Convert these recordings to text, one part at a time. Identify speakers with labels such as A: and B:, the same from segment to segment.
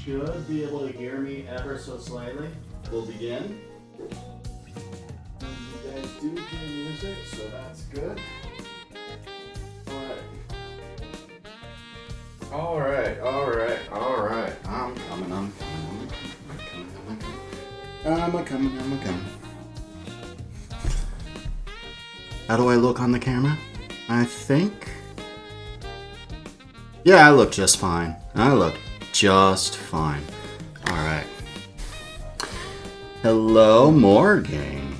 A: should be able to hear me ever so slightly. We'll begin. You guys do hear music, so that's good. Alright. I'm coming. How do I look on the camera? I think... yeah, I look just fine. Alright. Hello, Morgan.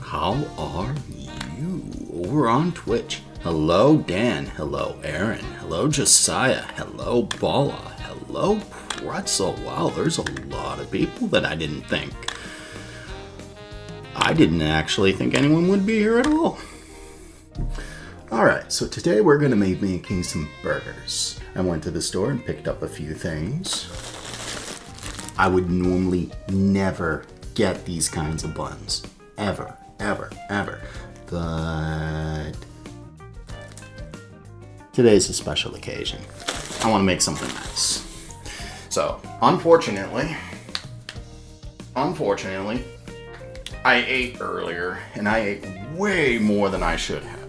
A: How are you? Over on Twitch. Hello, Dan. Hello, Aaron. Hello, Josiah. Hello, Bala. Hello, Pretzel. Wow, there's a lot of people that I didn't think. I didn't actually think anyone would be here at all. Alright, so today we're going to be making some burgers. I went to the store and picked up a few things. I would normally never get these kinds of buns. Ever. But today's a special occasion. I want to make something nice. So, unfortunately, I ate earlier, and I ate way more than I should have.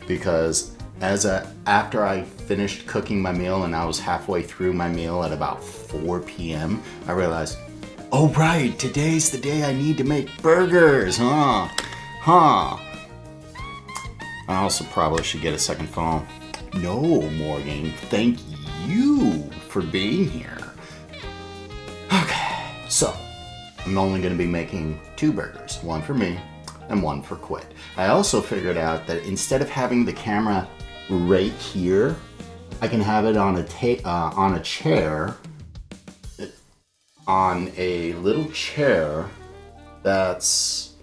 A: Because after I finished cooking my meal and I was halfway through my meal at about 4 p.m., I realized, oh right, today's the day I need to make burgers, huh? I also probably should get a second phone. No, Morgan, thank you for being here. Okay, so I'm only going to be making 2 burgers, one for me and one for Quit. I also figured out that instead of having the camera right here, I can have it on a chair, on a little chair that's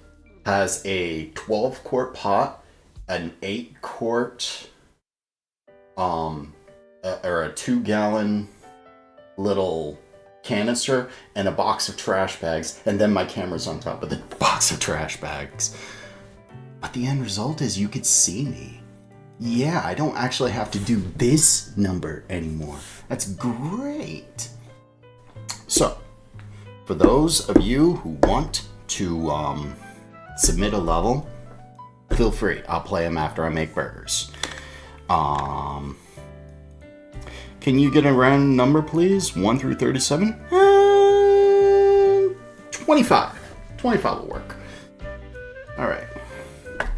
A: has a 12-quart pot, an 8-quart, or a 2-gallon little canister, and a box of trash bags, and then my camera's on top of the box of trash bags. But the end result is you could see me. Yeah, I don't actually have to do this number anymore. That's great. So, for those of you who want to submit a level, feel free. I'll play them after I make burgers. Can you get a random number, please? 1 through 37? 25. 25 will work. Alright.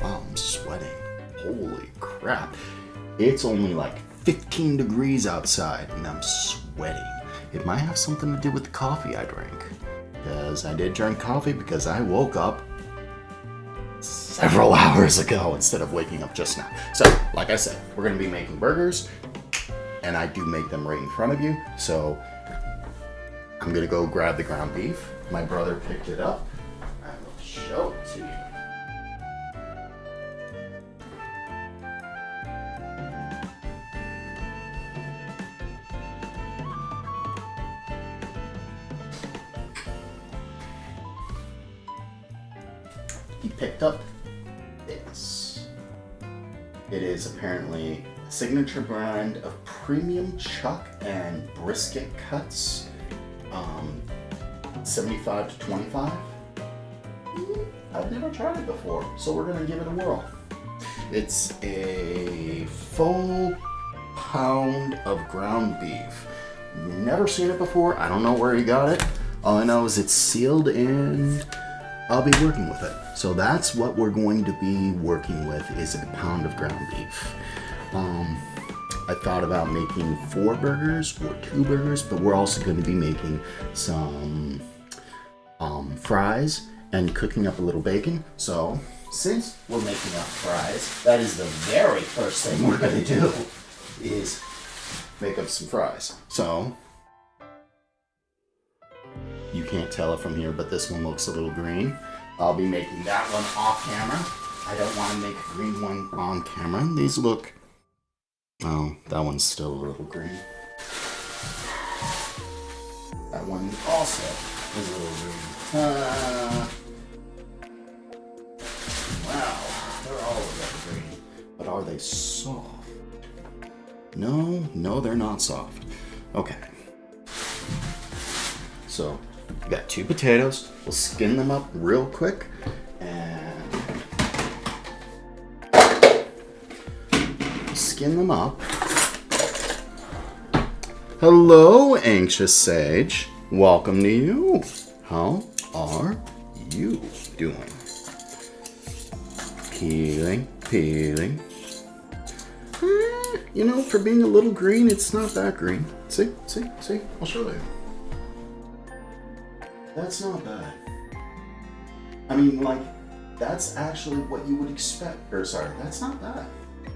A: Wow, I'm sweating. Holy crap. It's only like 15 degrees outside, and I'm sweating. It might have something to do with the coffee I drank. Because I did drink coffee because I woke up several hours ago instead of waking up just now. So, like I said, we're going to be making burgers. And I do make them right in front of you. So I'm gonna go grab the ground beef. My brother picked it up. I will show it to you. He picked up this. It is apparently signature brand of premium chuck and brisket cuts, 75 to 25. I've never tried it before, so we're gonna give it a whirl. It's a full pound of ground beef. Never seen it before. I don't know where he got it. All I know is it's sealed and I'll be working with it. So that's what we're going to be working with, is a pound of ground beef. I thought about making 4 burgers or 2 burgers, but we're also going to be making some fries and cooking up a little bacon. So since we're making up fries, that is the very first thing we're going to do, is make up some fries. So you can't tell it from here, but this one looks a little green. I'll be making that one off camera. I don't want to make a green one on camera. These look... oh, that one's still a little green. That one also is a little green. Wow, they're all a little green. But are they soft? No, they're not soft. Okay. So we got 2 potatoes. We'll skin them up real quick and skin them up. Hello, anxious sage. Welcome to you. How are you doing? Peeling, peeling. You know, for being a little green, it's not that green. See? I'll show you. That's not bad. I mean, like, that's actually what you would expect. Or, sorry, that's not bad.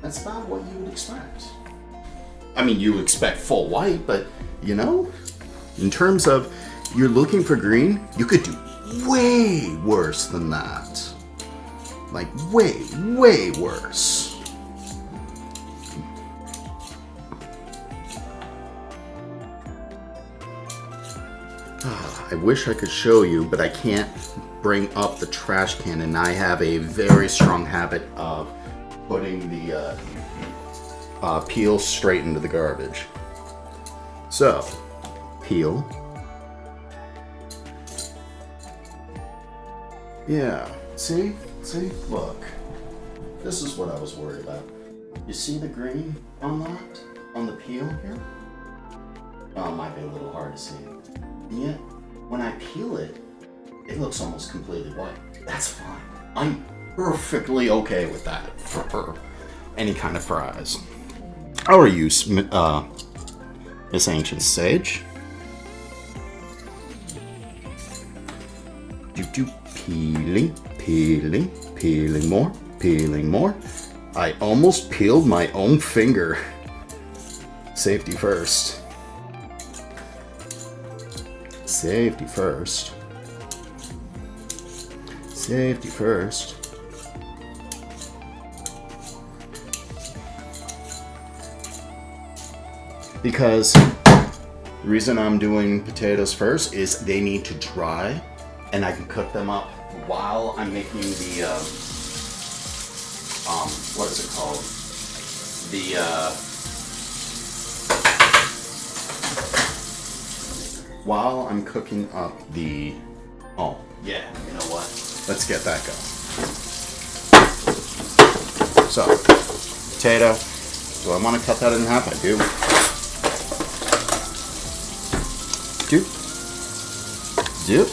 A: That's about what you would expect. I mean, you expect full white, but, you know, in terms of you're looking for green, you could do way worse than that. Like, way, way worse. I wish I could show you, but I can't bring up the trash can, and I have a very strong habit of putting the peel straight into the garbage. So, peel. Yeah, see, look. This is what I was worried about. You see the green on that? On the peel here? Oh, it might be a little hard to see. And yet, when I peel it, it looks almost completely white. That's fine. I'm perfectly okay with that for any kind of fries. How are you, Miss Ancient Sage? Peeling more. I almost peeled my own finger. Safety first. Safety first. Because the reason I'm doing potatoes first is they need to dry, and I can cook them up while I'm making the what is it called? While I'm cooking up the, oh yeah, you know what? Let's get that going. So, potato. Do I want to cut that in half? I do. Do.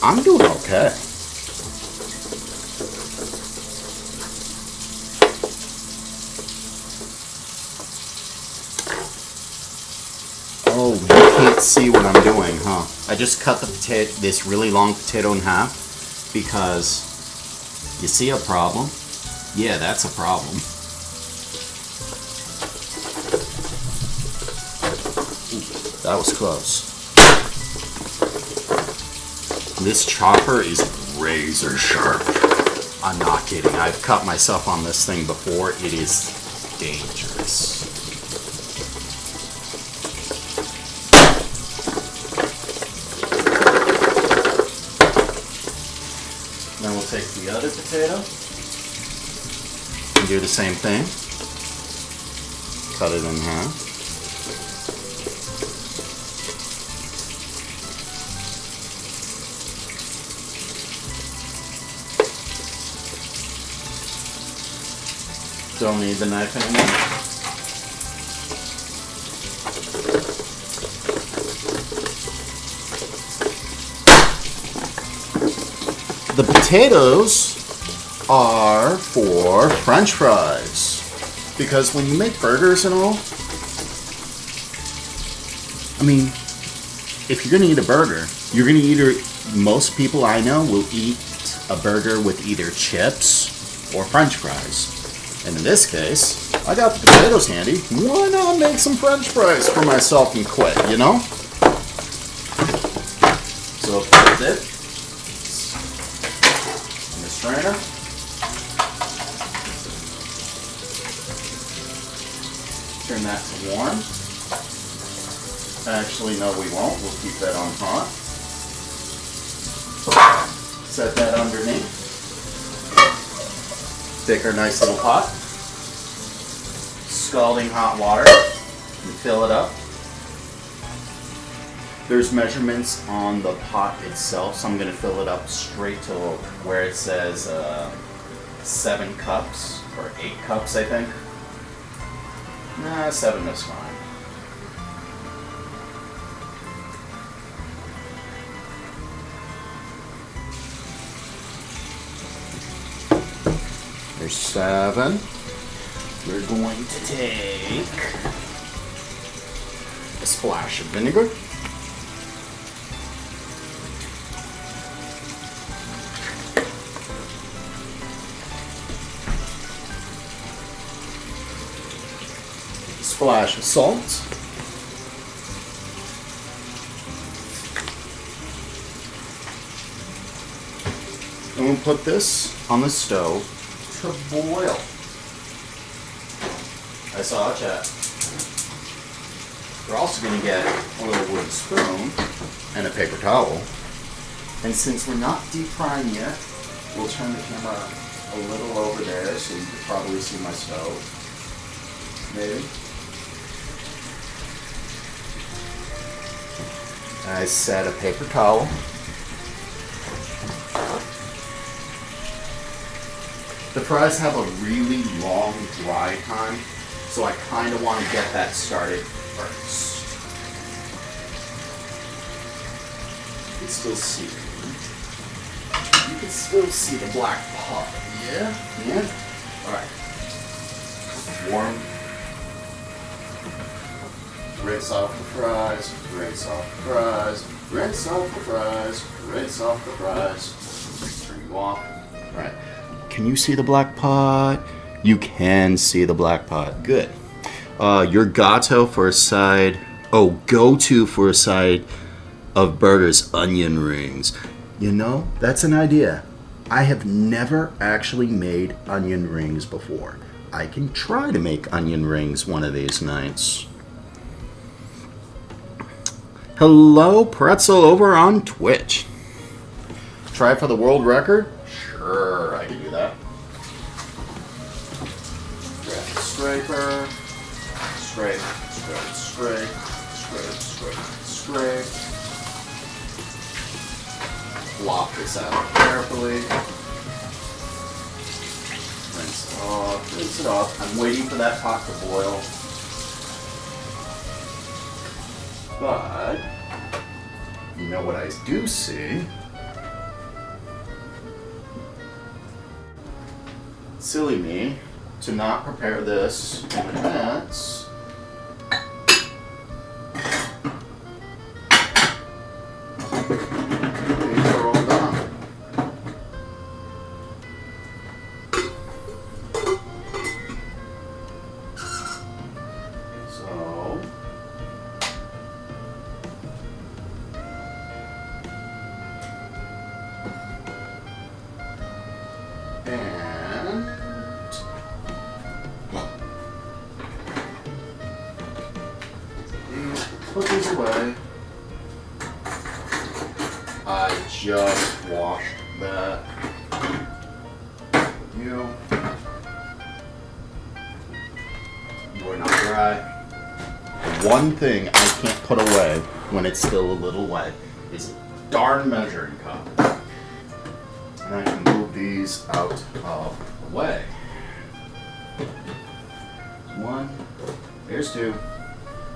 A: I'm doing okay. Oh, you can't see what I'm doing, huh? I just cut the this really long potato in half because you see a problem? Yeah, that's a problem. Ooh, that was close. This chopper is razor sharp. I'm not kidding. I've cut myself on this thing before. It is dangerous. Then we'll take the other potato and do the same thing. Cut it in half. Don't need the knife anymore. The potatoes are for French fries. Because when you make burgers and all, I mean, if you're going to eat a burger, you're going to either, most people I know will eat a burger with either chips or French fries. And in this case, I got the potatoes handy. Why not make some French fries for myself and quit, you know? So put it in the strainer. Turn that to warm. Actually, no, we won't. We'll keep that on hot. Set that underneath. Take our nice little pot, scalding hot water, and fill it up. There's measurements on the pot itself, so I'm going to fill it up straight to where it says 7 cups, or 8 cups, I think. Nah, 7 is fine. There's 7. We're going to take a splash of vinegar. Splash of salt. And we'll put this on the stove to boil. I saw a chat. We're also going to get a little wooden spoon and a paper towel. And since we're not deep frying yet, we'll turn the camera a little over there so you can probably see my stove. Maybe. I set a paper towel. The fries have a really long dry time, so I kind of want to get that started first. You can still see it. You can still see the black pot. Yeah? Yeah? Alright. Warm. Rinse off the fries, rinse off the fries, rinse off the fries, rinse off the fries. Turn you off. Alright. Can you see the black pot? You can see the black pot. Good. Your go-to for a side of burgers, onion rings. You know, that's an idea. I have never actually made onion rings before. I can try to make onion rings one of these nights. Hello, Pretzel over on Twitch. Try for the world record? Sure, I can do that. Grab the scraper. Scrape, scrape, scrape, scrape, scrape, scrape. Flop this out carefully. Rinse it off, rinse it off. I'm waiting for that pot to boil. But, you know what I do see? Silly me to not prepare this in advance. These are all done. So, and put these away. I just washed that. You are not dry. One thing I can't put away when it's still a little wet is a darn measuring cup. And I can move these out of the way. One, here's 2.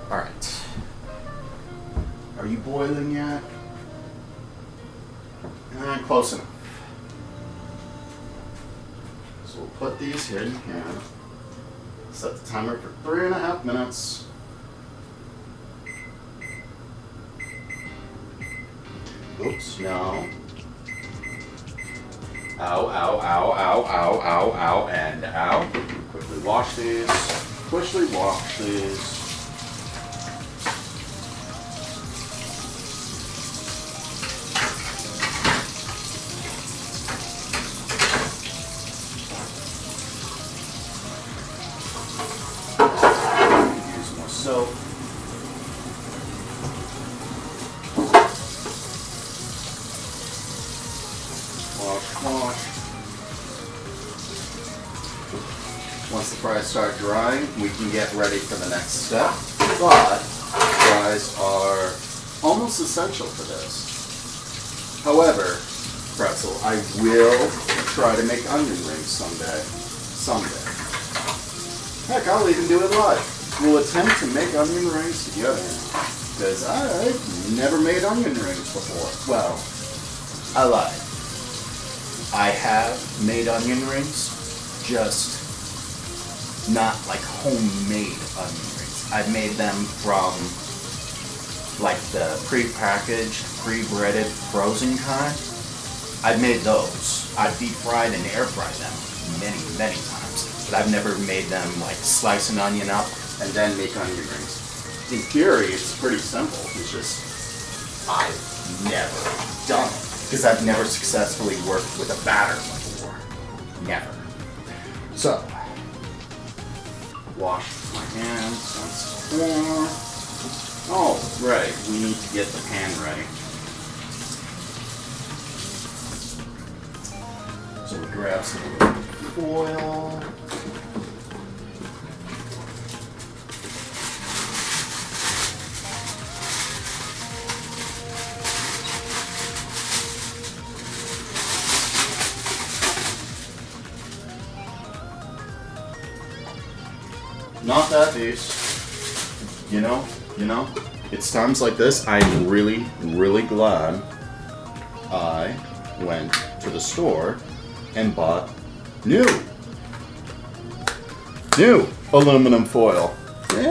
A: All right. Are you boiling yet? Close enough. So we'll put these here in here. Set the timer for 3.5 minutes. Oops, no. Ow, ow, ow, ow, ow, ow, ow, and ow. Quickly wash these. Quickly wash these. Use more soap. Wash. Once the fries start drying, we can get ready for the next step. But fries are almost essential for this. However, pretzel, I will try to make onion rings someday. Someday. Heck, I'll even do it live. We'll attempt to make onion rings together. Because I've never made onion rings before. Well, I lied. I have made onion rings, just not like homemade onion rings. I've made them from like the pre-packaged, pre-breaded, frozen kind. I've made those. I've deep fried and air fried them many, many times. But I've never made them like slice an onion up and then make onion rings. In theory, it's pretty simple. It's just, I've never done it. Because I've never successfully worked with a batter before. Never. So, wash my hands once more. Oh, right, we need to get the pan ready. So we grab some foil. Not that piece. You know, it's times like this I'm really, really glad I went to the store and bought new aluminum foil. Find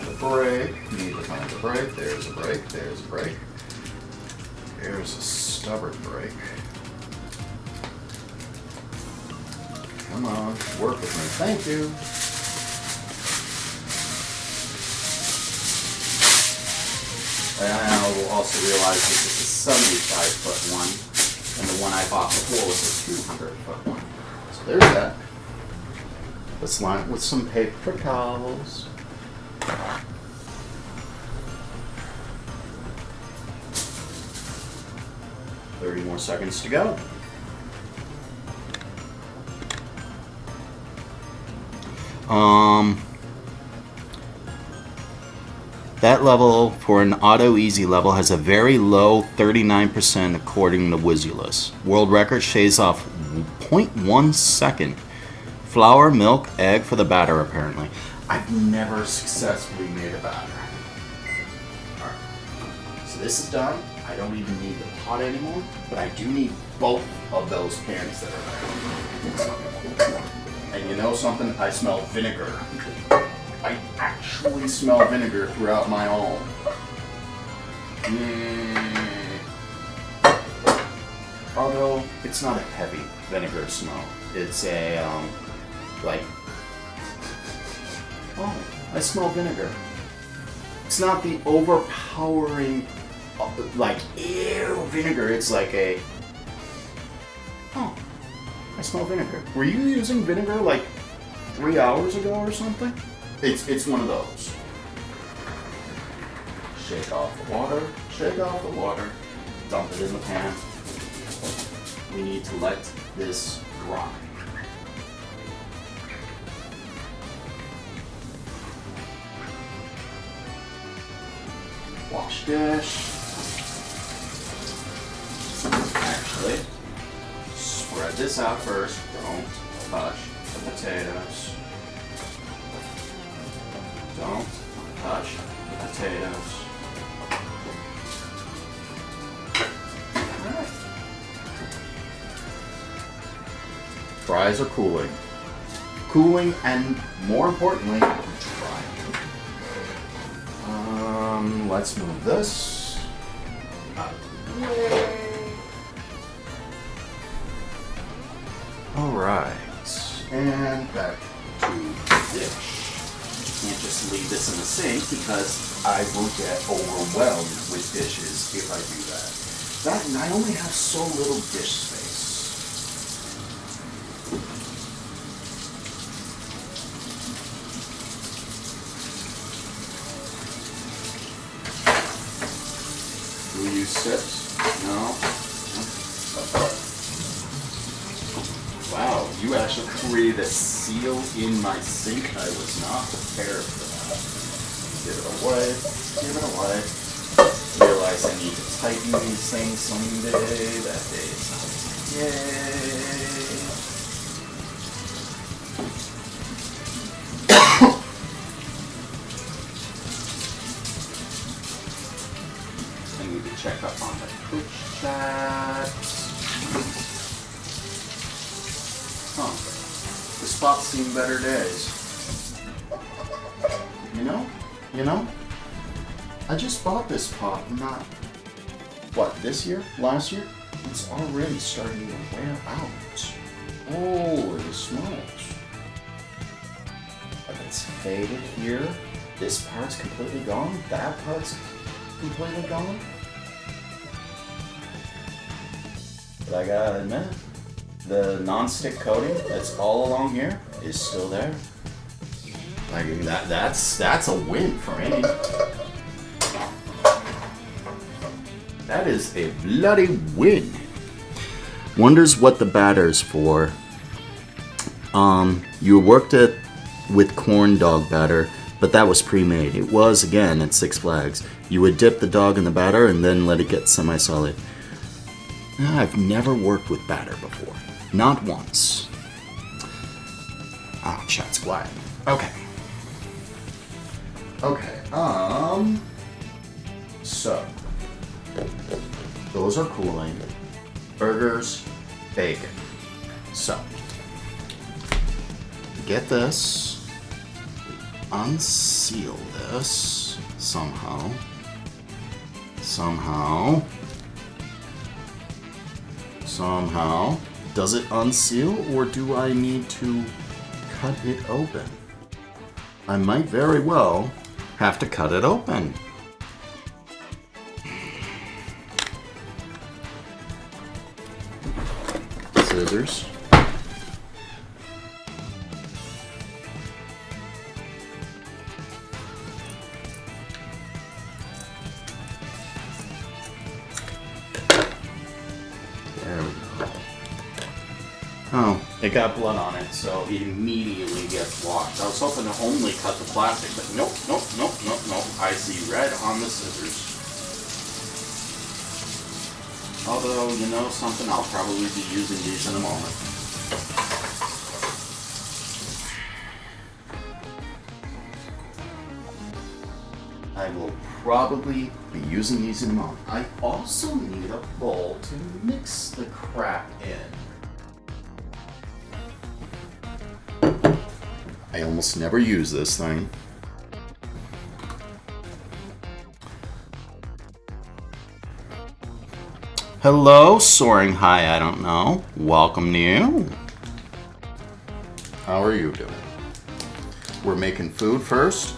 A: the break. Need to find the break. There's a break. There's a break. There's a stubborn break. Come on, work with me. Thank you. And I will also realize that this is a 75-foot one, and the one I bought before was a 200-foot one. So there's that. Let's line it with some paper towels. $30 more seconds to go. That level for an auto easy level has a very low 39% according to Wizulus. World record shaves off 0.1 second. Flour, milk, egg for the batter apparently. I've never successfully made a batter. Alright, so this is done. I don't even need the pot anymore, but I do need both of those pans that are there. And you know something? I smell vinegar. I actually smell vinegar throughout my home. Although, it's not a heavy vinegar smell. It's a, like, oh, I smell vinegar. It's not the overpowering, like, ew, vinegar. It's like a, oh, I smell vinegar. Were you using vinegar like 3 hours ago or something? It's one of those. Shake off the water, shake off the water, dump it in the pan. We need to let this dry. Wash dish. Actually, spread this out first. Don't touch the potatoes. Don't touch the potatoes. Alright. Fries are cooling. Cooling and, more importantly, dry. Let's move this out of the way. Alright. And back to the dish. Can't just leave this in the sink because I will get overwhelmed with dishes if I do that. And I only have so little dish space. Will you sit? No? Wow, you actually created this seal in my sink. I was not prepared for that. Give it away. Give it away. Realize I need to tighten these things someday. That day is not today. I need to check up on the Twitch chat. Huh. The spot's seen better days. You know? I just bought this pot not, this year? Last year? It's already starting to wear out. Holy smokes. Like it's faded here. This part's completely gone. That part's completely gone. But I gotta admit, the non-stick coating that's all along here is still there. Like that's a win for me. That is a bloody win. Wonders what the batter's for. You worked with corn dog batter, but that was pre-made. It was, again, at Six Flags. You would dip the dog in the batter and then let it get semi-solid. I've never worked with batter before. Not once. Oh, chat's quiet. Okay. So, those are cooling. Burgers, bacon. So, get this. Unseal this somehow. Does it unseal, or do I need to cut it open? I might very well have to cut it open. Scissors. There we go. Oh, it got blood on it, so it immediately gets washed. I was hoping to only cut the plastic, but nope. I see red on the scissors. Although, you know something, I'll probably be using these in a moment. I will probably be using these in a moment. I also need a bowl to mix the crap in. I almost never use this thing. Hello, soaring high, I don't know. Welcome to you. How are you doing? We're making food first.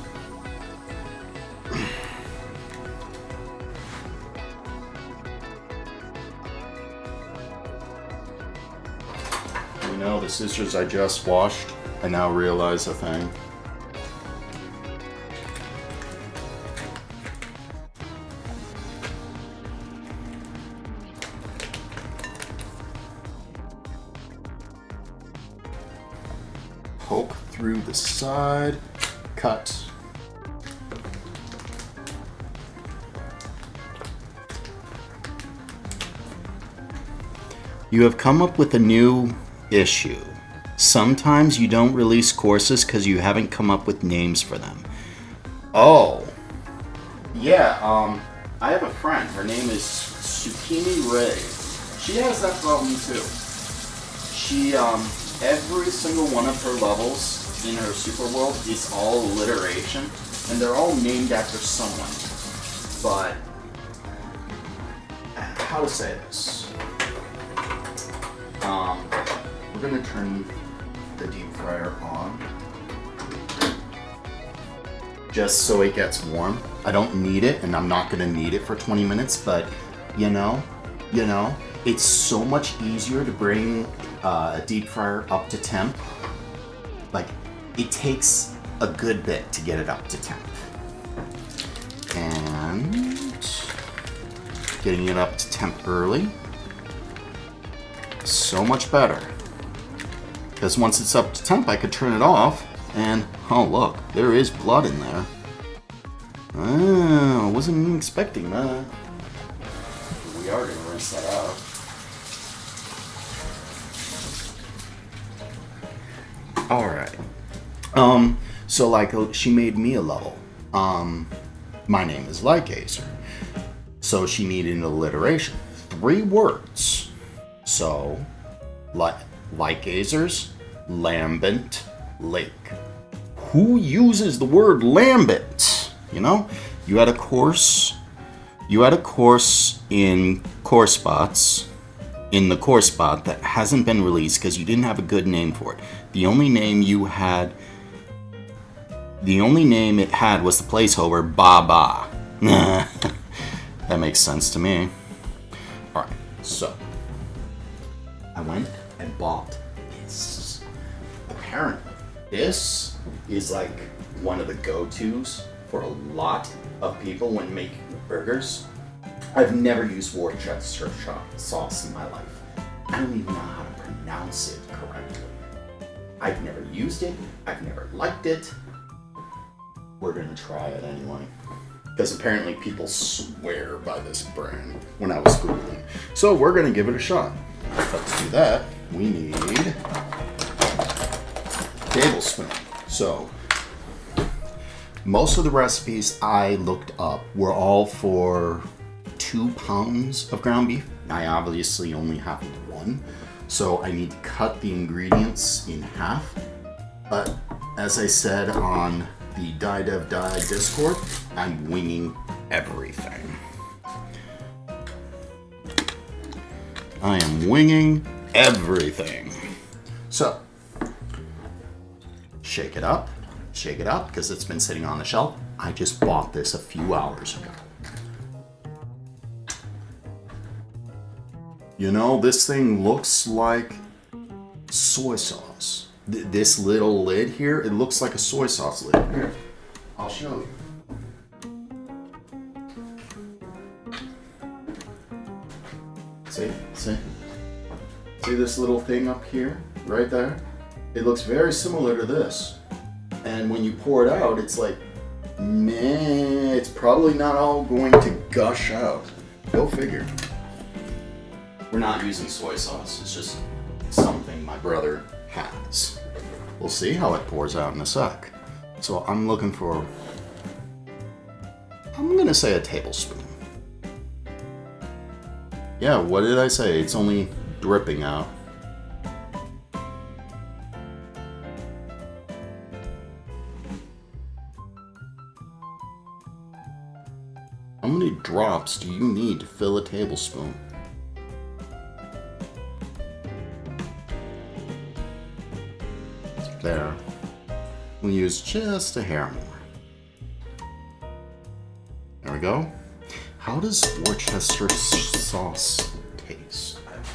A: You know, the scissors I just washed, I now realize a thing. Poke through the side, cut. You have come up with a new issue. Sometimes you don't release courses because you haven't come up with names for them. Oh. Yeah, I have a friend. Her name is Tsukimi Ray. She has that problem too. She, every single one of her levels in her super world is all alliteration, and they're all named after someone. But, how to say this? We're gonna turn the deep fryer on just so it gets warm. I don't need it, and I'm not gonna need it for 20 minutes, but you know, it's so much easier to bring a deep fryer up to temp. Like, it takes a good bit to get it up to temp. And getting it up to temp early, so much better. Because once it's up to temp, I could turn it off. And, oh look, there is blood in there. Oh, I wasn't even expecting that. We are going to rinse that out. Alright. So like, she made me a level. My name is Lightgazer. So she needed an alliteration. 3 words. So, Lightgazer's Lambent Lake. Who uses the word lambent? You know, you had a course in core spots, in the core spot that hasn't been released because you didn't have a good name for it. The only name it had was the placeholder Ba. That makes sense to me. Alright, so I went and bought this. Apparently, this is like one of the go-tos for a lot of people when making burgers. I've never used Worcestershire sauce in my life. I don't even know how to pronounce it correctly. I've never used it. I've never liked it. We're gonna try it anyway. Because apparently people swear by this brand when I was Googling. So we're gonna give it a shot. But to do that, we need a tablespoon. So most of the recipes I looked up were all for 2 pounds of ground beef. I obviously only have 1, so I need to cut the ingredients in half. But as I said on the Die Discord, I'm winging everything. I am winging everything. So, shake it up, because it's been sitting on the shelf. I just bought this a few hours ago. You know, this thing looks like soy sauce. This little lid here, it looks like a soy sauce lid. Here, I'll show you. See this little thing up here, right there? It looks very similar to this. And when you pour it out, it's like, man, it's probably not all going to gush out. Go figure. We're not using soy sauce. It's just something my brother has. We'll see how it pours out in a sec. So I'm looking for, I'm gonna say a tablespoon. Yeah, what did I say? It's only dripping out. How many drops do you need to fill a tablespoon? There. We'll use just a hair more. There we go. How does Worcestershire sauce taste? I wonder.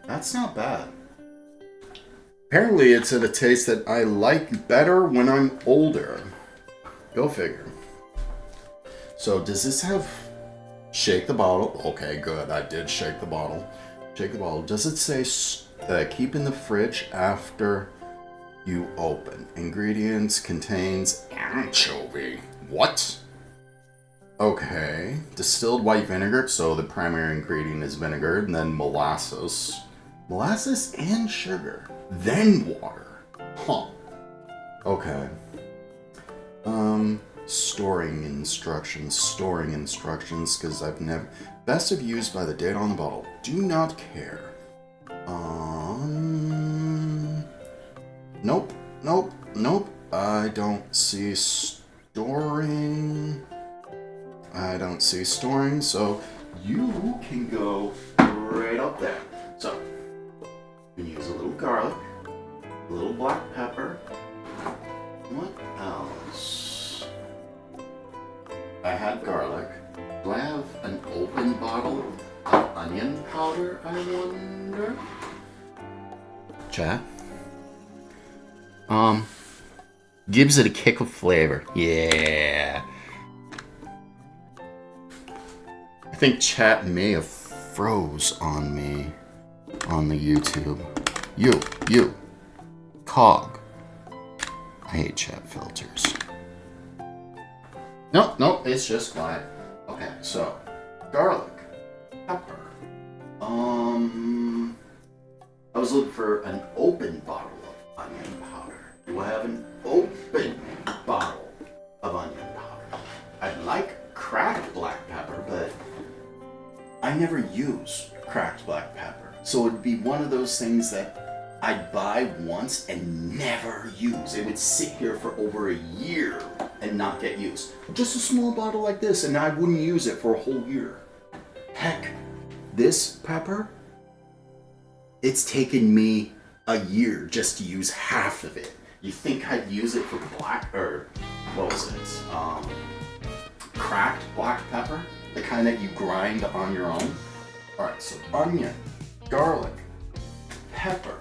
A: That's not bad. Apparently it's at a taste that I like better when I'm older. Go figure. So does this have shake the bottle? Okay, good. I did shake the bottle. Shake the bottle. Does it say keep in the fridge after you open? Ingredients contains anchovy. What? Okay. Distilled white vinegar. So the primary ingredient is vinegar, and then molasses. Molasses and sugar. Then water. Huh. Okay. Storing instructions, because I've never... Best of used by the date on the bottle. Do not care. Nope. I don't see storing. So you can go right up there. So, you can use a little garlic, a little black pepper. What else? I had garlic. Do I have an open bottle of onion powder, I wonder? Chat. Gives it a kick of flavor. Yeah. I think chat may have froze on me on the YouTube. You. Cog. I hate chat filters. No, it's just quiet. Okay, so garlic, pepper. I was looking for an open bottle of onion powder. Do I have an open bottle of onion powder? I like cracked black pepper, but I never use cracked black pepper. So it'd be one of those things that I'd buy once and never use. It would sit here for over a year and not get used. Just a small bottle like this, and I wouldn't use it for a whole year. Heck, this pepper, it's taken me a year just to use half of it. You think I'd use it for black, or what was it? Cracked black pepper? The kind that you grind on your own? Alright, so onion, garlic, pepper,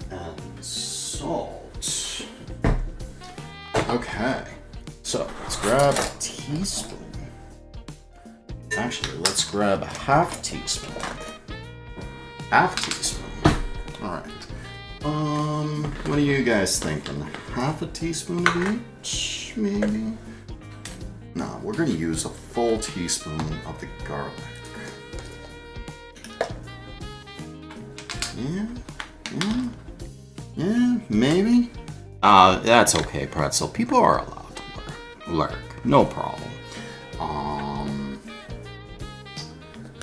A: and salt. Okay, so let's grab a teaspoon. Actually, let's grab a half teaspoon. Half teaspoon. Alright. What are you guys thinking? Half a teaspoon of each, maybe? No, we're gonna use a full teaspoon of the garlic. Yeah, maybe? That's okay, Pretzel. People are allowed to lurk. No problem.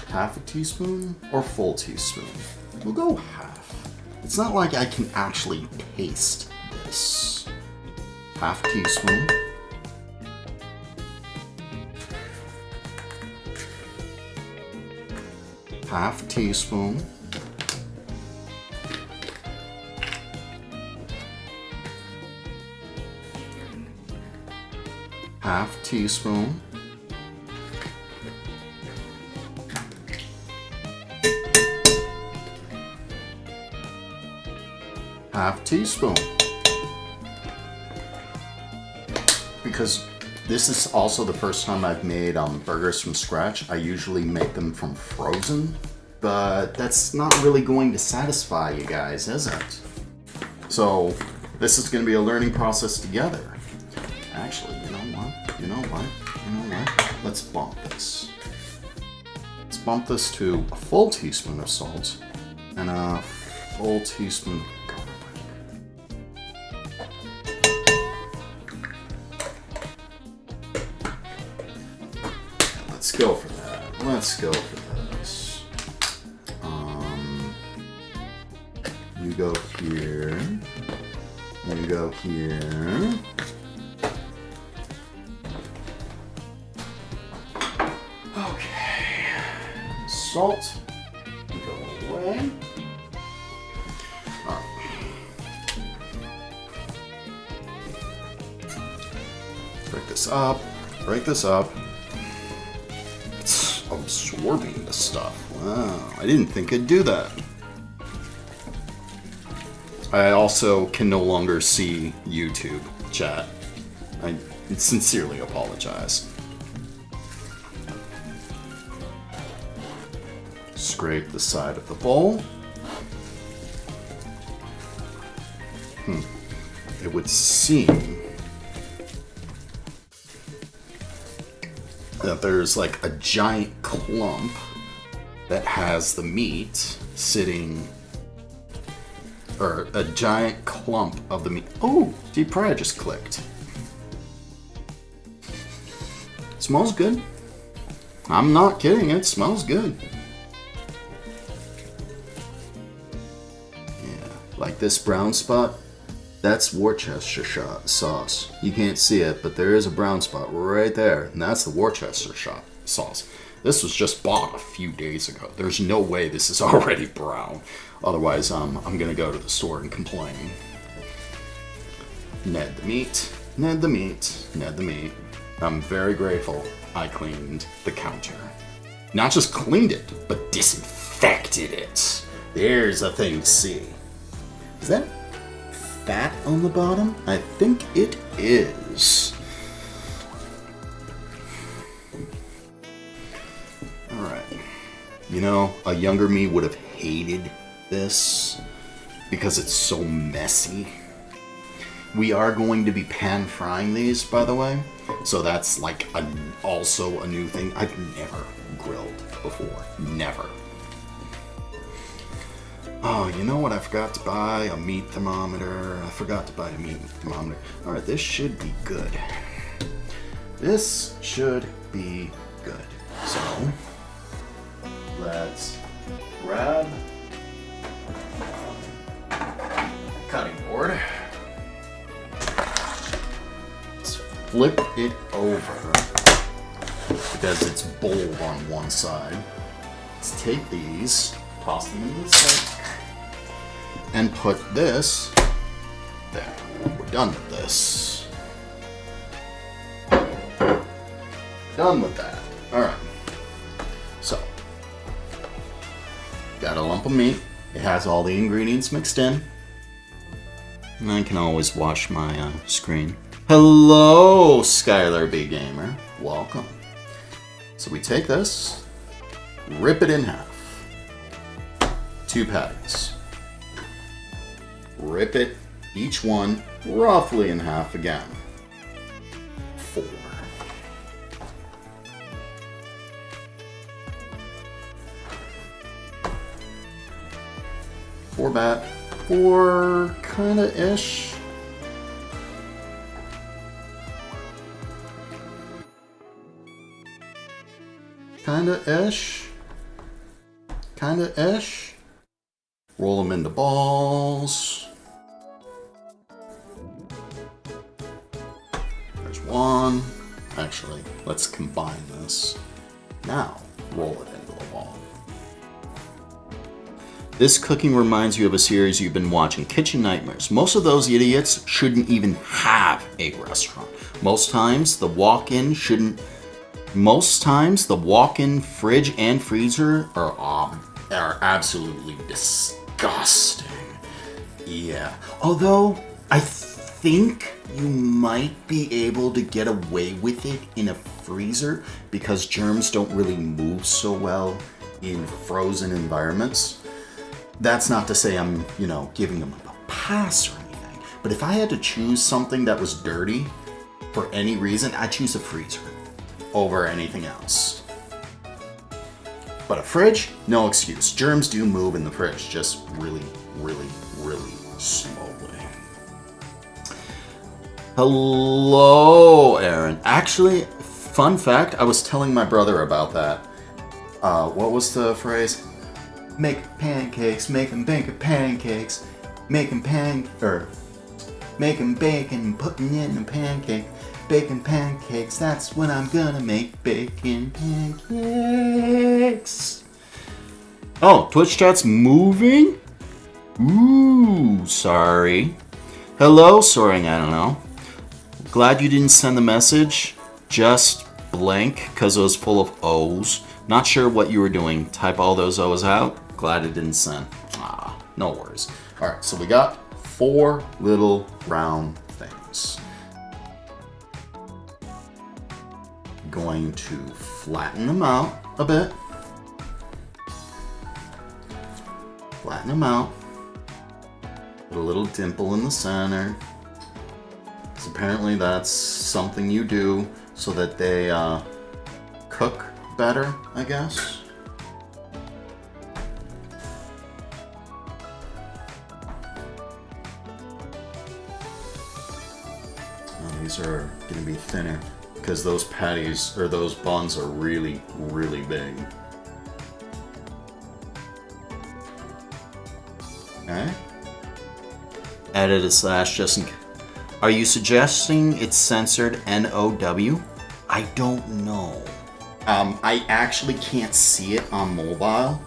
A: Half a teaspoon or full teaspoon? We'll go half. It's not like I can actually taste this. Half teaspoon. Half teaspoon. Half teaspoon. Half teaspoon. Because this is also the first time I've made burgers from scratch. I usually make them from frozen, but that's not really going to satisfy you guys, is it? So this is going to be a learning process together. Actually, you know what? Let's bump this. Let's bump this to a full teaspoon of salt and a full teaspoon of garlic. Let's go for that. Let's go for this. You go here. You go here. Okay. Salt. You go away. Alright. Break this up. Break this up. It's absorbing the stuff. Wow. I didn't think it'd do that. I also can no longer see YouTube chat. I sincerely apologize. Scrape the side of the bowl. It would seem that there's like a giant clump that has the meat sitting, or a giant clump of the meat. Oh, deep fry just clicked. Smells good. I'm not kidding, it smells good. Yeah, like this brown spot, that's Worcestershire sauce. You can't see it, but there is a brown spot right there, and that's the Worcestershire sauce. This was just bought a few days ago. There's no way this is already brown. Otherwise, I'm gonna go to the store and complain. Ned the meat, Ned the meat, Ned the meat. I'm very grateful I cleaned the counter. Not just cleaned it, but disinfected it. There's a thing to see. Is that fat on the bottom? I think it is. Alright. You know, a younger me would have hated this because it's so messy. We are going to be pan frying these, by the way. So that's like also a new thing. I've never grilled before. Never. Oh, you know what? I forgot to buy a meat thermometer. Alright, this should be good. This should be good. So, let's grab cutting board. Let's flip it over because it's bold on one side. Let's take these, toss them into the sink, and put this there. We're done with this. Done with that. Alright. So, got a lump of meat. It has all the ingredients mixed in. And I can always wash my screen. Hello, Skylar B. Gamer. Welcome. So we take this, rip it in half. 2 patties. Rip it, each one, roughly in half again. 4. 4 kinda-ish. Kinda-ish. Roll them into balls. There's one. Actually, let's combine this. Now, roll it into a ball. This cooking reminds you of a series you've been watching, Kitchen Nightmares. Most of those idiots shouldn't even have a restaurant. Most times, the walk-in fridge and freezer are absolutely disgusting. Yeah. Although, I think you might be able to get away with it in a freezer because germs don't really move so well in frozen environments. That's not to say I'm, giving them a pass or anything. But if I had to choose something that was dirty for any reason, I'd choose a freezer over anything else. But a fridge, no excuse. Germs do move in the fridge, just really, really, really slowly. Hello, Aaron. Actually, fun fact, I was telling my brother about that. What was the phrase? Make pancakes, make 'em bake pancakes, make 'em bake and putting in a pancake. Baking pancakes, that's when I'm gonna make bacon pancakes. Oh, Twitch chat's moving? Ooh, sorry. Hello, soaring, I don't know. Glad you didn't send the message. Just blank, because it was full of O's. Not sure what you were doing. Type all those O's out. Glad it didn't send. No worries. Alright, so we got 4 little round things. Going to flatten them out a bit. Flatten them out. Put a little dimple in the center. So apparently that's something you do so that they cook better, I guess. These are going to be thinner because those patties or those buns are really, really big. Okay. Added a slash just in case. Are you suggesting it's censored NOW? I don't know. I actually can't see it on mobile.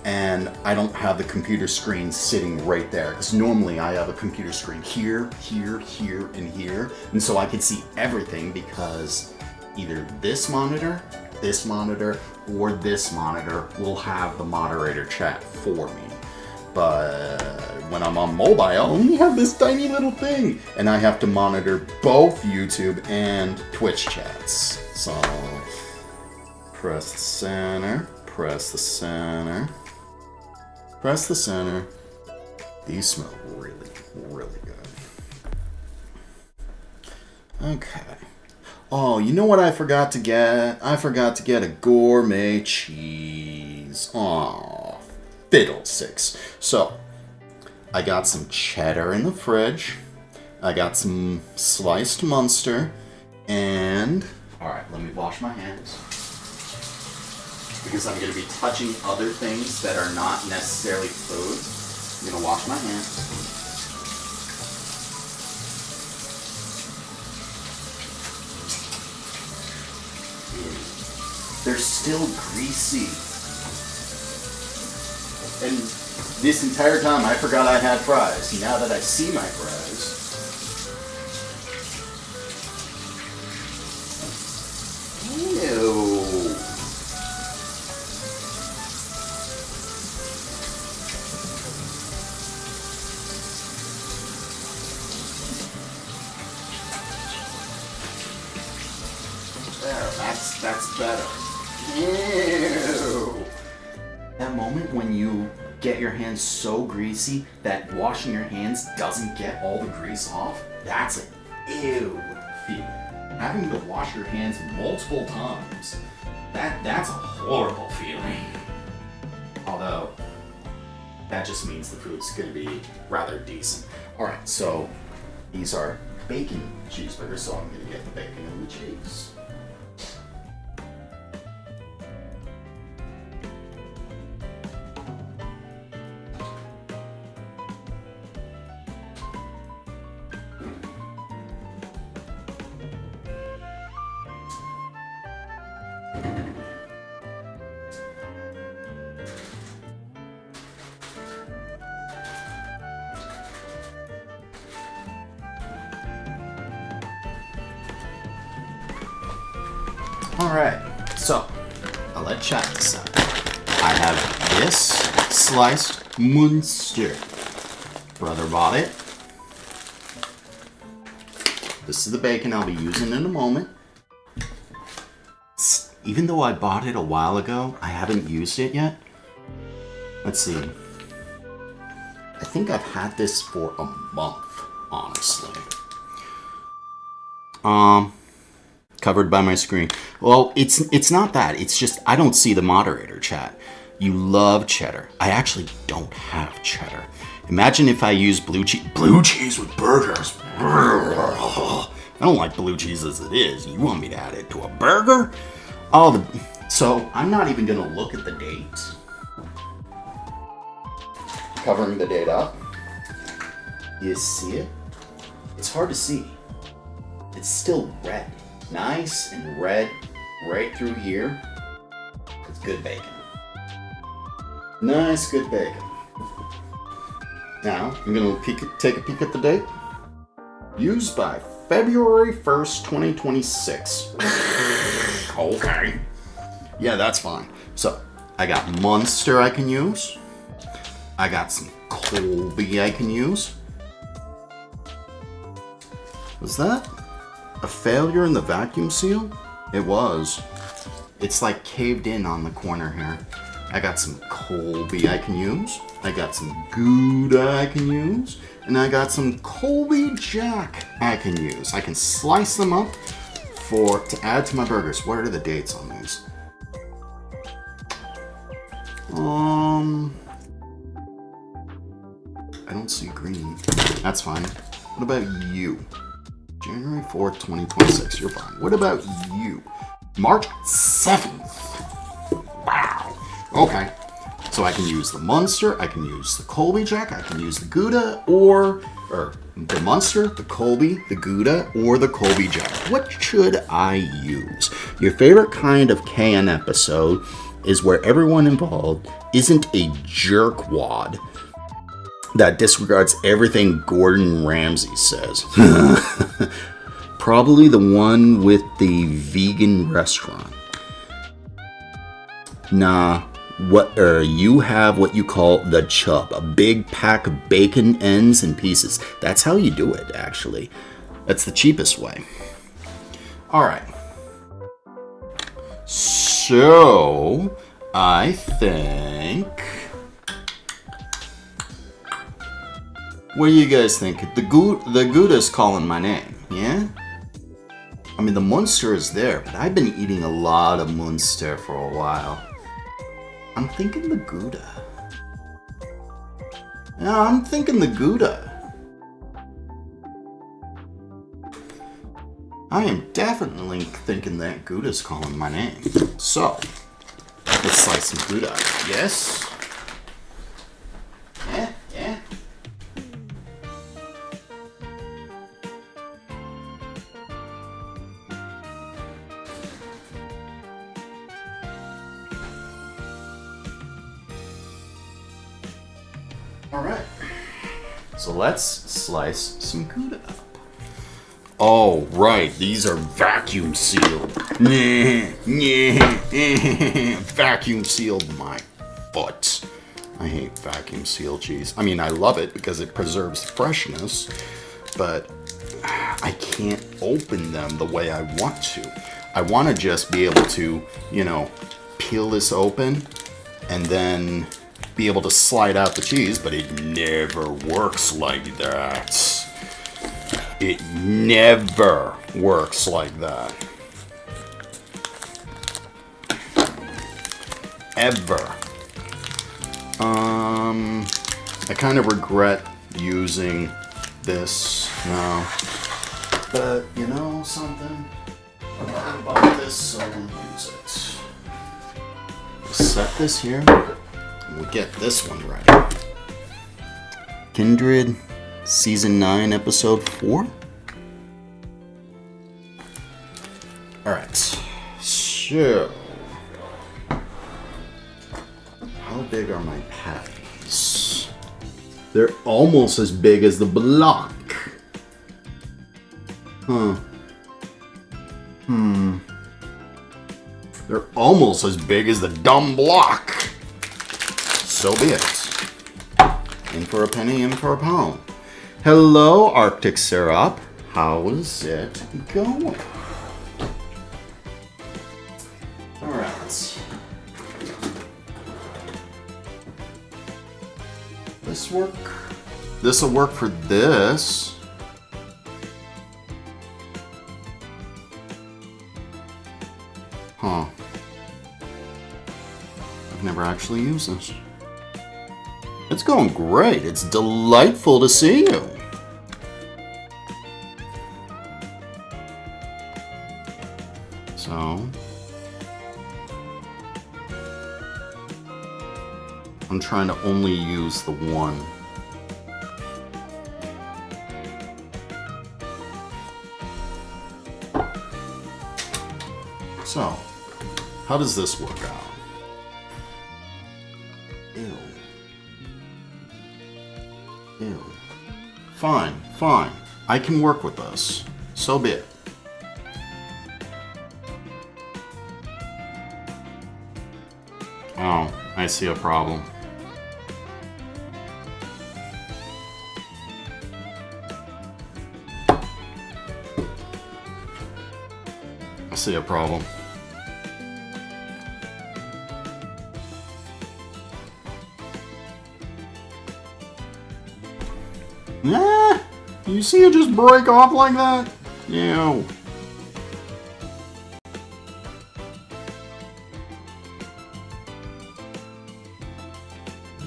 A: And I don't have the computer screen sitting right there. Because normally I have a computer screen here, here, here, and here. And so I can see everything because either this monitor, or this monitor will have the moderator chat for me. But when I'm on mobile, I only have this tiny little thing. And I have to monitor both YouTube and Twitch chats. So, press the center, press the center, press the center. These smell really, really good. Okay. Oh, you know what I forgot to get? I forgot to get a gourmet cheese. Aw, fiddlesticks. So, I got some cheddar in the fridge. I got some sliced Munster. And... Alright, let me wash my hands. Because I'm going to be touching other things that are not necessarily food. I'm going to wash my hands. They're still greasy. And this entire time I forgot I had fries. Now that I see my fries. Ew. There, that's better. Ew. That moment when you get your hands so greasy that washing your hands doesn't get all the grease off, that's an ew feeling. Having to wash your hands multiple times, that's a horrible feeling. Although, that just means the food's gonna be rather decent. Alright, so these are bacon cheeseburgers, so I'm gonna get the bacon and the cheese. Alright, so I'll let chat decide. I have this sliced Munster. Brother bought it. This is the bacon I'll be using in a moment. Even though I bought it a while ago, I haven't used it yet. Let's see. I think I've had this for a month, honestly. Covered by my screen. Well, it's not that. It's just I don't see the moderator chat. You love cheddar. I actually don't have cheddar. Imagine if I use blue cheese. Blue cheese with burgers. I don't like blue cheese as it is. You want me to add it to a burger? So I'm not even gonna look at the date. Covering the date up. You see it? It's hard to see. It's still red. Nice and red right through here. It's good bacon. Nice, good bacon. Now, I'm going to take a peek at the date. Used by February 1st, 2026. Okay. Yeah, that's fine. So, I got Munster I can use. I got some Colby I can use. Was that a failure in the vacuum seal? It was. It's like caved in on the corner here. I got some Colby I can use. I got some Gouda I can use. And I got some Colby Jack I can use. I can slice them up to add to my burgers. What are the dates on these? I don't see green. That's fine. What about you? January 4th, 2026. You're fine. What about you? March 7th. Wow. Okay. So I can use the Munster, I can use the Colby Jack, I can use the Gouda, or the Munster, the Colby, the Gouda, or the Colby Jack. What should I use? Your favorite kind of KN episode is where everyone involved isn't a jerkwad that disregards everything Gordon Ramsay says. Probably the one with the vegan restaurant. Nah, you have what you call the chub, a big pack of bacon ends and pieces. That's how you do it, actually. That's the cheapest way. All right. So, I think... What do you guys think? The Gouda's calling my name, yeah? I mean, the Munster is there, but I've been eating a lot of Munster for a while. I'm thinking the Gouda. Yeah, I'm thinking the Gouda. I am definitely thinking that Gouda's calling my name. So, let's slice some Gouda. Yes? Yeah, yeah. Alright, so let's slice some Gouda up. Oh, right, these are vacuum sealed. Vacuum sealed my butt. I hate vacuum sealed cheese. I mean, I love it because it preserves freshness, but I can't open them the way I want to. I want to just be able to, you know, peel this open and then be able to slide out the cheese, but it never works like that. It never works like that. Ever. I kind of regret using this now, but you know something? I bought this, so we'll use it. Set this here. We'll get this one right. Kindred, Season 9, Episode 4? Alright, so... how big are my patties? They're almost as big as the block. They're almost as big as the dumb block. So be it. In for a penny, in for a pound. Hello, Arctic Syrup. How is it going? Alright. This work? This'll work for this. Huh. I've never actually used this. It's going great. It's delightful to see you. So, I'm trying to only use the one. So, how does this work out? Ew. Ew. Fine, fine. I can work with this. So be it. Oh, I see a problem. I see a problem. Nah, you see it just break off like that? Ew.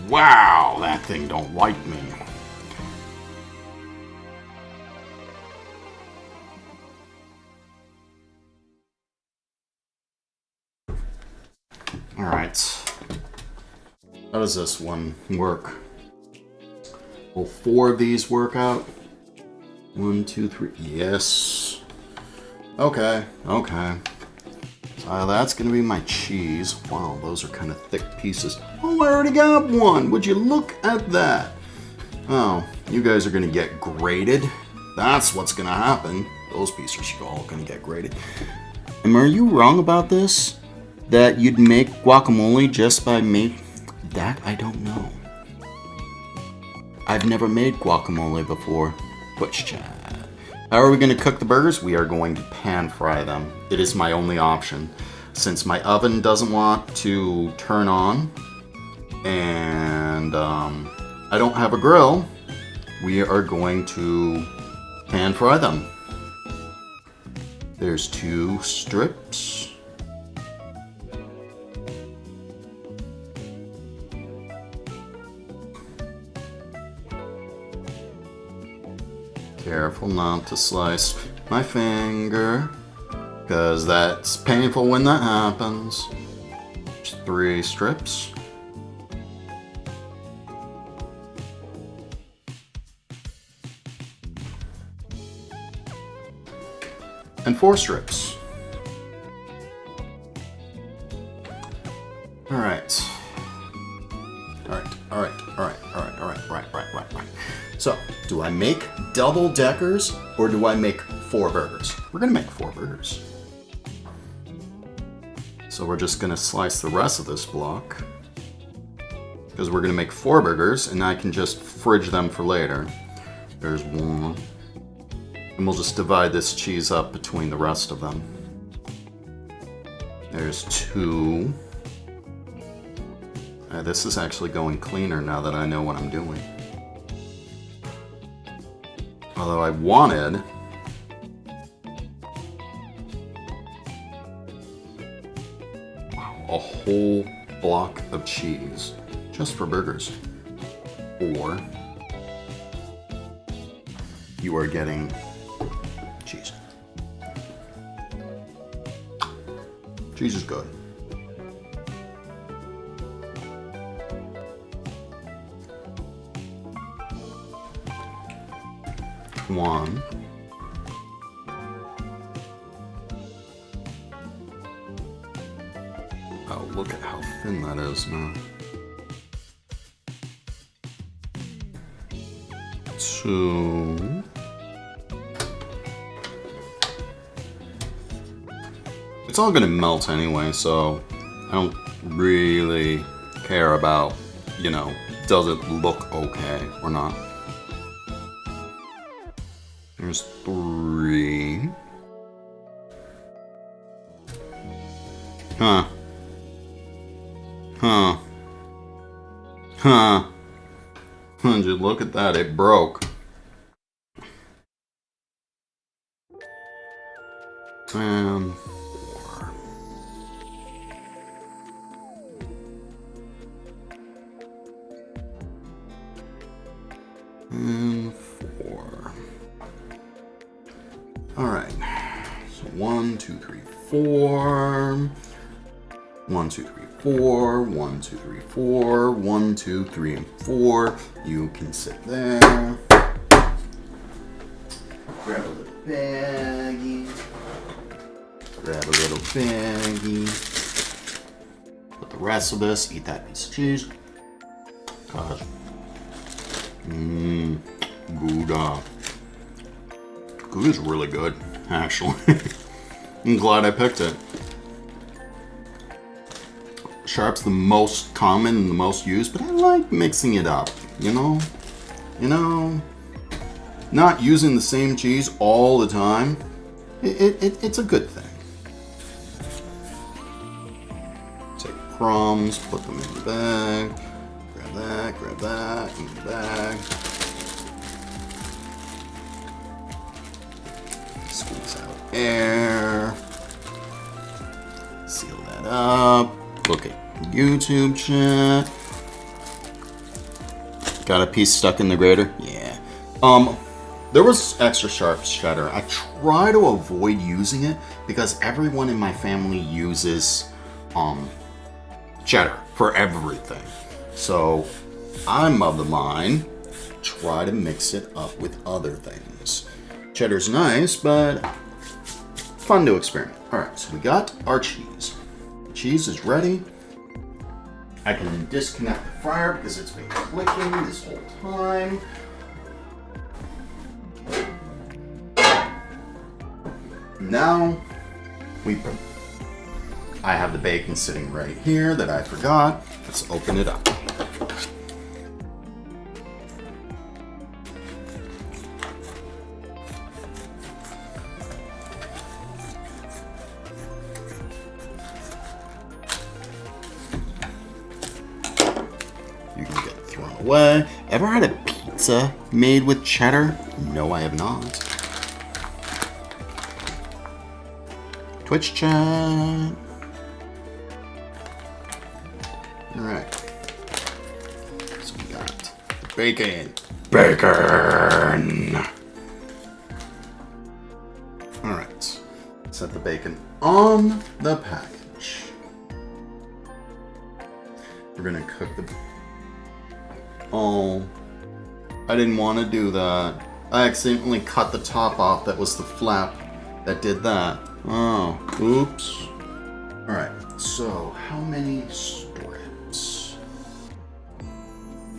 A: Wow, that thing don't like me. Alright. How does this one work? Will 4 of these work out? 1, 2, 3. Yes. Okay, okay. So that's gonna be my cheese. Wow, those are kind of thick pieces. Oh, I already got one. Would you look at that? Oh, you guys are gonna get grated. That's what's gonna happen. Those pieces are all gonna get grated. And are you wrong about this? that you'd make guacamole just by that? I don't know. I've never made guacamole before. Twitch chat. How are we going to cook the burgers? We are going to pan fry them. It is my only option. Since my oven doesn't want to turn on, and I don't have a grill, we are going to pan fry them. There's 2 strips. Careful not to slice my finger, because that's painful when that happens. There's 3 strips. And 4 strips. Alright. Right. So, do I make double deckers or do I make 4 burgers? We're gonna make 4 burgers. So we're just gonna slice the rest of this block, because we're gonna make 4 burgers and I can just fridge them for later. There's 1. And we'll just divide this cheese up between the rest of them. There's 2. This is actually going cleaner now that I know what I'm doing. Although I wanted a whole block of cheese just for burgers. Or you are getting cheese. Cheese is good. One. Oh, look at how thin that is now. 2. It's all gonna melt anyway, so I don't really care about, does it look okay or not. There's 3. Huh. Dude, look at that, it broke. And 4. And 4. Alright. So 1, 2, 3, 4. 1, 2, 3, 4. 1, 2, 3, 4. 1, 2, 3, and 4. You can sit there. Grab a little baggie. Put the rest of this. Eat that piece of cheese. Gosh. Gouda. Gouda's really good, actually. I'm glad I picked it. Sharp's the most common and the most used, but I like mixing it up, not using the same cheese all the time. It's a good thing. Take crumbs, put them in the bag. Grab that, in the bag. Squeeze out air. Seal that up. Look at YouTube chat. Got a piece stuck in the grater? Yeah. There was extra sharp cheddar. I try to avoid using it because everyone in my family uses cheddar for everything. So I'm of the mind, try to mix it up with other things. Cheddar's nice, but fun to experiment. Alright, so we got our cheese. The cheese is ready. I can disconnect the fryer because it's been clicking this whole time. Now we I have the bacon sitting right here that I forgot. Let's open it up. You can get it thrown away. Ever had a pizza made with cheddar? No, I have not. Twitch chat. Alright. So we got bacon. Bacon! Alright. Set the bacon on the package. We're gonna cook the... Oh. I didn't want to do that. I accidentally cut the top off. That was the flap that did that. Oh, oops. Alright, so how many strips?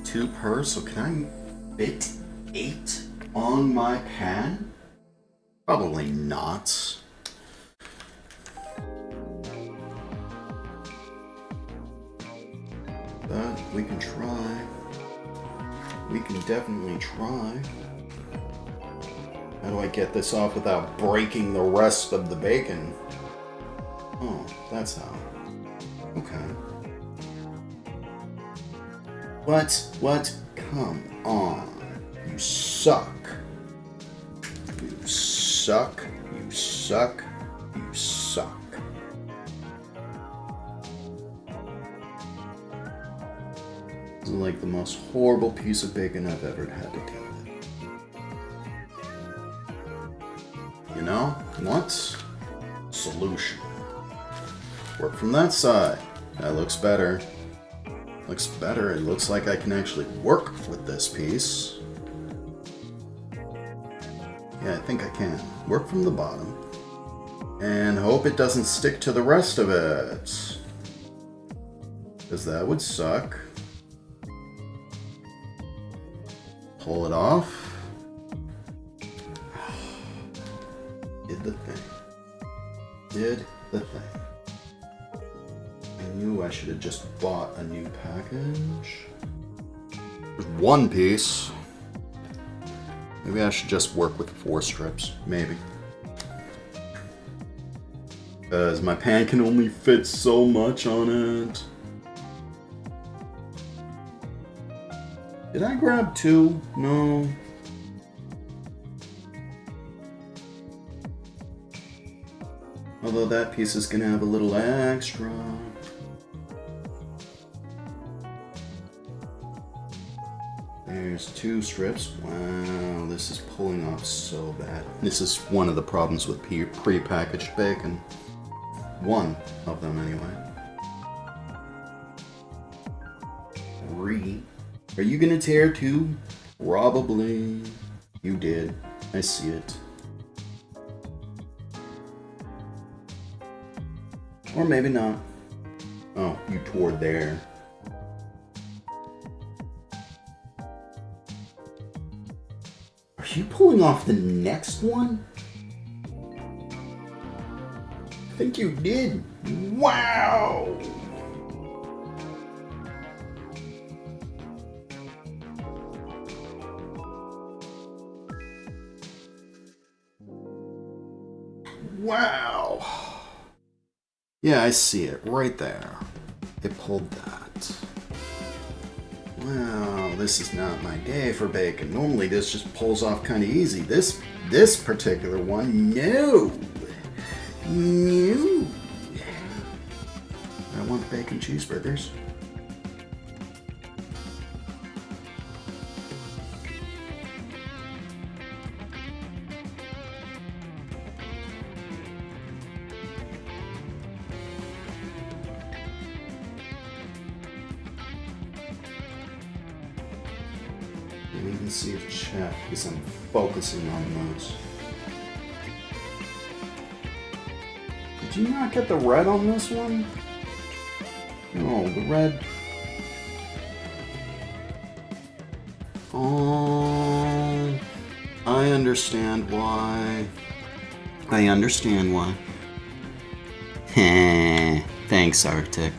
A: 2 per, so can I fit 8 on my pan? Probably not. But we can try. We can definitely try. How do I get this off without breaking the rest of the bacon? Oh, that's how. Okay. What? Come on. You suck. You suck. You suck. You suck. This is like the most horrible piece of bacon I've ever had to deal with. You know what? Solution. Work from that side. That looks better. Looks better. It looks like I can actually work with this piece. Yeah, I think I can. Work from the bottom. And hope it doesn't stick to the rest of it. Because that would suck. Pull it off. Did the thing. Did the thing. I knew I should have just bought a new package. There's 1 piece. Maybe I should just work with 4 strips. Maybe. Because my pan can only fit so much on it. Did I grab 2? No. Although that piece is gonna have a little extra. There's 2 strips. Wow, this is pulling off so bad. This is one of the problems with pre-packaged bacon. One of them, anyway. 3. Are you gonna tear 2? Probably. You did. I see it. Or maybe not. Oh, you tore there. Are you pulling off the next one? I think you did. Wow! Wow! Yeah, I see it right there. It pulled that. Wow, this is not my day for bacon. Normally this just pulls off kind of easy. This particular one, no. No. I want bacon cheeseburgers. And you can see if chat because I'm focusing on those. Did you not get the red on this one? No, the red. Oh, I understand why. I understand why. Heh. Thanks, Arctic.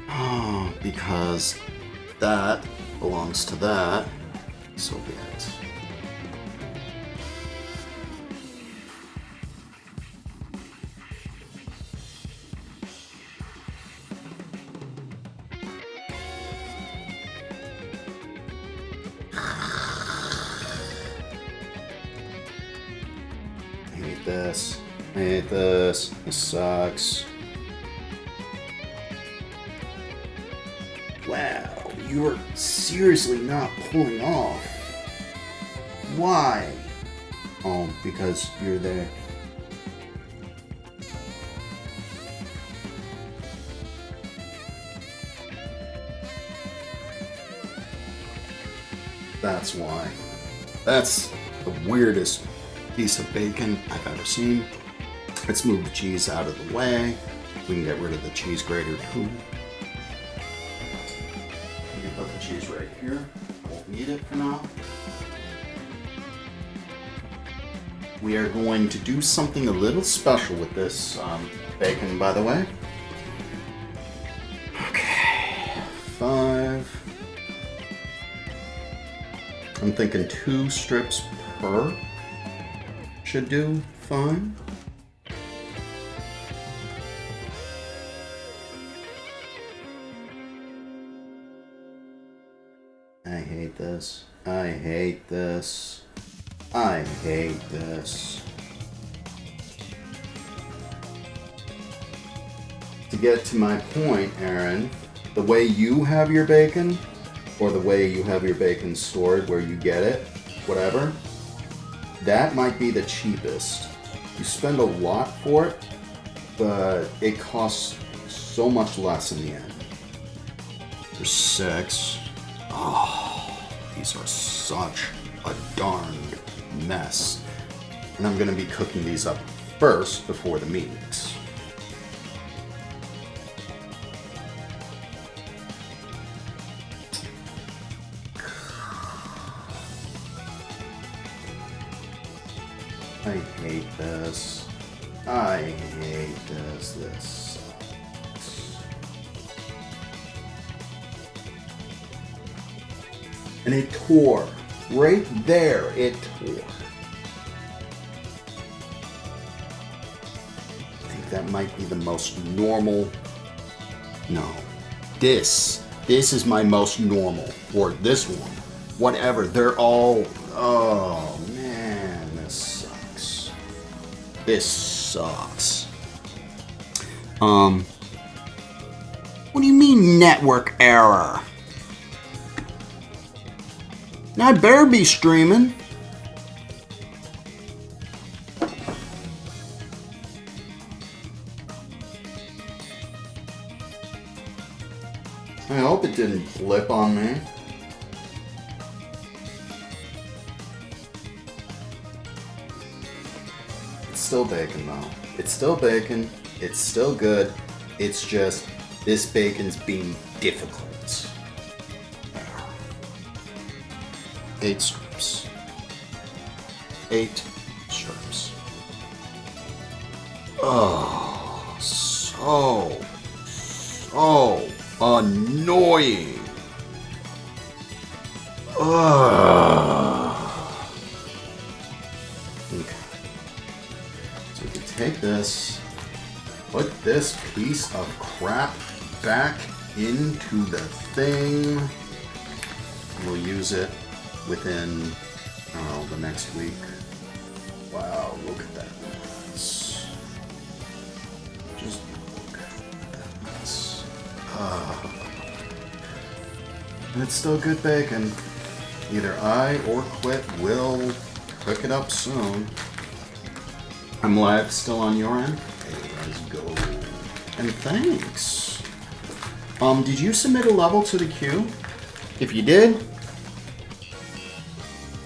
A: Oh, because that belongs to that, so be it. This. I hate this. This sucks. Wow, you're seriously not pulling off. Why? Oh, because you're there. That's why. That's the weirdest piece of bacon I've ever seen. Let's move the cheese out of the way. We can get rid of the cheese grater too. You can put the cheese right here. Won't need it for now. We are going to do something a little special with this bacon, by the way. Okay, 5. I'm thinking 2 strips per. Should do fine. I hate this. I hate this. I hate this. To get to my point, Aaron, the way you have your bacon, or the way you have your bacon stored where you get it, whatever, that might be the cheapest. You spend a lot for it, but it costs so much less in the end. There's 6. Oh, these are such a darned mess. And I'm gonna be cooking these up first before the meat. I hate this. I hate this. This sucks. And it tore. Right there, it tore. I think that might be the most normal. No. This is my most normal. Or this one. Whatever. They're all. Oh, man. This sucks. This sucks. What do you mean network error? I better be streaming. I hope it didn't flip on me. It's still bacon though. It's still bacon. It's still good. It's just this bacon's being difficult. 8 strips. 8 strips. Oh, so annoying. Okay. So we can take this, put this piece of crap back into the thing. We'll use it within, I don't know, the next week. Wow, look at that mess. Just look at that mess. It's still good bacon. Either I or Quit will cook it up soon. I'm live still on your end. Hey, let's go. And thanks. Did you submit a level to the queue? If you did,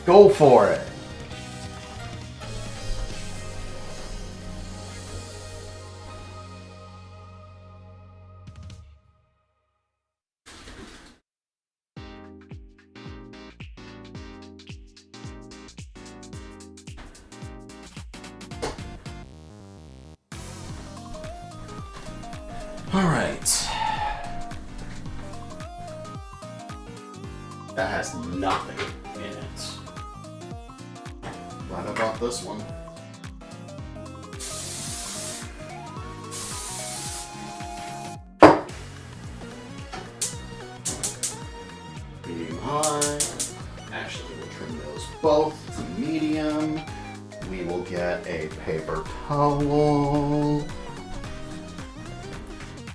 A: go for it. Alright. That has nothing in it. Glad I bought this one. Medium high. Actually, we'll trim those both to medium. We will get a paper towel.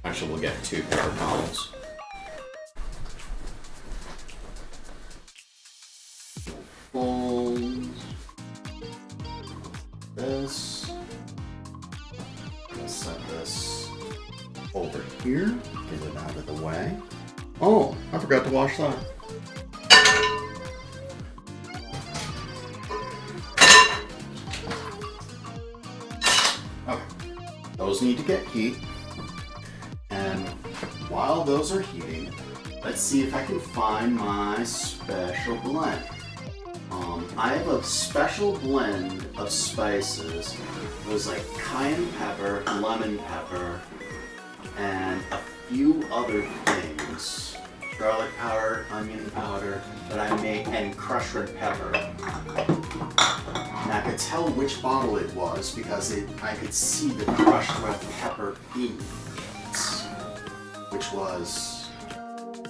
A: Actually, we'll get 2 paper towels. Fold this. I'll set this over here. Get it out of the way. Oh, I forgot to wash that. Okay, those need to get heat. And while those are heating, let's see if I can find my special blend. I have a special blend of spices. It was like cayenne pepper, lemon pepper, and a few other things. Garlic powder, onion powder that I made, and crushed red pepper. And I could tell which bottle it was because I could see the crushed red pepper in it, which was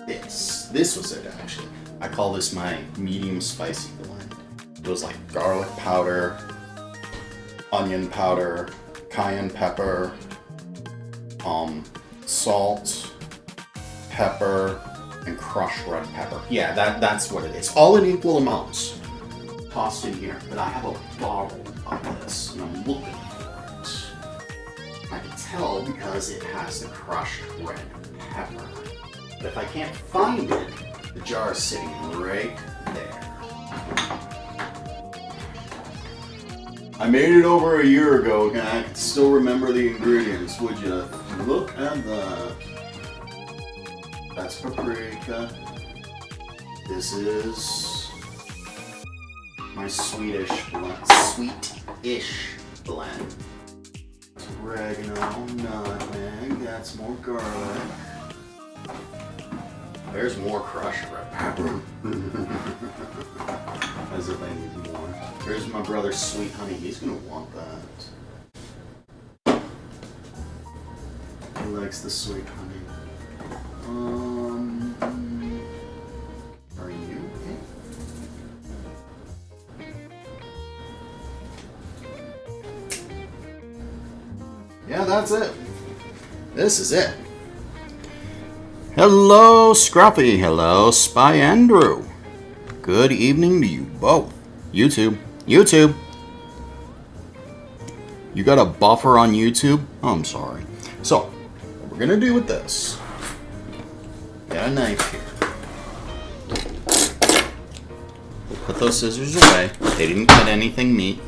A: this. This was it, actually. I call this my medium spicy blend. It was like garlic powder, onion powder, cayenne pepper, salt, pepper, and crushed red pepper. Yeah, that's what it is. All in equal amounts tossed in here. But I have a bottle of this, and I'm looking for it. I can tell because it has the crushed red pepper. But if I can't find it, the jar is sitting right there. I made it over a year ago, and I can still remember the ingredients. Would you look at that? That's paprika. This is my Swedish blend. Sweet-ish blend. It's oregano, nutmeg. That's more garlic. There's more crushed red pepper. As if I need more. There's my brother's sweet honey. He's gonna want that. He likes the sweet honey. Are you okay? Yeah, that's it. This is it. Hello, Scruffy. Hello, Spy Andrew. Good evening to you both. YouTube. YouTube. You got a buffer on YouTube? Oh, I'm sorry. So, what we're going to do with this. Got a knife here. We'll put those scissors away. They didn't cut anything meat.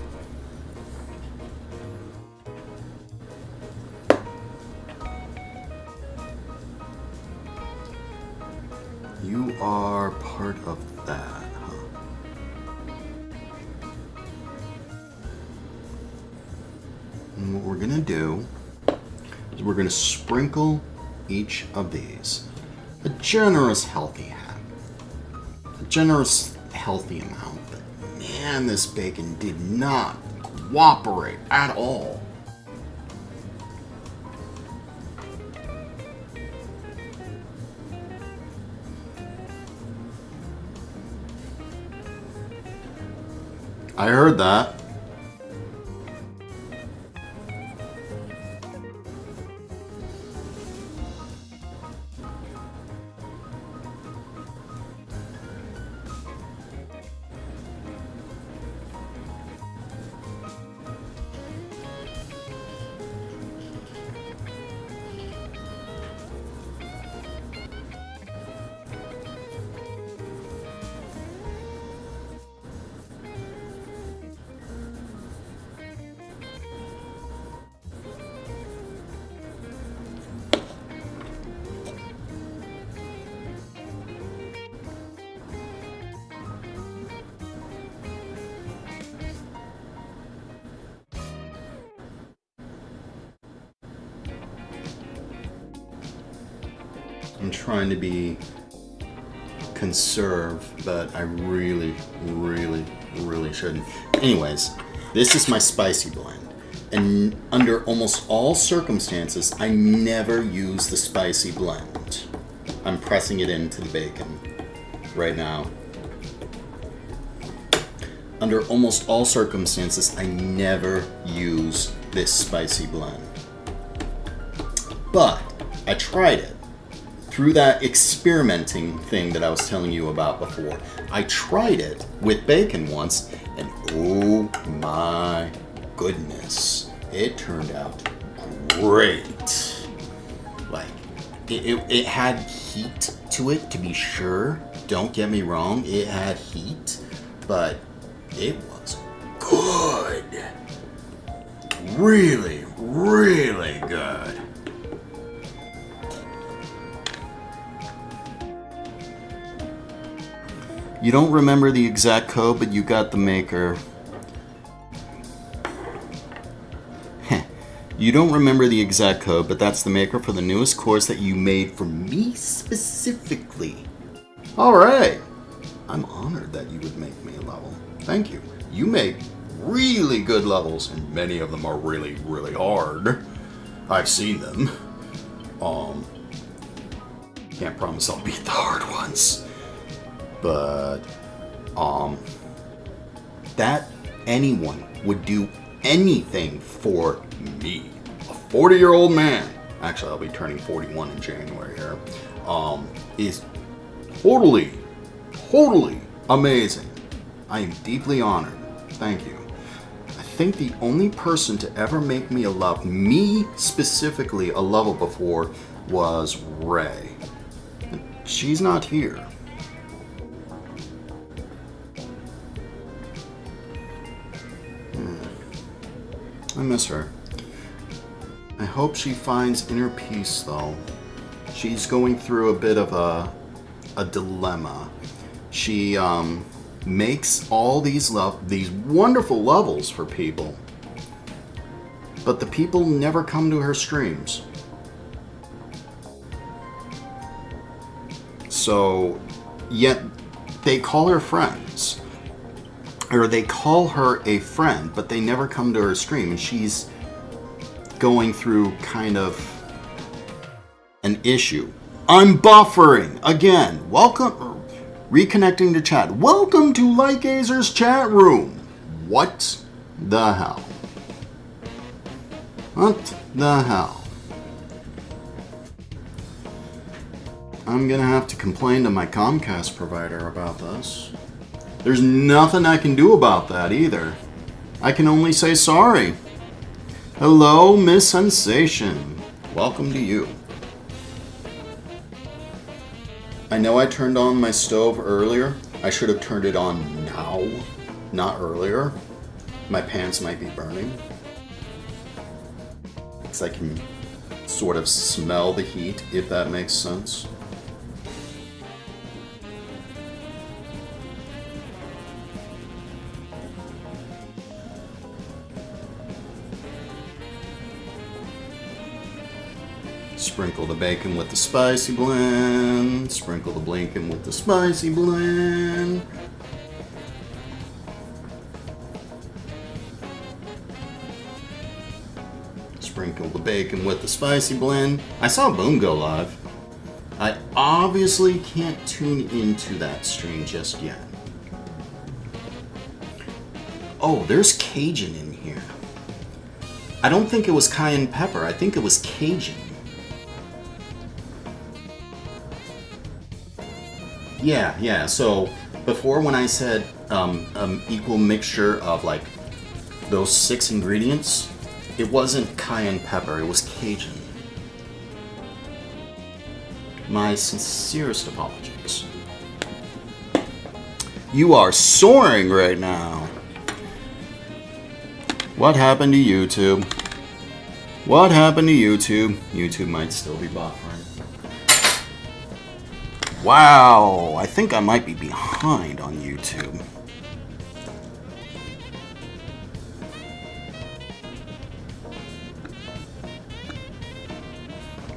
A: You are part of that, huh? And what we're gonna do is we're gonna sprinkle each of these. A generous, healthy amount. But man, this bacon did not cooperate at all. I heard that. I'm trying to be conserved, but I really, really, really shouldn't. Anyways, this is my spicy blend. And under almost all circumstances, I never use the spicy blend. I'm pressing it into the bacon right now. Under almost all circumstances, I never use this spicy blend. But I tried it through that experimenting thing that I was telling you about before. I tried it with bacon once, and oh my goodness, it turned out great. Like, it had heat to it, to be sure. Don't get me wrong, it had heat, but it was good. Really, really good. You don't remember the exact code, but you got the maker. You don't remember the exact code, but that's the maker for the newest course that you made for me specifically. Alright. I'm honored that you would make me a level. Thank you. You make really good levels, and many of them are really, really hard. I've seen them. Can't promise I'll beat the hard ones. But, that anyone would do anything for me. A 40-year-old man, actually I'll be turning 41 in January here, is totally amazing. I am deeply honored. Thank you. I think the only person to ever make me me specifically a level before was Ray. She's not here. I miss her. I hope she finds inner peace, though. She's going through a bit of a dilemma. She makes all these wonderful levels for people, but the people never come to her streams. So, yet they call her friends. Or they call her a friend, but they never come to her stream, and she's going through kind of an issue. I'm buffering again. Welcome, reconnecting to chat. Welcome to Lightgazer's chat room. What the hell? What the hell? I'm gonna have to complain to my Comcast provider about this. There's nothing I can do about that either. I can only say sorry. Hello, Miss Sensation. Welcome to you. I know I turned on my stove earlier. I should have turned it on now, not earlier. My pants might be burning. Because I can sort of smell the heat, if that makes sense. Sprinkle the bacon with the spicy blend. Sprinkle the bacon with the spicy blend. Sprinkle the bacon with the spicy blend. I saw Boom go live. I obviously can't tune into that stream just yet. Oh, there's Cajun in here. I don't think it was cayenne pepper. I think it was Cajun. Yeah, so before when I said equal mixture of like those 6 ingredients, it wasn't cayenne pepper, it was Cajun. My sincerest apologies. You are soaring right now. What happened to YouTube? What happened to YouTube? YouTube might still be buffering. Wow, I think I might be behind on YouTube.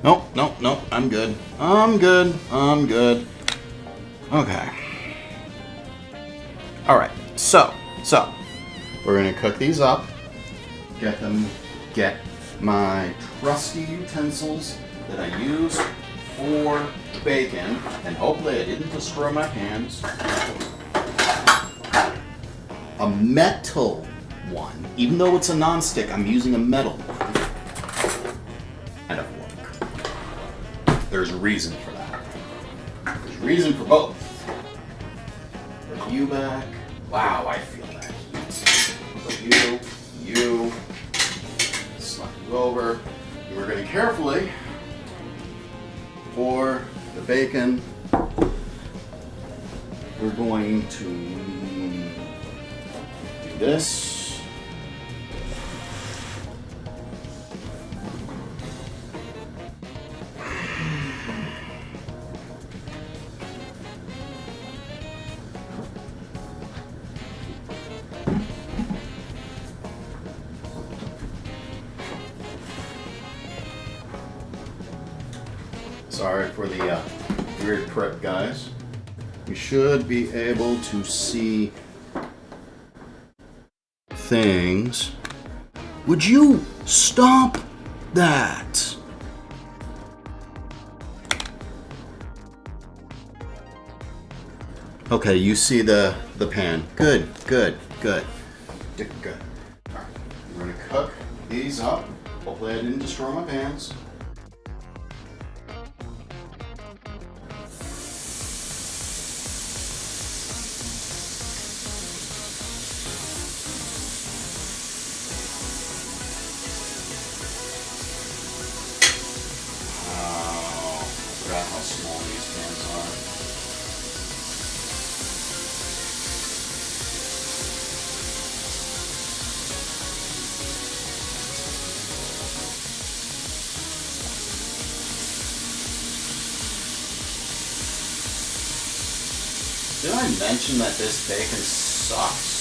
A: Nope, nope, nope. I'm good. I'm good. I'm good. Okay. All right. So we're gonna cook these up. Get my trusty utensils that I use for the bacon, and hopefully I didn't destroy my hands. A metal one. Even though it's a non-stick, I'm using a metal one. And a fork. There's a reason for that. There's a reason for both. Put you back. Wow, I feel that heat. Put you. Slide you over. And we're going to carefully pour the bacon. We're going to do this. Sorry for the weird prep, guys. We should be able to see things. Would you stop that? Okay, you see the pan. Good. All right, we're gonna cook these up. Hopefully I didn't destroy my pans. How small these pans are. Did I mention that this bacon sucks?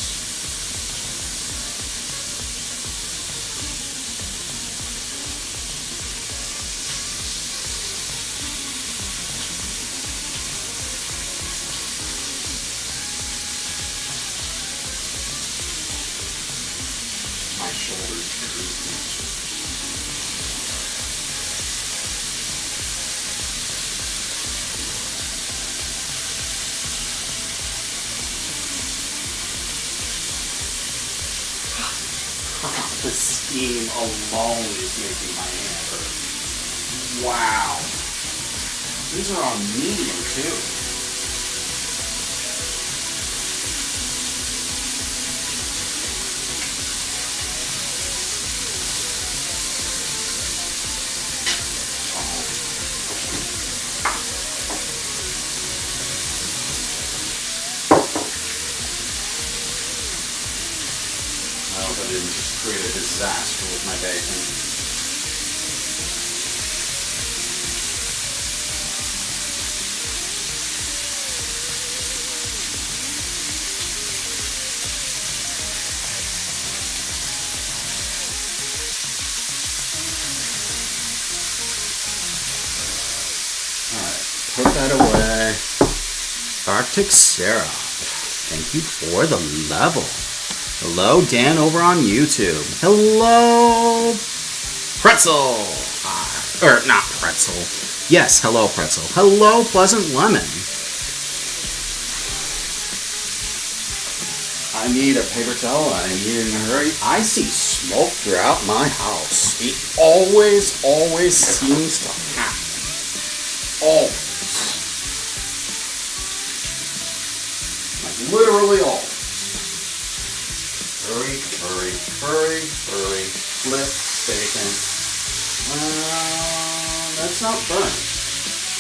A: My shoulders creeping. The steam alone is making my hand hurt. Wow. These are on medium too. I hope I didn't just create a disaster with my bacon. Alright, put that away. Arctic Syrup. Thank you for the level. Hello, Dan over on YouTube. Hello, Pretzel. Or not Pretzel. Yes, hello, Pretzel. Hello, Pleasant Lemon. I need a paper towel. I need it in a hurry. I see smoke throughout my house. It always seems to happen. Always. Like literally always. Hurry. Flip bacon. That's not burnt.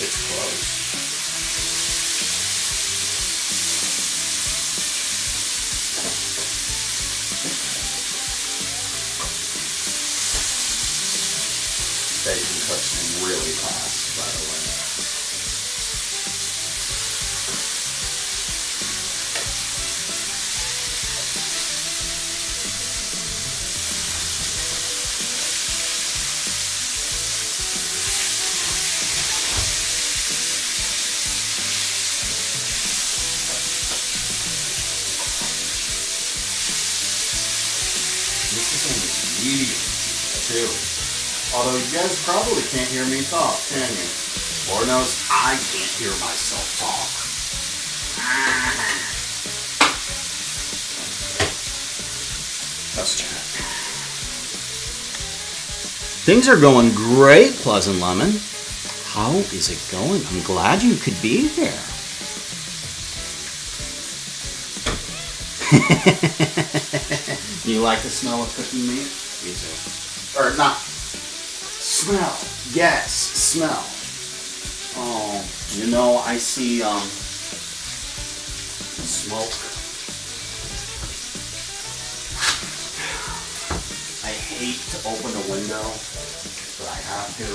A: It's close. Bacon cooks really fast, by the way. too. Although you guys probably can't hear me talk, can you? Lord knows I can't hear myself talk. Let's check. Things are going great, Pleasant Lemon. How is it going? I'm glad you could be here. You like the smell of cooking meat? Me too. Or not. Smell. Yes, smell. Oh, you know, I see smoke. I hate to open a window, but I have to.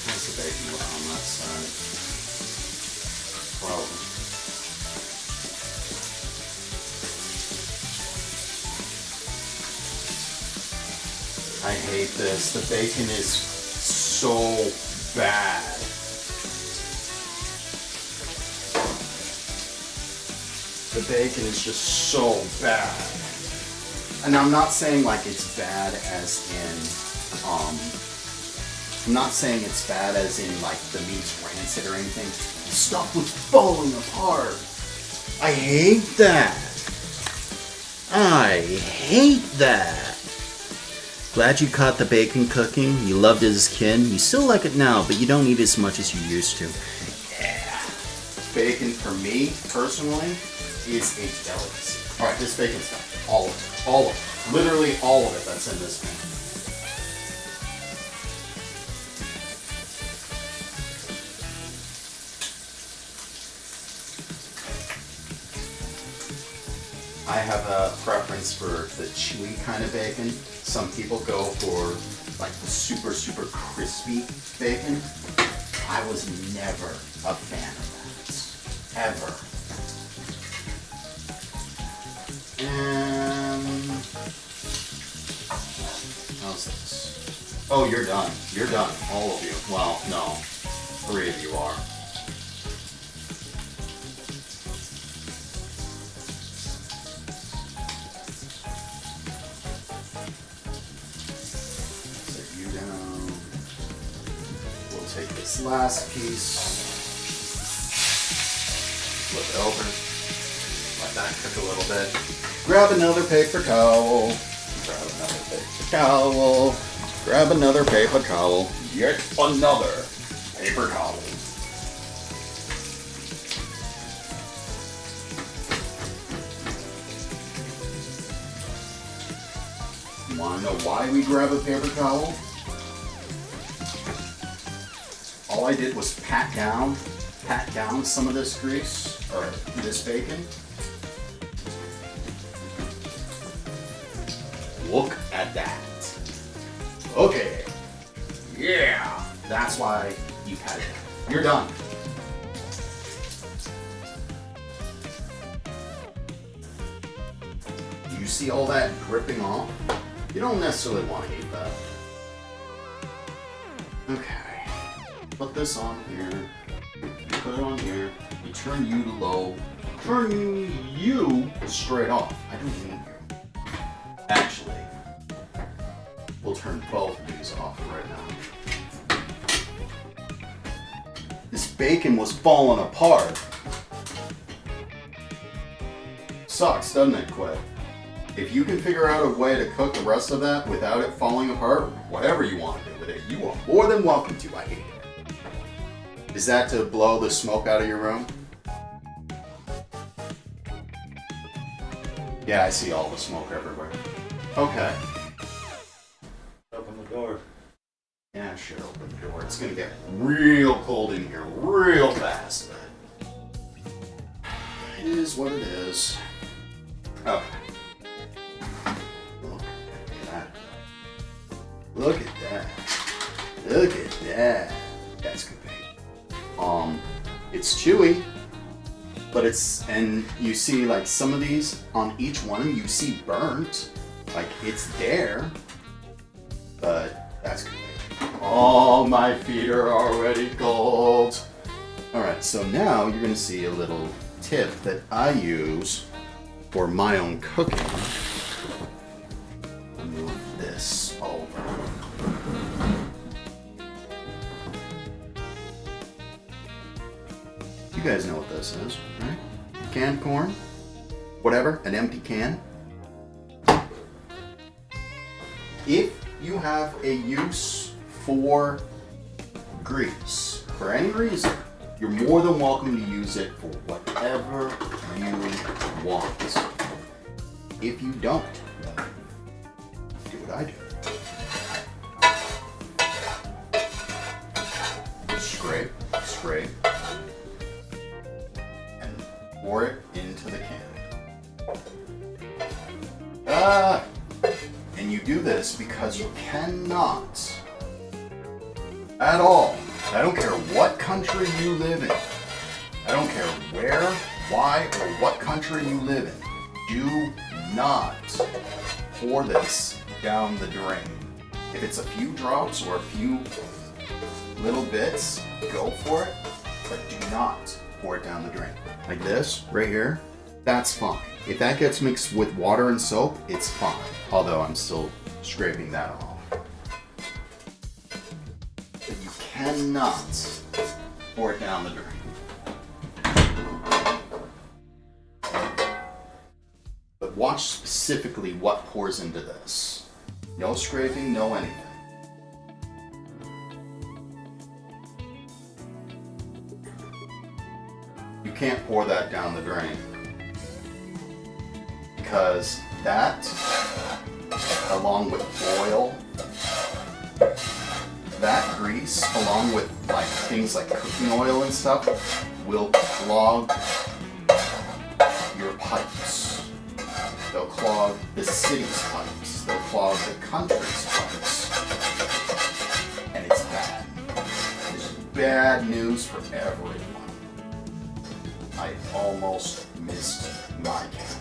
A: How's the bacon look on that side? Well, I hate this. The bacon is so bad. The bacon is just so bad. And I'm not saying like it's bad as in, I'm not saying it's bad as in like the meat's rancid or anything. The stuff was falling apart. I hate that. I hate that. Glad you caught the bacon cooking. You loved it as a kid. You still like it now, but you don't eat as much as you used to. Yeah. Bacon for me, personally, is a delicacy. Alright, this bacon's done. All of it. All of it. Literally all of it that's in this pan. I have a preference for the chewy kind of bacon. Some people go for like the super, super crispy bacon. I was never a fan of that. Ever. And how's this? Oh, you're done. You're done. All of you. Well, no. 3 of you are. Take this last piece, flip it over, let that cook a little bit. Grab another paper towel, grab another paper towel, grab another paper towel, yet another paper towel. You want to know why we grab a paper towel? All I did was pat down some of this grease, or this bacon. Look at that. Okay. Yeah. That's why you pat it down. You're done. You see all that dripping off? You don't necessarily want to eat that. Okay. Put this on here, put it on here, you turn you to low, turn you straight off. I don't need you. Actually, we'll turn both of these off right now. This bacon was falling apart. Sucks, doesn't it, Quit? If you can figure out a way to cook the rest of that without it falling apart, whatever you want to do with it, you are more than welcome to. I hate it. Is that to blow the smoke out of your room? Yeah, I see all the smoke everywhere. Okay.
B: Open the door.
A: Yeah, sure, open the door. It's gonna get real cold in here real fast, but it is what it is. Okay. Look at that. Look at that. Look at that. That's good. It's chewy, but and you see like some of these on each one you see burnt, like it's there, but that's good. Oh, my feet are already cold. All right, so now you're gonna see a little tip that I use for my own cooking, move this over. You guys know what this is, right? Canned corn, whatever, an empty can. If you have a use for grease, for any reason, you're more than welcome to use it for whatever you want. If you don't, do what I do. Scrape, scrape, and pour it into the can. And you do this because you cannot, at all, I don't care what country you live in, I don't care where, why, or what country you live in, do not pour this down the drain. If it's a few drops or a few little bits, go for it, but do not pour it down the drain. Like this, right here, that's fine. If that gets mixed with water and soap, it's fine. Although I'm still scraping that off. But you cannot pour it down the drain. But watch specifically what pours into this. No scraping, no anything. You can't pour that down the drain. Because that, along with oil, that grease, along with like things like cooking oil and stuff, will clog your pipes. They'll clog the city's pipes. They'll clog the country's pipes. And it's bad. It's bad news for everyone. I almost missed my can.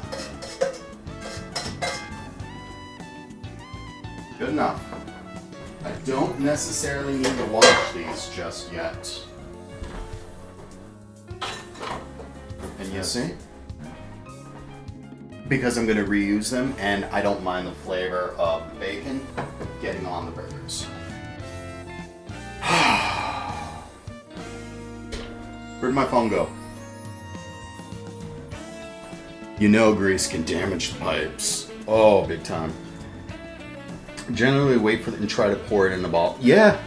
A: Good enough. I don't necessarily need to wash these just yet. And you see? Because I'm going to reuse them and I don't mind the flavor of bacon getting on the burgers. Where'd my phone go? You know grease can damage the pipes. Oh, big time. Generally wait for it and try to pour it in the bottle. Yeah.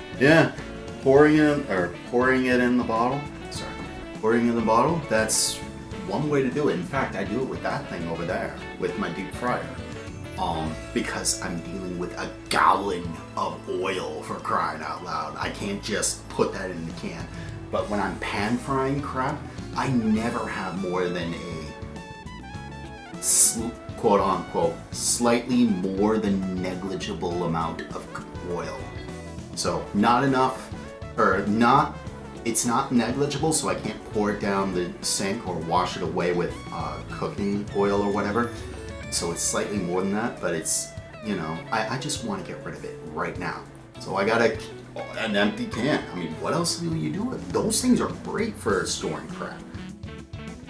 A: Pouring it in the bottle. Sorry. Pouring in the bottle, that's one way to do it. In fact, I do it with that thing over there, with my deep fryer. Because I'm dealing with a gallon of oil, for crying out loud. I can't just put that in the can. But when I'm pan frying crab, I never have more than a quote unquote slightly more than negligible amount of oil. So not enough, or not, it's not negligible, so I can't pour it down the sink or wash it away with cooking oil or whatever. So it's slightly more than that, but it's, you know, I just want to get rid of it right now. So I got an empty can. I mean, what else do you do with it? Those things are great for storing crab.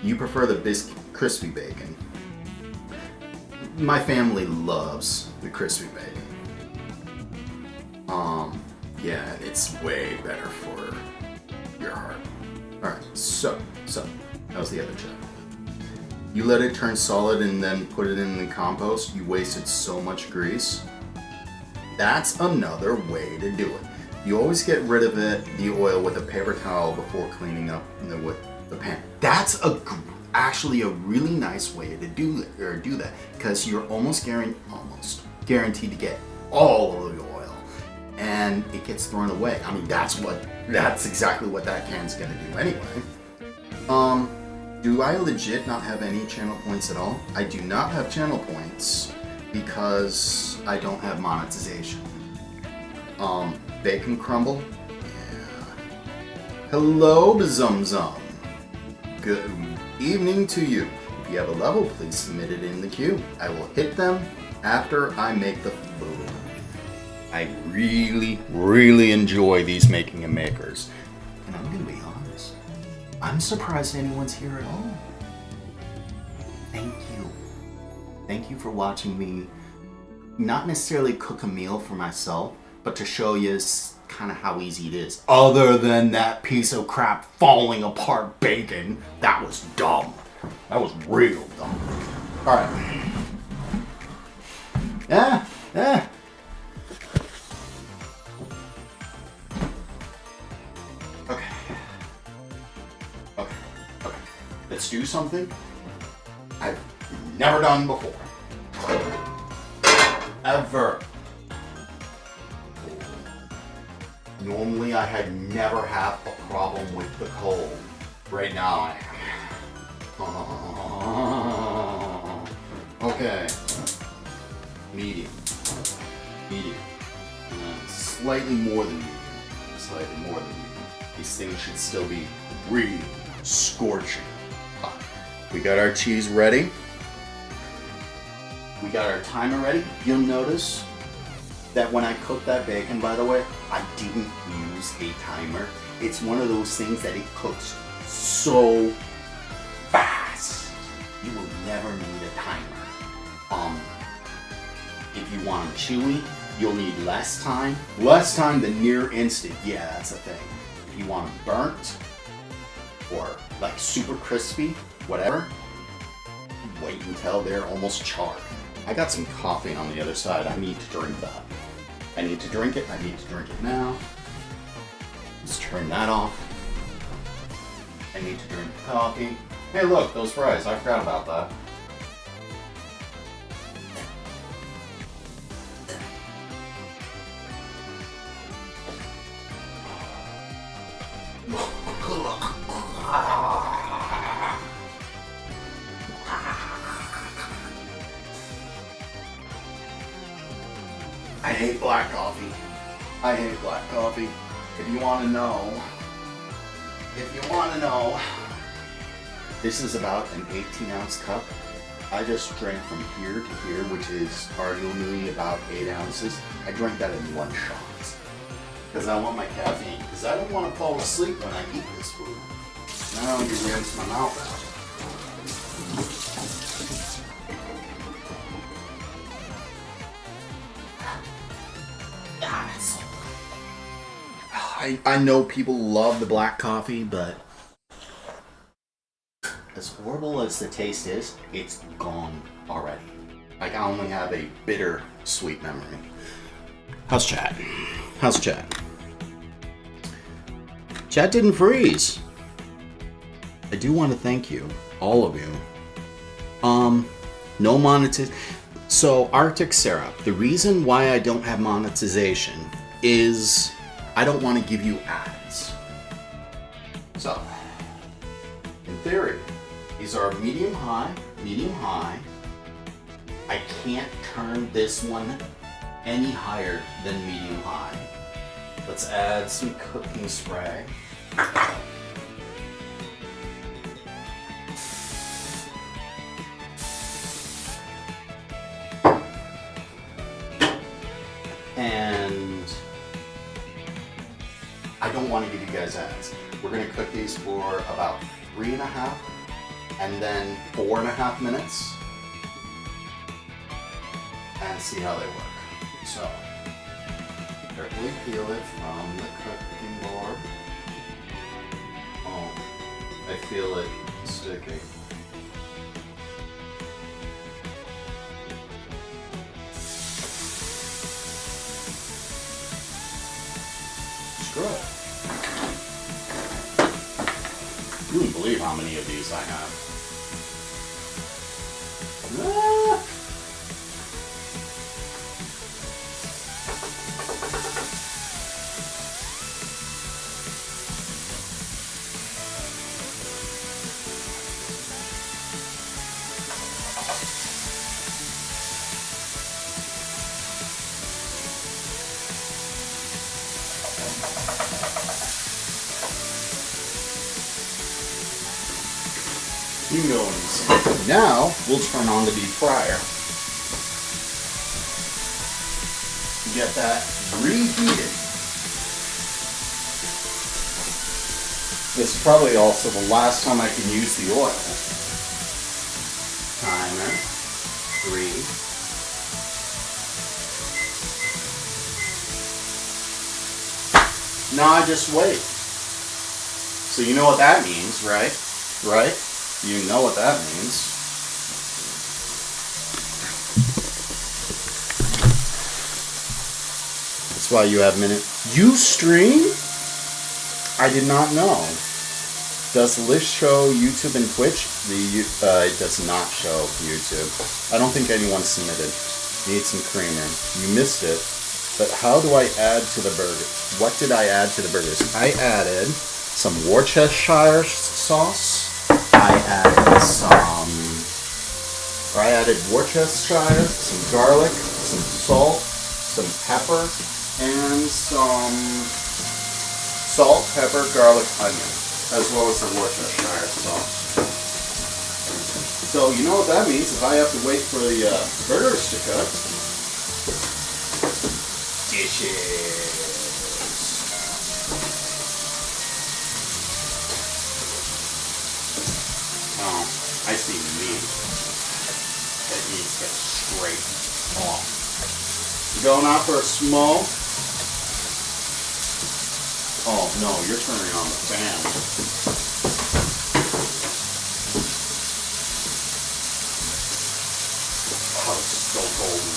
A: You prefer the crispy bacon. My family loves the crispy bacon. Yeah, it's way better for your heart. Alright, so, how's the other chip? You let it turn solid and then put it in the compost, you wasted so much grease. That's another way to do it. You always get rid of the oil with a paper towel before cleaning up with the pan. That's actually a really nice way to do that, because you're almost guaranteed to get all of the oil, and it gets thrown away. I mean, that's exactly what that can's gonna do anyway. Do I legit not have any channel points at all? I do not have channel points because I don't have monetization. Bacon crumble? Yeah. Hello, Zum. Good evening to you. If you have a level, please submit it in the queue. I will hit them after I make the food. I really enjoy these making and makers. And I'm gonna be honest, I'm surprised anyone's here at all. Thank you. Thank you for watching me not necessarily cook a meal for myself, but to show you kind of how easy it is. Other than that piece of crap falling apart bacon, that was dumb. That was real dumb. All right. Yeah. Okay. Let's do something I've never done before. Ever. Normally I never have a problem with the cold. Right now I am. Okay. Medium. Slightly more than medium. These things should still be really scorching hot. We got our cheese ready. We got our timer ready. You'll notice that when I cooked that bacon, by the way, I didn't use a timer. It's one of those things that it cooks so fast. You will never need a timer. If you want them chewy, you'll need less time. Less time than near instant. Yeah, that's the thing. If you want them burnt or like super crispy, whatever, wait until they're almost charred. I got some coffee on the other side. I need to drink that. I need to drink it now. Let's turn that off. I need to drink the coffee. Hey look, those fries, I forgot about that. I hate black coffee. If you want to know, this is about an 18-ounce cup. I just drank from here to here, which is arguably about 8 ounces. I drank that in one shot because I want my caffeine. Because I don't want to fall asleep when I eat this food. Now you rinse my mouth out. I know people love the black coffee, but as horrible as the taste is, it's gone already. Like I only have a bitter, sweet memory. How's chat? Chat didn't freeze. I do want to thank you, all of you. No monetization. So Arctic Syrup, the reason why I don't have monetization is I don't want to give you ads. So, in theory, these are medium high. I can't turn this one any higher than medium high. Let's add some cooking spray. And I don't want to give you guys ads. We're going to cook these for about 3.5 and then 4.5 minutes and see how they work. So, carefully peel it from the cooking board. Oh, I feel it sticking. Screw it. You wouldn't believe how many of these I have. Ah. You can go inside. Now, we'll turn on the deep fryer. Get that reheated. This is probably also the last time I can use the oil. Timer. 3. Now I just wait. So you know what that means, right? Right? You know what that means. That's why you have minute. You stream? I did not know. Does the list show YouTube and Twitch? It does not show YouTube. I don't think anyone submitted. Need some creamer. You missed it. But how do I add to the burger? What did I add to the burgers? I added some Worcestershire sauce. I added Worcestershire, some garlic, some salt, some pepper, and some salt, pepper, garlic, onion, as well as the Worcestershire sauce. So you know what that means if I have to wait for the burgers to cook. Dishes. Oh, I see meat. That needs to get straight off. Going out for a smoke. Oh no, you're turning on the fan. Oh, it's so golden.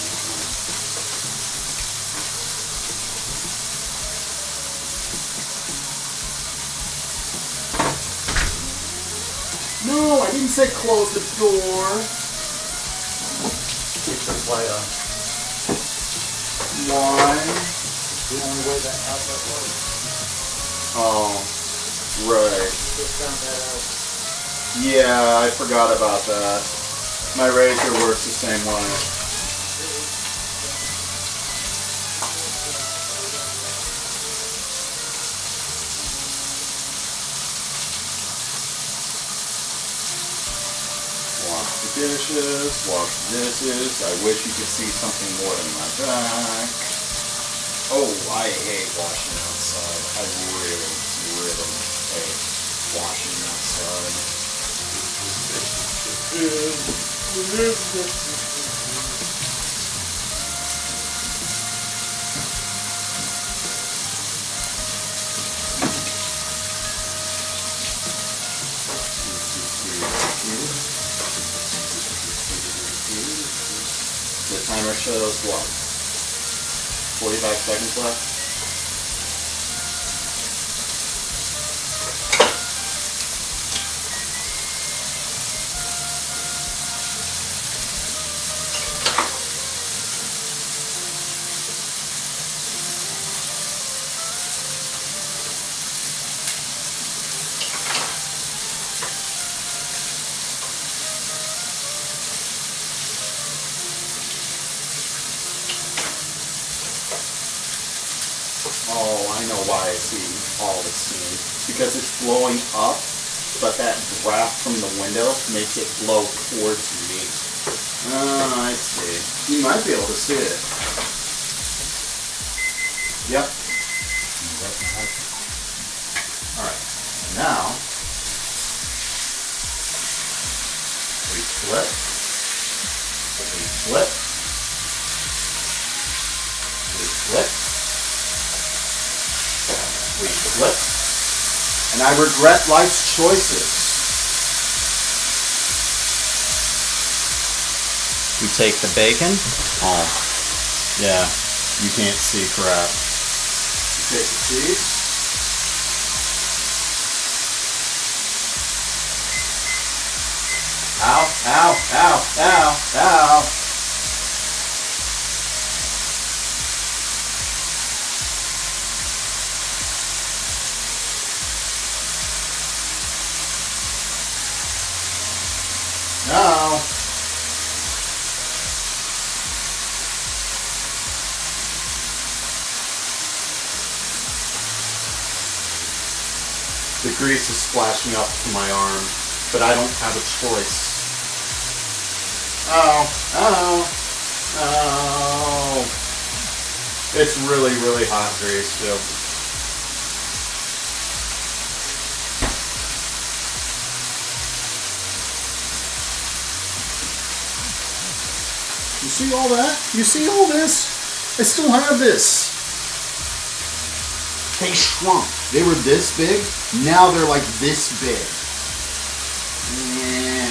A: No, I didn't say close the door.
B: Keep the light on.
A: Why?
B: It's the only way that outlet works.
A: Oh, right.
B: Just found that out.
A: Yeah, I forgot about that. My razor works the same way. Wash the dishes. I wish you could see something more than my back. Oh, I hate washing outside. I really, really hate washing outside. The timer shows what? 45 seconds left? Oh, I know why I see all the steam. Because it's blowing up, but that draft from the window makes it blow towards me. Oh, I see. You might be able to see it. Yep. Alright, now we flip. We flip. We flip. We flip, and I regret life's choices. We take the bacon. Oh, yeah, you can't see crap. You take the cheese. Ow, ow, ow, ow, ow. Now, the grease is splashing up to my arm, but I don't have a choice. Oh, oh, oh. It's really, really hot grease too. see all that? You see all this? I still have this. They shrunk. They were this big. Now they're like this big. Yeah.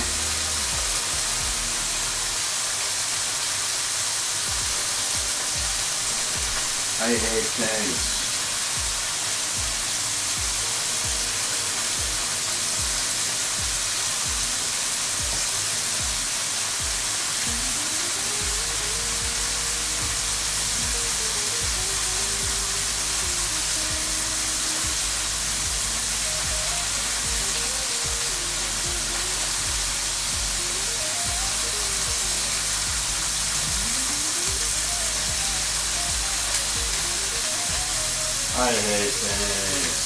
A: I hate things. I hate things.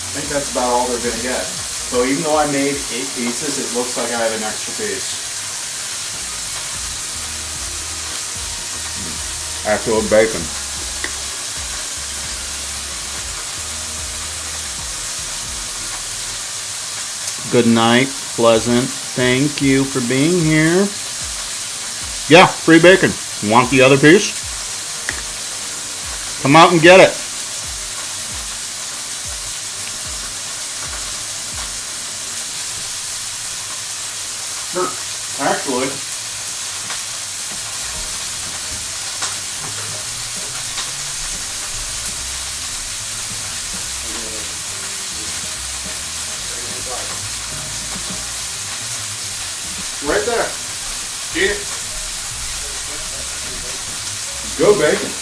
A: I think that's about all they're going to get. So even though I made 8 pieces, it looks like I have an extra piece. Actual bacon. Good night, Pleasant. Thank you for being here. Yeah, free bacon. Want the other piece? Come out and get it. Sure. Actually, right there. Eat it. Go bacon.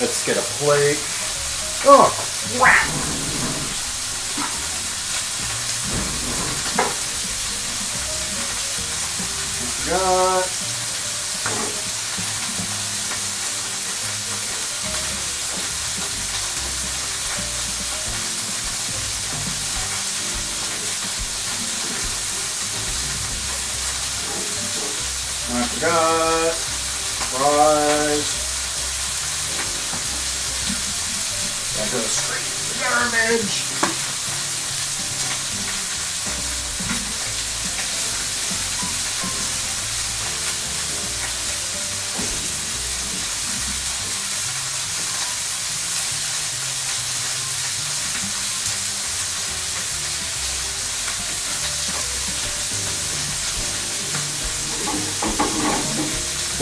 A: Let's get a plate. Oh, crap. Got I forgot fries. That goes straight to the garbage.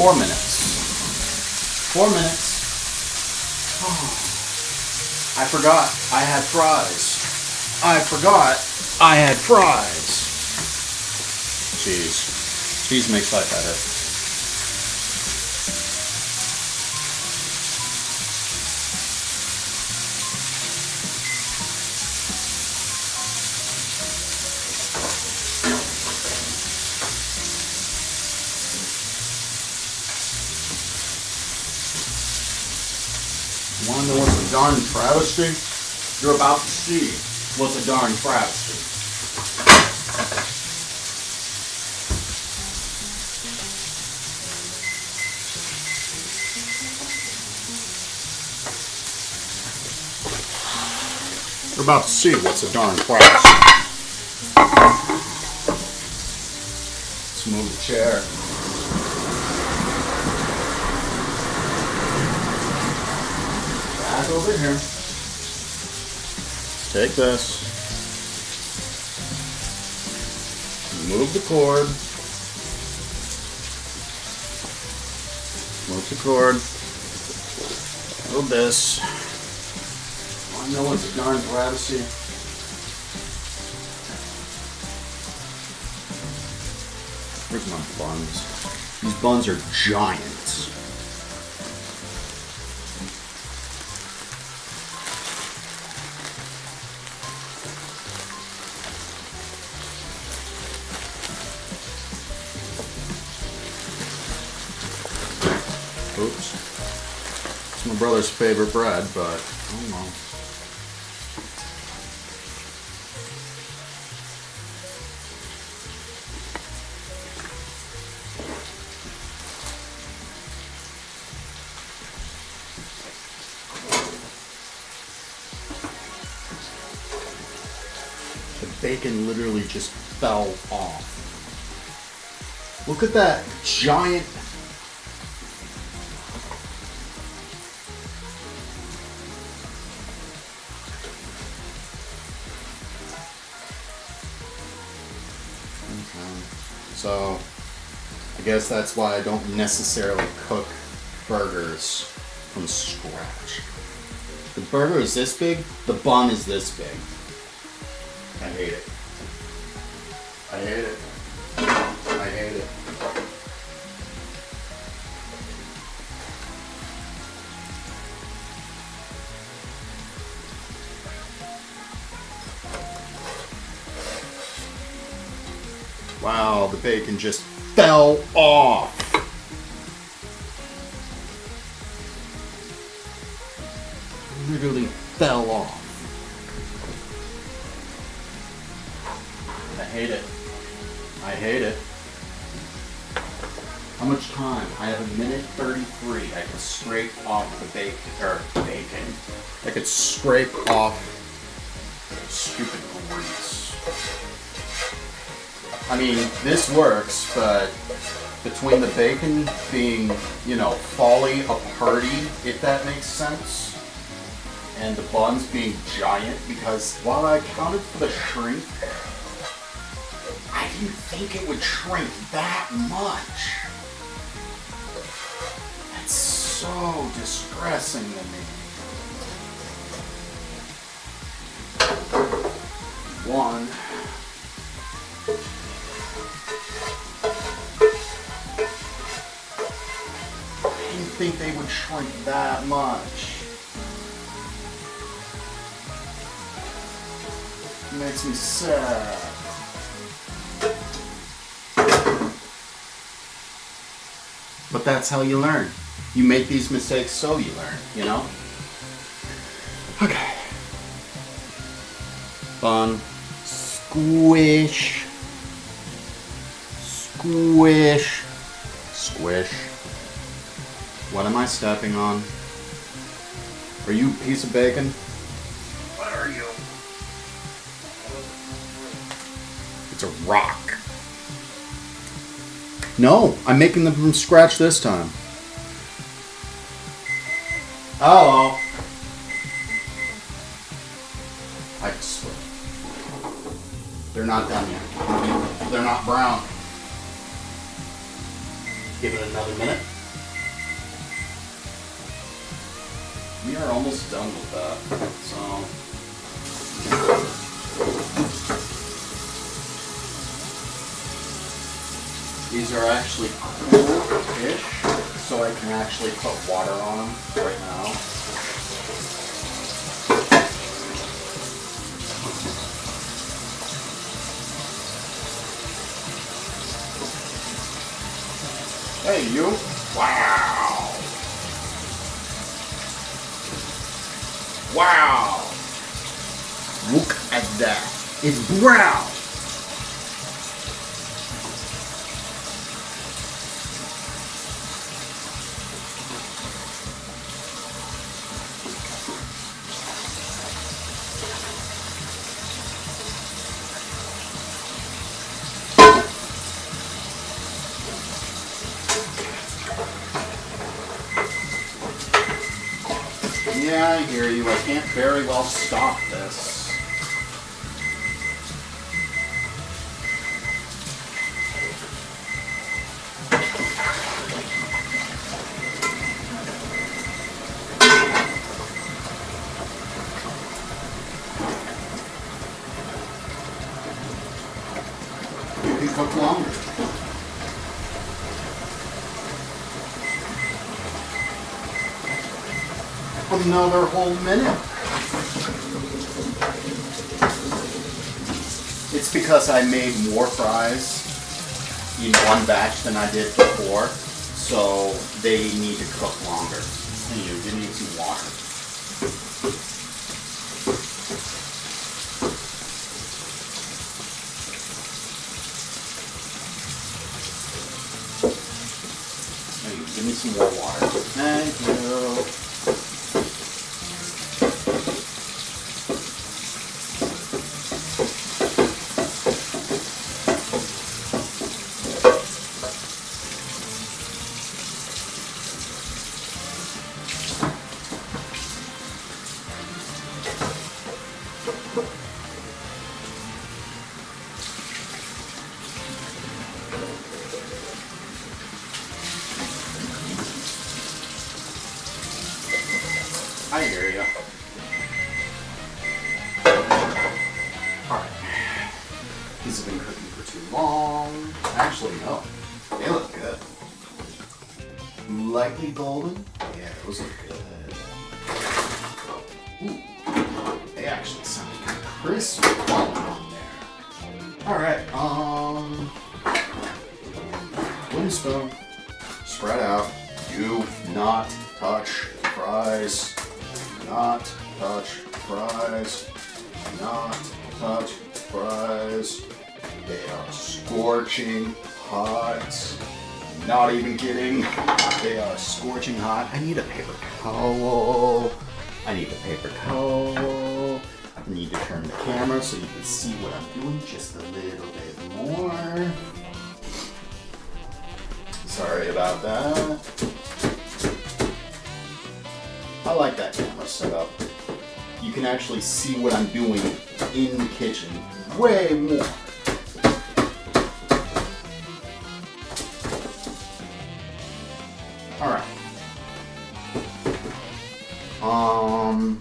A: 4 minutes. 4 minutes. Oh. I forgot I had fries. I forgot I had fries. Cheese. Cheese makes life better. Want to know what's a darn travesty? You're about to see what's a darn travesty. You're about to see what's a darn travesty. Let's move the chair. Back over here. Take this. Move the cord. Move the cord. Move this. I know what's a darn travesty. Where's my buns? These buns are giants. Oops. brother's favorite bread, but I don't know. The bacon literally just fell off. Look at that giant. So, I guess that's why I don't necessarily cook burgers from scratch. The burger is this big, the bun is this big. I hate it. I hate it. I hate it. Wow, the bacon just fell off. Literally fell off. I hate it. I hate it. How much time? I have 1:33. I can scrape off the bacon. I could scrape off stupid grease. I mean, this works, but between the bacon being, you know, falling aparty, if that makes sense, and the buns being giant, because while I accounted for the shrink, I didn't think it would shrink that much. That's so distressing to me. One. I didn't think they would shrink that much. It makes me sad. But that's how you learn. You make these mistakes so you learn, you know? Okay. Bun. Squish. Squish. Squish. What am I stepping on? Are you a piece of bacon? What are you? It's a rock. No, I'm making them from scratch this time. Hello. I swear. They're not done yet. They're not brown. Give it another minute. We are almost done with that. So. These are actually cool-ish, so I can actually put water on them right now. Hey, you! Wow! Wow! Look at that! It's brown! Yeah, I hear you. I can't very well stop this. You can cook longer. Another whole minute. It's because I made more fries in one batch than I did before, so they need to cook longer. Hey, you need some water. Give me some more water. Thank you. I hear ya. Alright. These have been cooking for too long. Actually, no. They look good. Lightly golden. Yeah, those look good. Ooh. They actually sound kind of crisp falling on there. Alright, wooden spoon. Spread out. Do not touch fries. Not touch fries. Not touch fries. They are scorching hot. Not even kidding. They are scorching hot. I need a paper towel. I need a paper towel. I need to turn the camera so you can see what I'm doing just a little bit more. Sorry about that. I like that camera setup. You can actually see what I'm doing in the kitchen way more. Alright.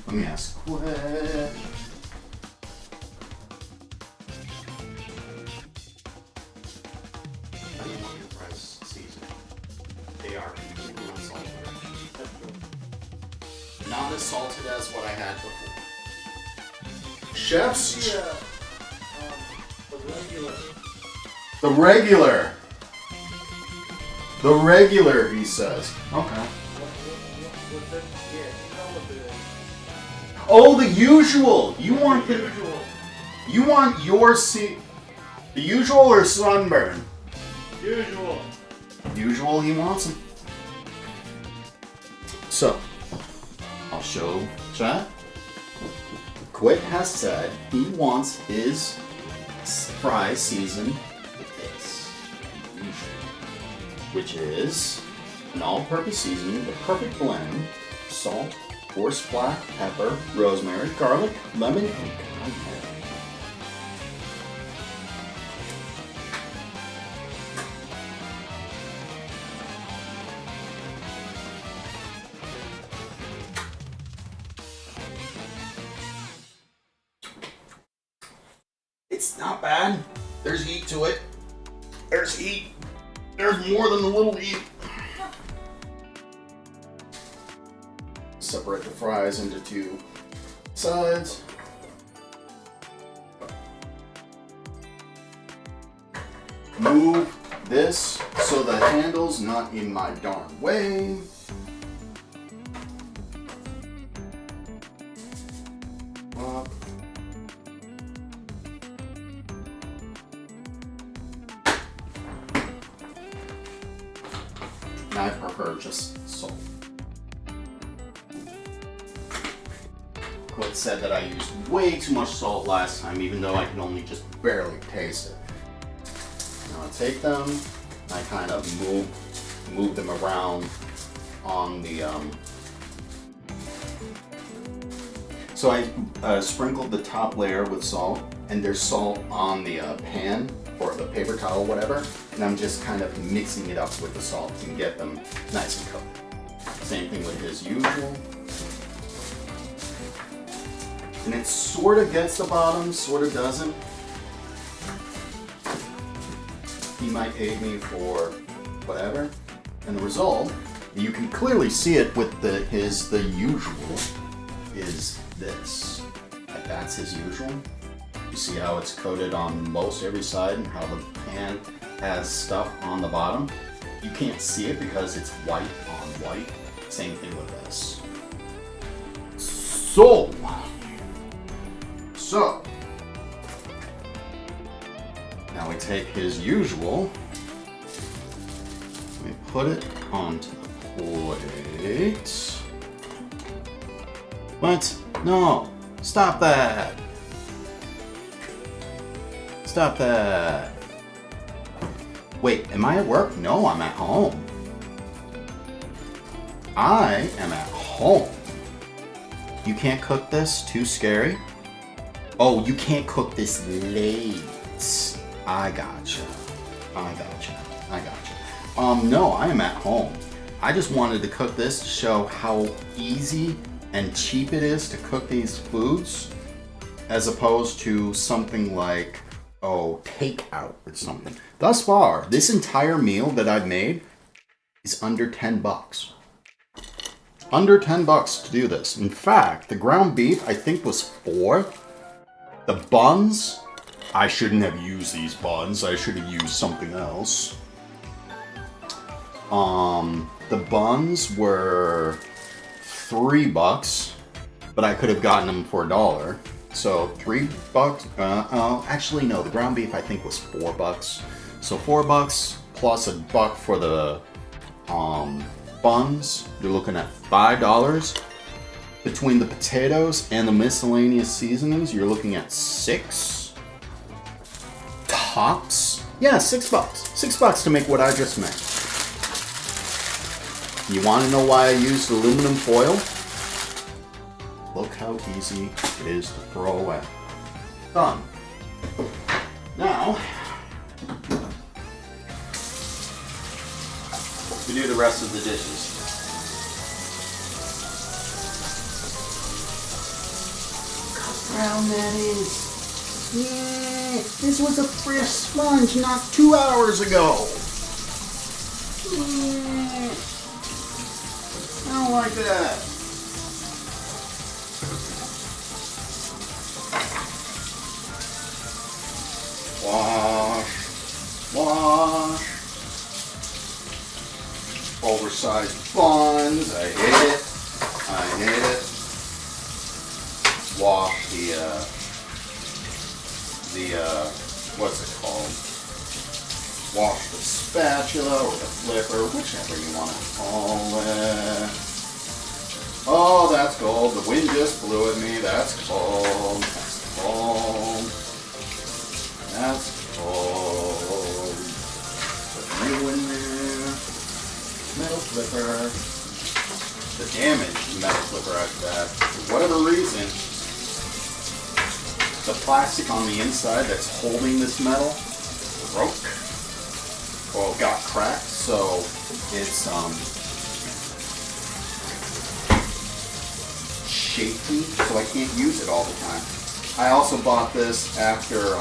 A: Let me ask quick. How do you want your fries seasoned? They are completely unsalted. Not as salted as what I had before. Chef's
B: Yeah. The regular.
A: The regular. The regular, he says. Okay.
B: What's it? Yeah, you know what it is.
A: Oh, the usual. You want
B: The
A: the
B: usual.
A: you want your the usual or sunburn?
B: Usual.
A: Usual. He wants them. So, I'll show chat. Quit has said he wants his fries seasoned with this, which is an all-purpose seasoning, the perfect blend: salt, coarse black pepper, rosemary, garlic, lemon, and cayenne. It's not bad. There's heat to it. There's heat. There's more than a little heat. Separate the fries into two sides. Move this so the handle's not in my darn way. Up. I prefer just salt. Quit said that I used way too much salt last time, even though I can only just barely taste it. Now I take them, and I kind of move them around on the. So I sprinkled the top layer with salt, and there's salt on the pan or the paper towel, whatever. And I'm just kind of mixing it up with the salt and get them nice and cooked. Same thing with his usual. And it sort of gets the bottom, sort of doesn't. He might hate me for whatever. And the result, you can clearly see it with the usual is this. Like that's his usual. You see how it's coated on most every side and how the pan has stuff on the bottom. You can't see it because it's white on white. Same thing with this. So, now we take his usual, we put it onto the plate. What? No, stop that. Stop that. Wait, am I at work? No, I'm at home. I am at home. You can't cook this? Too scary? Oh, you can't cook this late. I gotcha. No, I am at home. I just wanted to cook this to show how easy and cheap it is to cook these foods, as opposed to something like, oh, takeout or something. Thus far, this entire meal that I've made is under 10 bucks. Under 10 bucks to do this. In fact, the ground beef I think was $4. The buns, I shouldn't have used these buns. I should have used something else. The buns were $3, but I could have gotten them for $1. So $3. Actually no, the ground beef I think was $4. So $4 plus $1 for the buns. You're looking at $5. Between the potatoes and the miscellaneous seasonings, you're looking at $6. Tops? Yeah, $6. $6 to make what I just made. You want to know why I used aluminum foil? Look how easy it is to throw away. Done. Now, we do the rest of the dishes. Look how brown that is. Yeah, this was a fresh sponge not 2 hours ago. Yeah. I don't like that. Wash. Oversized buns. I hate it. Wash what's it called? Wash the spatula or the flipper, whichever you want to call it. Oh, that's cold. The wind just blew at me. That's cold. Put you in there. Metal flipper. The damaged metal flipper after that. For whatever reason, the plastic on the inside that's holding this metal broke. Or got cracked, so it's shaky, so I can't use it all the time. I also bought this after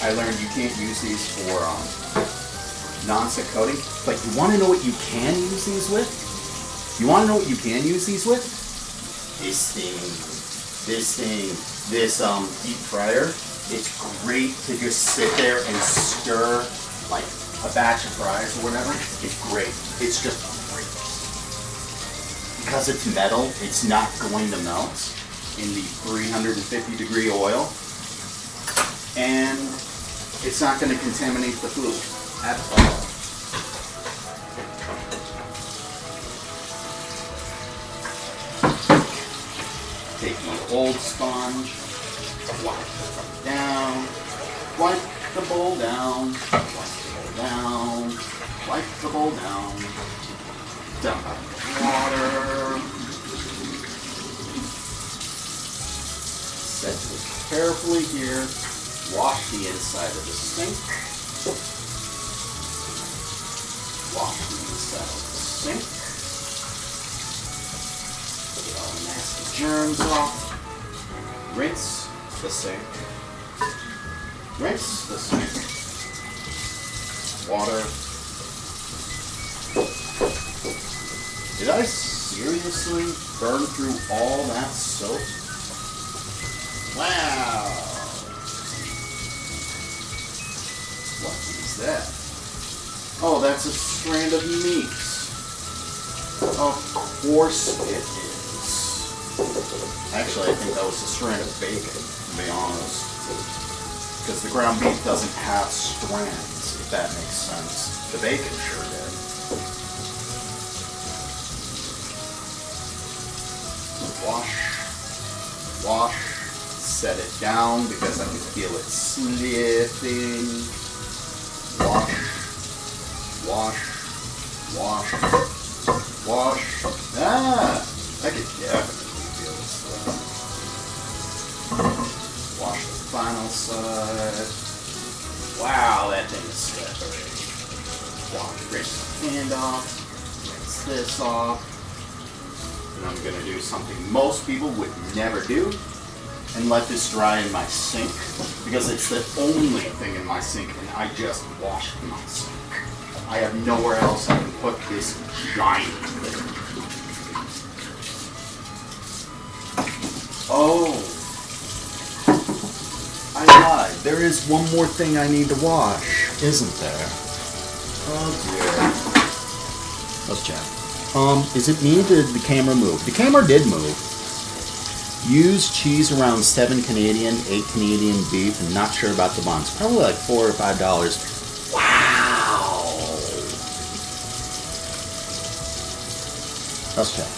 A: I learned you can't use these for non-stick coating. But you want to know what you can use these with? This deep fryer. It's great to just sit there and stir like a batch of fries or whatever. It's great. It's just great. Because it's metal, it's not going to melt in the 350 degree oil. And it's not going to contaminate the food at all. Take the old sponge, wipe it down, wipe the bowl down, wipe the bowl down, dump out the water, set this carefully here, wash the inside of the sink, wash the inside of the sink. Get all the nasty germs off. Rinse the sink. Rinse the sink. Water. Did I seriously burn through all that soap? Wow. What is that? Oh, that's a strand of meat. Of course it is. Actually, I think that was a strand of bacon, to be honest. Because the ground beef doesn't have strands, if that makes sense. The bacon sure did. Wash, set it down because I can feel it slipping. Wash. Ah, I could definitely feel it slipping. Wash the final side. Wow, that thing is slippery. Rinse the hand off. Rinse this off. And I'm gonna do something most people would never do and let this dry in my sink because it's the only thing in my sink and I just washed my sink. I have nowhere else I can put this giant thing. Oh, I lied. There is one more thing I need to wash, isn't there? Oh dear. Let's check. Is it me? Did the camera move? The camera did move. Use cheese around 7 Canadian, 8 Canadian beef, and not sure about the buns. Probably like $4 or $5. Wow. Let's check.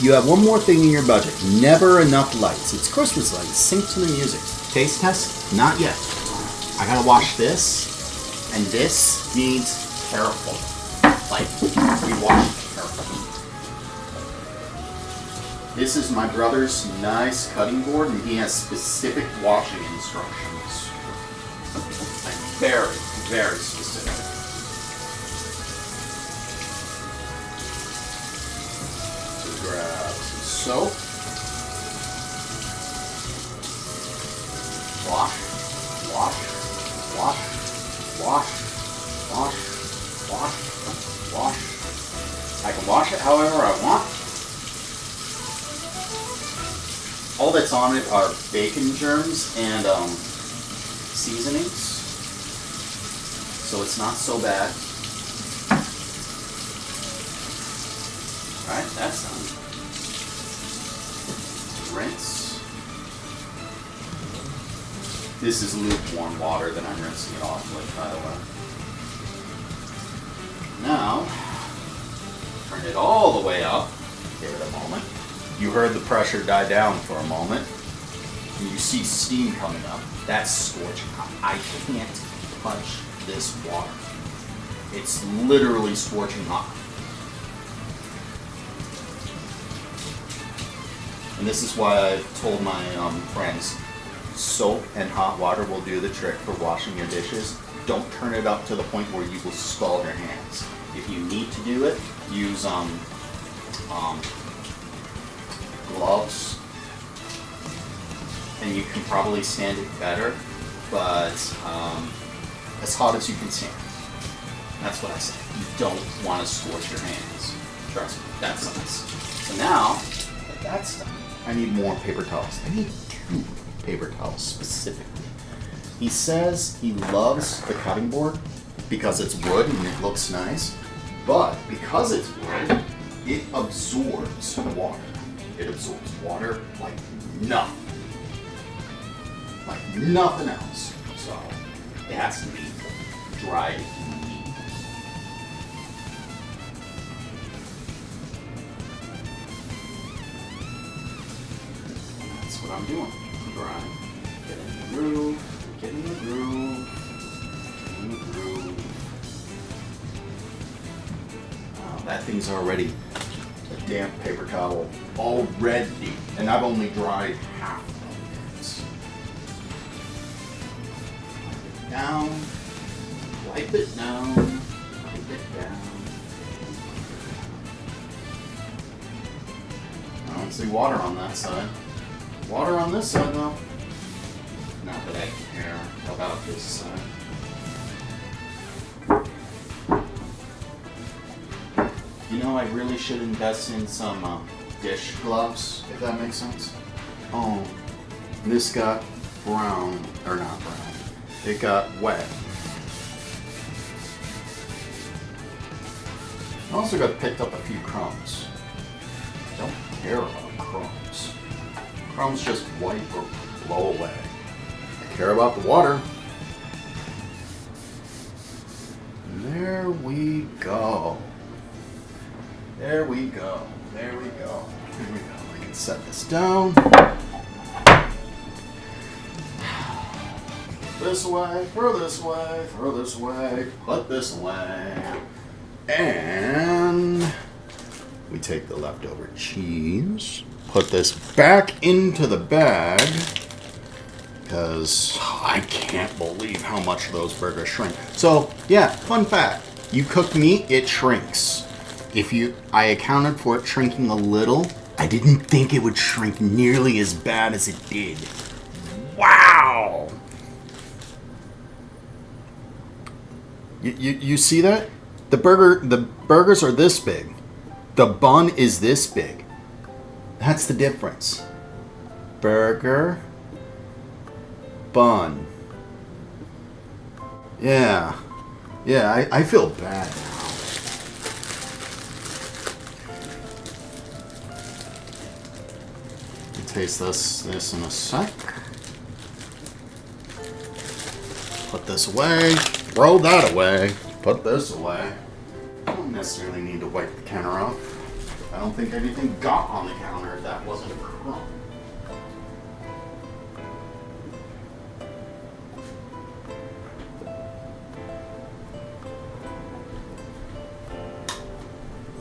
A: You have one more thing in your budget. Never enough lights. It's Christmas lights. Sync to the music. Taste test? Not yet. I gotta wash this, and this needs careful. Like, we wash it carefully. This is my brother's nice cutting board, and he has specific washing instructions. Like, very, very specific. Just grab some soap. Wash. I can wash it however I want. All that's on it are bacon germs and seasonings, so it's not so bad. Alright, that's done. Rinse. This is lukewarm water that I'm rinsing it off with, by the way. Now, turn it all the way up. Give it a moment. You heard the pressure die down for a moment. And you see steam coming up. That's scorching hot. I can't touch this water. It's literally scorching hot. And this is why I've told my friends, soap and hot water will do the trick for washing your dishes. Don't turn it up to the point where you will scald your hands. If you need to do it, use gloves, and you can probably stand it better, but as hot as you can stand. That's what I say. You don't want to scorch your hands. Trust me, that's nice. So now that that's done, I need more paper towels. I need 2 paper towels specifically. He says he loves the cutting board because it's wood and it looks nice, but because it's wood, it absorbs water. It absorbs water like nothing. Like nothing else. So it has to be dried neat. That's what I'm doing. I'm drying. Get in the groove. Get in the groove. Get in the groove. Oh, that thing's already a damp paper towel already, and I've only dried half of it. Wipe it down, wipe it down. I don't see water on that side. Water on this side though. Not that I care about this side. You know, I really should invest in some dish gloves, if that makes sense. Oh, this got brown, or not brown. It got wet. I also got picked up a few crumbs. I don't care about crumbs. crumbs just wipe or blow away. I care about the water. And there we go. There we go. There we go. Here we go. I can set this down. This away, throw this away, throw this away, put this away. And we take the leftover cheese, put this back into the bag, because I can't believe how much those burgers shrink. So, yeah, fun fact. You cook meat, it shrinks. I accounted for it shrinking a little. I didn't think it would shrink nearly as bad as it did. Wow! You see that? The burgers are this big. The bun is this big. That's the difference. Burger, bun. Yeah. Yeah, I feel bad now. Taste this in a sec. Put this away. Throw that away. Put this away. I don't necessarily need to wipe the counter off. I don't think anything got on the counter that wasn't a crumb.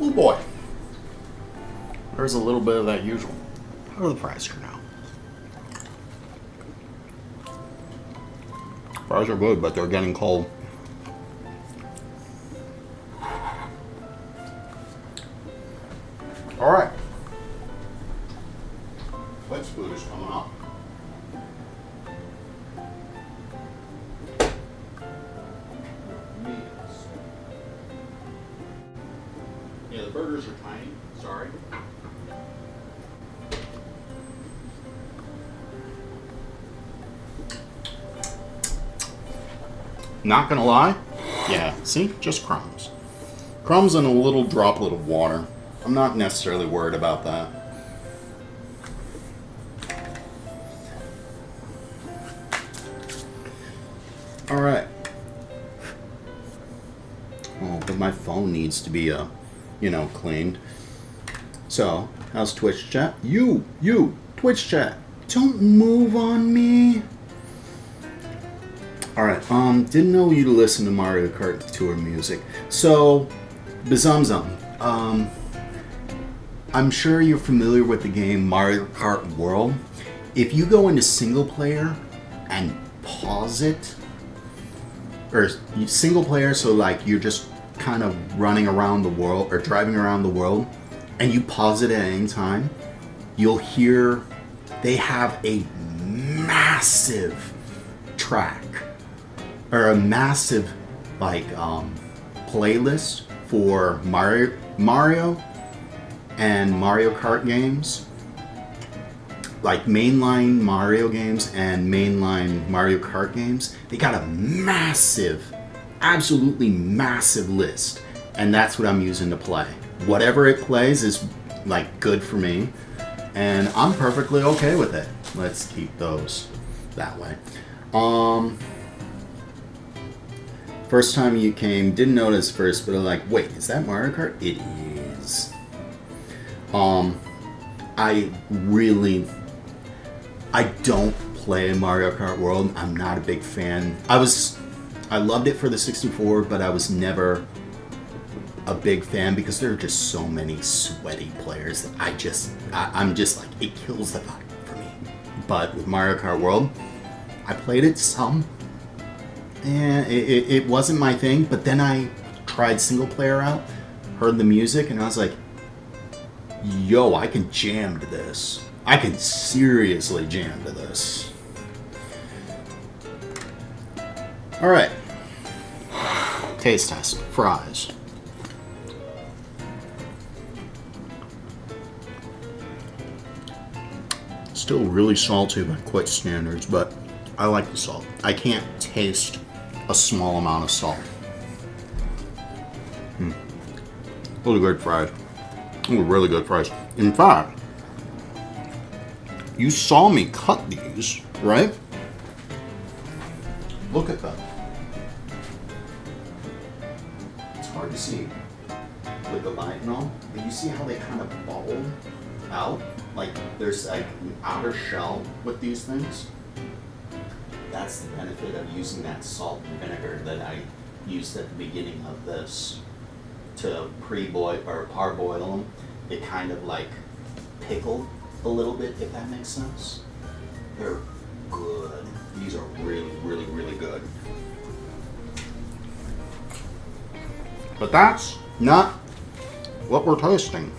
A: Oh boy. There's a little bit of that usual. How are the fries turn out? Fries are good, but they're getting cold. All right. Wet food is coming up. Yeah, the burgers are tiny. Sorry. Not gonna lie. Yeah, see? Just crumbs. Crumbs and a little droplet of water. I'm not necessarily worried about that. Alright. Oh, but my phone needs to be, cleaned. So, how's Twitch chat? You, Twitch chat. Don't move on me. Alright, didn't know you'd listen to Mario Kart Tour music. So, Bazumzum, I'm sure you're familiar with the game Mario Kart World. If you go into single player and pause it, or single player, so like you're just kind of running around the world or driving around the world, and you pause it at any time, you'll hear they have a massive track or a massive playlist for Mario and Mario Kart games, like mainline Mario games and mainline Mario Kart games. They got a massive, absolutely massive list, and that's what I'm using to play. Whatever it plays is like good for me, and I'm perfectly okay with it. Let's keep those that way. First time you came, didn't notice first, but I'm like, wait, is that Mario Kart? It is. I don't play Mario Kart World. I'm not a big fan. I loved it for the 64, but I was never a big fan because there are just so many sweaty players that I'm just like, it kills the vibe for me. But with Mario Kart World, I played it some, and it wasn't my thing, but then I tried single player out, heard the music, and I was like, yo, I can jam to this. I can seriously jam to this. Alright. Taste test. Fries. Still really salty by quite standards, but I like the salt. I can't taste a small amount of salt. Really good fries. Ooh, really good fries. In fact, You saw me cut these, right? Look at them. It's hard to see with the light and all, but you see how they kind of bubble out? Like there's like an outer shell with these things. That's the benefit of using that salt and vinegar that I used at the beginning of this to pre-boil or parboil them. It kind of like pickle a little bit, if that makes sense. They're good. These are really, really, really good. But that's not what we're tasting.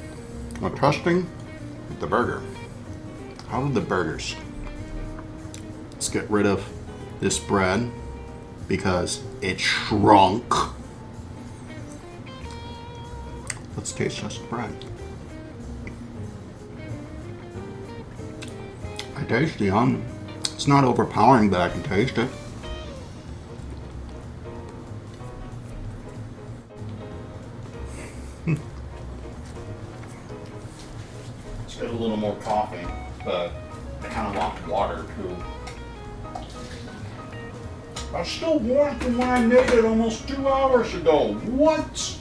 A: We're testing the burger. How are the burgers? Let's get rid of this bread because it shrunk. Let's taste just the bread. I taste the onion. It's not overpowering, but I can taste it. Let's get a little more coffee, but I kind of want water too. I still want it from when I made it almost 2 hours ago. What?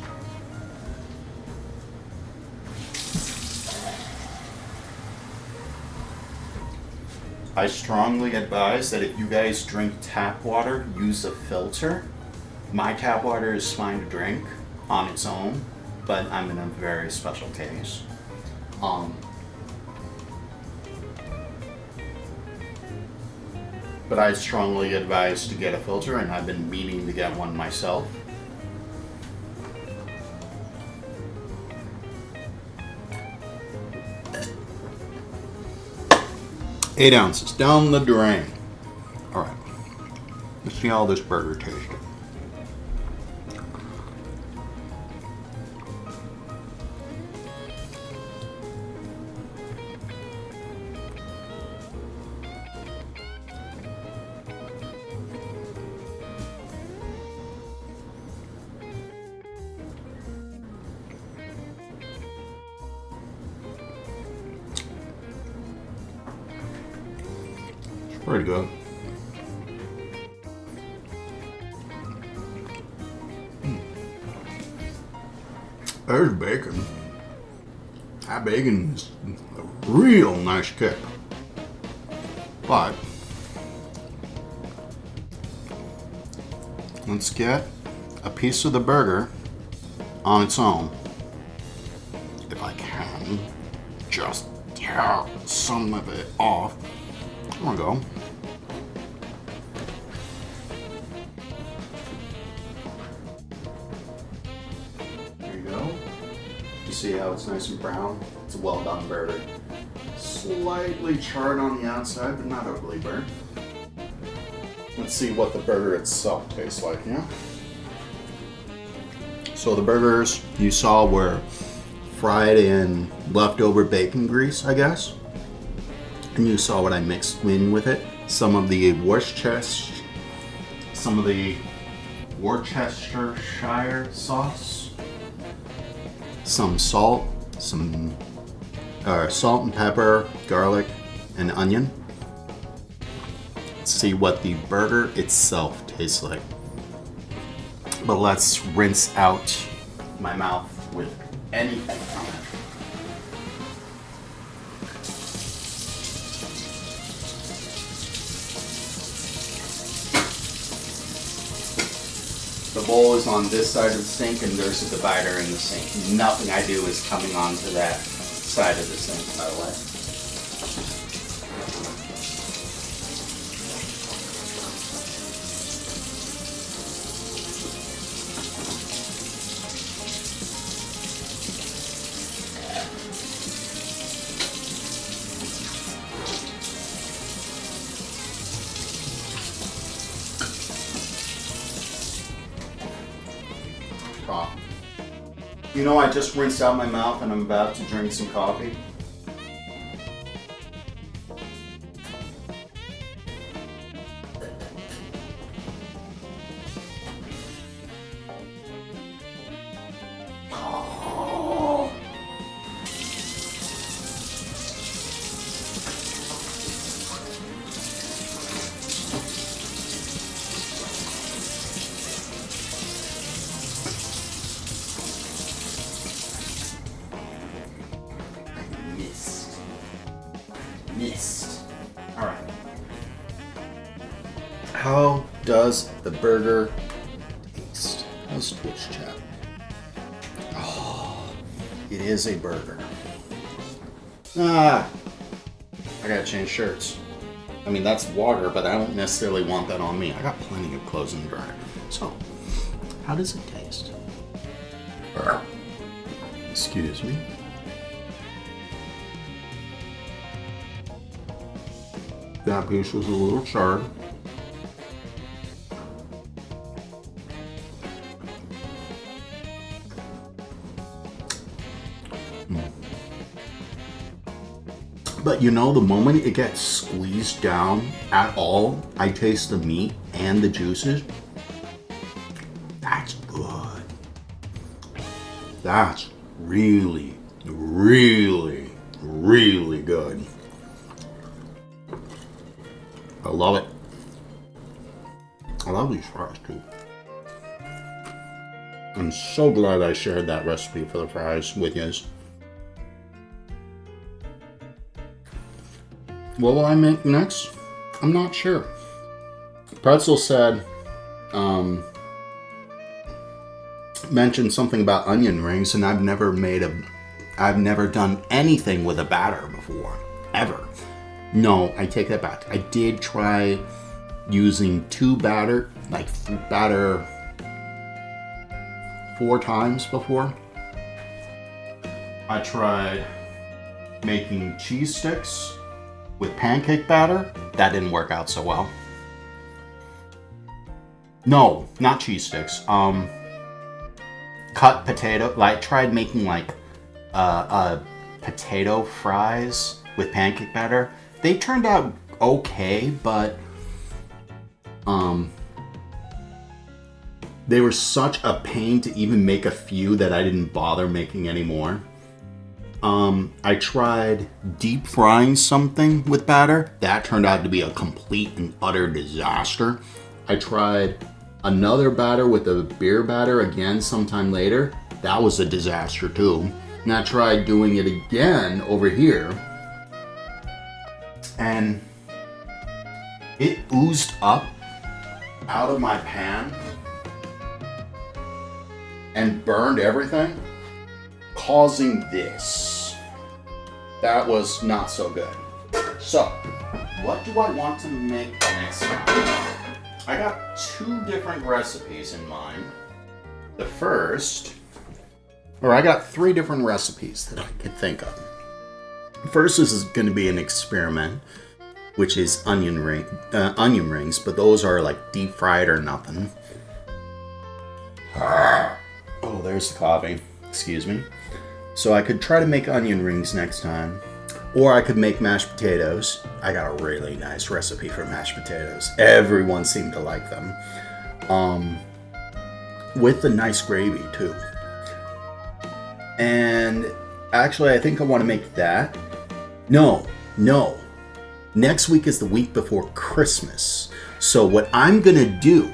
A: I strongly advise that if you guys drink tap water, use a filter. My tap water is fine to drink on its own, but I'm in a very special case. But I strongly advise to get a filter, and I've been meaning to get one myself. Eight ounces down the drain. All right, let's see how this burger tasted. Pretty good. There's bacon. That bacon is a real nice kick. But let's get a piece of the burger on its own. If I can just tear some of it off. There we go. There you go. You see how it's nice and brown? It's a well done burger. Slightly charred on the outside, but not overly burnt. Let's see what the burger itself tastes like, yeah? So the burgers you saw were fried in leftover bacon grease, I guess. And you saw what I mixed in with it. Some of the Worcestershire sauce, some salt, some salt and pepper, garlic, and onion. Let's see what the burger itself tastes like. But let's rinse out my mouth with anything from it. The bowl is on this side of the sink and there's a divider in the sink. Nothing I do is coming onto that side of the sink, by the way. You know, I just rinsed out my mouth and I'm about to drink some coffee. how does the burger taste? How's Twitch chat? Oh, it is a burger. I gotta change shirts. I mean, that's water, but I don't necessarily want that on me. I got plenty of clothes in the dryer. So, how does it taste? Excuse me. That piece was a little charred. But you know, the moment it gets squeezed down at all, I taste the meat and the juices. That's good. That's really, really, really good. I love it. I love these fries too. I'm so glad I shared that recipe for the fries with you. What will I make next? I'm not sure. Pretzel said, mentioned something about onion rings, and I've never done anything with a batter before, ever. No, I take that back. I did try using batter 4 times before. I tried making cheese sticks with pancake batter. That didn't work out so well. No, not cheese sticks. Cut potato. I tried making potato fries with pancake batter. They turned out okay, but they were such a pain to even make a few that I didn't bother making anymore. I tried deep frying something with batter. That turned out to be a complete and utter disaster. I tried another batter with a beer batter again sometime later. That was a disaster too. And I tried doing it again over here, and it oozed up out of my pan and burned everything, causing this. That was not so good. So, what do I want to make next time? I got 2 different recipes in mind. The first, or I got 3 different recipes that I could think of. First, this is going to be an experiment, which is onion rings, but those are like deep fried or nothing. Oh, there's the coffee. Excuse me. So I could try to make onion rings next time, or I could make mashed potatoes. I got a really nice recipe for mashed potatoes. Everyone seemed to like them. With the nice gravy too. And actually, I think I want to make that. No. Next week is the week before Christmas. So what I'm going to do,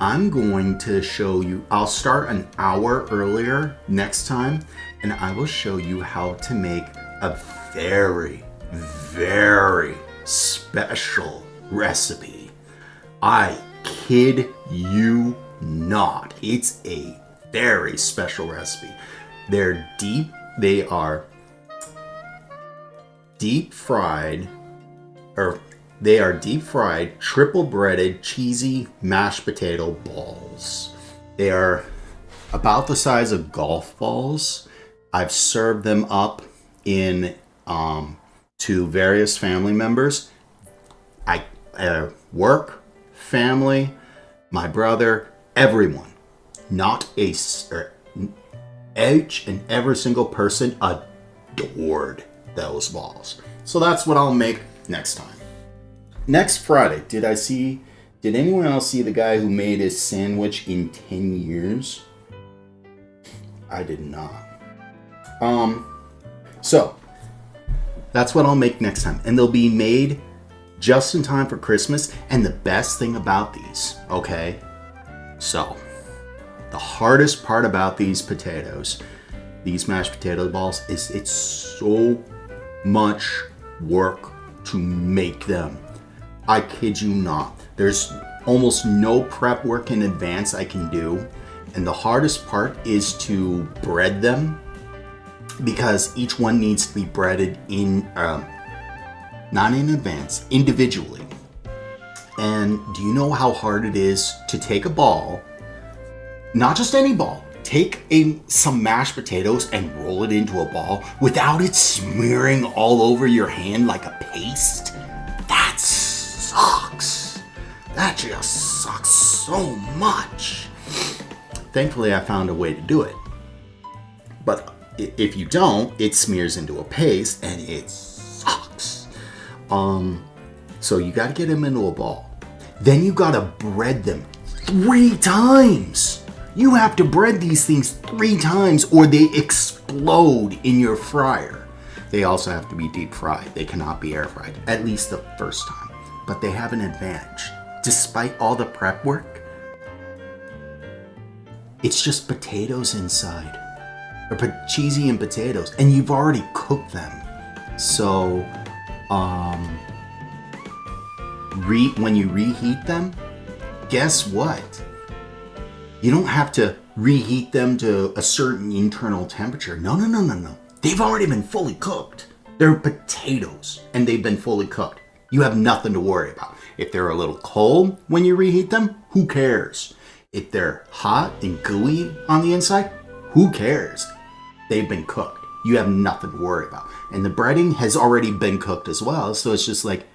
A: I'm going to show you, I'll start an hour earlier next time, and I will show you how to make a very, very special recipe. I kid you not. It's a very special recipe. They are deep fried triple breaded cheesy mashed potato balls. They are about the size of golf balls. I've served them up to various family members. Work, family, my brother, everyone. Each and every single person adored those balls. So that's what I'll make next time. Next Friday, did anyone else see the guy who made his sandwich in 10 years? I did not. So that's what I'll make next time. And they'll be made just in time for Christmas. And the best thing about these, okay? So the hardest part about these mashed potato balls, is it's so much work to make them. I kid you not. There's almost no prep work in advance I can do. And the hardest part is to bread them because each one needs to be breaded in, not in advance, individually. And do you know how hard it is to take a ball, not just any ball, take some mashed potatoes and roll it into a ball without it smearing all over your hand like a paste? That sucks. That just sucks so much. Thankfully, I found a way to do it. But if you don't, it smears into a paste and it sucks. So you got to get them into a ball. Then you got to bread them 3 times. You have to bread these things 3 times or they explode in your fryer. They also have to be deep fried. They cannot be air fried, at least the first time. But they have an advantage. Despite all the prep work, it's just potatoes inside. Or cheesy and potatoes. And you've already cooked them. So, when you reheat them, guess what? You don't have to reheat them to a certain internal temperature. No. They've already been fully cooked. They're potatoes, and they've been fully cooked. You have nothing to worry about. If they're a little cold when you reheat them, who cares? If they're hot and gooey on the inside, who cares? They've been cooked. You have nothing to worry about. And the breading has already been cooked as well, so it's just like,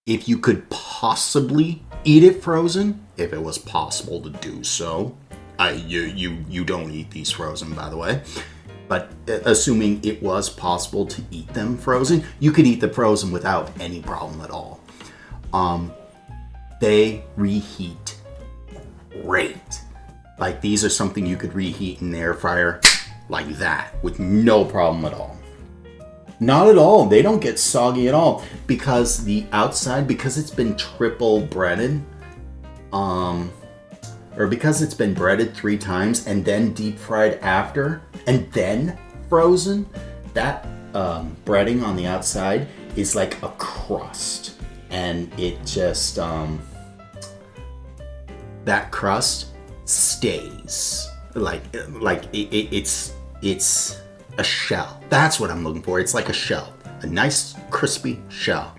A: if you could possibly eat it frozen, if it was possible to do so. You don't eat these frozen, by the way. But assuming it was possible to eat them frozen, you could eat them frozen without any problem at all. They reheat great. Like, these are something you could reheat in the air fryer like that with no problem at all. Not at all. They don't get soggy at all because the outside, because it's been triple breaded, or because it's been breaded 3 times and then deep fried after and then frozen, that breading on the outside is like a crust, and it just that crust stays like it's a shell. That's what I'm looking for. It's like a shell, a nice crispy shell.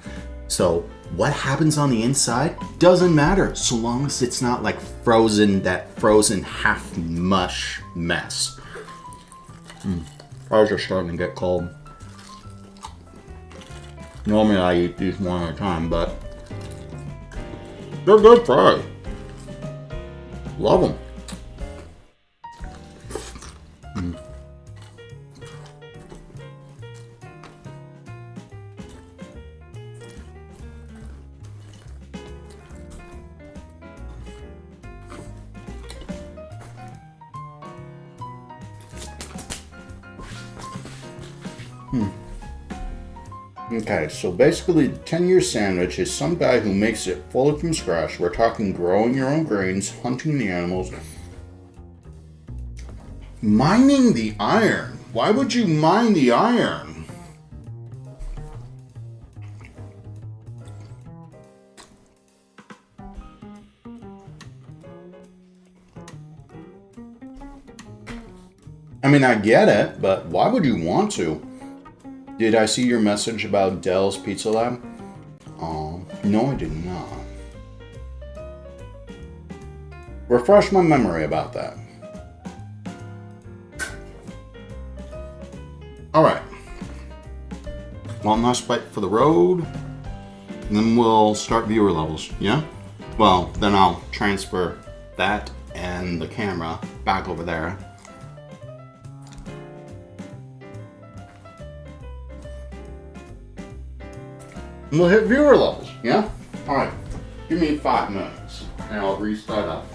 A: So what happens on the inside doesn't matter so long as it's not like that frozen half mush mess. Fries are starting to get cold. Normally I eat these one at a time, but they're good fries. Love them. Okay, so basically the 10-year sandwich is some guy who makes it fully from scratch. We're talking growing your own grains, hunting the animals, mining the iron. Why would you mine the iron? I mean, I get it, but why would you want to? Did I see your message about Dell's Pizza Lab? No, I did not. Refresh my memory about that. Alright. One last bite for the road, and then we'll start viewer levels, yeah? Well, then I'll transfer that and the camera back over there. We'll hit viewer levels, yeah? Alright, give me 5 minutes and I'll restart up.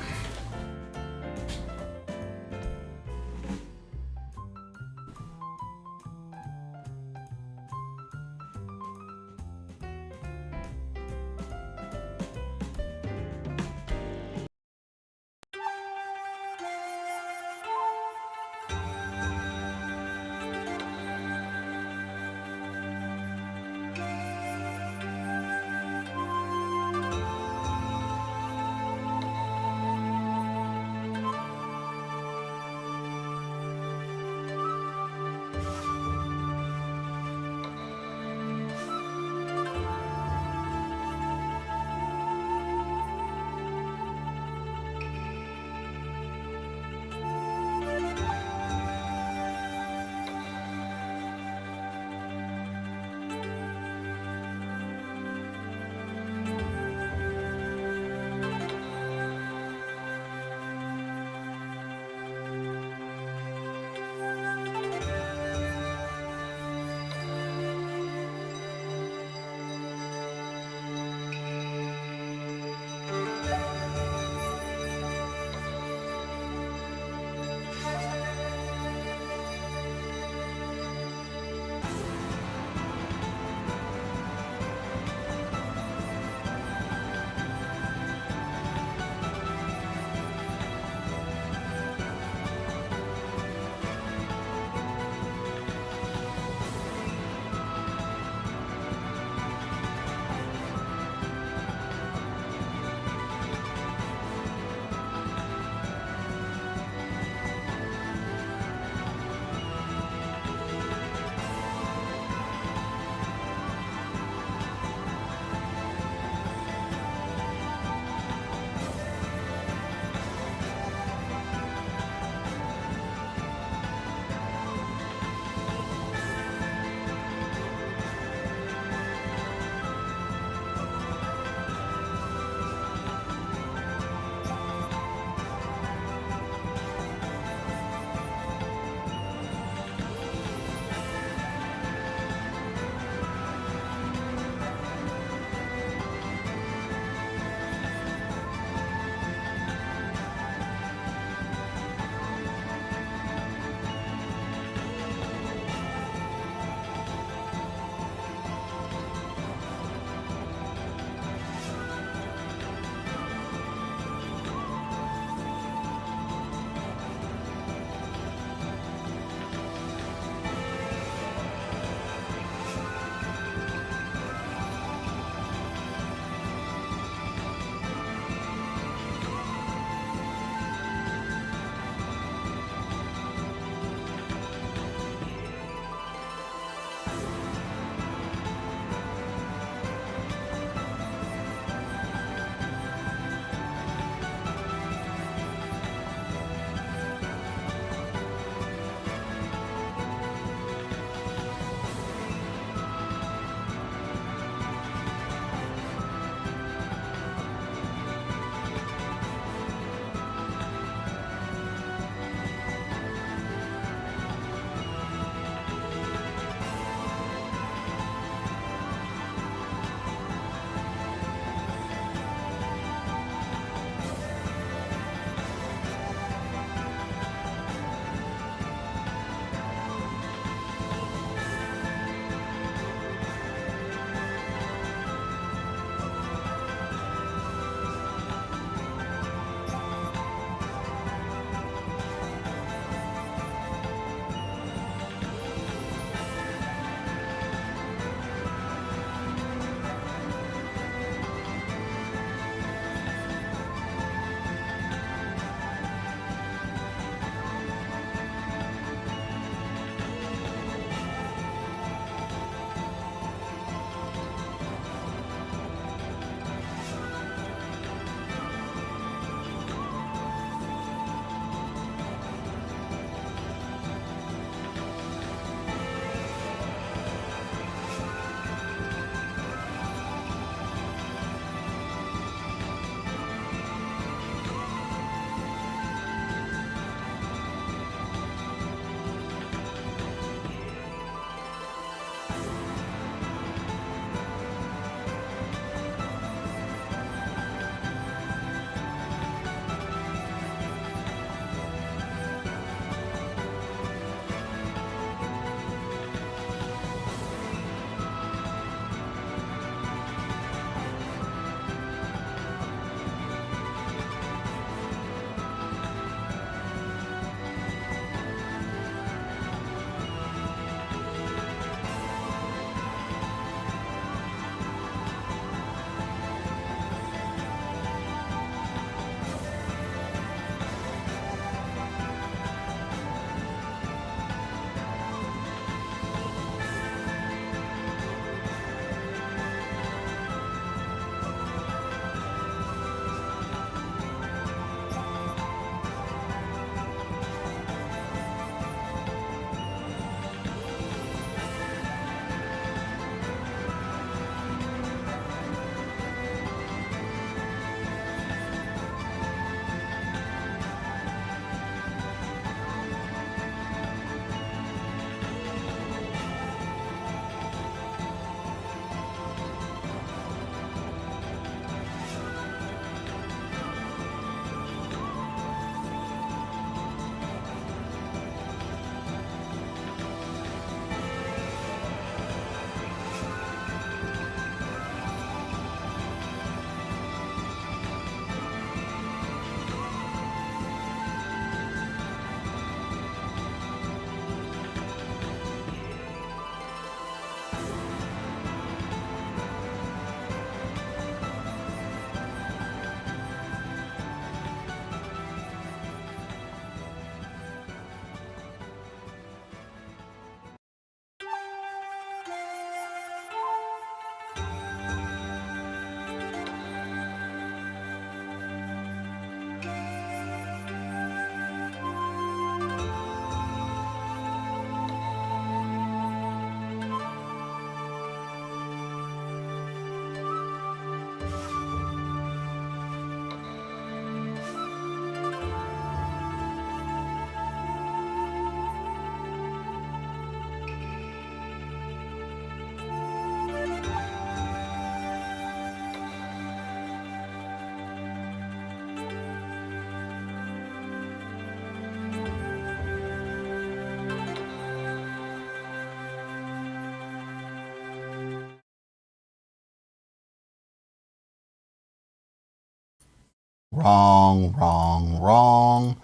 A: Wrong.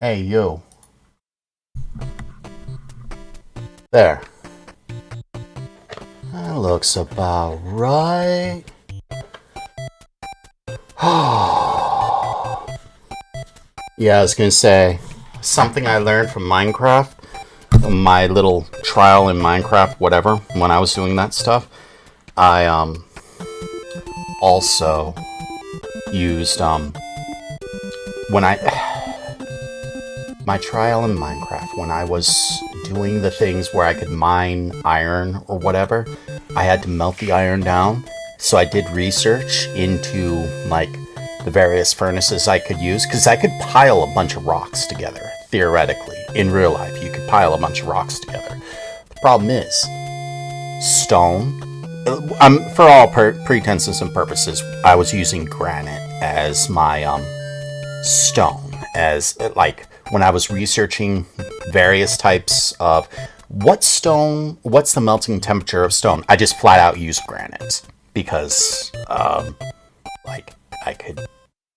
A: Hey, you. There. That looks about right. Yeah, I was gonna say, something I learned from Minecraft, my little trial in Minecraft, whatever, when I was doing that stuff, I also used when I my trial in Minecraft, when I was doing the things where I could mine iron or whatever, I had to melt the iron down. So I did research into like the various furnaces I could use, because I could pile a bunch of rocks together, theoretically. In real life, you could pile a bunch of rocks together. The problem is, stone. For all pretenses and purposes, I was using granite as my stone, as like when I was researching various types of what's the melting temperature of stone, I just flat out used granite because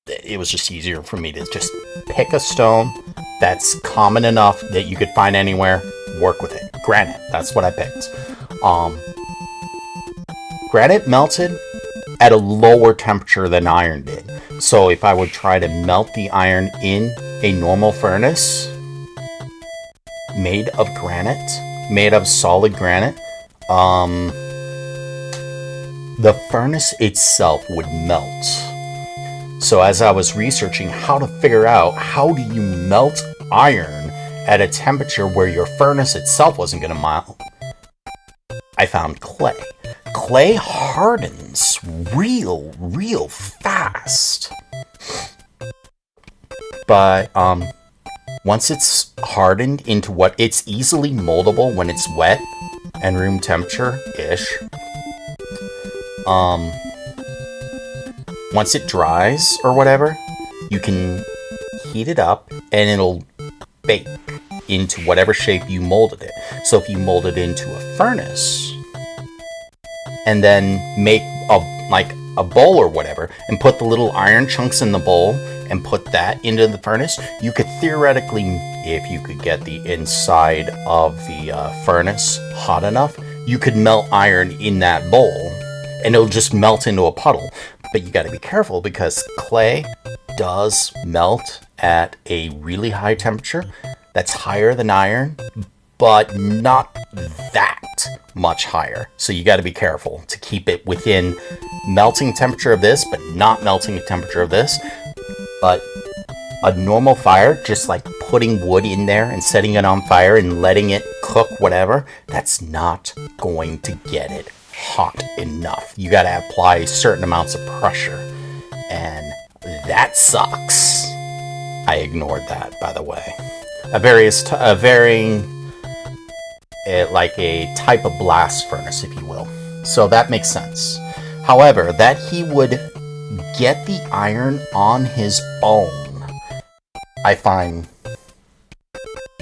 A: it was just easier for me to just pick a stone that's common enough that you could find anywhere, work with it. Granite, that's what I picked. Granite melted at a lower temperature than iron did. So if I would try to melt the iron in a normal furnace made of granite, made of solid granite, the furnace itself would melt. So as I was researching how to figure out how do you melt iron at a temperature where your furnace itself wasn't going to melt, I found clay. Clay hardens real fast. But once it's hardened into what it's easily moldable when it's wet and room temperature-ish. Once it dries or whatever, you can heat it up and it'll bake into whatever shape you molded it. So if you mold it into a furnace and then make a bowl or whatever and put the little iron chunks in the bowl and put that into the furnace, you could theoretically, if you could get the inside of the furnace hot enough, you could melt iron in that bowl and it'll just melt into a puddle. But you got to be careful because clay does melt at a really high temperature that's higher than iron, but not that much higher. So you got to be careful to keep it within melting temperature of this, but not melting temperature of this. But a normal fire, just like putting wood in there and setting it on fire and letting it cook whatever, that's not going to get it hot enough. You got to apply certain amounts of pressure, and that sucks. I ignored that, by the way. Like a type of blast furnace, if you will. So that makes sense. However, that he would get the iron on his own, I find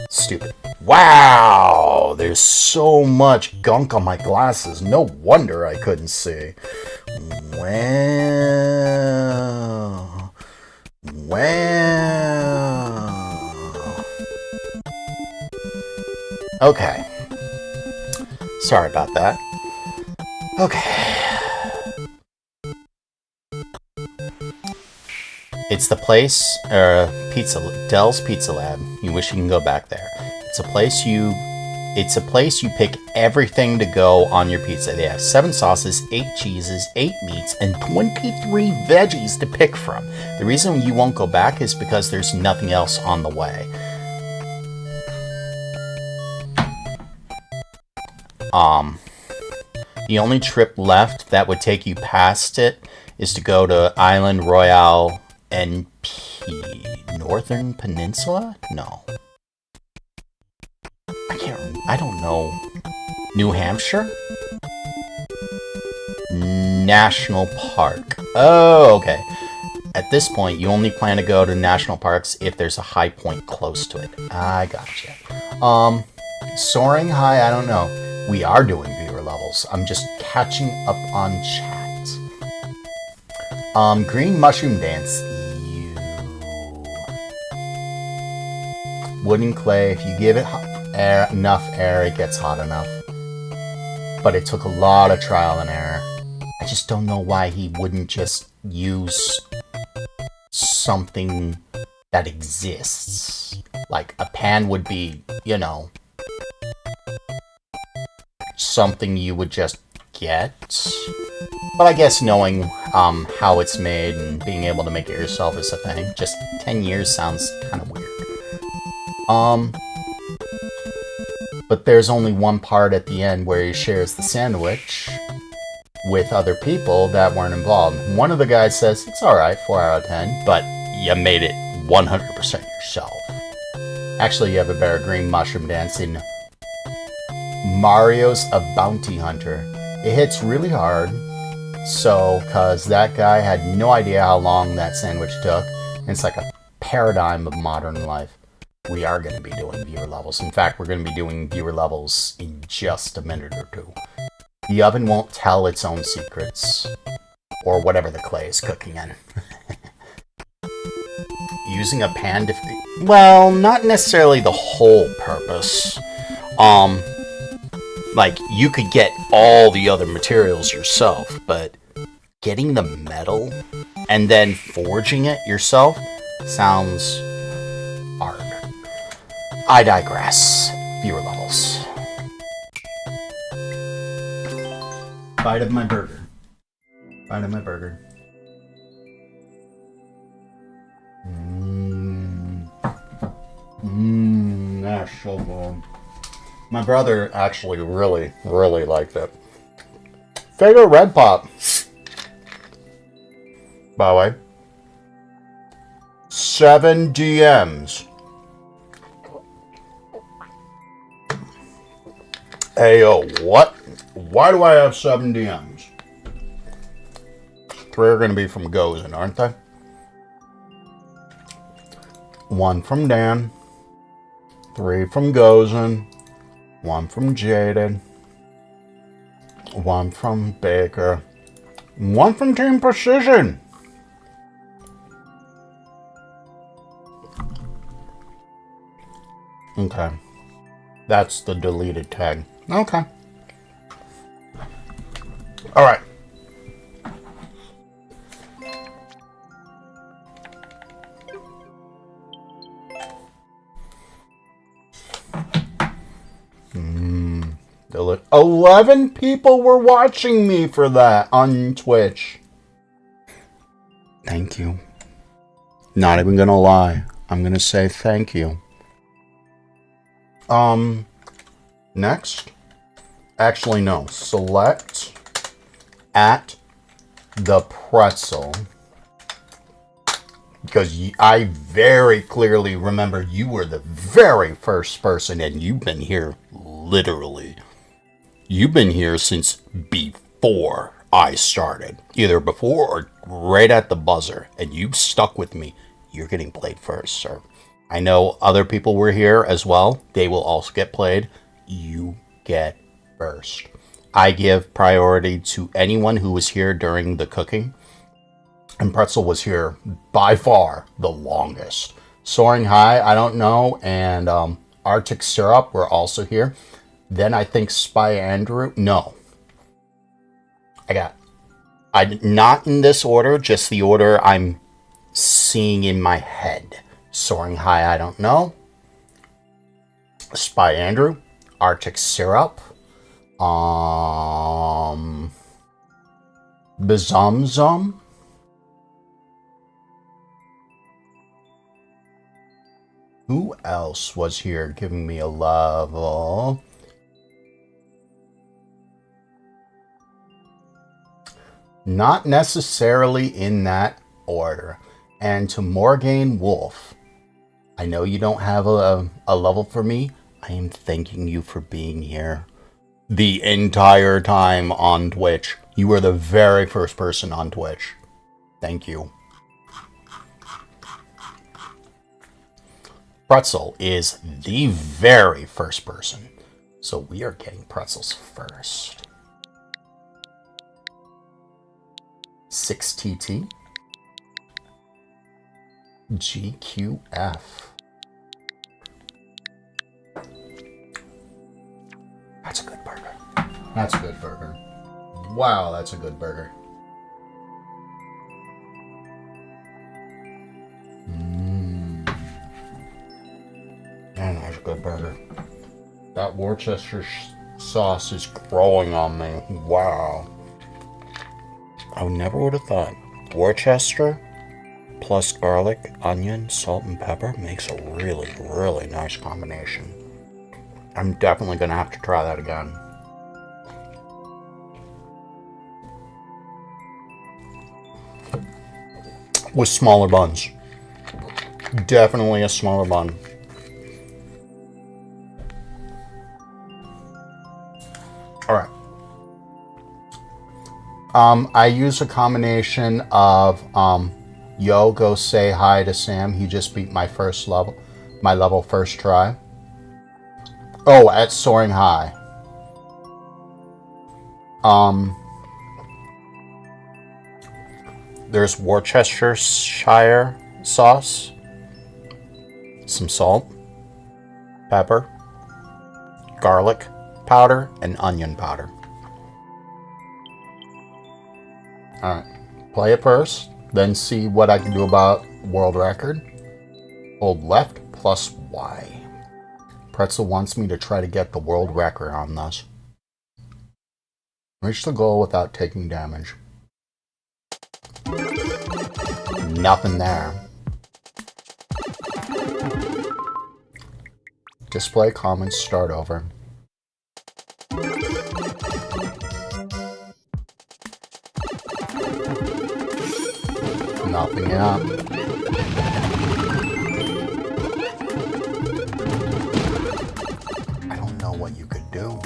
A: stupid. Wow, there's so much gunk on my glasses. No wonder I couldn't see. Wow. Okay. Sorry about that. Okay. It's the place, Dell's Pizza Lab. You wish you can go back there. It's a place you pick everything to go on your pizza. They have 7 sauces, 8 cheeses, 8 meats, and 23 veggies to pick from. The reason you won't go back is because there's nothing else on the way. The only trip left that would take you past it is to go to Island Royale NP. Northern Peninsula? No. I don't know. New Hampshire? National Park. Oh, okay. At this point, you only plan to go to national parks if there's a high point close to it. I gotcha. Soaring high, I don't know. We are doing viewer levels. I'm just catching up on chat. Green mushroom dance. You. Wooden clay. If you give it enough air, it gets hot enough. But it took a lot of trial and error. I just don't know why he wouldn't just use something that exists. Like a pan would be, you know, something you would just get. But I guess knowing how it's made and being able to make it yourself is a thing. Just 10 years sounds kind of weird. But there's only one part at the end where he shares the sandwich with other people that weren't involved. One of the guys says, it's alright, 4 out of 10, but you made it 100% yourself. Actually, you have a better green mushroom dance in Mario's a Bounty Hunter. It hits really hard, so, cause that guy had no idea how long that sandwich took, and it's like a paradigm of modern life. We are going to be doing viewer levels. In fact, we're going to be doing viewer levels in just a minute or two. The oven won't tell its own secrets, or whatever the clay is cooking in. Using a pan to... Well, not necessarily the whole purpose. Like, you could get all the other materials yourself, but getting the metal and then forging it yourself sounds hard. I digress. Viewer levels. Bite of my burger. Bite of my burger. That's so good. My brother actually really liked it. Favorite Red Pop. By the way. 7 DMs. Ayo, what? Why do I have 7 DMs? 3 are going to be from Gozen, aren't they? 1 from Dan. 3 from Gozen. 1 from Jaded. 1 from Baker. 1 from Team Precision. Okay. That's the deleted tag. Okay. Alright. Mmm. 11 people were watching me for that on Twitch. Thank you. Not even gonna lie. I'm gonna say thank you. Next. Actually, no. Select at the pretzel. Because I very clearly remember you were the very first person, and you've been here literally. You've been here since before I started. Either before or right at the buzzer. And you've stuck with me. You're getting played first, sir. I know other people were here as well. They will also get played. You get first. I give priority to anyone who was here during the cooking. And Pretzel was here by far the longest. Soaring High, I don't know. And Arctic Syrup were also here. Then I think Spy Andrew. No. Not in this order, just the order I'm seeing in my head. Soaring High, I don't know. Spy Andrew. Arctic Syrup. Bazumzum. Who else was here giving me a level? Not necessarily in that order. And to Morgane Wolf, I know you don't have a level for me. I am thanking you for being here the entire time on Twitch. You were the very first person on Twitch. Thank you. Pretzel is the very first person. So we are getting pretzels first. 6 TT. GQF. That's a good burger. That's a good burger. Wow, that's a good burger. Man, that's a good burger. That Worcester sauce is growing on me. Wow. I never would have thought. Worcester plus garlic, onion, salt, and pepper makes a really, really nice combination. I'm definitely going to have to try that again. With smaller buns. Definitely a smaller bun. Alright. I use a combination of yo, go say hi to Sam. He just beat my level first try. Oh, at Soaring High. There's Worcestershire sauce, some salt, pepper, garlic powder, and onion powder. Alright, play it first, then see what I can do about world record. Hold left plus Y. Pretzel wants me to try to get the world record on this. Reach the goal without taking damage. Nothing there. Display comments, start over. Nothing up. I don't know what you could do.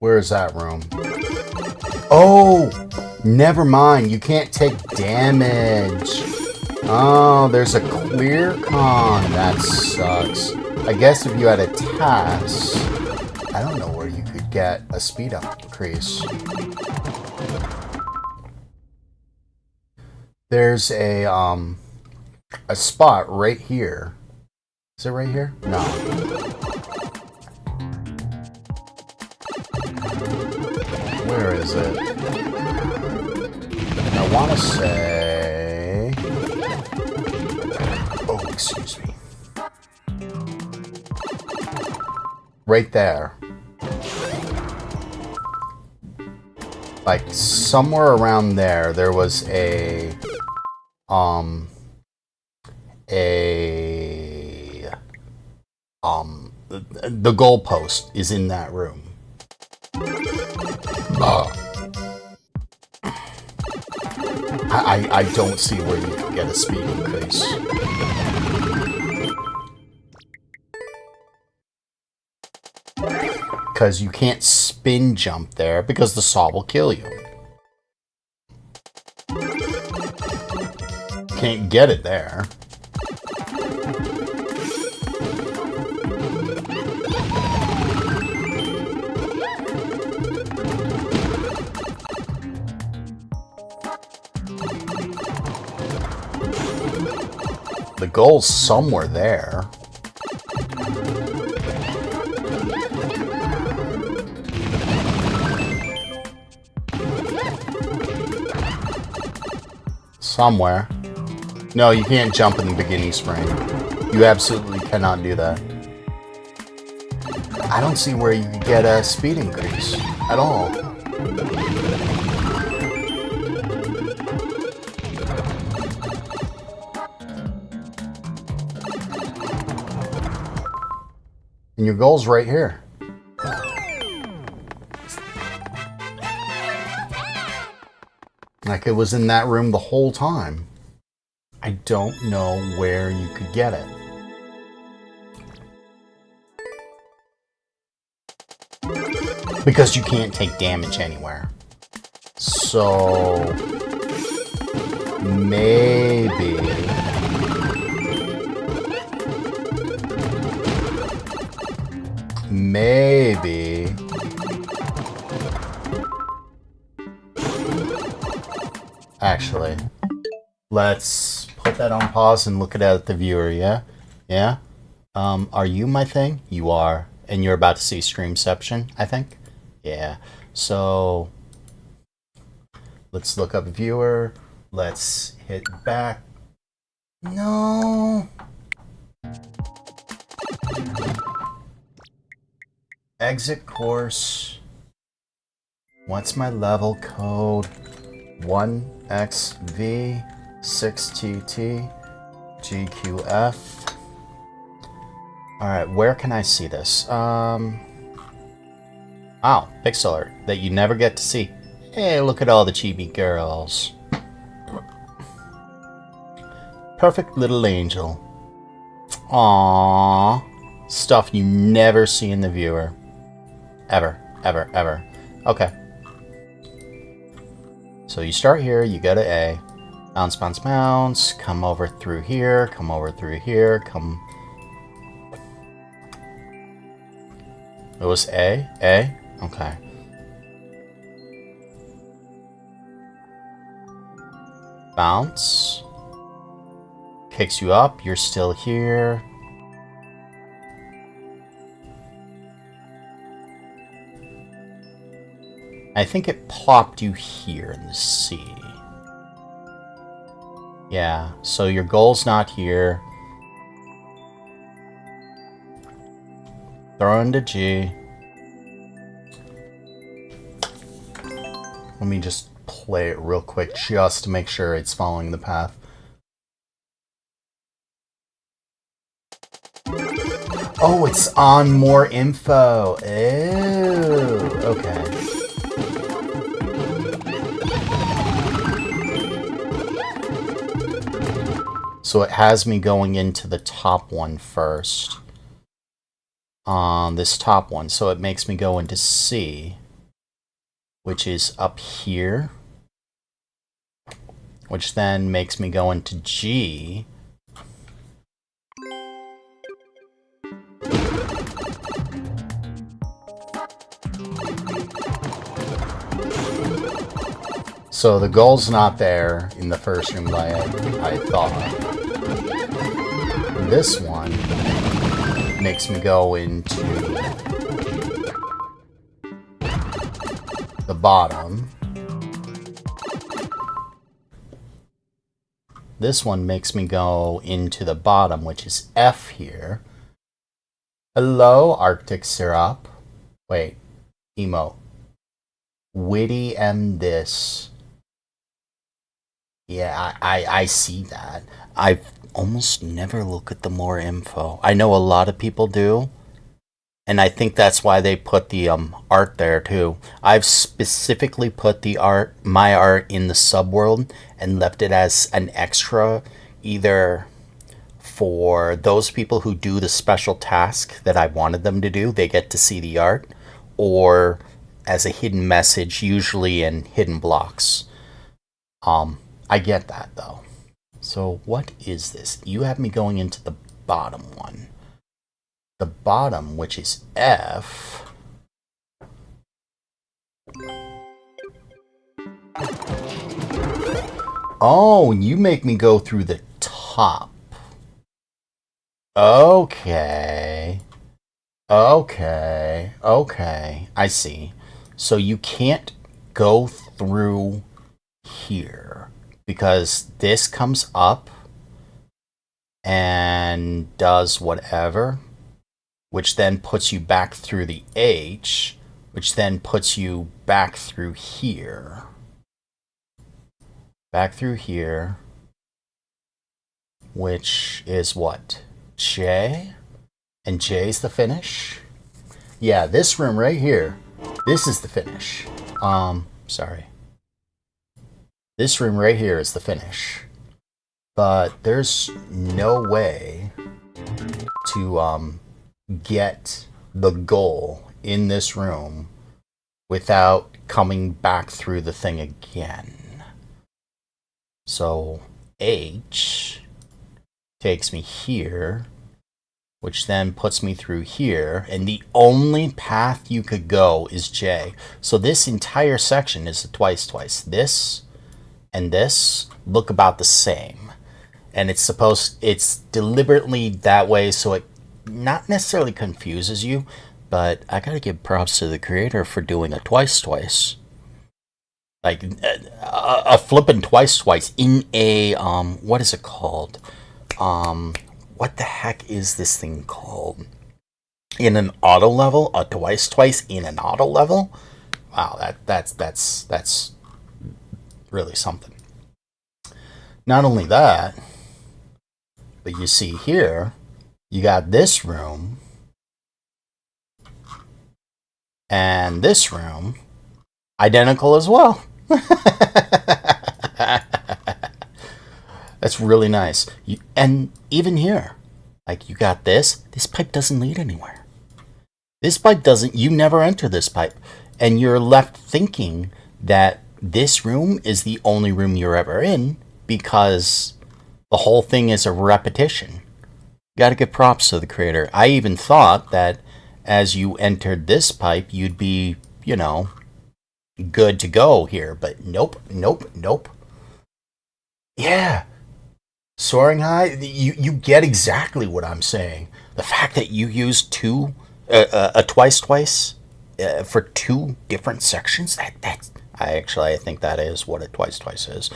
A: Where is that room? Oh, never mind. You can't take damage. Oh, there's a clear con. That sucks. I guess if you had a task, I don't know where you could get a speed up increase. There's a spot right here. Is it right here? No. Where is it? I want to say... Oh, excuse me. Right there. Like, somewhere around there, there was the goalpost is in that room. I don't see where you can get a speed increase. Because you can't spin jump there because the saw will kill you. Can't get it there. The goal's somewhere there. Somewhere. No, you can't jump in the beginning frame. You absolutely cannot do that. I don't see where you could get a speed increase at all. And your goal's right here. Like it was in that room the whole time. I don't know where you could get it. Because you can't take damage anywhere. So... maybe... maybe... actually, let's put that on pause and look at the viewer, yeah? Yeah? Are you my thing? You are. And you're about to see Streamception, I think? Yeah. So, let's look up viewer. Let's hit back. No. Exit course. What's my level code? 1XV6TT GQF. Alright, where can I see this? Oh, pixel art that you never get to see. Hey, look at all the chibi girls. Perfect little angel. Aww. Stuff you never see in the viewer. Ever, ever, ever. Okay. So you start here, you go to A. Bounce, bounce, bounce. Come over through here, come over through here, come... It was A? A? Okay. Bounce. Kicks you up, you're still here. I think it plopped you here in the C. Yeah, so your goal's not here. Throw into G. Let me just play it real quick just to make sure it's following the path. Oh, it's on more info. Oh, okay. So it has me going into the top one first. On this top one. So it makes me go into C, which is up here. Which then makes me go into G. So the goal's not there in the first room like I thought. This one makes me go into the bottom. This one makes me go into the bottom, which is F here. Hello, Arctic Syrup. Wait, emote. Witty M this. Yeah, I see that. I almost never look at the more info. I know a lot of people do. And I think that's why they put the art there too. I've specifically put the art, my art, in the subworld and left it as an extra, either for those people who do the special task that I wanted them to do, they get to see the art, or as a hidden message, usually in hidden blocks. I get that though. So what is this? You have me going into the bottom one. The bottom, which is F. Oh, you make me go through the top. Okay. Okay. Okay. I see. So you can't go through here because this comes up and does whatever, which then puts you back through the H, which then puts you back through here. Back through here, which is what? J? And J's the finish? Yeah, this room right here, this is the finish. Sorry. This room right here is the finish. But there's no way to get the goal in this room without coming back through the thing again. So H takes me here, which then puts me through here, and the only path you could go is J. So this entire section is a twice. This and this look about the same. And it's deliberately that way so it not necessarily confuses you, but I gotta give props to the creator for doing a twice. Like a flippin' twice in a what is it called? What the heck is this thing called? In an auto level, a twice in an auto level. Wow, that's really something. Not only that, but you see here, you got this room and this room identical as well. That's really nice. And even here, like you got this pipe doesn't lead anywhere. This pipe doesn't, you never enter this pipe. And you're left thinking that this room is the only room you're ever in because the whole thing is a repetition. Gotta give props to the creator. I even thought that as you entered this pipe, you'd be, good to go here. But nope. Yeah. Soaring high, you get exactly what I'm saying. The fact that you used a twice for two different sections, I think that is what a twice is.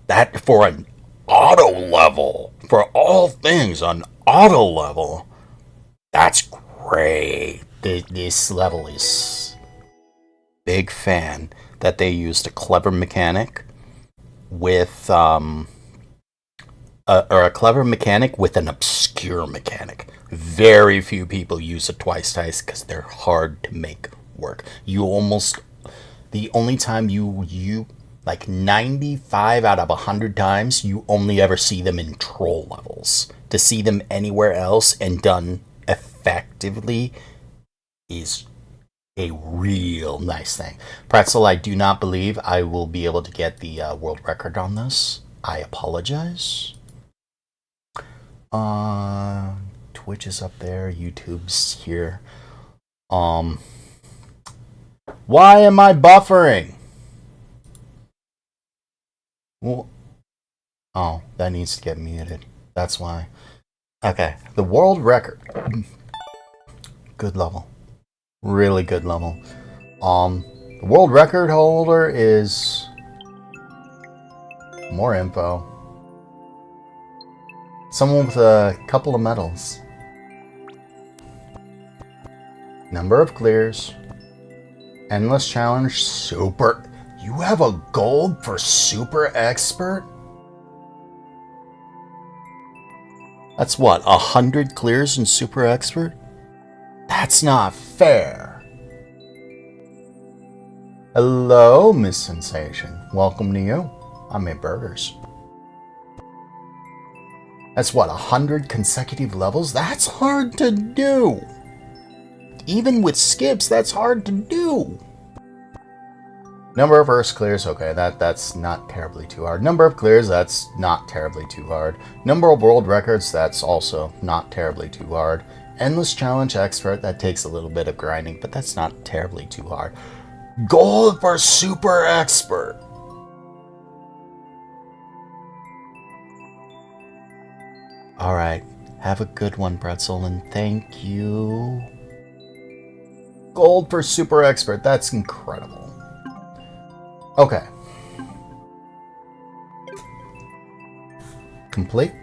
A: That for an auto level, for all things on auto level, that's great. This level is big fan that they used a clever mechanic with or a clever mechanic with an obscure mechanic. Very few people use a twice because they're hard to make work. The only time you like 95 out of 100 times, you only ever see them in troll levels. To see them anywhere else and done effectively is a real nice thing. Pretzel, I do not believe I will be able to get the world record on this. I apologize. Twitch is up there. YouTube's here. Why am I buffering? Well, oh, that needs to get muted. That's why. Okay, the world record. Good level. Really good level. The world record holder is more info. Someone with a couple of medals. Number of clears. Endless challenge. Super. You have a gold for super expert? That's what, 100 clears in super expert? That's not fair. Hello, Miss Sensation. Welcome to you. I made burgers. That's what, 100 consecutive levels? That's hard to do. Even with skips, that's hard to do. Number of first clears, okay, that's not terribly too hard. Number of clears, that's not terribly too hard. Number of world records, that's also not terribly too hard. Endless challenge expert, that takes a little bit of grinding, but that's not terribly too hard. Gold for super expert. Alright, have a good one, Pretzel, and thank you. Gold for super expert, that's incredible. Okay. Complete.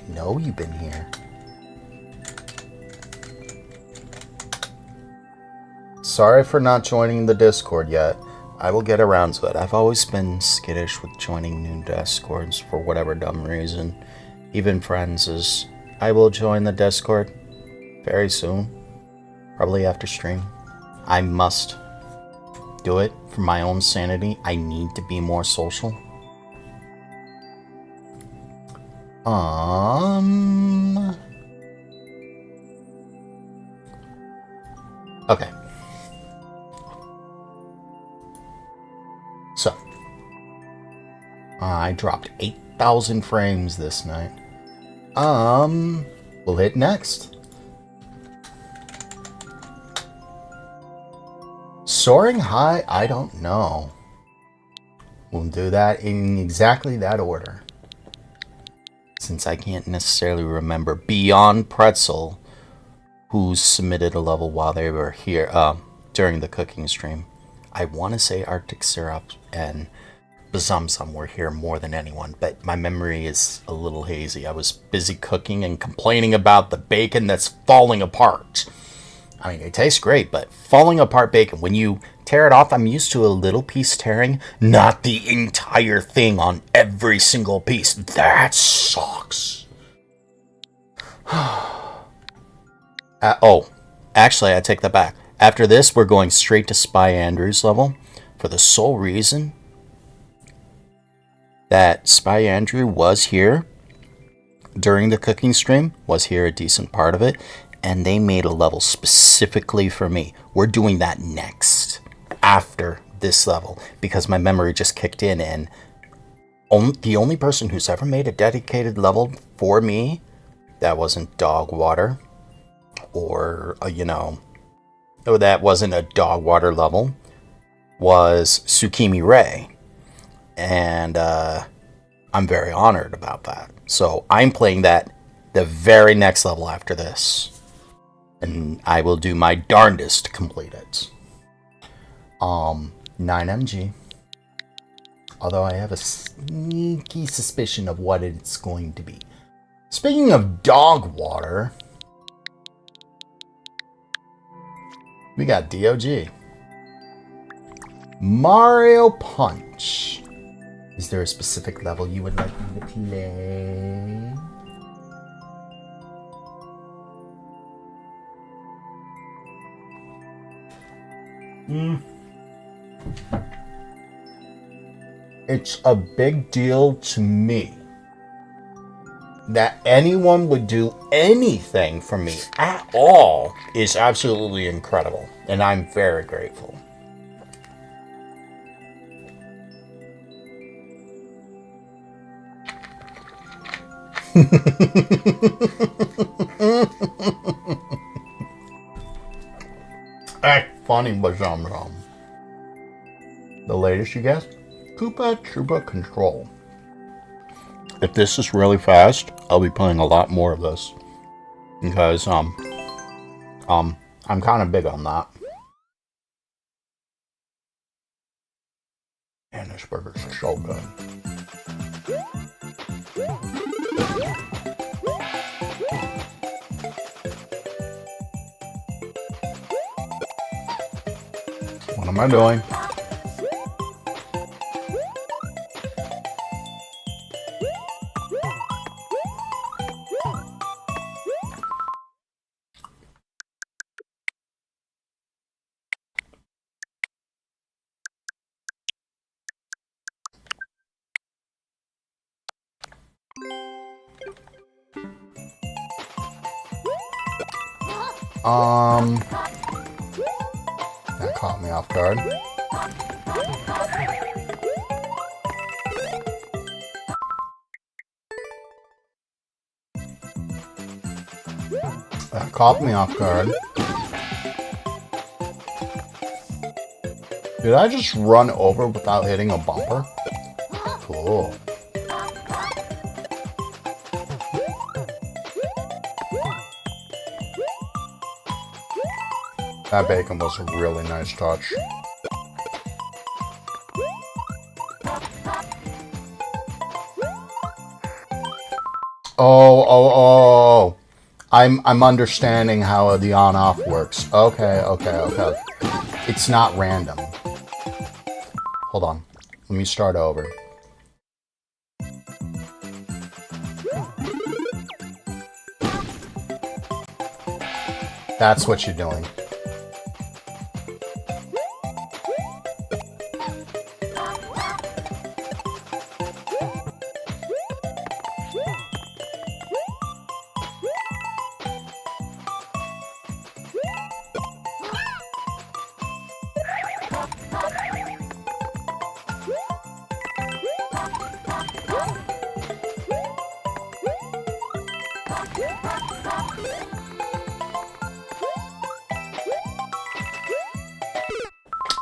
A: didn't know you've been here. Sorry for not joining the Discord yet. I will get around to it. I've always been skittish with joining new Discords for whatever dumb reason. Even friends is... I will join the Discord very soon. Probably after stream. I must do it for my own sanity. I need to be more social. Okay. So, I dropped 8,000 frames this night. We'll hit next. Soaring high? I don't know. We'll do that in exactly that order. Since I can't necessarily remember Beyond Pretzel, who submitted a level while they were here during the cooking stream. I want to say Arctic Syrup and Bazumzum were here more than anyone, but my memory is a little hazy. I was busy cooking and complaining about the bacon that's falling apart. I mean, it tastes great, but falling apart bacon, when you tear it off, I'm used to a little piece tearing, not the entire thing on every single piece. That sucks. Oh, actually, I take that back. After this, we're going straight to Spy Andrew's level for the sole reason that Spy Andrew was here during the cooking stream, was here a decent part of it, and they made a level specifically for me. We're doing that next, after this level, because my memory just kicked in, and the only person who's ever made a dedicated level for me that wasn't dog water, or, that wasn't a dog water level, was Tsukimi Ray. And I'm very honored about that. So I'm playing that the very next level after this. And I will do my darndest to complete it. 9MG. Although I have a sneaky suspicion of what it's going to be. Speaking of dog water, we got DOG. Mario Punch. Is there a specific level you would like me to play? It's a big deal to me that anyone would do anything for me at all is absolutely incredible, and I'm very grateful. Act funny, Bazumzum. The latest you guessed? Koopa Troopa Control. If this is really fast, I'll be playing a lot more of this. Because, I'm kind of big on that. And this burger's so good. What am I doing? That caught me off guard. That caught me off guard. Did I just run over without hitting a bumper? Cool. That bacon was a really nice touch. Oh. I'm understanding how the on-off works. Okay. It's not random. Hold on. Let me start over. That's what you're doing.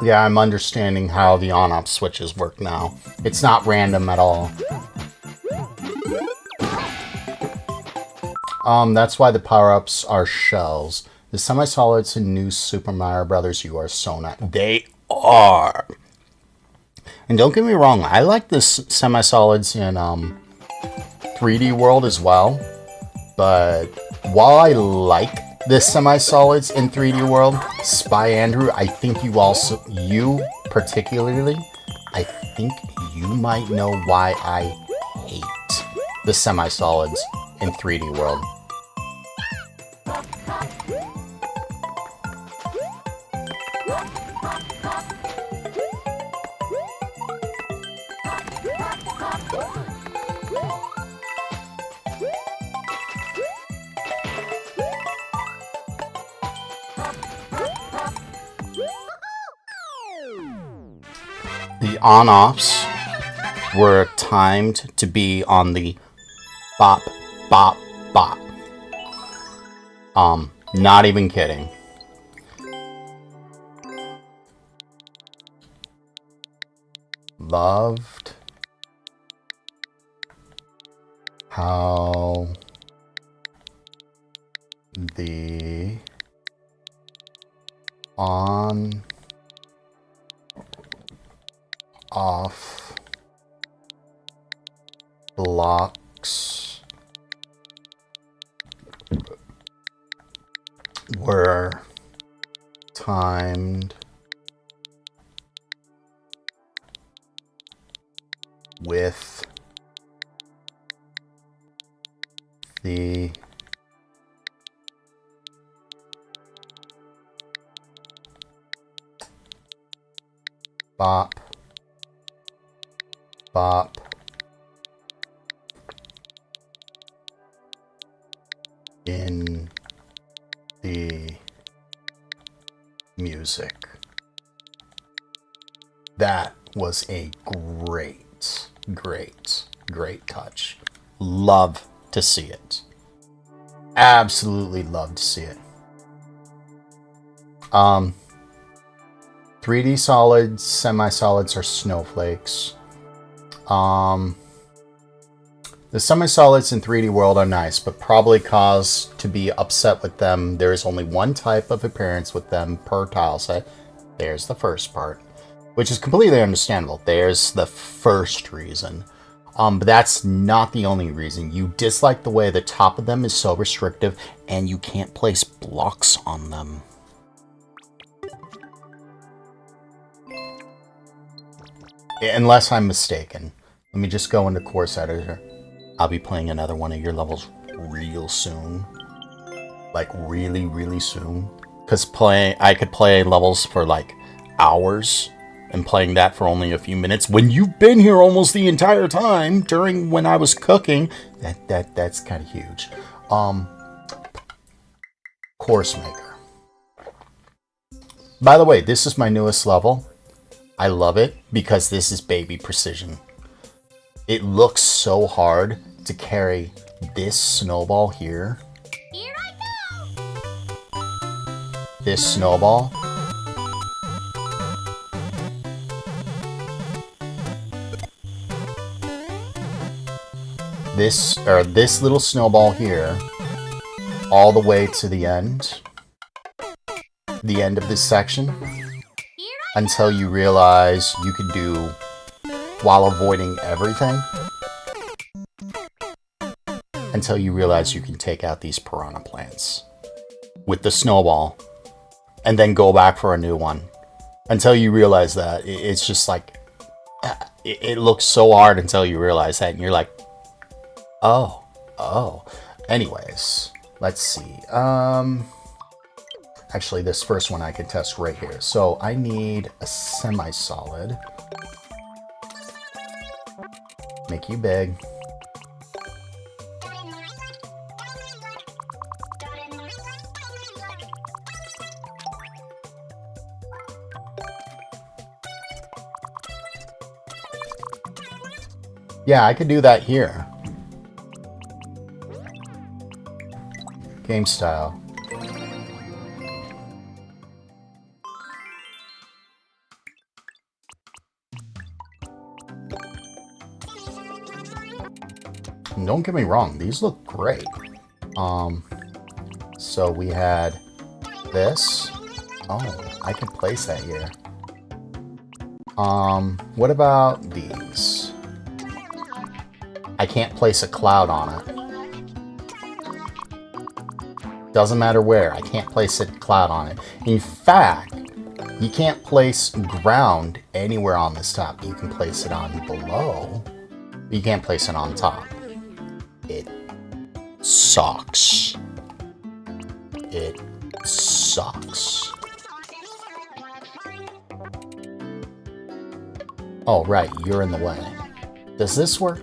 A: Yeah, I'm understanding how the on-off switches work now. It's not random at all. That's why the power-ups are shells. The semi-solids in New Super Mario Brothers, you are so nice. They are. And don't get me wrong, I like the semi-solids in 3D World as well. But while I like the semi-solids in 3D World, Spy Andrew, I think you particularly, I think you might know why I hate the semi-solids in 3D World. The on-offs were timed to be on the bop, bop, bop. Not even kidding. Loved how the on off blocks were timed with the bop, bop, in the music. That was a great touch. Love to see it. Absolutely love to see it. 3D solids, semi-solids are snowflakes. The semi-solids in 3D World are nice, but probably cause to be upset with them. There is only one type of appearance with them per tile set. There's the first part, which is completely understandable. There's the first reason. But that's not the only reason. You dislike the way the top of them is so restrictive, and you can't place blocks on them. Unless I'm mistaken. Let me just go into Course Editor. I'll be playing another one of your levels real soon. Like, really soon. Because I could play levels for, like, hours, and playing that for only a few minutes, when you've been here almost the entire time, during when I was cooking, that's kind of huge. Course Maker. By the way, this is my newest level. I love it because this is baby precision. It looks so hard to carry this snowball here.
C: Here I go!
A: This snowball. This little snowball here, all the way to the end of this section, until you realize you can do while avoiding everything. until you realize you can take out these piranha plants with the snowball and then go back for a new one until you realize that. It's just like, it looks so hard until you realize that, and you're like, oh. Anyways, let's see. Actually, this first one I can test right here. So I need a semi-solid. Make you big. Yeah, I could do that here. Game style. And don't get me wrong, these look great. So we had this. Oh, I can place that here. What about these? I can't place a cloud on it. Doesn't matter where, I can't place a cloud on it. In fact, you can't place ground anywhere on this top. You can place it on below, but you can't place it on top. It sucks. It sucks. Oh, right, you're in the way. Does this work?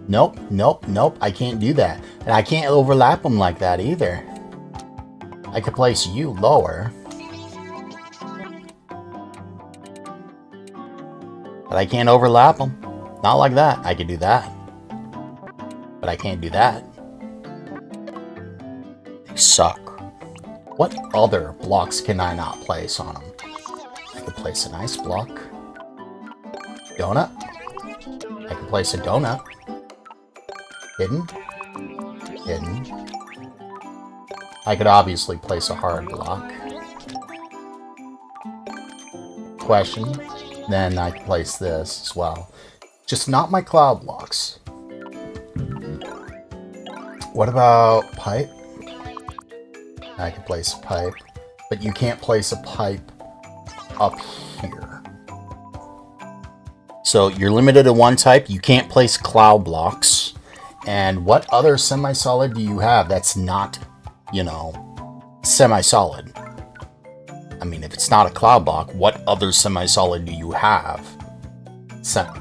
A: Nope, nope, nope, I can't do that. And I can't overlap them like that either. I could place you lower. But I can't overlap them. Not like that. I could do that. But I can't do that. They suck. What other blocks can I not place on them? I could place an ice block. Donut. I could place a donut. Hidden. Hidden. I could obviously place a hard block. Question. Then I could place this as well. Just not my cloud blocks. What about pipe? I could place a pipe. But you can't place a pipe up here. So you're limited to one type. You can't place cloud blocks. And what other semi-solid do you have that's not, you know, semi-solid? I mean, if it's not a cloud block, what other semi-solid do you have?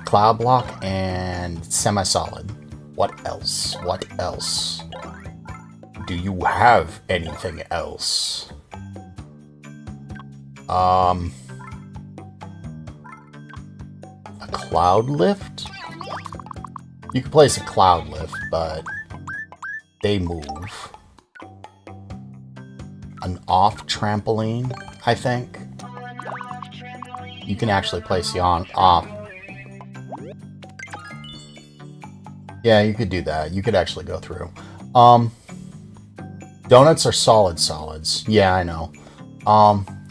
A: Cloud block and semi-solid. What else? What else? Do you have anything else? A cloud lift? You can place a cloud lift, but they move. An off trampoline, I think. You can actually place the off. Yeah, you could do that. You could actually go through. Donuts are solids. Yeah, I know.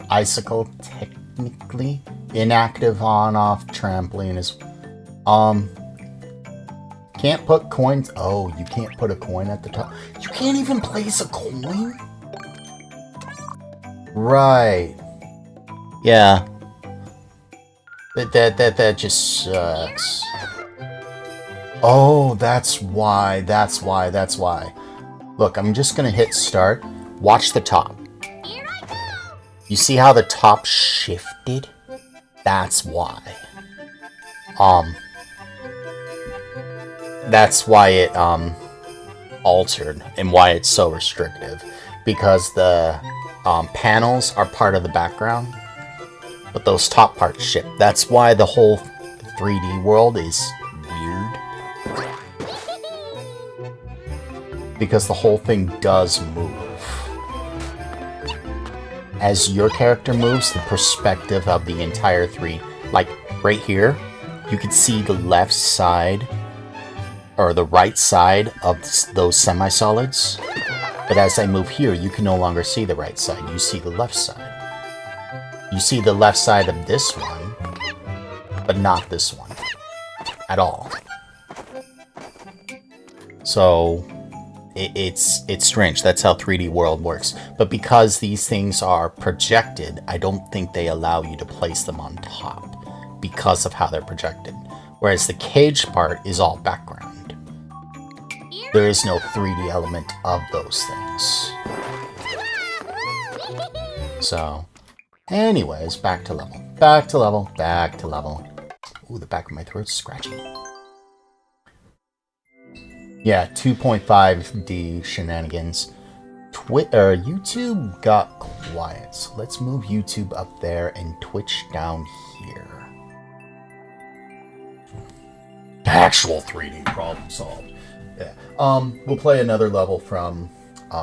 A: Icicle, technically inactive on-off trampoline is... Can't put coins... Oh, you can't put a coin at the top. You can't even place a coin? Right. Yeah. That just sucks. Oh, that's why. Look, I'm just gonna hit start. Watch the top.
C: Here I go.
A: You see how the top shifted? That's why. That's why it altered and why it's so restrictive. Because the panels are part of the background, but those top parts shift. That's why the whole 3D world is weird. Because the whole thing does move. As your character moves, the perspective of the entire 3, like right here, you can see the left side or the right side of those semi-solids. But as I move here, you can no longer see the right side. You see the left side. You see the left side of this one, but not this one at all. So it's strange. That's how 3D World works. But because these things are projected, I don't think they allow you to place them on top because of how they're projected. Whereas the cage part is all background. There is no 3D element of those things. So, anyways, back to level. Back to level. Back to level. Ooh, the back of my throat's scratchy. Yeah, 2.5D shenanigans. YouTube got quiet, so let's move YouTube up there and Twitch down here. Actual 3D problem solved. Yeah. We'll play another level from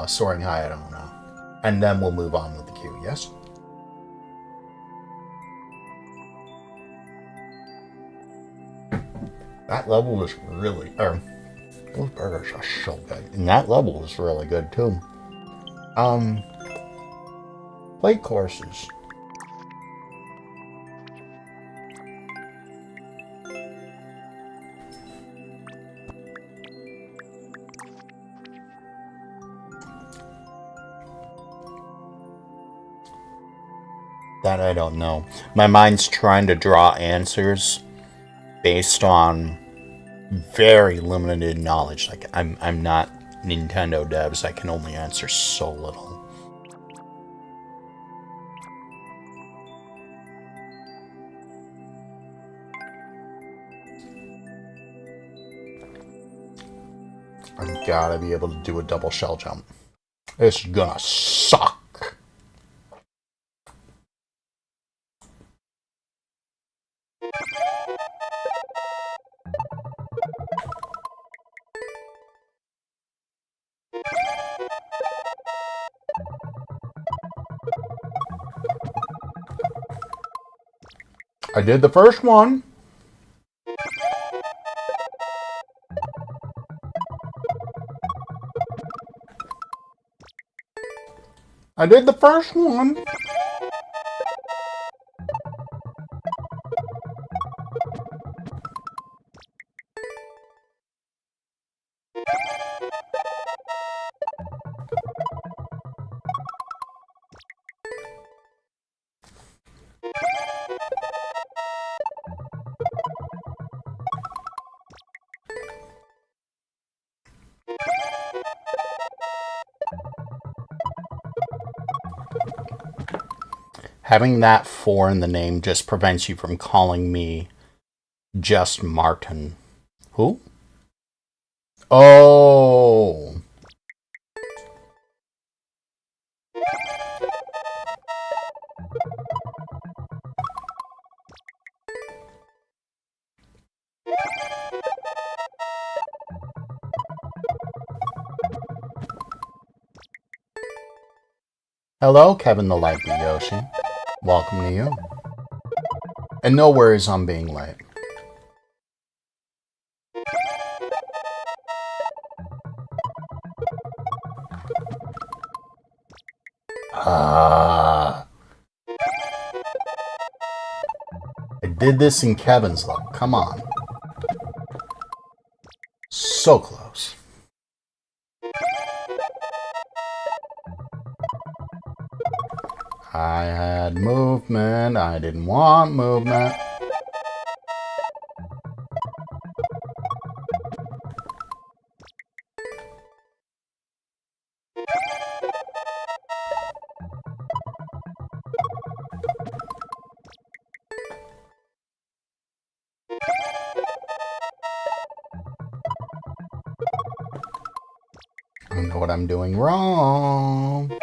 A: Soaring High, I don't know. And then we'll move on with the queue, yes? That level was really... those burgers are so good. And that level was really good, too. Play courses. That I don't know. My mind's trying to draw answers based on very limited knowledge. Like I'm not Nintendo devs. I can only answer so little. I gotta be able to do a double shell jump. It's gonna suck. I did the first one. I did the first one. Having that 4 in the name just prevents you from calling me just Martin. Who? Oh. Hello, Kevin the Lightly Yoshi. Welcome to you. And no worries on being late. I did this in Kevin's level. Come on. So close. I had movement. I didn't want movement. I don't know what I'm doing wrong.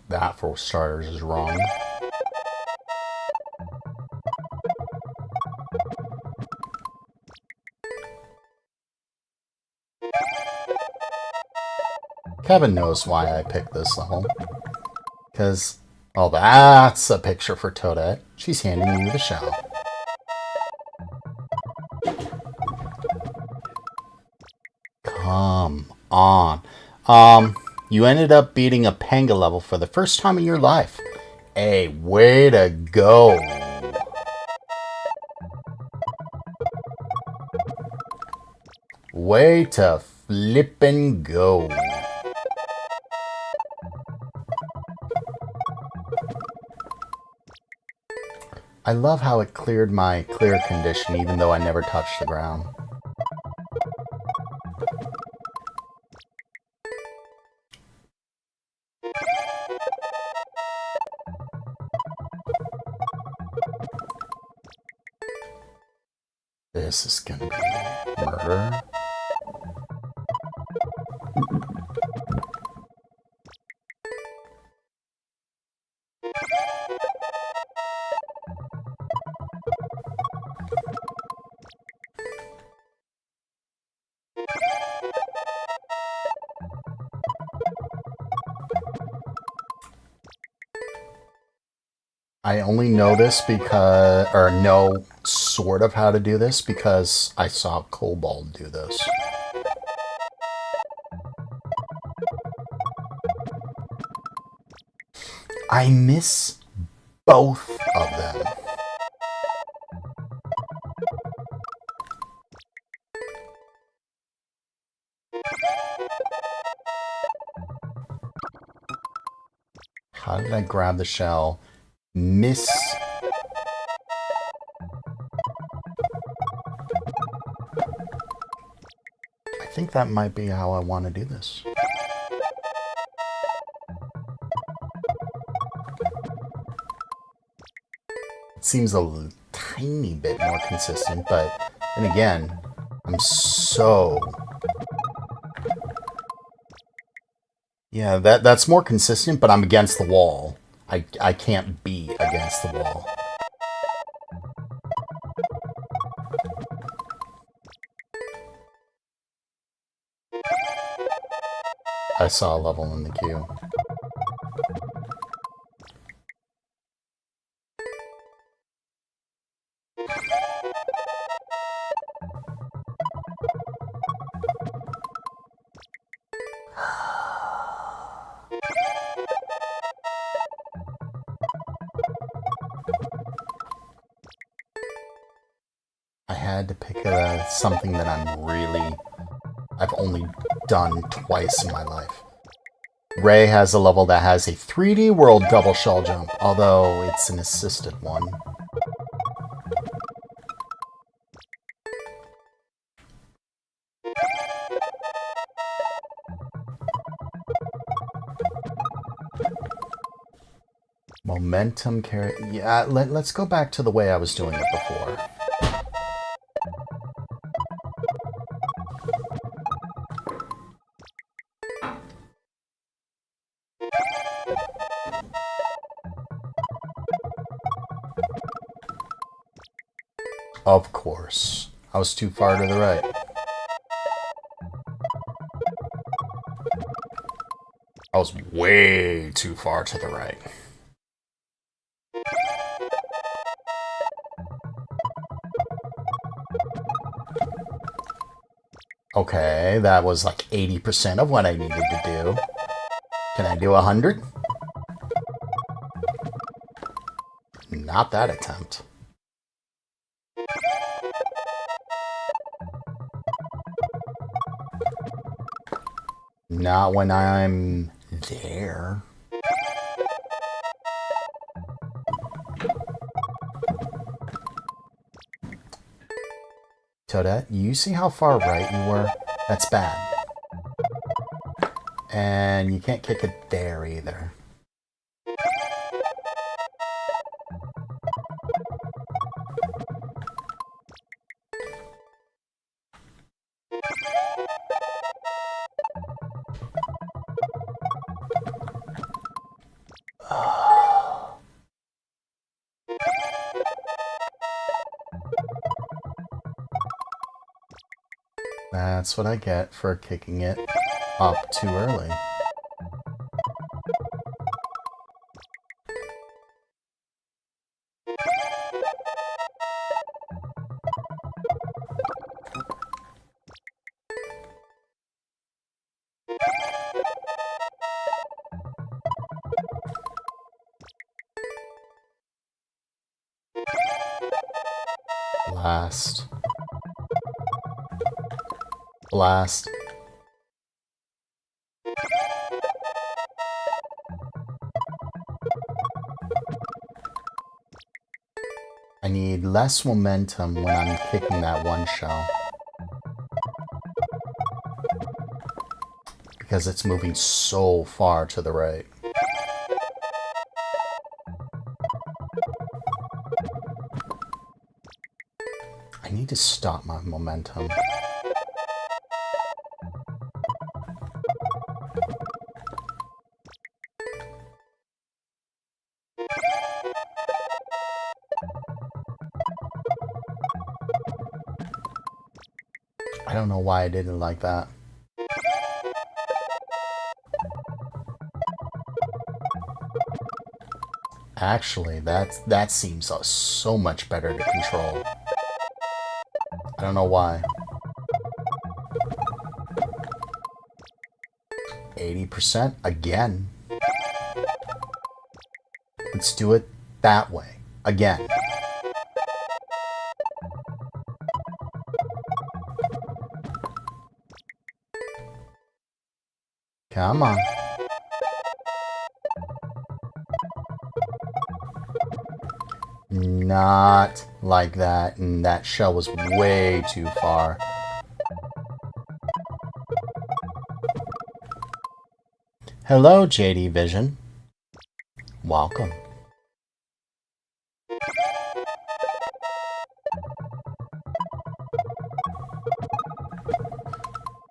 A: That, for starters, is wrong. Kevin knows why I picked this level. Because, oh, that's a picture for Toadette. She's handing you the shell. Come on. You ended up beating a Panga level for the first time in your life. Hey, way to go. Way to flip and go. I love how it cleared my clear condition even though I never touched the ground. This is gonna be murder. I only know this because, or know sort of how to do this because I saw Kobold do this. I miss both of them. How did I grab the shell? Miss. I think that might be how I want to do this. It seems a tiny bit more consistent, but then again, I'm so... Yeah, that's more consistent, but I'm against the wall. I can't be against the wall. I saw a level in the queue. I had to pick something that I've only done twice in my life. Ray has a level that has a 3D world double shell jump, although it's an assisted one. Momentum carry. Yeah, let's go back to the way I was doing it before. Of course. I was too far to the right. I was way too far to the right. Okay, that was like 80% of what I needed to do. Can I do 100? Not that attempt. Not when I'm there. Toadette, you see how far right you were? That's bad. And you can't kick it there either. That's what I get for kicking it up too early. blast. I need less momentum when I'm kicking that one shell. Because it's moving so far to the right. I need to stop my momentum. I don't know why I didn't like that. Actually, that seems so much better to control. I don't know why. 80% again. Let's do it that way. Again. Come on. Not like that, and that shell was way too far. Hello, JD Vision. Welcome.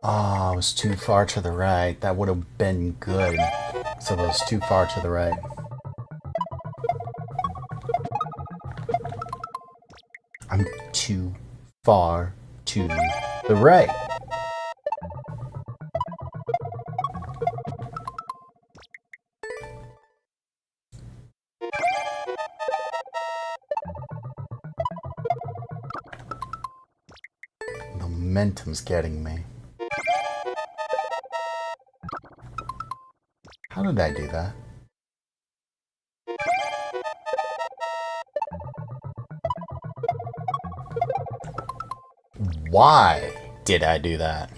A: Oh, it was too far to the right. That would have been good. So it was too far to the right. I'm too far to the right. The momentum's getting me. How did I do that? Why did I do that?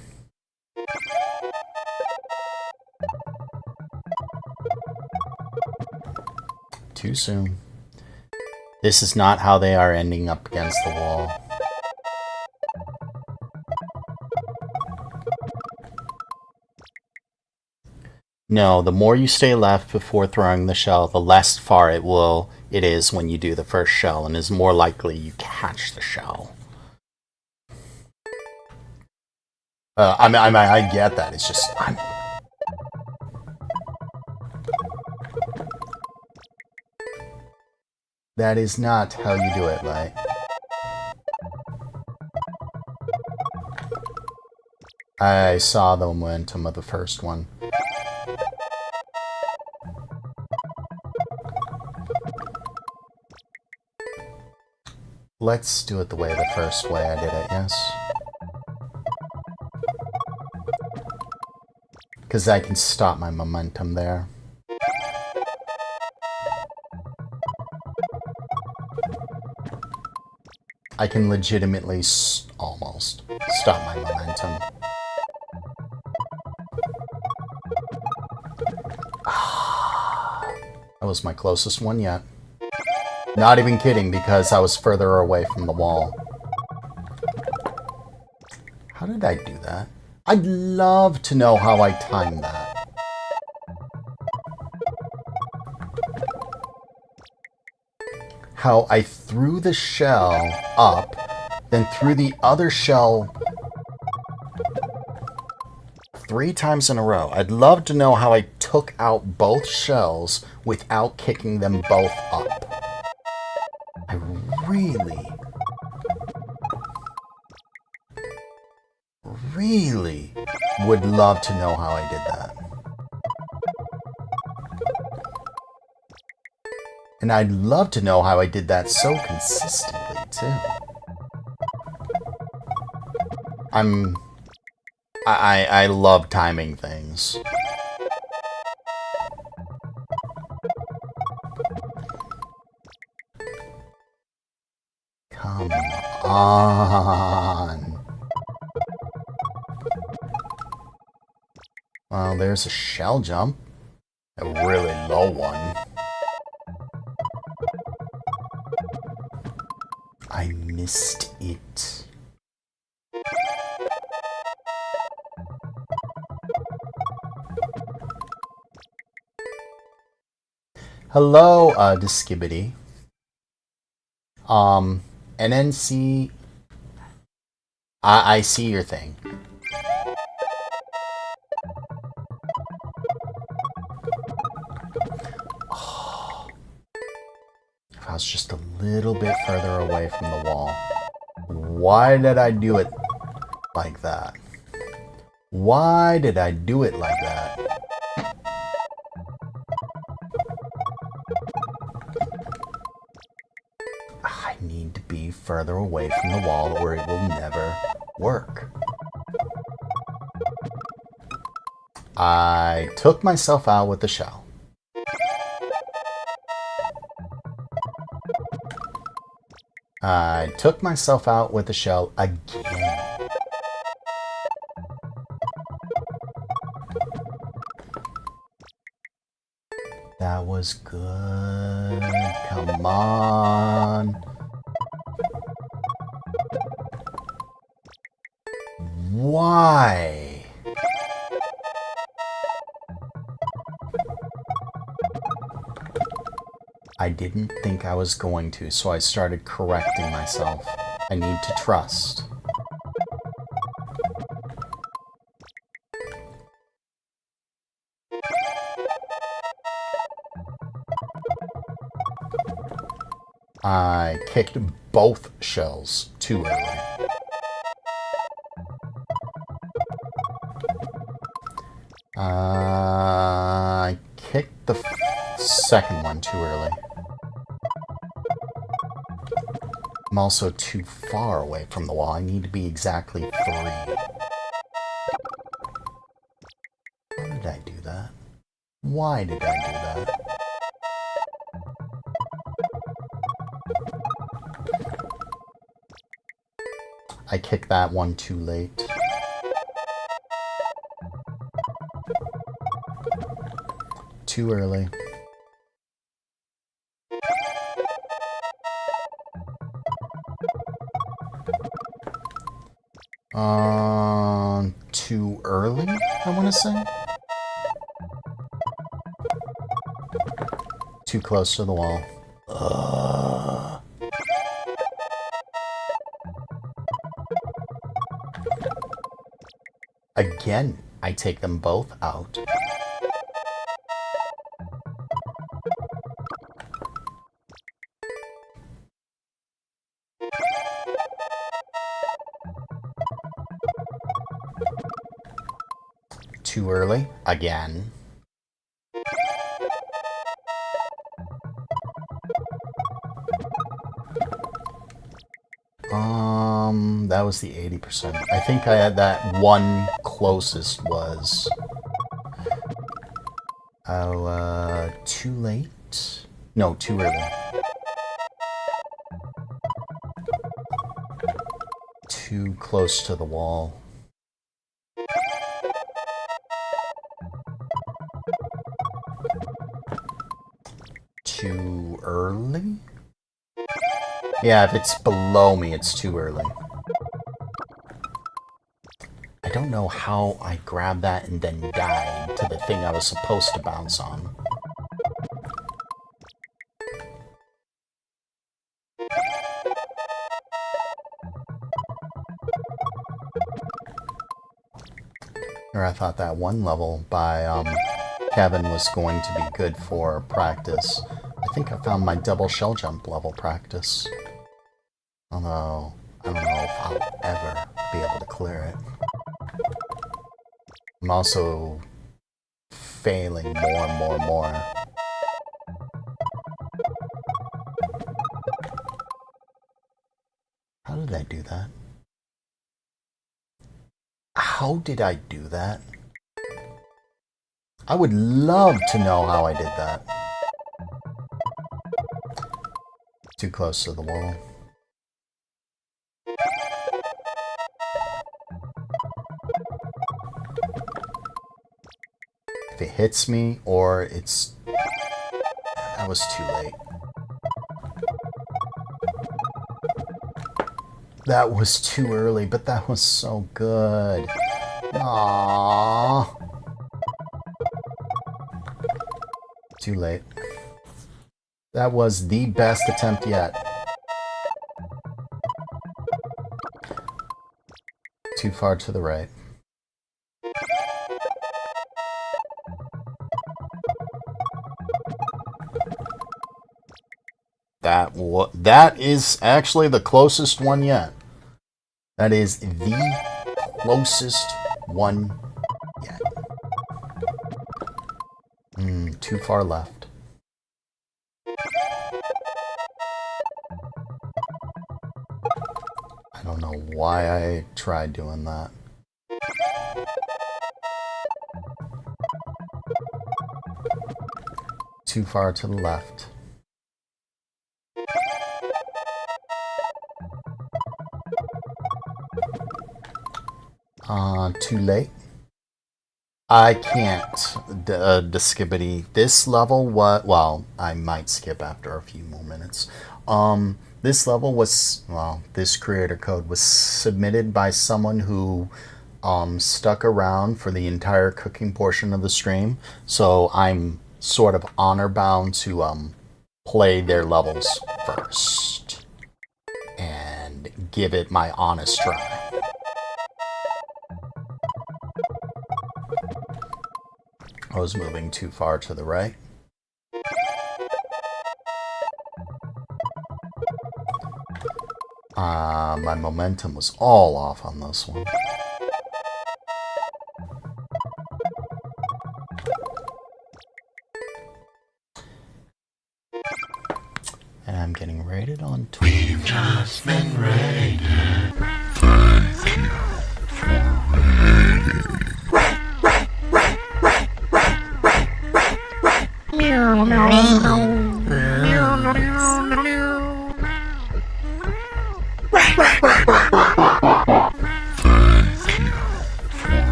A: Too soon. This is not how they are ending up against the wall. No, the more you stay left before throwing the shell, the less far it is when you do the first shell, and is more likely you catch the shell. I get that. It's just that is not how you do it, Light. I saw the momentum of the first one. Let's do it the first way I did it, yes? Because I can stop my momentum there. I can legitimately almost stop my momentum. That was my closest one yet. Not even kidding, because I was further away from the wall. How did I do that? I'd love to know how I timed that. How I threw the shell up, then threw the other shell 3 times in a row. I'd love to know how I took out both shells without kicking them both up. I really would love to know how I did that. And I'd love to know how I did that so consistently, too. I love timing things. Come on. Well, there's a shell jump. A really low one. I missed it. Hello, Diskibity. NNC. I see your thing. Oh, if I was just a little bit further away from the wall. Why did I do it like that? Why did I do it like that? I need to be further away from the wall or it will never work. I took myself out with the shell. I took myself out with the shell again. That was good. Come on. Why? I didn't think I was going to, so I started correcting myself. I need to trust. I kicked both shells too early. I kicked the second one too early. I'm also too far away from the wall. I need to be exactly 3. How did I do that? Why did I do that? I kicked that one too late. Too early. Too early, I want to say. Too close to the wall. Again, I take them both out. Too early, again. That was the 80%. I think I had that one closest was... too late? No, too early. Too close to the wall. Too early? Yeah, if it's below me, it's too early. I don't know how I grabbed that and then died to the thing I was supposed to bounce on. Or I thought that one level by Kevin was going to be good for practice. I think I found my double shell jump level practice. Although, I don't know if I'll ever be able to clear it. I'm also failing more and more and more. How did I do that? How did I do that? I would love to know how I did that. Too close to the wall. If it hits me or it's... That was too late. That was too early, but that was so good. Aww. Too late. That was the best attempt yet. Too far to the right. That is actually the closest one yet. That is the closest one yet. Too far left. I don't know why I tried doing that. Too far to the left. Too late. I can't skippity. This level, well, I might skip after a few more minutes. This level was, well, this creator code was submitted by someone who stuck around for the entire cooking portion of the stream. So I'm sort of honor bound to play their levels first and give it my honest try. I was moving too far to the right. My momentum was all off on this one. And I'm getting rated on Twitch. We've just been rated.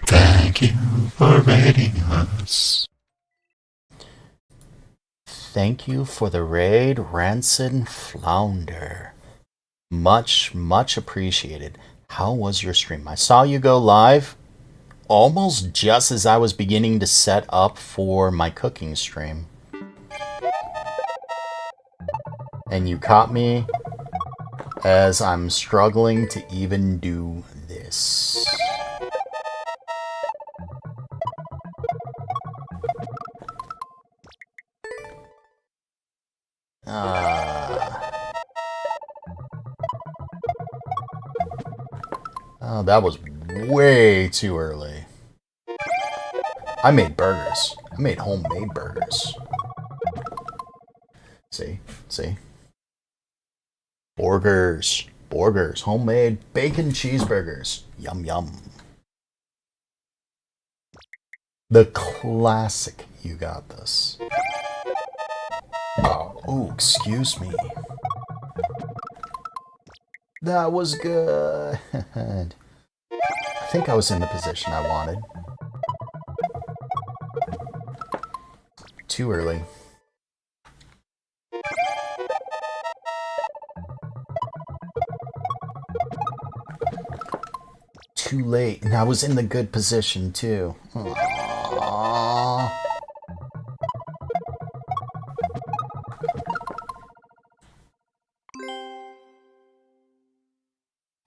A: Thank you. Thank you for raiding us. Thank you for the raid, Rancid Flounder. Much, much appreciated. How was your stream? I saw you go live almost just as I was beginning to set up for my cooking stream. And you caught me as I'm struggling to even do this. Oh, that was way too early. I made burgers. I made homemade burgers. See? Burgers. Homemade bacon cheeseburgers. Yum, yum. The classic You Got This. Oh, excuse me. That was good. I think I was in the position I wanted. Too early. Too late, and I was in the good position too. Aww.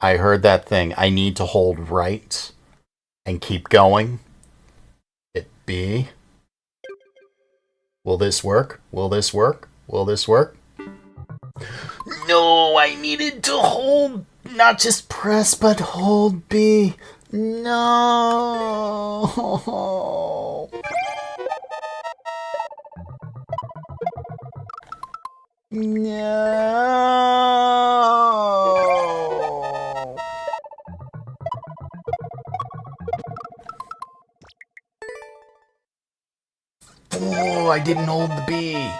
A: I heard that thing. I need to hold right and keep going. Hit B. Will this work? Will this work? Will this work? No, I needed to hold, not just press, but hold B. No. No. Oh, I didn't hold the B.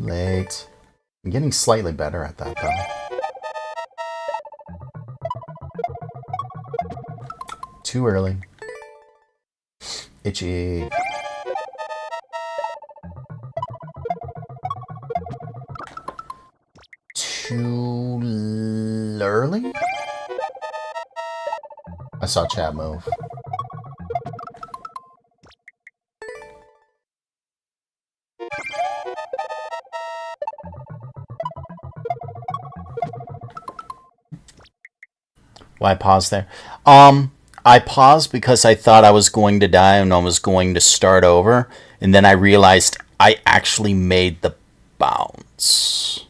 A: late. I'm getting slightly better at that, though. Too early. Itchy. Too early? I saw Chad move. Why pause there? I paused because I thought I was going to die and I was going to start over, and then I realized I actually made the bounce.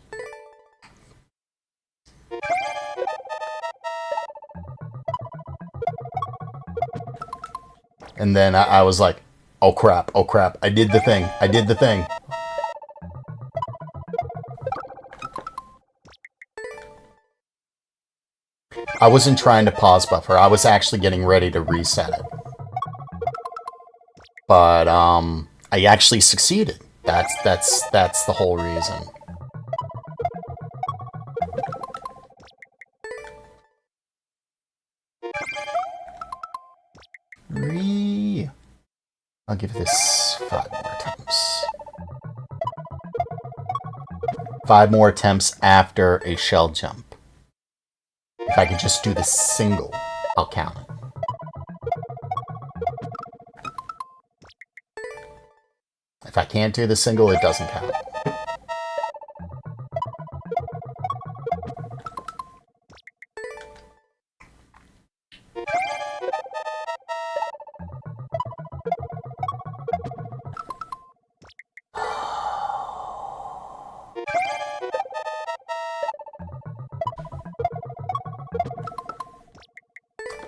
A: And then I was like, oh crap, I did the thing. I wasn't trying to pause buffer. I was actually getting ready to reset it. But I actually succeeded. That's the whole reason. I'll give this 5 more attempts. 5 more attempts after a shell jump. If I could just do the single, I'll count it. If I can't do the single, it doesn't count.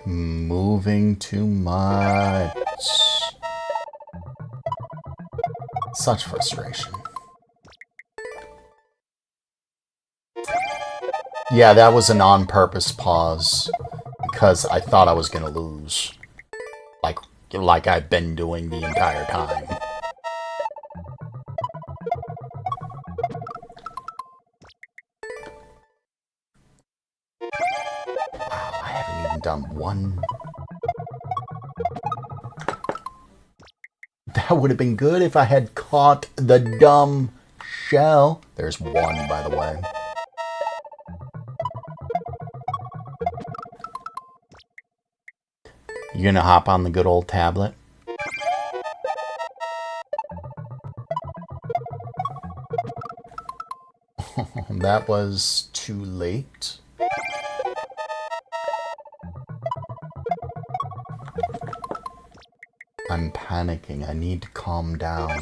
A: Moving too much. Such frustration. Yeah, that was an on-purpose pause because I thought I was gonna lose. Like I've been doing the entire time. Wow, I haven't even done one. That would have been good if I had caught the dumb shell. There's one, by the way. You gonna hop on the good old tablet? That was too late. I'm panicking. I need to calm down.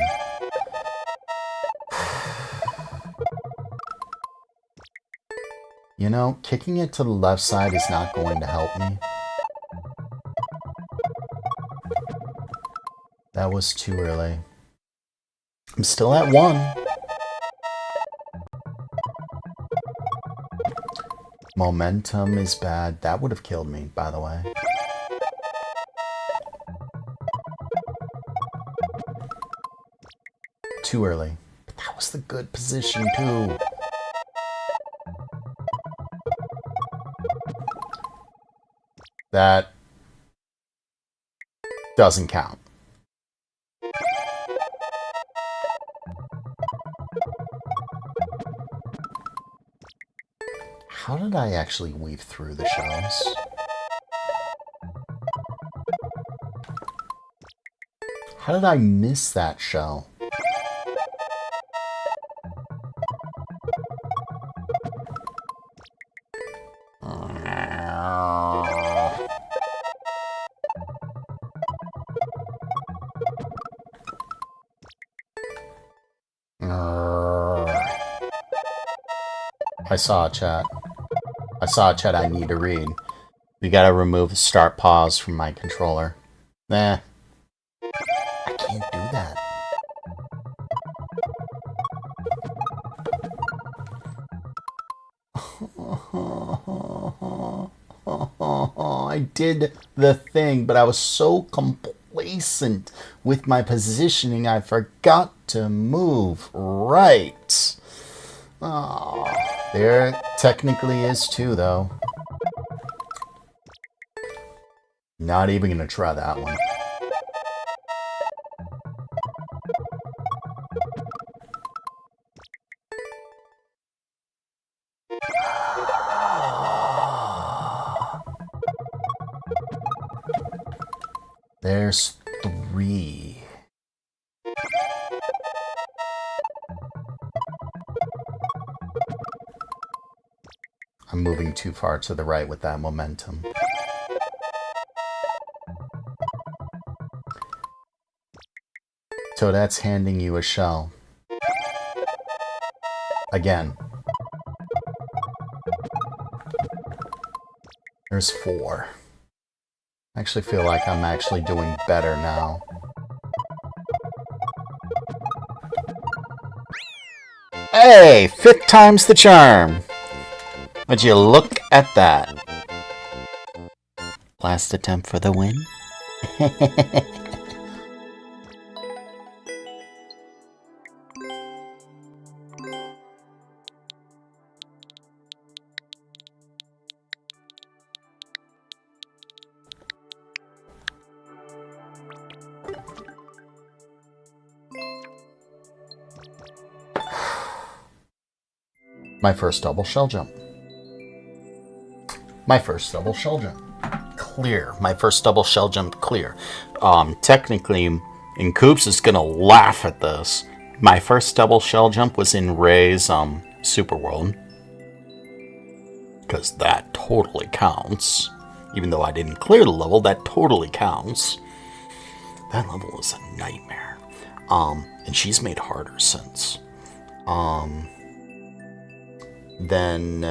A: You know, kicking it to the left side is not going to help me. That was too early. I'm still at 1. Momentum is bad. That would have killed me, by the way. Too early. But that was the good position, too. That doesn't count. How did I actually weave through the shells? How did I miss that shell? I saw a chat. I need to read. We gotta remove the start pause from my controller. Nah. I can't do that. I did the thing, but I was so complacent with my positioning, I forgot to move right. Oh, there technically is two, though. Not even gonna try that one. There's three. I'm moving too far to the right with that momentum. So that's handing you a shell. Again. There's four. I actually feel like I'm actually doing better now. Hey! 5th time's the charm! Would you look at that? Last attempt for the win? My first double shell jump. My first double shell jump. Clear. My first double shell jump clear. Technically, and Coops is gonna laugh at this. My first double shell jump was in Ray's Super World. Because that totally counts. Even though I didn't clear the level, that totally counts. That level was a nightmare. And she's made harder since. Then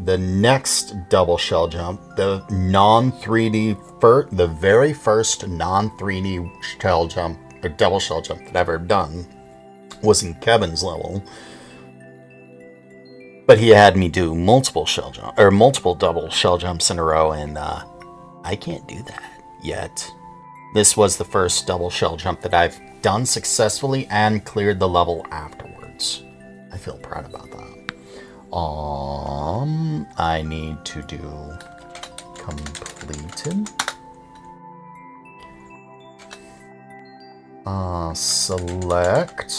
A: the next double shell jump, the non-3D, the very first non-3D shell jump, or double shell jump that I've ever done, was in Kevin's level. But he had me do multiple double shell jumps in a row, and I can't do that yet. This was the first double shell jump that I've done successfully and cleared the level afterwards. I feel proud about that. I need to do completed. Select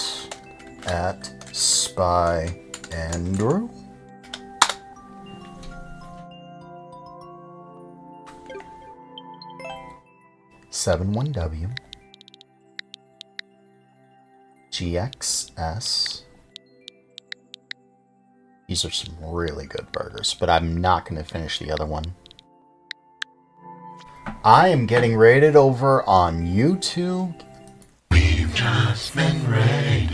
A: at Spy Andrew. (7-1-W) GXS. These are some really good burgers, but I'm not going to finish the other one. I am getting rated over on YouTube. We've just been rated.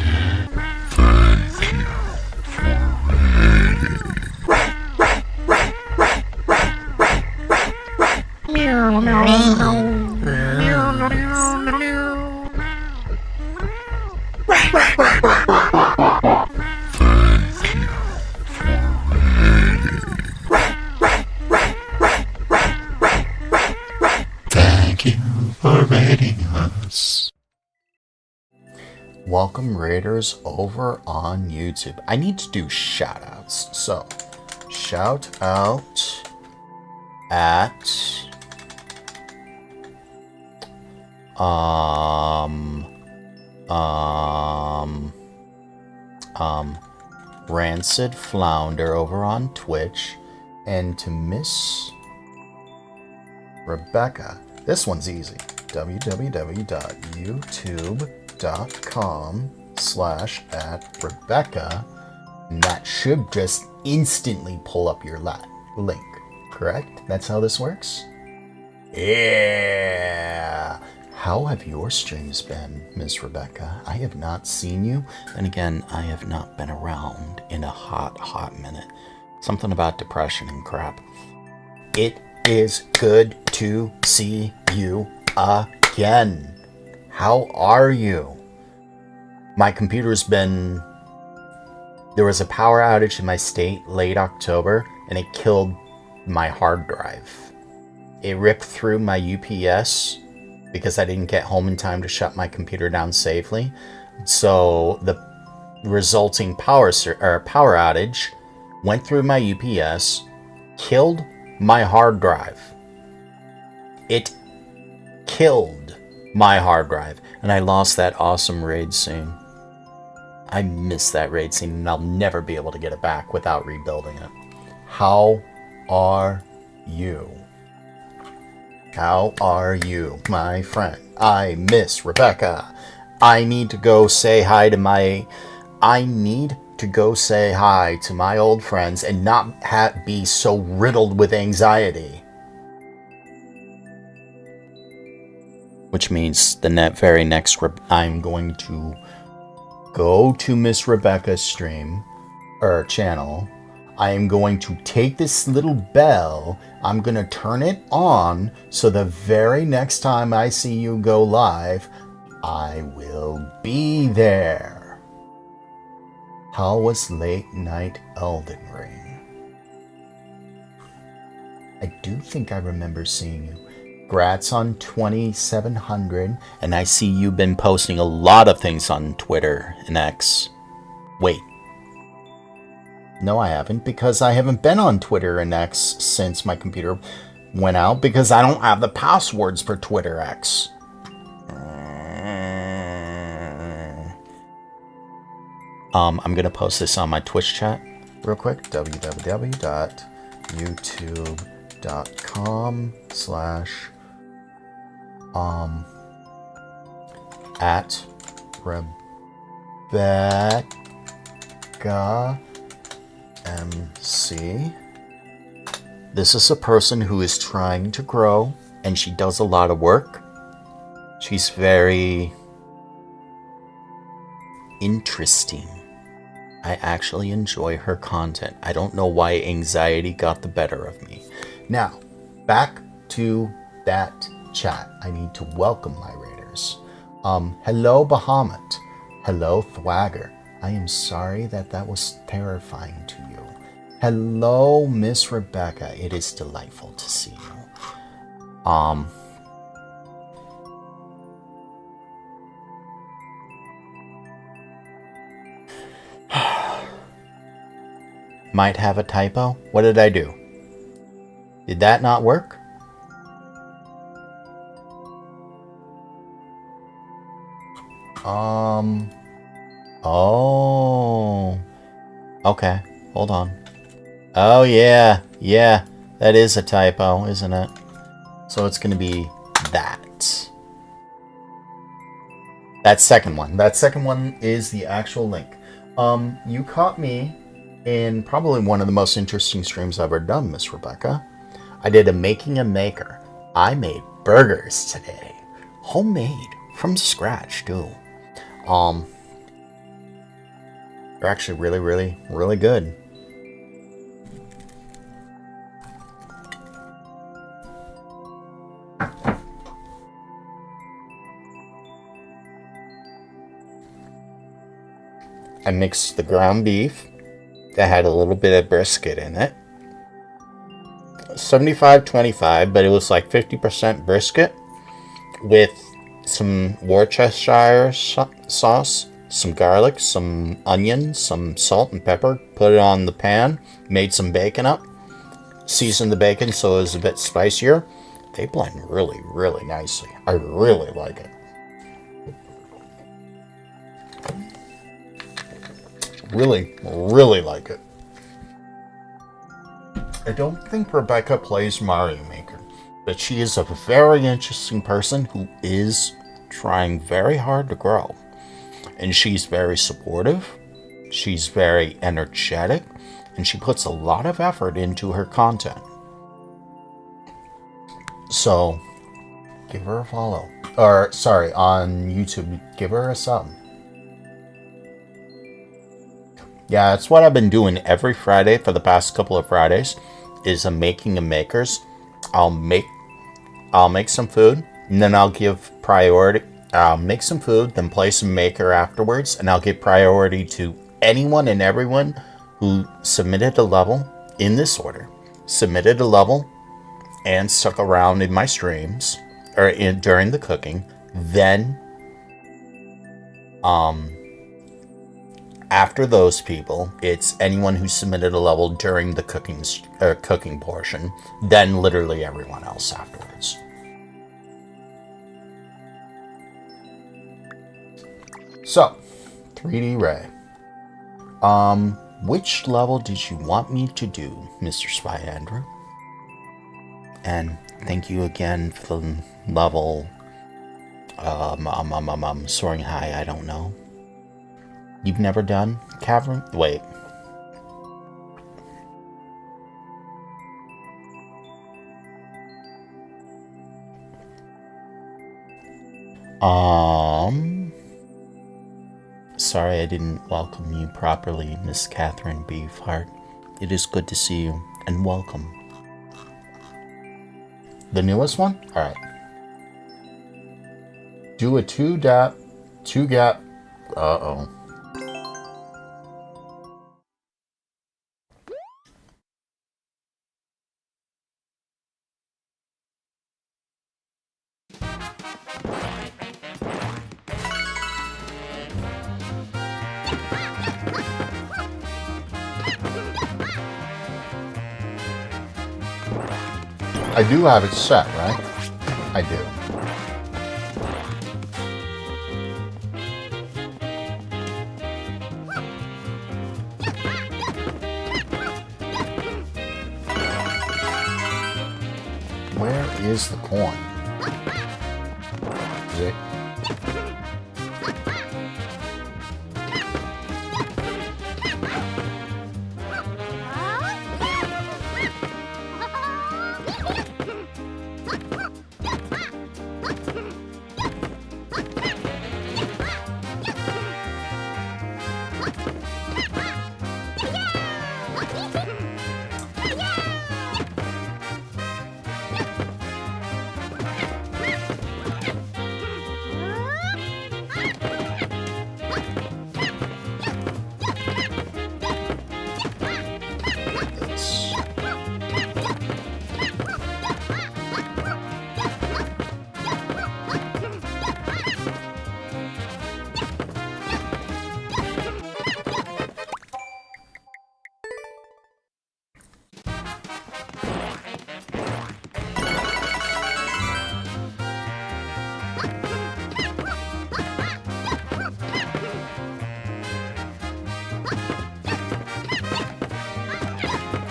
A: Thank you for rating us. Welcome raiders over on YouTube. I need to do shout outs. So, shout out at Rancid Flounder over on Twitch, and to Miss Rebecca. This one's easy. www.youtube.com/@Rebecca, and that should just instantly pull up your link, correct? That's how this works? Yeah! How have your streams been, Miss Rebecca? I have not seen you, and again, I have not been around in a hot minute. Something about depression and crap. It is good to see you again. How are you? My computer's been... There was a power outage in my state late October, and it killed my hard drive. It ripped through my UPS because I didn't get home in time to shut my computer down safely. So resulting power outage went through my UPS, killed my hard drive. It killed my hard drive, and I lost that awesome raid scene. I miss that raid scene, and I'll never be able to get it back without rebuilding it. How are you? How are you, my friend? I miss Rebecca. I need to go say hi to my old friends and not be so riddled with anxiety. Which means the very next I'm going to go to Miss Rebecca's stream or channel. I am going to take this little bell. I'm going to turn it on so the very next time I see you go live, I will be there. How was late night Elden Ring? I do think I remember seeing you. Grats on 2700, and I see you've been posting a lot of things on Twitter and X. Wait. No, I haven't, because I haven't been on Twitter and X since my computer went out, because I don't have the passwords for Twitter X. I'm going to post this on my Twitch chat real quick. www.youtube.com/at Rebecca MC. This is a person who is trying to grow, and she does a lot of work. She's very interesting. I actually enjoy her content. I don't know why anxiety got the better of me. Now, back to that chat. I need to welcome my raiders. Hello, Bahamut. Hello, Thwagger. I am sorry that was terrifying to you. Hello, Miss Rebecca. It is delightful to see you. Might have a typo. What did I do? Did that not work? Oh. Okay. Hold on. Oh, yeah. Yeah. That is a typo, isn't it? So it's going to be that. That second one. That second one is the actual link. You caught me in probably one of the most interesting streams I've ever done, Miss Rebecca. I did a making a maker. I made burgers today. Homemade. From scratch, too. They're actually really, really, really good. I mixed the ground beef that had a little bit of brisket in it. 75-25, but it was like 50% brisket with some Worcestershire sauce, some garlic, some onions, some salt and pepper. Put it on the pan, made some bacon up, seasoned the bacon so it was a bit spicier. They blend really, really nicely. I really like it. Really, really like it. I don't think Rebecca plays Mario Maker, but she is a very interesting person who is trying very hard to grow. And she's very supportive, she's very energetic, and she puts a lot of effort into her content. So, give her a follow. Or, sorry, on YouTube, give her a sub. Yeah, that's what I've been doing every Friday for the past couple of Fridays, is a making of makers. I'll make some food, and then I'll give priority. I'll make some food, then play some maker afterwards, and I'll give priority to anyone and everyone who submitted a level in this order. Submitted a level and stuck around in my streams or during the cooking. Then After those people, it's anyone who submitted a level during the cooking portion, then literally everyone else afterwards. So, 3D Ray. Which level did you want me to do, Mr. Spy Andrew? And thank you again for the level, soaring high, I don't know. You've never done cavern? Wait. Sorry I didn't welcome you properly, Miss Catherine Beefheart. It is good to see you, and welcome. The newest one? Alright. Do a 2-gap. Uh-oh. I do have it set, right? I do. Where is the coin? Is it?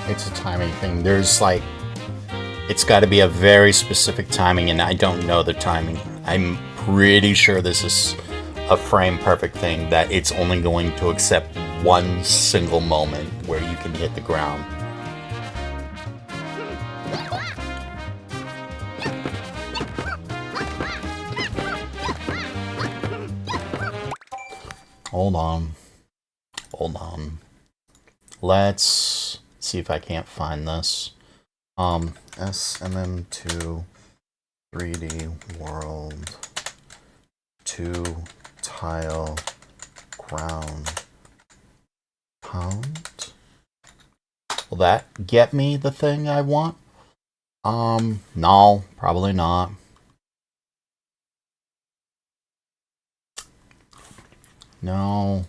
A: It's a timing thing. There's like, it's got to be a very specific timing, and I don't know the timing. I'm pretty sure this is a frame perfect thing, that it's only going to accept one single moment where you can hit the ground. Hold on. Let's see if I can't find this. SMM2 3D world 2 tile ground pound. Will that get me the thing I want? No, probably not. No.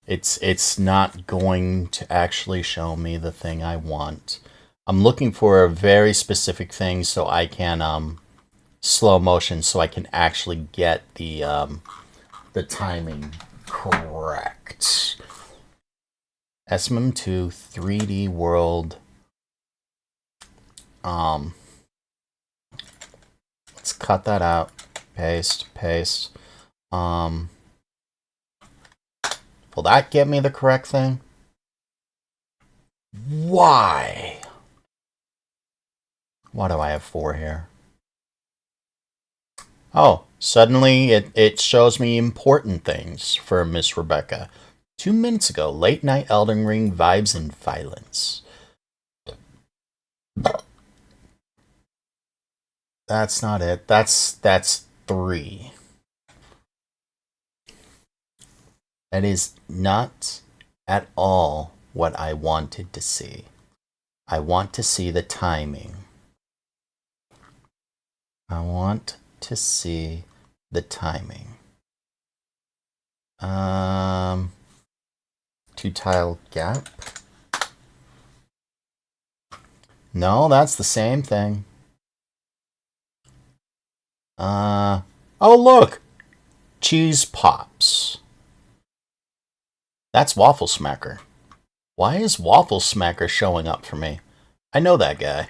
A: It's not going to actually show me the thing I want. I'm looking for a very specific thing so I can slow motion, so I can actually get the timing correct. SMM2 3D world. Let's cut that out. Paste. Will that get me the correct thing? Why? Why do I have 4 here? Oh, suddenly it shows me important things for Miss Rebecca. 2 minutes ago, late night Elden Ring vibes and violence. That's not it. That's 3. That is not at all what I wanted to see. I want to see the timing. I want to see the timing. 2-tile gap. No, that's the same thing. Oh, look! Cheese Pops. That's Waffle Smacker. Why is Waffle Smacker showing up for me? I know that guy.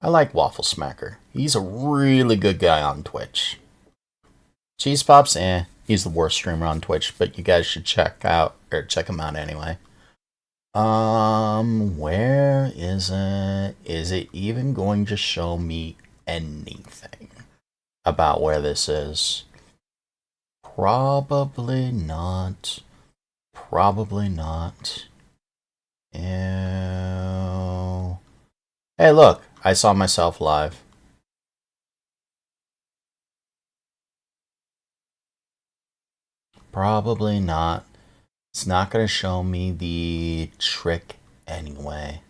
A: I like Waffle Smacker. He's a really good guy on Twitch. Cheese Pops, he's the worst streamer on Twitch, but you guys should check him out anyway. Where is it? Is it even going to show me anything about where this is? Probably not. Probably not. Ew. Hey, look, I saw myself live. Probably not. It's not going to show me the trick anyway.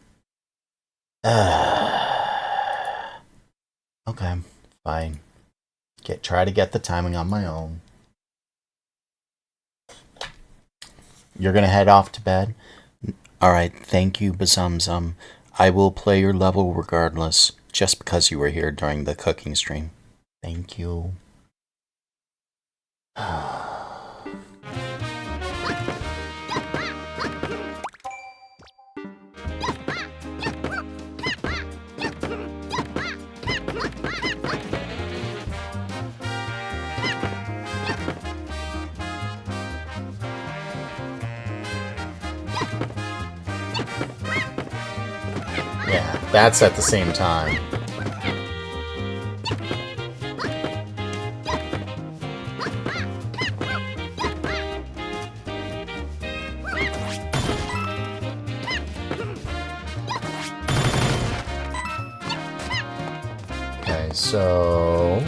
A: Okay, fine. Try to get the timing on my own. You're going to head off to bed? Alright, thank you, Bazumzum. I will play your level regardless, just because you were here during the cooking stream. Thank you. Yeah, that's at the same time. Okay, so...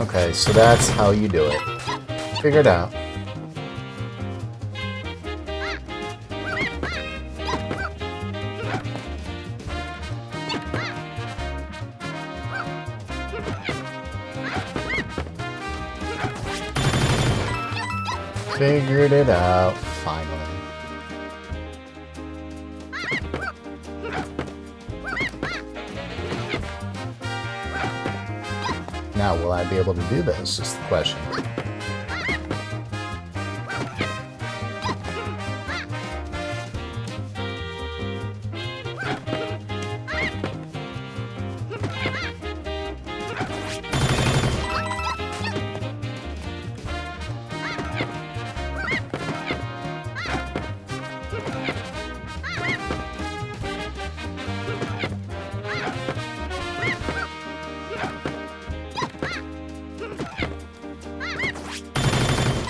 A: Okay, so that's how you do it. Figure it out. Figured it out, finally. Now, will I be able to do this, is the question.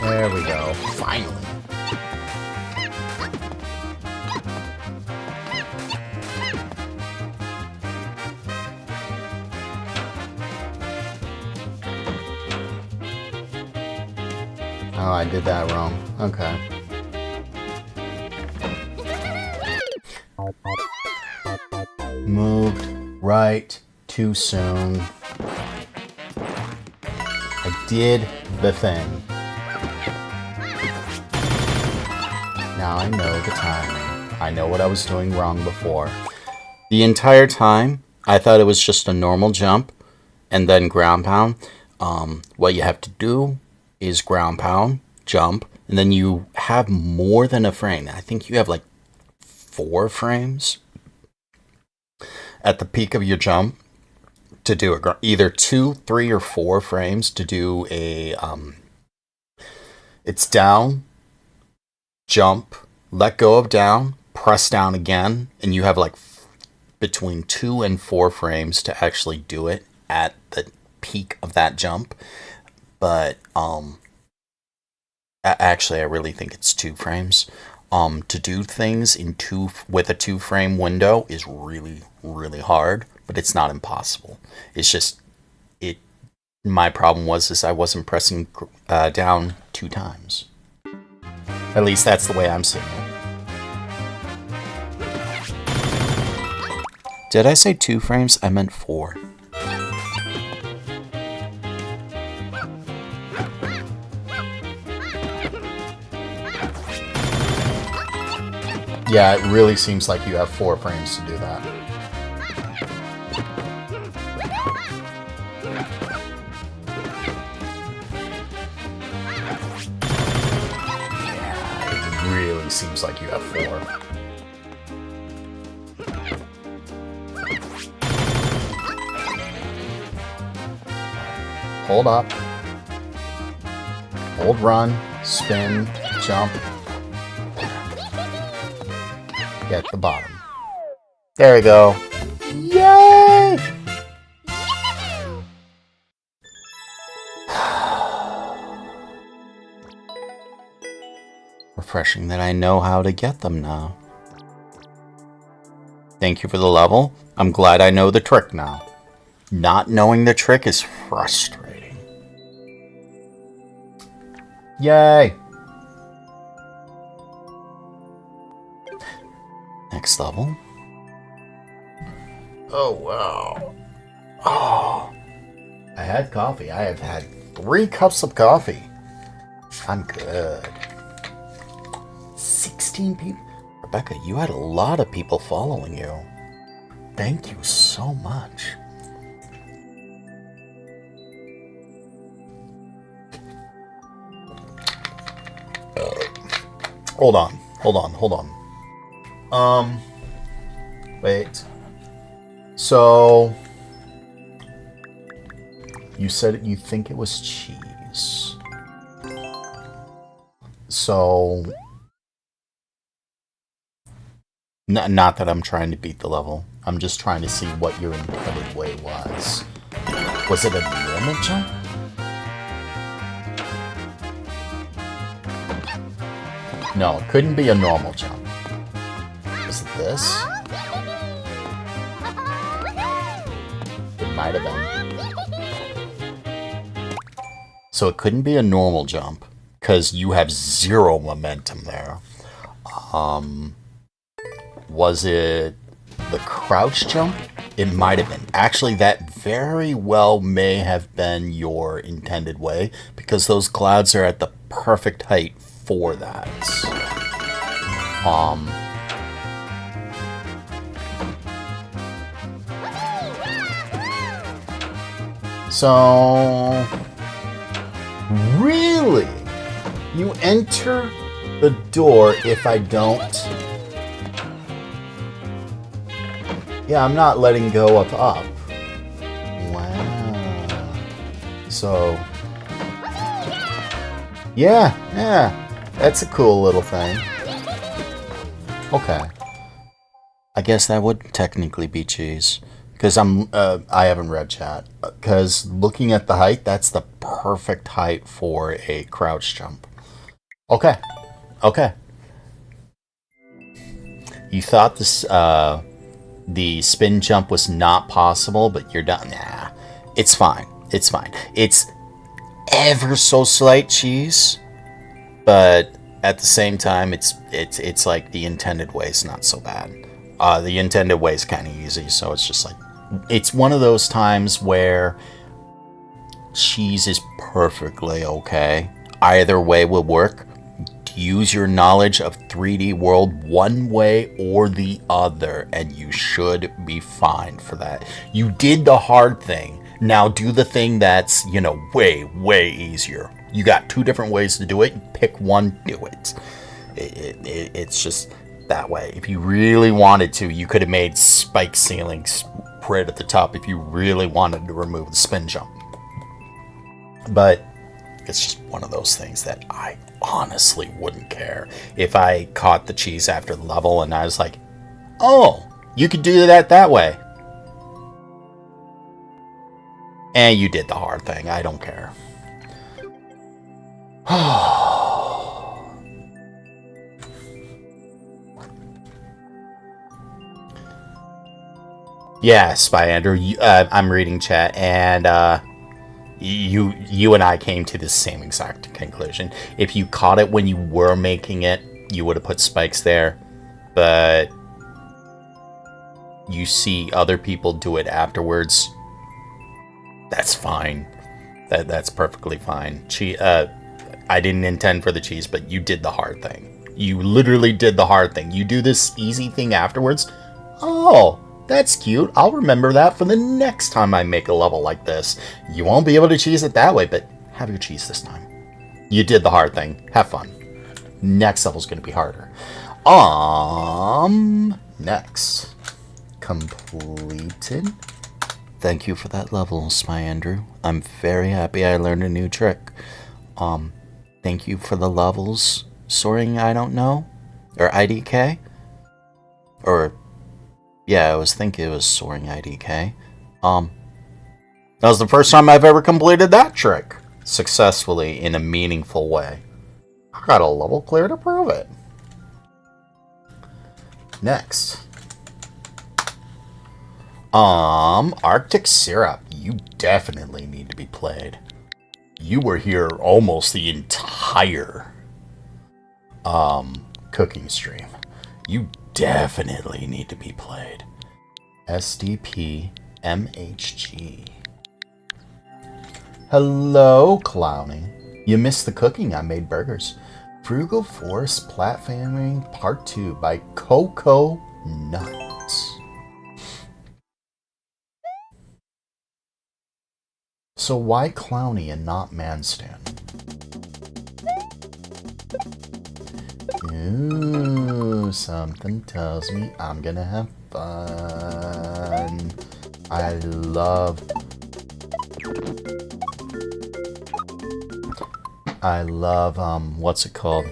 A: There we go, finally. Oh, I did that wrong. Okay. Moved right too soon. I did the thing. Now I know the timing. I know what I was doing wrong before. The entire time, I thought it was just a normal jump and then ground pound. What you have to do is ground pound, jump, and then you have more than a frame. I think you have like 4 frames at the peak of your jump to do a either 2, 3, or 4 frames to do a it's down, jump, let go of down, press down again, and you have like between 2 and 4 frames to actually do it at the peak of that jump. But actually I really think it's 2 frames. To do things in with a 2-frame window is really, really hard, but it's not impossible. It's just my problem was I wasn't pressing down 2 times. At least that's the way I'm seeing it. Did I say 2 frames? I meant 4. Yeah, it really seems like you have 4 frames to do that. Yeah, it really seems like you have 4. Hold up. Hold run, spin, jump. Get the bottom. There we go. Yay! Refreshing that I know how to get them now. Thank you for the level. I'm glad I know the trick now. Not knowing the trick is frustrating. Yay! Next level. Oh, wow. Oh. I had coffee. I have had 3 cups of coffee. I'm good. 16 people. Rebecca, you had a lot of people following you. Thank you so much. Hold on. Wait. So, you said you think it was cheese. So, not that I'm trying to beat the level. I'm just trying to see what your intended way was. Was it a normal jump? No, it couldn't be a normal jump. Was it this? It might have been. So it couldn't be a normal jump, because you have 0 momentum there. Was it the crouch jump? It might have been. Actually, that very well may have been your intended way, because those clouds are at the perfect height for that. So, really? You enter the door if I don't... Yeah, I'm not letting go of up. Wow. So... Yeah. That's a cool little thing. Okay. I guess that would technically be cheese. Because I haven't read chat. Because looking at the height, that's the perfect height for a crouch jump. Okay. You thought this, the spin jump was not possible, but you're done. Nah. It's fine. It's ever so slight cheese, but at the same time, it's like the intended way is not so bad. The intended way is kind of easy, so it's just like, it's one of those times where cheese is perfectly okay. Either way will work. Use your knowledge of 3D world one way or the other, and you should be fine for that. You did the hard thing. Now do the thing that's, way easier. You got 2 different ways to do it. Pick one, do it. It's just that way. If you really wanted to, you could have made spike ceilings right at the top if you really wanted to remove the spin jump. But it's just one of those things that I honestly wouldn't care. If I caught the cheese after the level and I was like, oh, you could do that way. And you did the hard thing. I don't care. Yeah, Spy Andrew, I'm reading chat, and
D: you and I came to the same exact conclusion. If you caught it when you were making it, you would have put spikes there, but you see other people do it afterwards. That's fine. That's perfectly fine. I didn't intend for the cheese, but you did the hard thing. You literally did the hard thing. You do this easy thing afterwards. Oh, that's cute. I'll remember that for the next time I make a level like this. You won't be able to cheese it that way, but have your cheese this time. You did the hard thing. Have fun. Next level's going to be harder. Next. Completed. Thank you for that level, Spy Andrew. I'm very happy I learned a new trick. Thank you for the levels. Soaring, I don't know. Or IDK. Or, yeah, I was thinking it was Soaring IDK. That was the first time I've ever completed that trick successfully in a meaningful way. I got a level clear to prove it. Next. Arctic Syrup, you definitely need to be played. You were here almost the entire cooking stream. You definitely need to be played. SDP MHG. Hello, Clowning. You missed the cooking. I made burgers. Frugal Forest Platforming Part 2 by Coco Nuts. So why Clowny and not Manstand? Ooh, something tells me I'm gonna have fun. I love, what's it called?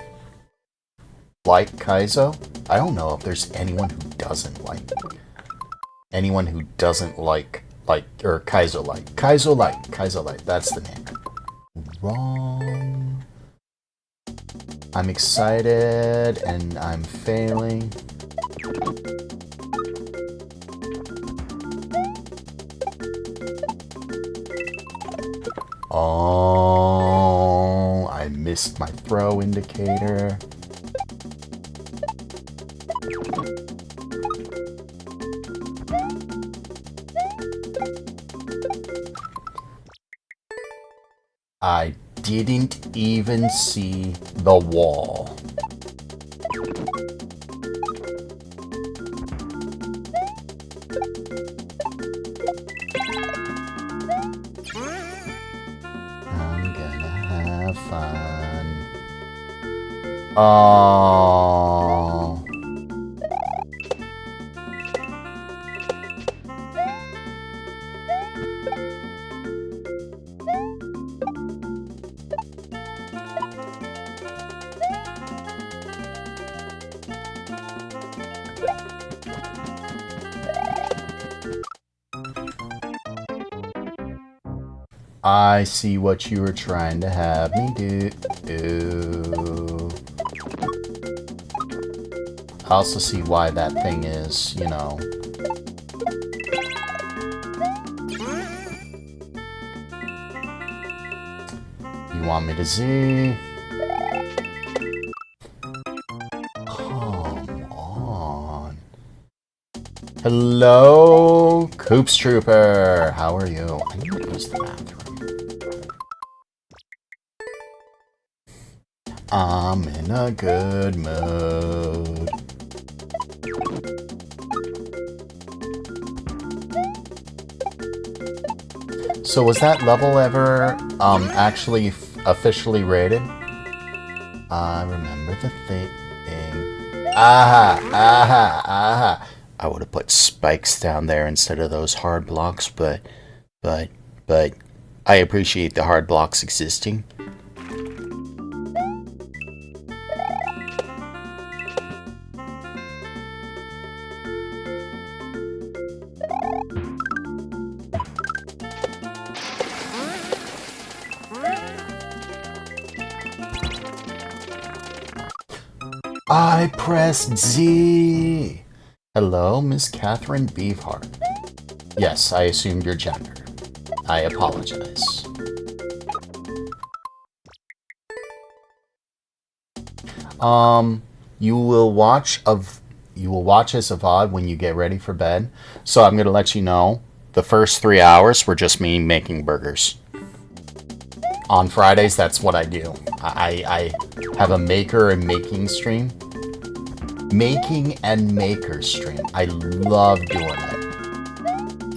D: Lightgazer? I don't know if there's anyone who doesn't like or Kaisolite. Kaisolite, that's the name. Wrong. I'm excited and I'm failing. Oh, I missed my throw indicator. I didn't even see the wall. I'm gonna have fun. Oh. I see what you were trying to have me do. I also see why that thing is, you know. You want me to Z? Come on. Hello, Coops Trooper. How are you? I need to use the bathroom. I'm in a good mood. So was that level ever actually officially rated? I remember the thing. Aha. I would have put spikes down there instead of those hard blocks, but I appreciate the hard blocks existing. I pressed Z. Hello, Miss Catherine Beefheart. Yes, I assumed your gender. I apologize. You will watch as a VOD when you get ready for bed. So I'm gonna let you know the first 3 hours were just me making burgers. On Fridays, that's what I do. I have a maker and making stream. Making and maker stream. I love doing it.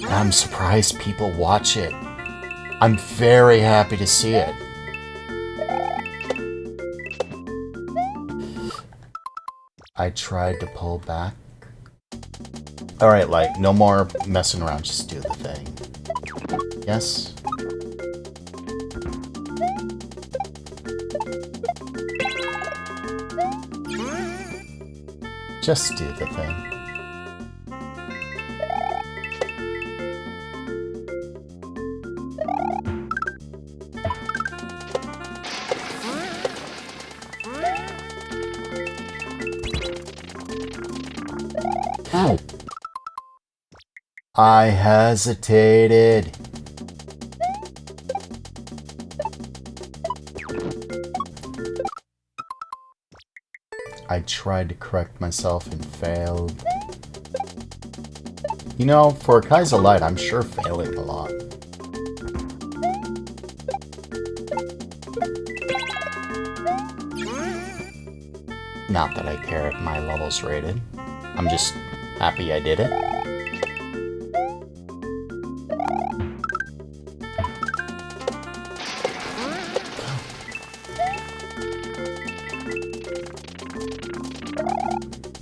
D: And I'm surprised people watch it. I'm very happy to see it. I tried to pull back. Alright, like, no more messing around, just do the thing. Yes? Just do the thing. Ow. I hesitated. I tried to correct myself and failed. You know, for a Kaiser Light, I'm sure failing a lot. Not that I care if my level's rated. I'm just happy I did it.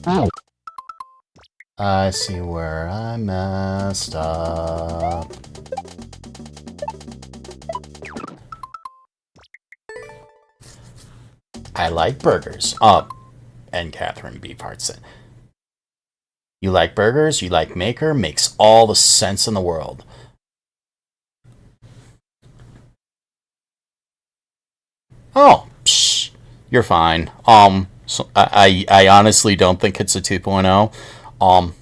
D: Ow. I see where I messed up. I like burgers. And Catherine Beefheart said, you like burgers, you like Maker, makes all the sense in the world. Oh, psh, you're fine. So I honestly don't think it's a 2.0.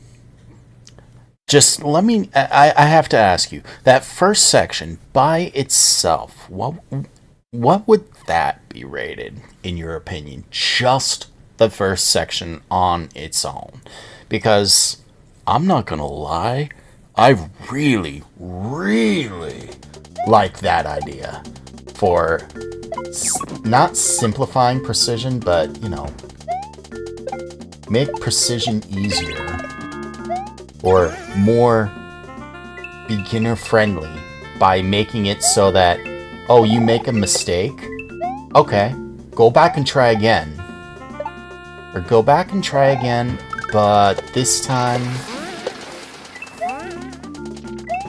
D: Just let me, I have to ask you, that first section by itself, what would that be rated, in your opinion? Just the first section on its own. Because I'm not gonna lie, I really, really like that idea for not simplifying precision, but, you know, make precision easier or more beginner friendly by making it so that, oh, you make a mistake? Okay, go back and try again. Or go back and try again, but this time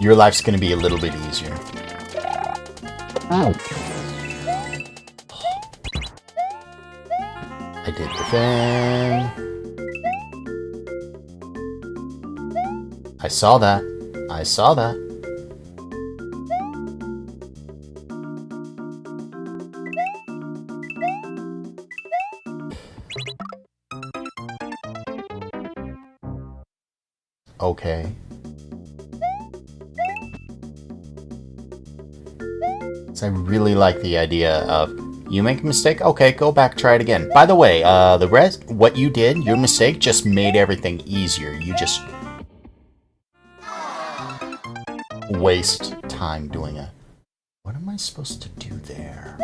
D: your life's gonna be a little bit easier. Ow. I did the thing. I saw that. I saw that. Okay. So I really like the idea of, you make a mistake? Okay, go back, try it again. By the way, the rest, what you did, your mistake just made everything easier. You just waste time doing it. What am I supposed to do there?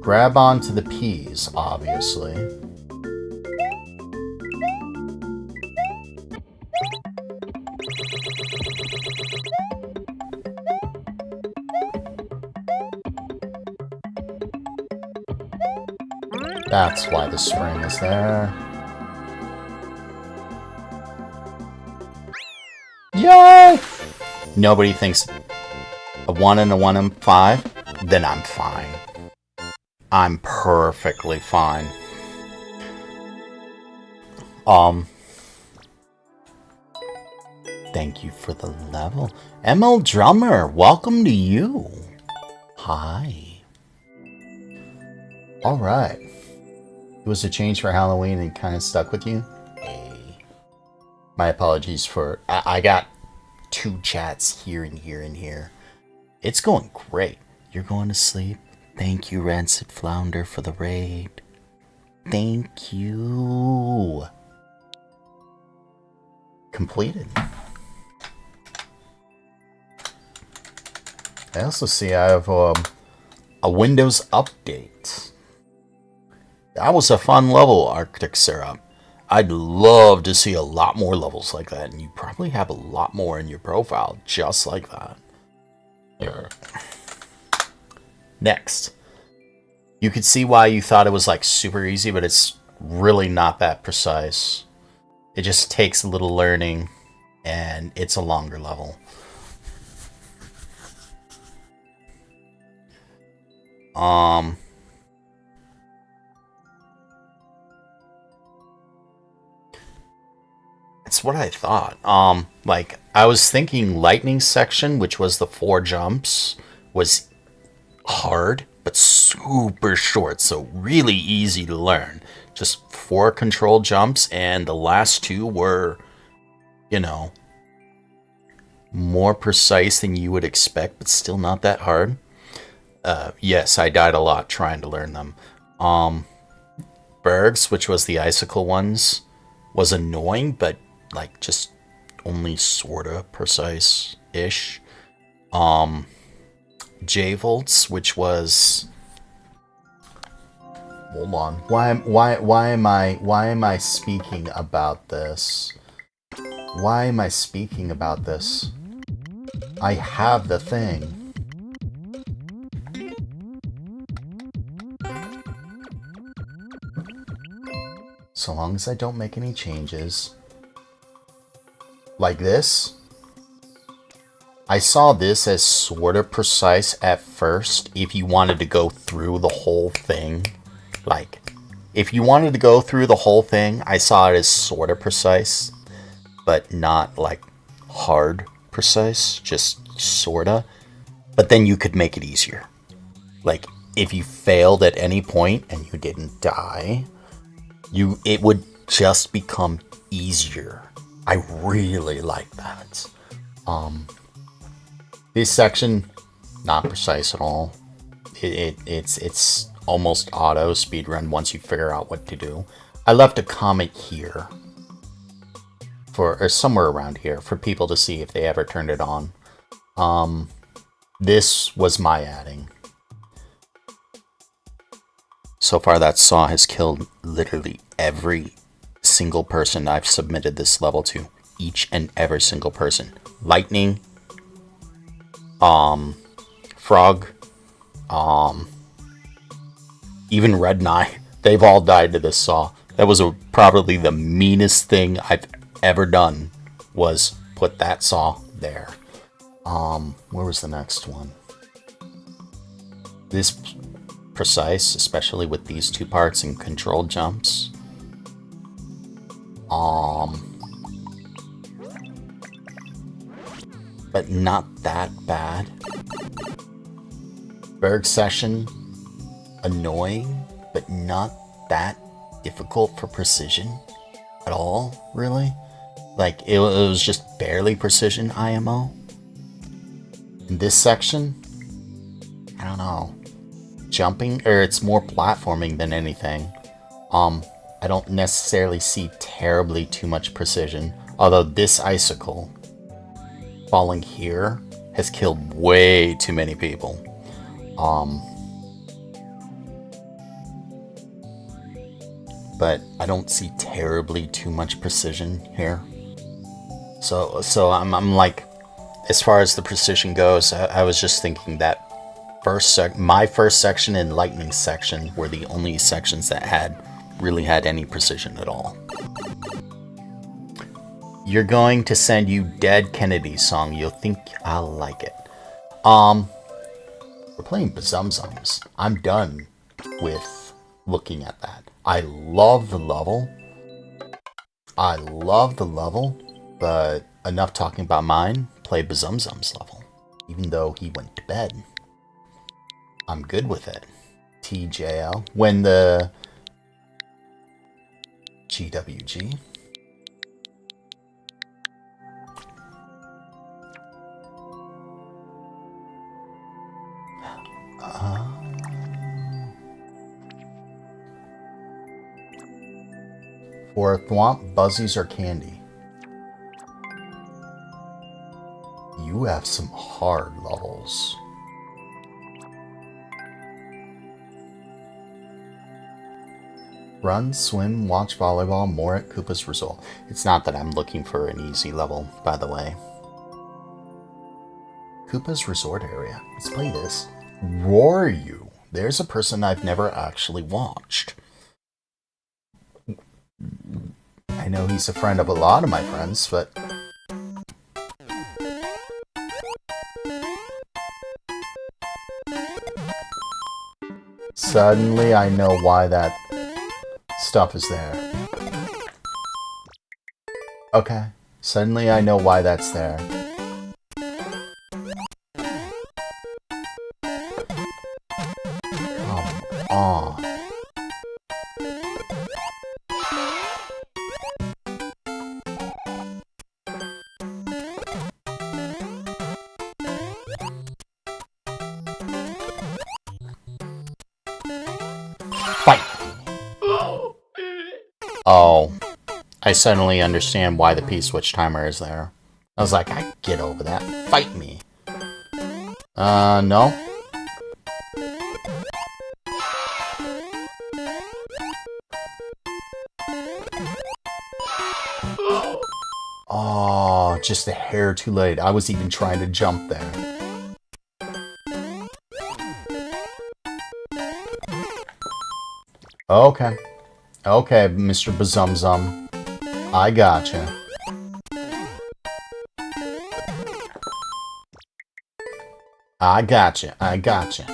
D: Grab onto the peas, obviously. That's why the spring is there. Yay! Nobody thinks a 1 and a 1 and 5? Then I'm fine. I'm perfectly fine. Thank you for the level. ML Drummer, welcome to you. Hi. Alright. It was a change for Halloween and kind of stuck with you? Hey. My apologies for... I got 2 chats here and here and here. It's going great. You're going to sleep? Thank you, Rancid Flounder, for the raid. Thank you. Completed. I also see I have a Windows update. That was a fun level, Arctic Syrup. I'd love to see a lot more levels like that, and you probably have a lot more in your profile just like that. Here. Next. You could see why you thought it was like super easy, but it's really not that precise. It just takes a little learning, and it's a longer level. It's what I thought. Like, I was thinking lightning section, which was the 4 jumps, was hard, but super short, so really easy to learn. Just 4 control jumps, and the last 2 were, you know, more precise than you would expect, but still not that hard. Yes, I died a lot trying to learn them. Bergs, which was the icicle ones, was annoying, but like just only sorta precise-ish. J-Volts, which was... Hold on. Why am I speaking about this? Why am I speaking about this? I have the thing. So long as I don't make any changes. Like this. I saw this as sort of precise at first if you wanted to go through the whole thing. Like, if you wanted to go through the whole thing, I saw it as sort of precise, but not like hard precise, just sorta. But then you could make it easier. Like, if you failed at any point and you didn't die, it would just become easier. I really like that. This section, not precise at all. It's almost auto speedrun once you figure out what to do. I left a comment here, or somewhere around here, for people to see if they ever turned it on. This was my adding. So far, that saw has killed literally every single person I've submitted this level to. Each and every single person. Lightning, Frog, even Red Knight. They've all died to this saw. That was probably the meanest thing I've ever done, was put that saw there. Where was the next one? This precise, especially with these 2 parts and controlled jumps. But not that bad. Berg session, annoying, but not that difficult for precision at all, really. Like, it was just barely precision IMO. In this section, I don't know. Jumping, or it's more platforming than anything. I don't necessarily see terribly too much precision. Although this icicle falling here has killed way too many people. But I don't see terribly too much precision here. So I'm like, as far as the precision goes, I was just thinking that my first section and lightning section were the only sections that really had any precision at all. You're going to send you Dead Kennedy's song. You'll think I'll like it. We're playing Bazumzums. I'm done with looking at that. I love the level. But enough talking about mine. Play Bazumzum's level. Even though he went to bed. I'm good with it. TJL. When the GWG.
A: For a thwomp, buzzies, or candy. You have some hard levels. Run, swim, watch volleyball, more at Koopa's Resort. It's not that I'm looking for an easy level, by the way. Koopa's Resort area. Let's play this. Roar you. There's a person I've never actually watched. I know he's a friend of a lot of my friends, but... Suddenly I know why that stuff is there. Okay. Suddenly I know why that's there. Come on. Fight! Oh. I suddenly understand why the P-switch timer is there. I was like, I get over that. Fight me. No. Oh, just a hair too late. I was even trying to jump there. Okay. Okay, Mr. Bazumzum. I gotcha. I gotcha. I gotcha.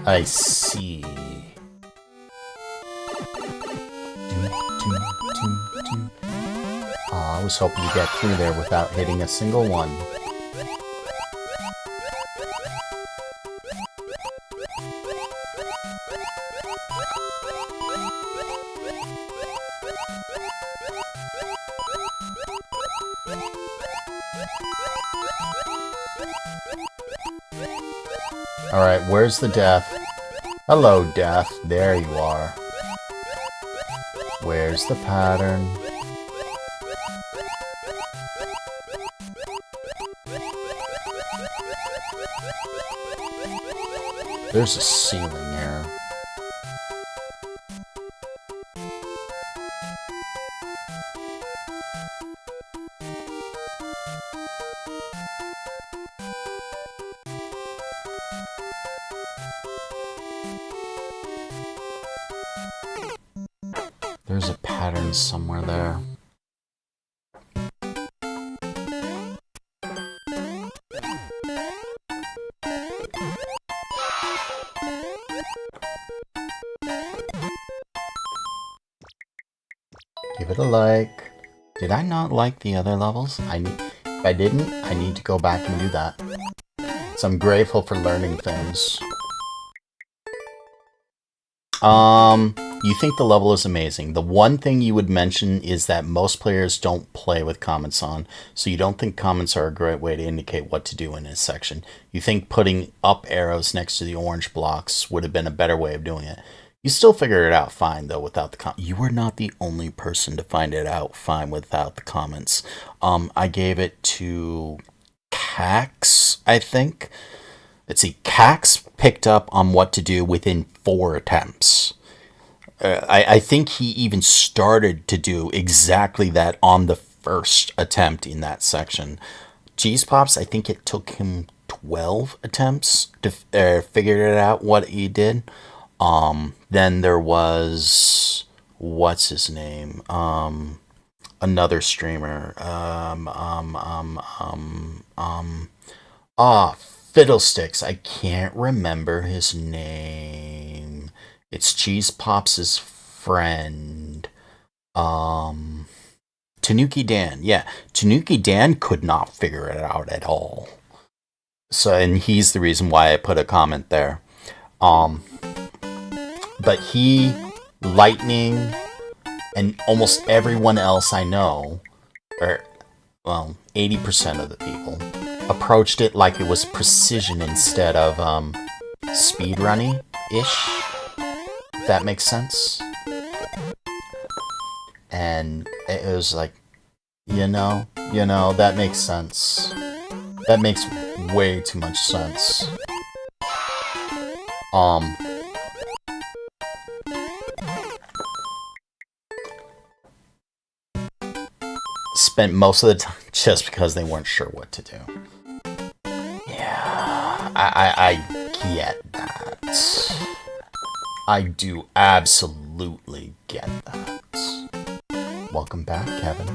A: I see. I was hoping to get through there without hitting a single one. Alright, where's the death? Hello, death. There you are. Where's the pattern? There's a ceiling here. There's a pattern somewhere there. Give it a like. Did I not like the other levels? If I didn't, I need to go back and do that. So I'm grateful for learning things. You think the level is amazing. The one thing you would mention is that most players don't play with comments on, so you don't think comments are a great way to indicate what to do in this section. You think putting up arrows next to the orange blocks would have been a better way of doing it. You still figure it out fine, though, without the comments. You were not the only person to find it out fine without the comments. I gave it to Cax, I think. Let's see, Cax picked up on what to do within 4 attempts. I think he even started to do exactly that on the first attempt in that section. Cheese Pops, I think it took him 12 attempts to figure it out what he did. Then there was, what's his name? Another streamer. Fiddlesticks. I can't remember his name. It's Cheese Pops' friend. Tanuki Dan. Yeah, Tanuki Dan could not figure it out at all. So, and he's the reason why I put a comment there.
D: But he, Lightning, and almost everyone else I know, or, well, 80% of the people, approached it like it was precision instead of, speedrunning-ish, if that makes sense. And it was like, you know, that makes sense. That makes way too much sense. Spent most of the time just because they weren't sure what to do. Yeah, I get that. I do absolutely get that. Welcome back, Kevin.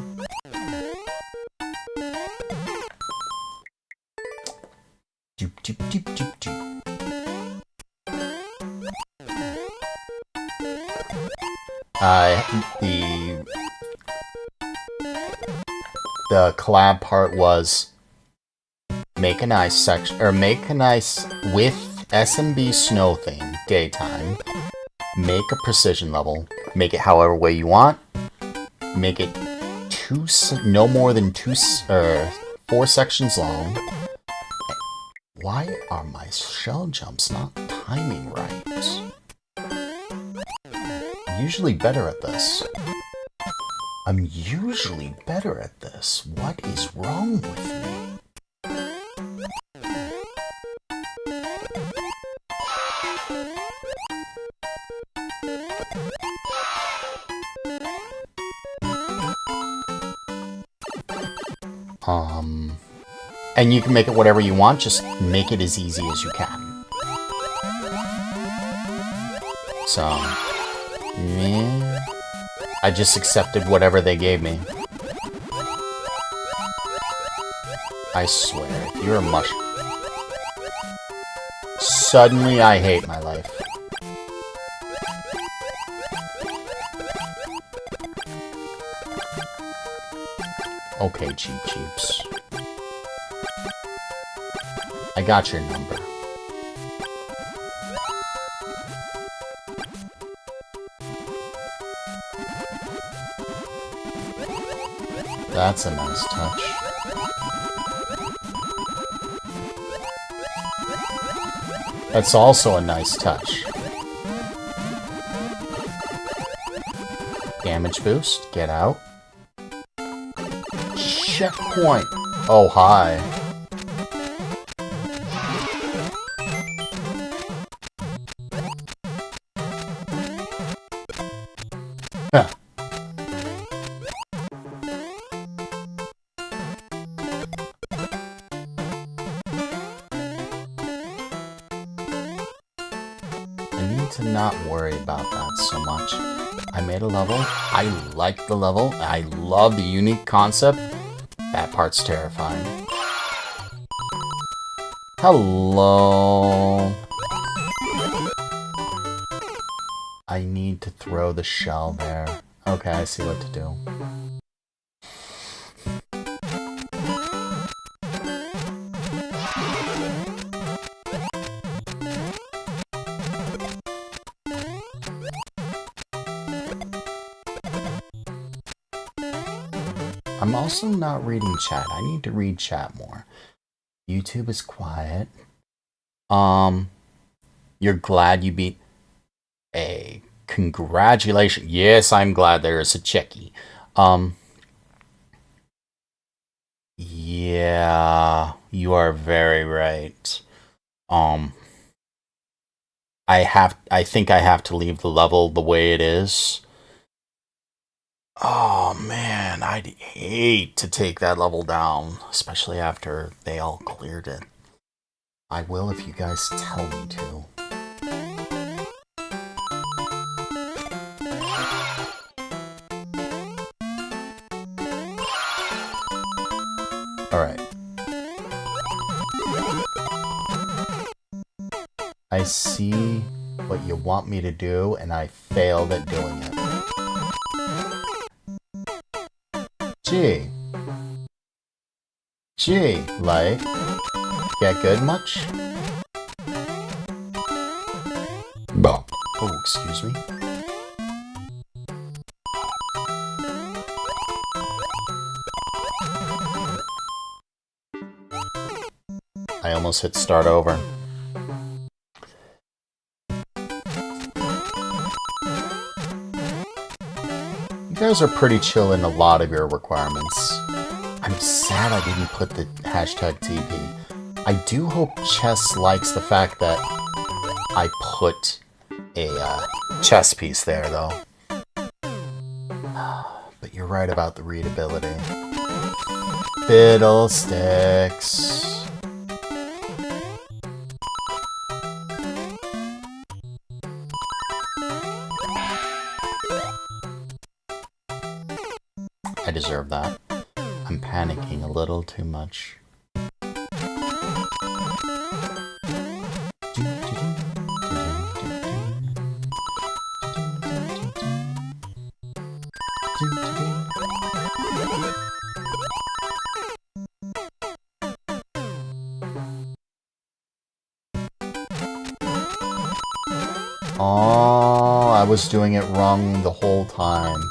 D: Doop, doop, doop, doop, doop. The collab part was make a nice section, or make a nice with SMB snow theme daytime. Make a precision level. Make it however way you want. Make it no more than 4 sections long. Why are my shell jumps not timing right? I'm usually better at this. I'm usually better at this. What is wrong with me? And you can make it whatever you want, just make it as easy as you can. So, yeah, I just accepted whatever they gave me. I swear, if you're a mush... Suddenly I hate my life. Okay, Cheap Cheeps. I got your number. That's a nice touch. That's also a nice touch. Damage boost, get out. Checkpoint! Oh, hi. Huh. I need to not worry about that so much. I made a level. I like the level. I love the unique concept. That part's terrifying. Hello. I need to throw the shell there. Okay, I see what to do. I'm also not reading chat. I need to read chat more. YouTube is quiet. You're glad you beat... Hey, congratulations. Yes, I'm glad there is a checkie. Yeah, you are very right. I think I have to leave the level the way it is. Oh man, I'd hate to take that level down, especially after they all cleared it. I will if you guys tell me to. Alright. I see what you want me to do, and I failed at doing it. Gee, like, get good much? Excuse me. I almost hit start over. You guys are pretty chill in a lot of your requirements. I'm sad I didn't put the hashtag TP. I do hope Chess likes the fact that I put a chess piece there, though. But you're right about the readability. Fiddlesticks. I deserve that. I'm panicking a little too much. Oh, I was doing it wrong the whole time.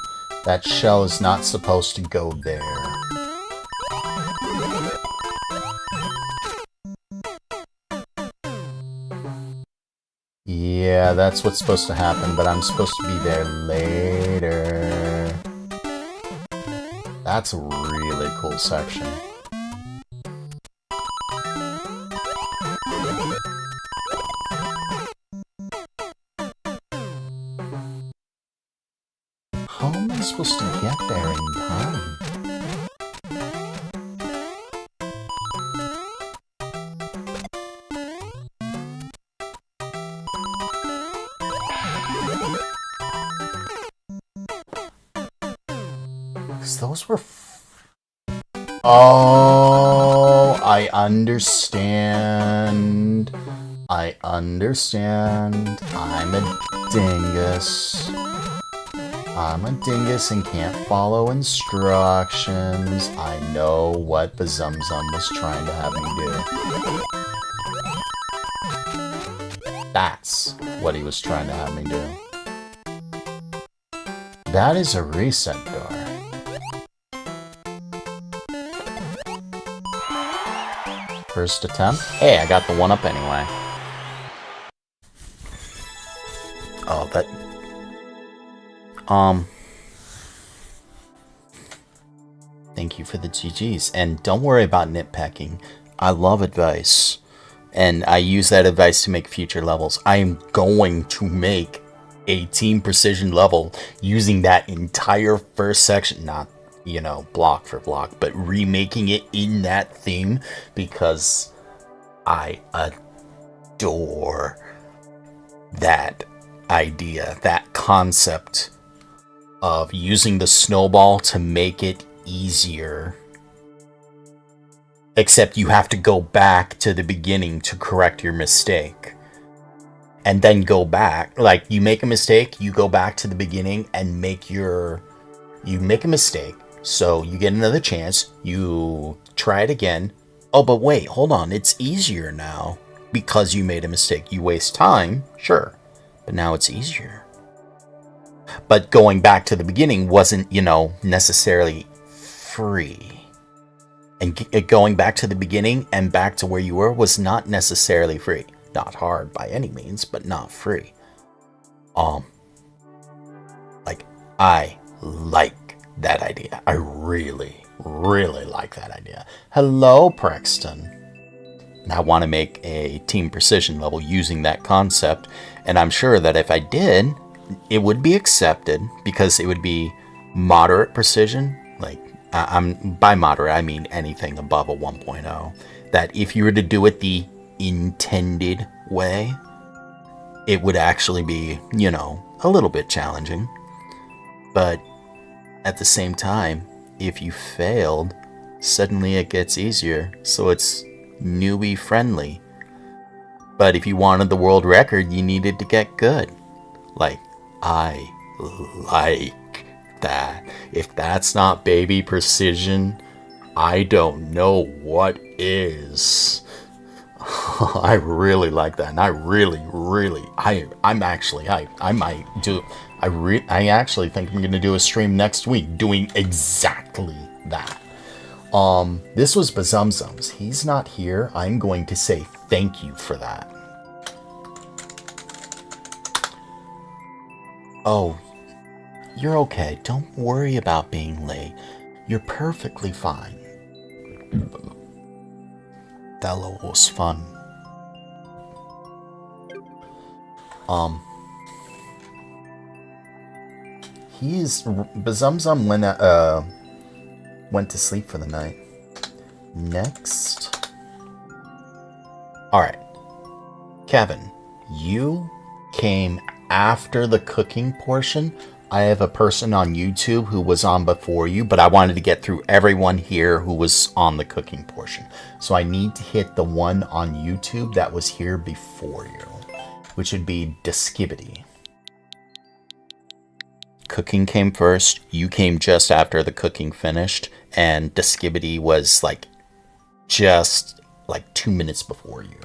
D: That shell is not supposed to go there. Yeah, that's what's supposed to happen, but I'm supposed to be there later. That's a really cool section. How am I supposed to get there in time? Because those were... Oh, I understand. I understand. I'm a dingus. I'm a dingus and can't follow instructions. I know what the Zum-Zum was trying to have me do. That's what he was trying to have me do. That is a reset door. First attempt. Hey, I got the one up anyway. Oh, that... Thank you for the GGs. And don't worry about nitpicking. I love advice. And I use that advice to make future levels. I am going to make a Team Precision level using that entire first section. Not, you know, block for block, but remaking it in that theme because I adore that idea, that concept of using the snowball to make it easier. Except you have to go back to the beginning to correct your mistake. And then go back. Like, you make a mistake, you go back to the beginning and you make a mistake. So you get another chance, you try it again. Oh, but wait, hold on, it's easier now because you made a mistake. You waste time, sure, but now it's easier. But going back to the beginning wasn't, you know, necessarily free. And going back to the beginning and back to where you were was not necessarily free. Not hard by any means, but not free. Like, I like that idea. I really, really like that idea. Hello, Prexton. And I want to make a Team Precision level using that concept. And I'm sure that if I did, it would be accepted because it would be moderate precision. Like, by moderate, I mean anything above a 1.0. That if you were to do it the intended way, it would actually be, you know, a little bit challenging. But at the same time, if you failed, suddenly it gets easier. So it's newbie friendly. But if you wanted the world record, you needed to get good. Like, I like that. If that's not baby precision, I don't know what is. I really like that, and I'm actually hyped. I actually think I'm gonna do a stream next week doing exactly that. This was Bazumzums. He's not here. I'm going to say thank you for that. Oh, you're okay. Don't worry about being late. You're perfectly fine. That level was fun. Bazumzum went to sleep for the night. Next. Alright. Kevin, you came after the cooking portion. I have a person on YouTube who was on before you, but I wanted to get through everyone here who was on the cooking portion. So I need to hit the one on YouTube that was here before you, which would be Deskibbity. Cooking came first, you came just after the cooking finished, and Deskibbity was just 2 minutes before you.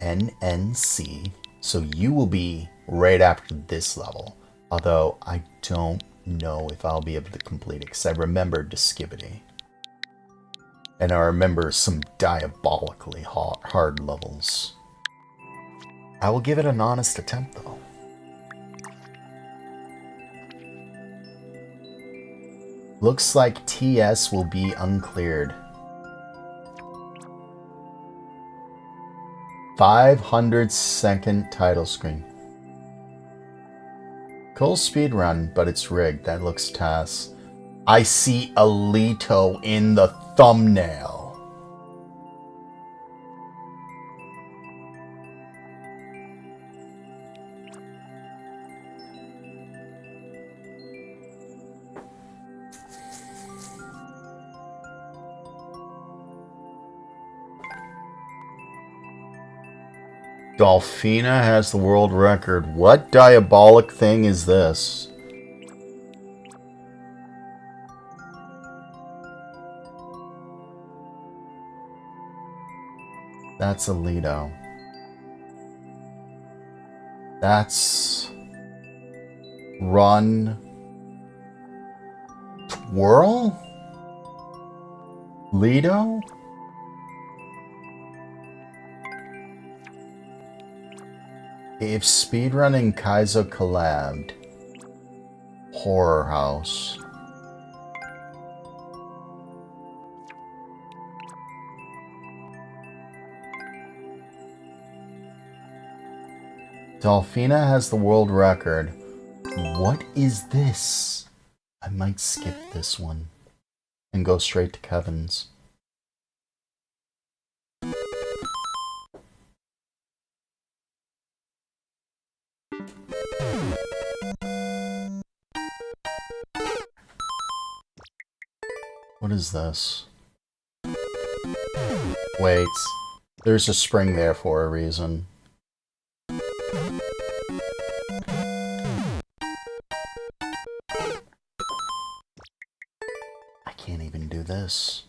D: NNC. So you will be right after this level. Although I don't know if I'll be able to complete it because I remember Deskibbity. And I remember some diabolically hard levels. I will give it an honest attempt though. Looks like TS will be uncleared. 500-second title screen. Cool speedrun, but it's rigged. That looks TAS. I see Alito in the thumbnail. Dolphina has the world record. What diabolic thing is this? That's Alito. That's... Run... Twirl? Lido? If speedrunning Kaizo collabed, Horror House. Dolphina has the world record. What is this? I might skip this one and go straight to Kevin's. What is this? Wait, there's a spring there for a reason. I can't even do this.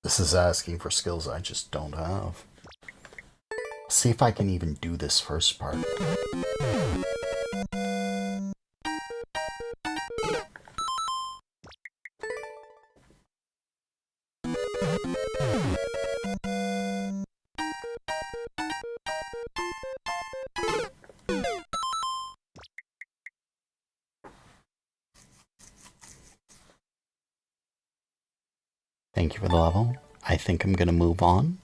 D: This is asking for skills I just don't have. See if I can even do this first part. Thank you for the level. I think I'm gonna move on.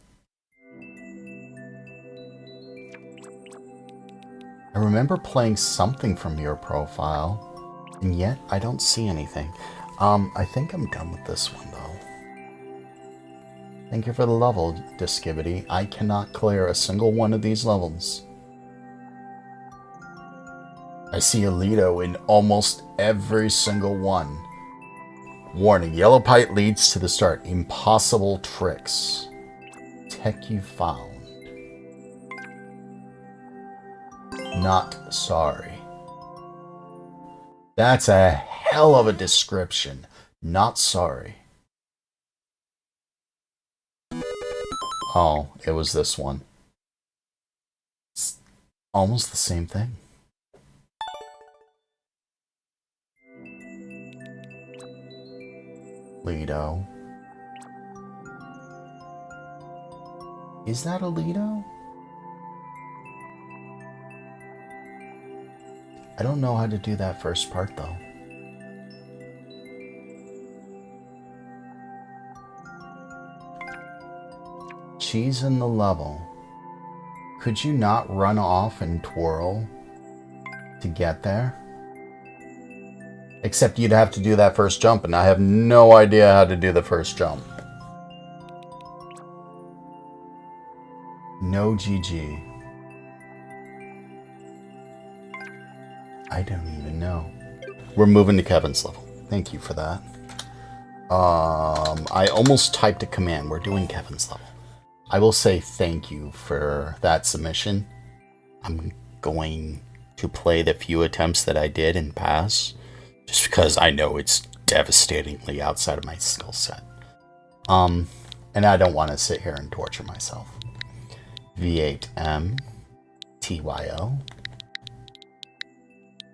D: I remember playing something from your profile.
A: And yet, I don't see anything. I think I'm done with this one, though. Thank you for the level, Discivity. I cannot clear a single one of these levels. I see a Lido in almost every single one. Warning, yellow pipe leads to the start. Impossible tricks. Tech you found. Not sorry. That's a hell of a description. Not sorry. Oh, it was this one. It's almost the same thing. Lido. Is that a Lido? I don't know how to do that first part, though. Cheese in the level. Could you not run off and twirl to get there? Except you'd have to do that first jump, and I have no idea how to do the first jump. No GG. I don't even know. We're moving to Kevin's level. Thank you for that. I almost typed a command. We're doing Kevin's level. I will say thank you for that submission. I'm going to play the few attempts that I did and pass, just because I know it's devastatingly outside of my skill set. And I don't want to sit here and torture myself. V8M TYO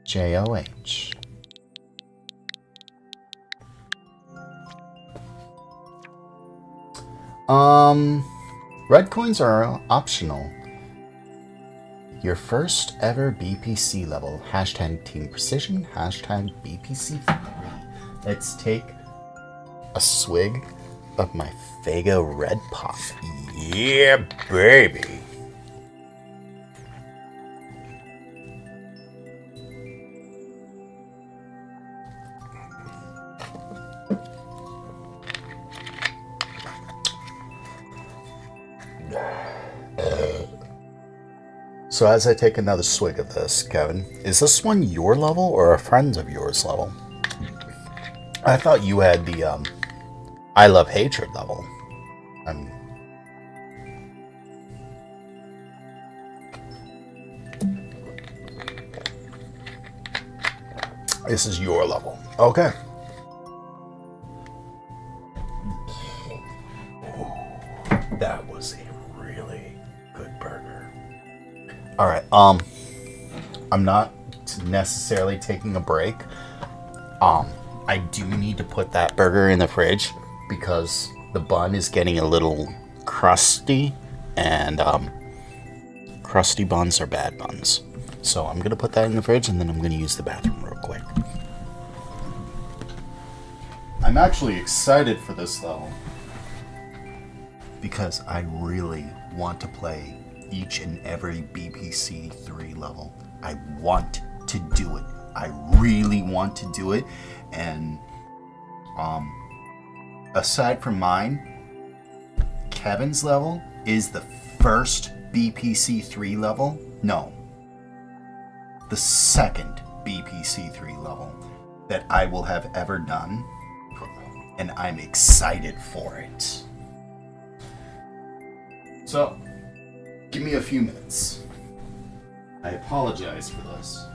A: JOH. Red coins are optional. Your first ever BPC level. Hashtag Team Precision. Hashtag BPC3. Let's take a swig of my Fago Red Pop. Yeah, baby. So as I take another swig of this, Kevin, is this one your level or a friend of yours level? I thought you had the I Love Hatred level. This is your level. Okay. That was a really good burger. All right. I'm not necessarily taking a break. I do need to put that burger in the fridge because the bun is getting a little crusty, and crusty buns are bad buns. So I'm gonna put that in the fridge, and then I'm gonna use the bathroom real quick. I'm actually excited for this though, because I really want to play each and every BPC 3 level. I want to do it. I really want to do it. And aside from mine, Kevin's level is the first BPC 3 level. No, the second BPC 3 level that I will have ever done. And I'm excited for it. So, give me a few minutes. I apologize for this.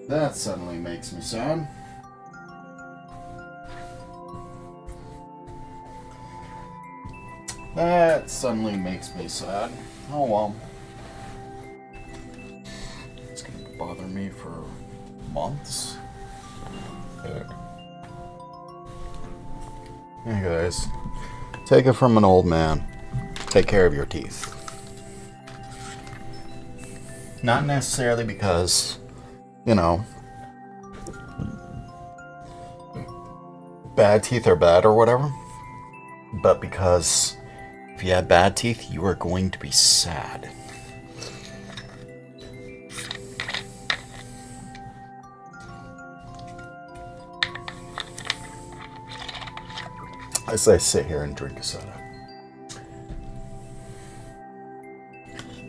A: That suddenly makes me sad. That suddenly makes me sad. Oh well. It's gonna bother me for months. Hey guys, take it from an old man. Take care of your teeth. Not necessarily because, you know, bad teeth are bad or whatever, but because if you have bad teeth, you are going to be sad. As I sit here and drink a soda.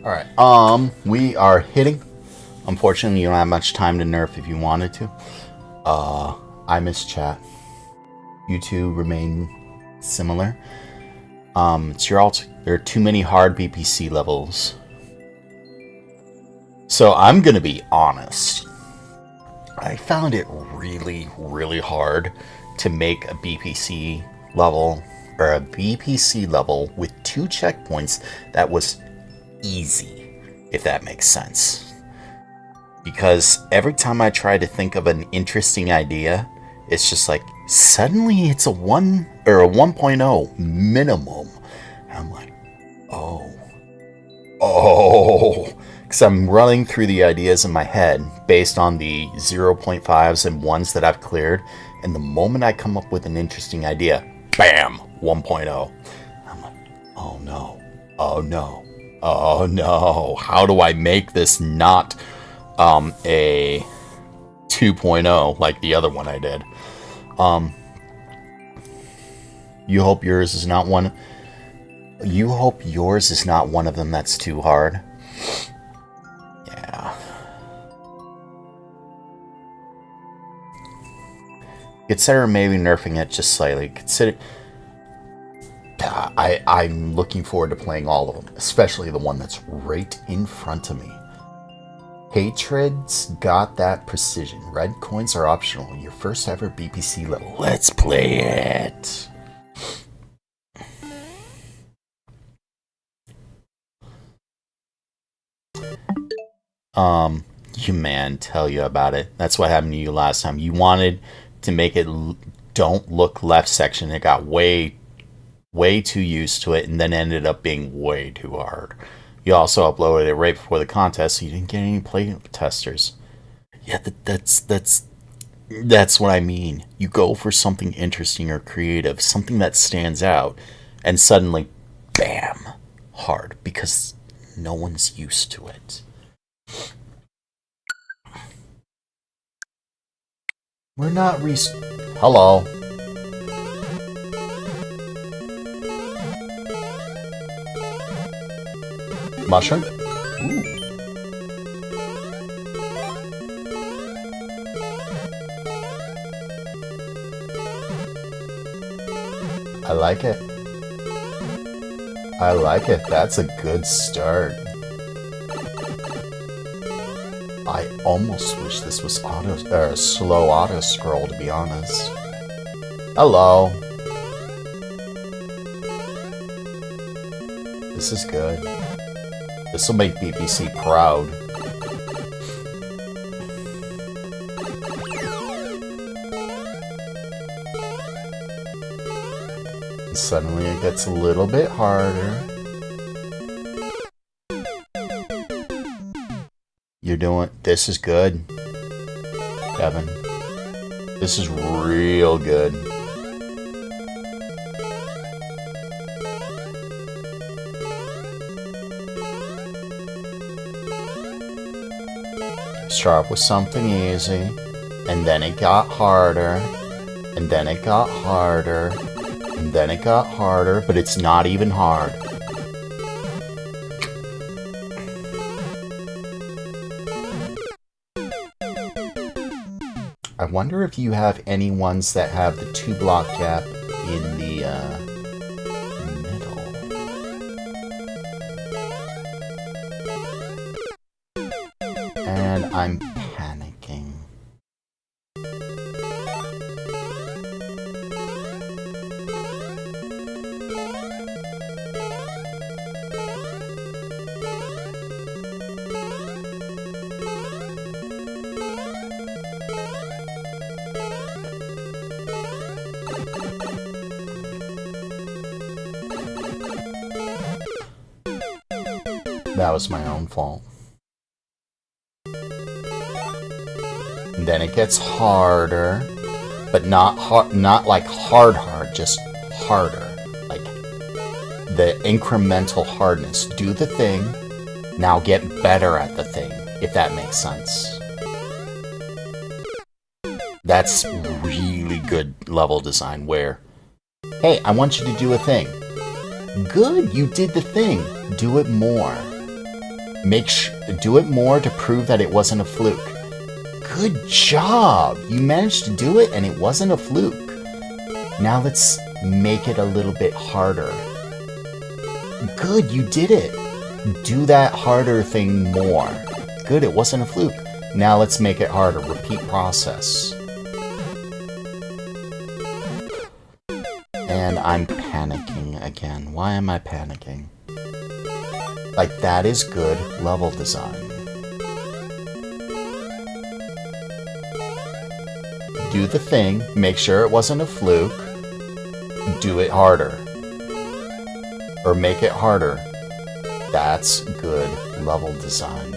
A: Alright, we are hitting. Unfortunately, you don't have much time to nerf if you wanted to. I miss chat. You two remain similar. It's your alt. There are too many hard BPC levels. So I'm gonna be honest. I found it really, really hard to make a BPC level, or a BPC level with 2 checkpoints that was easy, if that makes sense. Because every time I try to think of an interesting idea, it's just like, suddenly it's a 1 or a 1.0 minimum. And I'm like, because I'm running through the ideas in my head based on the 0.5s and 1s that I've cleared, and the moment I come up with an interesting idea, bam, 1.0. I'm like, oh no, oh no, oh no. How do I make this not a 2.0 like the other one I did? You hope yours is not one. You hope yours is not one of them that's too hard. Yeah. Consider maybe nerfing it just slightly. Consider. I'm looking forward to playing all of them, especially the one that's right in front of me. Hatred's got that precision. Red coins are optional. Your first ever BPC level. Let's play it. You man, tell you about it. That's what happened to you last time. You wanted to make it don't look left section. It got way too used to it, and then ended up being way too hard. You also uploaded it right before the contest, so you didn't get any play testers. Yeah, that's what I mean. You go for something interesting or creative, something that stands out, and suddenly, bam, hard, because no one's used to it. We're not Hello. Mushroom? Ooh. I like it. I like it. That's a good start. I almost wish this was slow auto scroll, to be honest. Hello. This is good. This will make BBC proud. And suddenly it gets a little bit harder. You're doing... This is good, Kevin. This is real good. Start with something easy, and then it got harder, and then it got harder, and then it got harder, but it's not even hard. I wonder if you have any ones that have the 2-block gap in the middle. And I'm panicking.
D: That was my own fault. And then it gets harder, but not hard, not like hard, just harder. Like the incremental hardness. Do the thing, now get better at the thing, if that makes sense. That's really good level design where, hey, I want you to do a thing. Good, you did the thing. Do it more. Do it more to prove that it wasn't a fluke. Good job! You managed to do it and it wasn't a fluke. Now let's make it a little bit harder. Good, you did it. Do that harder thing more. Good, it wasn't a fluke. Now let's make it harder. Repeat process. And I'm panicking again. Why am I panicking? Like, that is good level design. Do the thing, make sure it wasn't a fluke, do it harder. Or make it harder. That's good level design.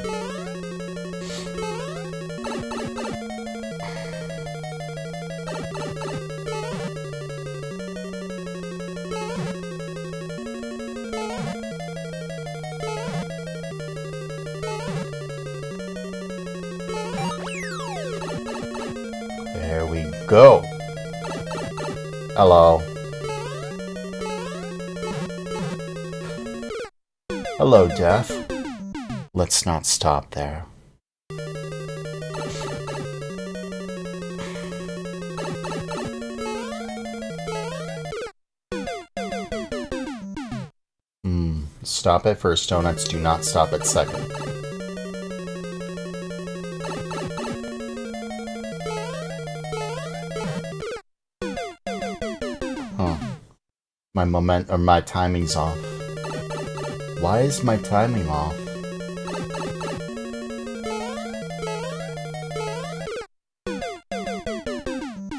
D: There we go. Hello. Hello, Death. Let's not stop there. Stop at first donuts, do not stop at second. My timing's off. Why is my timing off?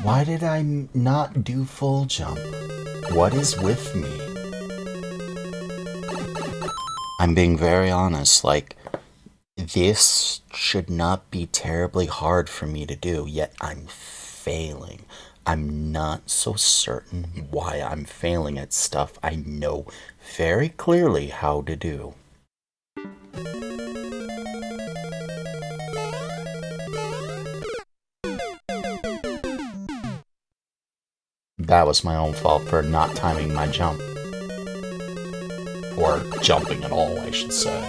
D: Why did I not do full jump? What is with me? I'm being very honest, like, this should not be terribly hard for me to do, yet I'm failing. I'm not so certain why I'm failing at stuff I know very clearly how to do. That was my own fault for not timing my jump. Or jumping at all, I should say.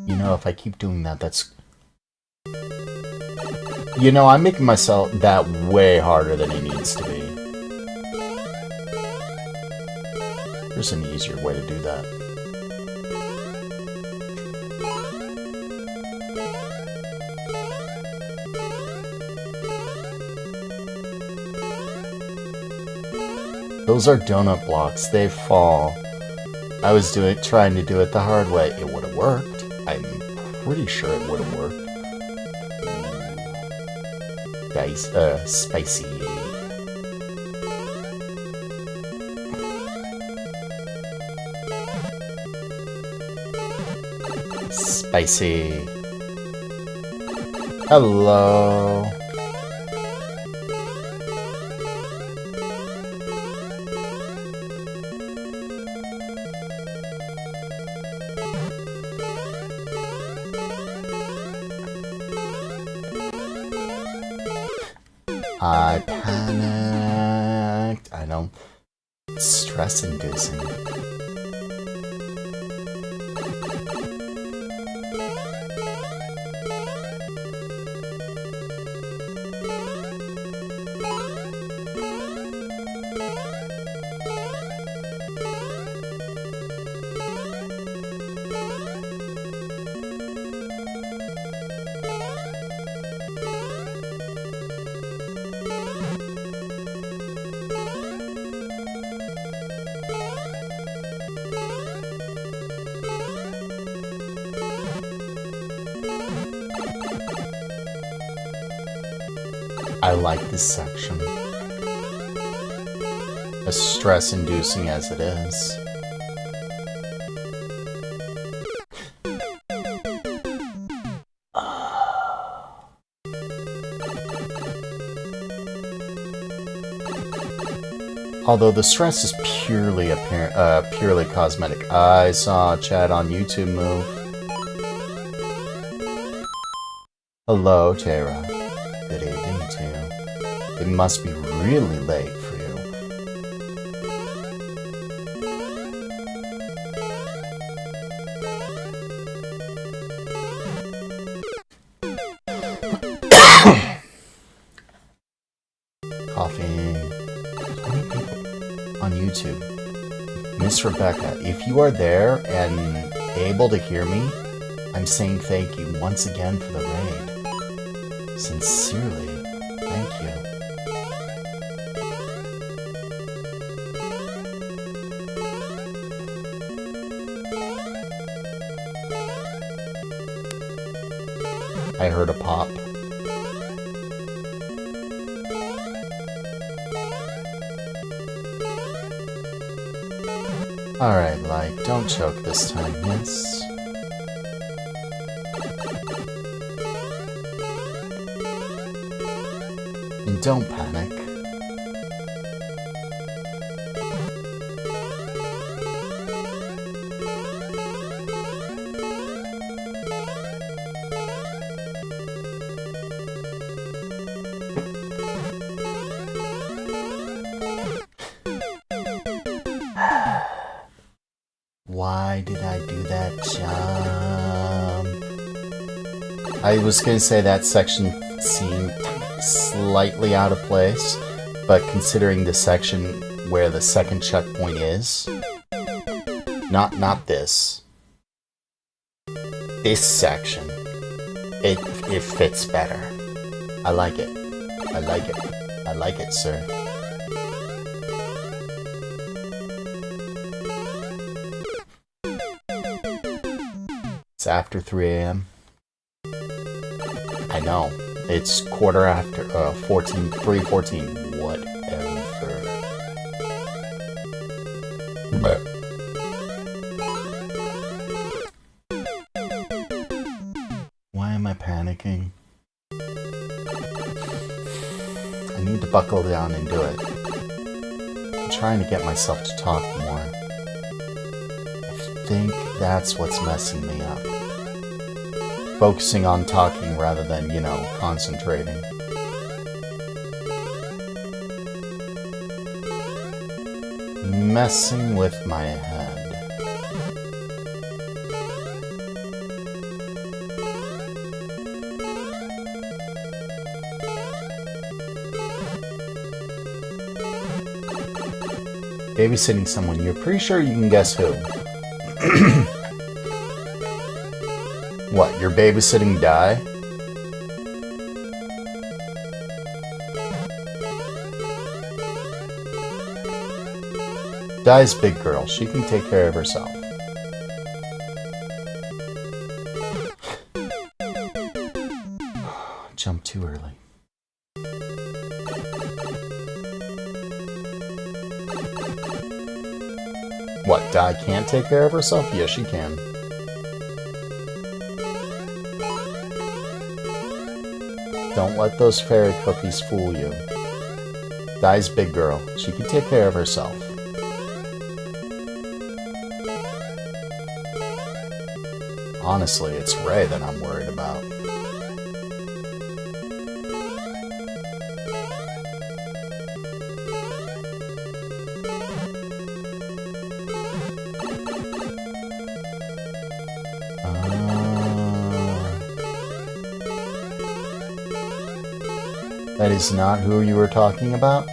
D: You know, if I keep doing that, that's... You know, I'm making myself that way harder than it needs to be. There's an easier way to do that. Those are donut blocks. They fall. I was trying to do it the hard way. It would have worked. I'm pretty sure it would have worked. Spicy. Spicy. Hello. I panicked. I don't. It's stress-inducing. I like this section.
A: As stress-inducing as it is. Although the stress is purely purely cosmetic. I saw Chad on YouTube move. Hello, Tara. Good evening to you. It must be really late for you. Coffee. 20 people on YouTube. Miss Rebecca, if you are there and able to hear me, I'm saying thank you once again for the raid. Sincerely, thank you. I heard a pop. Alright, Light, don't choke this time, yes? And don't panic. Why did I do that jump? I was gonna say that section seemed slightly out of place, but considering the section where the second checkpoint is, not this section, it fits better. I like it. I like it. I like it, sir. It's after 3 a.m. I know. It's quarter after 3:14. Whatever. But why am I panicking? I need to buckle down and do it. I'm trying to get myself to talk more. I think that's what's messing me up. Focusing on talking rather than, concentrating. Messing with my head. Babysitting someone, you're pretty sure you can guess who. What, you're babysitting Di? Di's big girl. She can take care of herself. Jump too early. What, Di can't take care of herself? Yes, she can. Don't let those fairy cookies fool you. Di's big girl. She can take care of herself. Honestly, it's Ray that I'm worried about. That is not who you were talking about?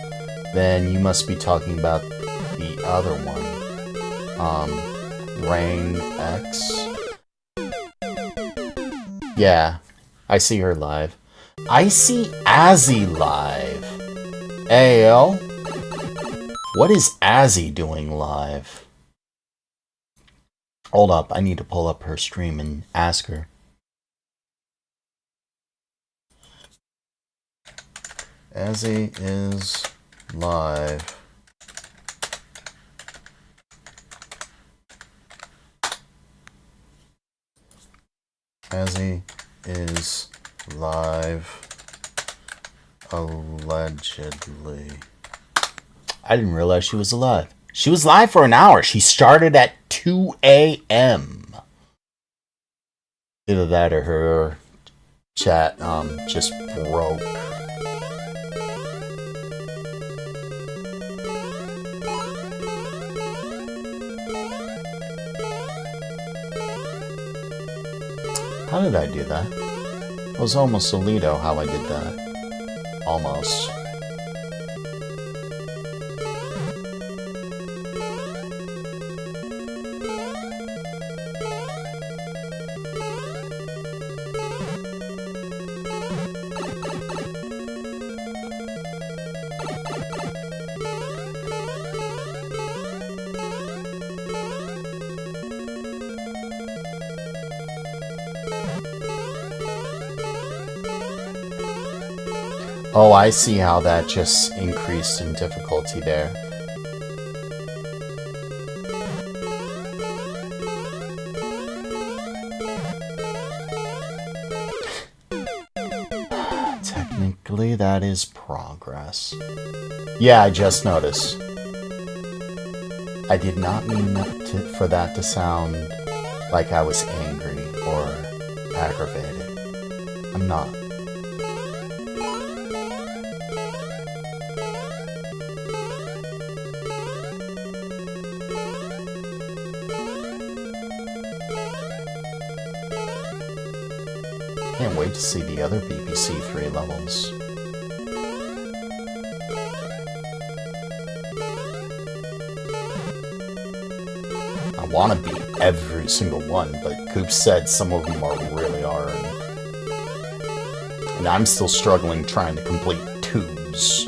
A: Then you must be talking about the other one. Rain X? Yeah, I see her live. I see Azzy live. Ayo. What is Azzy doing live? Hold up, I need to pull up her stream and ask her. Azzy is live. Azzy is live. Allegedly.
D: I didn't realize she was alive. She was live for an hour. She started at 2 a.m. Either that or her chat just broke. How did I do that? It was almost Alito how I did that. Almost. Oh, I see how that just increased in difficulty there. Technically, that is progress. Yeah, I just noticed. I did not mean for that to sound like I was angry or aggravated. I'm not. Can't wait to see the other BBC 3 levels. I want to beat every single one, but Coop said some of them are really hard. And I'm still struggling trying to complete tubes.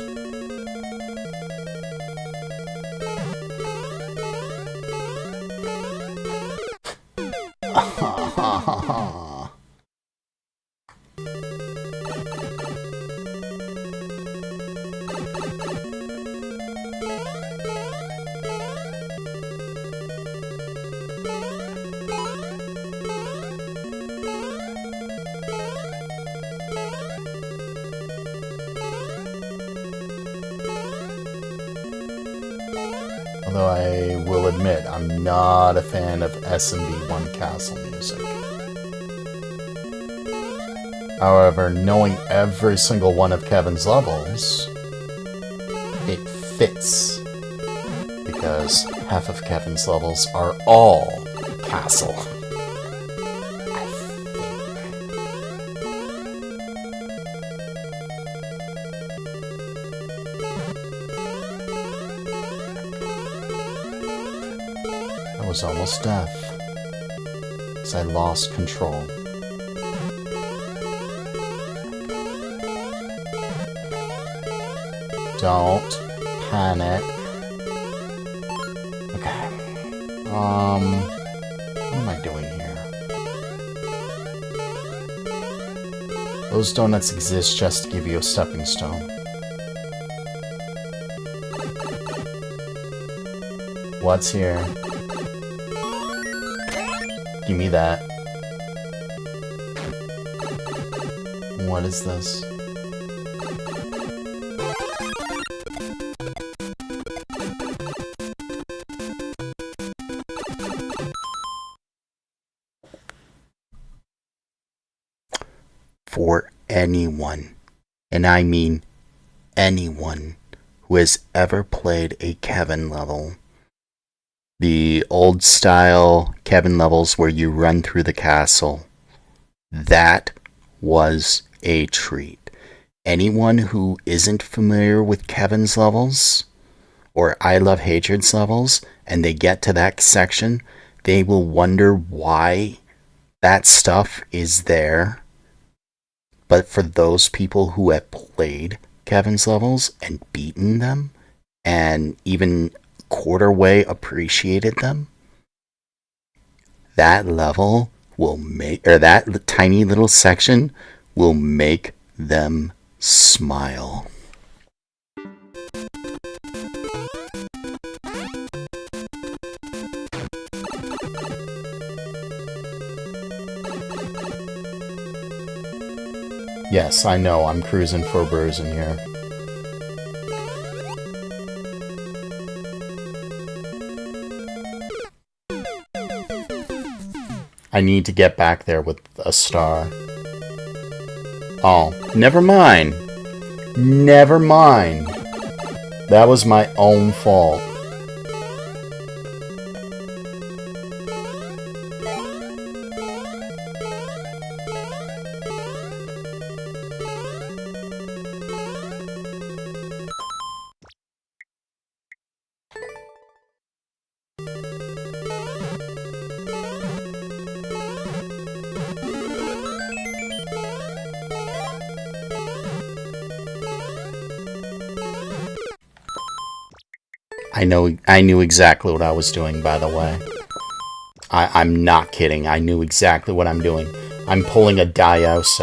D: Although I will admit, I'm not a fan of SMB1 Castle music. However, knowing every single one of Kevin's levels, it fits. Because half of Kevin's levels are all Castle. Was almost death as I lost control. Don't panic. Okay. What am I doing here? Those donuts exist just to give you a stepping stone. What's here? Give me that. What is this? For anyone, and I mean anyone, who has ever played a Kevin level, the old style Kevin levels where you run through the castle, that was a treat. Anyone who isn't familiar with Kevin's levels or I Love Hatred's levels and they get to that section, they will wonder why that stuff is there. But for those people who have played Kevin's levels and beaten them and even quarter way appreciated them, that level will make, or that tiny little section will make them smile. Yes, I know, I'm cruising for a bruise in here. I need to get back there with a star. Oh, never mind. Never mind. That was my own fault. I knew exactly what I was doing, by the way. I'm not kidding. I knew exactly what I'm doing. I'm pulling a Diose.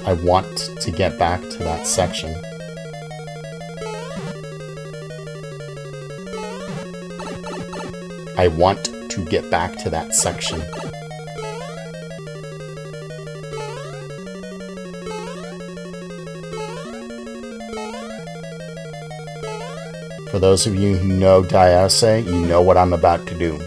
D: I want to get back to that section. I want to get back to that section. For those of you who know Diase, you know what I'm about to do.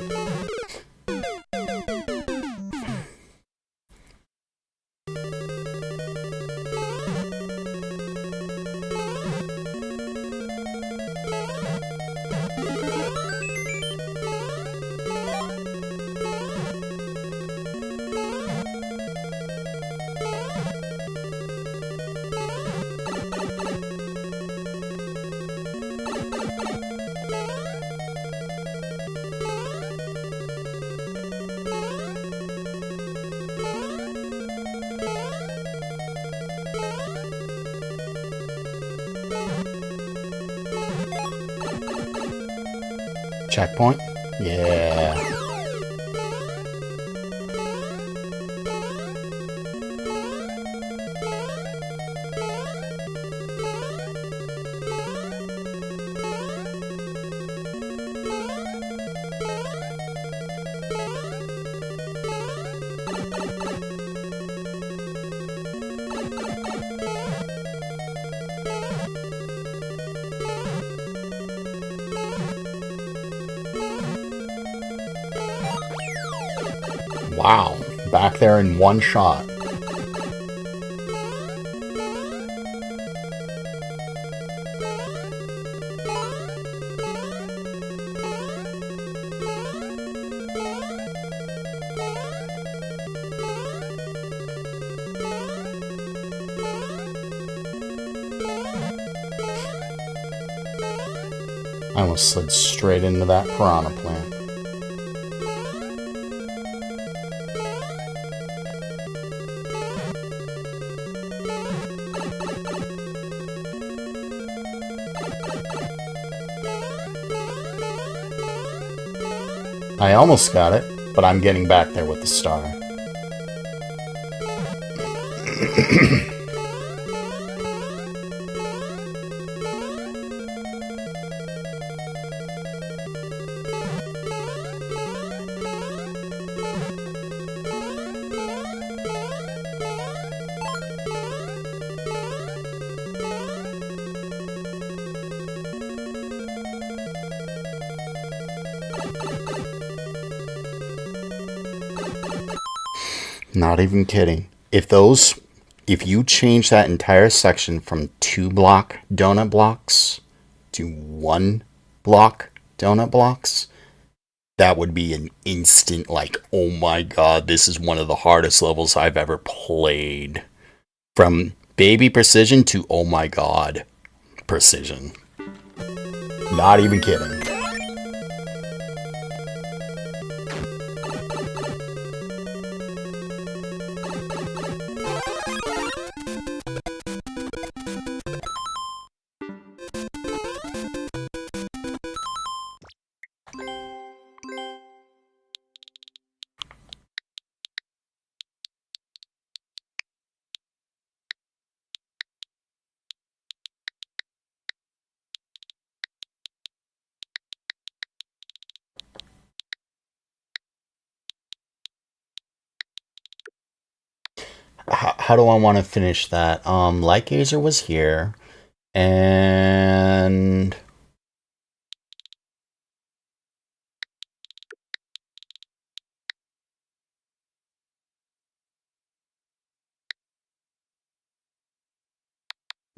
D: Checkpoint? Yeah. Wow. Back there in one shot. I almost slid straight into that piranha plant. I almost got it, but I'm getting back there with the star. Not even kidding. If you change that entire section from 2-block donut blocks to 1-block donut blocks, that would be an instant, like, oh my god, this is one of the hardest levels I've ever played. From baby precision to oh my god precision. Not even kidding. how do I want to finish that? Lightgazer was here, and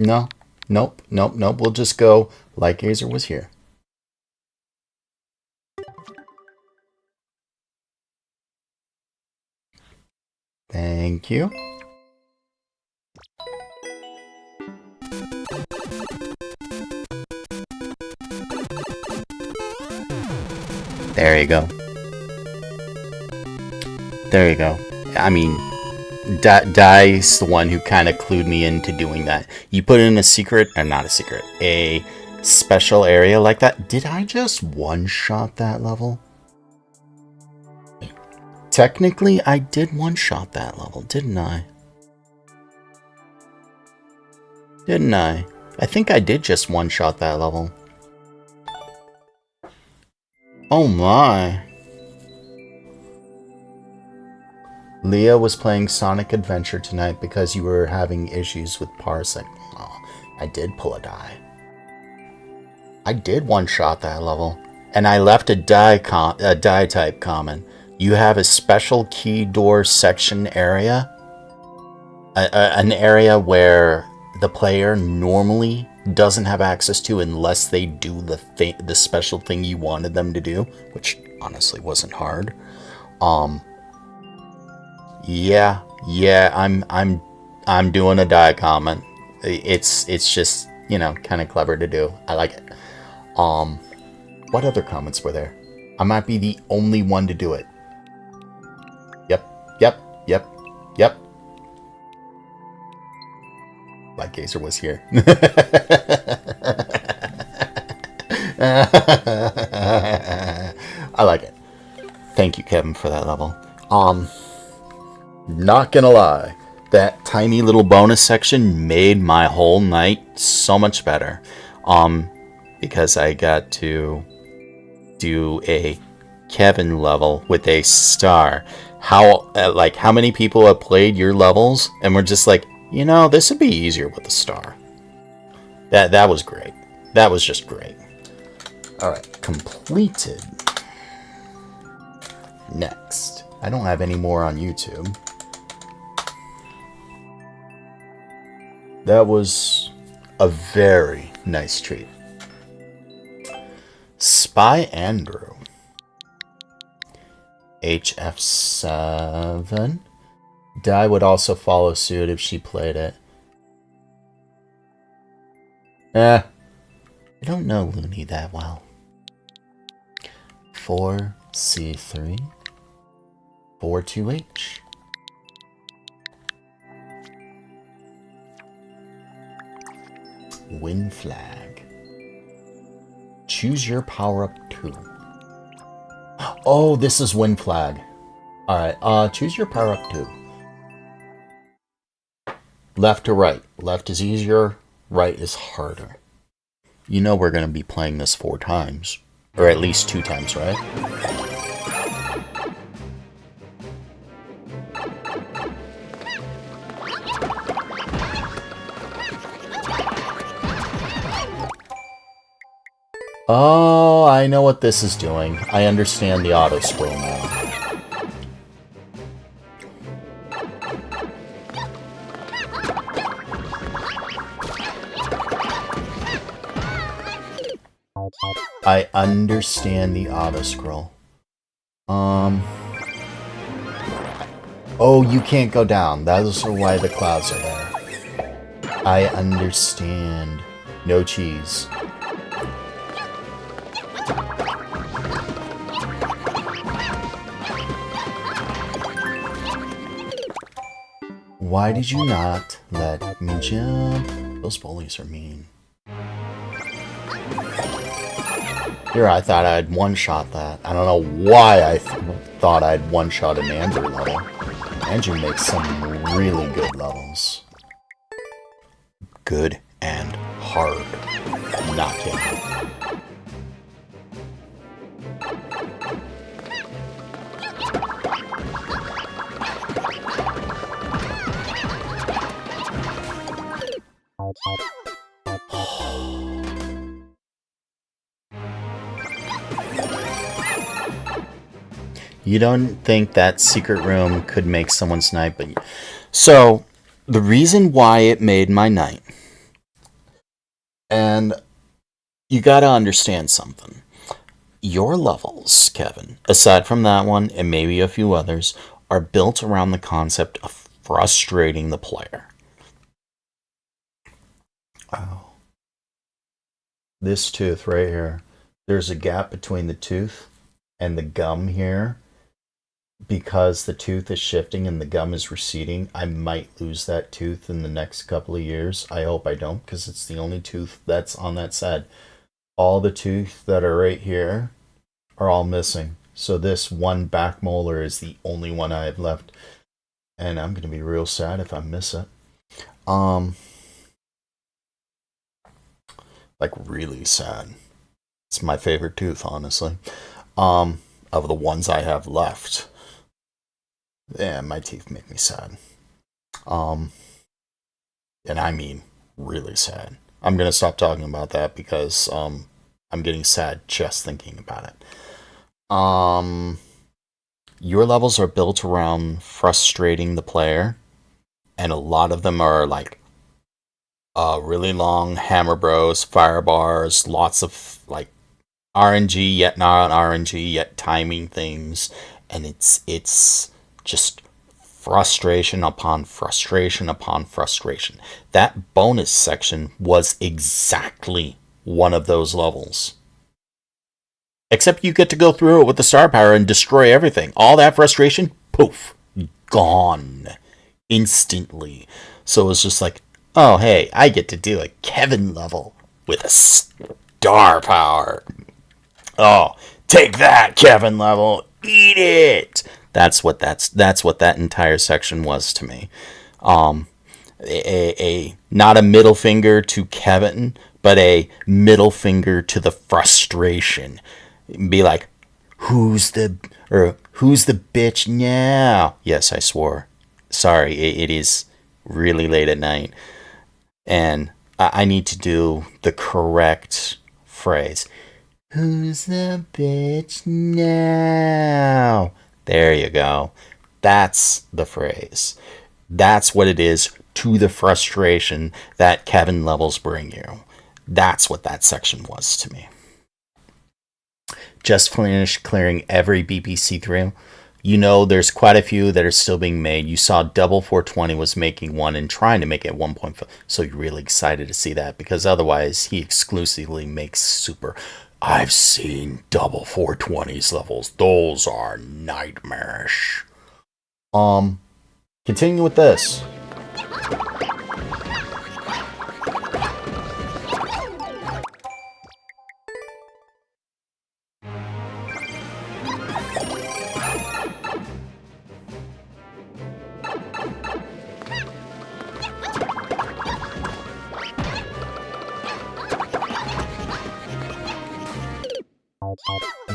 D: no, nope. We'll just go. Lightgazer was here. Thank you. There you go. There you go. I mean, Dai's the one who kind of clued me into doing that. You put in a secret, or not a secret, a special area like that. Did I just one-shot that level? Technically, I did one-shot that level, didn't I? Didn't I? I think I did just one-shot that level. Oh my. Leah was playing Sonic Adventure tonight because you were having issues with parsing. Oh, I did pull a die. I did one-shot that level. And I left a die type comment. You have a special key door section area. An area where the player normally doesn't have access to unless they do the special thing you wanted them to do, which honestly wasn't hard. Yeah, I'm doing a die comment. It's just, you know, kind of clever to do. I like it. What other comments were there? I might be the only one to do it. Yep. Lightgazer was here. I like it. Thank you, Kevin, for that level. Not gonna lie, that tiny little bonus section made my whole night so much better. Because I got to do a Kevin level with a star. How many people have played your levels and were just like, you know, this would be easier with a star. That was great. That was just great. All right, completed. Next, I don't have any more on YouTube. That was a very nice treat. Spy Andrew. HF7. Di would also follow suit if she played it. I don't know Looney that well. 4C3. 42H. Win flag. Choose your power up 2. Oh, this is win flag. Alright, choose your power up 2. Left to right. Left is easier, right is harder. You know we're going to be playing this 4 times. Or at least 2 times, right? Oh, I know what this is doing. I understand the auto scroll now. I understand the auto scroll. Oh, you can't go down. That's why the clouds are there. I understand. No cheese. Why did you not let me jump? Those bullies are mean. Here, I thought I'd one-shot that. I don't know why I thought I'd one-shot an Andrew level. Andrew makes some really good levels. Good and hard. Not kidding. You don't think that secret room could make someone's night, but... So, the reason why it made my night... And you gotta understand something. Your levels, Kevin, aside from that one, and maybe a few others, are built around the concept of frustrating the player. Oh. This tooth right here. There's a gap between the tooth and the gum here. Because the tooth is shifting and the gum is receding, I might lose that tooth in the next couple of years. I hope I don't, because it's the only tooth that's on that side. All the teeth that are right here are all missing. So this one back molar is the only one I have left. And I'm going to be real sad if I miss it. Like really sad. It's my favorite tooth, honestly. Of the ones I have left. Yeah, my teeth make me sad. And I mean really sad. I'm going to stop talking about that because I'm getting sad just thinking about it. Your levels are built around frustrating the player, and a lot of them are like really long hammer bros, fire bars, lots of like RNG yet not RNG yet timing things, and it's just frustration upon frustration upon frustration. That bonus section was exactly one of those levels. Except you get to go through it with the star power and destroy everything. All that frustration, poof, gone instantly. So it's just like, oh hey, I get to do a Kevin level with a star power. Oh, take that, Kevin level, eat it. That's what that entire section was to me. Not a middle finger to Kevin, but a middle finger to the frustration. Be like, who's the bitch now? Yes, I swore. Sorry, it is really late at night, and I need to do the correct phrase. Who's the bitch now? There you go. That's the phrase. That's what it is to the frustration that Kevin levels bring you. That's what that section was to me. Just finished clearing every BPC through. You know, there's quite a few that are still being made. You saw Double 420 was making one and trying to make it 1.5. So you're really excited to see that, because otherwise he exclusively makes Super. I've seen Double 420's levels. Those are nightmarish. Continue with this.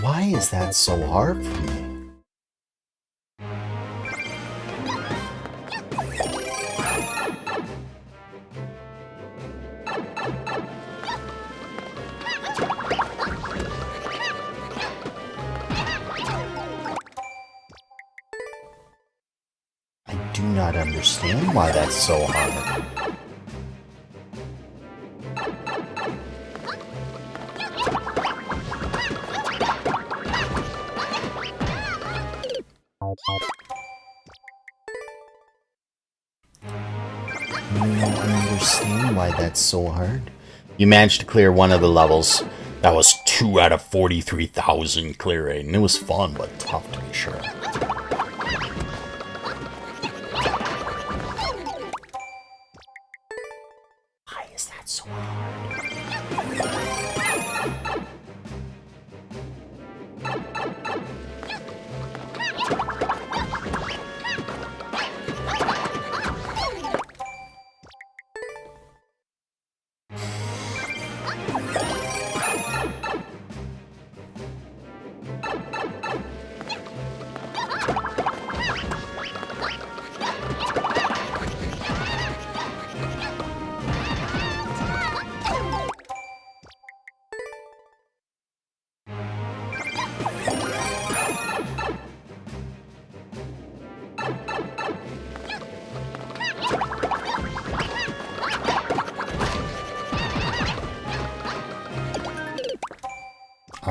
D: Why is that so hard for me? I do not understand why that's so hard. I don't understand why that's so hard. You managed to clear one of the levels. That was 2 out of 43,000 clear rate, and it was fun, but tough to be sure. Why is that so hard?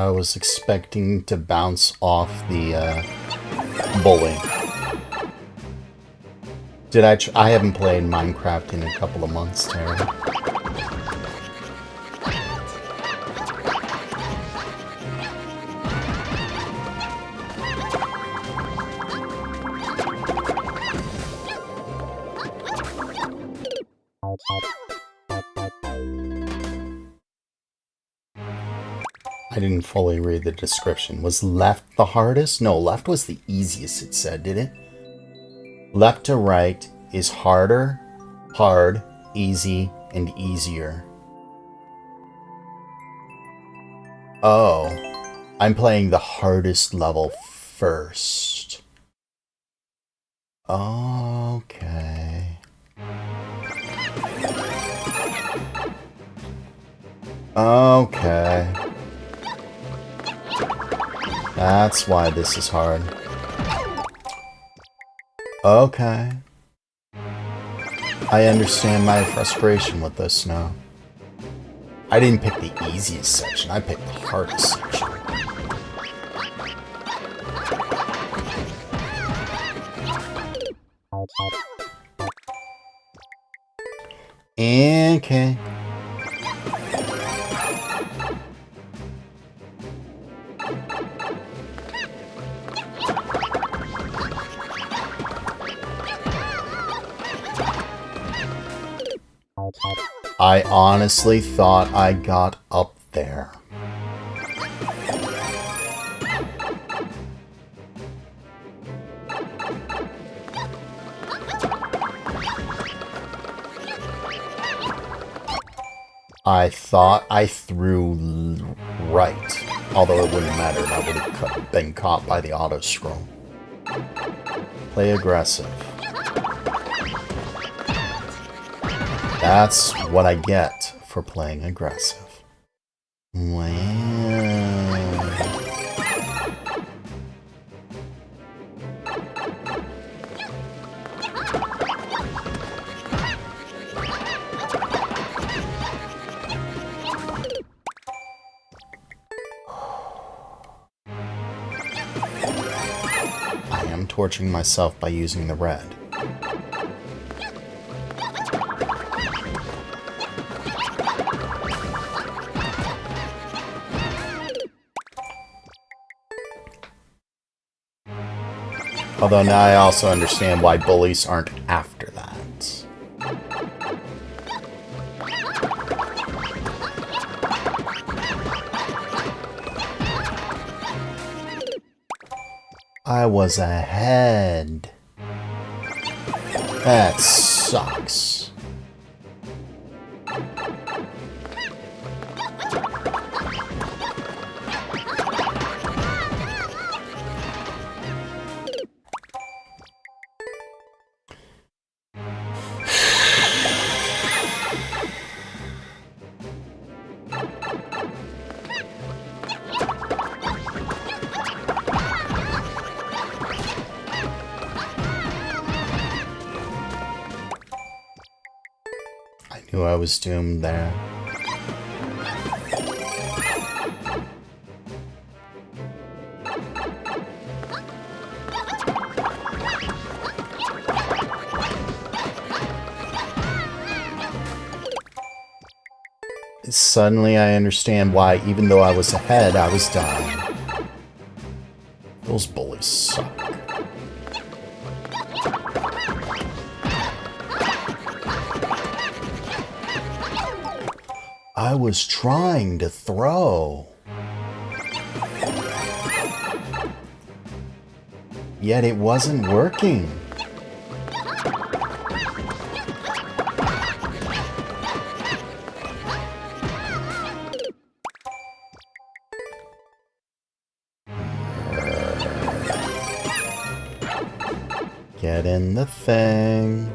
D: I was expecting to bounce off the bully. Did I haven't played Minecraft in a couple of months, Terry. I didn't fully read the description. Was left the hardest? No, left was the easiest, it said, did it? Left to right is harder, hard, easy, and easier. Oh, I'm playing the hardest level first. Okay. Okay. That's why this is hard. Okay. I understand my frustration with this now. I didn't pick the easiest section, I picked the hardest section. Okay. I honestly thought I got up there. I thought I threw right, although it wouldn't matter, I would have been caught by the auto scroll. Play aggressive. That's what I get for playing aggressive. Well. I am torturing myself by using the red. Although now I also understand why bullies aren't after that. I was ahead. That sucks. Knew I was doomed there. Suddenly I understand why, even though I was ahead, I was dying. Those bullies suck. I was trying to throw. Yet it wasn't working. Get in the thing.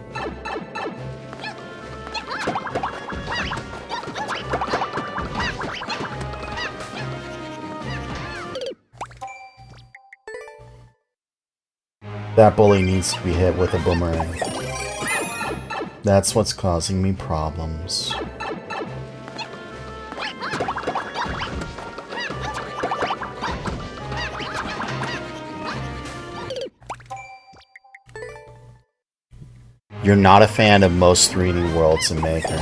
D: That bully needs to be hit with a boomerang. That's what's causing me problems. You're not a fan of most 3D worlds in Maker.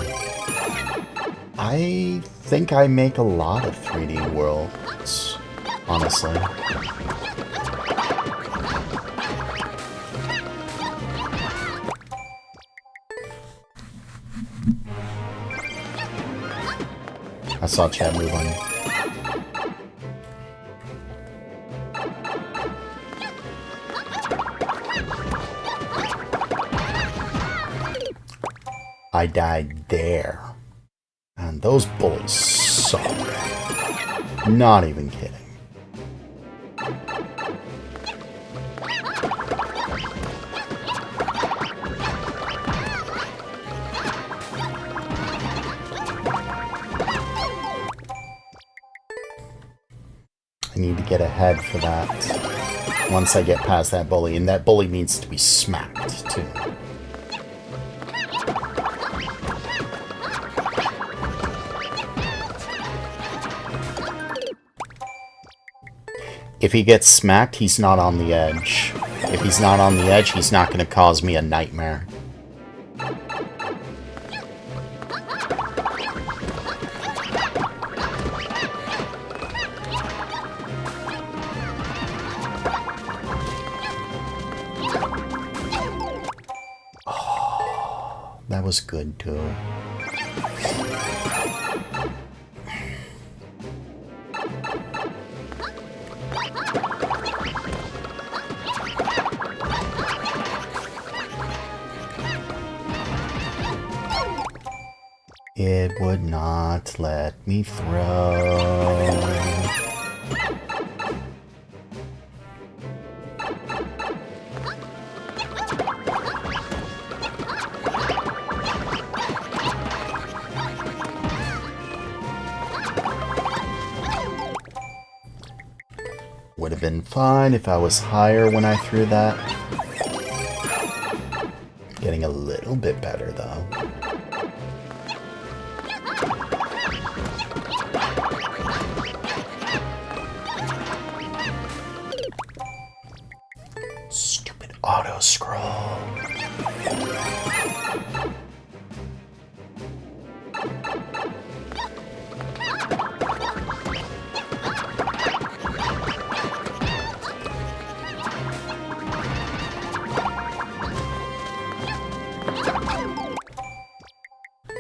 D: I think I make a lot of 3D worlds, honestly. I saw Chad move on you. I died there. And those bullies suck. Not even kidding. I need to get ahead for that. Once I get past that bully, and that bully needs to be smacked too. If he gets smacked, he's not on the edge. If he's not on the edge, he's not going to cause me a nightmare. Oh, that was good too. It would not let me throw. Would have been fine if I was higher when I threw that. Getting a little bit better though. Stupid auto scroll.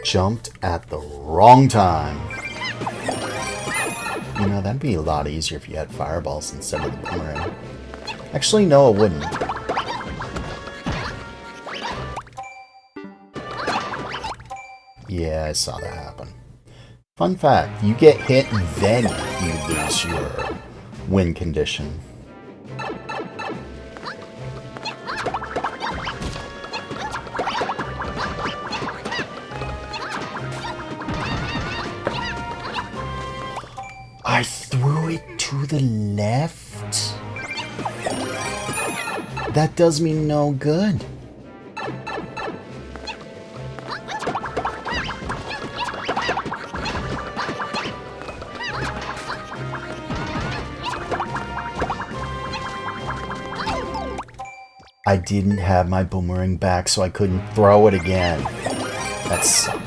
D: Jumped at the wrong time. You know, that'd be a lot easier if you had fireballs instead of the boomerang. Actually, no, it wouldn't. Yeah, I saw that happen. Fun fact, you get hit, then you lose your win condition. I threw it to the left? That does me no good. I didn't have my boomerang back, so I couldn't throw it again. That sucked.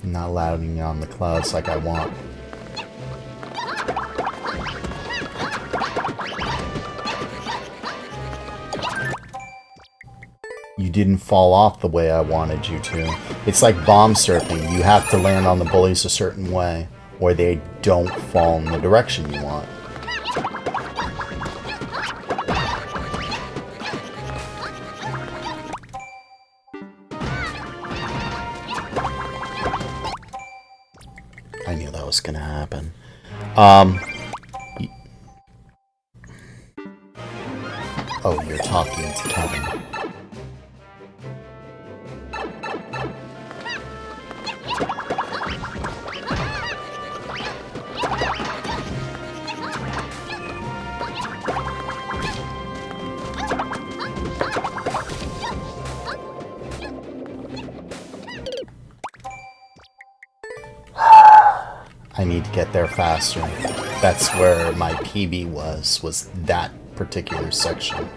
D: Not landing on the clouds like I want. You didn't fall off the way I wanted you to. It's like bomb surfing. You have to land on the bullies a certain way, or they don't fall in the direction you want. I knew that was gonna happen. Oh, you're talking to Kevin. I need to get there faster. That's where my PB was that particular section.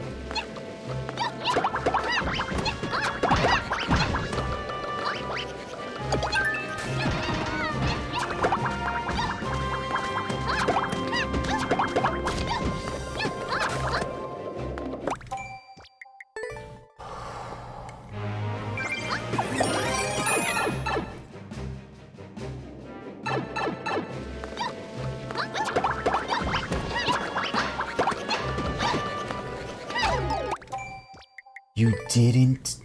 D: You didn't...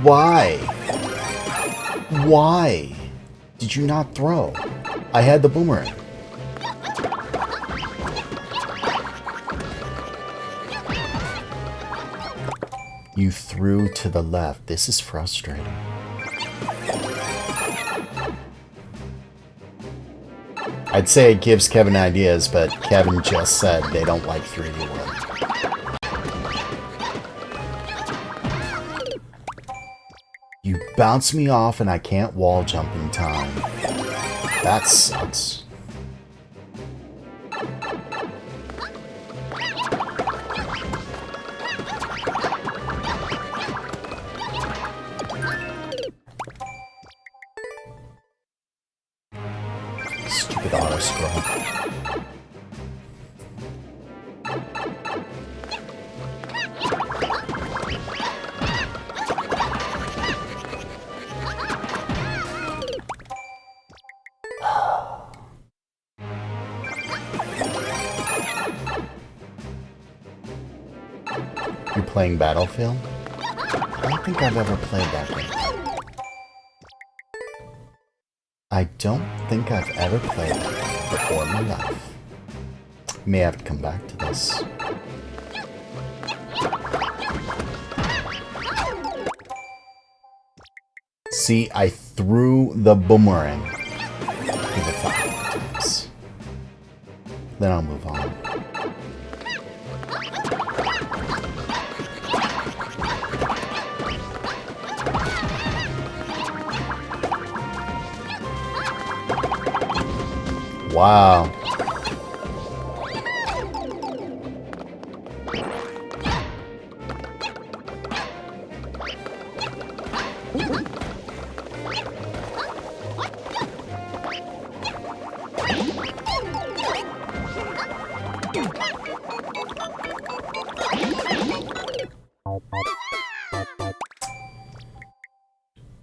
D: Why? Why did you not throw? I had the boomerang. You threw to the left. This is frustrating. I'd say it gives Kevin ideas, but Kevin just said they don't like 3D World. You bounce me off and I can't wall jump in time. That sucks. Stupid auto scroll. You're playing Battlefield? I don't think I've ever played that game. I don't think I've ever played that game before in my life. May have to come back to this. See, I threw the boomerang. Give it 5 more times. Then I'll move on. Wow.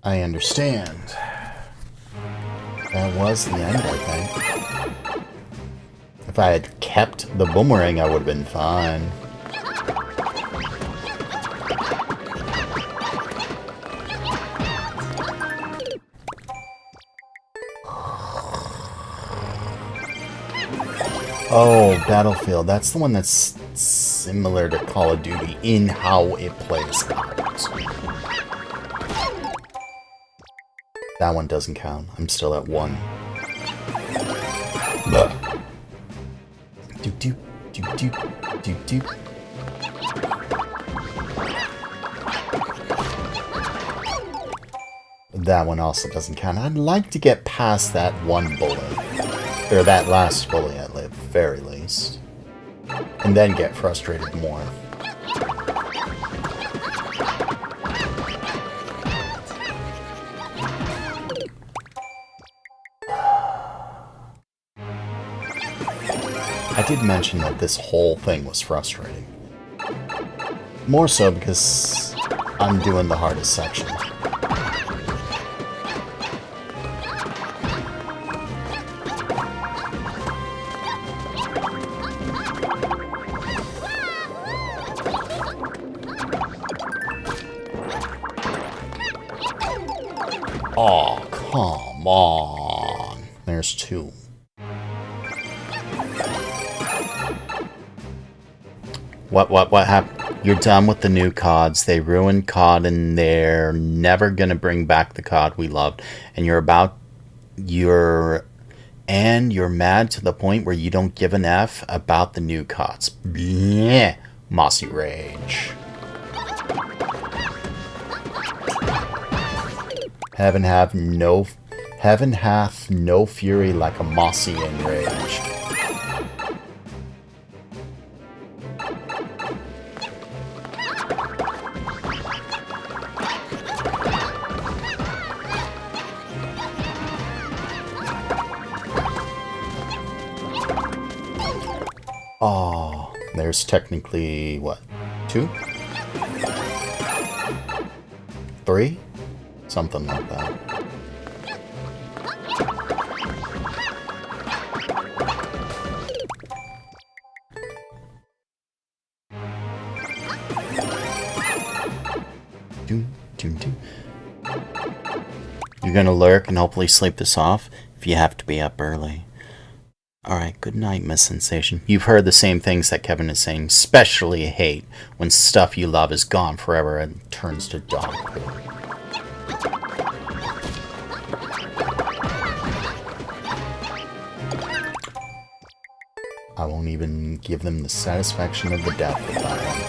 D: I understand. That was the end, I think. If I had kept the boomerang, I would have been fine. Oh, Battlefield. That's the one that's similar to Call of Duty in how it plays out. That one doesn't count. I'm still at 1. Doop doop doop doop doop doop. That one also doesn't count. I'd like to get past that one bullet. Or that last bullet at the very least. And then get frustrated more. I did mention that this whole thing was frustrating. More so because I'm doing the hardest section. Oh, come on. There's 2. What happened? You're done with the new CODs. They ruined COD and they're never gonna bring back the COD we loved. And you're mad to the point where you don't give an F about the new CODs. Bleh. Mossy rage. Have Heaven hath no fury like a mossy enraged. Oh, there's technically, what, 2? 3? Something like that. You're gonna lurk and hopefully sleep this off if you have to be up early. Alright, good night, Miss Sensation. You've heard the same things that Kevin is saying, especially hate when stuff you love is gone forever and turns to dog poo. I won't even give them the satisfaction of the death with that one.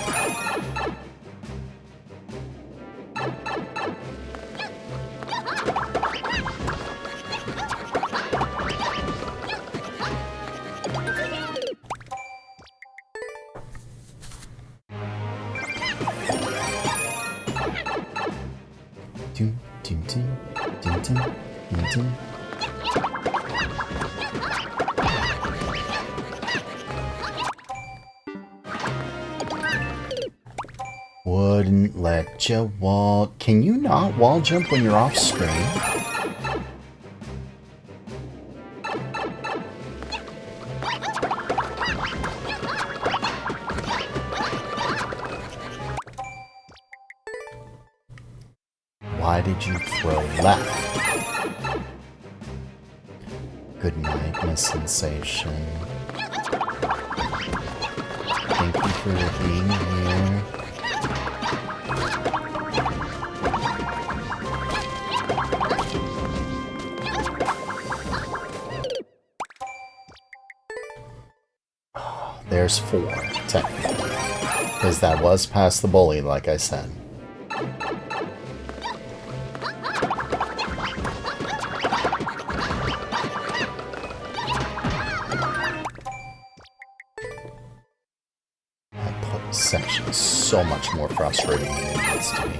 D: Wouldn't let you wall. Can you not wall jump when you're off screen? Why did you throw left? Good night, Miss Sensation. Thank you for being here. There's 4, technically. Because that was past the bully, like I said. That section is so much more frustrating than it needs to be.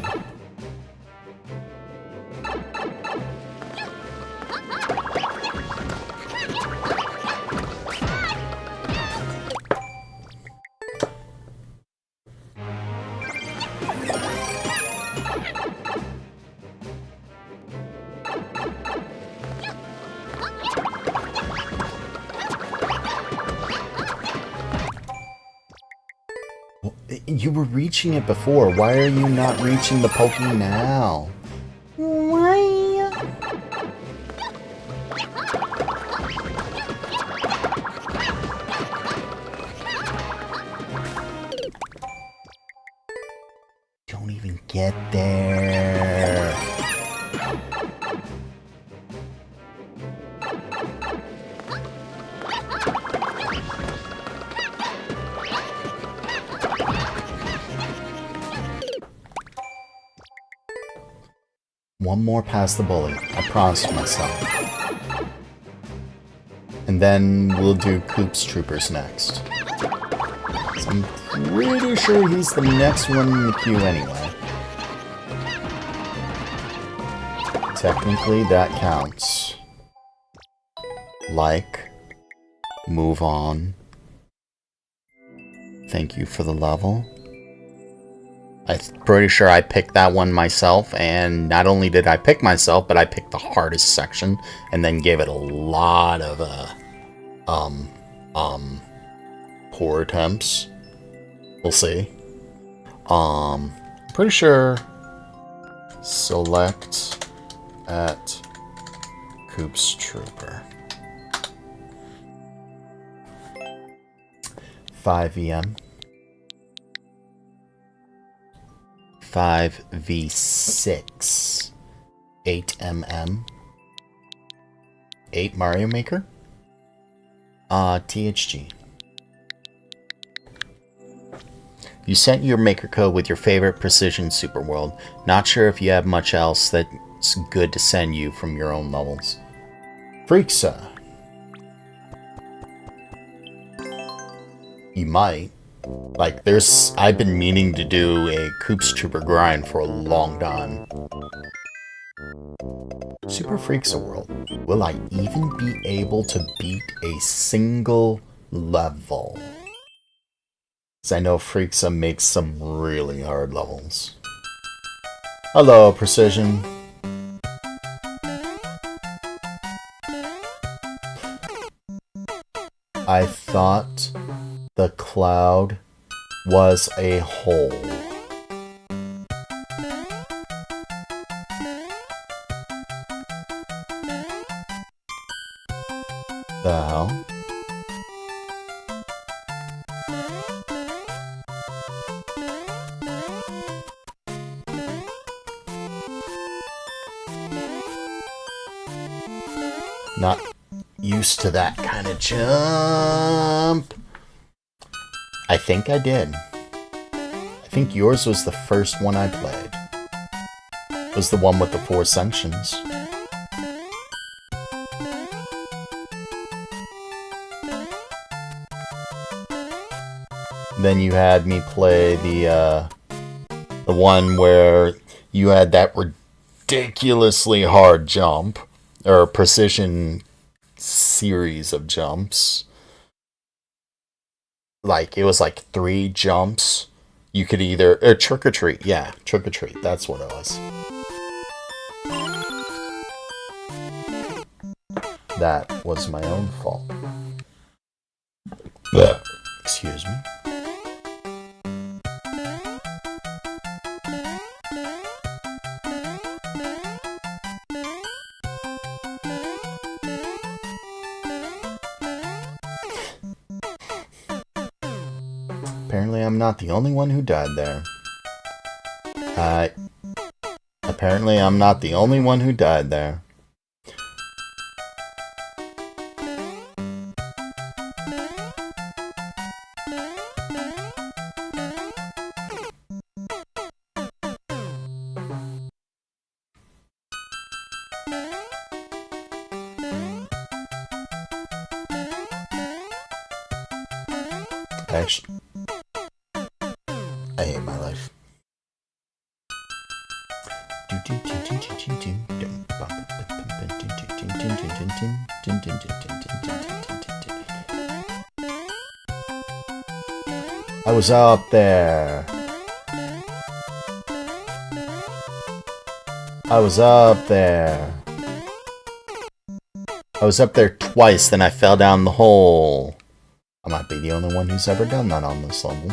D: You were reaching it before. Why are you not reaching the Pokey now? Why? Don't even get there. One more past the bully. I promised myself. And then we'll do Coops Troopers next. So I'm pretty sure he's the next one in the queue anyway. Technically, that counts. Like. Move on. Thank you for the level. I'm pretty sure I picked that one myself, and not only did I pick myself, but I picked the hardest section, and then gave it a lot of, poor attempts. We'll see. Pretty sure select at Coops Trooper. 5 EM. 5v6, 8mm, 8 Mario Maker, THG. You sent your maker code with your favorite Precision Super World. Not sure if you have much else that it's good to send you from your own levels. Freaksa. You might. Like, I've been meaning to do a Koops Trooper grind for a long time. Super Freaksa World. Will I even be able to beat a single level? Because I know Freaksa makes some really hard levels. Hello, Precision. I thought the cloud was a hole. The hell? Not used to that kind of jump. I think I did. I think yours was the first one I played. It was the one with the 4 sections. Then you had me play the one where you had that ridiculously hard jump, or precision series of jumps. Like, it was like 3 jumps. You could either... Trick or Treat. Yeah, Trick or Treat. That's what it was. That was my own fault. Excuse me. Apparently I'm not the only one who died there. Apparently I'm not the only one who died there. Actually, I hate my life. I was up there. I was up there. I was up there twice, then I fell down the hole. I might be the only one who's ever done that on this level.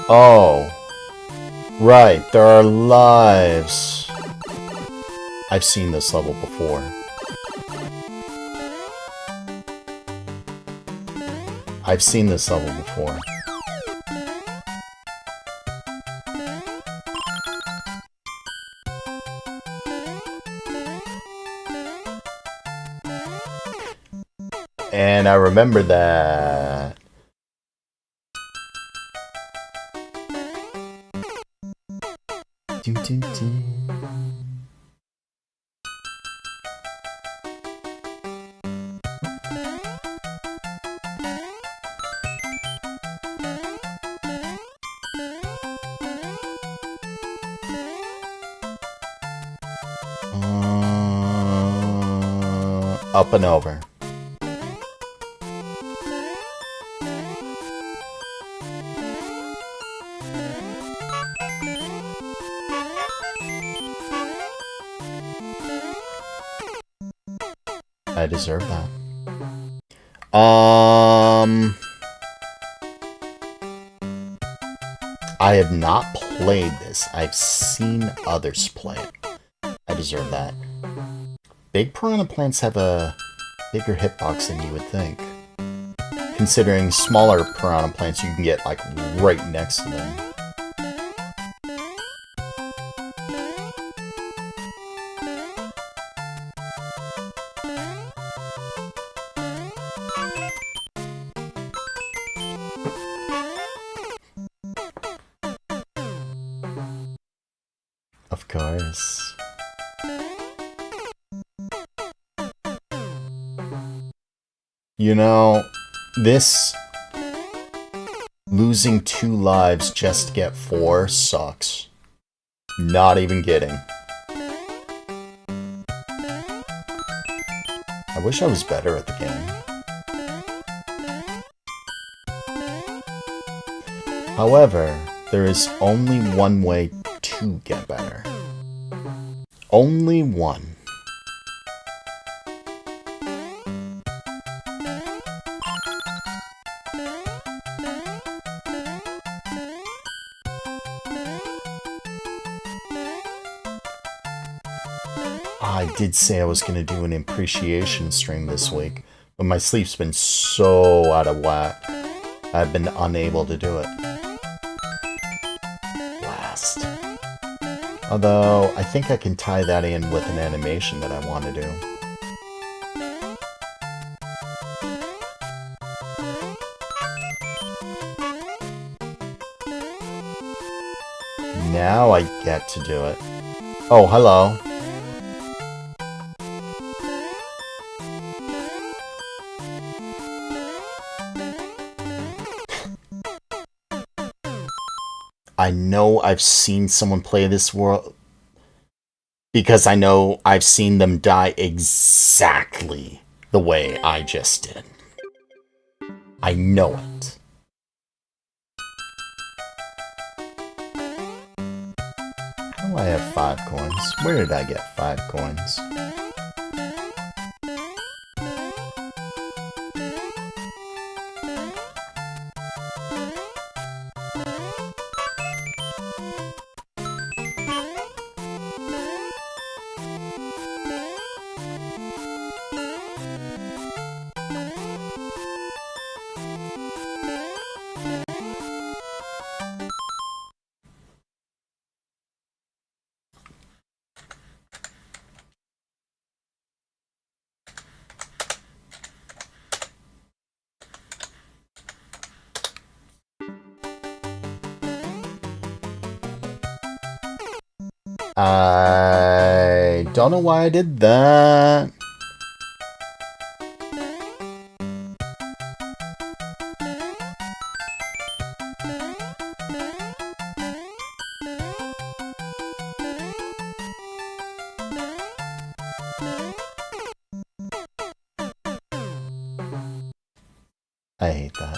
D: Oh, right, there are lives. I've seen this level before. I've seen this level before. And I remember that. Doo -doo -doo. Up and over. I deserve that. I have not played this. I've seen others play it. I deserve that. Big piranha plants have a bigger hitbox than you would think. Considering smaller piranha plants you can get like right next to them. course. You know, this losing 2 lives just to get 4 sucks. Not even kidding. I wish I was better at the game. However, there is only one way to get better. Only one. I did say I was going to do an appreciation stream this week, but my sleep's been so out of whack, I've been unable to do it. Last. Although, I think I can tie that in with an animation that I want to do. Now I get to do it. Oh, hello. I know I've seen someone play this world because I know I've seen them die exactly the way I just did. I know it. How do I have 5 coins? Where did I get 5 coins? I don't know why I did that. I hate that.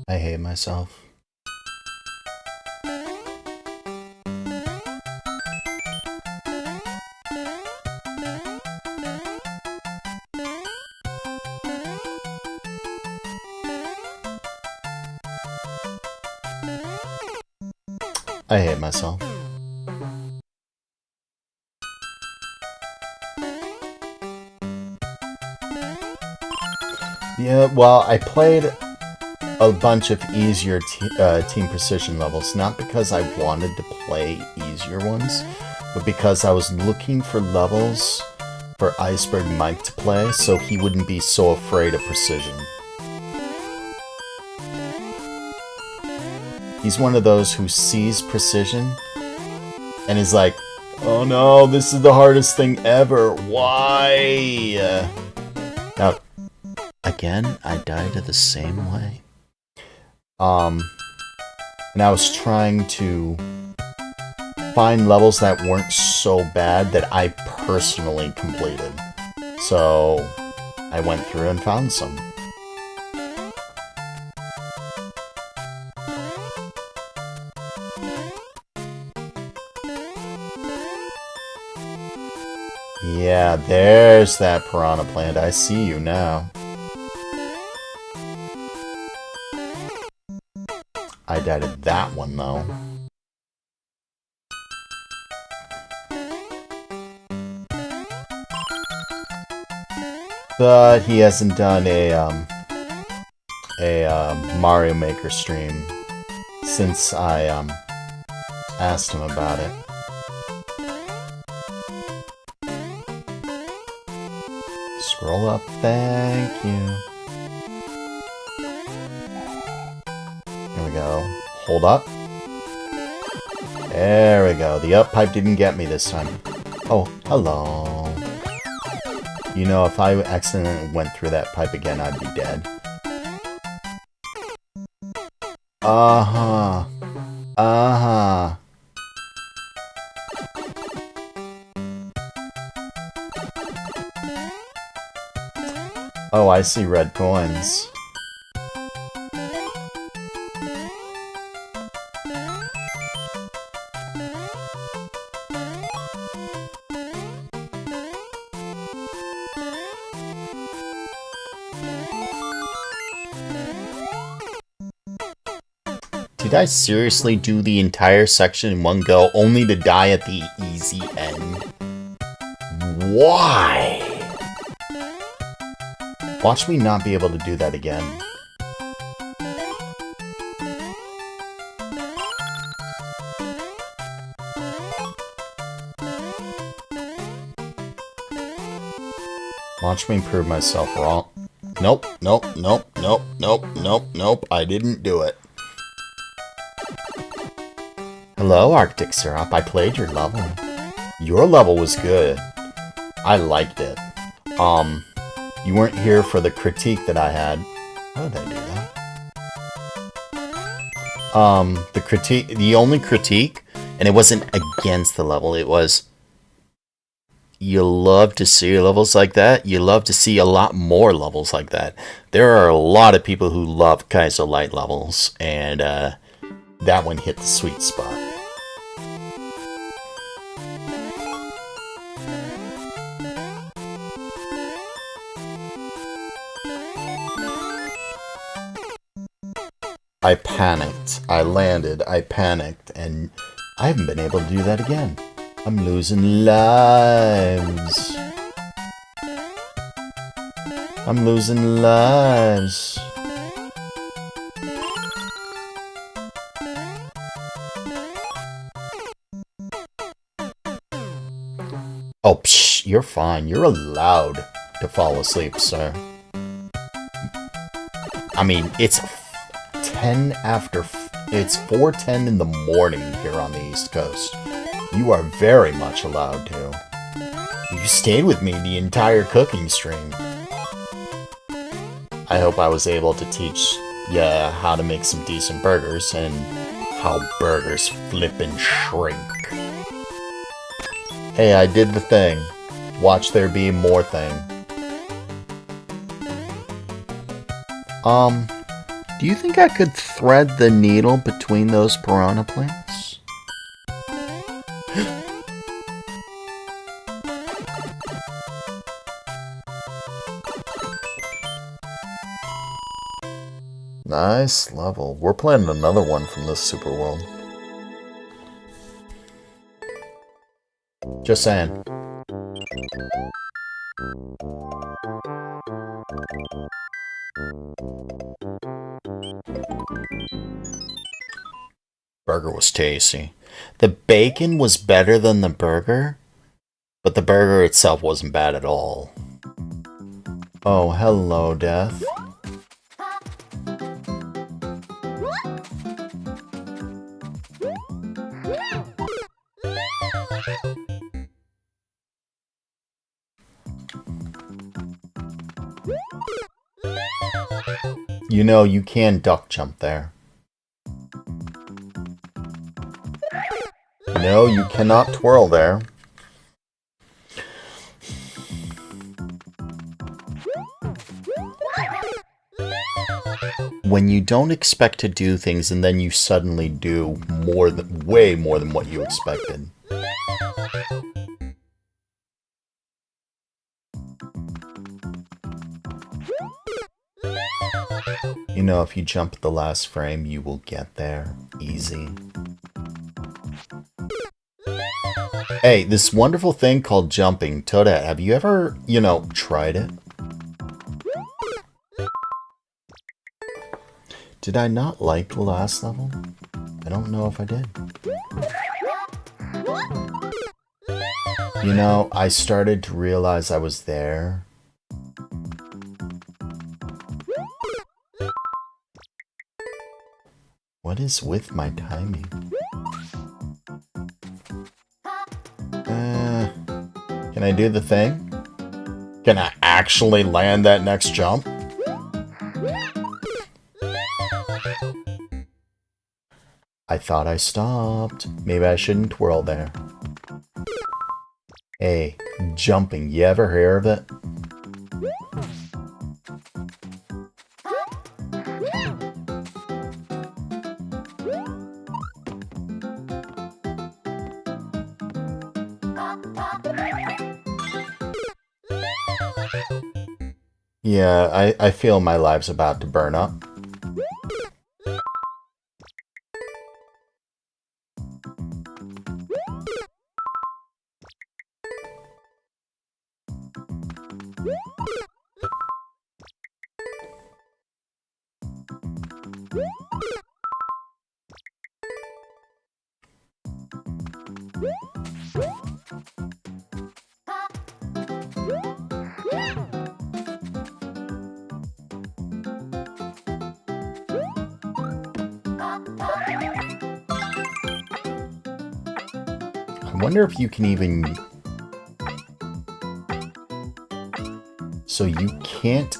D: I hate myself. I hate myself. Yeah, well, I played a bunch of easier Team Precision levels, not because I wanted to play easier ones, but because I was looking for levels for Iceberg Mike to play so he wouldn't be so afraid of Precision. He's one of those who sees Precision and is like, oh no, this is the hardest thing ever. Why? Now, again, I died the same way. And I was trying to find levels that weren't so bad that I personally completed. So, I went through and found some. Yeah, there's that piranha plant. I see you now. I died at that one, though. But he hasn't done a Mario Maker stream since I asked him about it. Scroll up, thank you. There we go. Hold up. There we go. The up pipe didn't get me this time. Oh, hello. You know, if I accidentally went through that pipe again, I'd be dead. Uh-huh. Uh-huh. Oh, I see red coins. Did I seriously do the entire section in one go, only to die at the easy end? Why? Watch me not be able to do that again. Watch me prove myself wrong. Nope, nope, nope, nope, nope, nope, nope. I didn't do it. Hello, Arctic Syrup. I played your level. Your level was good. I liked it. You weren't here for the critique that I had. How did I do that? The critique, the only critique, and it wasn't against the level, it was, you love to see levels like that. You love to see a lot more levels like that. There are a lot of people who love Kaizo Light levels, and that one hit the sweet spot. I panicked. I landed. I panicked. And I haven't been able to do that again. I'm losing lives. I'm losing lives. Oh, psh, you're fine. You're allowed to fall asleep, sir. I mean, it's 10 after... It's 4:10 in the morning here on the East Coast. You are very much allowed to. You stayed with me the entire cooking stream. I hope I was able to teach you how to make some decent burgers and how burgers flip and shrink. Hey, I did the thing. Watch there be more thing. Do you think I could thread the needle between those piranha plants? Nice level. We're playing another one from this super world. Just saying. Burger was tasty. The bacon was better than the burger, but the burger itself wasn't bad at all. Oh, hello, Death. You know, you can duck jump there. No, you cannot twirl there. When you don't expect to do things and then you suddenly do way more than what you expected. You know, if you jump at the last frame, you will get there. Easy. Hey, this wonderful thing called jumping. Toadette, have you ever, tried it? Did I not like the last level? I don't know if I did. You know, I started to realize I was there. What is with my timing? Can I do the thing? Can I actually land that next jump? I thought I stopped. Maybe I shouldn't twirl there. Hey, jumping, you ever hear of it? Yeah, I feel my life's about to burn up. I wonder if you can even... So you can't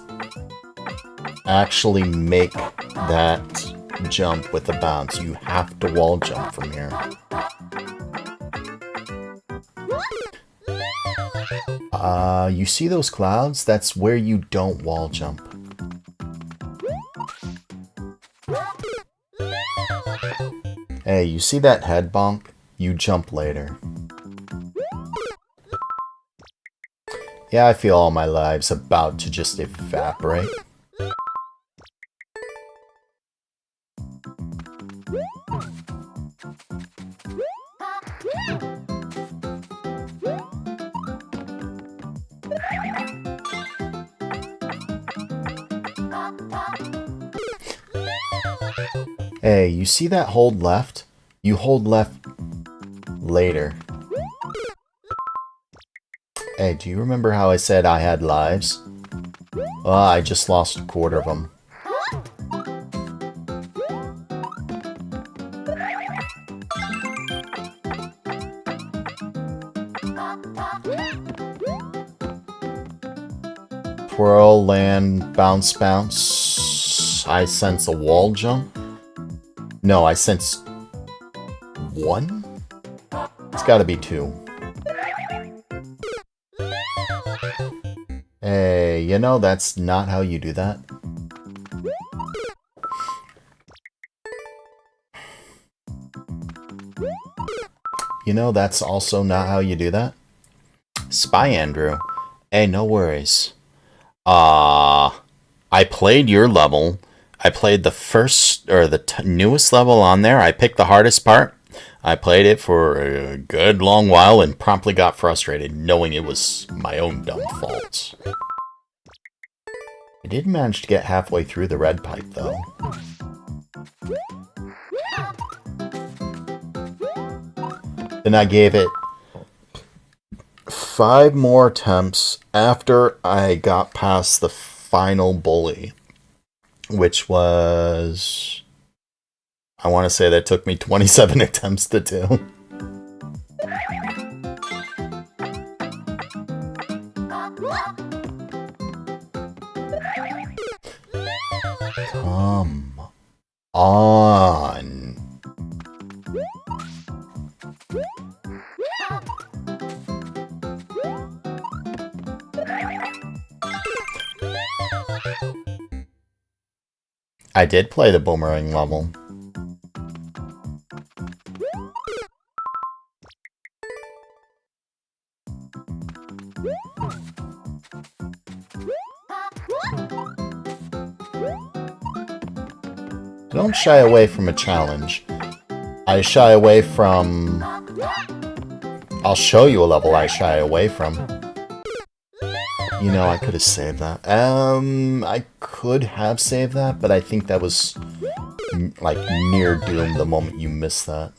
D: actually make that jump with a bounce. You have to wall jump from here. You see those clouds? That's where you don't wall jump. Hey, you see that head bonk? You jump later. Yeah, I feel all my life's about to just evaporate. Hey, you see that hold left? You hold left later. Hey, do you remember how I said I had lives? Well, I just lost a quarter of them. Twirl, land, bounce, bounce. I sense a wall jump. No, I sense one? It's gotta be two. Hey, you know that's not how you do that. You know that's also not how you do that. Spy Andrew. Hey, no worries. I played your level. I played the first, or the newest level on there. I picked the hardest part. I played it for a good long while and promptly got frustrated, knowing it was my own dumb fault. I did manage to get halfway through the red pipe, though. Then I gave it 5 more attempts after I got past the final bully, which was... I want to say that took me 27 attempts to do. Come on. I did play the boomerang level. I don't shy away from a challenge. I shy away from... I'll show you a level I shy away from. You know, I could have saved that. I could have saved that, but I think that was like near doom the moment you miss that.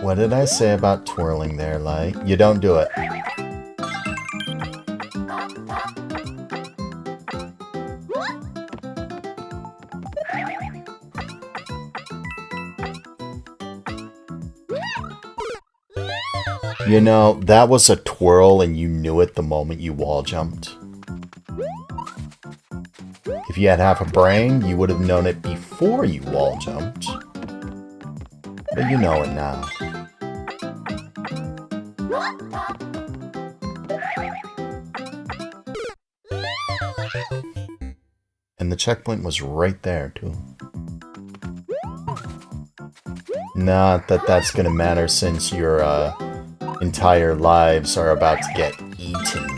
D: What did I say about twirling there, Light? You don't do it. You know, that was a twirl and you knew it the moment you wall jumped. If you had half a brain, you would have known it before you wall jumped. But you know it now. And the checkpoint was right there, too. Not that that's gonna matter since your entire lives are about to get eaten.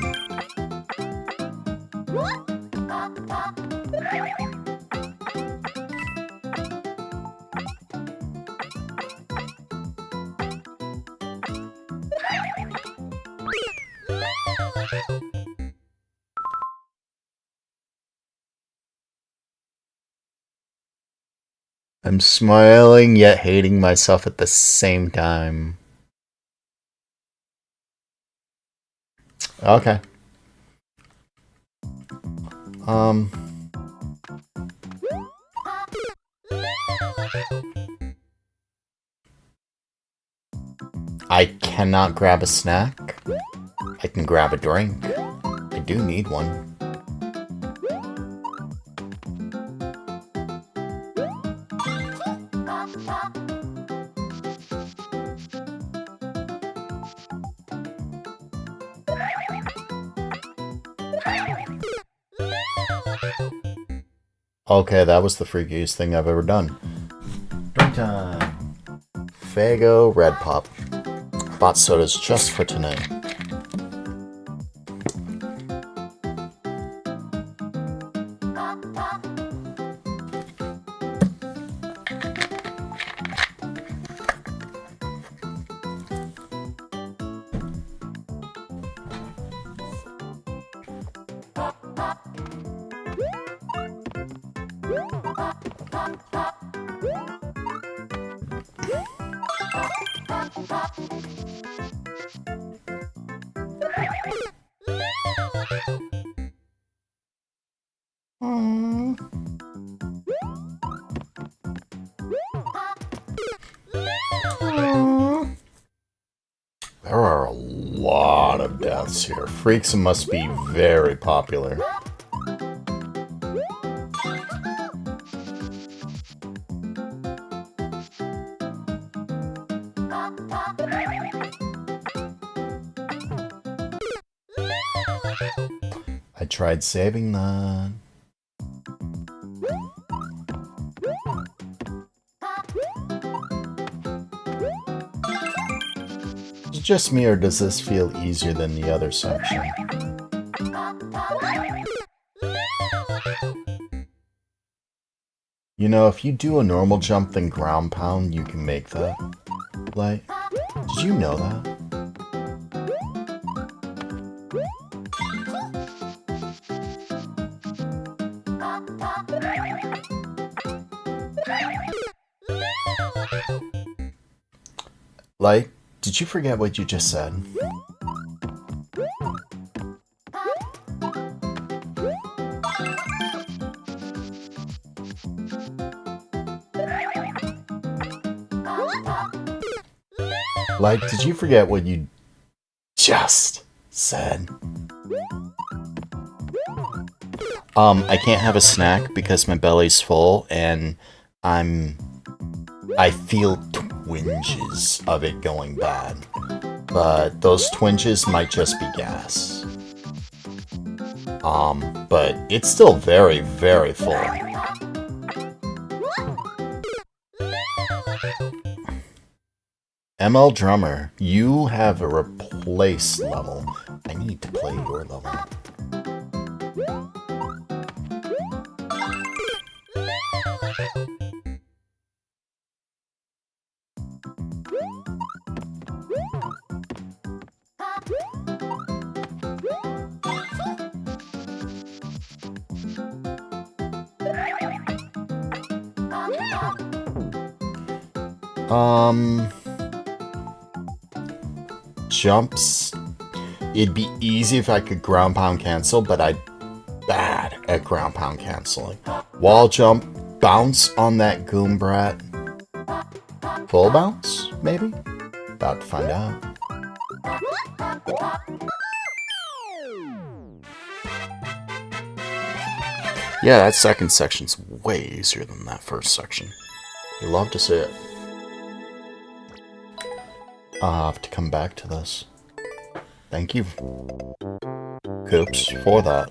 D: I'm smiling yet hating myself at the same time. Okay. I cannot grab a snack. I can grab a drink. I do need one. Okay, that was the freakiest thing I've ever done. Drink time. Fago Red Pop. Bought sodas just for tonight. There are a lot of deaths here. Freaks must be very popular. I tried saving that. Is it just me, or does this feel easier than the other section? You know, if you do a normal jump then ground pound, you can make that. Like, did you know that? Like, did you forget what you just said? Like, did you forget what you just said? I can't have a snack because my belly's full and I feel twinges of it going bad. But those twinges might just be gas. But it's still very, very full. ML Drummer, you have a replace level. I need to play your level.
A: Jumps. It'd be easy if I could ground pound cancel, but I'm bad at ground pound canceling. Wall jump, bounce on that goon brat. Full bounce, maybe? About to find out. Yeah, that second section's way easier than that first section. You love to see it. I'll have to come back to this. Thank you, Coops, for that.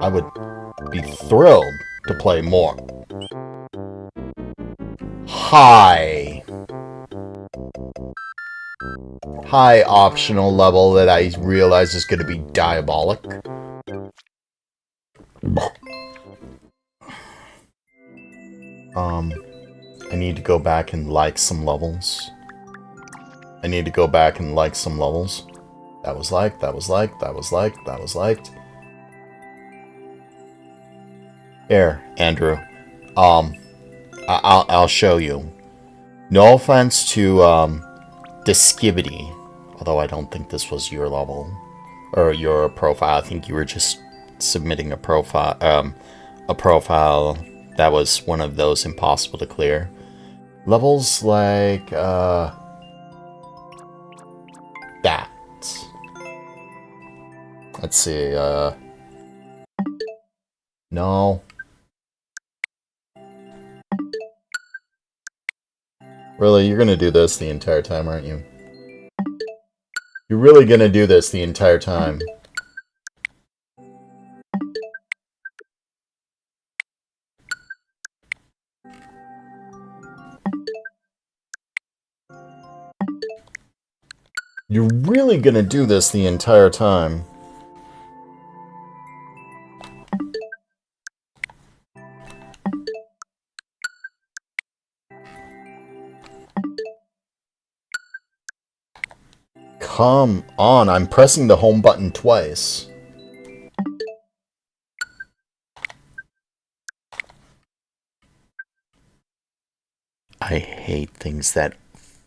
A: I would be thrilled to play more. High optional level that I realize is going to be diabolic. I need to go back and like some levels. That was liked. Here, Andrew. I'll show you. No offense to, Discivity. Although I don't think this was your level. Or your profile. I think you were just submitting a profile that was one of those impossible to clear. Levels like, that. Let's see, no. Really, you're gonna do this the entire time, aren't you? You're really gonna do this the entire time. You're really gonna do this the entire time. Come on, I'm pressing the home button twice. I hate things that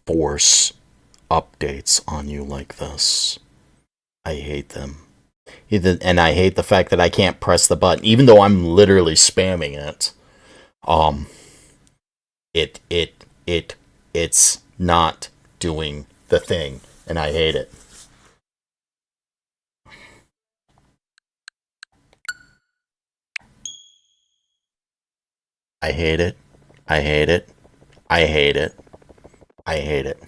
A: force updates on you like this. I hate them. And I hate the fact that I can't press the button, even though I'm literally spamming it. It's not doing the thing, and I hate it. I hate it. I hate it. I hate it. I hate it.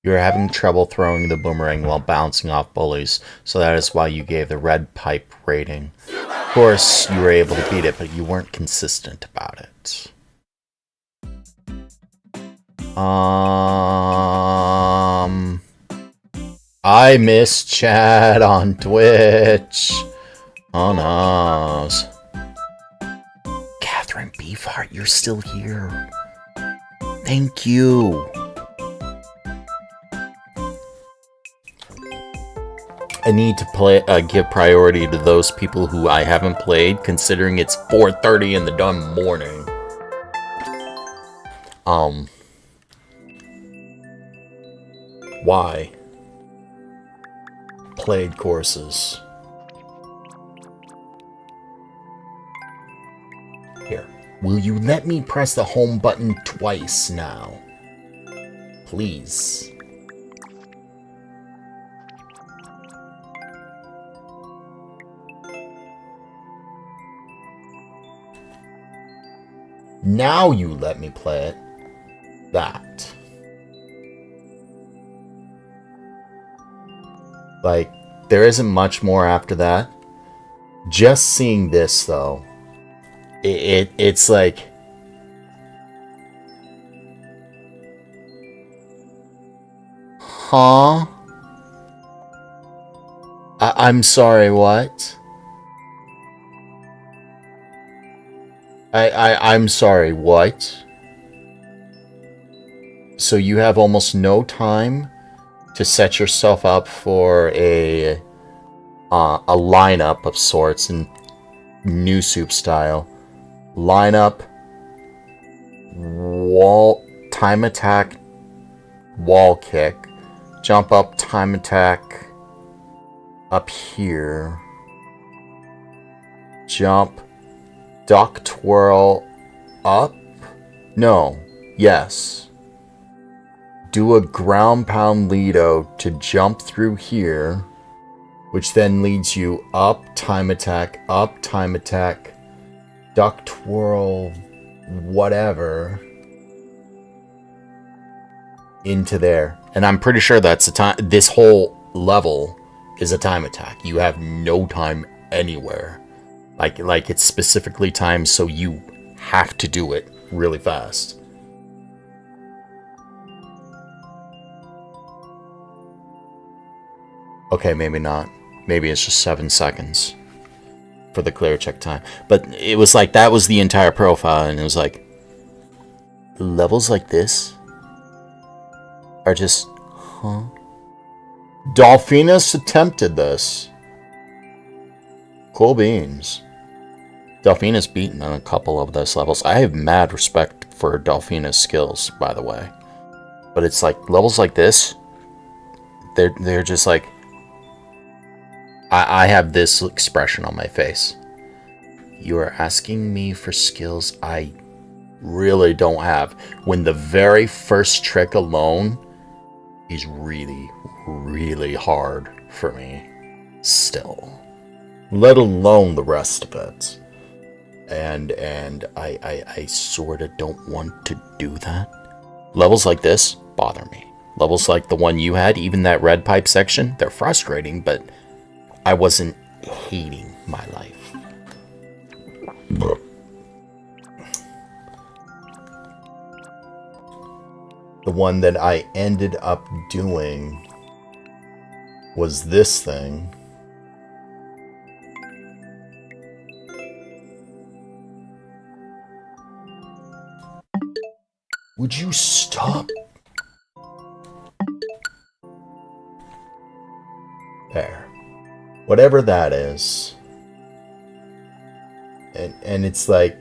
A: You're having trouble throwing the boomerang while bouncing off bullies, so that is why you gave the red pipe rating. Of course, you were able to beat it, but you weren't consistent about it. I miss Chad on Twitch. Oh no. Catherine Beefheart, you're still here. Thank you. I need to give priority to those people who I haven't played, considering it's 4:30 in the damn morning. Why? Played courses. Here. Will you let me press the home button twice now? Please. Now you let me play it. That. Like, there isn't much more after that. Just seeing this, though, it's like... Huh? I'm sorry, what? I'm sorry, what? So you have almost no time to set yourself up for a
D: a lineup of sorts in new soup style. Lineup, wall, time attack, wall kick, jump up, time attack, up here, jump, duck twirl, up, no, yes, do a ground pound Lido to jump through here, which then leads you up, time attack, duck twirl, whatever, into there. And I'm pretty sure that's a time. This whole level is a time attack. You have no time anywhere. Like it's specifically timed, so you have to do it really fast. Okay, maybe not. Maybe it's just 7 seconds for the clear check time. But it was like that was the entire profile, and it was like levels like this are just, huh? Dolphinus attempted this. Cool beans. Delphina's beaten on a couple of those levels. I have mad respect for Delphina's skills, by the way. But it's like levels like this, they're just like, I have this expression on my face. You are asking me for skills I really don't have, when the very first trick alone is really, really hard for me still, let alone the rest of it. And I sort of don't want to do that. Levels like this bother me. Levels like the one you had, even that red pipe section, they're frustrating, but I wasn't hating my life. The one that I ended up doing was this thing. Would you stop? There. Whatever that is. And it's like,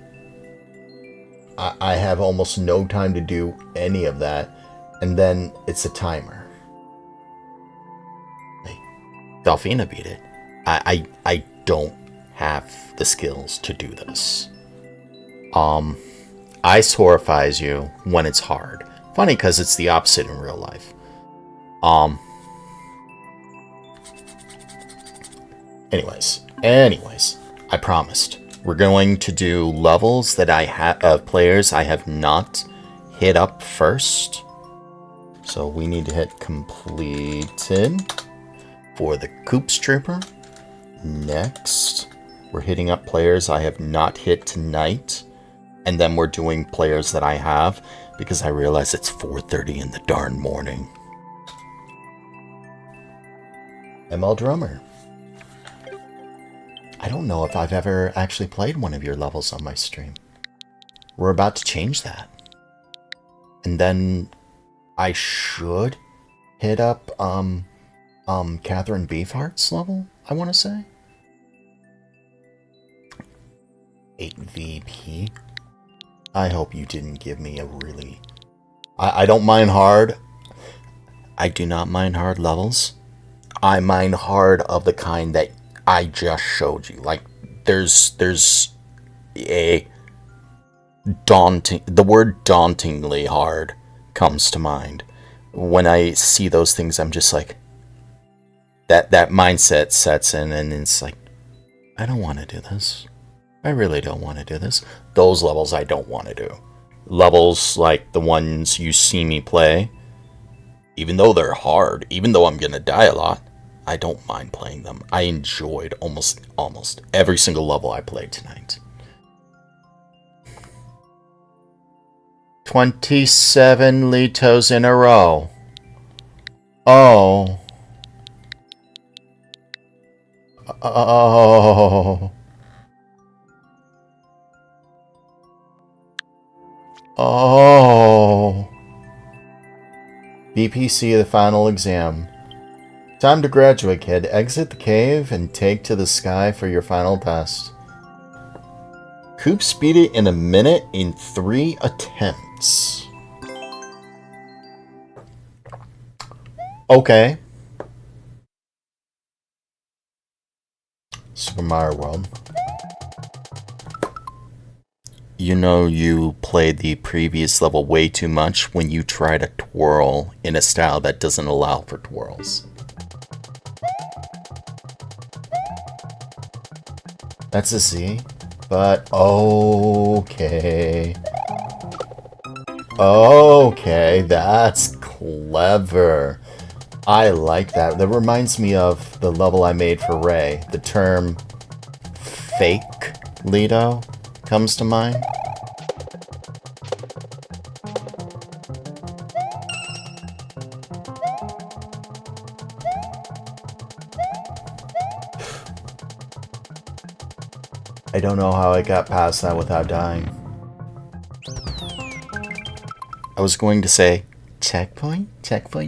D: I have almost no time to do any of that. And then it's a timer. Like, Delphina beat it. I don't have the skills to do this. Ice horrifies you when it's hard. Funny, because it's the opposite in real life. Anyways, I promised. We're going to do levels that I have of players I have not hit up first. So we need to hit completed for the Coops Trooper. Next, we're hitting up players I have not hit tonight. And then we're doing players that I have, because I realize it's 4:30 in the darn morning. ML Drummer. I don't know if I've ever actually played one of your levels on my stream. We're about to change that. And then I should hit up Catherine Beefheart's level, I want to say. 8 VP. I hope you didn't give me a really... I don't mind hard. I do not mind hard levels. I mind hard of the kind that I just showed you. Like, there's a daunting... The word dauntingly hard comes to mind. When I see those things, I'm just like... That mindset sets in, and it's like, I don't want to do this. I really don't want to do this. Those levels I don't want to do. Levels like the ones you see me play, even though they're hard, even though I'm going to die a lot, I don't mind playing them. I enjoyed almost every single level I played tonight. 27 Litos in a row. Oh. Oh. Oh. BPC, the final exam. Time to graduate, kid. Exit the cave and take to the sky for your final test. Coop speed it in a minute in 3 attempts. Okay. Super Mario World. You know you played the previous level way too much when you try to twirl in a style that doesn't allow for twirls. That's a Z, but okay. Okay, that's clever. I like that. That reminds me of the level I made for Ray. The term fake Lido comes to mind. I don't know how I got past that without dying. I was going to say checkpoint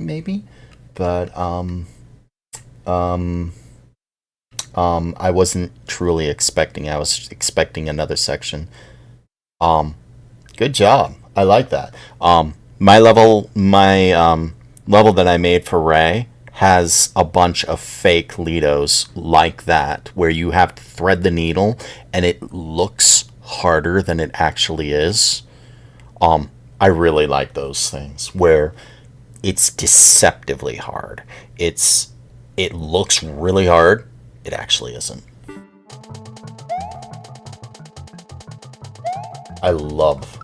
D: maybe, but I wasn't truly expecting. I was expecting another section. Good job. I like that. My level that I made for Ray has a bunch of fake Lidos like that, where you have to thread the needle and it looks harder than it actually is. I really like those things where it's deceptively hard. It looks really hard. It actually isn't. I love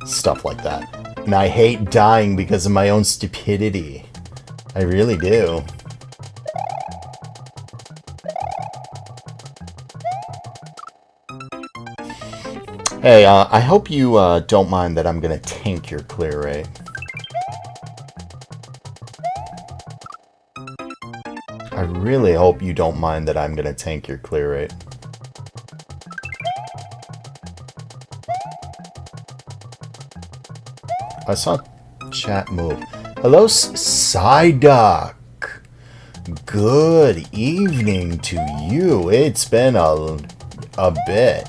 D: stuff like that. And I hate dying because of my own stupidity. I really do. Hey, I hope you don't mind that I'm gonna tank your clear rate. I really hope you don't mind that I'm gonna tank your clear rate. I saw chat move. Hello, Psyduck. Good evening to you. It's been a bit.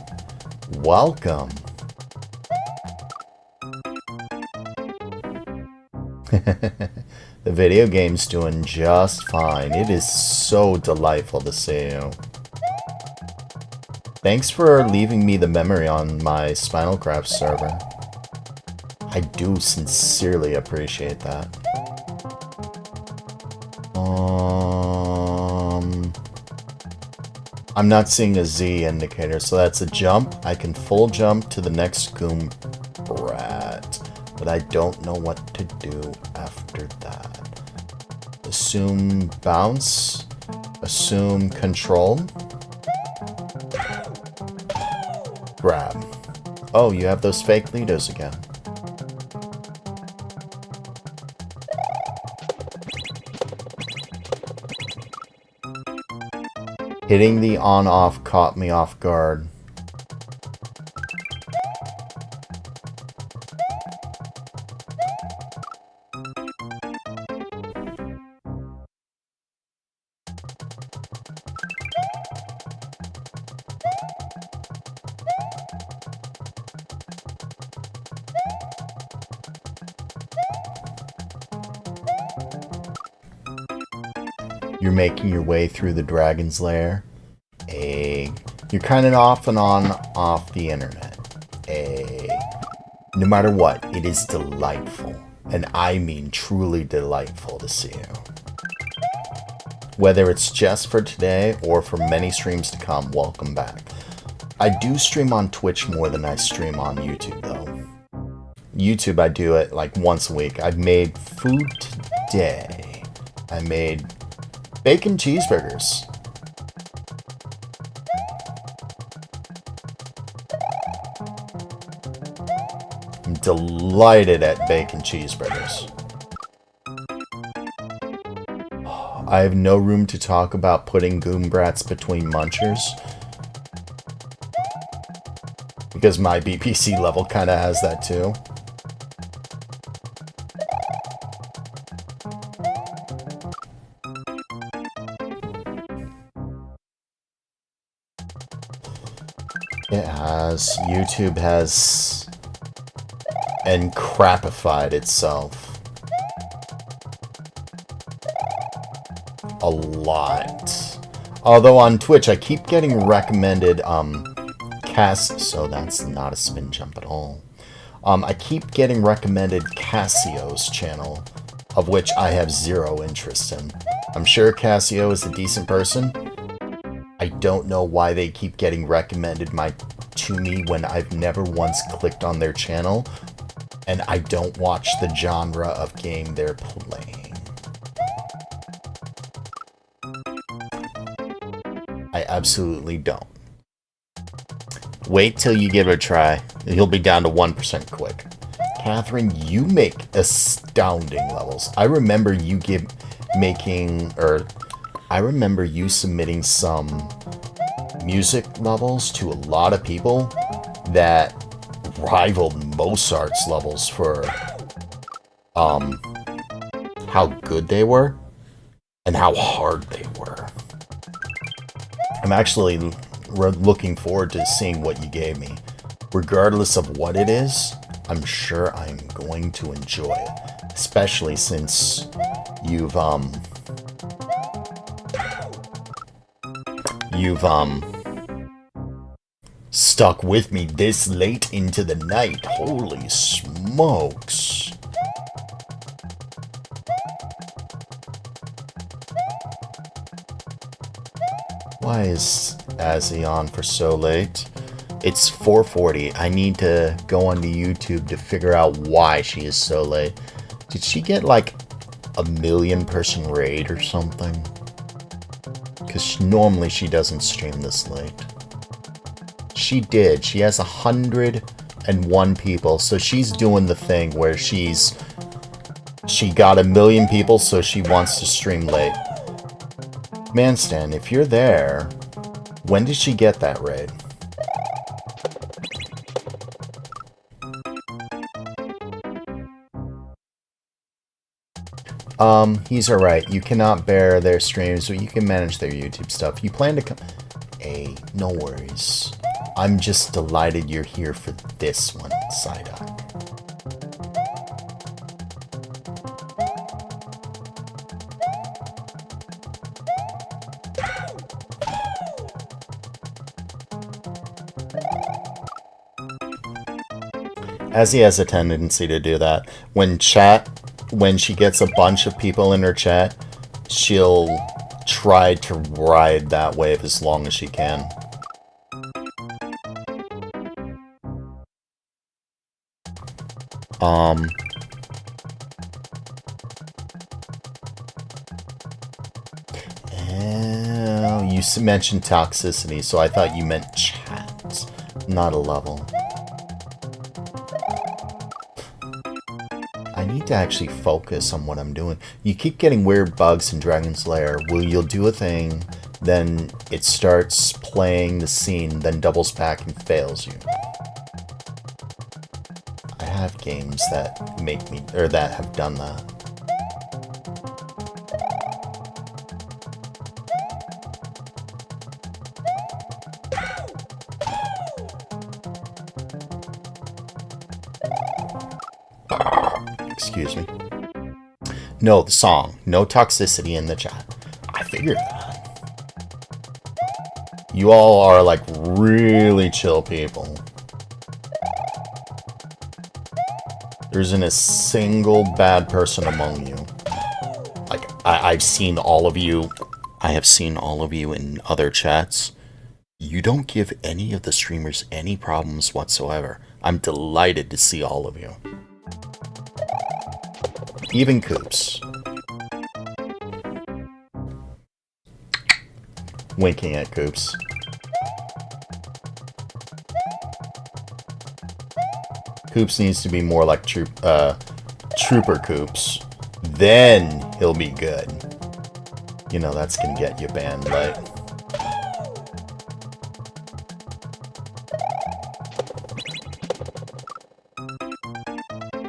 D: Welcome. The video game's doing just fine. It is so delightful to see you. Thanks for leaving me the memory on my Spinal Craft server. I do sincerely appreciate that. I'm not seeing a Z indicator, so that's a jump. I can full jump to the next Goom Brat, but I don't know what to do after that. Assume bounce. Assume control. Grab. Oh, you have those fake Lidos again. Hitting the on-off caught me off guard. You're making your way through the dragon's lair. You're kind of off and on off the internet. No matter what, it is delightful. And I mean truly delightful to see you. Whether it's just for today or for many streams to come, welcome back. I do stream on Twitch more than I stream on YouTube though. YouTube I do it like once a week. I've made food today. I made bacon cheeseburgers. I'm delighted at bacon cheeseburgers. I have no room to talk about putting Goom Brats between munchers, because my BPC level kind of has that too. It has. YouTube has encrapified itself a lot. Although on Twitch I keep getting recommended so that's not a spin jump at all. I keep getting recommended Cassio's channel, of which I have zero interest in. I'm sure Cassio is a decent person. I don't know why they keep getting recommended to me when I've never once clicked on their channel, and I don't watch the genre of game they're playing. I absolutely don't. Wait till you give it a try. He'll be down to 1% quick. Catherine, you make astounding levels. I remember you submitting some music levels to a lot of people that rivaled Mozart's levels for how good they were and how hard they were. I'm actually looking forward to seeing what you gave me. Regardless of what it is, I'm sure I'm going to enjoy it. Especially since you've stuck with me this late into the night. Holy smokes. Why is Azzy on for so late? It's 4:40. I need to go onto YouTube to figure out why she is so late. Did she get like a 1,000,000-person raid or something? Because normally she doesn't stream this late. She did. She has 101 people, so she's doing the thing where she got 1,000,000 people, so she wants to stream late. Manstan, if you're there, when did she get that raid? He's alright. You cannot bear their streams, but you can manage their YouTube stuff. You plan to come... Hey, no worries. I'm just delighted you're here for this one, Psyduck. As he has a tendency to do that. When she gets a bunch of people in her chat, she'll try to ride that wave as long as she can. You mentioned toxicity, so I thought you meant chat, not a level. I need to actually focus on what I'm doing. You keep getting weird bugs in Dragon's Lair. You'll do a thing, then it starts playing the scene, then doubles back and fails you. I have games that that have done that. Excuse me. No, the song. No toxicity in the chat. I figured that. You all are like really chill people. There isn't a single bad person among you. Like, I've seen all of you. I have seen all of you in other chats. You don't give any of the streamers any problems whatsoever. I'm delighted to see all of you. Even Coops. Winking at Coops. Coops needs to be more like Trooper Coops. Then he'll be good. You know, that's gonna get you banned, right?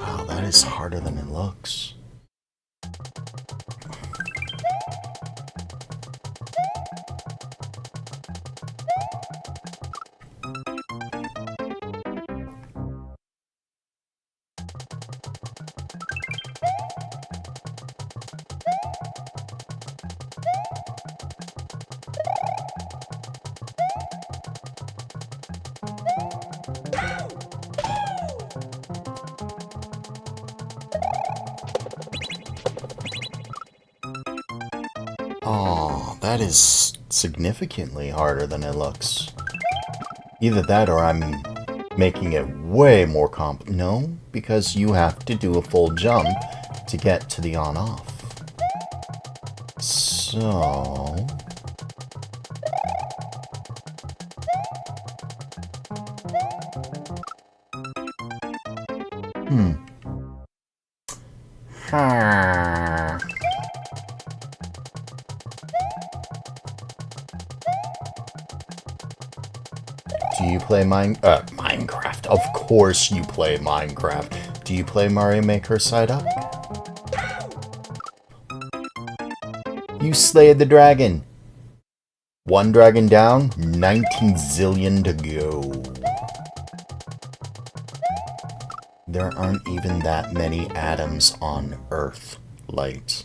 D: Wow, that is harder than it looks. That is significantly harder than it looks. Either that or I'm making it way more No, because you have to do a full jump to get to the on-off. So... Do you play Minecraft? Of course you play Minecraft. Do you play Mario Maker side up? You slayed the dragon. One dragon down, 19 zillion to go. There aren't even that many atoms on Earth, Light.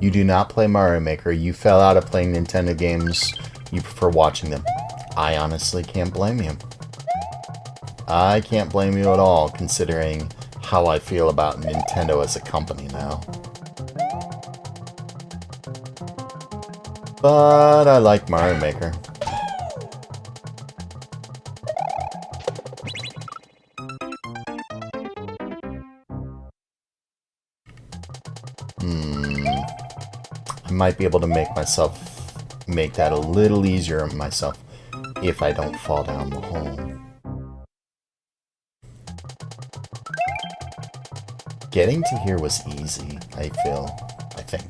D: You do not play Mario Maker. You fell out of playing Nintendo games. You prefer watching them. I honestly can't blame you. I can't blame you at all, considering how I feel about Nintendo as a company now. But I like Mario Maker. I might be able to make that a little easier on myself if I don't fall down the hole. Getting to here was easy, I think.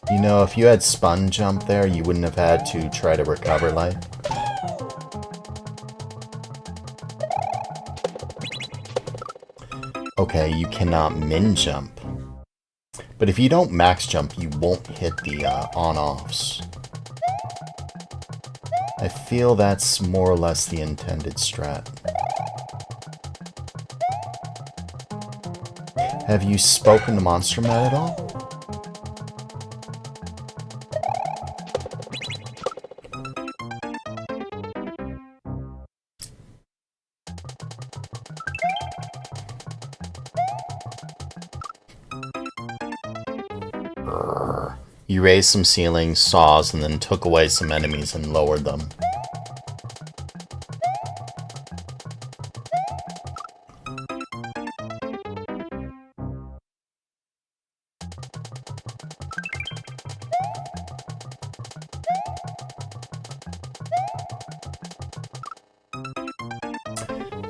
D: You know, if you had spun jump there, you wouldn't have had to try to recover life. Okay, you cannot min jump. But if you don't max jump, you won't hit the on-offs. I feel that's more or less the intended strat. Have you spoken to Monster Matt at all? You raised some ceilings, saws, and then took away some enemies and lowered them.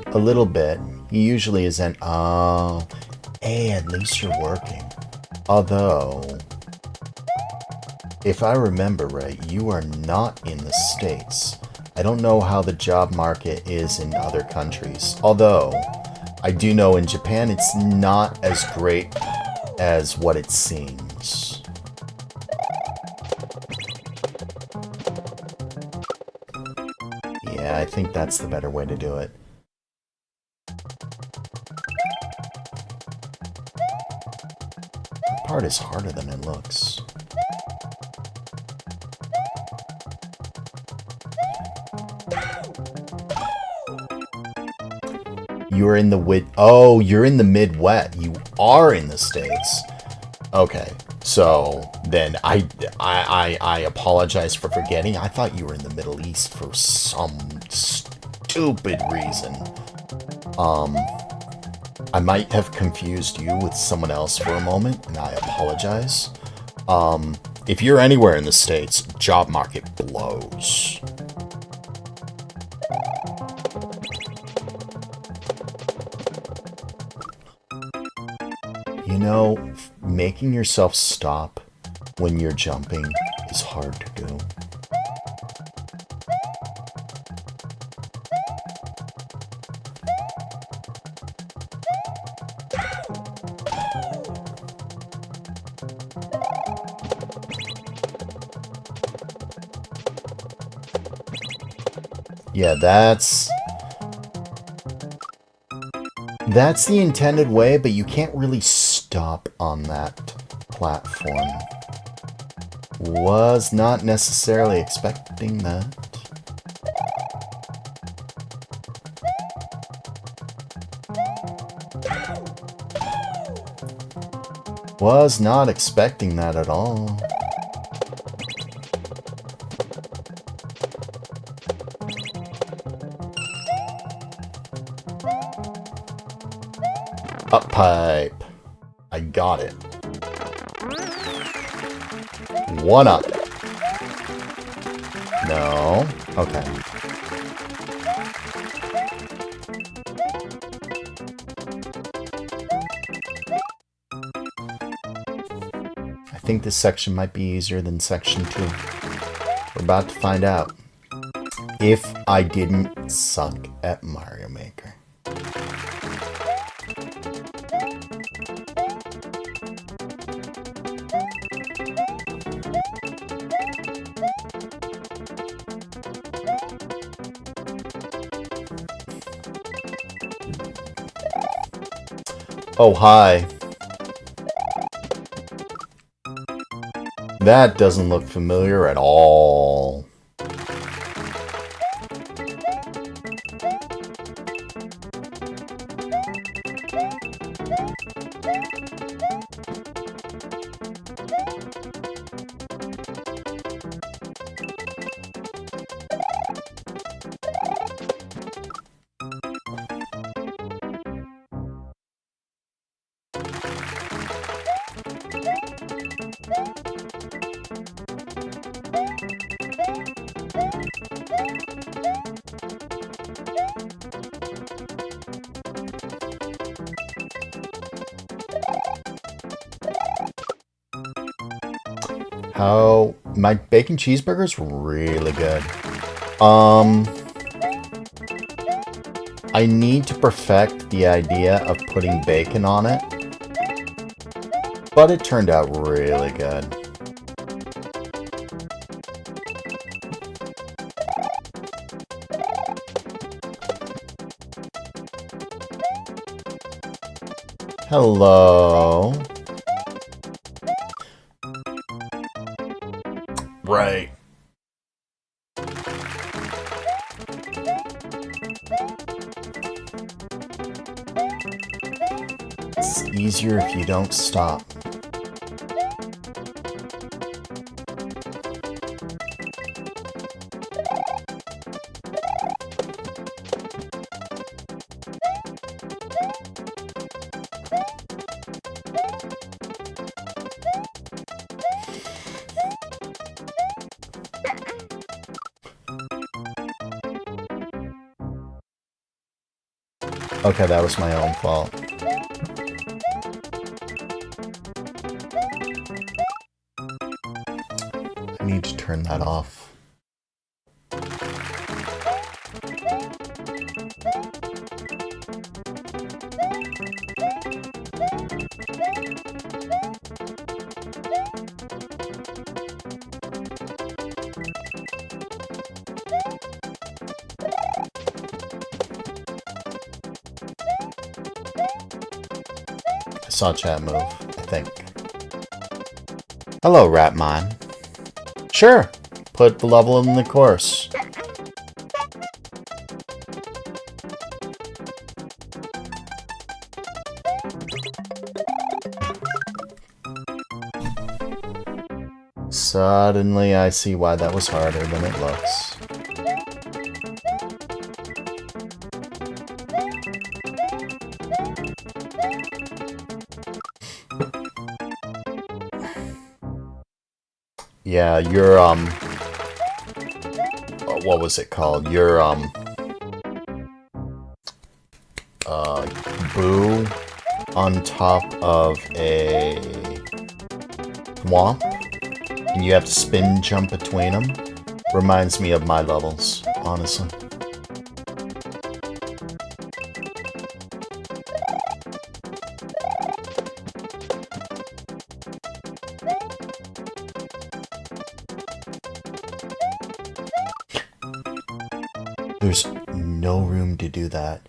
D: A little bit. He usually isn't. Oh. Hey, at least you're working. Although, if I remember right, you are not in the States. I don't know how the job market is in other countries. Although, I do know in Japan it's not as great as what it seems. Yeah, I think that's the better way to do it. That part is harder than it looks. You're in the Oh, you're in the Midwest. You are in the States. Okay, so then I apologize for forgetting. I thought you were in the Middle East for some stupid reason. I might have confused you with someone else for a moment, and I apologize. If you're anywhere in the States, job market blows. You know, making yourself stop when you're jumping is hard to do. Yeah, that's... That's the intended way, but you can't really stop on that platform. Was not necessarily expecting that. Was not expecting that at all. Up pipe. I got it. One up. No. Okay. I think this section might be easier than section 2. We're about to find out. If I didn't suck at Mario Maker. Oh, hi. That doesn't look familiar at all. How my bacon cheeseburger's really good. I need to perfect the idea of putting bacon on it, but it turned out really good. Hello. Right. It's easier if you don't stop. Okay, that was my own fault. I need to turn that off. I saw chat move, I think. Hello, Ratmon. Sure, put the level in the course. Suddenly I see why that was harder than it looks. Yeah, your, what was it called? Your, boo on top of a swamp, and you have to spin jump between them, reminds me of my levels, honestly. There's no room to do that.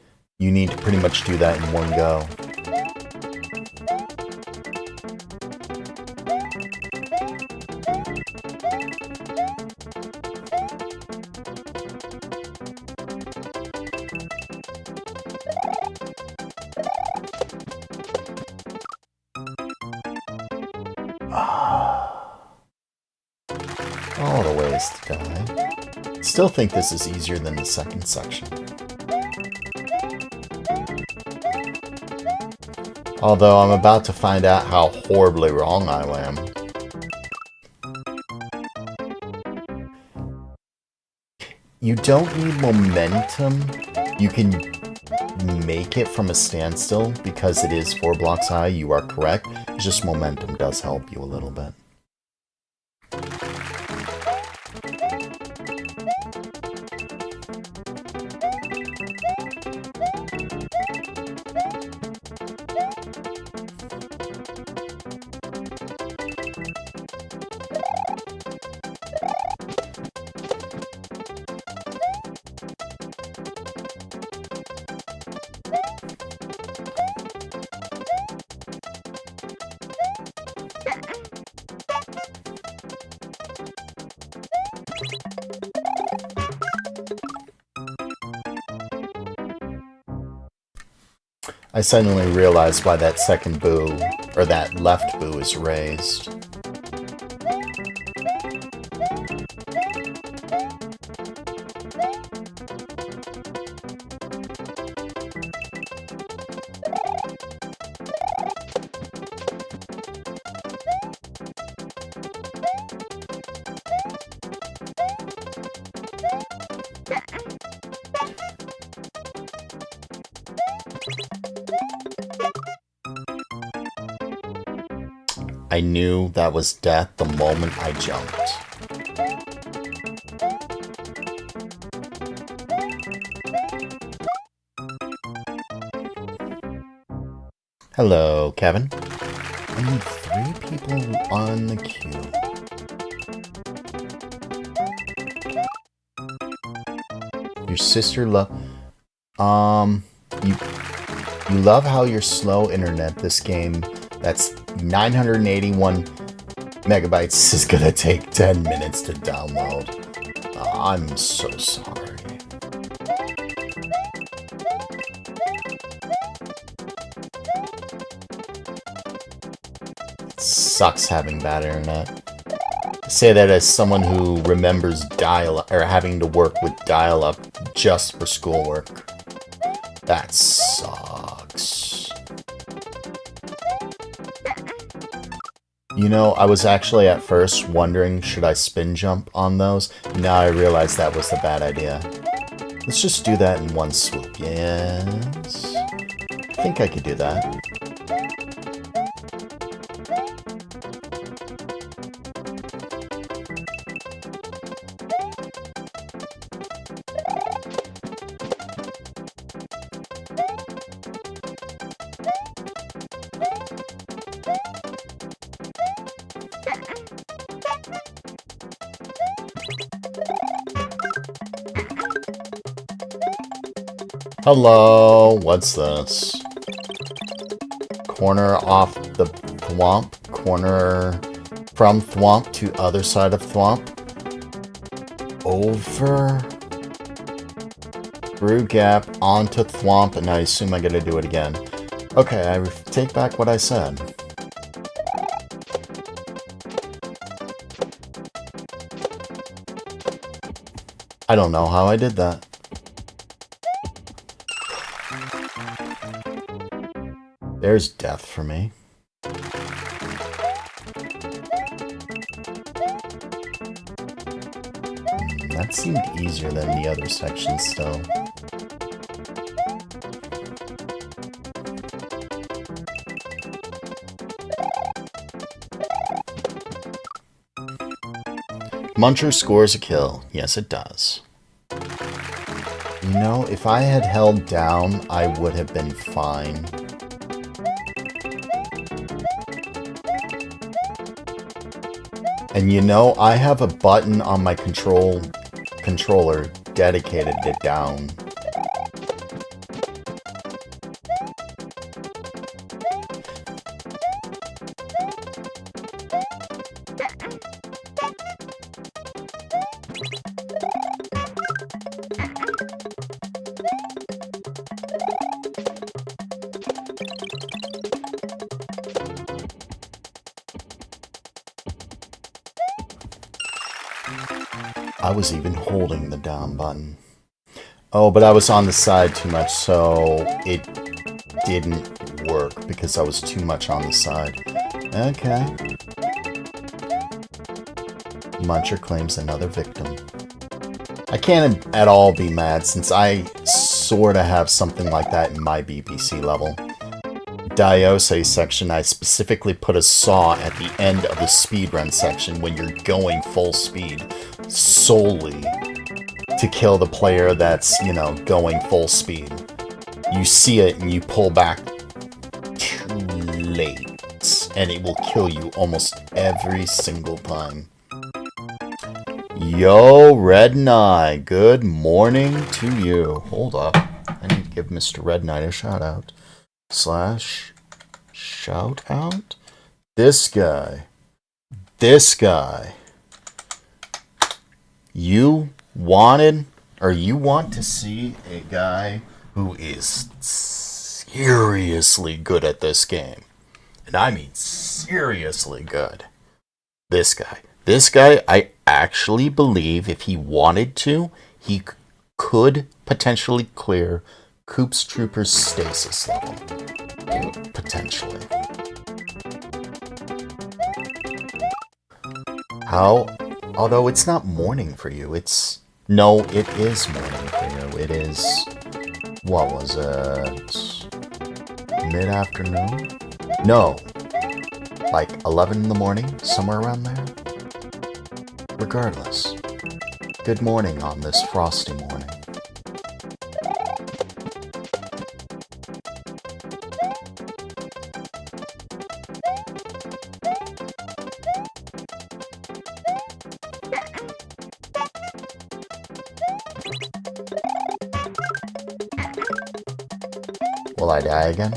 D: You need to pretty much do that in one go. All the ways to die. Still think this is easier than the second section. Although I'm about to find out how horribly wrong I am. You don't need momentum. You can make it from a standstill because it is 4 blocks high. You are correct. It's just momentum does help you a little bit. I suddenly realized why that second boo, or that left boo, is raised. I knew that was death the moment I jumped. Hello, Kevin. I need 3 people on the queue. Your sister you love how your slow internet this game that's 981 megabytes is gonna take 10 minutes to download. I'm so sorry. It sucks having bad internet. I say that as someone who remembers dial-up, or having to work with dial-up just for schoolwork. That sucks. You know, I was actually at first wondering, should I spin jump on those? Now I realized that was a bad idea. Let's just do that in one swoop. Yes. I think I could do that. Hello, what's this? Corner off the thwomp, corner from thwomp to other side of thwomp. Over through gap onto thwomp, and I assume I gotta do it again. Okay, I take back what I said. I don't know how I did that. There's death for me. That seemed easier than the other sections still. Muncher scores a kill. Yes, it does. You know, if I had held down, I would have been fine. And you know, I have a button on my controller dedicated to down.
A: I was even holding the down button. Oh, but I was on the side too much, so it didn't work because I was too much on the side. Okay. Muncher claims another victim. I can't at all be mad since I sorta have something like that in my BPC level. Diose section, I specifically put a saw at the end of the speedrun section when you're going full speed, solely to kill the player that's, you know, going full speed. You see it and you pull back too late, and it will kill you almost every single time. Yo, Red Knight, good morning to you. Hold up, I need to give Mr. Red Knight a shout out. Shout out? This guy. You want to see a guy who is seriously good at this game. And I mean seriously good. This guy, I actually believe if he wanted to, he could potentially clear Coop's Trooper's stasis level. Potentially. How? Although it's not morning for you, no, it is morning for you. It is, what was it? Mid-afternoon? No. Like 11 in the morning? Somewhere around there? Regardless. Good morning on this frosty morning. Will I die again?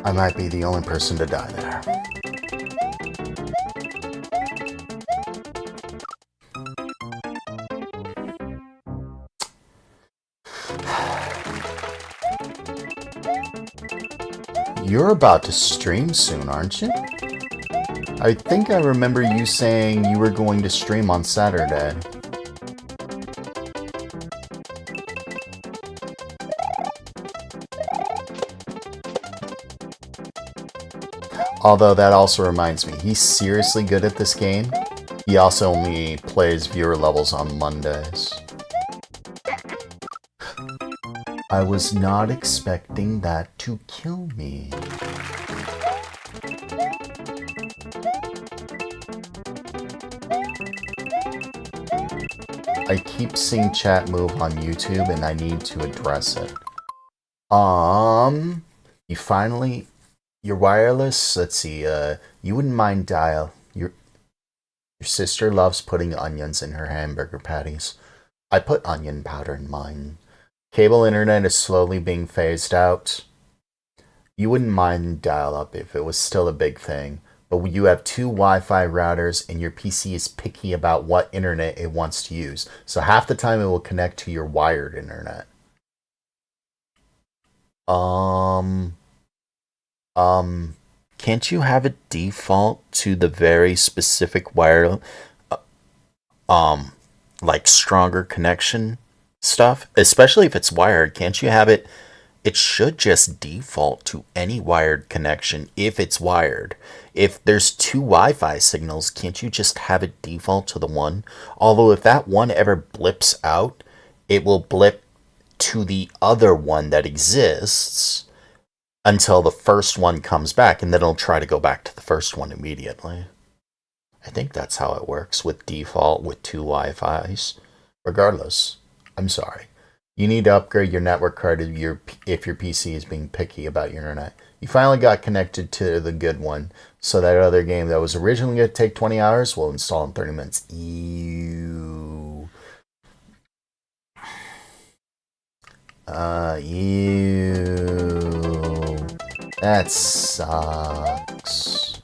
A: I might be the only person to die there. You're about to stream soon, aren't you? I think I remember you saying you were going to stream on Saturday. Although that also reminds me, he's seriously good at this game. He also only plays viewer levels on Mondays. I was not expecting that to kill me. I keep seeing chat move on YouTube and I need to address it. You finally, your wireless, let's see, you wouldn't mind dial. Your sister loves putting onions in her hamburger patties. I put onion powder in mine. Cable internet is slowly being phased out. You wouldn't mind dial-up if it was still a big thing, but you have 2 Wi-Fi routers and your PC is picky about what internet it wants to use, so half the time it will connect to your wired internet. Can't you have it default to the very specific wire, like stronger connection stuff, especially if it's wired? Can't you have it? It should just default to any wired connection if it's wired. If there's 2 Wi-Fi signals, can't you just have it default to the one? Although if that one ever blips out, it will blip to the other one that exists until the first one comes back, and then it'll try to go back to the first one immediately. I think that's how it works with default with 2 Wi-Fis. Regardless, I'm sorry. You need to upgrade your network card if your PC is being picky about your internet. You finally got connected to the good one, so that other game that was originally going to take 20 hours will install in 30 minutes. Ew. Ew. That sucks.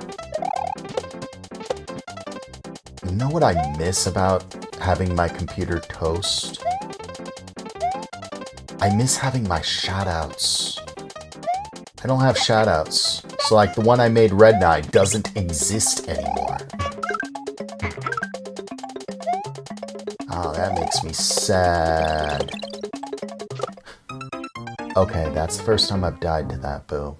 D: You know what I miss about having my computer toast? I miss having my shoutouts. I don't have shoutouts. So like the one I made Red Knight doesn't exist anymore. Oh, that makes me sad. Okay, that's the first time I've died to that, boo.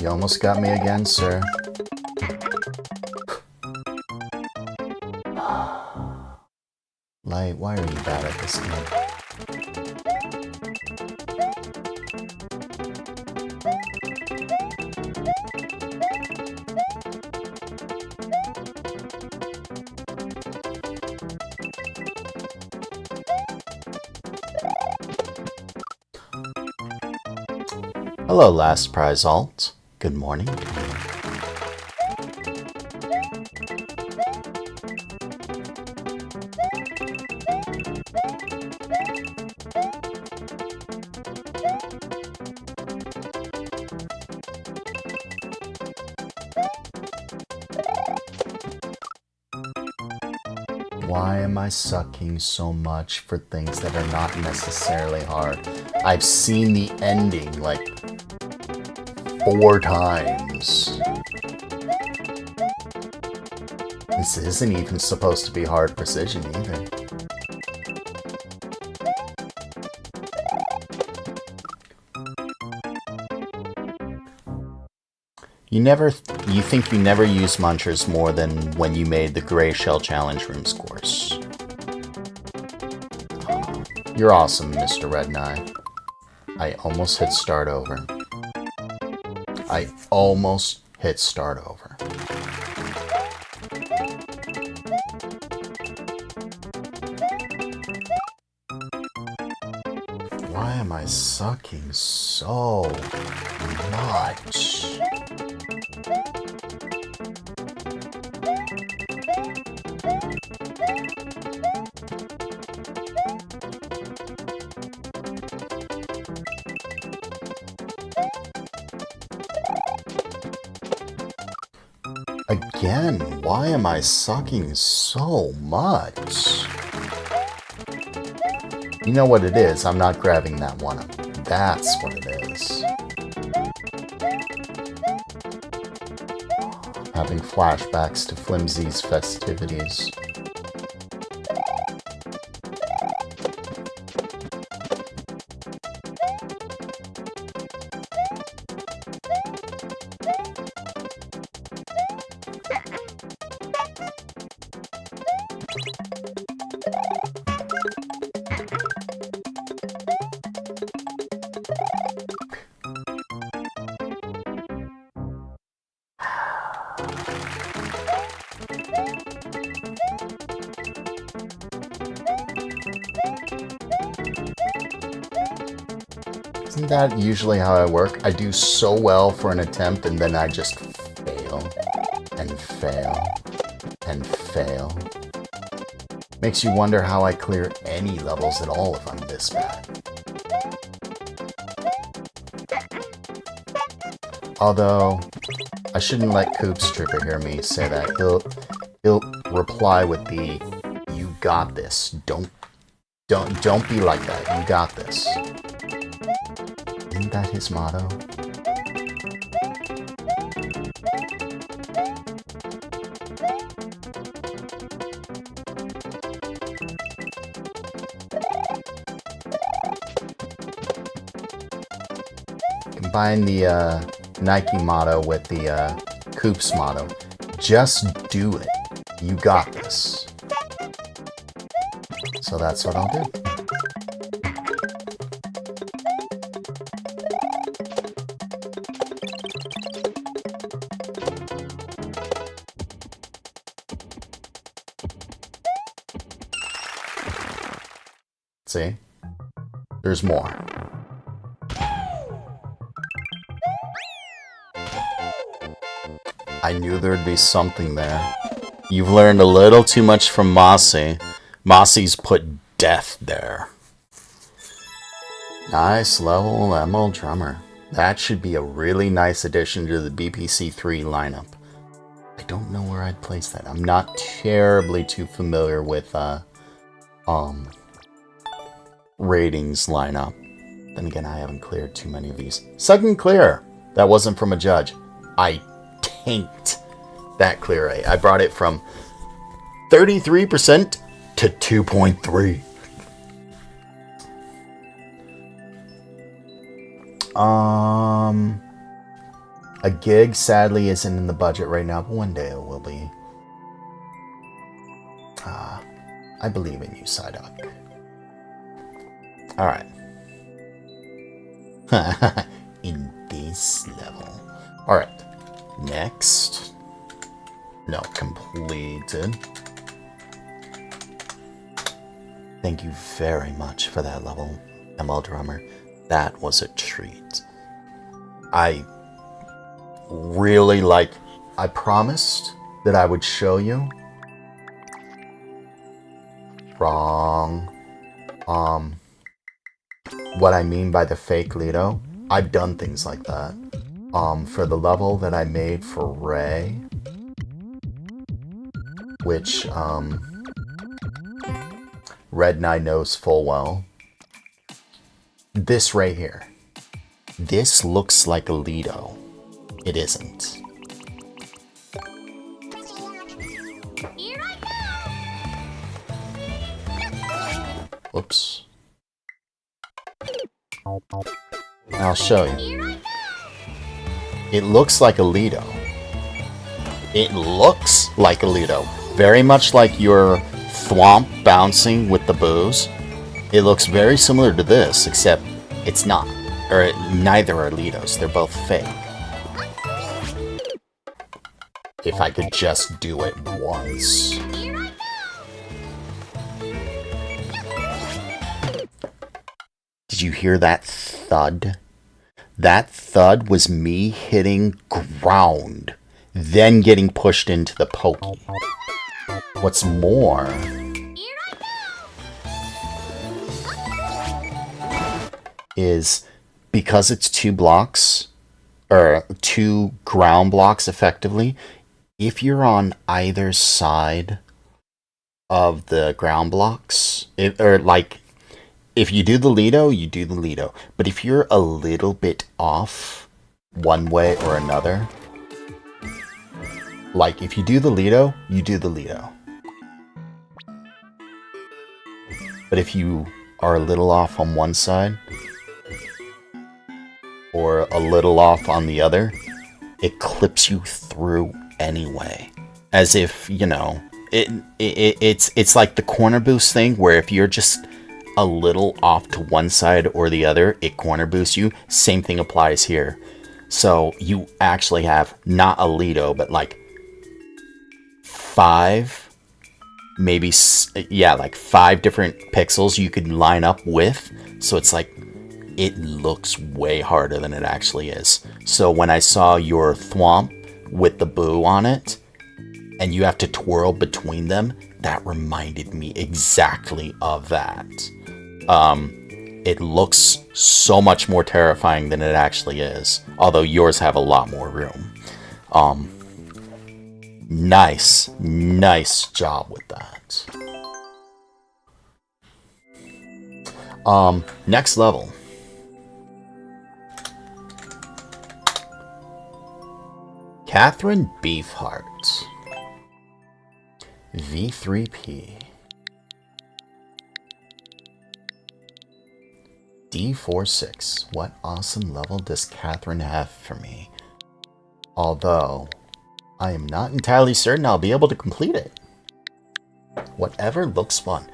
D: You almost got me again, sir. Light, why are you bad at this game? Hello, Last Prize Alt. Good morning to you. Why am I sucking so much for things that are not necessarily hard? I've seen the ending like 4 times. This isn't even supposed to be hard precision either. You think you never use munchers more than when you made the Gray Shell Challenge Room scores. You're awesome, Mr. Red Knight. I almost hit start over. I almost hit start over. Why am I sucking so much? Again, why am I sucking so much? You know what it is, I'm not grabbing that one up. That's what it is. Having flashbacks to Flimsy's festivities. Isn't that usually how I work? I do so well for an attempt and then I just fail and fail and fail. Makes you wonder how I clear any levels at all if I'm this bad. Although, I shouldn't let Coops Trooper hear me say that. He'll reply with the, "You got this. Don't be like that. You got this." Isn't that his motto? Combine the Nike motto with the Coops motto. Just do it. You got this. So that's what I'll do.
A: See? There's more. I knew there'd be something there. You've learned a little too much from Mossy. Mossy's put death there. Nice level Emerald Drummer. That should be a really nice addition to the BPC3 lineup. I don't know where I'd place that. I'm not terribly too familiar with ratings lineup. Then again, I haven't cleared too many of these. Second clear. That wasn't from a judge. I tanked that clear rate. I brought it from 33% to 2.3. A gig sadly isn't in the budget right now, but one day it will be. I believe in you, Psyduck. Alright. In this level. Alright. Next. No, completed. Thank you very much for that level, ML Drummer. That was a treat. I really like... I promised that I would show you. Wrong. What I mean by the fake Lido. I've done things like that. For the level that I made for Ray, which Red Knight knows full well. This right here. This looks like a Lido. It isn't.
C: Here I go.
A: Whoops. I'll show you.
C: Here I go.
A: It looks like a Lido. It looks like a Lido. Very much like your thwomp bouncing with the boos. It looks very similar to this, except it's not. Or neither are Lidos. They're both fake. If I could just do it once.
C: Here I go.
A: Did you hear that thud? That thud was me hitting ground, then getting pushed into the pokey. What's more,
C: Here I go.
A: is because it's 2 blocks, or 2 ground blocks effectively, if you're on either side of the ground blocks, if you do the Lido, you do the Lido. But if you're a little bit off one way or another, like if you do the Lido, you do the Lido. But if you are a little off on one side, or a little off on the other, it clips you through anyway. As if, you know, it's like the corner boost thing, where if you're just a little off to one side or the other, it corner boosts you. Same thing applies here. So you actually have not a Lido, but like 5, maybe, yeah, like 5 different pixels you could line up with. So it's like, it looks way harder than it actually is. So when I saw your thwomp with the boo on it, and you have to twirl between them, that reminded me exactly of that. It looks so much more terrifying than it actually is, although yours have a lot more room. Nice job with that. Next level. Catherine Beefheart. V3P. D46. What awesome level does Catherine have for me? Although, I am not entirely certain I'll be able to complete it. Whatever looks fun.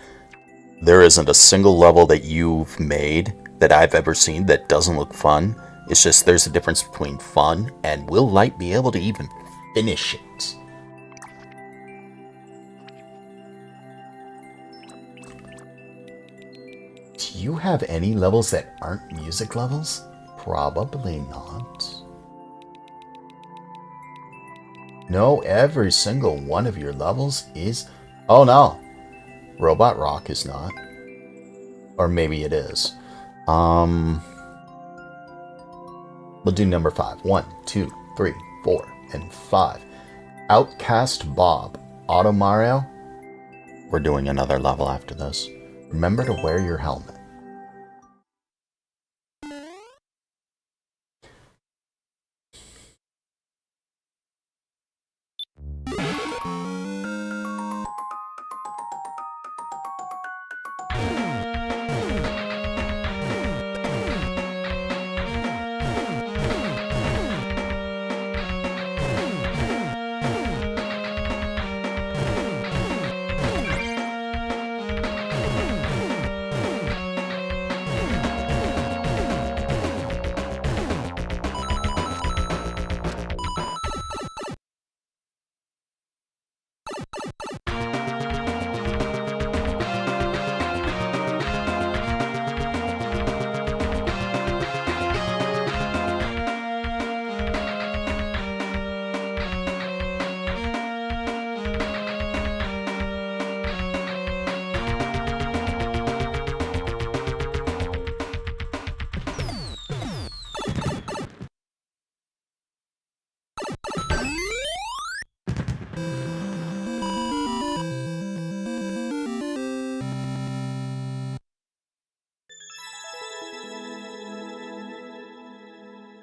A: There isn't a single level that you've made that I've ever seen that doesn't look fun. It's just there's a difference between fun and will Light be able to even finish it? you have any levels that aren't music levels? Probably not. No, every single one of your levels is... Oh no! Robot Rock is not. Or maybe it is. We'll do number 5. 1, 2, 3, 4, and 5. Outcast Bob. Auto Mario. We're doing another level after this. Remember to wear your helmet.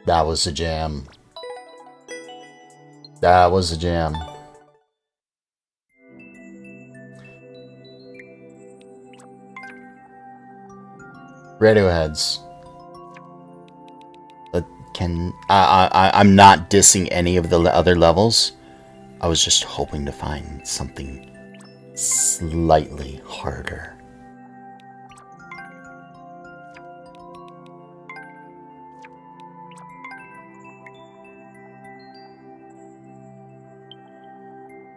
A: That was a jam. That was a jam. Radioheads. I'm not dissing any of the other levels. I was just hoping to find something slightly harder.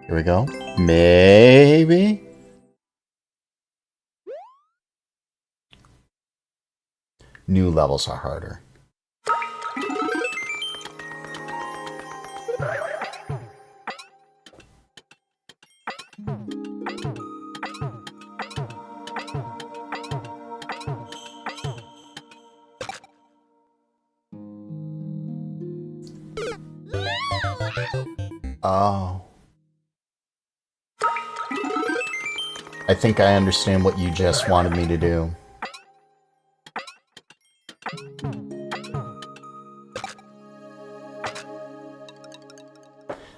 A: Here we go. Maybe. New levels are harder. Oh. I think I understand what you just wanted me to do.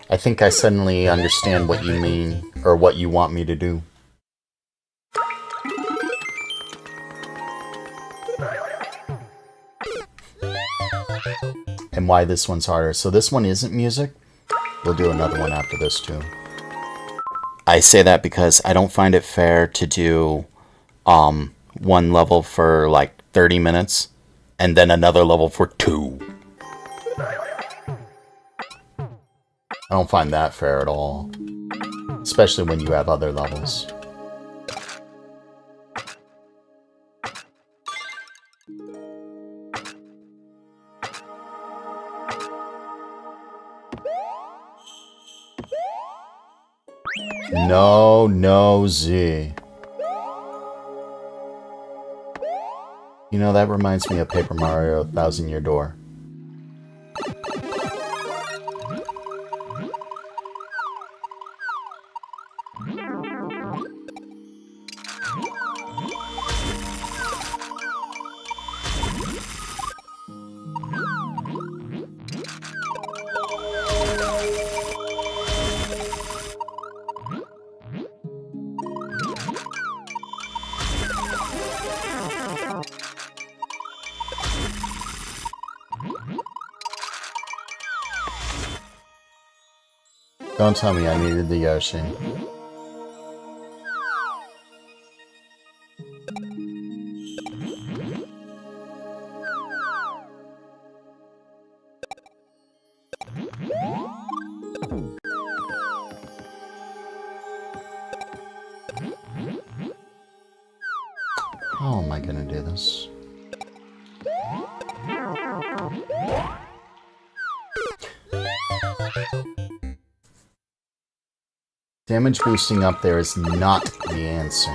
A: I think I suddenly understand what you mean, or what you want me to do. And why this one's harder. So this one isn't music. We'll do another one after this too. I say that because I don't find it fair to do one level for like 30 minutes and then another level for 2. I don't find that fair at all. Especially when you have other levels. No, no, Z. You know, that reminds me of Paper Mario 1000-Year Door. Don't tell me I needed the Yoshi. How am I gonna do this? Damage boosting up there is not the answer.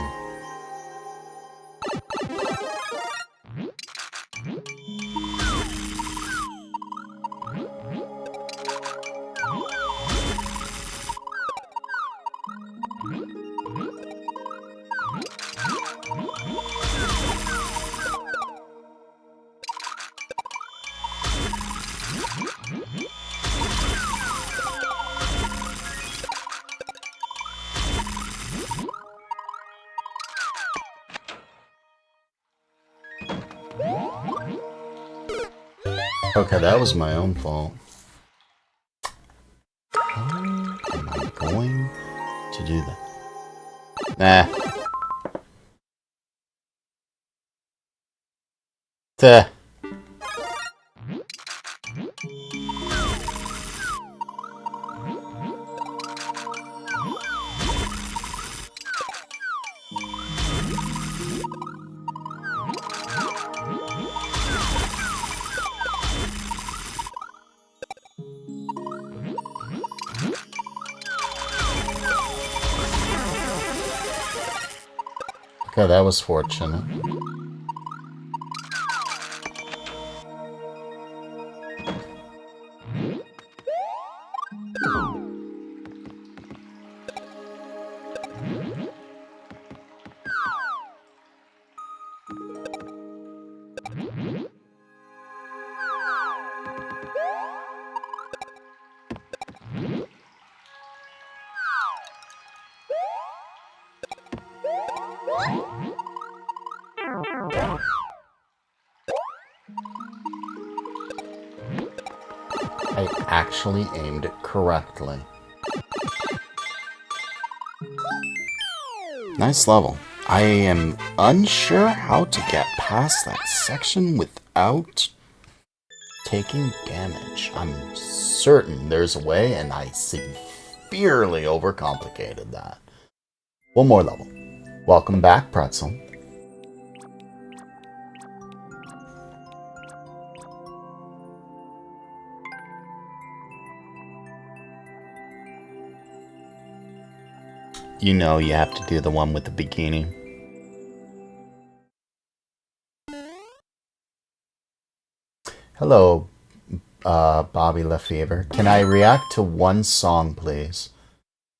A: Okay, that was my own fault. How am I going to do that? Nah. Tuh. Okay, that was fortunate. I actually aimed it correctly. Nice level. I am unsure how to get past that section without taking damage. I'm certain there's a way, and I severely overcomplicated that. One more level. Welcome back, Pretzel. You know you have to do the one with the bikini. Hello, Bobby Lefevre. Can I react to one song, please?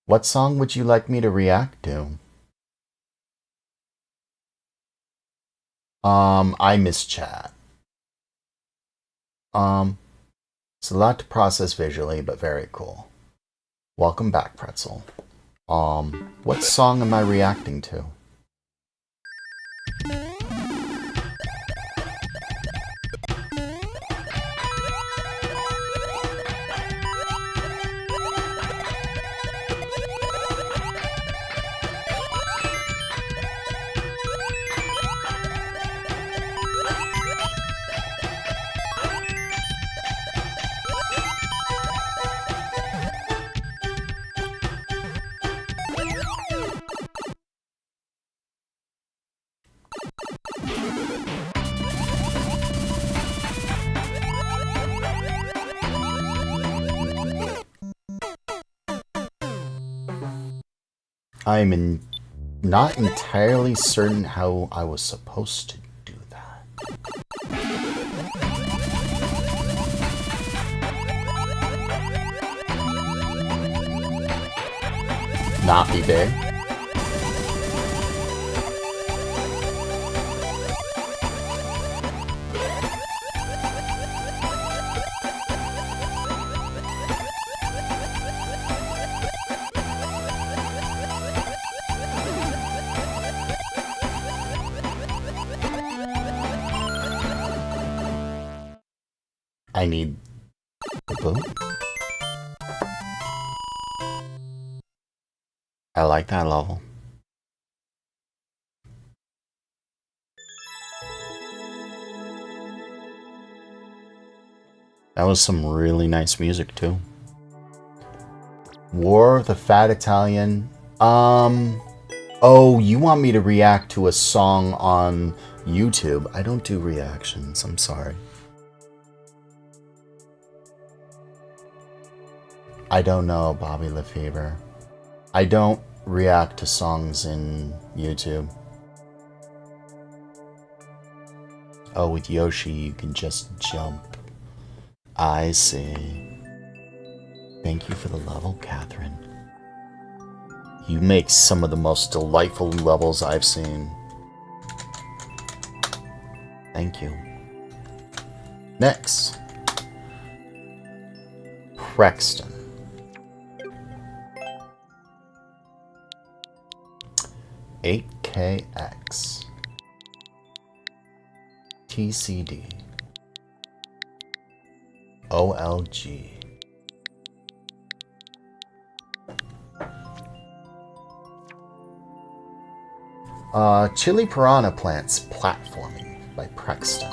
A: What song would you like me to react to? I miss chat. It's a lot to process visually, but very cool. Welcome back, Pretzel. What song am I reacting to? I'm not entirely certain how I was supposed to do that. Not be big. I need the boot. I like that level. That was some really nice music too. War of the Fat Italian. Oh,
D: Oh, you want me to react to a song on YouTube? I don't do reactions. I'm sorry. I don't know, Bobby Lefevre. I don't react to songs in YouTube. Oh, with Yoshi, you can just jump. I see. Thank you for the level, Catherine. You make some of the most delightful levels I've seen. Thank you. Next. Prexton. $8KX. TCD. OLG. Chili Piranha Plants Platforming by Prexton.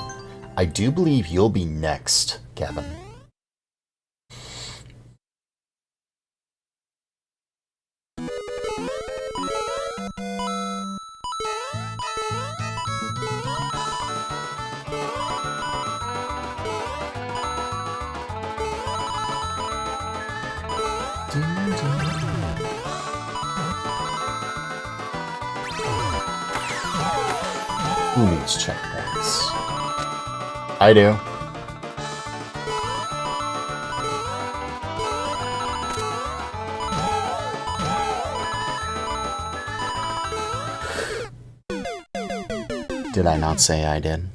D: I do believe you'll be next, Kevin. Who needs checkpoints? I do. Did I not say I did?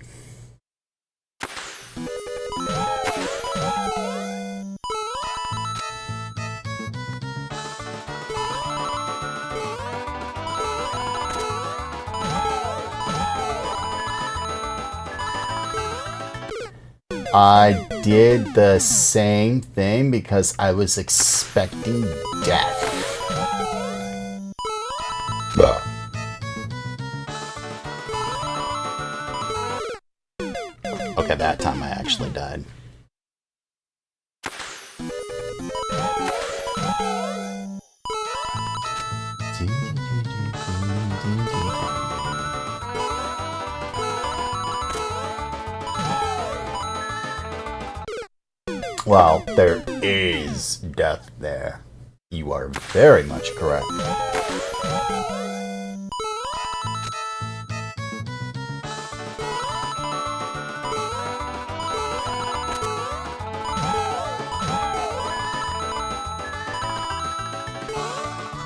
D: I did the same thing because I was expecting death. Okay, that time I actually died. Well, there is death there. You are very much correct.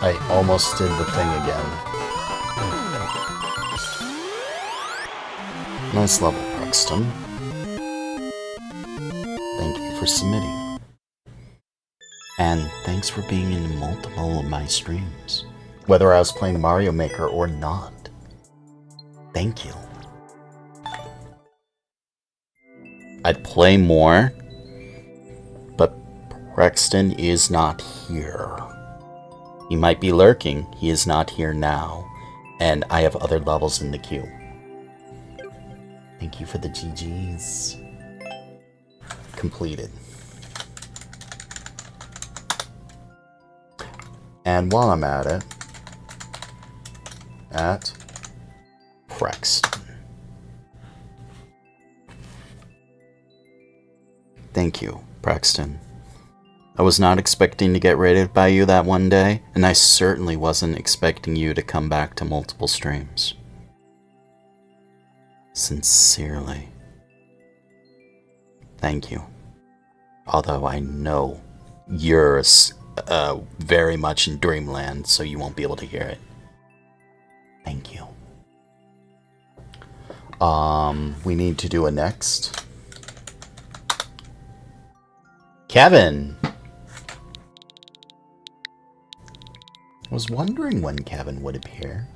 D: I almost did the thing again. Nice level, Prexton. Thank you for submitting. And thanks for being in multiple of my streams. Whether I was playing Mario Maker or not. Thank you. I'd play more, but Prexton is not here. He might be lurking, he is not here now, and I have other levels in the queue. Thank you for the GGs. Completed. And while I'm at it, at Prexton. Thank you, Prexton. I was not expecting to get raided by you that one day, and I certainly wasn't expecting you to come back to multiple streams. Sincerely. Thank you. Although I know you're very much in Dreamland, so you won't be able to hear it. Thank you. We need to do a next. Kevin! I was wondering when Kevin would appear.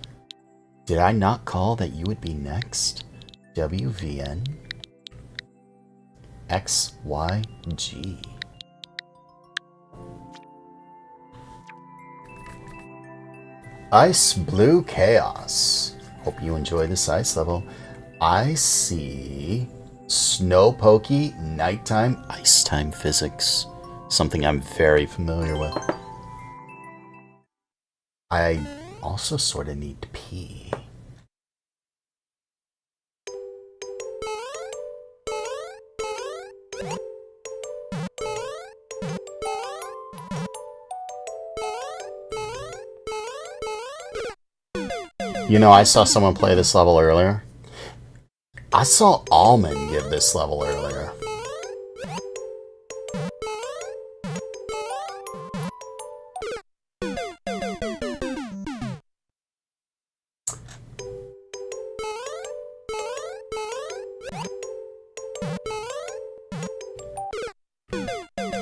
D: Did I not call that you would be next? WVN XYG. Ice Blue Chaos. Hope you enjoy this ice level. I see Snow Pokey Nighttime Icetime Physics. Something I'm very familiar with. I also sort of need to pee. You know, I saw someone play this level earlier. I saw Almond give this level earlier.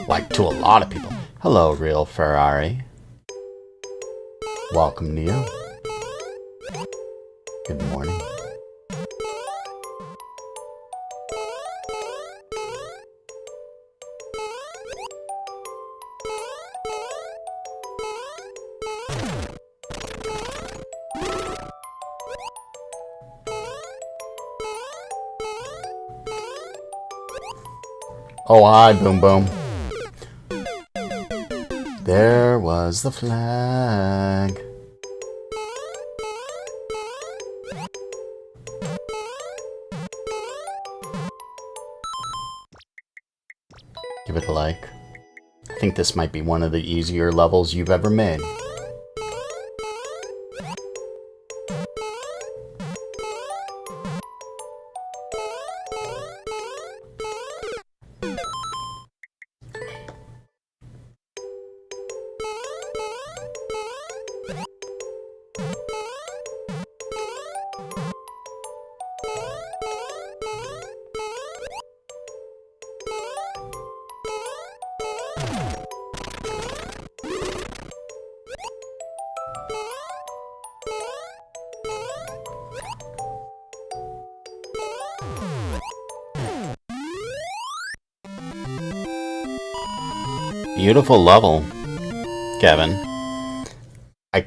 D: Like to a lot of people. Hello, Real Ferrari. Welcome to you. Good morning. Oh, hi, Boom Boom. There was the flag. Give it a like. I think this might be one of the easier levels you've ever made. Beautiful level, Kevin. I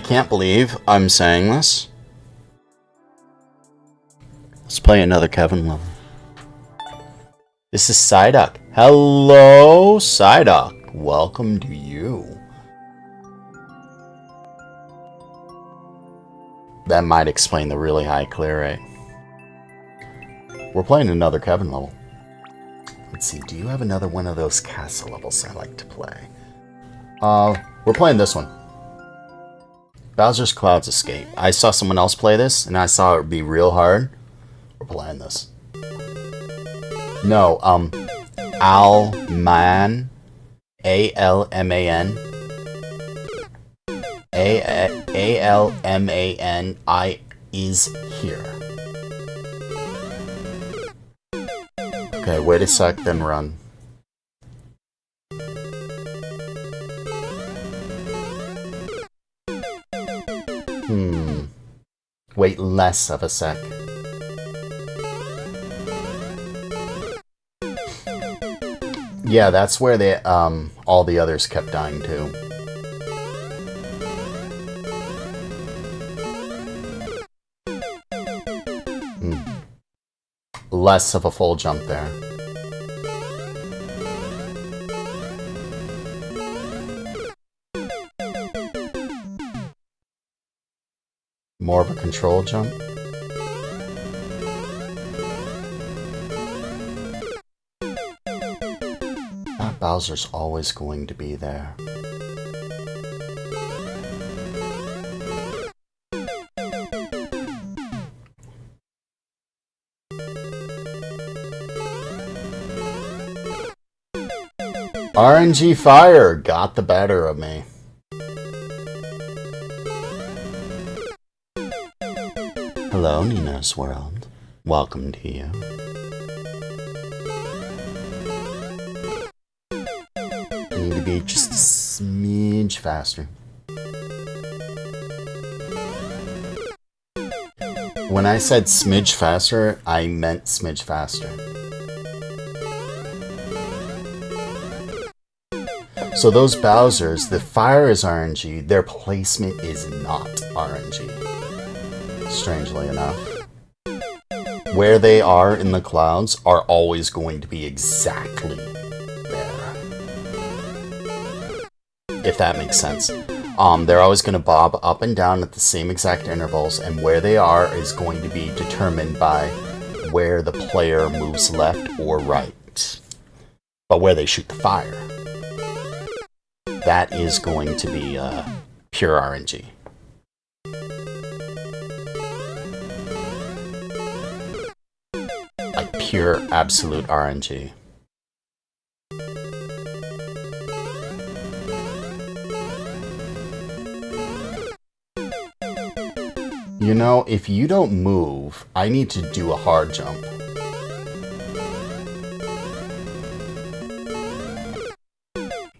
D: can't believe I'm saying this. Let's play another Kevin level. This is Psyduck. Hello, Psyduck. Welcome to you. That might explain the really high clear rate. We're playing another Kevin level. Let's see, do you have another one of those castle levels I like to play? We're playing this one. Bowser's Clouds Escape. I saw someone else play this, and I saw it would be real hard. We're playing this. No, Alman. A-L-M-A-N. A-L-M-A-N-I is here. Okay, wait a sec, then run. Wait less of a sec. Yeah, that's where they, all the others kept dying too. Less of a full jump there. More of a control jump. That Bowser's always going to be there. RNG Fire got the better of me. Hello, Nina's World. Welcome to you. I need to be just a smidge faster. When I said smidge faster, I meant smidge faster. So those Bowsers, the fire is RNG, their placement is not RNG. Strangely enough. Where they are in the clouds are always going to be exactly there.
A: if that makes sense. They're always going to bob up and down at the same exact intervals, and where they are is going to be determined by where the player moves left or right. But where they shoot the fire, that is going to be pure RNG. Like pure, absolute RNG. You know, if you don't move, I need to do a hard jump.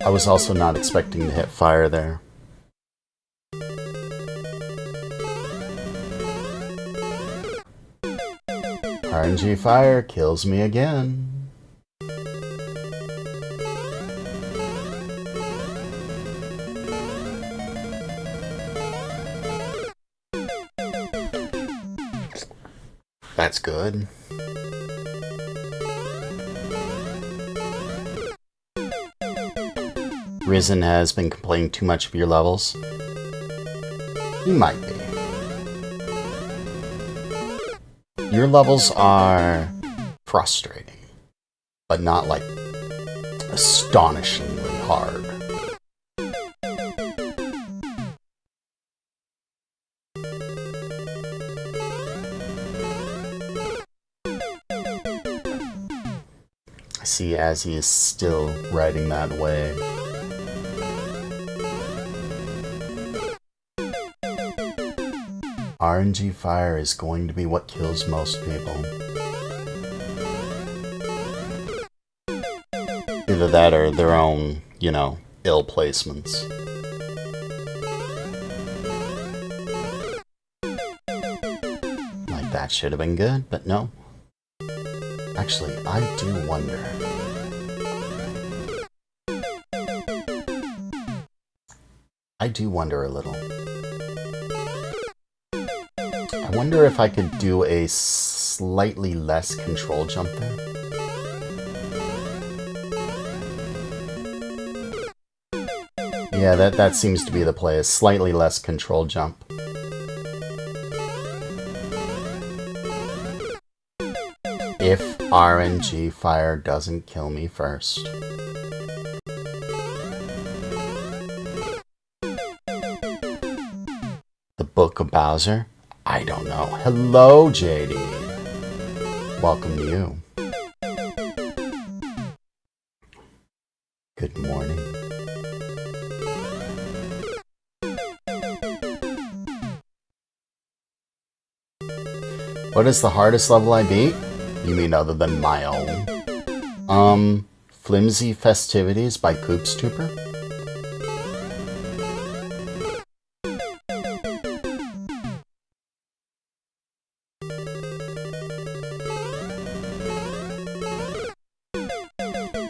A: I was also not expecting to hit fire there. RNG fire kills me again. That's good. Risen has been complaining too much of your levels. You might be. Your levels are frustrating, but not like astonishingly hard. I see as he is still riding that wave. RNG fire is going to be what kills most people. Either that or their own, you know, ill placements. Like that should have been good, but no. Actually, I do wonder. I do wonder a little. I wonder if I could do a slightly less control jump there. Yeah, that seems to be the play, a slightly less control jump. If RNG fire doesn't kill me first. The Book of Bowser? I don't know. Hello, JD. Welcome to you. Good morning. What is the hardest level I beat? You mean other than my own? Flimsy Festivities by suuuper?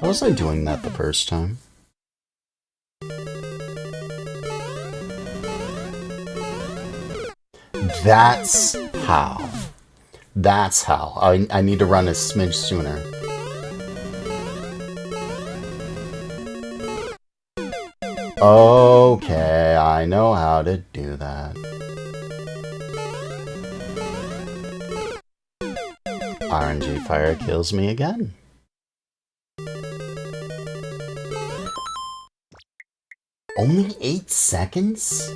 A: How was I doing that the first time? That's how. That's how. I need to run a smidge sooner. Okay, I know how to do that. RNG fire kills me again. Only 8 seconds?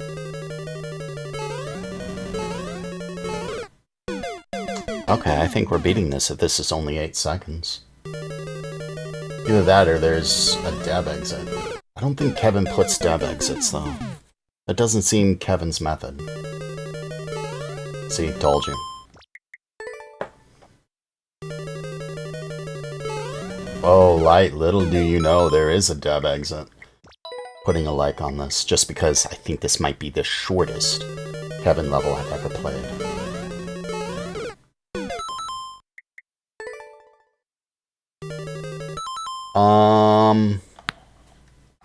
A: Okay, I think we're beating this if this is only 8 seconds. Either that or there's a deb exit. I don't think Kevin puts deb exits, though. That doesn't seem Kevin's method. See, told you. Oh, Light, little do you know there is a deb exit. Putting a like on this, just because I think this might be the shortest Kevin level I've ever played.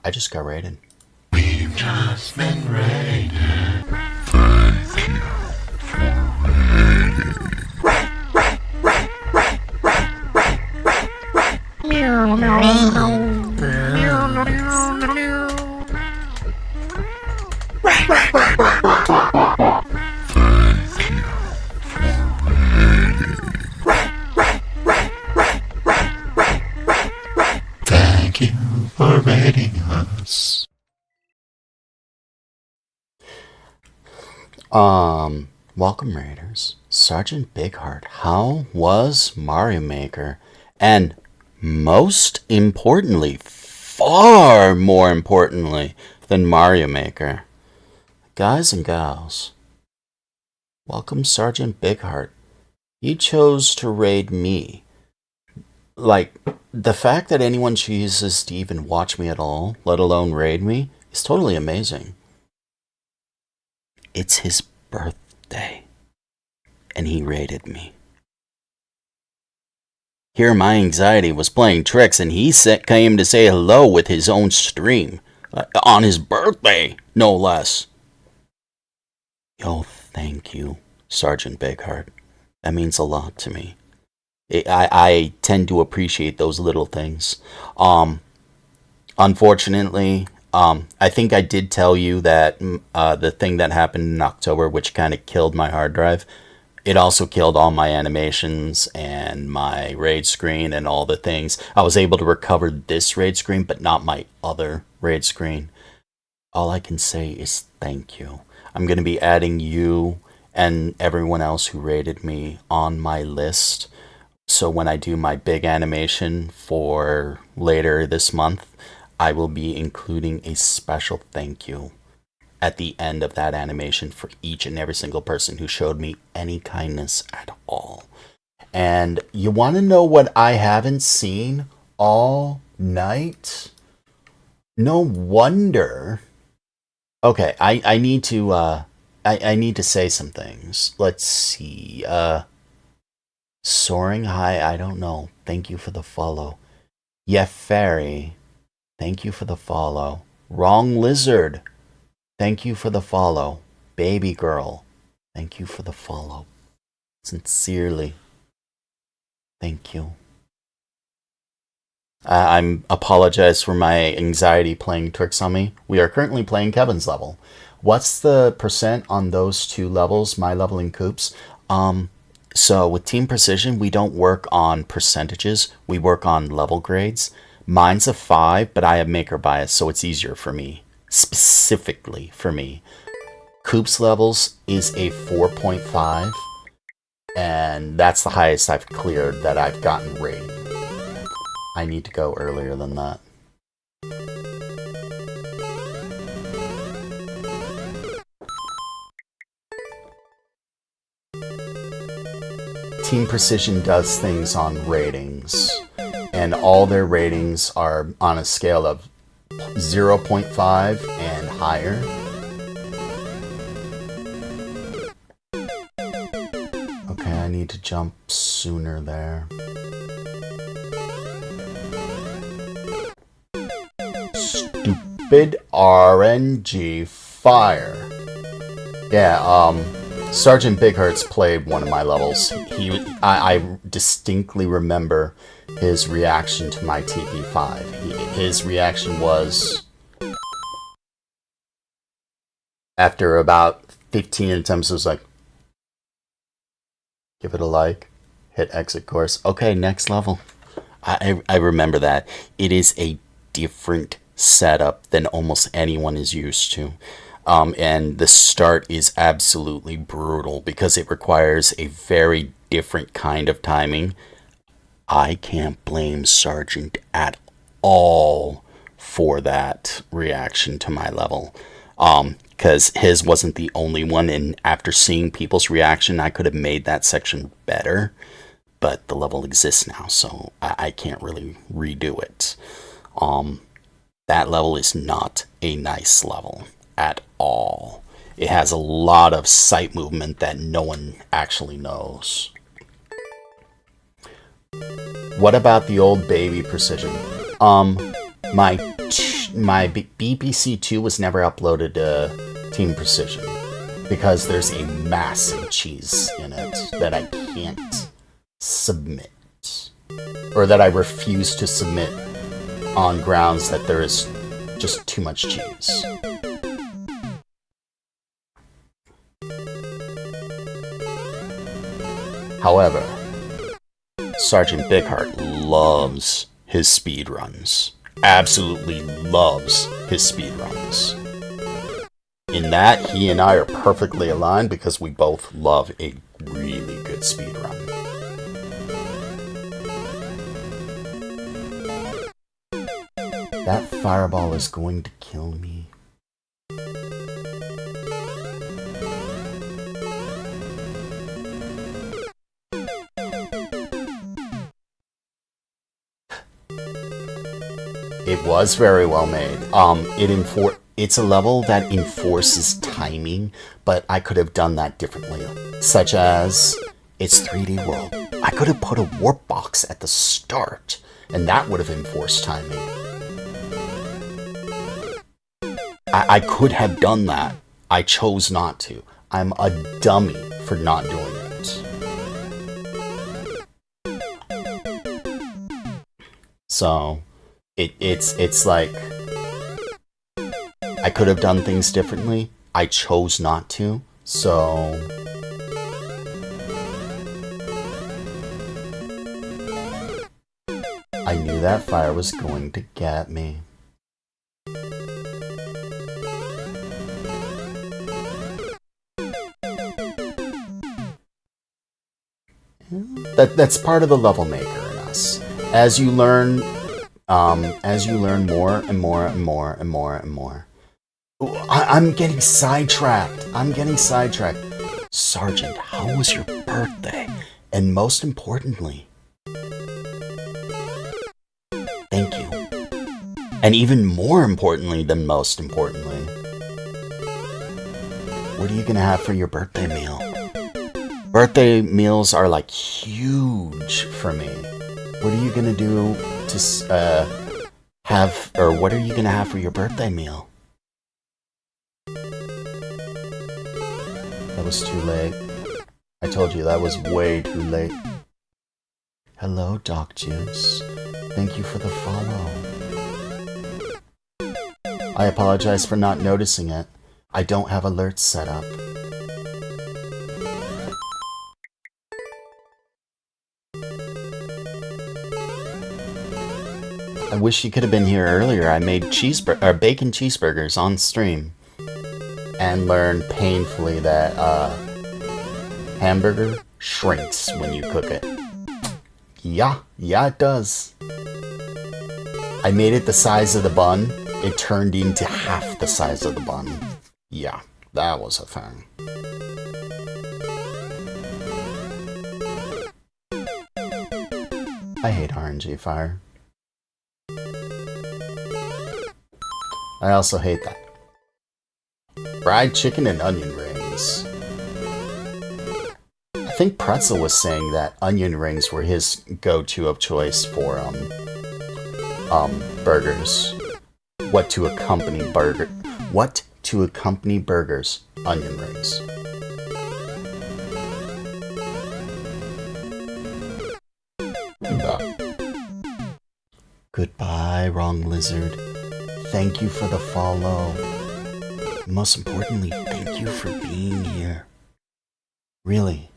A: I just got raided.
E: We've just been raided. Thank you for raiding. Thank you for rating us.
D: Welcome Raiders. Sergeant Bigheart, how was Mario Maker? And most importantly, far more importantly than Mario Maker, guys and gals, welcome Sergeant Bigheart. He chose to raid me. Like, the fact that anyone chooses to even watch me at all, let alone raid me, is totally amazing. It's his birthday, and he raided me. Here my anxiety was playing tricks, and he came to say hello with his own stream. On his birthday, no less. Yo, thank you, Sergeant Bigheart. That means a lot to me. I tend to appreciate those little things. Unfortunately, I think I did tell you that the thing that happened in October, which kind of killed my hard drive, it also killed all my animations and my raid screen and all the things. I was able to recover this raid screen, but not my other raid screen. All I can say is thank you. I'm going to be adding you and everyone else who raided me on my list. So when I do my big animation for later this month, I will be including a special thank you at the end of that animation for each and every single person who showed me any kindness at all. And you want to know what I haven't seen all night? No wonder. Okay, I need to I need to say some things. Let's see. Soaring High, I don't know. Thank you for the follow. Yeferi, thank you for the follow. Wrong Lizard, thank you for the follow. Baby Girl, thank you for the follow. Sincerely, thank you. I'm apologize for my anxiety playing tricks on me. We are currently playing Kevin's level. What's the percent on those two levels, my level and Coop's? So with Team Precision, we don't work on percentages. We work on level grades. Mine's a 5, but I have maker bias, so it's easier for me. Specifically for me. Coop's levels is a 4.5, and that's the highest I've cleared that I've gotten rated. I need to go earlier than that. Team Precision does things on ratings, and all their ratings are on a scale of 0.5 and higher. Okay, I need to jump sooner there. Stupid RNG fire. Yeah, Sergeant Bigheart's played one of my levels. I distinctly remember his reaction to my TP5. His reaction was, after about 15 attempts, it was like, give it a like, hit exit course. Okay, next level. I remember that. It is a different setup than almost anyone is used to. And the start is absolutely brutal because it requires a very different kind of timing. I can't blame Sergeant at all for that reaction to my level. Because his wasn't the only one, and after seeing people's reaction, I could have made that section better. But the level exists now, so I can't really redo it. That level is not a nice level at all. It has a lot of sight movement that no one actually knows. What about the old baby Precision? My BPC2 was never uploaded to Team Precision because there's a massive cheese in it that I can't submit, or that I refuse to submit on grounds that there is just too much cheese. However, Sergeant Bigheart loves his speed runs. Absolutely loves his speed runs. In that, he and I are perfectly aligned because we both love a really good speed run. That fireball is going to kill me. It was very well made. It's a level that enforces timing, but I could have done that differently. Such as, it's 3D World. I could have put a warp box at the start, and that would have enforced timing. I could have done that. I chose not to. I'm a dummy for not doing it. So, it's like, I could have done things differently. I chose not to, so... I knew that fire was going to get me. That's part of the level maker in us. As you learn more and more and more and more and more. I'm getting sidetracked. Sergeant, how was your birthday? And most importantly, thank you. And even more importantly than most importantly, what are you gonna have for your birthday meal? Birthday meals are like huge for me. What are you gonna do to have, or what are you gonna have for your birthday meal? That was too late. I told you that was way too late. Hello, Doc Juice. Thank you for the follow. I apologize for not noticing it. I don't have alerts set up. I wish you could have been here earlier. I made bacon cheeseburgers on stream and learned painfully that hamburger shrinks when you cook it. Yeah, it does. I made it the size of the bun. It turned into half the size of the bun. Yeah, that was a thing. I hate RNG fire. I also hate that. Fried chicken and onion rings. I think Pretzel was saying that onion rings were his go-to of choice for burgers. What to accompany burgers? Onion rings. Goodbye, Wrong Lizard. Thank you for the follow. Most importantly, thank you for being here. Really.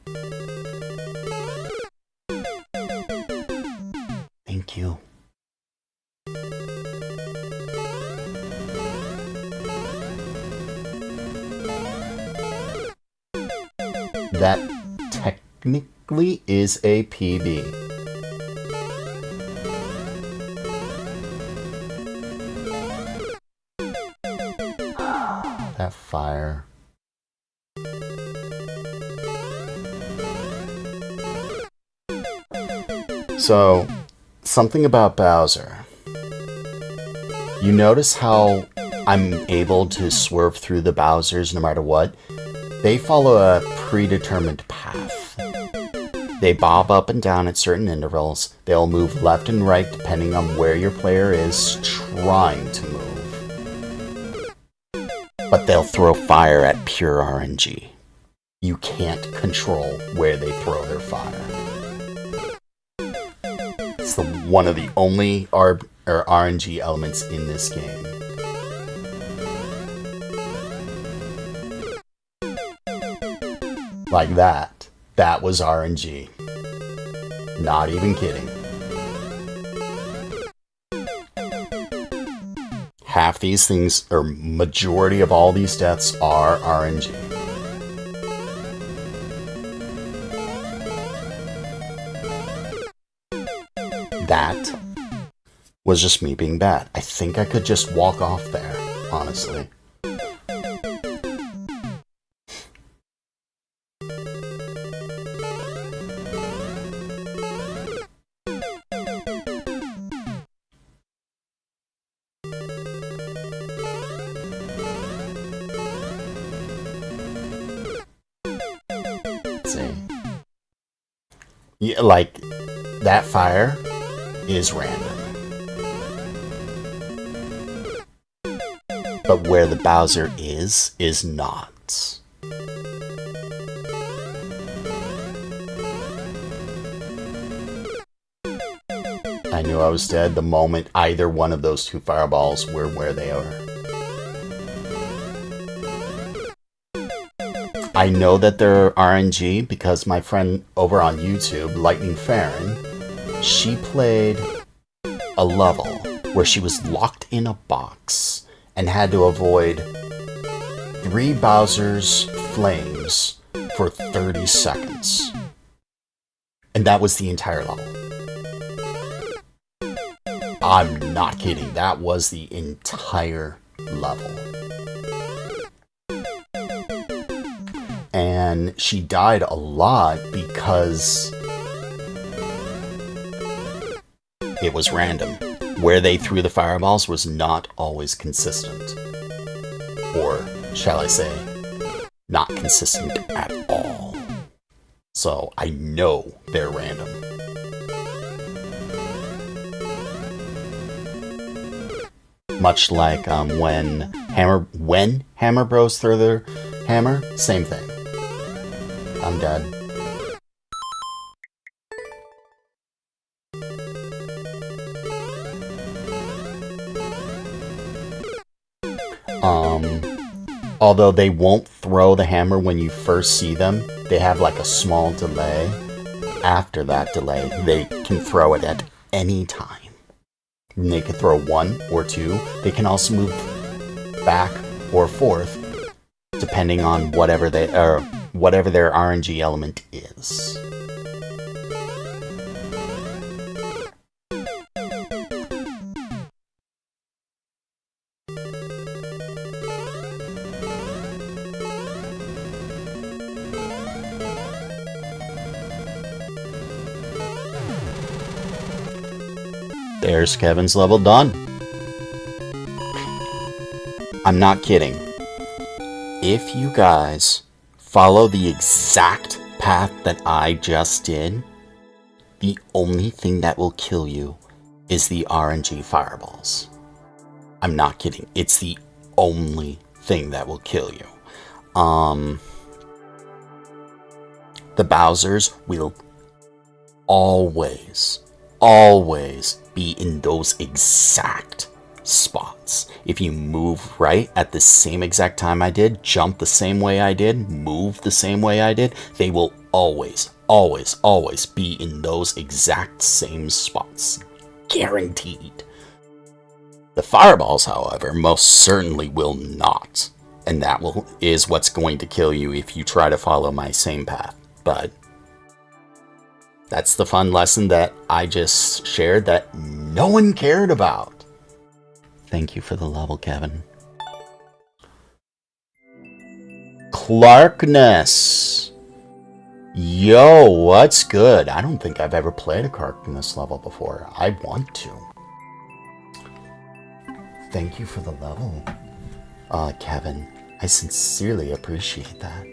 D: Thank you. That technically is a PB. That fire. So, something about Bowser. You notice how I'm able to swerve through the Bowsers no matter what? They follow a predetermined path. They bob up and down at certain intervals. They'll move left and right depending on where your player is trying to move. But they'll throw fire at pure RNG. You can't control where they throw their fire. It's one of the only RNG elements in this game. Like that.
A: That was RNG. Not even kidding. Half these things, or majority of all these deaths, are RNG. That was just me being bad. I think I could just walk off there, honestly. See. Yeah, like, that fire is random. But where the Bowser is not. I knew I was dead the moment either one of those two fireballs were where they are. I know that they're RNG because my friend over on YouTube, Lightning Farron, she played a level where she was locked in a box and had to avoid 3 Bowser's flames for 30 seconds. And that was the entire level. I'm not kidding. That was the entire level. And she died a lot because it was random. Where they threw the fireballs was not always consistent. Or, shall I say, not consistent at all. So I know they're random. Much like when Hammer Bros throw their hammer, same thing. I'm dead. Although they won't throw the hammer when you first see them, they have like a small delay. After that delay, they can throw it at any time. And they can throw 1 or 2. They can also move back or forth, depending on whatever their RNG element is. There's Kevin's level done. I'm not kidding. If you guys follow the exact path that I just did, the only thing that will kill you is the RNG fireballs. I'm not kidding. It's the only thing that will kill you. The Bowsers will always be in those exact spots. If you move right at the same exact time I did, jump the same way I did, move the same way I did, they will always be in those exact same spots. Guaranteed. The fireballs, however, most certainly will not. And that is what's going to kill you if you try to follow my same path. But that's the fun lesson that I just shared that no one cared about. Thank you for the level, Kevin. Clarkness. Yo, what's good? I don't think I've ever played a Clarkness level before. I want to. Thank you for the level, Kevin. I sincerely appreciate that.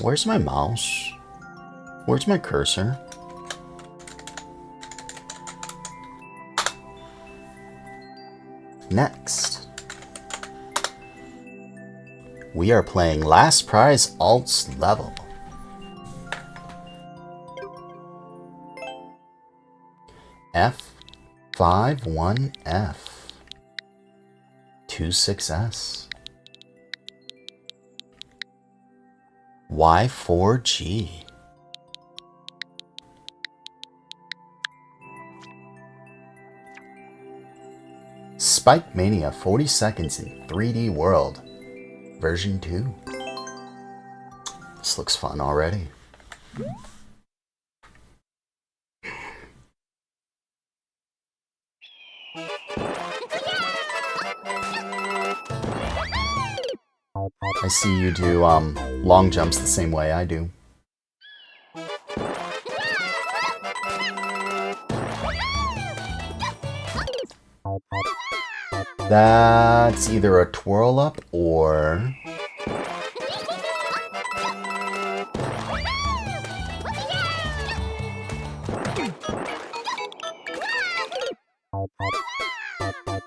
A: Where's my mouse? Where's my cursor? Next, we are playing Last Prize Alts level. F51F 26S.
D: Y4G. Spike Mania 40 seconds in 3D World. Version 2. This looks fun already. I see you do long jumps the same way I do. That's either a twirl up or...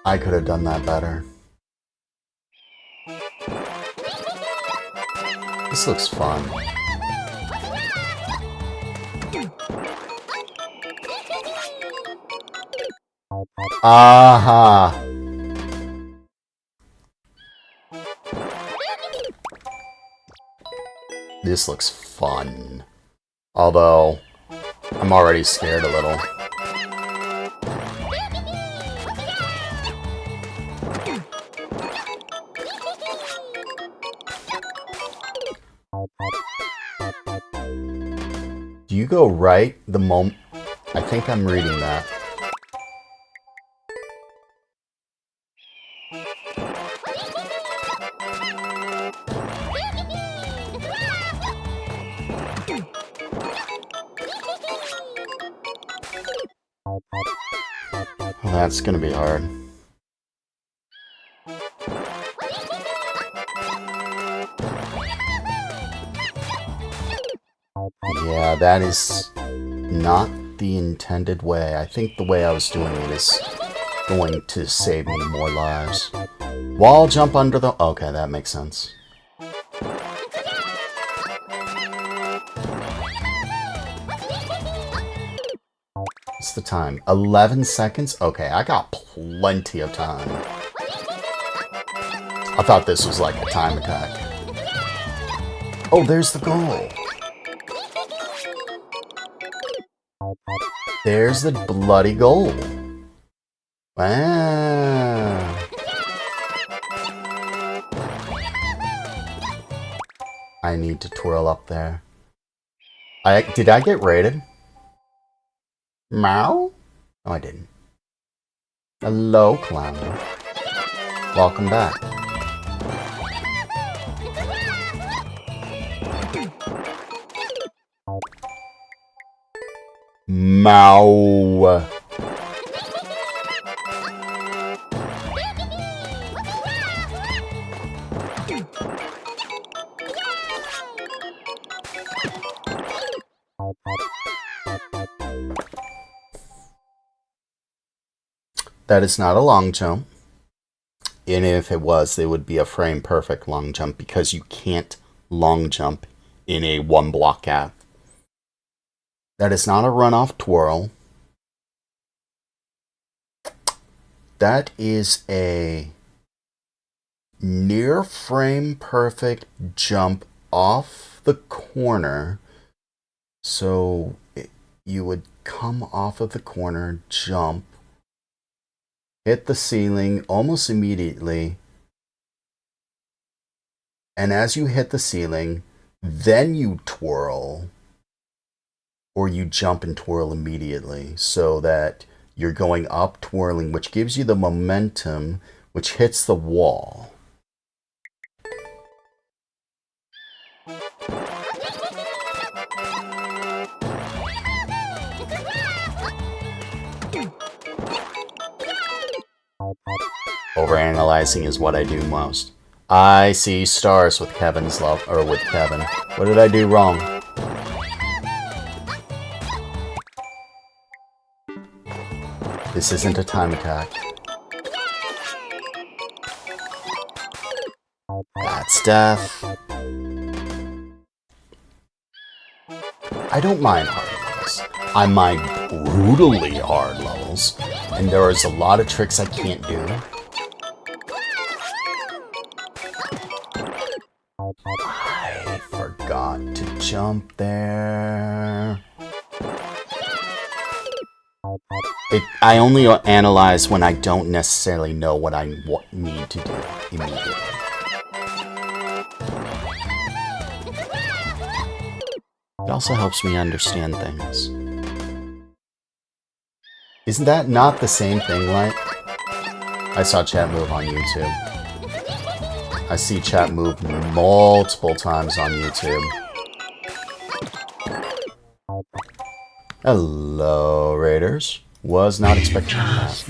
D: I could have done that better. This looks fun. Aha! This looks fun. Although, I'm already scared a little. Do you go right the moment... I think I'm reading that. Well, that's gonna be hard. Yeah, that is not the intended way. I think the way I was doing it is going to save me more lives. Wall jump under the... Okay, that makes sense. What's the time? 11 seconds? Okay, I got plenty of time. I thought this was like a time attack. Oh, there's the goal. There's the bloody goal. Wow. I need to twirl up there. Did I get rated? Meow? No, I didn't. Hello, clown. Welcome back. Meow. That is not a long jump. And if it was, it would be a frame perfect long jump because you can't long jump in a one block gap. That is not a runoff twirl. That is a near frame perfect jump off the corner. So you would come off of the corner, jump, hit the ceiling almost immediately. And as you hit the ceiling, then you twirl. Or you jump and twirl immediately so that you're going up twirling, which gives you the momentum, which hits the wall. Overanalyzing is what I do most. I see stars with Kevin's love, or with Kevin. What did I do wrong? This isn't a time attack. That's death. I don't mind hard levels. I mind brutally hard levels. And there is a lot of tricks I can't do. I forgot
A: jump there. I only analyze when I don't necessarily know what I need to do immediately. It also helps me understand things. Isn't that not the same thing, Light? I saw chat move on YouTube. I see chat move multiple times on YouTube. Hello, Raiders. Was not expecting that.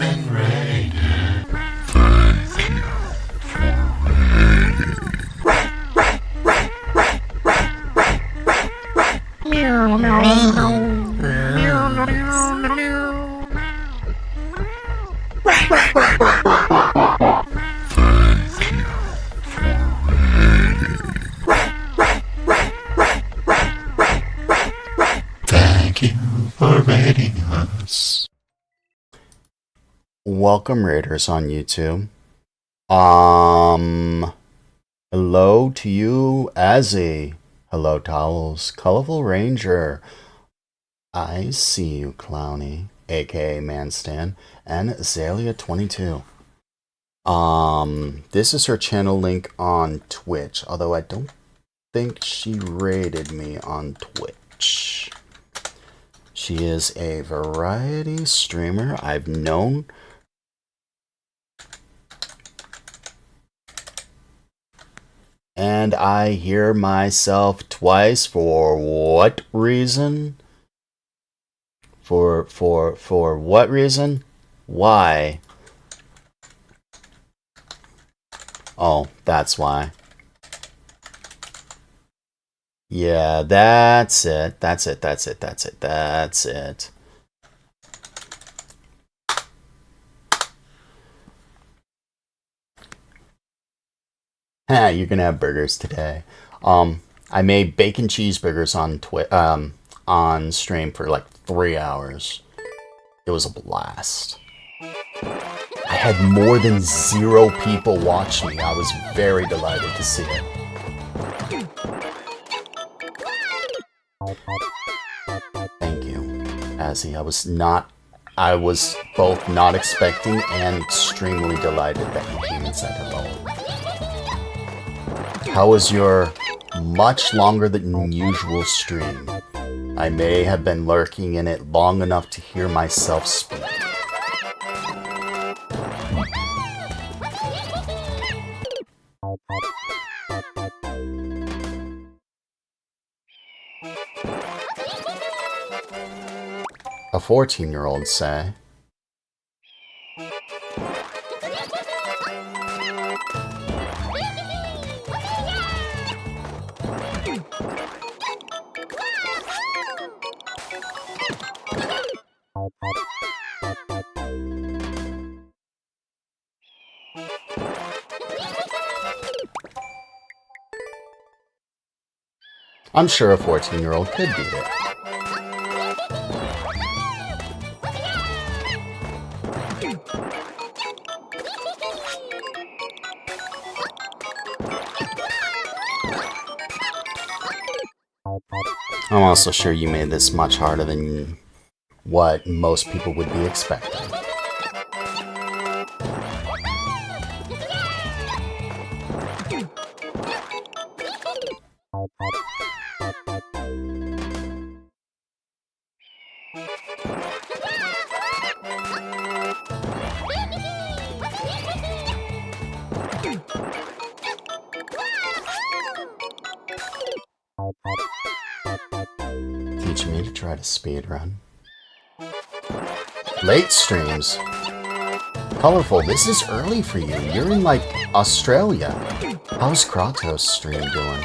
E: Thank you for rating us.
A: Welcome, Raiders on YouTube. Hello to you, Azzy. Hello, Towels. Colorful Ranger. I see you, Clowny, aka Manstan, and Azalea22. This is her channel link on Twitch, although I don't think she rated me on Twitch. She is a variety streamer I've known and I hear myself twice for what reason? For what reason? Why? Oh, that's why. Yeah, that's it. That's it. Ha, you're gonna have burgers today. I made bacon cheeseburgers on stream for like 3 hours. It was a blast. I had more than 0 people watch me. I was very delighted to see it. Thank you, Azzy. I was both not expecting and extremely delighted that you came and said hello. How was your much longer than usual stream? I may have been lurking in it long enough to hear myself speak. A 14-year-old say. I'm sure a 14-year-old could beat it. I'm also sure you made this much harder than what most people would be expecting. Teach me to try to speedrun. Late streams. Colorful, this is early for you. You're in, like, Australia. How's Kratos' stream doing?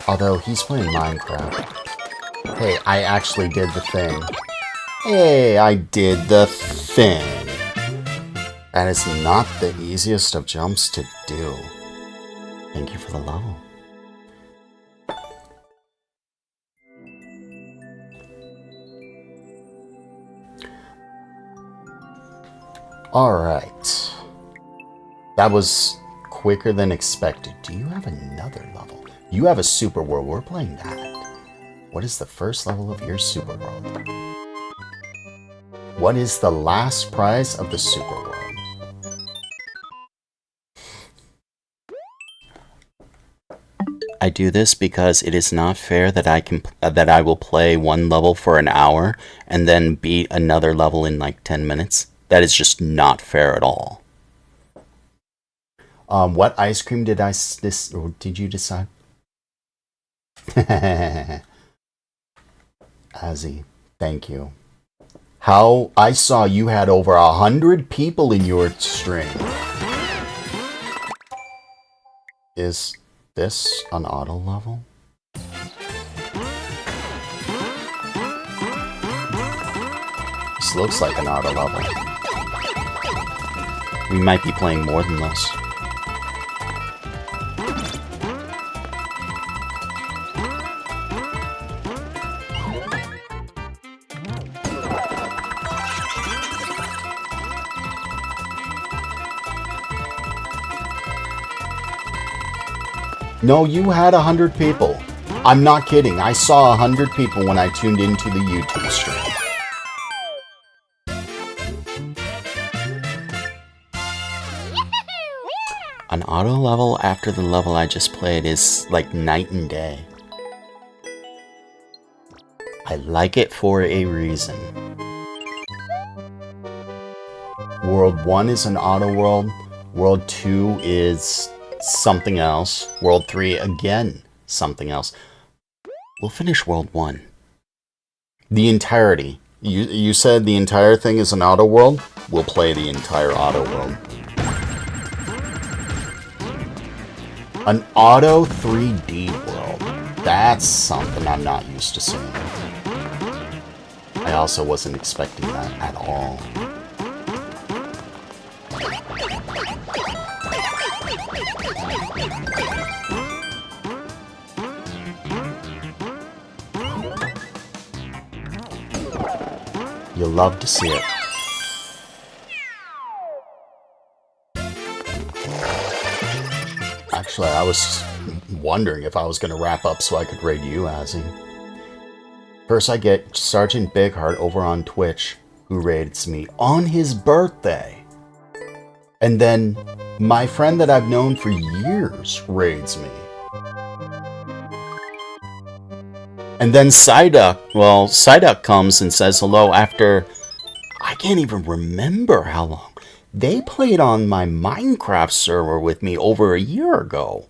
A: Although, he's playing Minecraft. Hey, I actually did the thing. Hey, I did the thing. That is not the easiest of jumps to do. Thank you for the level. Alright. That was quicker than expected. Do you have another level? You have a super world. We're playing that. What is the first level of your super world? What is the last prize of the super world? I do this because it is not fair that I will play one level for an hour and then beat another level in like 10 minutes. That is just not fair at all. What ice cream did you decide? Azzy, thank you. How I saw you had over 100 people in your stream. Is this an auto level? This looks like an auto level. We might be playing more than this. No, you had 100 people. I'm not kidding. I saw 100 people when I tuned into the YouTube stream. An auto level after the level I just played is like night and day. I like it for a reason. World 1 is an auto world. World 2 is something else. World 3 again something else. We'll finish World 1. The entirety. You said the entire thing is an auto world? We'll play the entire auto world. An auto 3D world. That's something I'm not used to seeing. I also wasn't expecting that at all. You'll love to see it. Actually, I was wondering if I was going to wrap up so I could raid you, Azzy. First, I get Sergeant Bigheart over on Twitch, who raids me on his birthday. And then my friend that I've known for years raids me. And then Psyduck comes and says hello after, I can't even remember how long. They played on my Minecraft server with me over a year ago.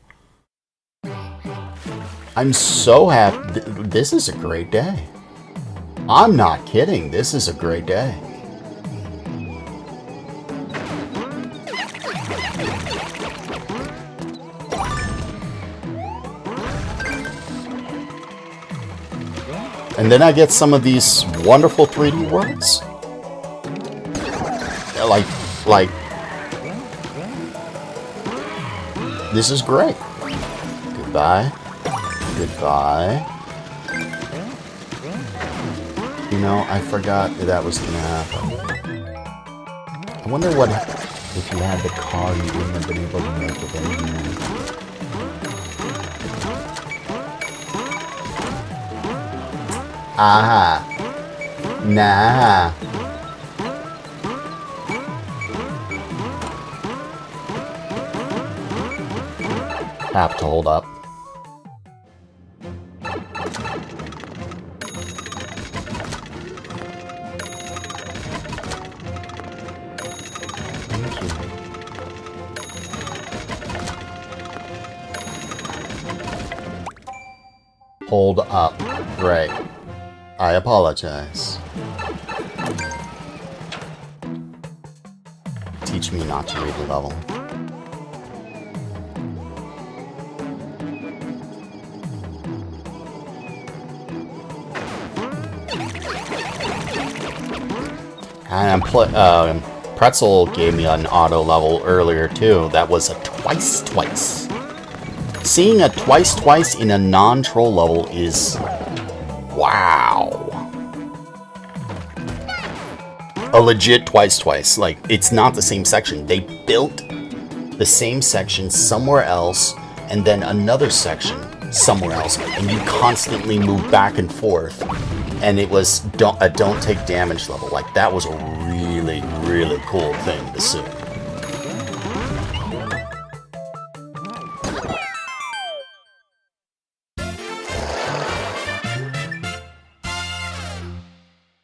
A: I'm so happy. This is a great day. I'm not kidding. This is a great day. And then I get some of these wonderful 3D worlds. Like, this is great. Goodbye. Goodbye. You know, I forgot that was gonna happen. I wonder what if you had the car, you wouldn't have been able to make it anymore. Aha. Nah. Have to hold up. Thank you. Hold up. Right. I apologize. Teach me not to read the level. And Pretzel gave me an auto level earlier too. That was a twice. Seeing a twice in a non-troll level is wow. A legit twice. Like, it's not the same section. They built the same section somewhere else and then another section
D: somewhere else, and you constantly move back and forth, and it was a don't take damage level. Like, that was a really, really cool thing to see.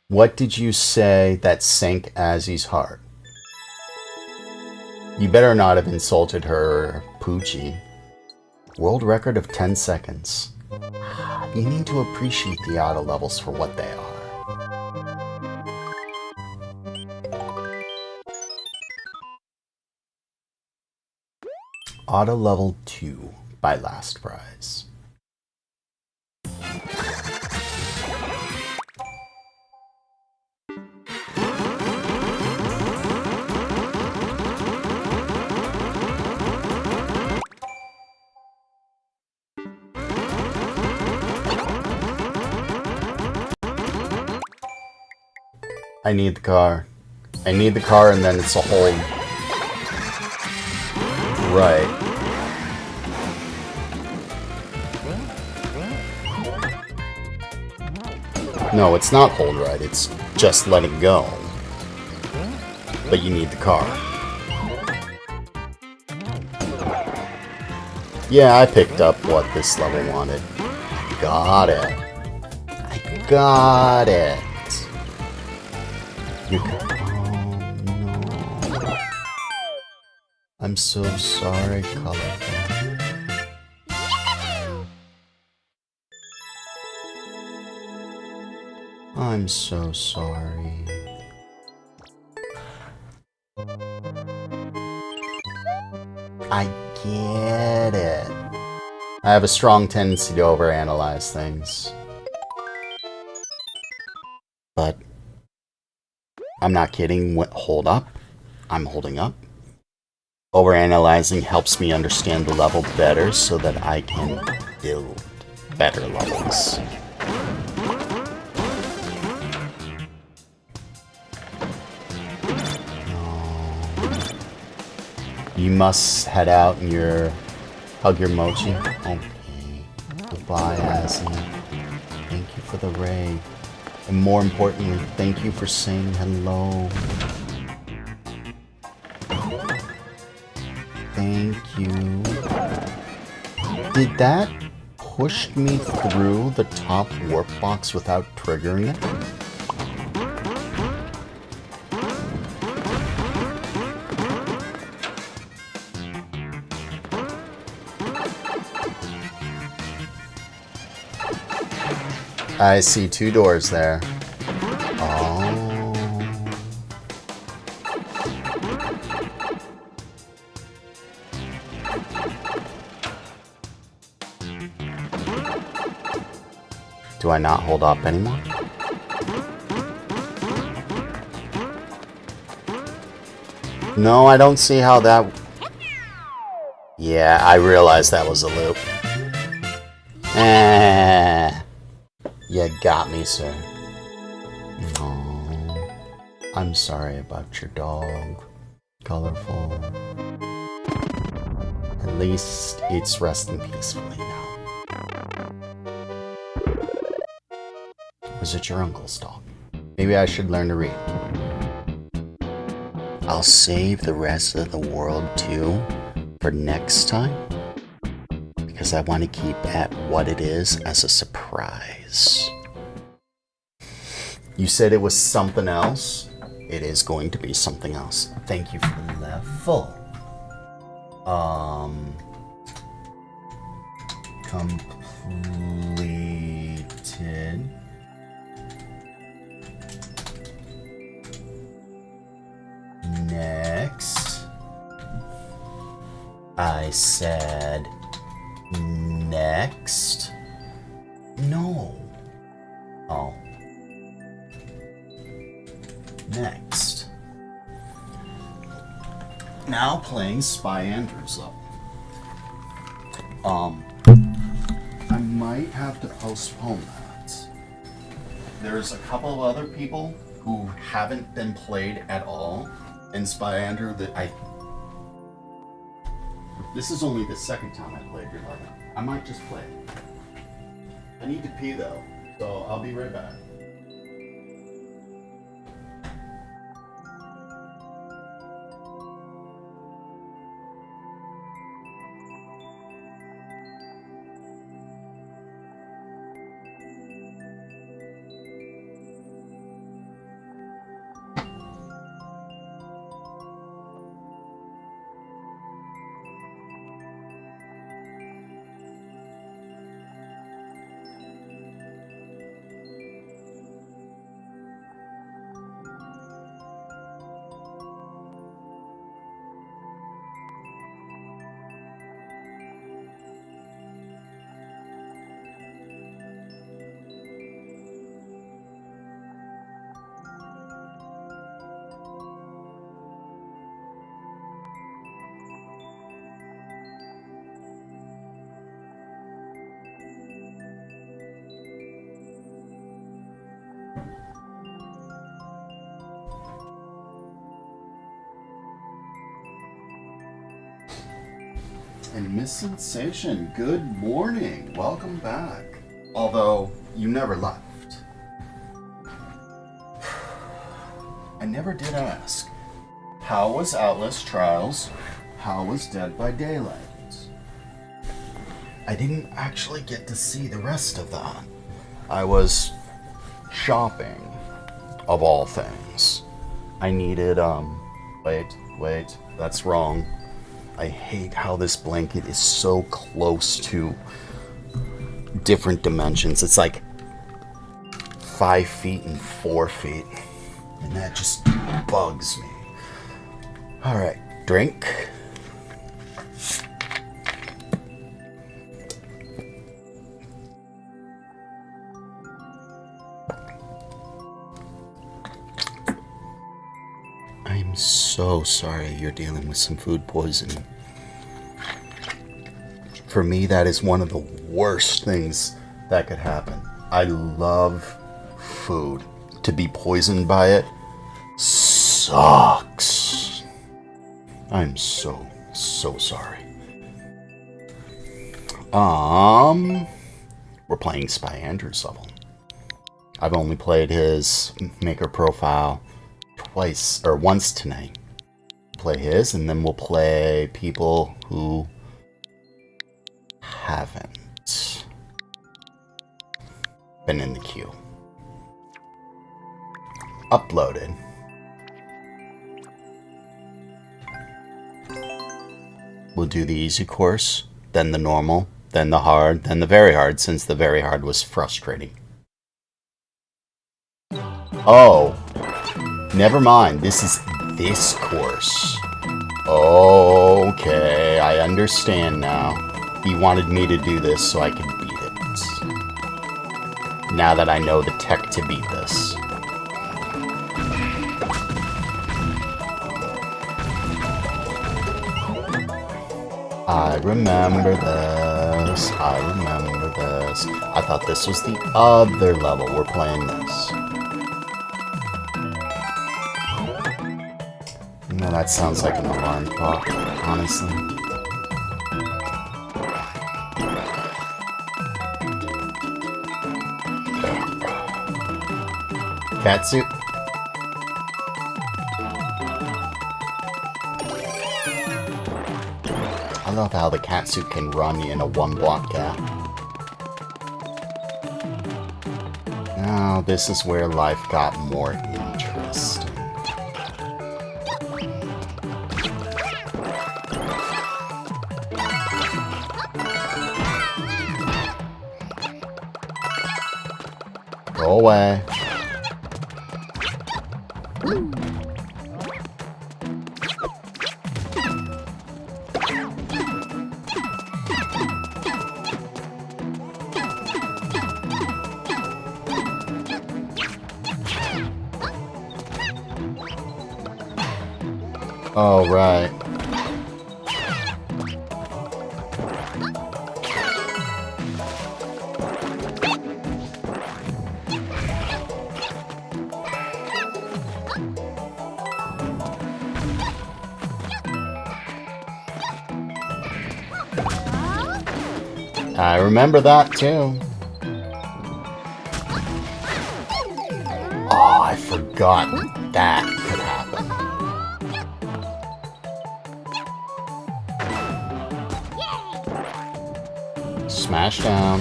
D: What did you say that sank Azzy's heart? You better not have insulted her, Poochie. World record of 10 seconds. You need to appreciate the auto levels for what they are. Auto level 2 by last prize. I need the car. I need the car, and then it's a whole... Right. No, it's not hold right, it's just let it go. But you need the car. Yeah, I picked up what this level wanted. Got it. I got it. You can... Oh, no. I'm so sorry, Colorful. I'm so sorry. I get it. I have a strong tendency to overanalyze things. But I'm not kidding. Hold up. I'm holding up. Overanalyzing helps me understand the level better so that I can build better levels. You must head out and hug your mochi. Okay. Goodbye, Azzy. Thank you for the raid. And more importantly, thank you for saying hello. Thank you. Did that push me through the top warp box without triggering it? I see 2 doors there. Oh. Do I not hold up anymore? No, I don't see how that... Yeah, I realized that was a loop. You got me, sir. Oh, I'm sorry about your dog. Colorful. At least it's resting peacefully now. Was it your uncle's dog? Maybe I should learn to read. I'll save the rest of the world too for next time, because I want to keep at what it is as a surprise. You said it was something else? It is going to be something else. Thank you for the level. Completed. Next. I said next. No. Oh. Next. Now playing Spy Andrew's level. I might have to postpone that. There's a couple of other people who haven't been played at all in Spy Andrew that
A: This is only the second time I played your level. I might just play it. I need to pee though, so I'll be right back. And Miss Sensation, good morning. Welcome back. Although, you never left. I never did ask. How was Outlast Trials? How was Dead by Daylight? I didn't actually get to see the rest of that. I was shopping, of all things. I needed, wait, that's wrong. I hate how this blanket is so close to different dimensions. It's like 5 feet and 4 feet. And that just bugs me. Alright, drink. I'm so sorry you're dealing with some food poisoning. For me, that is one of the worst things that could happen. I love food. To be poisoned by it sucks. I'm so sorry. We're playing Spy Andrew's level. I've only played his maker profile once tonight. Play his, and then we'll play people who haven't been in the queue. Uploaded. We'll do the easy course, then the normal, then the hard, then the very hard, since the very hard was frustrating. Oh, never mind. This is this course. Okay, I understand now. He wanted me to do this so I could beat it. Now that I know the tech to beat this. I remember this. I thought this was the other level. We're playing this. You know, that sounds like an alarm clock, honestly. Catsuit. I love how the catsuit can run in a 1-block gap. Now, this is where life got more interesting. Go away. Oh, right.
D: I remember that too. Oh, I forgot that could happen. Smash down.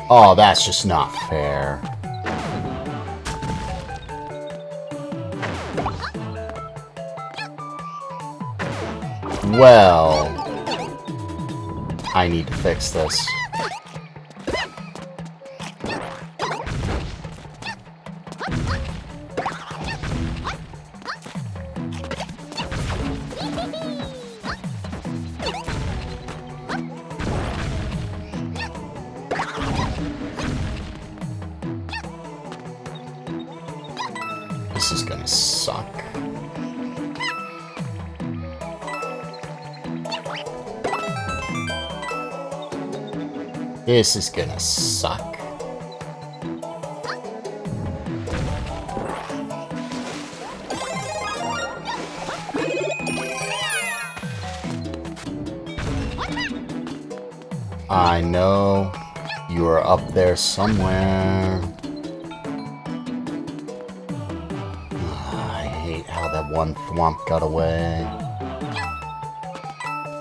D: Oh, that's just not fair. Well, I need to fix this. This is gonna suck. This is gonna suck. I know you are up there somewhere. I hate how that one thwomp got away.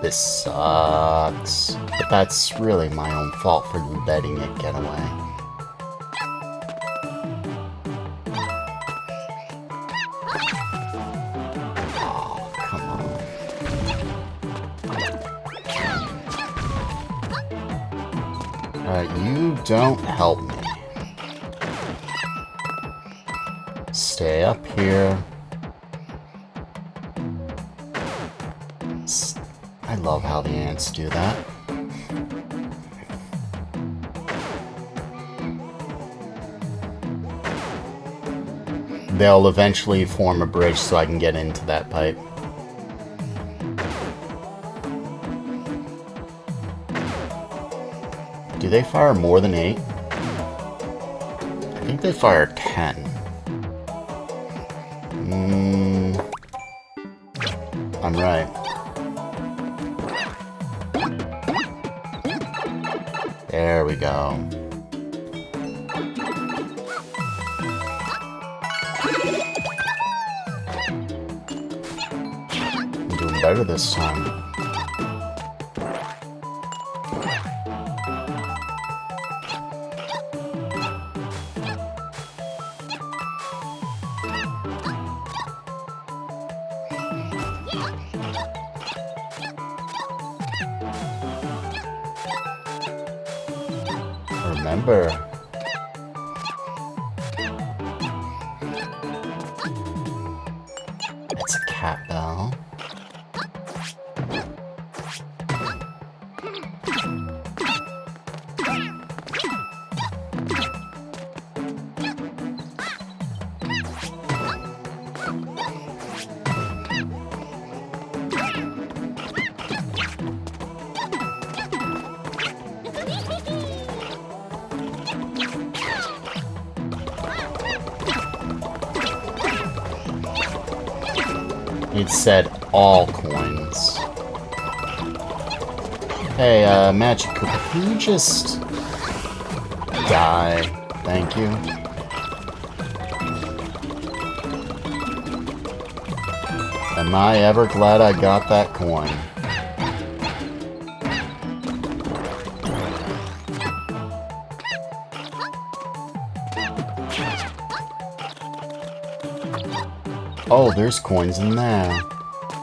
D: This sucks. But that's really my own fault for letting it get away. Oh, come on. Alright, you don't help me. Stay up here. I love how the ants do that. They'll eventually form a bridge so I can get into that pipe. Do they fire more than 8? I think they fire 10. I'm right. There we go. I'm doing better this time. Remember, it's a cat bell. It said all coins. Hey, Magic Koopa, can you just die? Thank you. Am I ever glad I got that coin? Oh, there's coins in there.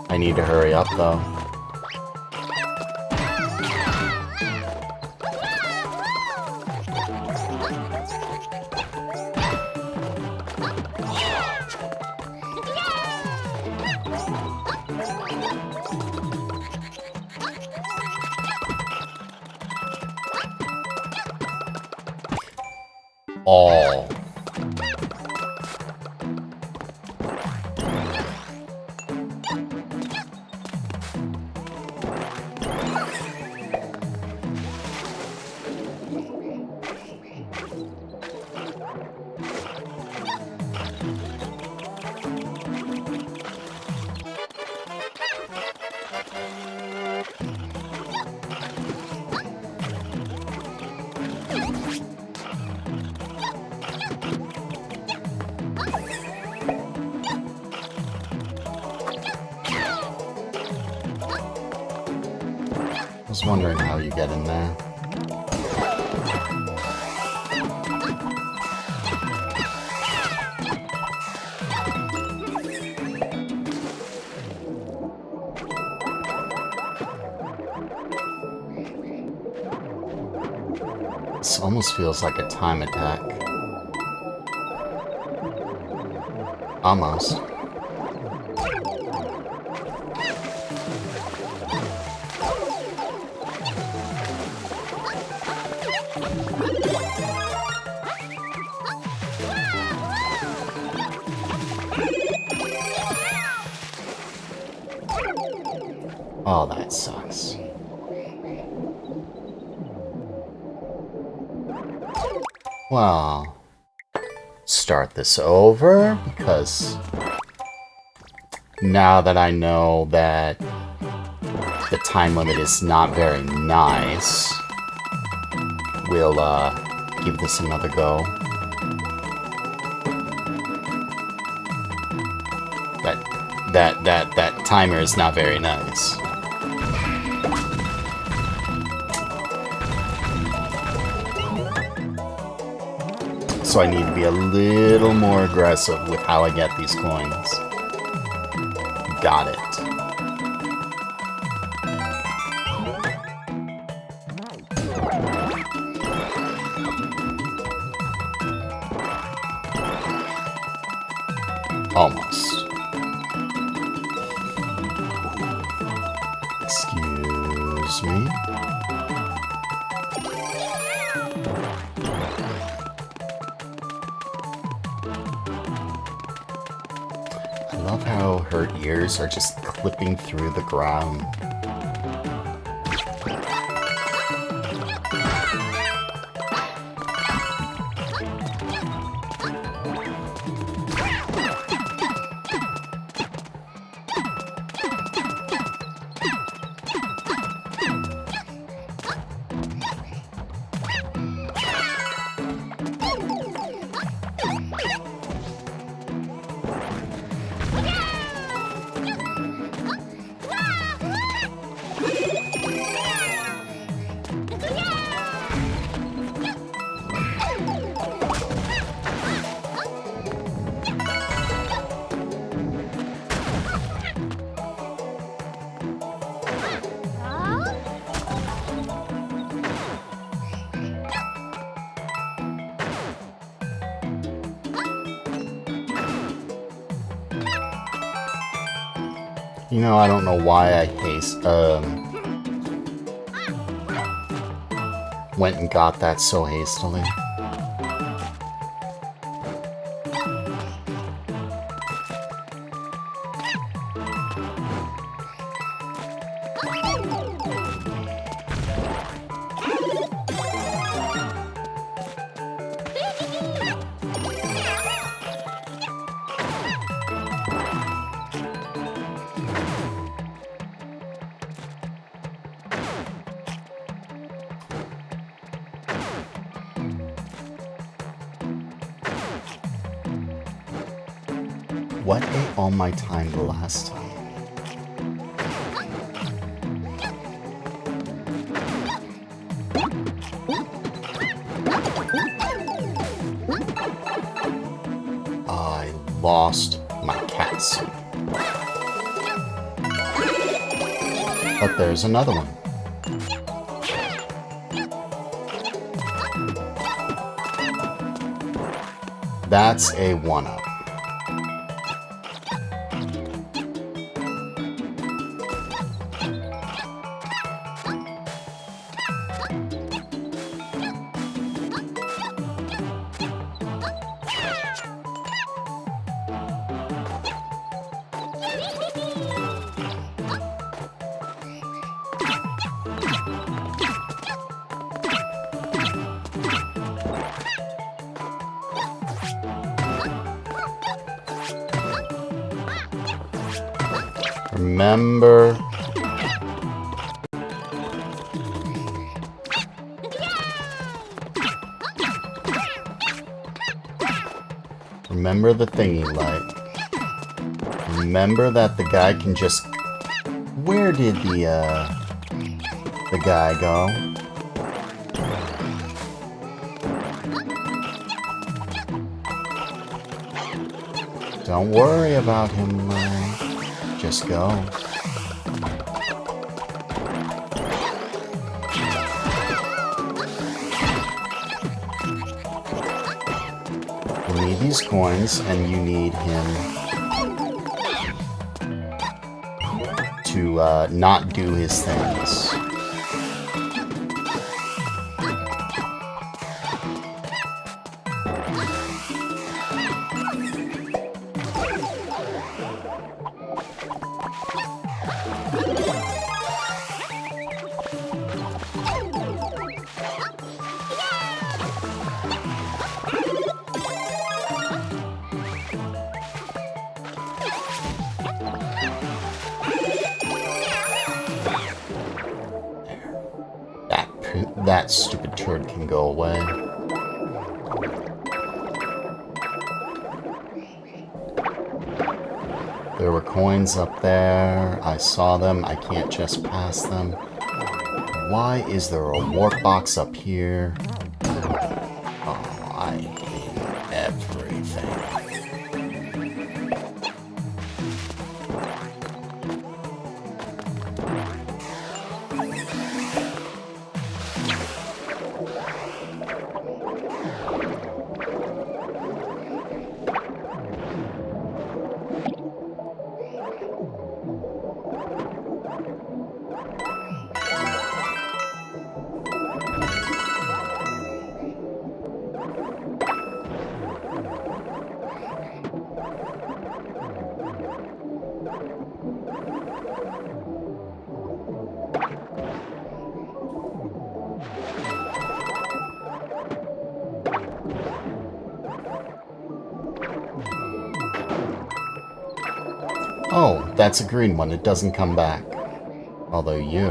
D: I need to hurry up, though. All.
A: was wondering how you get in there. This almost feels like a time attack. Almost. Oh, that sucks. Well, start this over, because now that I know that the time limit is not very nice, we'll give this another go. That timer is not very nice. So I need to be a little more aggressive with how I get these coins. Got it. Almost. Excuse me. I love how her ears are just clipping through the ground. You know, I don't know why I went and got that so hastily. What ate all my time the last time? I lost my cat suit. But there's another one. That's a 1-up. Remember, remember the thingy light. Remember that the guy can just... Where did the the guy go? Don't worry about him, Ray. Just go. You need these coins, and you need him to not do his things. That stupid turd can go away. There were coins up there. I saw them. I can't just pass them. Why is there a warp box up here? Oh, I hate everything. Oh, that's a green one. It doesn't come back. Although you...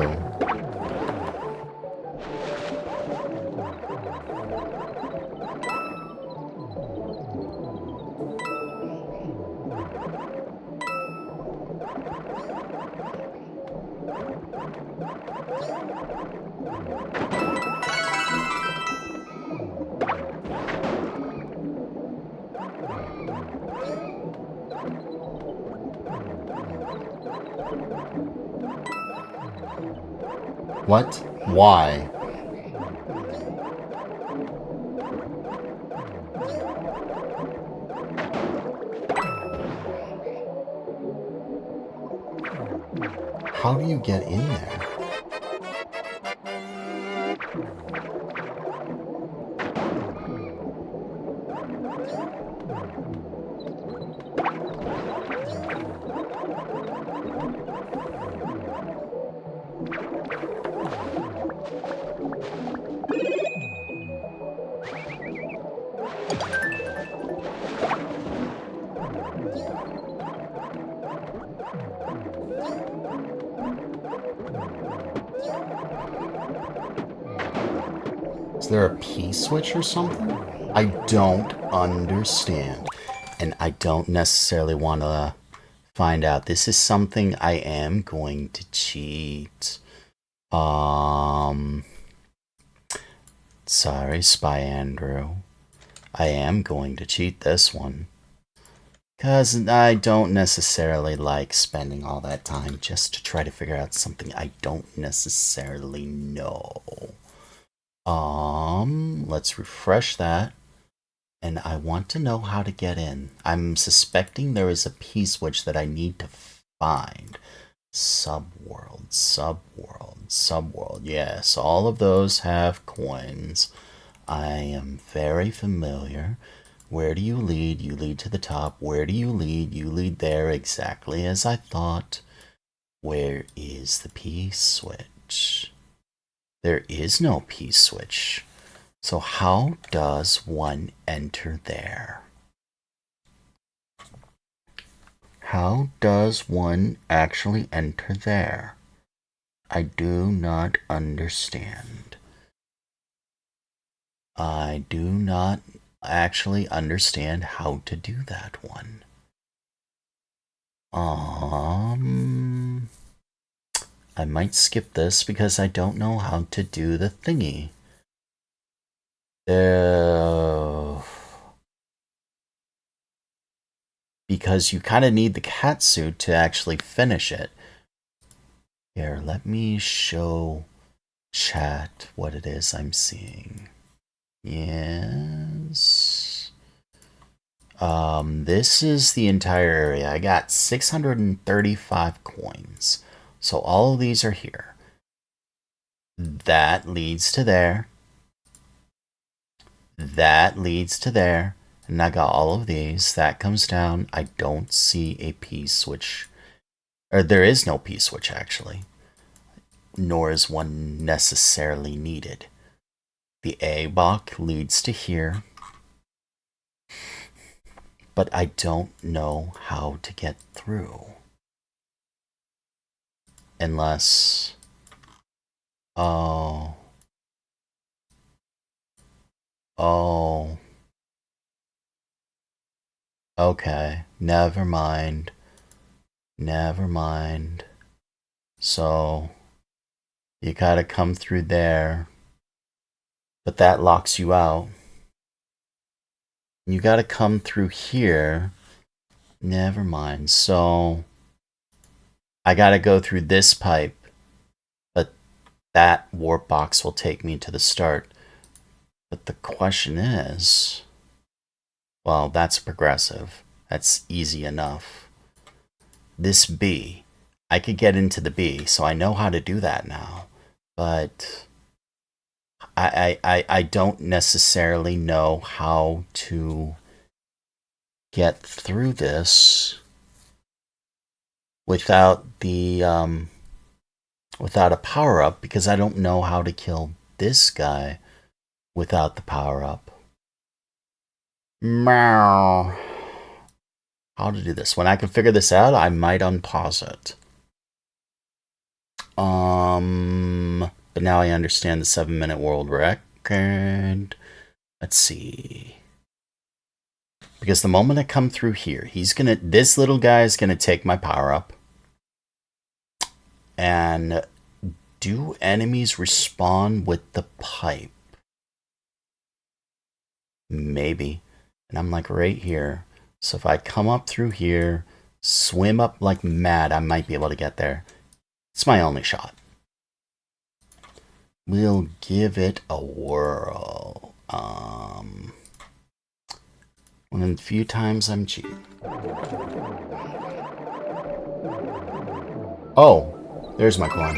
A: What? Why? How do you get in there? Is there a P-switch or something? I don't understand. And I don't necessarily want to find out. This is something I am going to cheat. Sorry, Spy Andrew. I am going to cheat this one. Because I don't necessarily like spending all that time just to try to figure out something I don't necessarily know. Let's refresh that. And I want to know how to get in. I'm suspecting there is a P-switch that I need to find. Subworld, subworld, subworld. Yes, all of those have coins. I am very familiar. Where do you lead? You lead to the top. Where do you lead? You lead there, exactly as I thought. Where is the P-switch? There is no P-switch. So how does one enter there? How does one actually enter there? I do not understand. I do not actually understand how to do that one.
D: I might skip this because I don't know how to do the thingy. Because you kind of need the cat suit to actually finish it. Here, let me show chat what it is I'm seeing. Yes. This is the entire area. I got 635 coins. So all of these are here. That leads to there. That leads to there. And I got all of these. That comes down. I don't see a P-switch. Or there is no P-switch, actually. Nor is one necessarily needed. The A block leads to here. But I don't know how to get through. Unless... Oh. Oh. Okay. Never mind. Never mind. So... You gotta come through there. But that locks you out. You gotta come through here. Never mind. So... I gotta go through this pipe. But that warp box will take me to the start. But the question is... Well, that's progressive. That's easy enough. This B. I could get into the B, so I know how to do that now. But... I don't necessarily know how to get through this without the without a power-up, because I don't know how to kill this guy without the power-up. Meow. How to do this. When I can figure this out, I might unpause it. But now I understand the 7-minute world record. Let's see. Because the moment I come through here, this little guy is gonna take my power up. And do enemies respawn with the pipe? Maybe. And I'm like right here. So if I come up through here, swim up like mad, I might be able to get there. It's my only shot. We'll give it a whirl. One of the few times I'm cheap. Oh, there's my coin.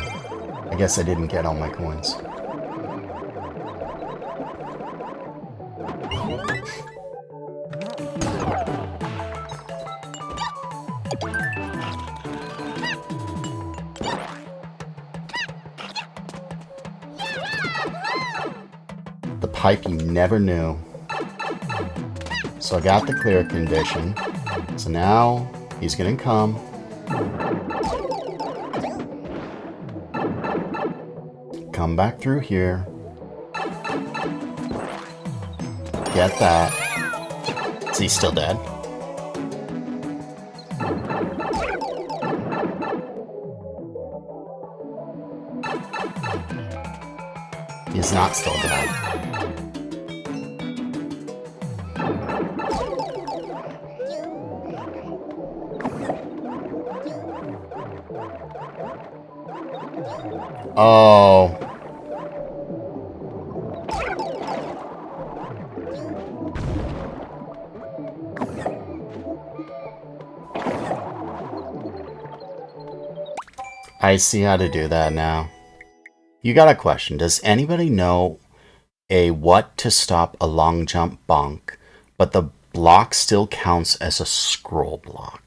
D: I guess I didn't get all my coins. The pipe you never knew. So I got the clear condition. So now he's gonna come. Come back through here. Get that. Is he still dead? He's not still dead. Oh. I see how to do that now. You got a question. Does anybody know a what to stop a long jump bonk, but the block still counts as a scroll block?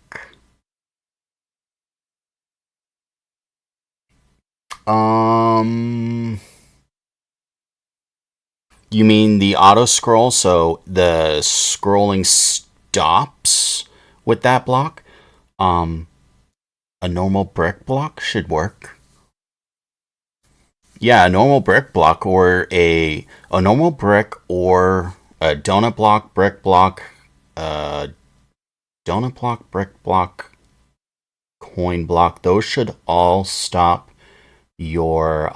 D: You mean the auto scroll, so the scrolling stops with that block? A normal brick block should work. Yeah, a normal brick block or a normal brick or a donut block, brick block, donut block, brick block, coin block. Those should all stop your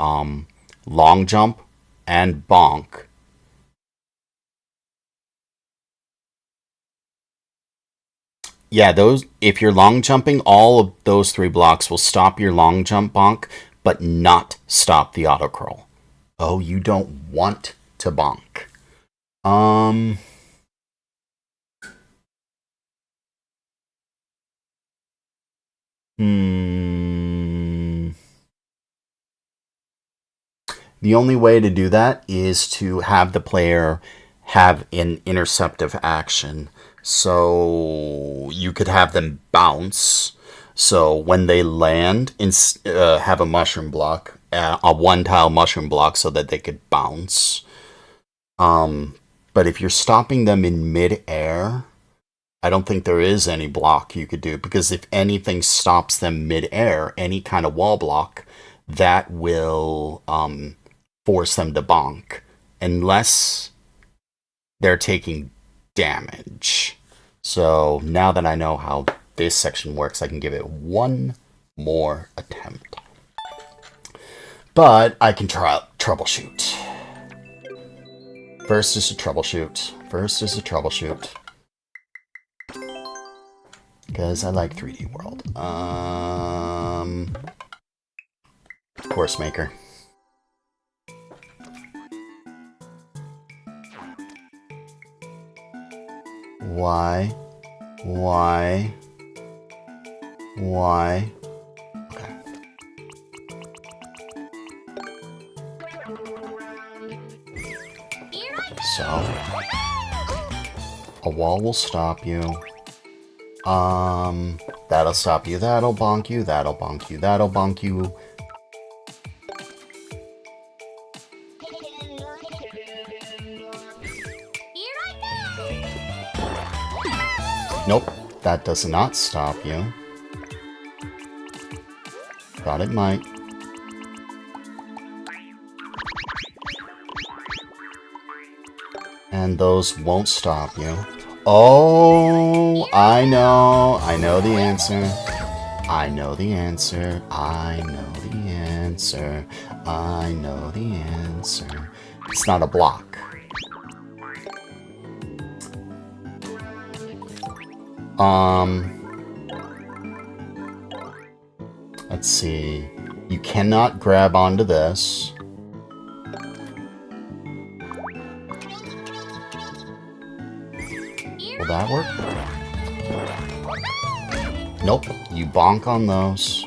D: long jump and bonk. Yeah, those, if you're long jumping, all of those 3 blocks will stop your long jump bonk, but not stop the auto curl. Oh, you don't want to bonk. The only way to do that is to have the player have an interceptive action. So you could have them bounce. So when they land, have a mushroom block, a 1-tile mushroom block, so that they could bounce. But if you're stopping them in mid-air, I don't think there is any block you could do, because if anything stops them mid-air, any kind of wall block, that will force them to bonk, unless they're taking damage. So now that I know how this section works, I can give it one more attempt. But I can try troubleshoot. First is a troubleshoot. Because I like 3D World. Course Maker. Why? Okay. So, a wall will stop you. That'll stop you, that'll bonk you, that'll bonk you, that'll bonk you. Nope, that does not stop you. Thought it might. And those won't stop you. Oh, I know the answer. I know the answer. It's not a block. Let's see. You cannot grab onto this. Will that work? Nope. You bonk on those.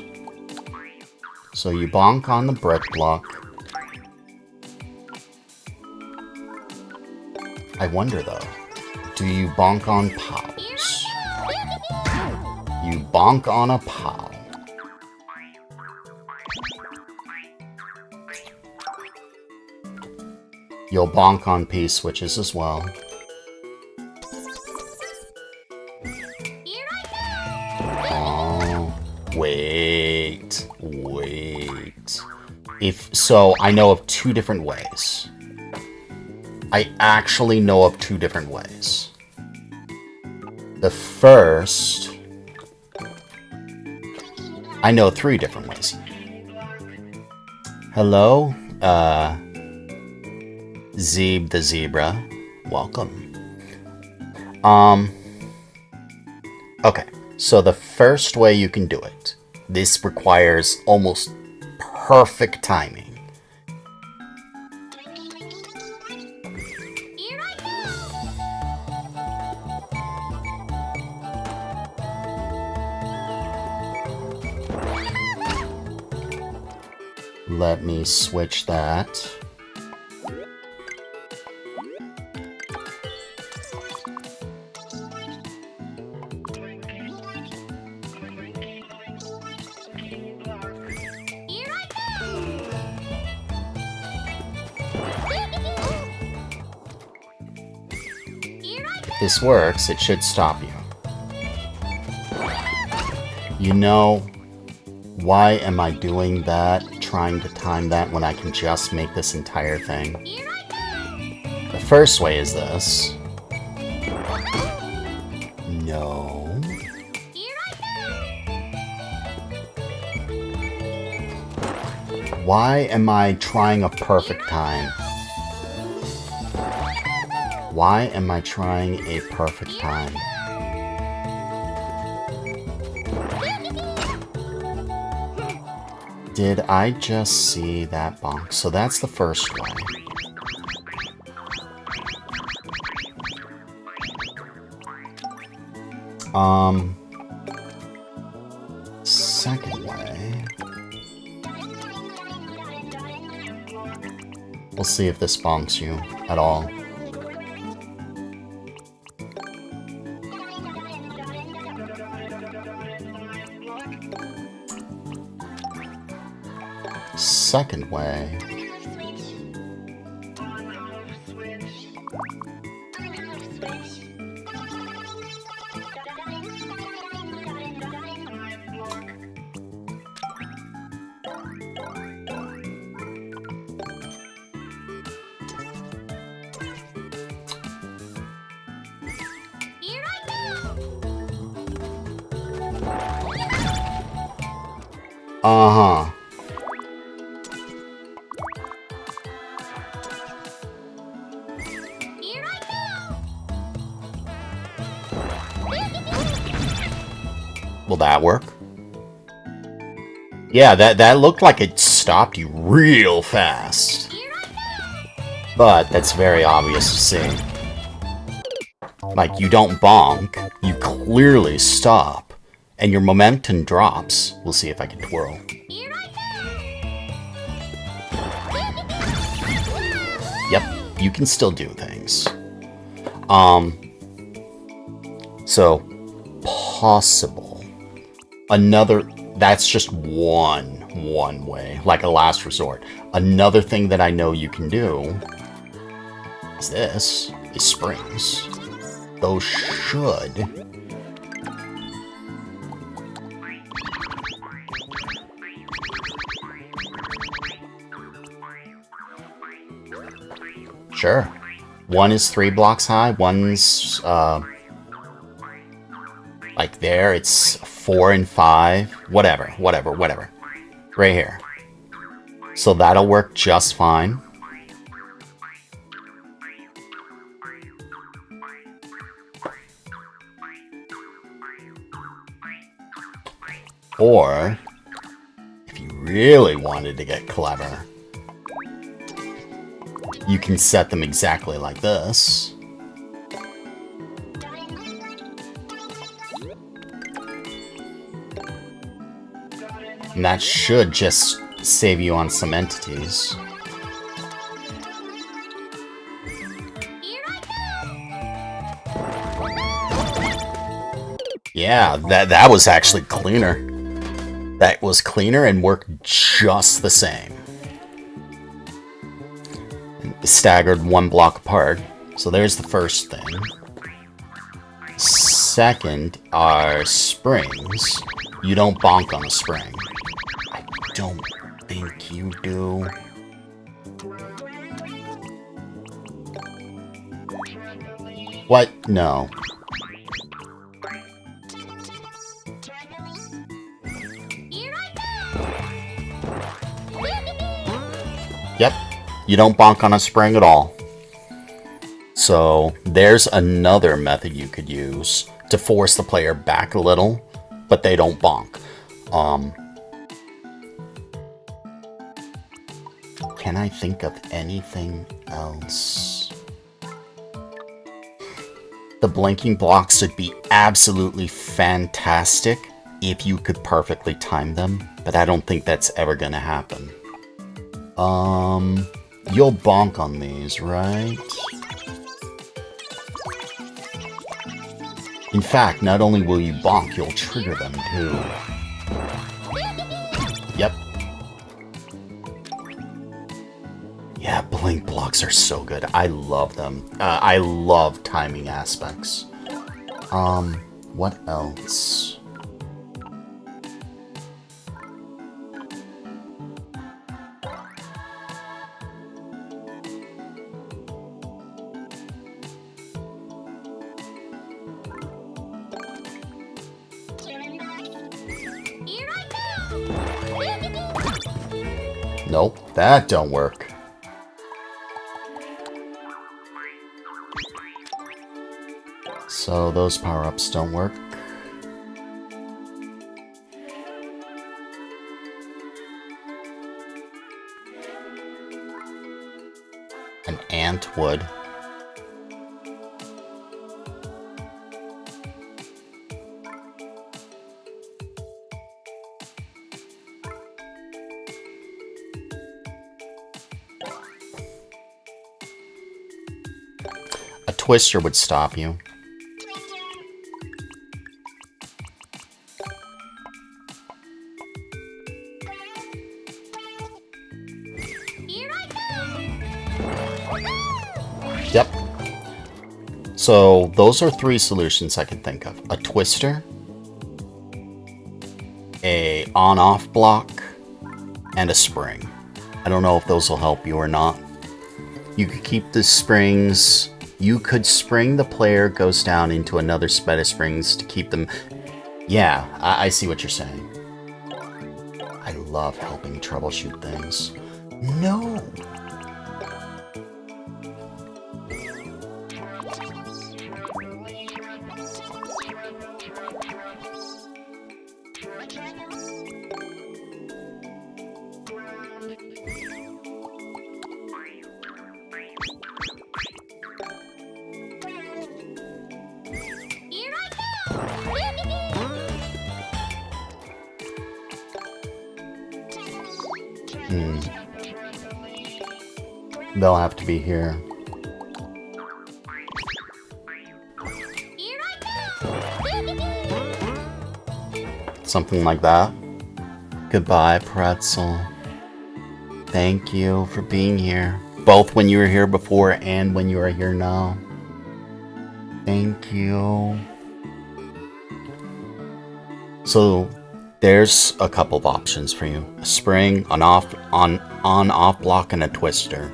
D: So you bonk on the brick block. I wonder though, do you bonk on pows? You bonk on a pow. You'll bonk on P-switches as well. Oh, wait. So, I know of 2 different ways. I actually know of 2 different ways. The first... I know 3 different ways. Hello, Zeeb the Zebra. Welcome. Okay, so the first way you can do it, this requires almost perfect timing. Let me switch that. If this works, it should stop you. You know, why am I doing that, trying to time that, when I can just make this entire thing? The first way is this. No.
A: Why am I trying a perfect time? Why am I trying a perfect time? Did I just see that bonk? So that's the first way. Second way. We'll see if this bonks you at all. Second way.
C: Here I go!
A: Uh-huh.
C: Here I go!
A: Will that work? Yeah, that looked like it stopped you real fast.
C: Here I go!
A: But that's very obvious to see. Like, you don't bonk, you clearly stop, and your momentum drops. We'll see if I can twirl.
C: Here I go!
A: Yep, you can still do things. So, possible. Another, that's just one way, like a last resort. Another thing that I know you can do is springs. Those should sure. One is 3 blocks high, one's like there, it's 4 and 5, whatever. Right here. So that'll work just fine. Or, if you really wanted to get clever, you can set them exactly like this. And that should just save you on some entities. Yeah, that was actually cleaner. That was cleaner and worked just the same. And staggered 1 block apart. So there's the first thing. Second are springs. You don't bonk on a spring. I don't think you do. What? No. Yep, you don't bonk on a spring at all. So there's another method you could use to force the player back a little, but they don't bonk. Can I think of anything else? The blinking blocks would be absolutely fantastic if you could perfectly time them, but I don't think that's ever gonna happen. You'll bonk on these, right? In fact, not only will you bonk, you'll trigger them too. Yep. Yeah, blink blocks are so good. I love them. I love timing aspects. What else? Nope, that don't work. So those power-ups don't work. An ant would. A twister would stop you.
C: Here I go!
A: Yep. So those are 3 solutions I can think of. A twister, a on-off block, and a spring. I don't know if those will help you or not. You could keep the springs. You could spring the player goes down into another set of springs to keep them. Yeah, I see what you're saying. I love helping troubleshoot things. No!
C: Here I go!
A: They'll have to be here.
C: Here I go!
A: Something like that. Goodbye, Pretzel. Thank you for being here. Both when you were here before and when you are here now. Thank you. So there's a couple of options for you. A spring, an on-off block, and a twister.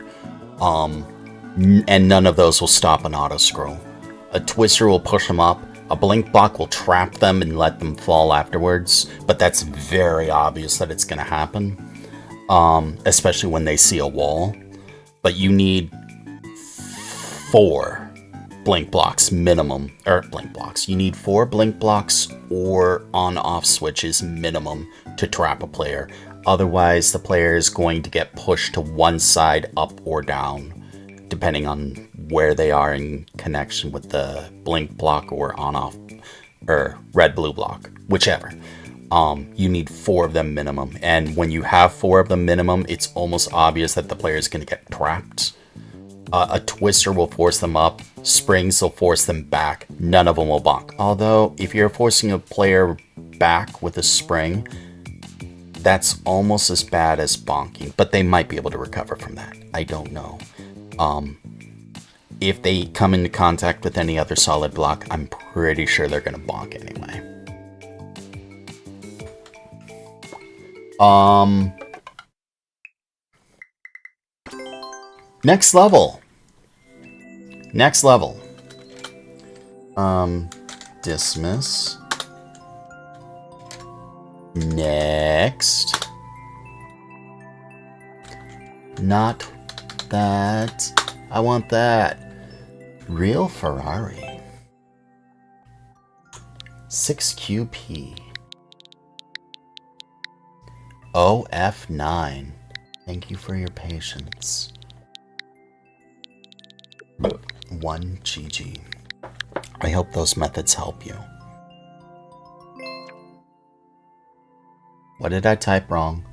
A: And none of those will stop an auto scroll. A twister will push them up. A blink block will trap them and let them fall afterwards. But that's very obvious that it's going to happen. Especially when they see a wall. But you need 4 blink blocks minimum. Or blink blocks. You need 4 blink blocks or on-off switches minimum to trap a player. Otherwise, the player is going to get pushed to one side, up or down, depending on where they are in connection with the blink block or on-off, or red-blue block, whichever. You need 4 of them minimum. And when you have 4 of them minimum, it's almost obvious that the player is going to get trapped. A twister will force them up. Springs will force them back. None of them will bonk. Although, if you're forcing a player back with a spring, that's almost as bad as bonking. But they might be able to recover from that. I don't know. If they come into contact with any other solid block, I'm pretty sure they're going to bonk anyway. Next level. Next level. Dismiss. Next. Not that. I want that. Real Ferrari. 6QP. OF9. Thank you for your patience. 1GG. I hope those methods help you. What did I type wrong?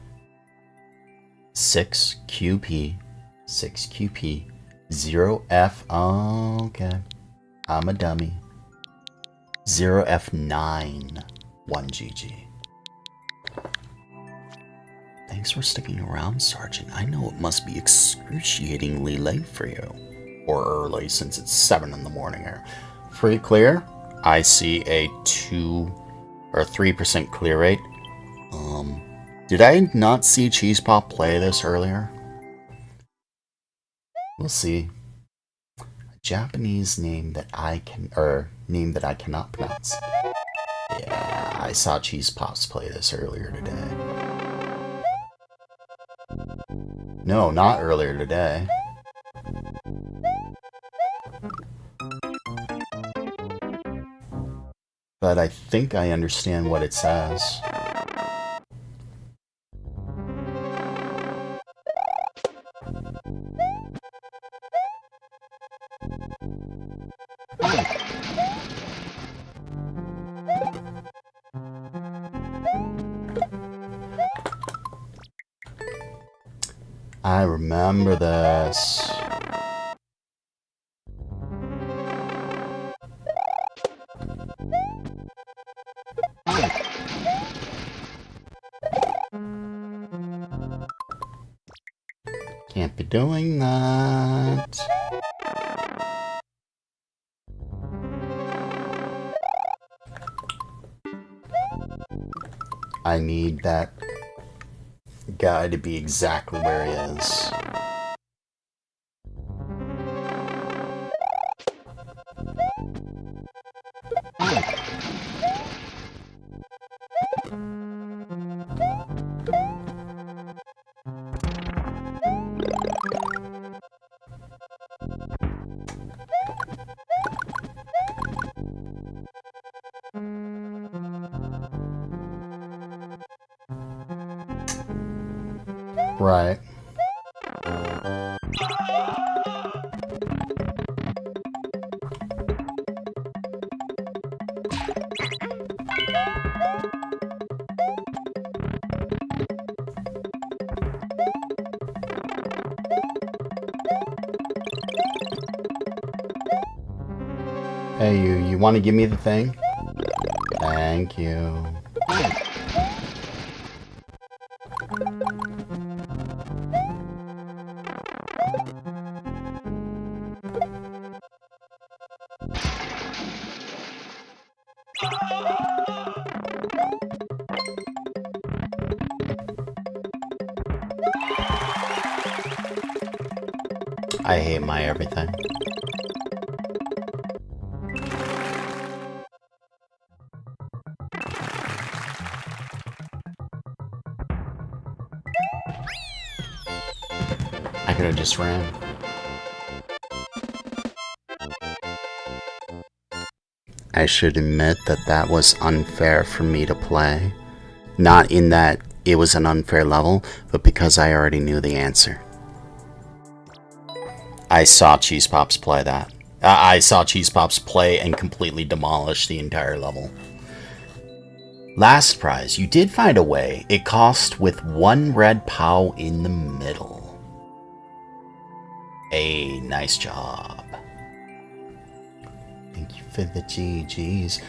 A: 6QP. 6QP. 0F. Oh, okay. I'm a dummy. 0F9. 1GG. Thanks for sticking around, Sergeant. I know it must be excruciatingly late for you. Or early, since it's 7 in the morning here. Free clear. I see a 2 or 3% clear rate. Did I not see Cheese Pop play this earlier? We'll see. A Japanese name that I cannot pronounce. Yeah, I saw Cheese Pops play this earlier today. No, not earlier today. But I think I understand what it says. I remember this. Can't be doing that. I need that guy to be exactly where he is. Right. Hey, you want to give me the thing? Thank you. I hate my everything. I could have just ran. I should admit that that was unfair for me to play. Not in that it was an unfair level, but because I already knew the answer. I saw Cheese Pops play that. I saw Cheese Pops play and completely demolish the entire level. Last prize, you did find a way. It cost with one red POW in the middle. Hey, nice job. Thank you for the GGs.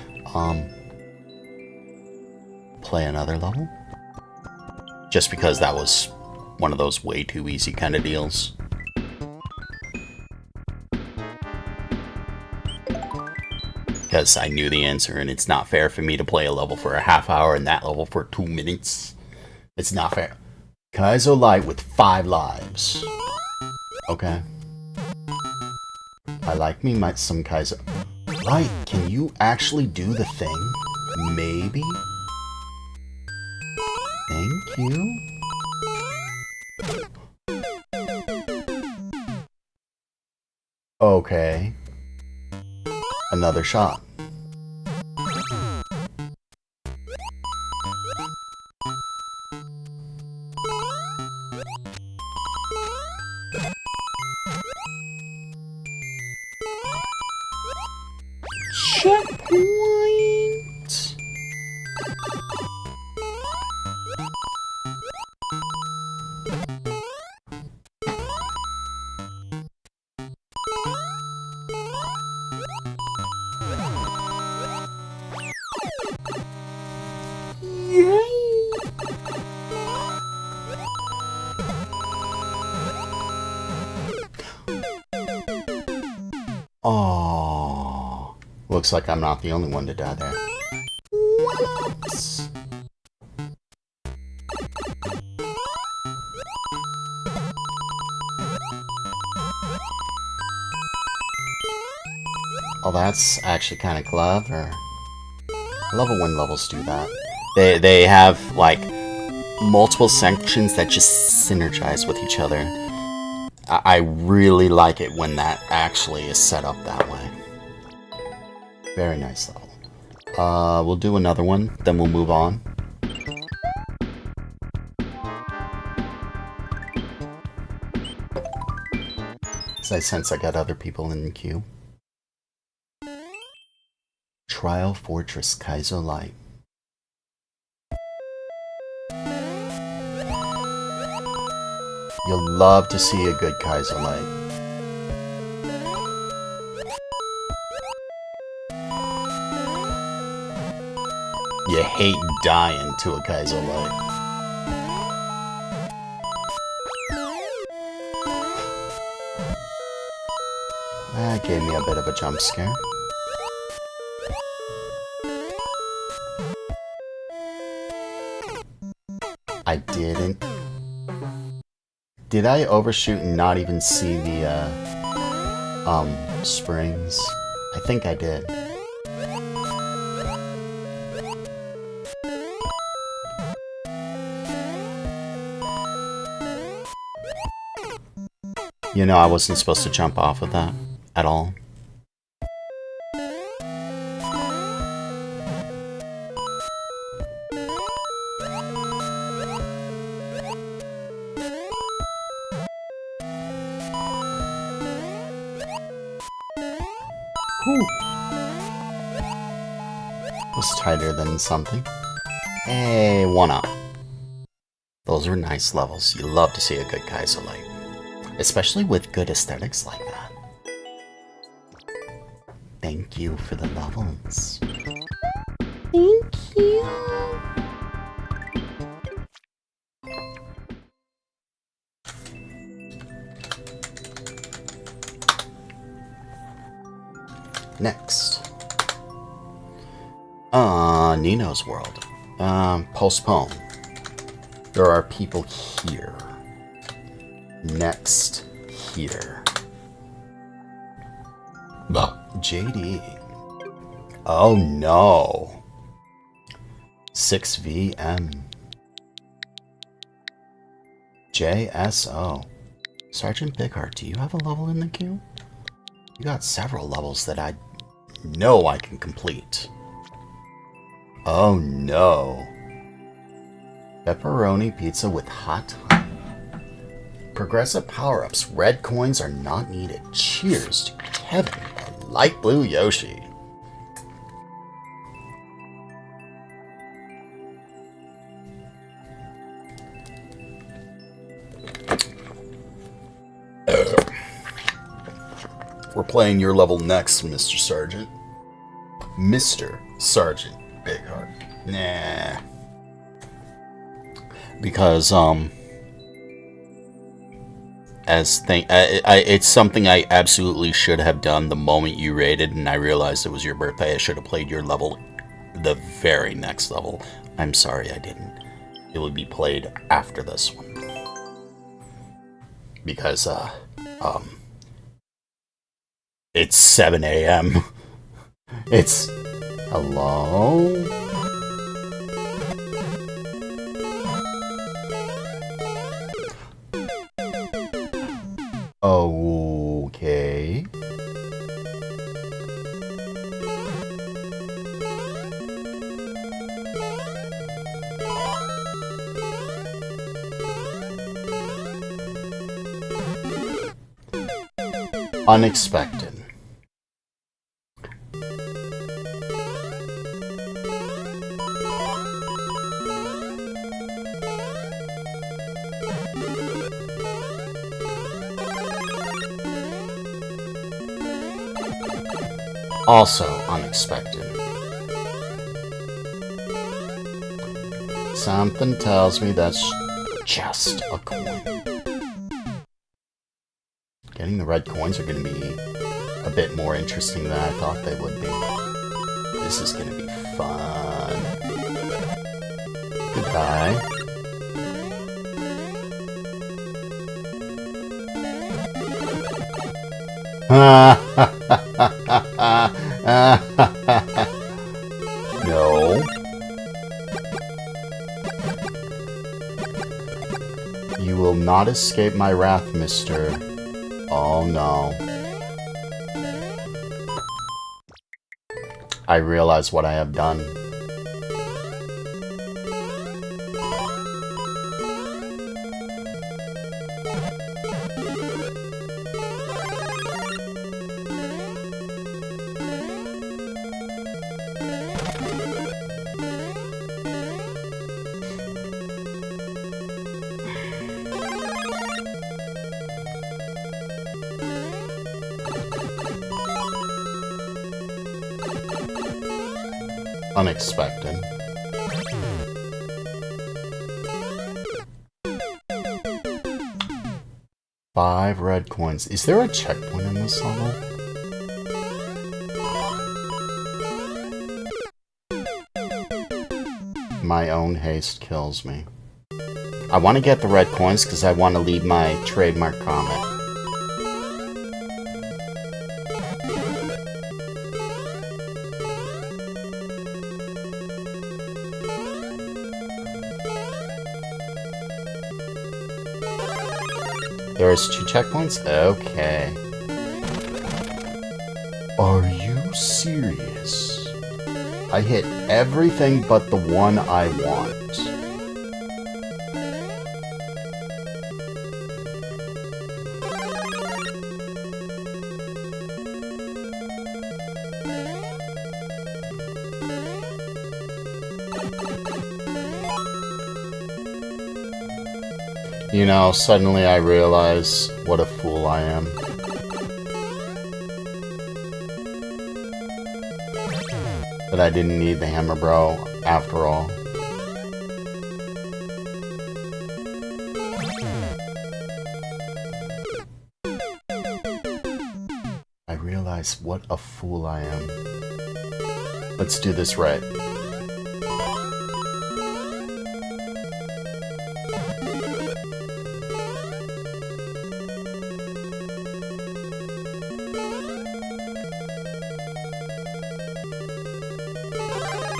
A: Play another level? Just because that was one of those way too easy kind of deals. Because I knew the answer, and it's not fair for me to play a level for a half hour and that level for 2 minutes. It's not fair. Kaizo Light with 5 lives. Okay. I like me some Kaizo. Light, can you actually do the thing? Maybe? Thank you. Okay. Another shot. Checkpoint. Oh, looks like I'm not the only one to die there. Whoops. Oh, that's actually kind of clever. I love it when levels do that. They have like
D: multiple sections that just synergize with each other. I really like it when that actually is set up that way. Very nice level. We'll do another one, then we'll move on. As I sense I got other people in the queue. Trial Fortress Kaizo Light. You'll love to see a good Kaizo Light. You hate dying to a Kaizo Light. That gave me a bit of a jump scare. I didn't. Did I overshoot and not even see the, springs? I think I did. You know, I wasn't supposed to jump off of that at all. Whew. Was tighter than something. Hey, one up. Those are nice levels. You love to see a good Kaizo Light. Especially with good aesthetics like that. Thank you for the levels. Thank you. Next. Nino's World. Postpone. There are people here. Next here. JD. Oh no. 6VM. JSO. Sergeant Bigheart, do you have a level in the queue? You got several levels that I know I can complete. Oh no. Pepperoni pizza with hot honey. Progressive power-ups. Red coins are not needed. Cheers to Kevin, a light blue Yoshi. We're playing your level next, Mr. Sergeant. Mr. Sergeant Bigheart. Nah. Because, it's something I absolutely should have done the moment you raided, and I realized it was your birthday. I should have played your level, the very next level. I'm sorry I didn't. It would be played after this one. Because, it's 7 a.m. It's... Hello? Okay. Unexpected. Also unexpected. Something tells me that's just a coin. Getting the red coins are going to be a bit more interesting than I thought they would be. This is going to be fun. Goodbye. No.
A: You will not escape my wrath, mister. Oh no. I realize what I have done. Unexpected. Five red coins. Is there a checkpoint in this level? My own haste kills me. I want to get the red coins because I want to leave my trademark comment. There's 2 checkpoints? Okay. Are you serious? I hit everything but the one I want. You know, suddenly I realize what a fool I am. That I didn't need the hammer bro after all. I realize what a fool I am. Let's do this right.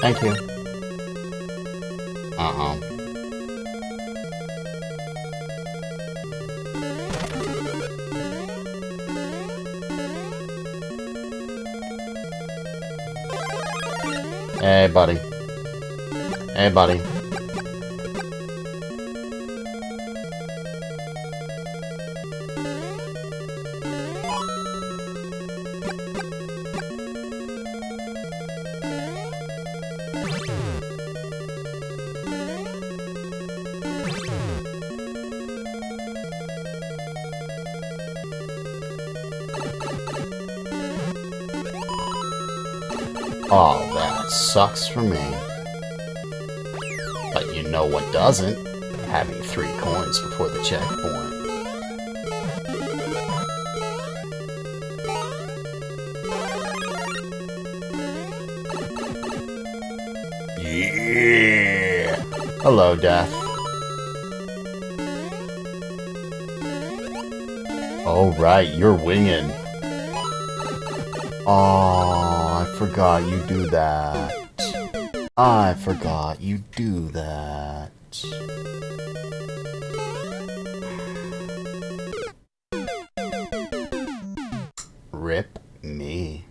A: Thank you. Uh-oh. Hey, buddy. Hey, buddy. Oh, that sucks for me. But you know what doesn't? Having 3 coins before the checkpoint. Yeah! Hello, Death. Oh, right, you're winging. Oh, I forgot you do that. I forgot you do that. Rip me.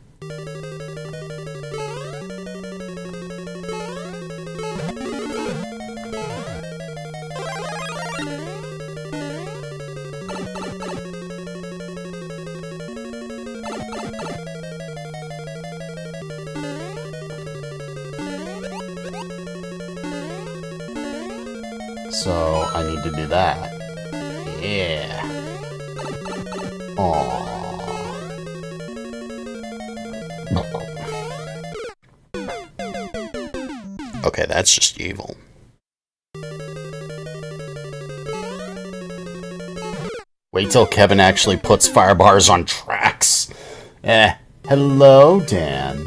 A: So I need to do that. Yeah. Aww. Okay, that's just evil. Wait till Kevin actually puts fire bars on tracks. Hello, Dan.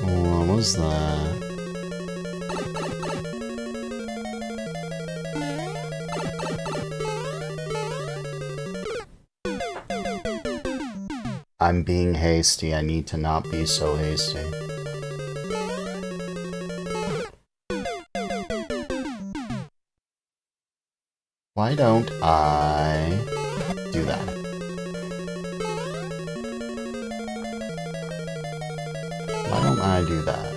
A: What was that? I'm being hasty. I need to not be so hasty. Why don't I do that? Why don't I do that?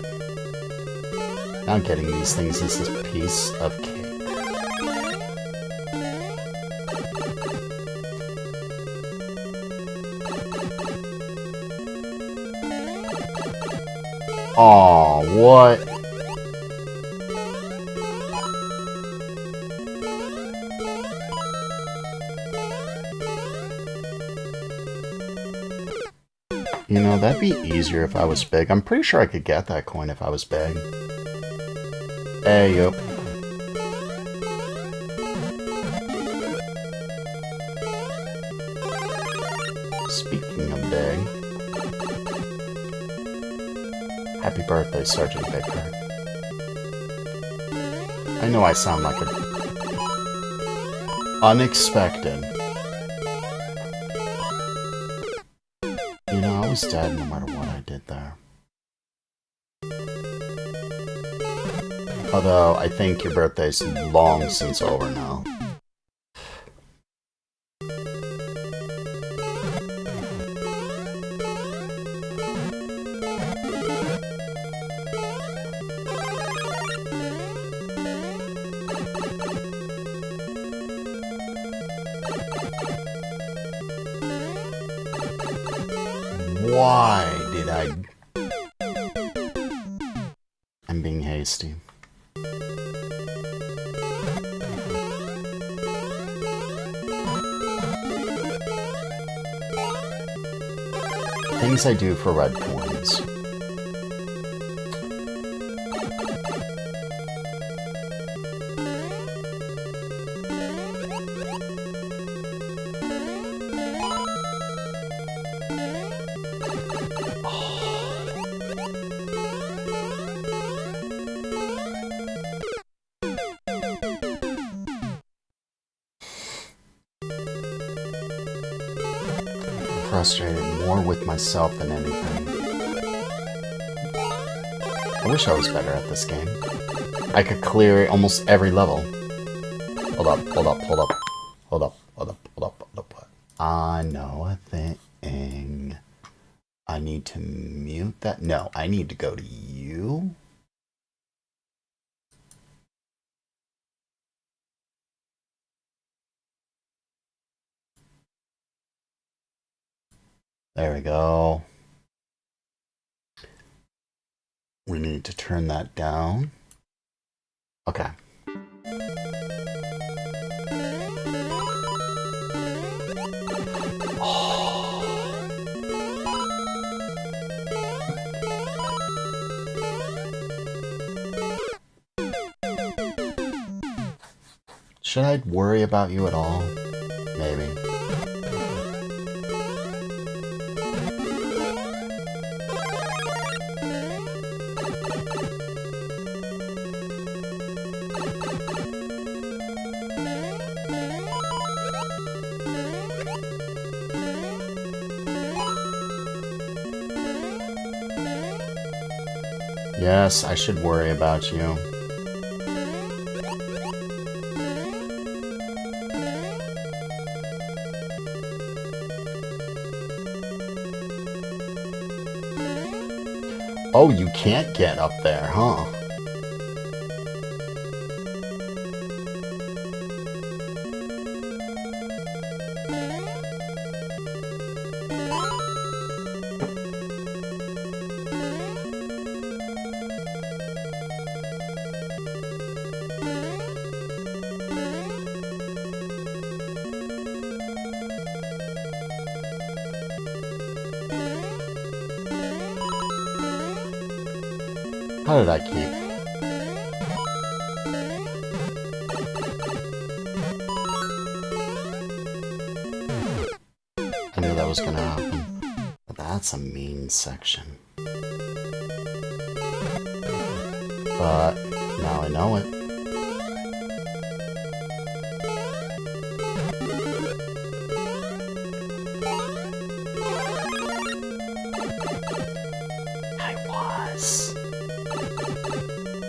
A: Now getting these things is this piece of cake. Aw, what? You know, that'd be easier if I was big. I'm pretty sure I could get that coin if I was big. Hey, yo. Speaking of big. Happy birthday, Sergeant Baker. I know I sound like a... unexpected. You know, I was dead no matter what I did there. Although, I think your birthday's long since over now. Why did I... I'm being hasty. Things I do for red coins. Frustrated more with myself than anything. I wish I was better at this game. I could clear almost every level. Hold up, hold up, hold up. Hold up, hold up, hold up, hold up. I know a thing. I need to mute that. No, I need to go to you. There we go. We need to turn that down. Okay. Should I worry about you at all? Maybe. Yes, I should worry about you. Oh, you can't get up there, huh? How did I keep? I knew that was gonna happen. But that's a mean section. But now I know it.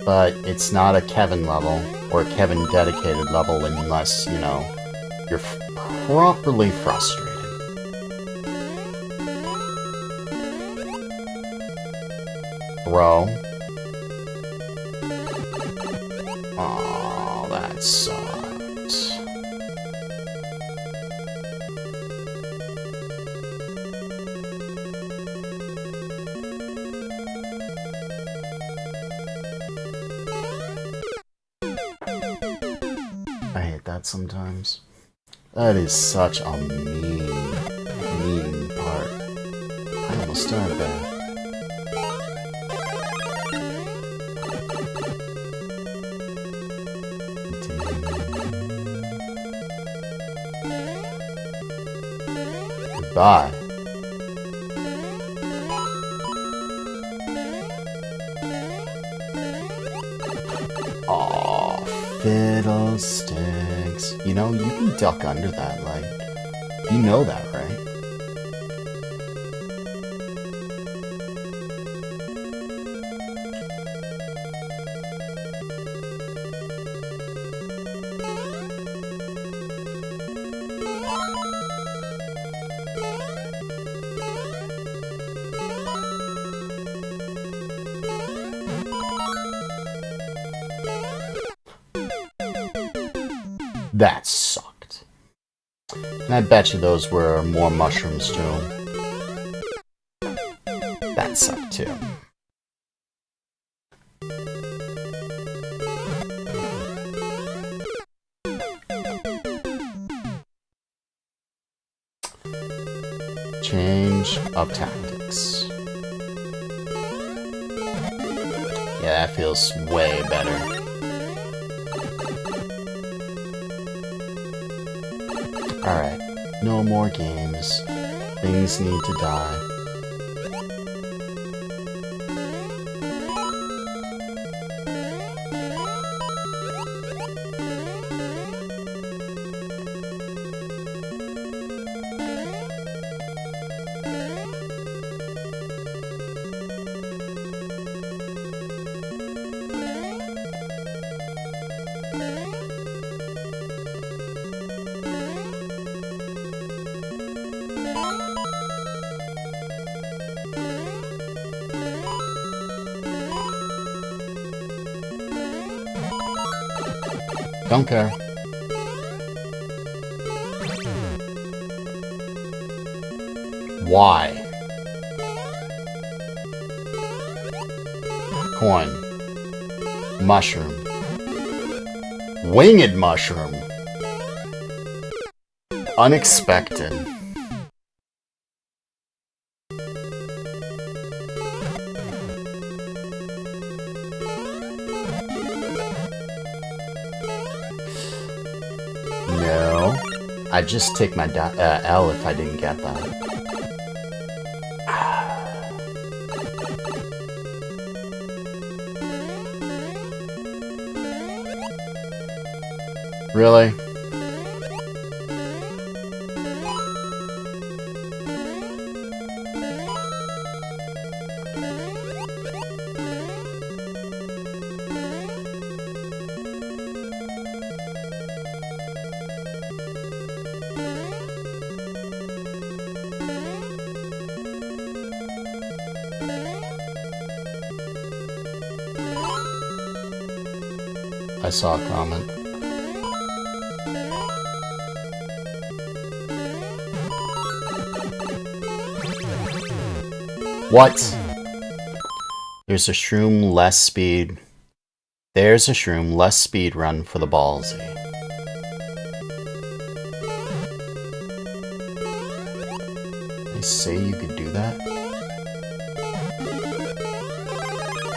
A: But it's not a Kevin level or Kevin dedicated level unless, you know, you're properly frustrated. Throw. Oh, that sucked. I hate that sometimes. That is such a mean part. I almost died there. Goodbye. Aw, fiddlesticks. You know, you can duck under that light. You know that, right? That sucked. And I bet you those were more mushrooms too. That sucked too. Change of tactics. Yeah, that feels way better. Alright, no more games. Things need to die. Don't care. Why? Coin. Mushroom. Winged mushroom. Unexpected. No. I'd just take my L if I didn't get that. Really? I saw a comment. What? There's a shroom, less speed. There's a shroom, less speed run for the ballsy. They say you could do that?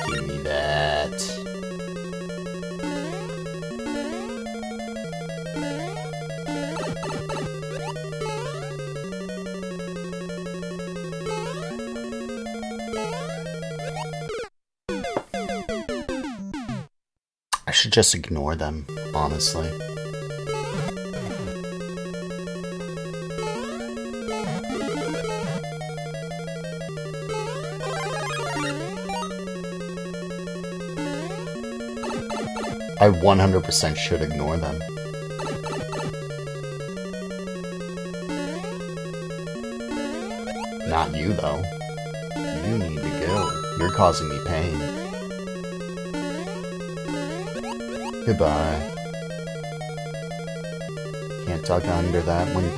A: Give me that. I should just ignore them, honestly. I 100% should ignore them. Not you, though. You need to go. You're causing me pain. Goodbye. Can't tuck under that one.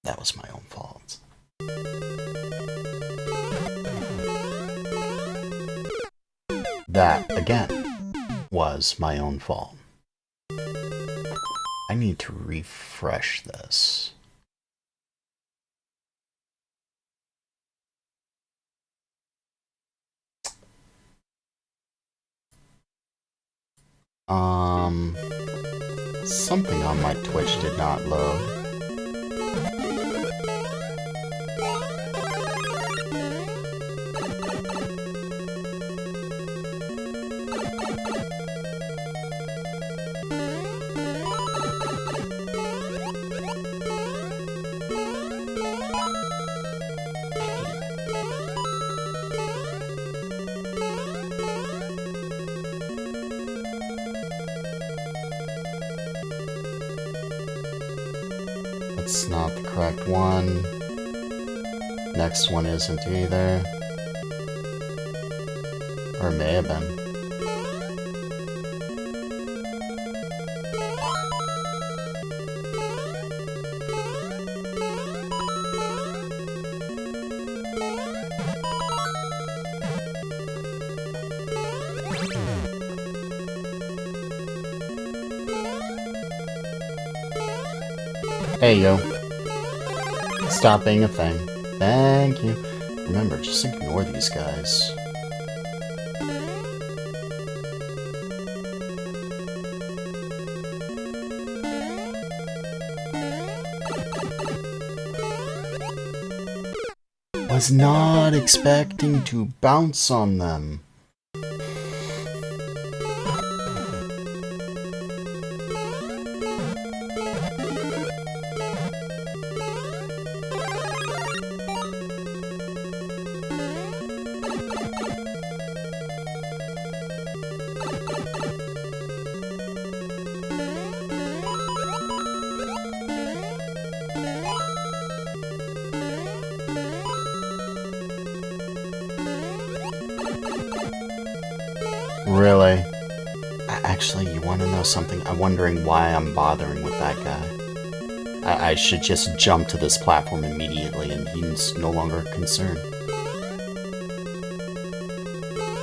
A: That was my own fault. That, again, was my own fault. I need to refresh this. Something on my Twitch did not load. That's not the correct one. Next one isn't either. Or it may have been. Hey, yo. Stop being a thing. Thank you. Remember, just ignore these guys. Was not expecting to bounce on them. Really? Actually, you want to know something? I'm wondering why I'm bothering with that guy. I should just jump to this platform immediately and he's no longer a concern.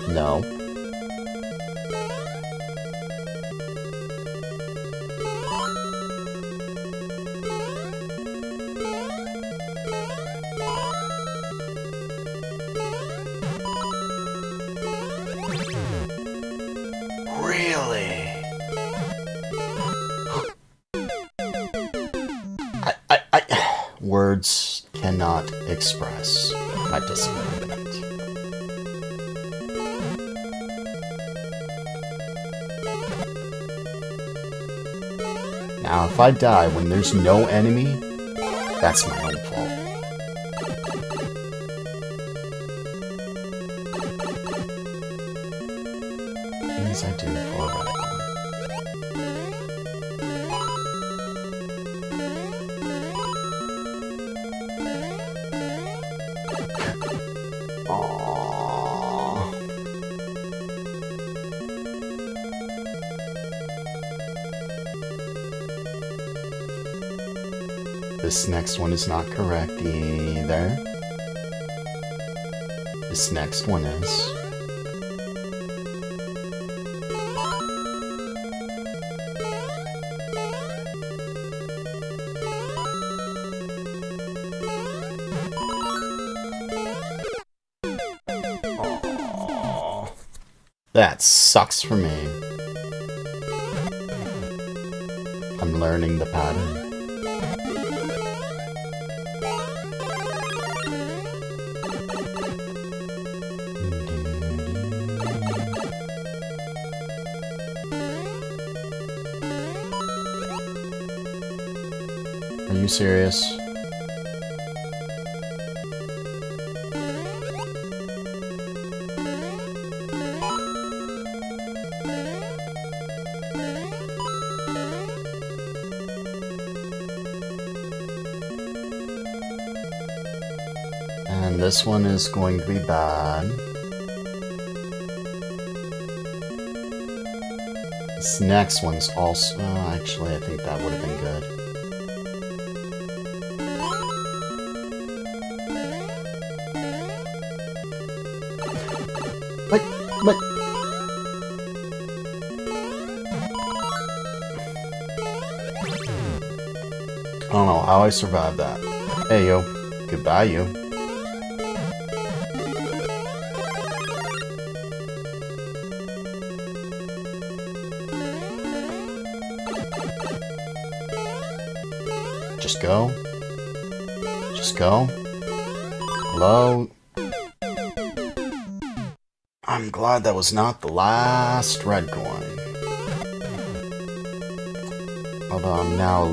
A: No. Words cannot express my disappointment. Now, if I die when there's no enemy, that's my own fault. Things I do for a radical. This next one is not correct either. This next one is. Aww. That sucks for me. I'm learning the pattern. Are you serious? And this one is going to be bad. This next one's also... actually, I think that would have been good. But... I don't know how I survived that. Hey, yo. Goodbye, you. Just go. Just go. Hello? I'm glad that was not the last red coin. Although I'm now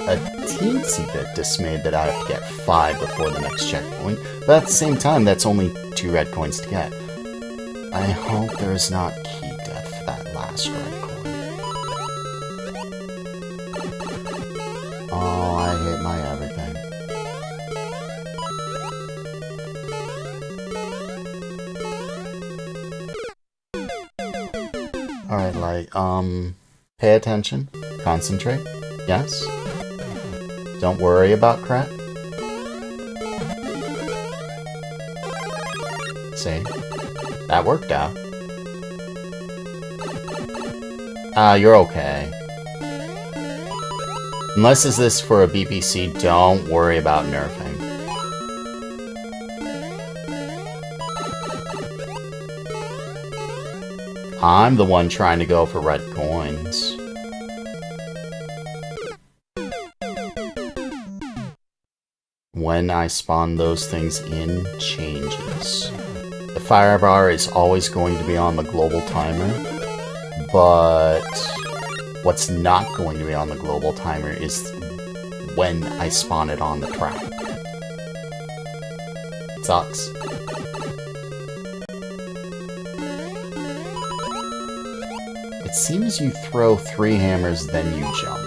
A: a teensy bit dismayed that I have to get 5 before the next checkpoint, but at the same time, that's only 2 red coins to get. I hope there is not key death for that last red coin. Oh, I hate my everything. Alright, like, pay attention, concentrate, yes? Don't worry about crap. See? That worked out. You're okay. Unless is this for a BPC, don't worry about nerfing. I'm the one trying to go for red coins. When I spawn those things in, changes. The fire bar is always going to be on the global timer, but what's not going to be on the global timer is when I spawn it on the track. Sucks. It seems you throw 3 hammers, then you jump.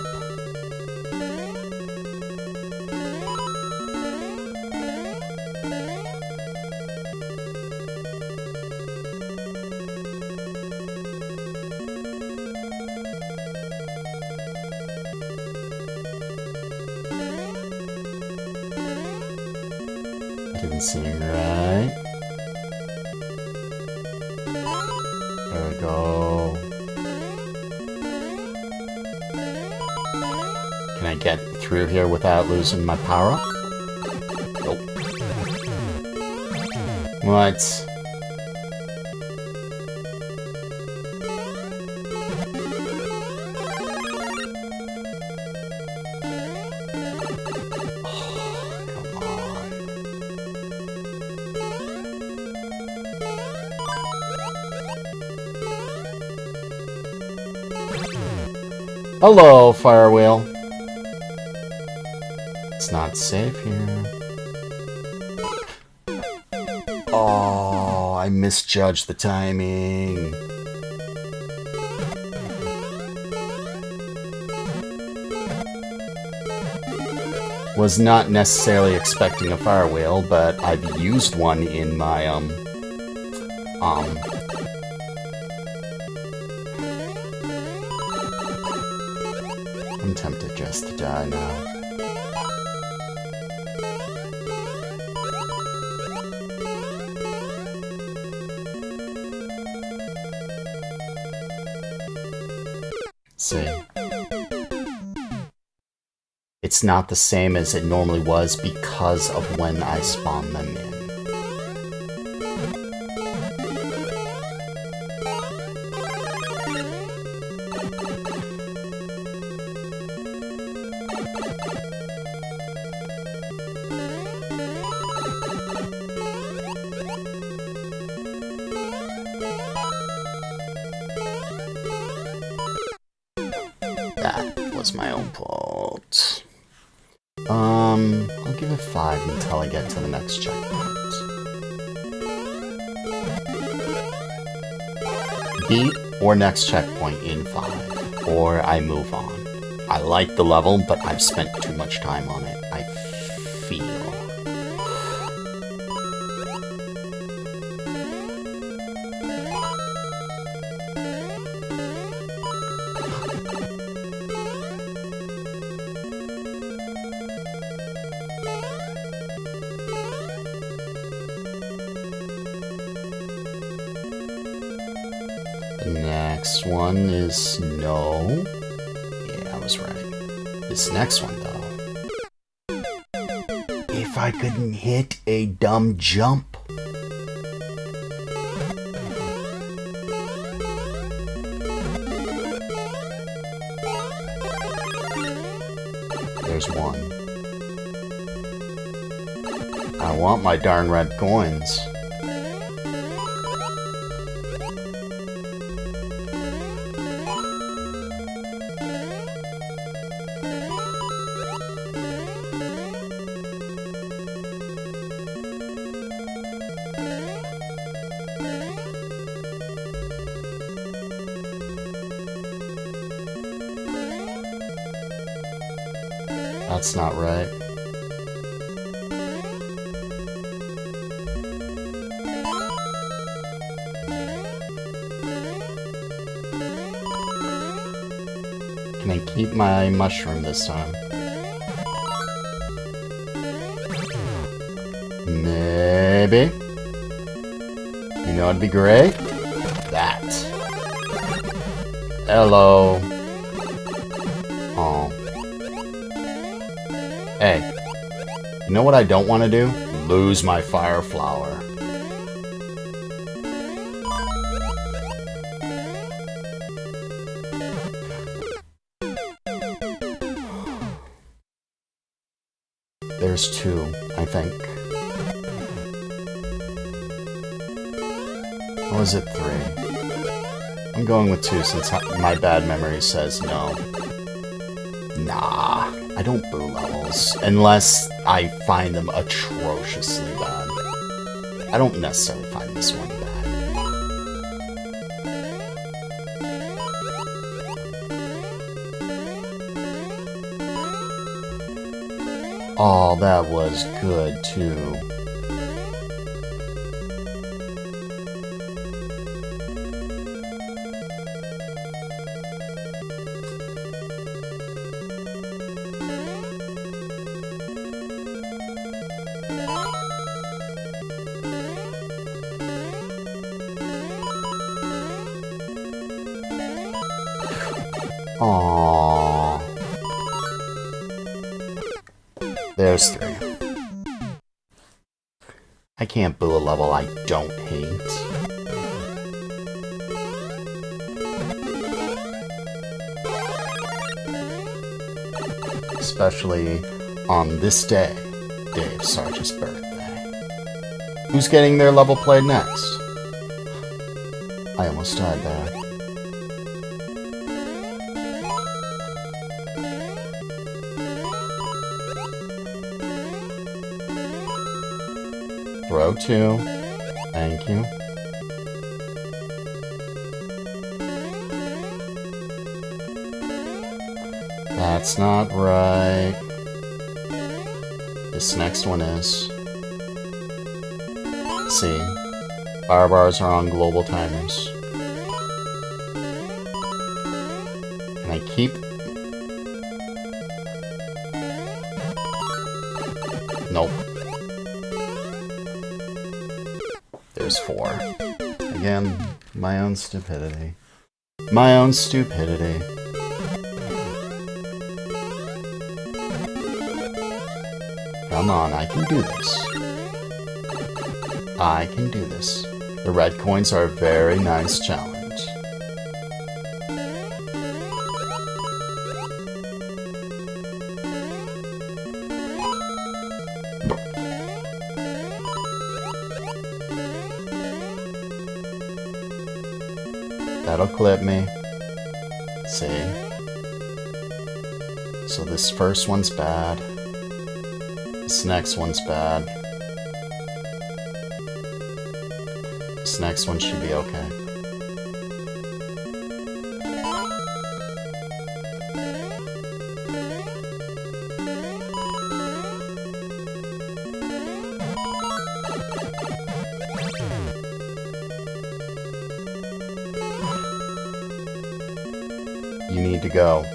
A: Didn't seem right. There we go. Can I get through here without losing my power up? Nope. What? Hello, fire wheel. It's not safe here. Oh, I misjudged the timing. Was not necessarily expecting a fire wheel, but I've used one in my, I'm tempted just to die now. See. It's not the same as it normally was because of when I spawn them in. That was my own fault. I'll give it 5 until I get to the next checkpoint. Beat or next checkpoint in 5, or I move on. I like the level, but I've spent too much time on it, I feel. next one is no. Yeah, I was right. This next one, though. If I couldn't hit a dumb jump. There's one. I want my darn red coins. That's not right. Can I keep my mushroom this time? Maybe. You know what'd be great? That. Hello. Oh. Hey, you know what I don't want to do? Lose my fire flower. There's two, I think. Or was it three? I'm going with two since my bad memory says no. Nah. I don't boo levels, unless I find them atrociously bad. I don't necessarily find this one bad. Oh, that was good, too. Aww. There's three. I can't boo a level I don't hate. Especially on this day, Dave Sarge's birthday. Who's getting their level played next? I almost died there. Throw two. Thank you. That's not right. This next one is. See, fire bars are on global timers. Can I keep? Nope. There's four. Again, my own stupidity. My own stupidity. Come on, I can do this. I can do this. The red coins are a very nice challenge. That'll clip me. See? So this first one's bad. This next one's bad. This next one should be okay. You need to go.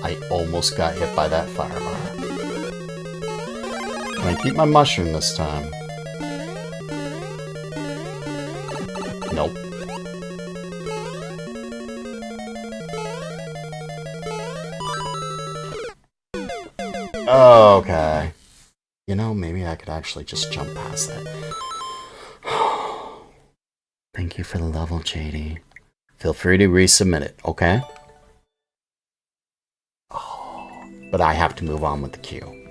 A: I almost got hit by that fire bar. Can I keep my mushroom this time? Nope. Okay. You know, maybe I could actually just jump past that. Thank you for the level, JD. Feel free to resubmit it, okay? Oh, but I have to move on with the queue.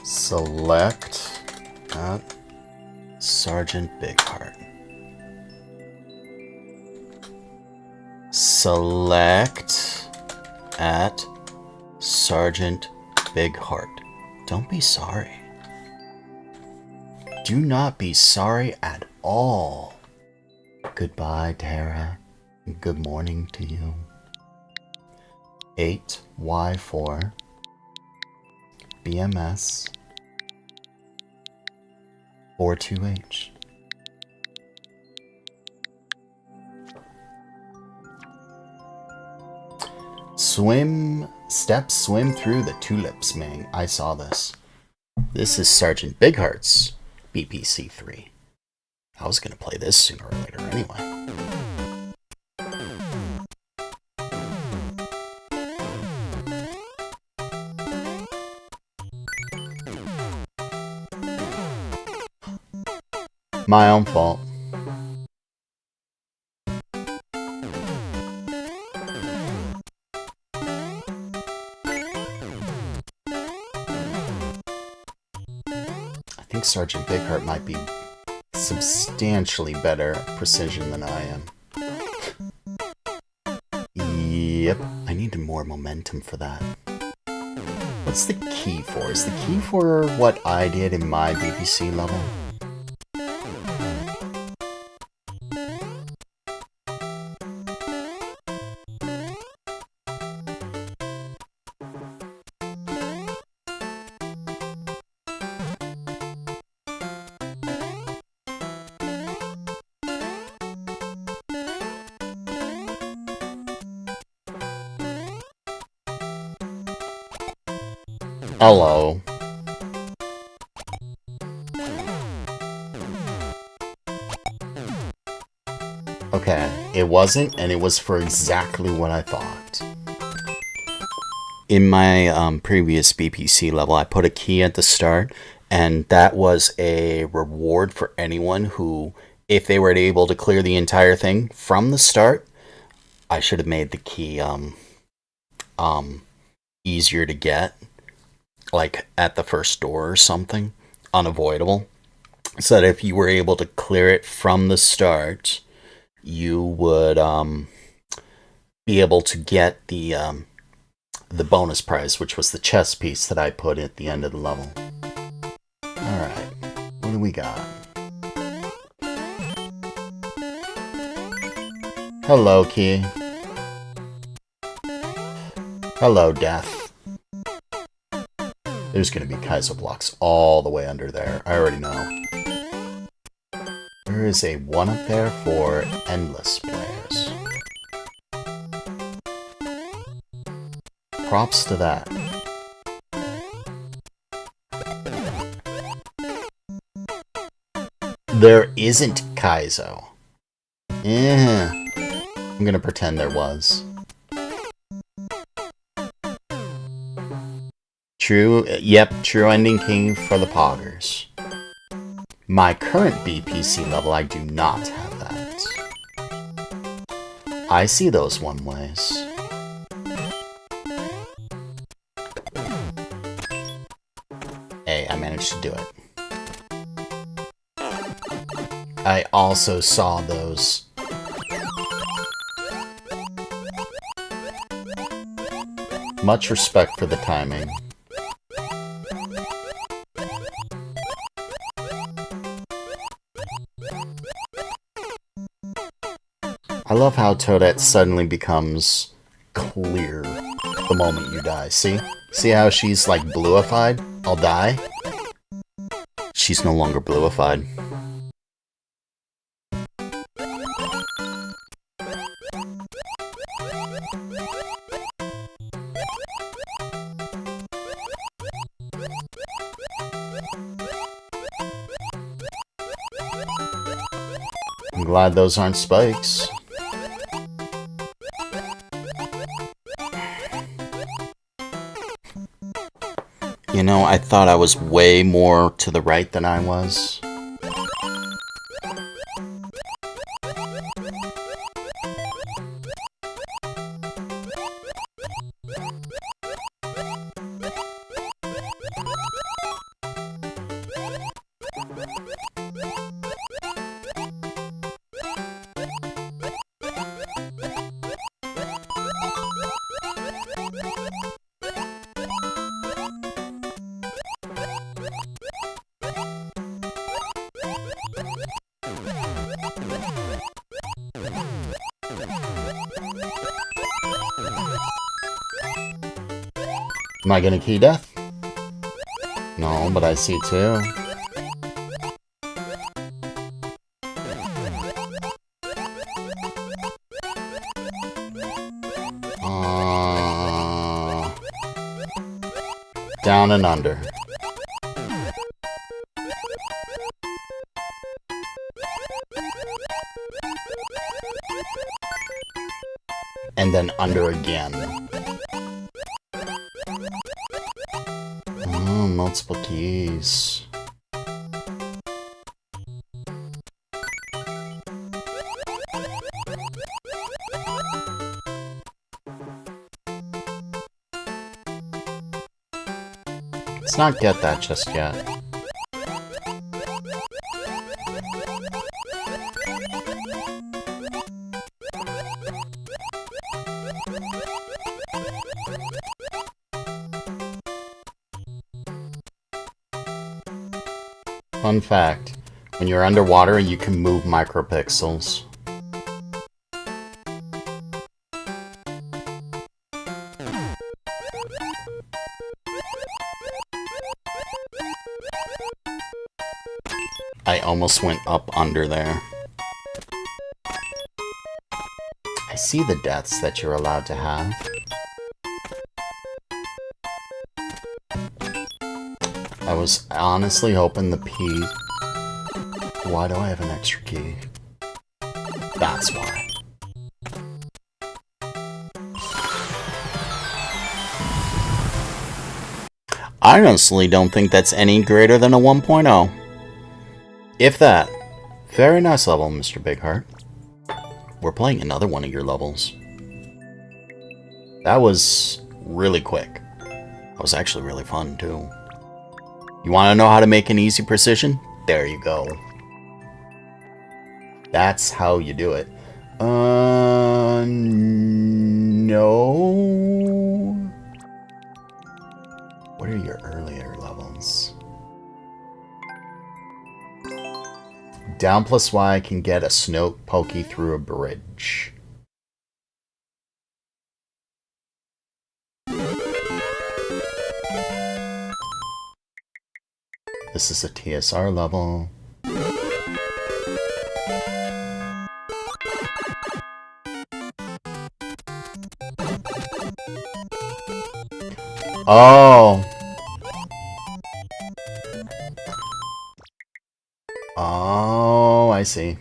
A: Select at Sergeant Bigheart. Select at Sergeant Bigheart. Don't be sorry. Do not be sorry at all. Goodbye, Tara. Good morning to you. 8Y4 BMS 42H. Swim through the tulips, Ming. I saw this. This is Sergeant Bigheart's BPC 3. I was gonna play this sooner or later anyway. My own fault. I think Sergeant Bigheart might be substantially better at precision than I am. Yep, I needed more momentum for that. What's the key for? Is the key for what I did in my BPC level? Hello. Okay, it wasn't, and it was for exactly what I thought. In my previous BPC level, I put a key at the start, and that was a reward for anyone who, if they were able to clear the entire thing from the start, I should have made the key easier to get. Like at the first door or something, unavoidable, so that if you were able to clear it from the start, you would be able to get the bonus prize, which was the chess piece that I put at the end of the level. Alright, what do we got? Hello, Key. Hello, Death. There's going to be Kaizo blocks all the way under there. I already know. There is a one up there for endless players. Props to that. There isn't Kaizo. Yeah. I'm going to pretend there was. True, yep, true ending king for the poggers. My current BPC level, I do not have that. I see those one-ways. Hey, I managed to do it. I also saw those. Much respect for the timing. I love how Toadette suddenly becomes clear the moment you die. See? See how she's like bluified? I'll die. She's no longer bluified. I'm glad those aren't spikes.
D: You know, I thought I was way more to the right than I was. Am I gonna key death? No, but I see two. Down and under. And then under again. Oh, multiple keys. Let's not get that just yet. Fun fact, when you're underwater, you can move micropixels. I almost went up under there. I see the deaths that you're allowed to have. I was honestly hoping the P... Why do I have an extra key? That's why. I honestly don't think that's any greater than a 1.0. If that. Very nice level, Mr. Bigheart. We're playing another one of your levels. That was really quick. That was actually really fun, too. You want to know how to make an easy precision? There you go. That's how you do it. No. What are your earlier levels? Down plus Y can get a snow pokey through a bridge. This is a TSR level. Oh. Oh, I see.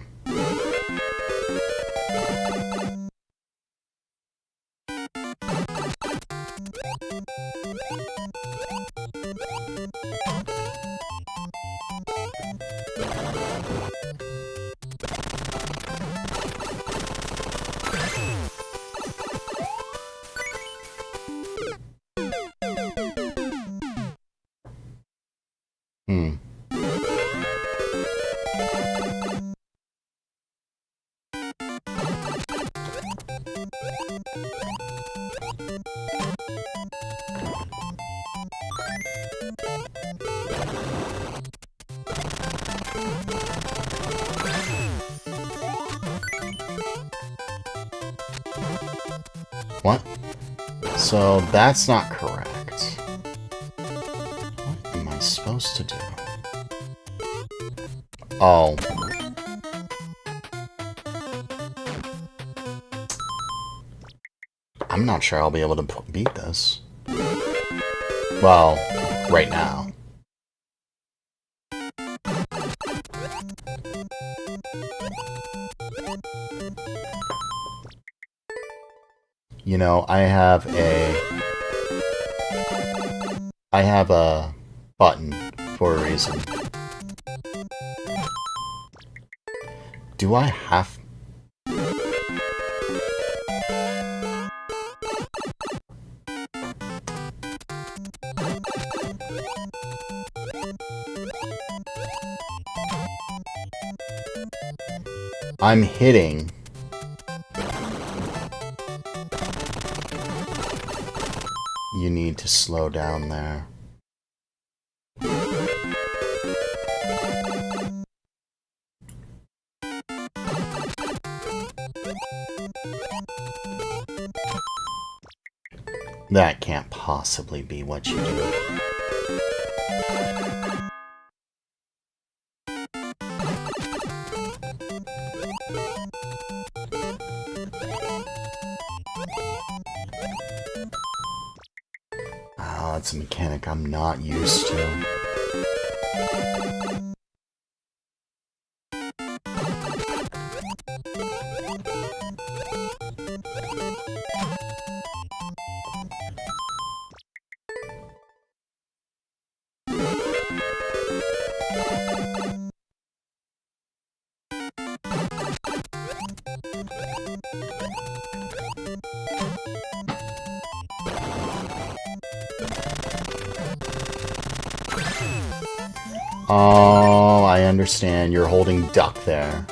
D: What? So that's not correct. What am I supposed to do? Oh. I'm not sure I'll be able to beat this. Well, right now. You know, I have a I have a button for a reason. Do I have... I'm hitting. You need to slow down there. That can't possibly be what you do. Oh, it's a mechanic I'm not used to. Oh, I understand. You're holding duck there.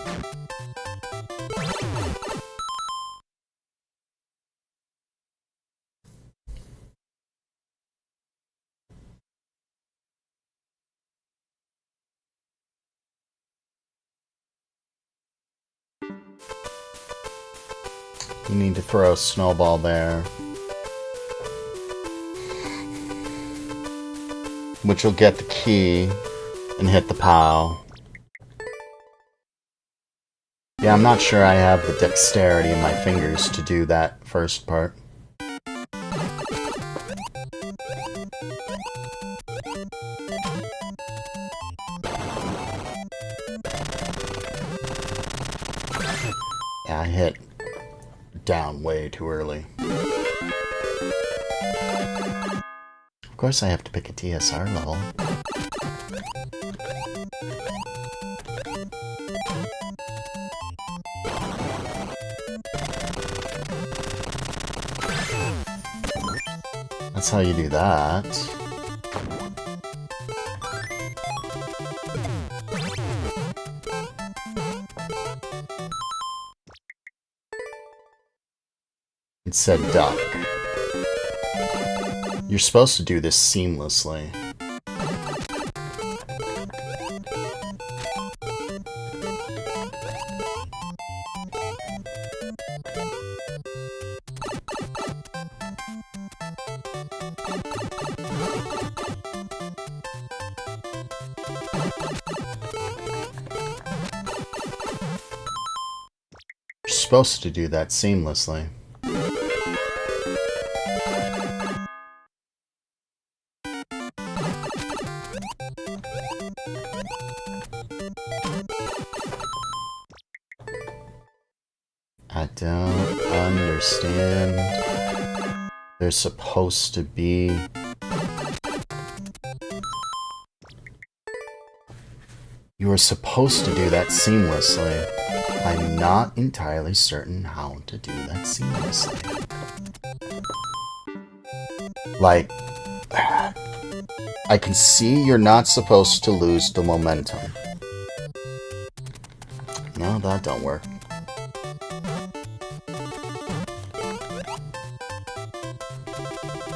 D: You need to throw a snowball there. Which will get the key and hit the POW. Yeah, I'm not sure I have the dexterity in my fingers to do that first part. Yeah, I hit down way too early. Of course I have to pick a TSR level. That's how you do that. It said duck. You're supposed to do this seamlessly. You're supposed to do that seamlessly. I don't understand. They're supposed to be... You are supposed to do that seamlessly. I'm not entirely certain how to do that seamlessly. Like, I can see you're not supposed to lose the momentum. No, that don't work.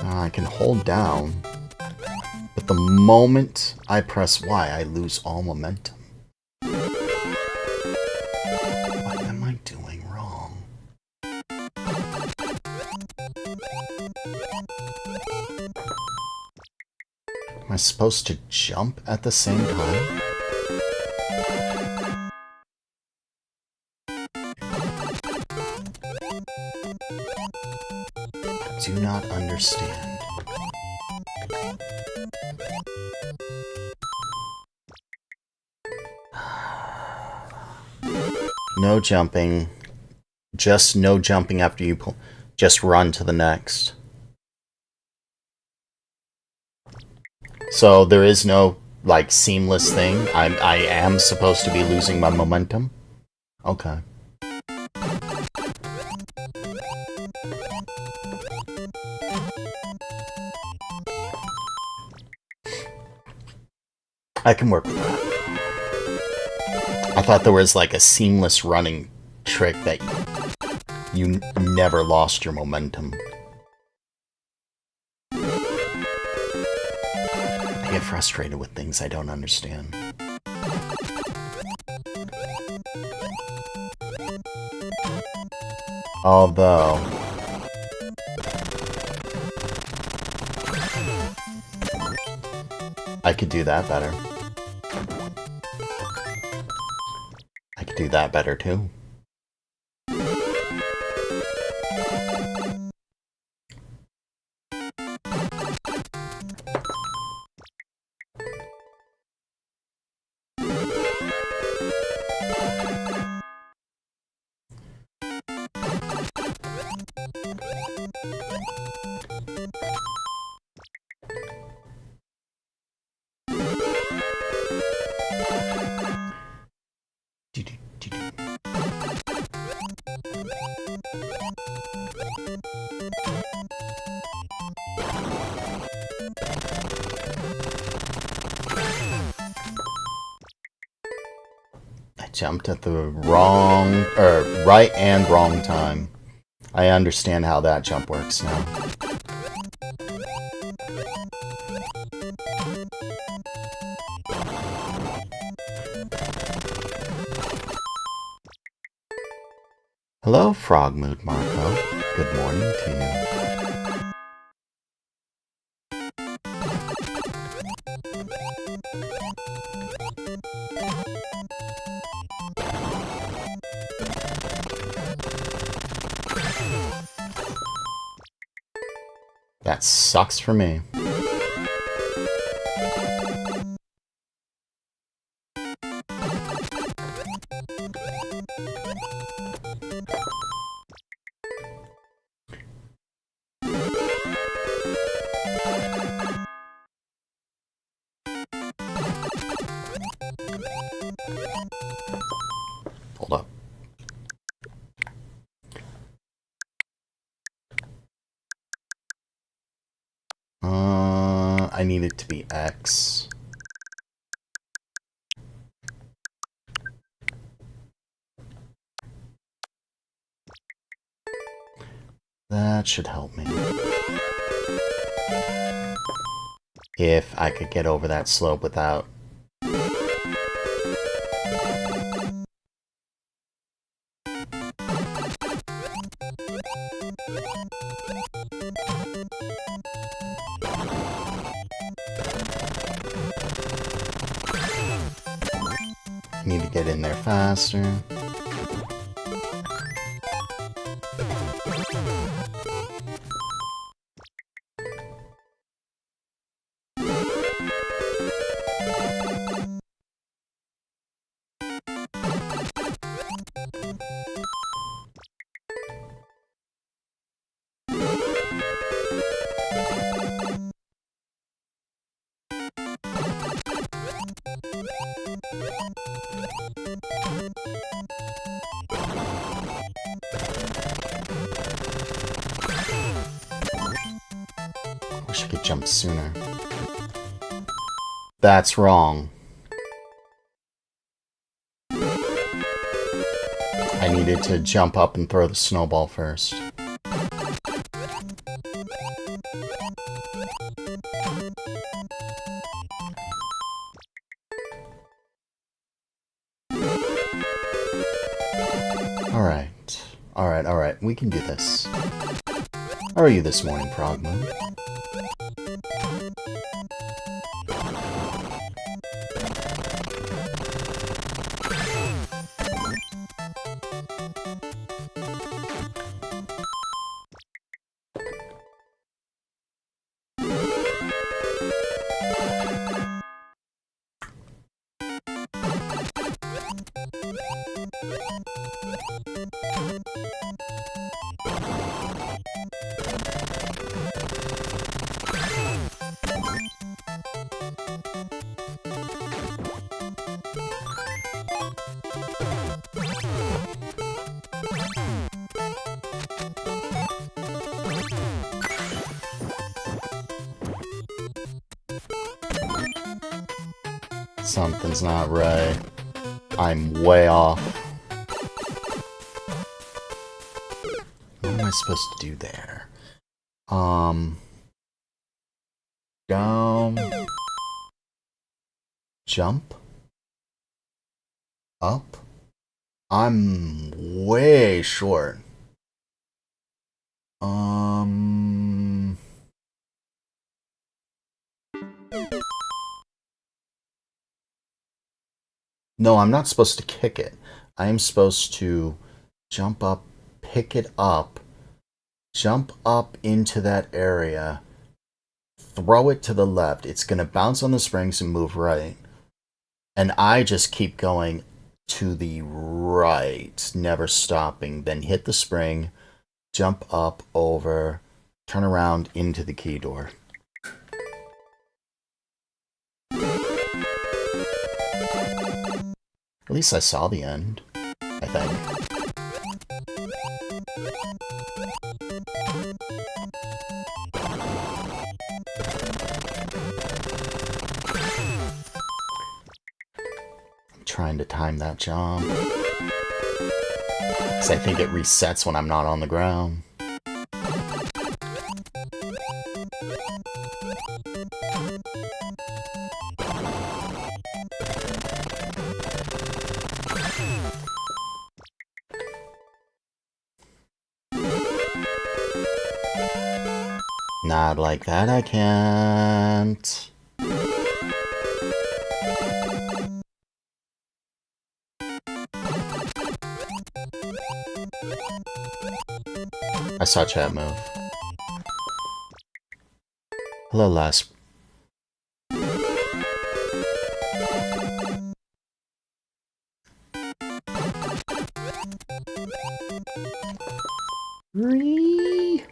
D: I can hold down, but the moment I press Y, I lose all momentum. What am I doing wrong? Am I supposed to jump at the same time? I do not understand. No jumping. Just no jumping after you pull. Just run to the next. So there is no, like, seamless thing? I am supposed to be losing my momentum? Okay. I can work with that. I thought there was like a seamless running trick that you never lost your momentum. I get frustrated with things I don't understand. Although... I could do that better. I could do that better too. Jumped at the wrong, right and wrong time. I understand how that jump works now. Hello, Frog Mood Marco. Good morning to you. That sucks for me. Hold up. I need it to be X. That should help me. If I could get over that slope without... Need to get in there faster. Wish I could jump sooner. That's wrong. I needed to jump up and throw the snowball first. Alright. We can do this. How are you this morning, Frog Moon?
A: Something's not right. I'm way off. What am I supposed to do there? Down. Jump. Up. I'm way short. No, I'm not supposed to kick it. I am supposed to jump up, pick it up, jump up into that area, throw it to the left. It's going to bounce on the springs and move right. And I just keep going to the right, never stopping. Then hit the spring, jump up, over, turn around into the key door. At least I saw the end, I think. I'm trying to time that jump. Because I think it resets when I'm not on the ground. Not like that, I can't. I saw chat move. Hello, last. Ree.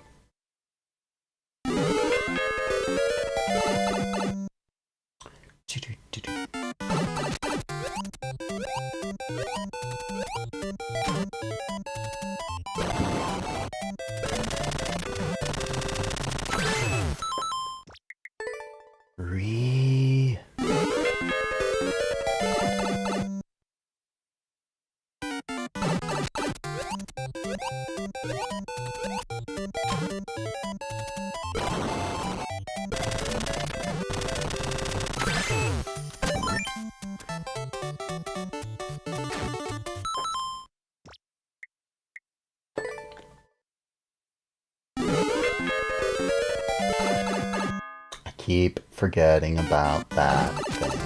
A: Ree. Keep forgetting about that thing.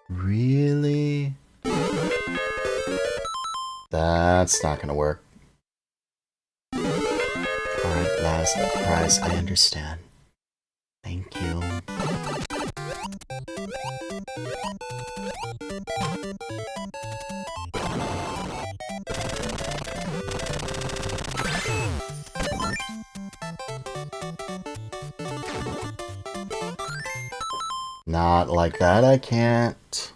A: Really? That's not gonna work. Alright, last prize, I understand. Thank you. Not like that, I can't.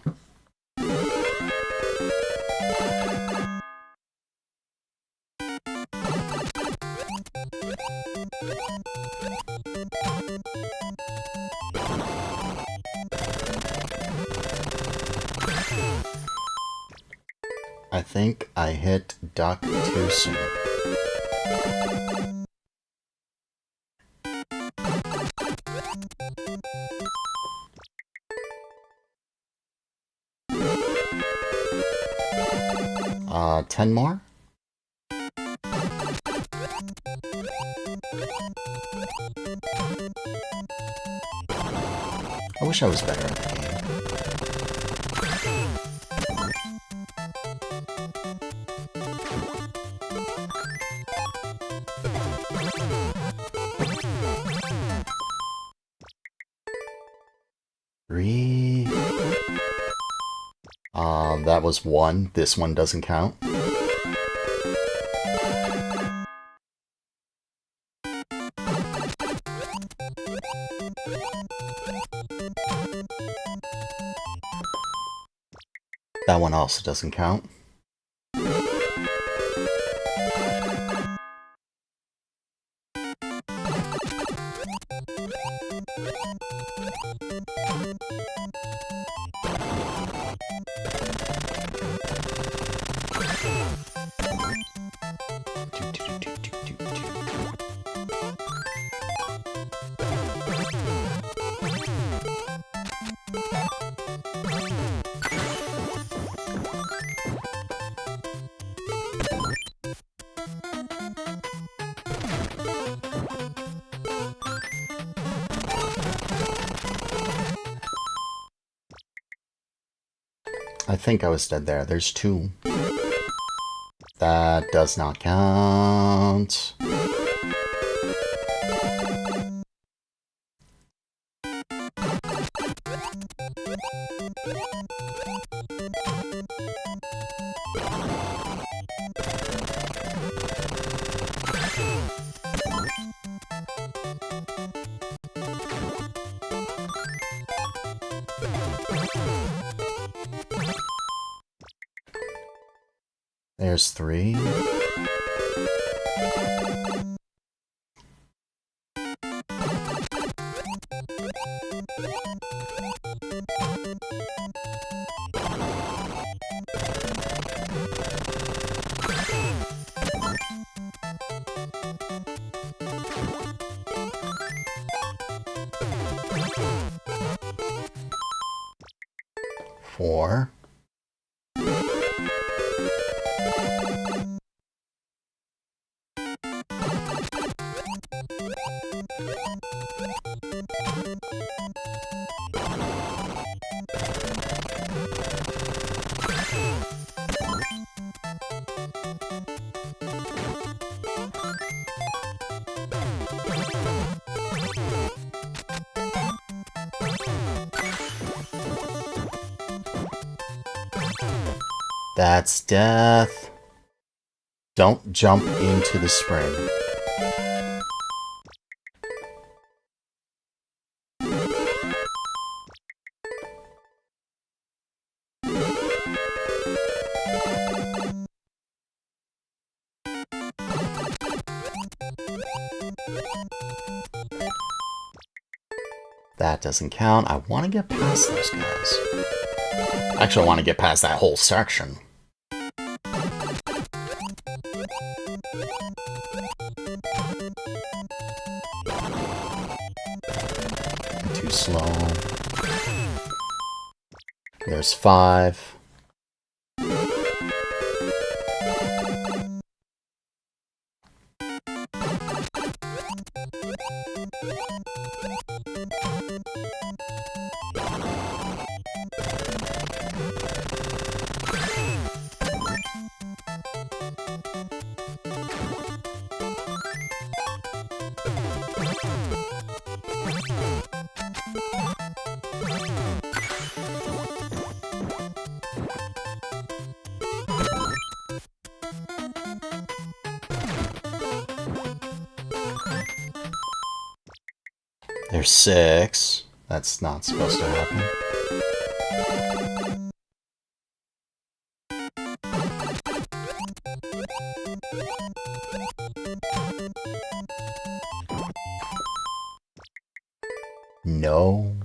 A: I think I hit duck too soon. Ten more? I wish I was better at the game. That was 1. This one doesn't count. That one also doesn't count. I think I was dead there. There's 2. That does not count. There's 3. Four. That's death. Don't jump into the spring. That doesn't count. I want to get past those guys. Actually, I want to get past that whole section. Too slow. There's 5. There's 6. That's not supposed to happen. No.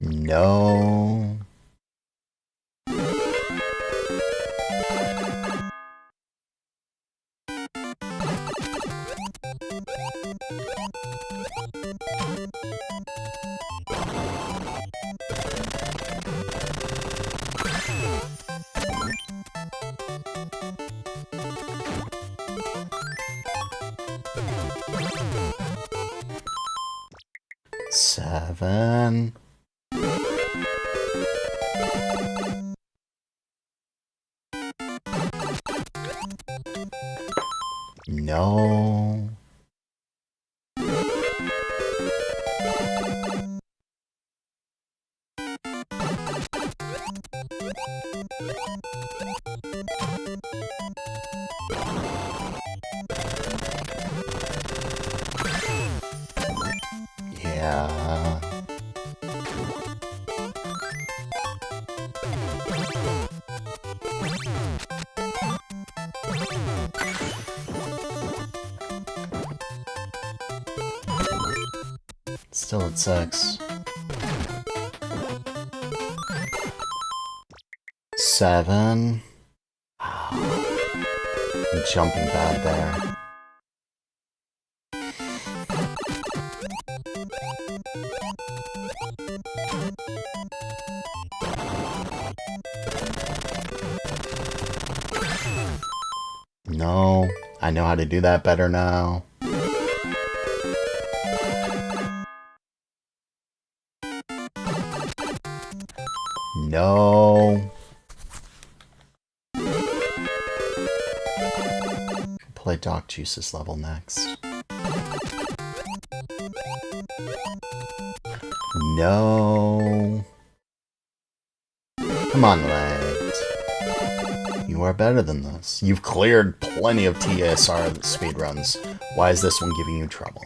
A: No. Seven.
D: No. Yeah. Still at 6. 7. I'm jumping bad there. No, I know how to do that better now. No. Play Doc Juice's level next. No. Come on, Light. You are better than this. You've cleared plenty of TSR speedruns. Why is this one giving you trouble?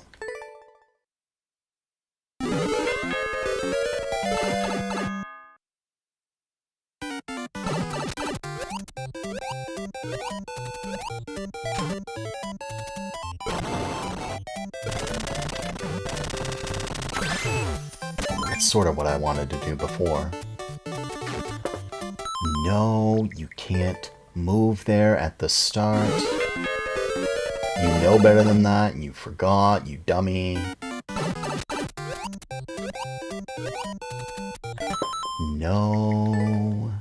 D: That's sort of what I wanted to do before. No, you can't move there at the start. You know better than that, and you forgot, you dummy. No.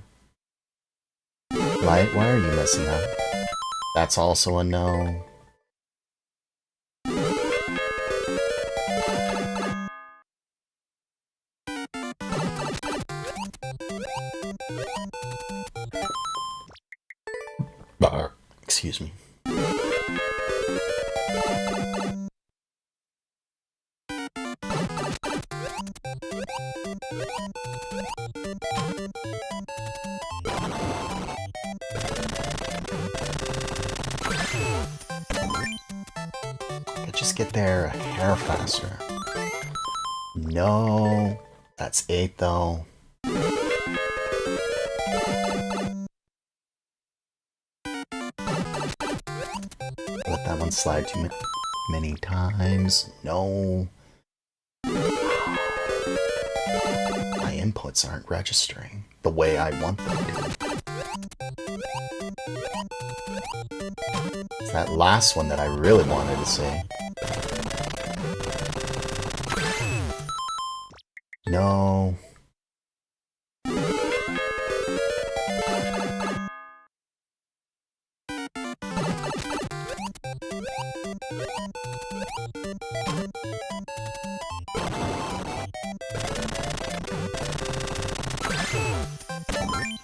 D: Light, why are you missing that? That's also a no. Excuse me. I just get there a hair faster. No, that's 8 though. Let that one slide too many times. No. My inputs aren't registering the way I want them to. It's that last one that I really wanted to see. No.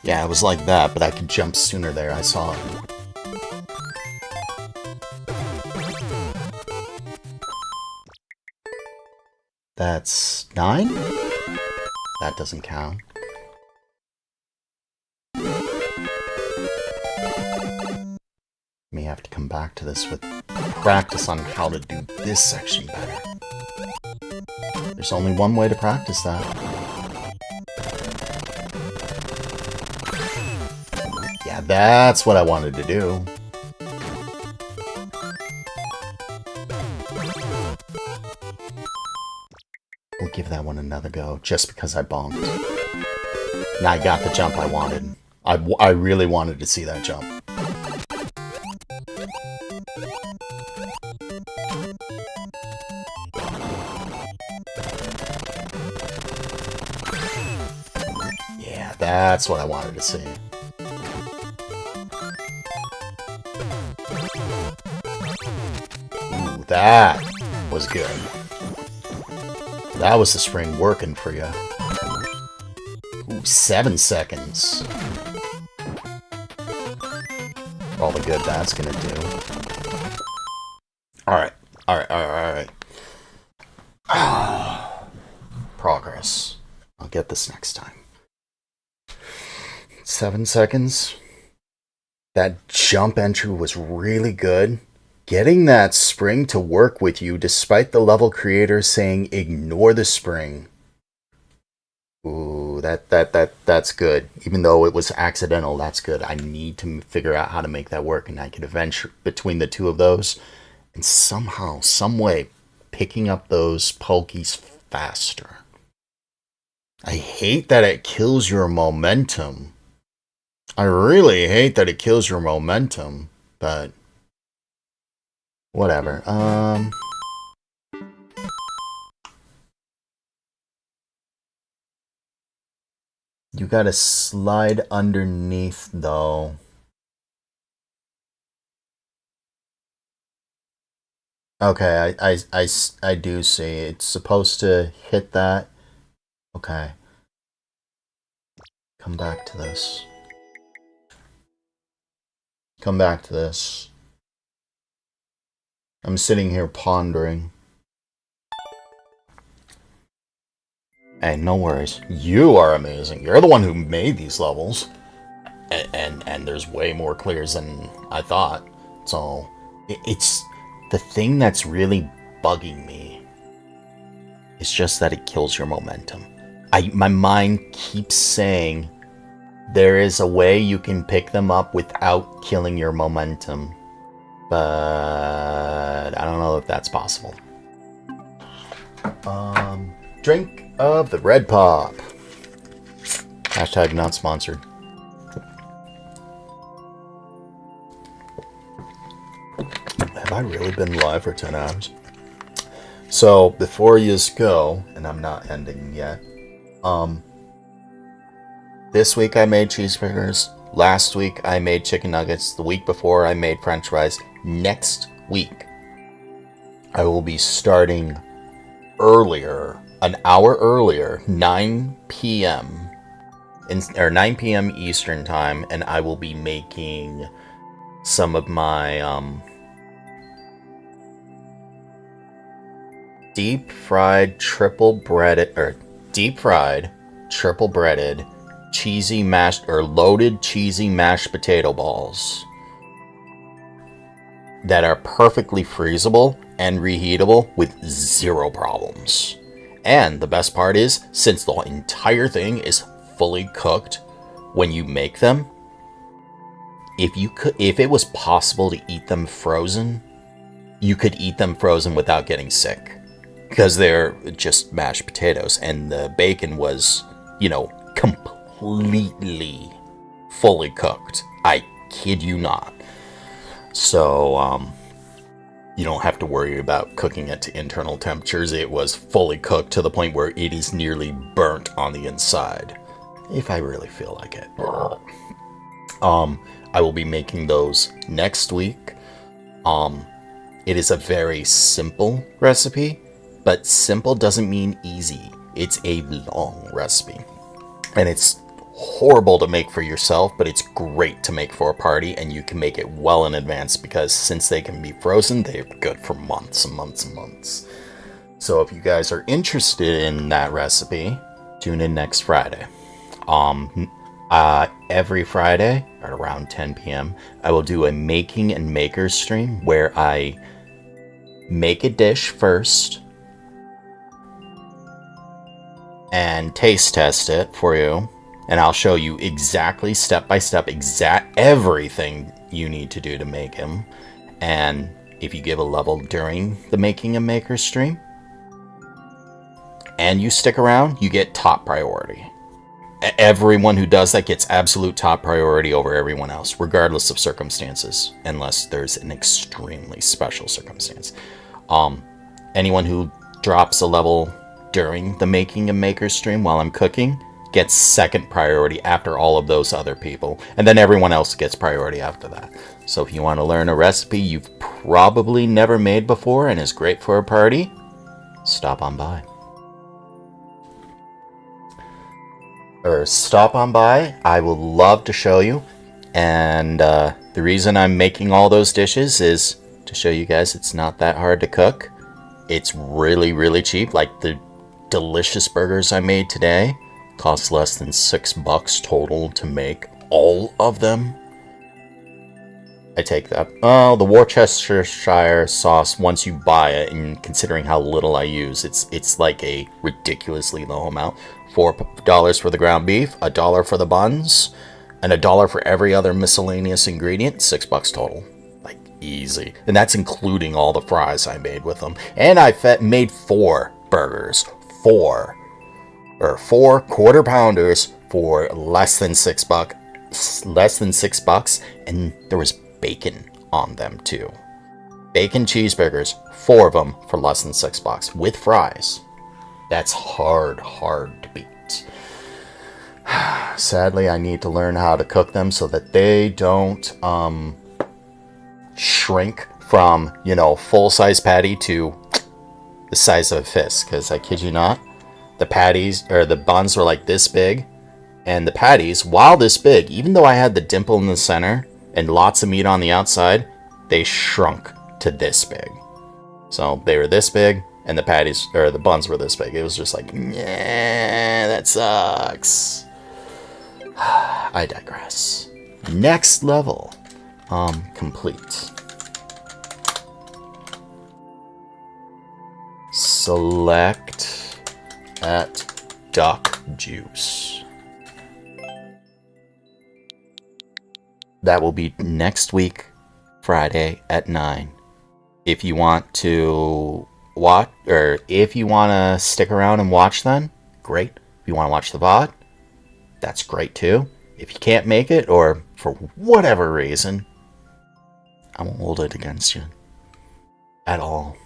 D: Yeah, it was like that, but I could jump sooner there, I saw it. That's 9? That doesn't count. May have to come back to this with practice on how to do this section better. There's only one way to practice that. Yeah, that's what I wanted to do. We'll give that one another go, just because I bonked. And I got the jump I wanted. I really wanted to see that jump. Yeah, that's what I wanted to see. Ooh, that was good. That was the spring working for you. Ooh, 7 seconds. For all the good that's gonna do.
A: Alright. Alright. Progress. I'll get this next time. 7 seconds. That jump entry was really good. Getting that spring to work with you despite the level creator saying ignore the spring. Ooh, that's good. Even though it was accidental, that's good. I need to figure out how to make that work, and I could eventually, between the two of those, and somehow, some way, picking up those pokies faster. I hate that it kills your momentum. I really hate that it kills your momentum, but whatever. You gotta slide underneath, though. Okay, I do see. It's supposed to hit that. Okay. Come back to this. Come back to this. I'm sitting here pondering. Hey, no worries. You are amazing. You're the one who made these levels. And there's way more clears than I thought. So, it's the thing that's really bugging me. It's just that it kills your momentum. My mind keeps saying there is a way you can pick them up without killing your momentum. But I don't know if that's possible. Drink of the Red Pop. Hashtag not sponsored. Have I really been live for 10 hours? So, before you go, and I'm not ending yet, this week I made cheeseburgers. Last week I made chicken nuggets. The week before I made french fries. Next week I will be starting earlier, an hour earlier, 9 p.m. Or 9 p.m. Eastern time, and I will be making some of my deep fried triple breaded cheesy mashed or loaded cheesy mashed potato balls that are perfectly freezable and reheatable with zero problems. And the best part is, since the entire thing is fully cooked when you make them, if it was possible to eat them frozen, you could eat them frozen without getting sick. Because they're just mashed potatoes, and the bacon was, completely fully cooked. I kid you not. So, you don't have to worry about cooking it to internal temperatures. It was fully cooked to the point where it is nearly burnt on the inside. If I really feel like it. I will be making those next week. It is a very simple recipe, but simple doesn't mean easy. It's a long recipe. And it's horrible to make for yourself, but it's great to make for a party, and you can make it well in advance because since they can be frozen, they're good for months and months and months. So if you guys are interested in that recipe, tune in next Friday. Every Friday at around 10 p.m., I will do a making and makers stream where I make a dish first and taste test it for you, and I'll show you exactly step by step everything you need to do to make them. And if you give a level during the making and maker stream and you stick around, you get top priority. Everyone who does that gets absolute top priority over everyone else, regardless of circumstances, unless there's an extremely special circumstance. Anyone who drops a level during the making and maker stream while I'm cooking gets second priority after all of those other people, and then everyone else gets priority after that. So if you want to learn a recipe you've probably never made before and is great for a party, stop on by. I will love to show you. And the reason I'm making all those dishes is
D: to show you guys it's not that hard to cook. It's really, really cheap. Like the delicious burgers I made today cost less than $6 total to make all of them. I take that. Oh, the Worcestershire sauce, once you buy it, and considering how little I use, it's like a ridiculously low amount. $4 for the ground beef, $1 for the buns, and $1 for every other miscellaneous ingredient. $6 total. Like, easy. And that's including all the fries I made with them. And I made 4 burgers. 4 quarter pounders for less than $6, and there was bacon on them too. Bacon cheeseburgers, 4 of them for less than $6 with fries. That's hard to beat. Sadly, I need to learn how to cook them so that they don't shrink from, full-size patty to the size of a fist. Because I kid you not, the patties or the buns were like this big, and the patties, while this big, even though I had the dimple in the center and lots of meat on the outside, they shrunk to this big. So they were this big, and the patties or the buns were this big. It was just like, yeah, that sucks. I digress. Next level, complete. Select at duck juice. That will be next week, Friday at 9. If you want to watch, or if you want to stick around and watch then, great. If you want to watch the VOD, that's great too. If you can't make it, or for whatever reason, I won't hold it against you. At all.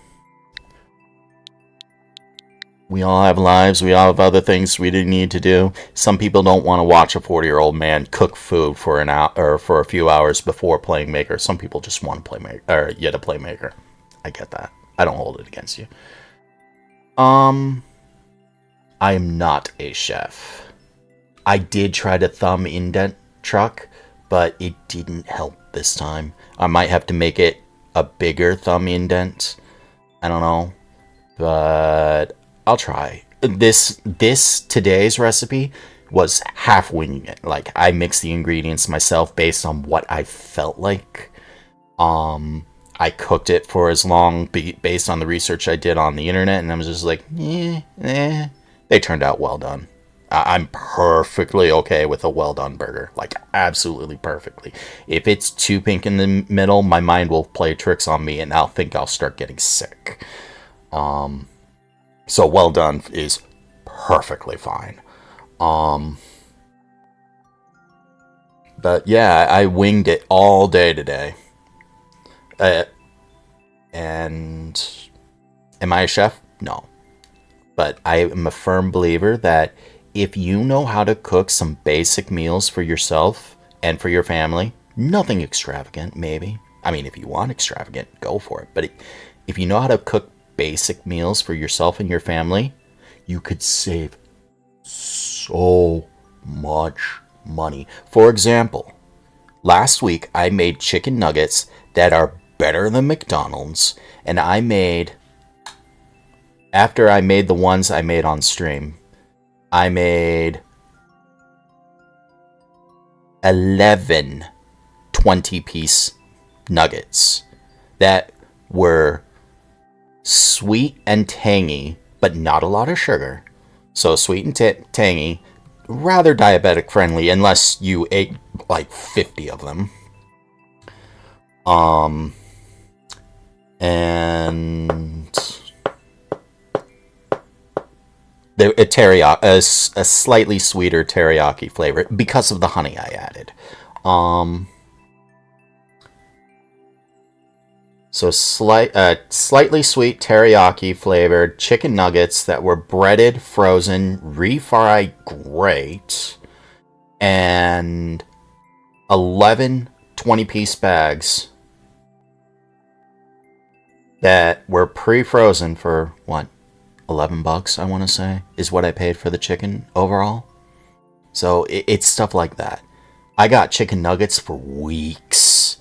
D: We all have lives. We all have other things we didn't need to do. Some people don't want to watch a 40-year-old man cook food for an hour or for a few hours before playing Maker. Some people just want to play Maker, or yet to play Maker. I get that. I don't hold it against you. I am not a chef. I did try to thumb indent truck, but it didn't help this time. I might have to make it a bigger thumb indent. I don't know, but I'll try. Today's recipe was half winging it. Like, I mixed the ingredients myself based on what I felt like. I cooked it for as long based on the research I did on the internet, and I was just like, they turned out well done. I'm perfectly okay with a well done burger. Like, absolutely perfectly. If it's too pink in the middle, my mind will play tricks on me, and I'll think I'll start getting sick. So well done is perfectly fine. But yeah, I winged it all day today. And am I a chef? No. But I am a firm believer that if you know how to cook some basic meals for yourself and for your family, nothing extravagant, maybe. I mean, if you want extravagant, go for it. But if you know how to cook basic meals for yourself and your family, you could save so much money. For example, last week I made chicken nuggets that are better than McDonald's, and after I made the ones I made on stream, I made 11 20-piece nuggets that were sweet and tangy, but not a lot of sugar. So sweet and tangy, rather diabetic friendly, unless you ate like 50 of them. And a slightly sweeter teriyaki flavor because of the honey I added. So slightly sweet teriyaki flavored chicken nuggets that were breaded, frozen, refried great, and 11 20-piece bags that were pre-frozen for what? $11, I want to say, is what I paid for the chicken overall. So it's stuff like that. I got chicken nuggets for weeks.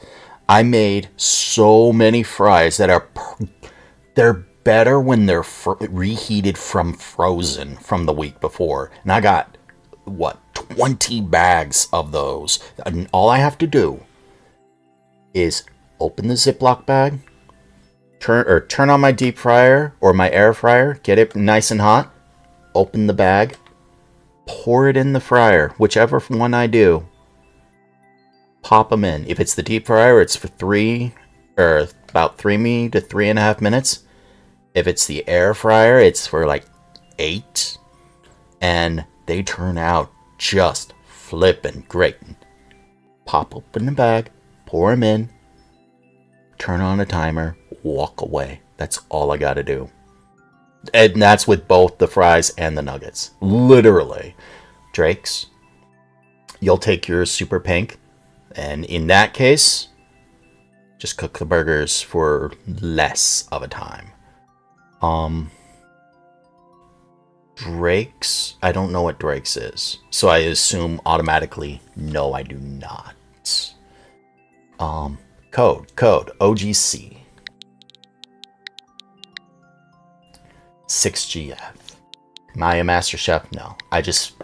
D: I made so many fries that they're better when they're reheated from frozen from the week before. And I got, 20 bags of those. And all I have to do is open the Ziploc bag, turn on my deep fryer or my air fryer, get it nice and hot, open the bag, pour it in the fryer, whichever one I do, pop them in. If it's the deep fryer, it's for about 3 to 3.5 minutes. If it's the air fryer, it's for like 8. And they turn out just flippin' great. Pop open the bag, pour them in, turn on a timer, walk away. That's all I gotta do. And that's with both the fries and the nuggets. Literally. Drake's, you'll take your super pink, and in that case, just cook the burgers for less of a time. Drake's, I don't know what Drake's is, so I assume automatically, no, I do not. Code, OGC. 6GF. Am I a master chef? No. I just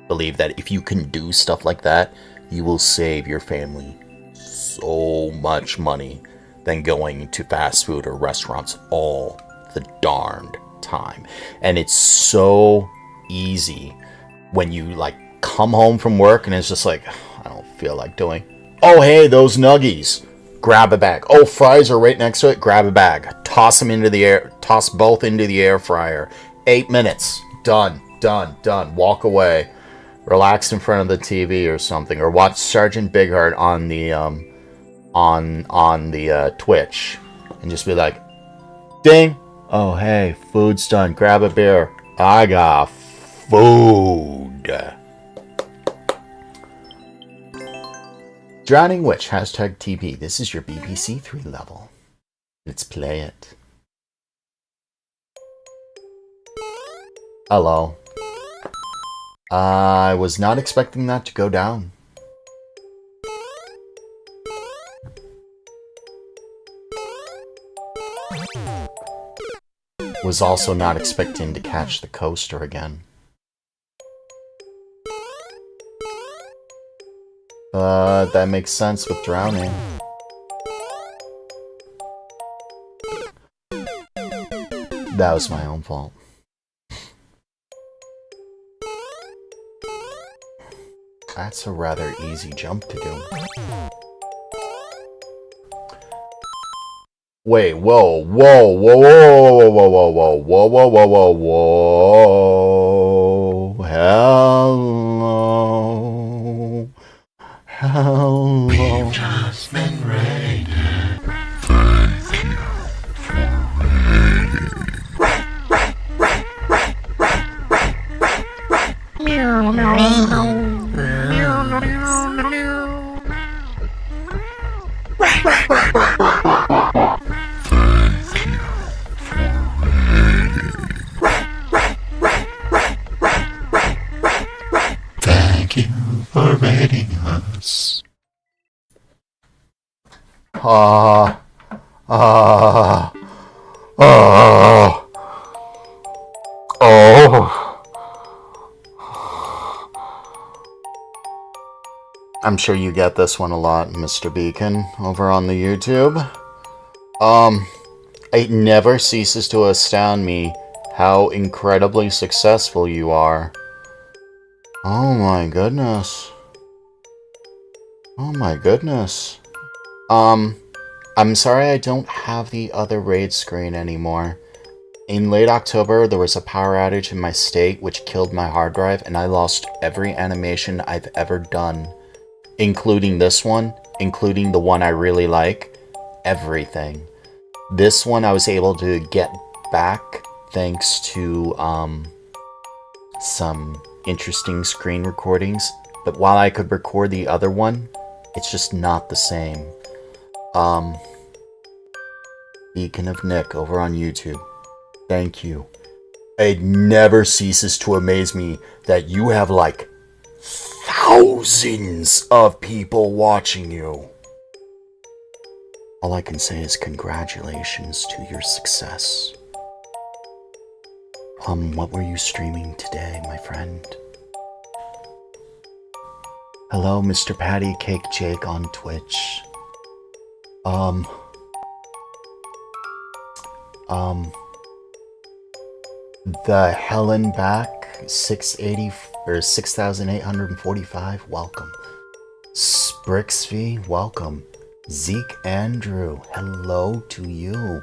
D: believe that if you can do stuff like that, you will save your family so much money than going to fast food or restaurants all the darned time. And it's so easy when you like come home from work and it's just like, I don't feel like doing. Oh, hey, those nuggies. Grab a bag. Oh, fries are right next to it. Grab a bag. Toss them into the air. Toss both into the air fryer. 8 minutes. Done. Walk away. Relax in front of the TV or something, or watch Sergeant Bigheart on the Twitch, and just be like, ding. Oh, hey, food's done. Grab a beer. I got food. Drowning Witch, #TP. This is your BBC 3 level. Let's play it. Hello. I was not expecting that to go down. Was also not expecting to catch the coaster again. But that makes sense with drowning. That was my own fault. That's a rather easy jump to do. Wait, whoa, hello.
E: We've just been raided. Thank you for Thank you for raiding us.
D: I'm sure you get this one a lot, Mr. Beacon, over on the YouTube. It never ceases to astound me how incredibly successful you are. Oh my goodness. Oh my goodness. I'm sorry I don't have the other raid screen anymore. In late October, there was a power outage in my state which killed my hard drive, and I lost every animation I've ever done. Including this one, including the one I really like. Everything. This one I was able to get back thanks to, some interesting screen recordings. But while I could record the other one, it's just not the same. Beacon of Nick over on YouTube. Thank you. It never ceases to amaze me that you have like thousands of people watching you. All I can say is congratulations to your success. What were you streaming today, my friend? Hello, Mr. Patty Cake Jake on Twitch. The Helen back 680 or 6,845. Welcome. Sprixv, welcome. Zeke Andrew, hello to you.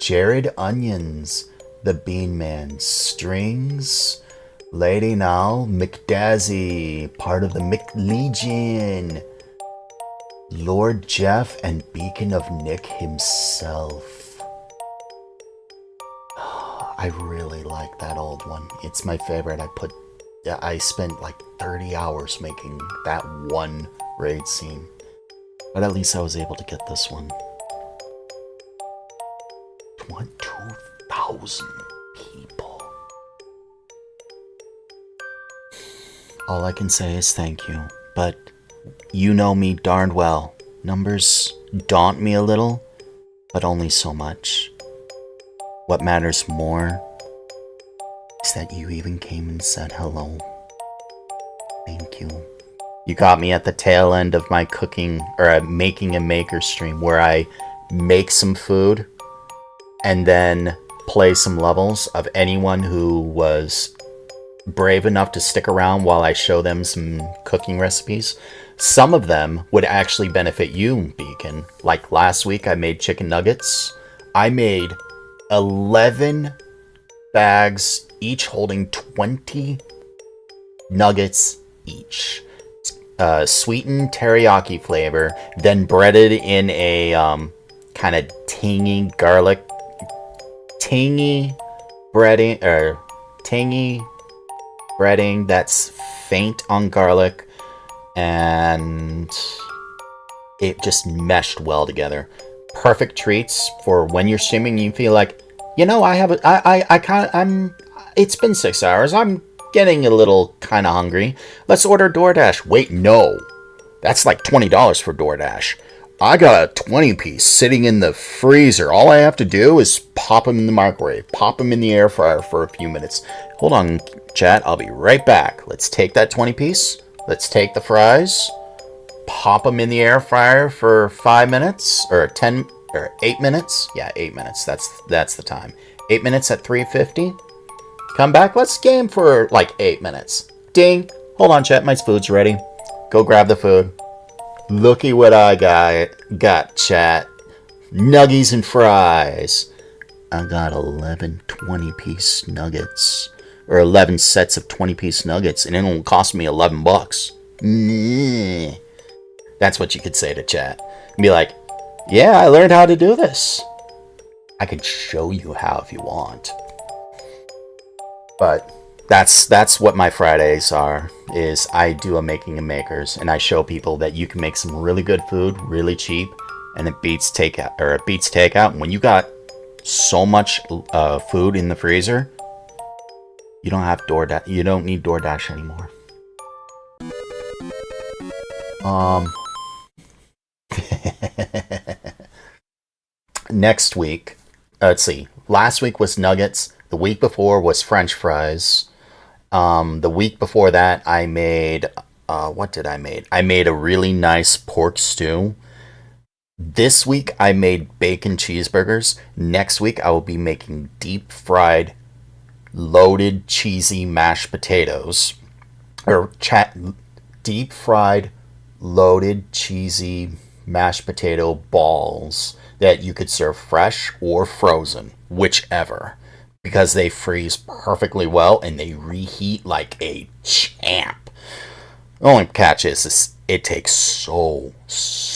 D: Jared Onions, the Bean Man, Strings, Lady Nal, McDazzy, part of the McLegion, Lord Jeff, and Beacon of Nick himself. I really like that old one. It's my favorite. I spent like 30 hours making that one raid scene. But at least I was able to get this one. 2,000 people. All I can say is thank you. But you know me darned well. Numbers daunt me a little, but only so much. What matters more is that you even came and said hello. Thank you. You got me at the tail end of my cooking or making a maker stream where I make some food and then play some levels of anyone who was brave enough to stick around while I show them some cooking recipes. Some of them would actually benefit you, Beacon. Like last week I made chicken nuggets. I made 11 bags, each holding 20 nuggets each. Sweetened teriyaki flavor, then breaded in a kind of tangy breading that's faint on garlic, and it just meshed well together. Perfect treats for when you're streaming. You feel like, it's been 6 hours. I'm getting a little kind of hungry. Let's order DoorDash. Wait, no. That's like $20 for DoorDash. I got a 20-piece sitting in the freezer. All I have to do is pop them in the microwave. Pop them in the air fryer for a few minutes. Hold on, chat. I'll be right back. Let's take that 20-piece. Let's take the fries. Pop them in the air fryer for 5 minutes. Or 8 minutes. Yeah, 8 minutes. That's the time. 8 minutes at 350. Come back. Let's game for like 8 minutes. Ding. Hold on, chat. My food's ready. Go grab the food. Looky what I got, chat. Nuggies and fries. I got 11 20-piece nuggets. Or 11 sets of 20-piece nuggets. And it only cost me $11. That's what you could say to chat. Be like, yeah, I learned how to do this. I could show you how if you want. But that's what my Fridays are, is I do a making of makers, and I show people that you can make some really good food, really cheap, and it beats takeout. And when you got so much food in the freezer, you don't need DoorDash anymore. Next week, let's see. Last week was nuggets. The week before was French fries. The week before that, I made... what did I make? I made a really nice pork stew. This week, I made bacon cheeseburgers. Next week, I will be making deep-fried, loaded, cheesy mashed potatoes. Deep-fried, loaded, cheesy mashed potato balls that you could serve fresh or frozen, whichever. Because they freeze perfectly well and they reheat like a champ. The only catch is it takes so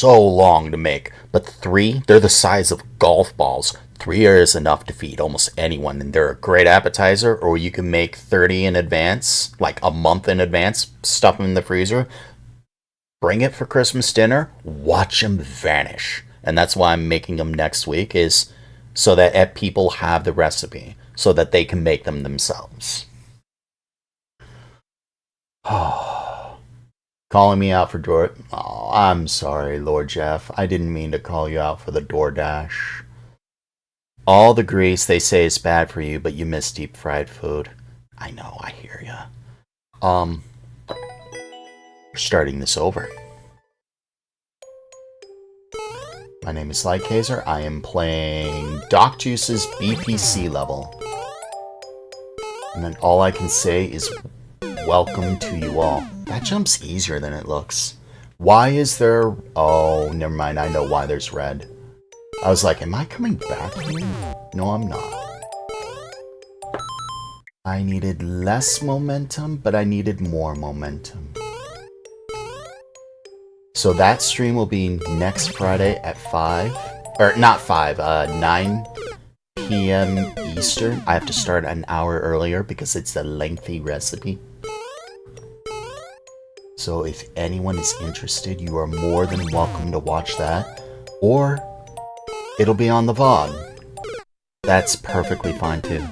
D: long to make. But 3, they're the size of golf balls. 3 is enough to feed almost anyone. And they're a great appetizer. Or you can make 30 in advance, like a month in advance. Stuff them in the freezer. Bring it for Christmas dinner. Watch them vanish. And that's why I'm making them next week, is so that people have the recipe. So that they can make them themselves. Go Calling me out for door... Oh, I'm sorry, Lord Jeff. I didn't mean to call you out for the DoorDash. All the grease they say is bad for you, but you miss deep fried food. I know, I hear ya. Starting this over. My name is Lightgazer. I am playing Doc Juice's BPC level. And then all I can say is welcome to you all. That jump's easier than it looks. Why is there... Oh, never mind. I know why there's red. I was like, am I coming back here? No, I'm not. I needed less momentum, but I needed more momentum. So that stream will be next Friday at 5. Or, not 5, 9 p.m. Eastern. I have to start an hour earlier because it's a lengthy recipe. So if anyone is interested, you are more than welcome to watch that. Or it'll be on the VOD. That's perfectly fine too.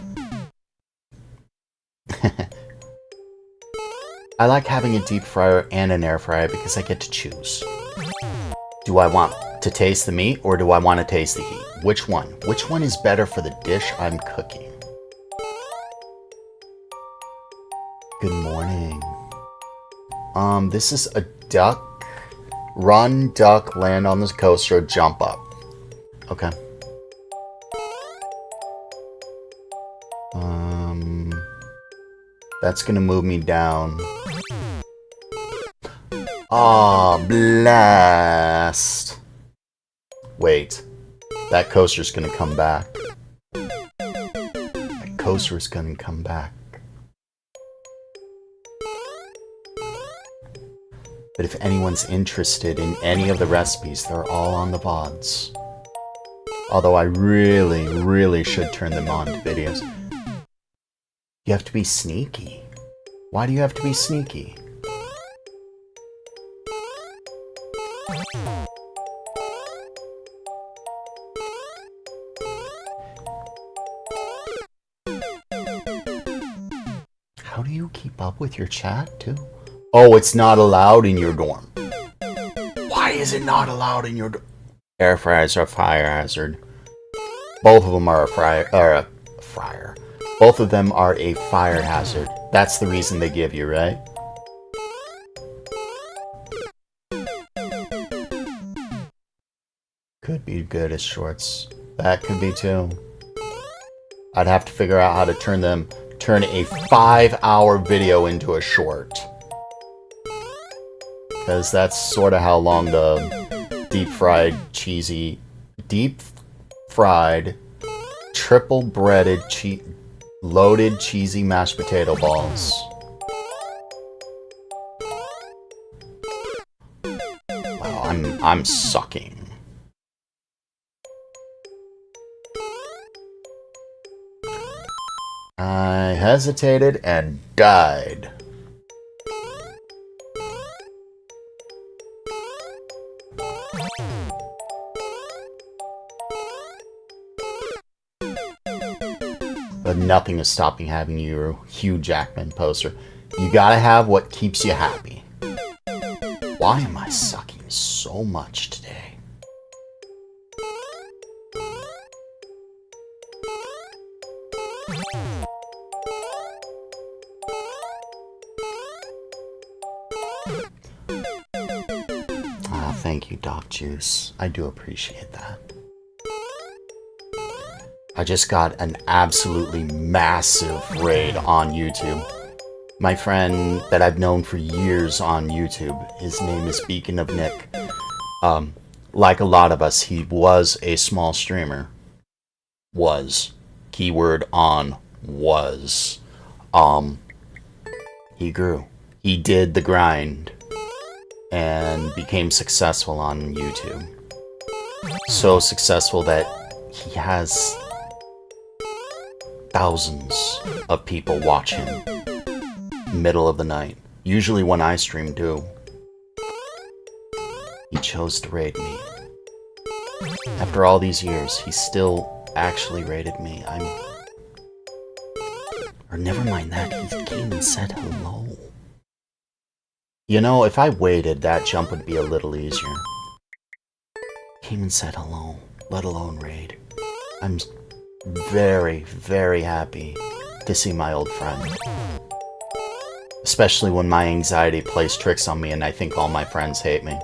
D: I like having a deep fryer and an air fryer because I get to choose. Do I want to taste the meat or do I want to taste the heat? Which one? Which one is better for the dish I'm cooking? Good morning. This is a duck. Run, duck, land on the coaster, jump up. Okay. That's gonna move me down. Ah, blast. Wait. That coaster's gonna come back. That coaster's gonna come back. But if anyone's interested in any of the recipes, they're all on the VODs. Although I really, really should turn them on to videos. You have to be sneaky. Why do you have to be sneaky? How do you keep up with your chat, too? Oh, it's not allowed in your dorm. Why is it not allowed in your dorm? Air fryers are a fire hazard. Both of them are a fryer. Both of them are a fire hazard. That's the reason they give you, right? Could be good as shorts. That could be too. I'd have to figure out how to turn a 5-hour video into a short. Because that's sort of how long the deep fried, triple breaded, loaded cheesy mashed potato balls. Wow, I'm sucking. I hesitated and died. But nothing is stopping having your Hugh Jackman poster. You gotta have what keeps you happy. Why am I sucking so much today? Ah, thank you, Doc Juice. I do appreciate that. I just got an absolutely massive raid on YouTube. My friend that I've known for years on YouTube, his name is Beacon of Nick. Like a lot of us, he was a small streamer. Was. Keyword on was. He grew. He did the grind and became successful on YouTube. So successful that he has thousands of people watch him middle of the night, usually when I stream too. He chose to raid me. After all these years, he still actually raided me. Or never mind that, he came and said hello.
A: You know, if I waited, that jump would be a little easier. Came and said hello, let alone raid. I'm very, very happy to see my old friend. Especially when my anxiety plays tricks on me and I think all my friends hate me.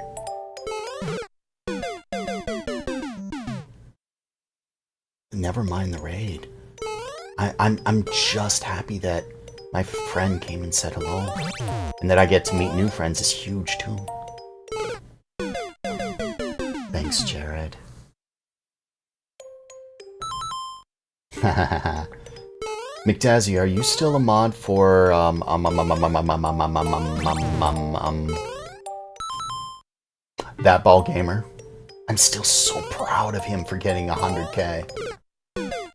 A: Never mind the raid. I'm just happy that my friend came and said hello. And that I get to meet new friends is huge too. Thanks, Jared. McDazzy, are you still a mod for That Ball Gamer? I'm still so proud of him for getting 100k.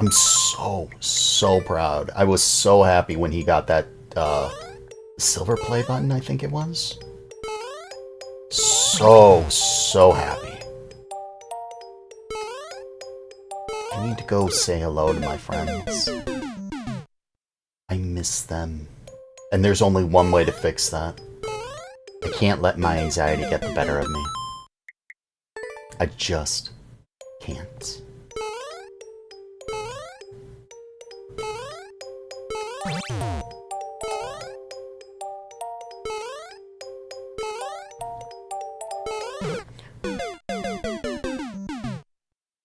A: I'm so proud. I was so happy when he got that silver play button, I think it was. So happy. I need to go say hello to my friends. I miss them. And there's only one way to fix that. I can't let my anxiety get the better of me. I just can't.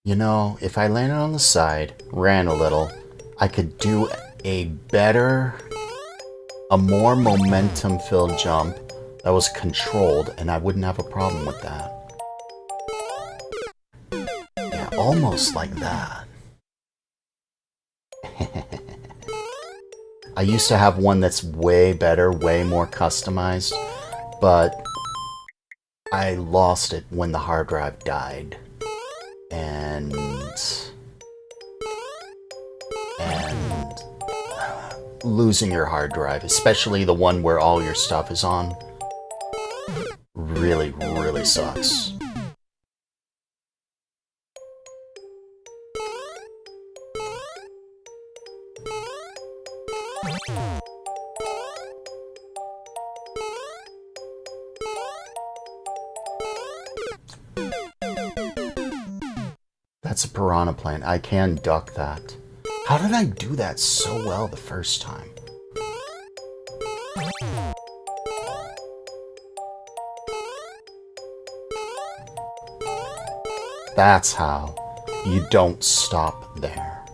A: You know, if I landed on the side, ran a little, I could do a more momentum-filled jump that was controlled, and I wouldn't have a problem with that. Yeah, almost like that. I used to have one that's way better, way more customized, but I lost it when the hard drive died. And losing your hard drive, especially the one where all your stuff is on, really, really sucks. That's a piranha plant. I can duck that. How did I do that so well the first time? That's how. You don't stop there.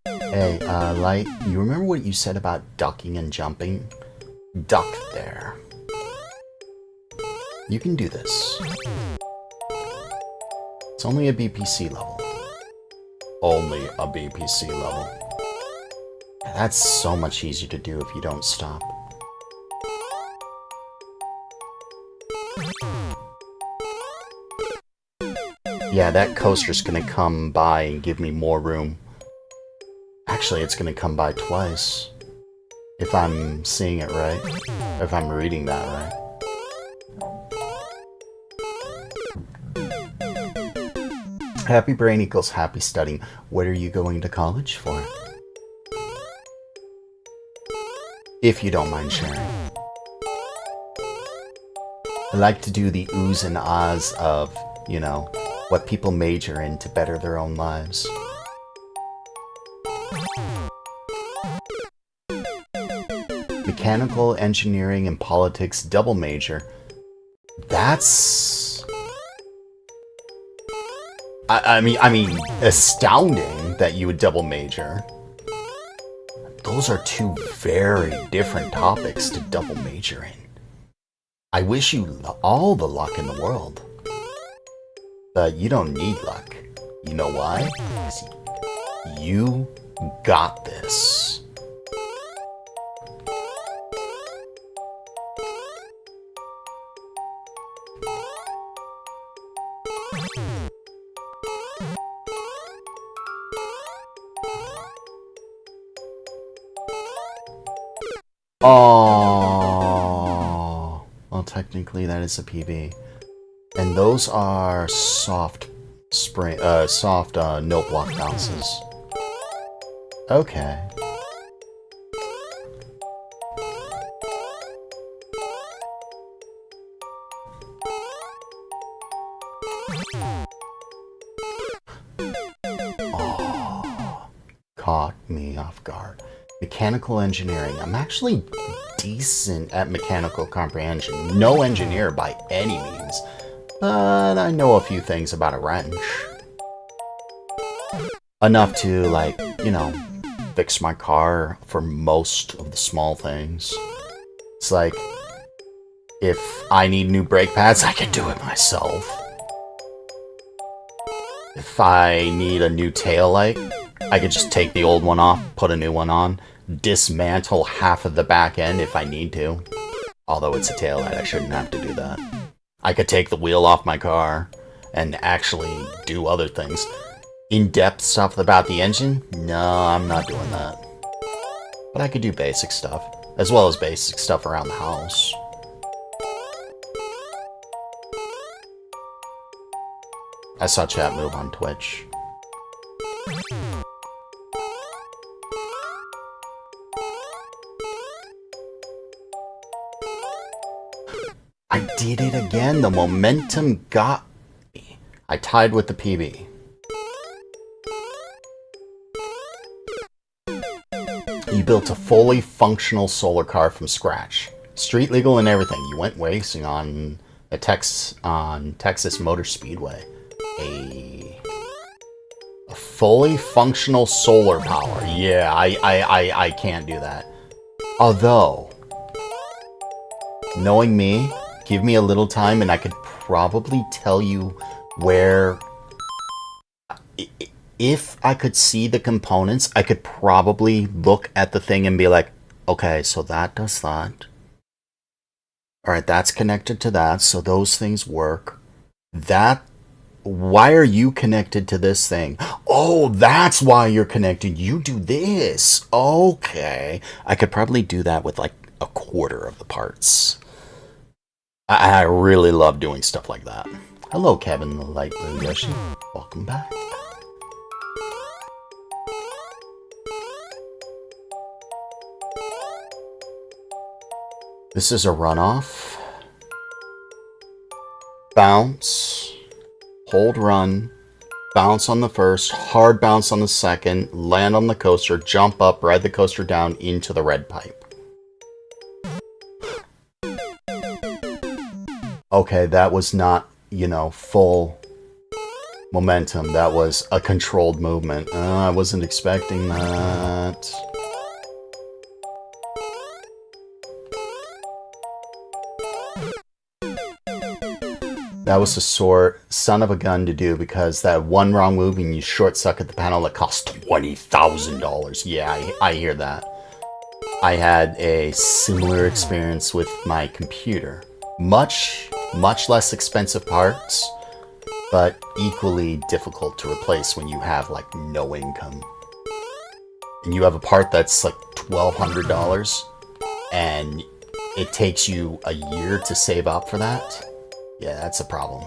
A: Hey, Light, you remember what you said about ducking and jumping? Duck there. You can do this. It's only a BPC level. Only a BPC level. That's so much easier to do if you don't stop. Yeah, that coaster's gonna come by and give me more room. Actually, it's gonna come by twice. If I'm seeing it right. If I'm reading that right. Happy brain equals happy studying. What are you going to college for? If you don't mind sharing. I like to do the oohs and ahs of, you know, what people major in to better their own lives. Mechanical engineering and politics double major. That's... I mean, astounding that you would double major. Those are two very different topics to double major in. I wish you all the luck in the world. But you don't need luck. You know why? 'Cause you got this. Oh, well, technically that is a PB, and those are soft no block bounces. Okay. caught me off guard. Mechanical engineering. I'm actually decent at mechanical comprehension. No engineer by any means, but I know a few things about a wrench. Enough to, like, you know, fix my car for most of the small things. It's like, if I need new brake pads, I can do it myself. If I need a new taillight, I could just take the old one off, put a new one on, dismantle half of the back end if I need to. Although it's a taillight, I shouldn't have to do that. I could take the wheel off my car and actually do other things. In-depth stuff about the engine? No, I'm not doing that. But I could do basic stuff, as well as basic stuff around the house. I saw chat move on Twitch. I did it again. The momentum got me. I tied with the PB. You built a fully functional solar car from scratch. Street legal and everything. You went racing on Texas Motor Speedway. A fully functional solar power. Yeah, I can't do that. Although, knowing me, give me a little time and I could probably tell you where... If I could see the components, I could probably look at the thing and be like, okay, so that does that. Alright, that's connected to that, so those things work. Why are you connected to this thing? Oh, that's why you're connected. You do this. Okay. I could probably do that with like a quarter of the parts. I really love doing stuff like that. Hello, Kevin the Light Blue Yoshi. Welcome back. This is a runoff. Bounce. Hold run. Bounce on the first. Hard bounce on the second. Land on the coaster. Jump up. Ride the coaster down into the red pipe. Okay, that was not, you know, full momentum. That was a controlled movement. I wasn't expecting that. That was a sore son of a gun to do because that one wrong move and you short suck the panel that cost $20,000. Yeah, I hear that. I had a similar experience with my computer. Much less expensive parts, but equally difficult to replace when you have like no income. And you have a part that's like $1,200 and it takes you a year to save up for that. Yeah, that's a problem.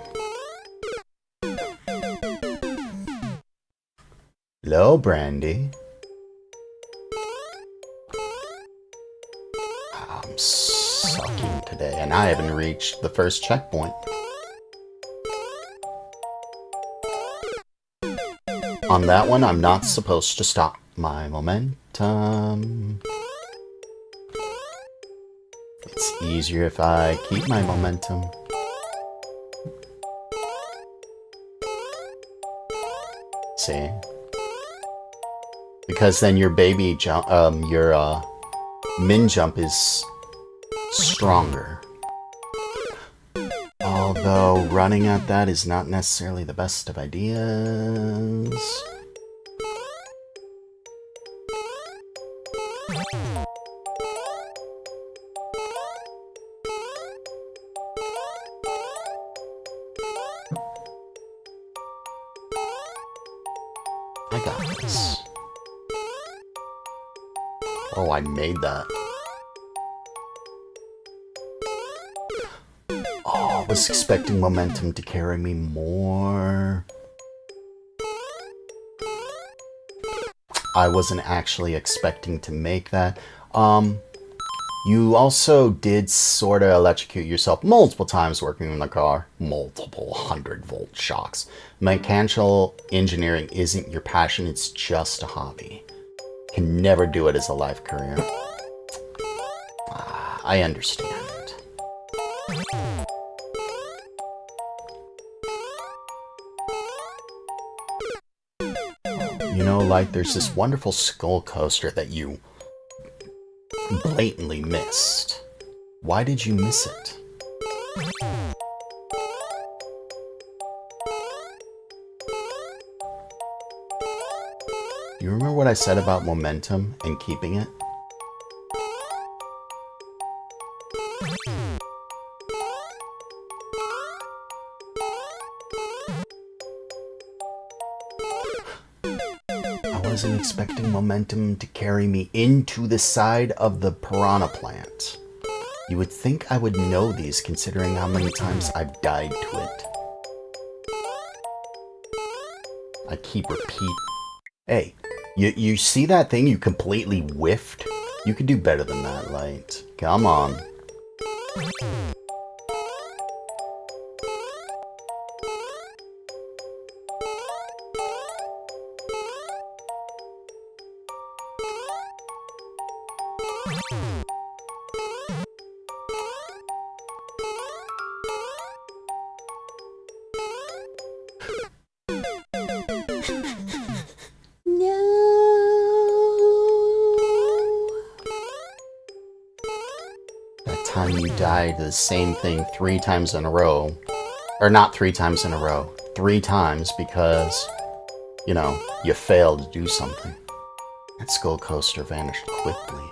A: Hello, Brandy. I'm sucking today, and I haven't reached the first checkpoint. On that one, I'm not supposed to stop my momentum. It's easier if I keep my momentum. See? Because then your baby jump, your min jump is stronger. Although running at that is not necessarily the best of ideas. I got this. Oh, I made that. Oh, I was expecting momentum to carry me more. I wasn't actually expecting to make that. You also did sort of electrocute yourself multiple times working in the car. Multiple 100-volt shocks. Mechanical engineering isn't your passion, it's just a hobby. can never do it as a life career. I understand. You know, like, there's this wonderful skull coaster that you blatantly missed. Why did you miss it? You remember what I said about momentum and keeping it? I wasn't expecting momentum to carry me into the side of the piranha plant. You would think I would know these considering how many times I've died to it. I keep repeat. Hey, you see that thing you completely whiffed? You could do better than that, Light. Come on. Time you died to the same thing 3 times in a row. Or not 3 times in a row. 3 times because, you know, you failed to do something. That skull coaster vanished quickly.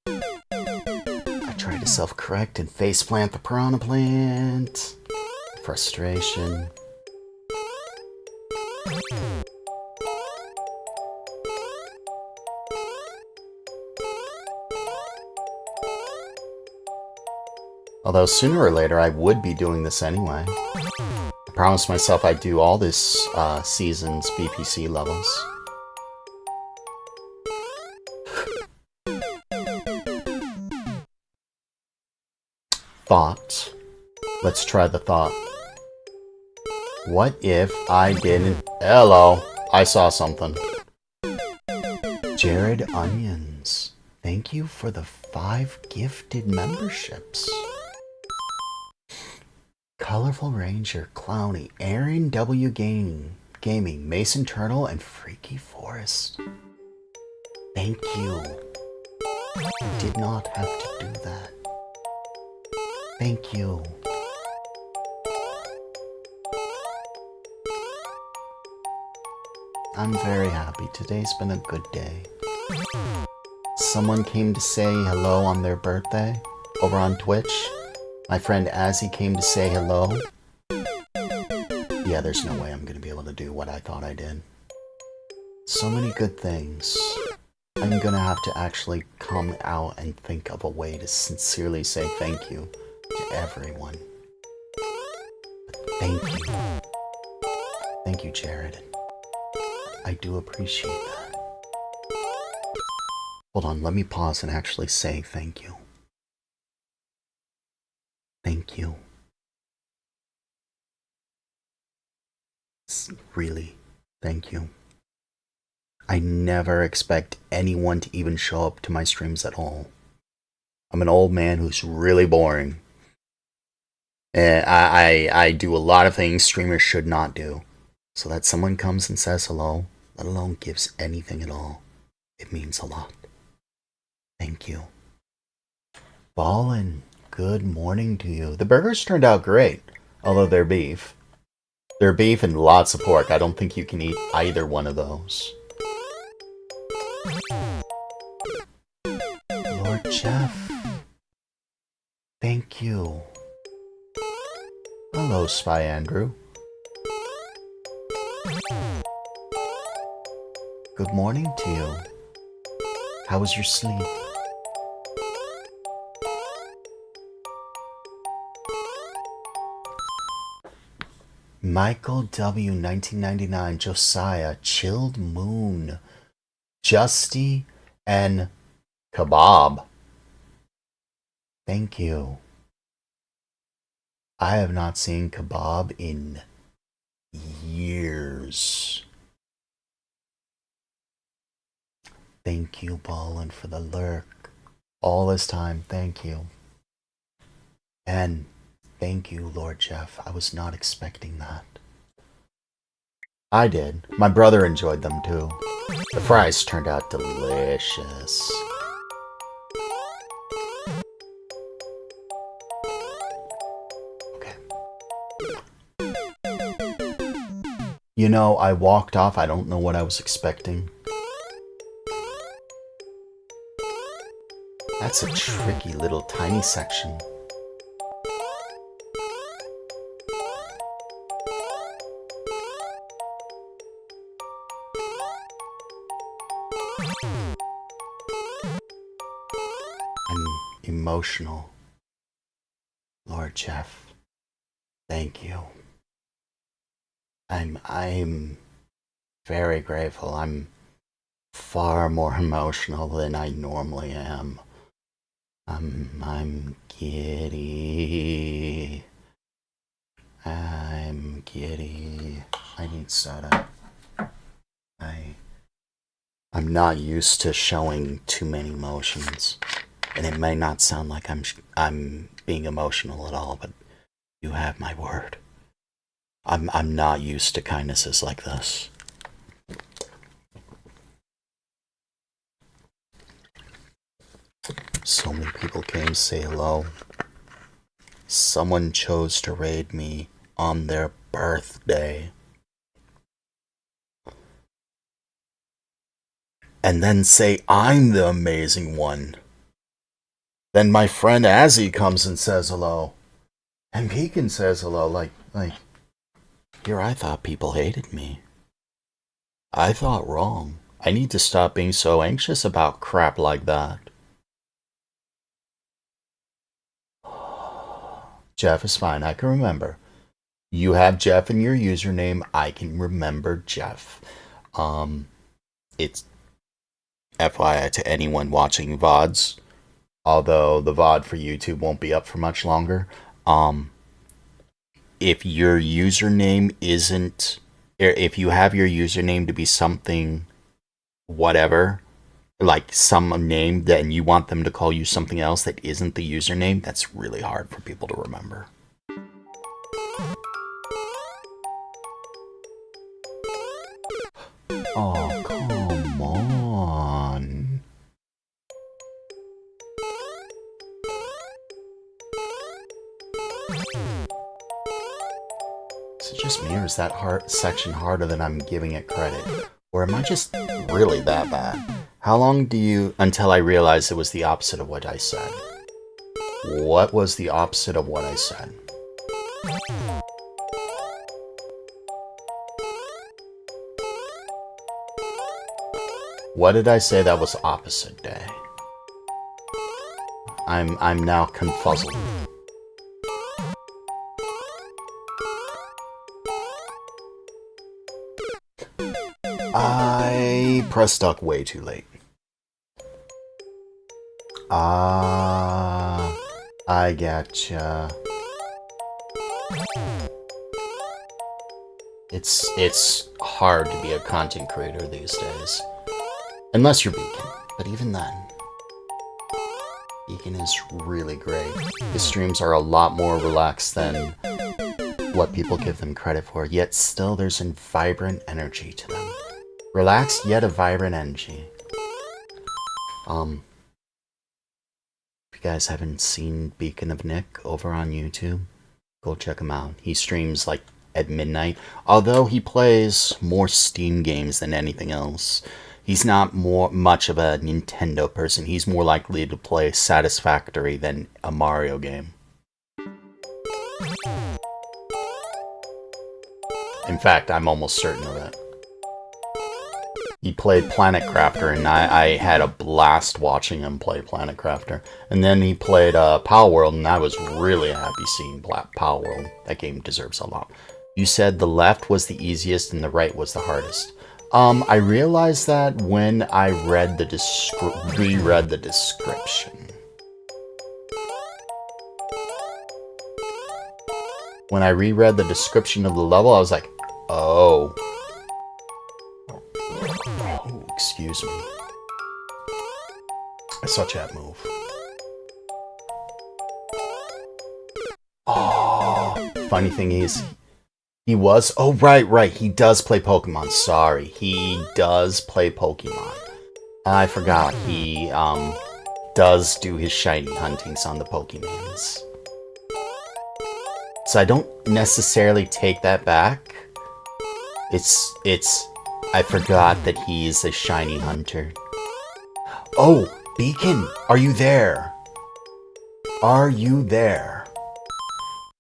A: I tried to self-correct and faceplant the piranha plant. Frustration. Although sooner or later I would be doing this anyway. I promised myself I'd do all this season's BPC levels. Thought. Let's try the thought. What if I didn't... Hello. I saw something. Jared Onions. Thank you for the 5 gifted memberships. Colorful Ranger, Clowny, Aaron W. Gaming, Mason Turtle, and Freaky Forest. Thank you. You did not have to do that. Thank you. I'm very happy. Today's been a good day. Someone came to say hello on their birthday over on Twitch. My friend Azzy came to say hello. Yeah, there's no way I'm gonna be able to do what I thought I did. So many good things. I'm gonna have to actually come out and think of a way to sincerely say thank you to everyone. But thank you. Thank you, Jared. I do appreciate that. Hold on, let me pause and actually say thank you. Thank you. Really, thank you. I never expect anyone to even show up to my streams at all. I'm an old man who's really boring. And I do a lot of things streamers should not do. So that someone comes and says hello, let alone gives anything at all, it means a lot. Thank you. Ballin', good morning to you. The burgers turned out great, although they're beef. They're beef and lots of pork. I don't think you can eat either one of those. Lord Jeff. Thank you. Hello, Spy Andrew. Good morning to you. How was your sleep? Michael W. 1999, Josiah, Chilled Moon, Justy, and Kebab. Thank you. I have not seen Kebab in years. Thank you, Ballin, for the lurk. All this time, thank you. And thank you, Lord Jeff. I was not expecting that. I did. My brother enjoyed them too. The fries turned out delicious. Okay. You know, I walked off. I don't know what I was expecting. That's a tricky little tiny section. I'm emotional. Lord Jeff, thank you. I'm very grateful. I'm far more emotional than I normally am. I'm giddy. I'm giddy. I need soda. I'm not used to showing too many emotions, and it may not sound like I'm being emotional at all, but you have my word. I'm not used to kindnesses like this. So many people came to say hello. Someone chose to raid me on their birthday. And then say I'm the amazing one. Then my friend Azzy comes and says hello. And Pekin says hello, like, here I thought people hated me. I thought wrong. I need to stop being so anxious about crap like that. Jeff is fine, I can remember. You have Jeff in your username, I can remember Jeff. It's FYI to anyone watching VODs, although the VOD for YouTube won't be up for much longer. If your username isn't, if you have your username to be something, whatever, like some name, then you want them to call you something else that isn't the username, that's really hard for people to remember. Oh, come on. Is it just me, or is that section harder than I'm giving it credit? Or am I just really that bad? How long do you... until I realized it was the opposite of what I said? What was the opposite of what I said? What did I say that was opposite day? I'm now confuzzled. I pressed duck way too late. I gotcha. It's hard to be a content creator these days. Unless you're Beacon, but even then. Beacon is really great. His streams are a lot more relaxed than what people give them credit for, yet still there's a vibrant energy to them. Relaxed, yet a vibrant energy. If you guys haven't seen Beacon of Nick over on YouTube, go check him out. He streams like at midnight, although he plays more Steam games than anything else. He's not much of a Nintendo person. He's more likely to play Satisfactory than a Mario game. In fact, I'm almost certain of it. He played Planet Crafter, and I had a blast watching him play Planet Crafter. And then he played Power World, and I was really happy seeing Power World. That game deserves a lot. You said the left was the easiest and the right was the hardest. I realized that when I reread the description.
D: When I reread the description of the level, I was like, oh. Oh, excuse me. I saw chat move. Oh, funny thing is, he was... Oh, right. He does play Pokemon. Sorry. He does play Pokemon. I forgot. He, does do his shiny huntings on the Pokemons. So I don't necessarily take that back. I forgot that he's a shiny hunter. Oh, Beacon, are you there? Are you there?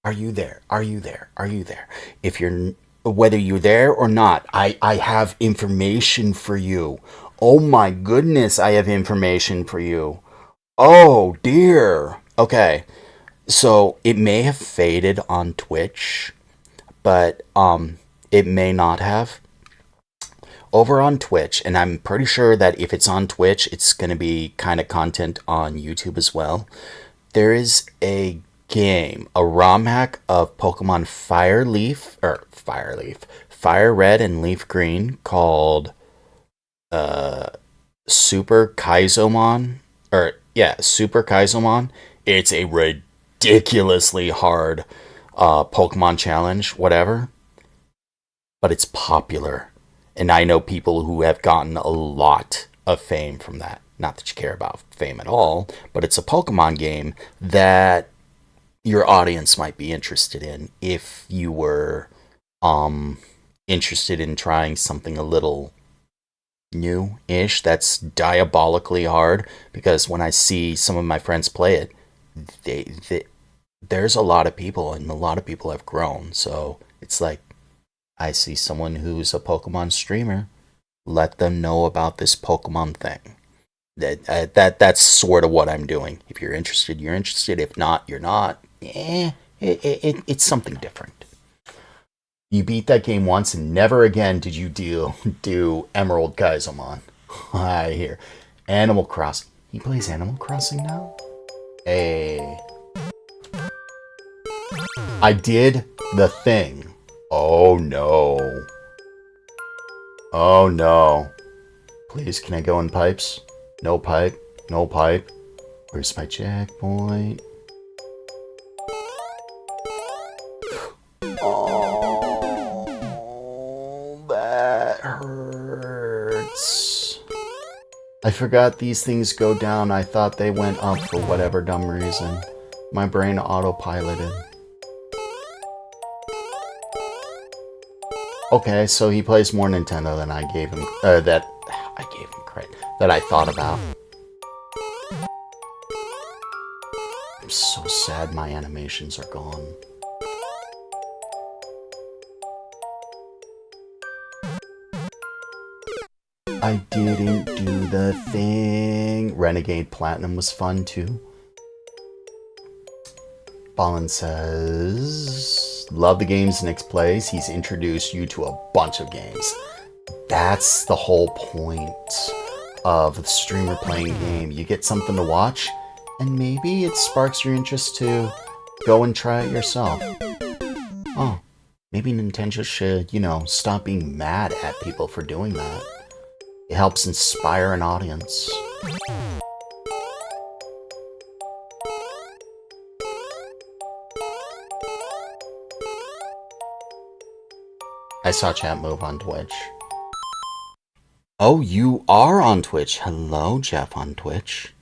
D: Are you there? Are you there? Are you there? If you're, whether you're there or not, I have information for you. Oh my goodness, I have information for you. Oh dear. Okay. So it may have faded on Twitch, but it may not have. Over on Twitch, and I'm pretty sure that if it's on Twitch, it's going to be kind of content on YouTube as well. There is a game, a ROM hack of Pokemon Fire Red and Leaf Green called Super Kaizomon, Super Kaizomon. It's a ridiculously hard Pokemon challenge, whatever. But it's popular. And I know people who have gotten a lot of fame from that. Not that you care about fame at all, but it's a Pokemon game that your audience might be interested in if you were interested in trying something a little new-ish that's diabolically hard. Because when I see some of my friends play it, there's a lot of people, and a lot of people have grown. So it's like, I see someone who's a Pokemon streamer, let them know about this Pokemon thing. That's sort of what I'm doing. If you're interested, you're interested. If not, you're not. It's something different. You beat that game once, and never again did you do Emerald Kaizomon. I hear. Animal Crossing. He plays Animal Crossing now? Hey. I did the thing. Oh no. Oh no. Please, can I go in pipes? No pipe. No pipe. Where's my checkpoint? Oh, that hurts. I forgot these things go down. I thought they went up for whatever dumb reason. My brain autopiloted. Okay, so he plays more Nintendo than I gave him, that credit, that I thought about. I'm so sad my animations are gone. I didn't do the thing. Renegade Platinum was fun too. Ballin says, love the games Nick's plays. He's introduced you to a bunch of games. That's the whole point of the streamer playing a game. You get something to watch, and maybe it sparks your interest to go and try it yourself. Oh, maybe Nintendo should, stop being mad at people for doing that. It helps inspire an audience. I saw chat move on Twitch. Oh, you are on Twitch. Hello, Jeff on Twitch.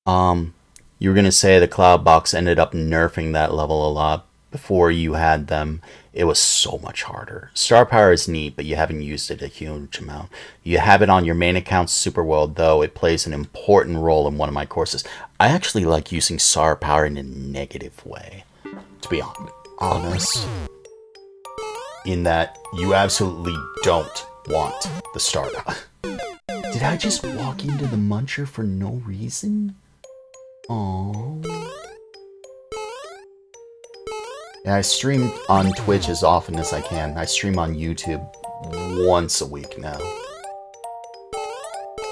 D: You were gonna say the Cloud Box ended up nerfing that level a lot before you had them. It was so much harder. Star Power is neat, but you haven't used it a huge amount. You have it on your main account, Super World, though it plays an important role in one of my courses. I actually like using Star Power in a negative way, to be honest. In that you absolutely don't want the Star Power. Did I just walk into the Muncher for no reason? Aww. Yeah, I stream on Twitch as often as I can. I stream on YouTube once a week now.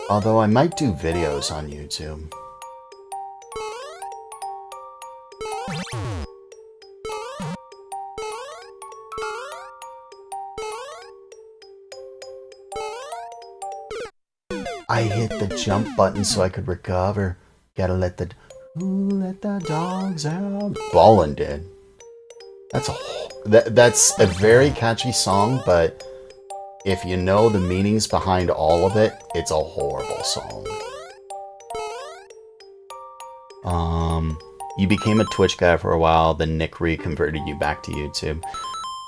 D: Although I might do videos on YouTube.
A: I hit the jump button so I could recover. Gotta let the dogs out. Ballin' did. That's a very catchy song, but if you know the meanings behind all of it, it's a horrible song. You became a Twitch guy for a while, then Nick reconverted you back to YouTube.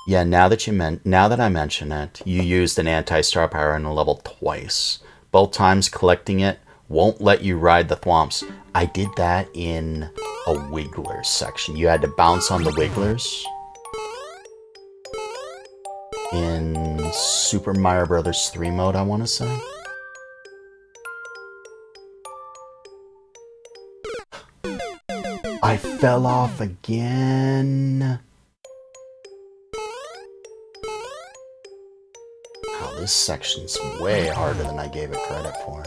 A: Yeah, now that I mention it, you used an anti-star power in a level twice. Both times collecting it won't let you ride the thwomps. I did that in a Wigglers section. You had to bounce on the Wigglers in Super Mario Bros. 3 mode, I want to say. I fell off again. Oh, this section's way harder than I gave it credit for.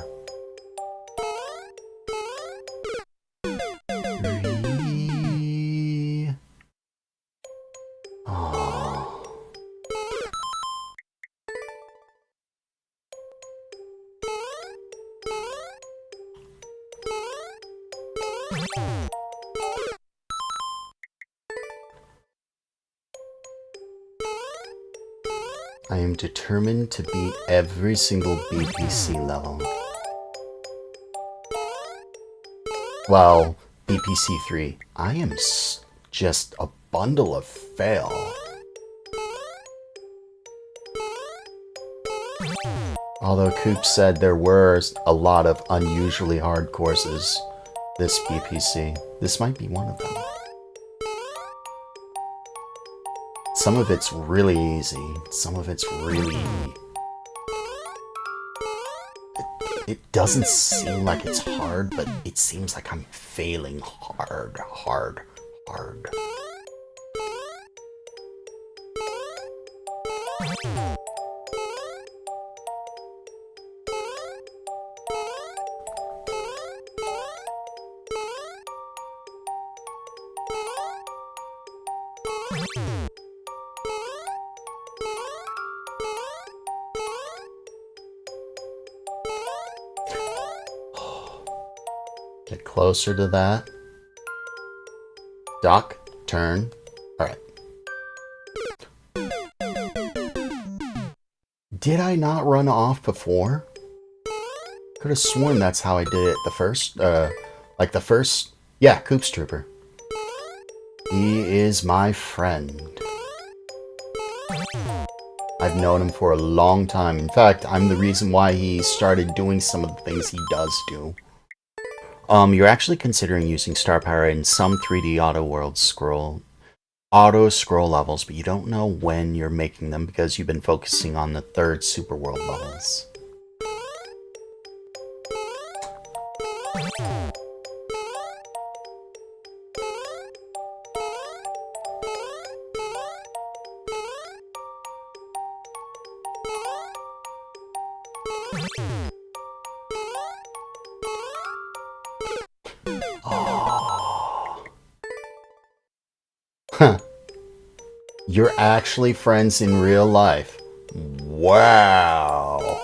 A: Oh. I am determined to beat every single BPC level. Well, BPC 3. I am just a bundle of fail. Although Coop said there were a lot of unusually hard courses this BPC. This might be one of them. Some of it's really easy. Some of it's really... It doesn't seem like it's hard, but it seems like I'm failing hard. Get closer to that. Duck, turn. Alright. Did I not run off before? Could have sworn that's how I did it the first, yeah, Coop's Trooper. He is my friend. I've known him for a long time. In fact, I'm the reason why he started doing some of the things he does do. You're actually considering using star power in some 3D auto scroll levels, but you don't know when you're making them because you've been focusing on the 3rd super world levels. Huh. You're actually friends in real life. Wow.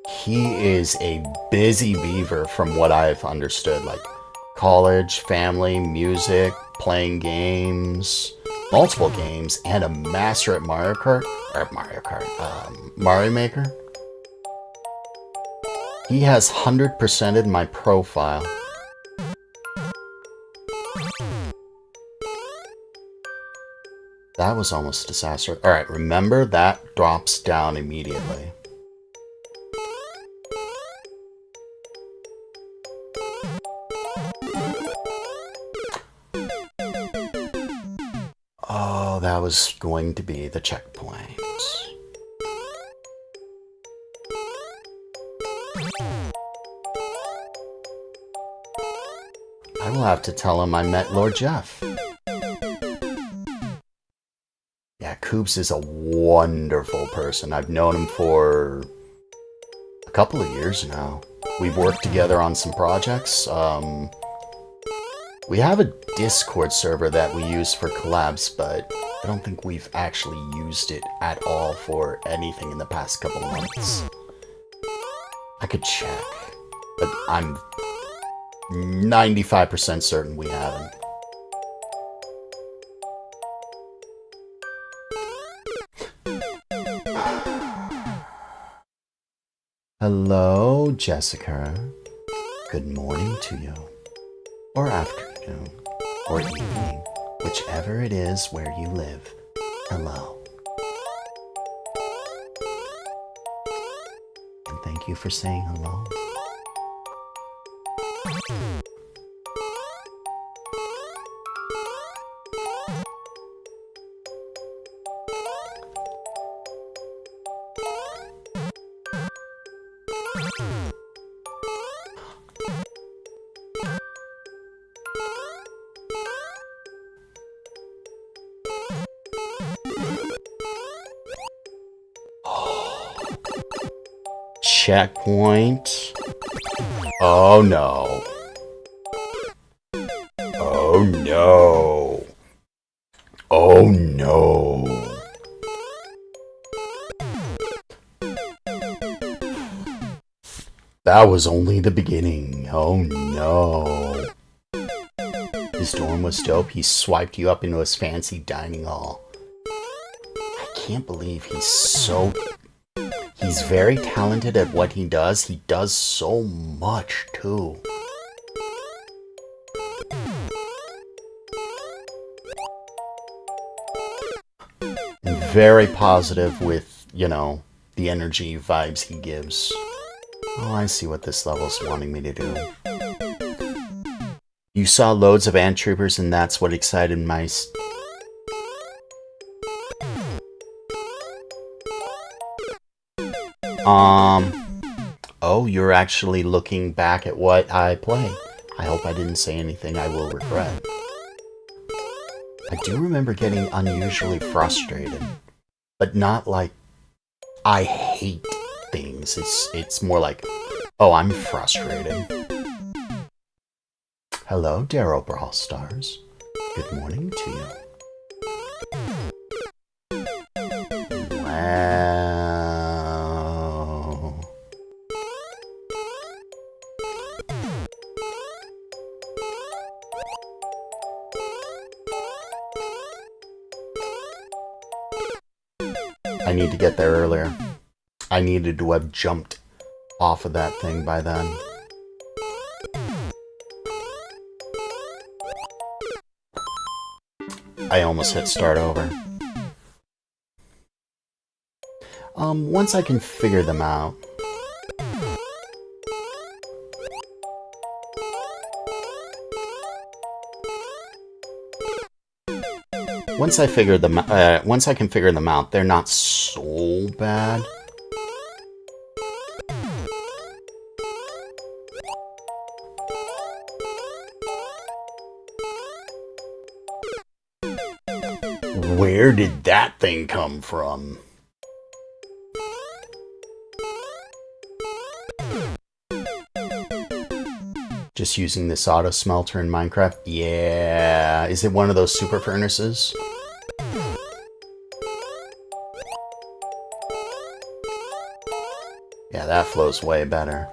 A: He is a busy beaver from what I've understood. Like college, family, music, playing games, multiple games, and a master at Mario Maker. He has 100%ed my profile. That was almost a disaster. Alright, remember that drops down immediately. Oh, that was going to be the checkpoint. I will have to tell him I met Lord Jeff. Yeah, Coops is a wonderful person. I've known him for a couple of years now. We've worked together on some projects. We have a Discord server that we use for collabs, but I don't think we've actually used it at all for anything in the past couple of months. I could check, but I'm 95% certain we haven't. Hello, Jessica. Good morning to you. Or afternoon. Or evening. Whichever it is where you live. Hello. And thank you for saying hello. Checkpoint. Oh no. Oh no. Oh no. That was only the beginning. Oh no. His dorm was dope. He swiped you up into his fancy dining hall. I can't believe he's very talented at what he does. He does so much, too. And very positive with, you know, the energy vibes he gives. Oh, I see what this level's wanting me to do. You saw loads of ant troopers and that's what excited my... Oh, you're actually looking back at what I played. I hope I didn't say anything I will regret. I do remember getting unusually frustrated, but not like I hate things. It's more like, oh, I'm frustrated. Hello, Darrow Brawl Stars. Good morning to you. Wow. I need to get there earlier. I needed to have jumped off of that thing by then. I almost hit start over. Once I can figure them out. Once I can figure them out, they're not so bad. Where did that thing come from? Just using this auto smelter in Minecraft? Yeah. Is it one of those super furnaces? Yeah, that flows way better.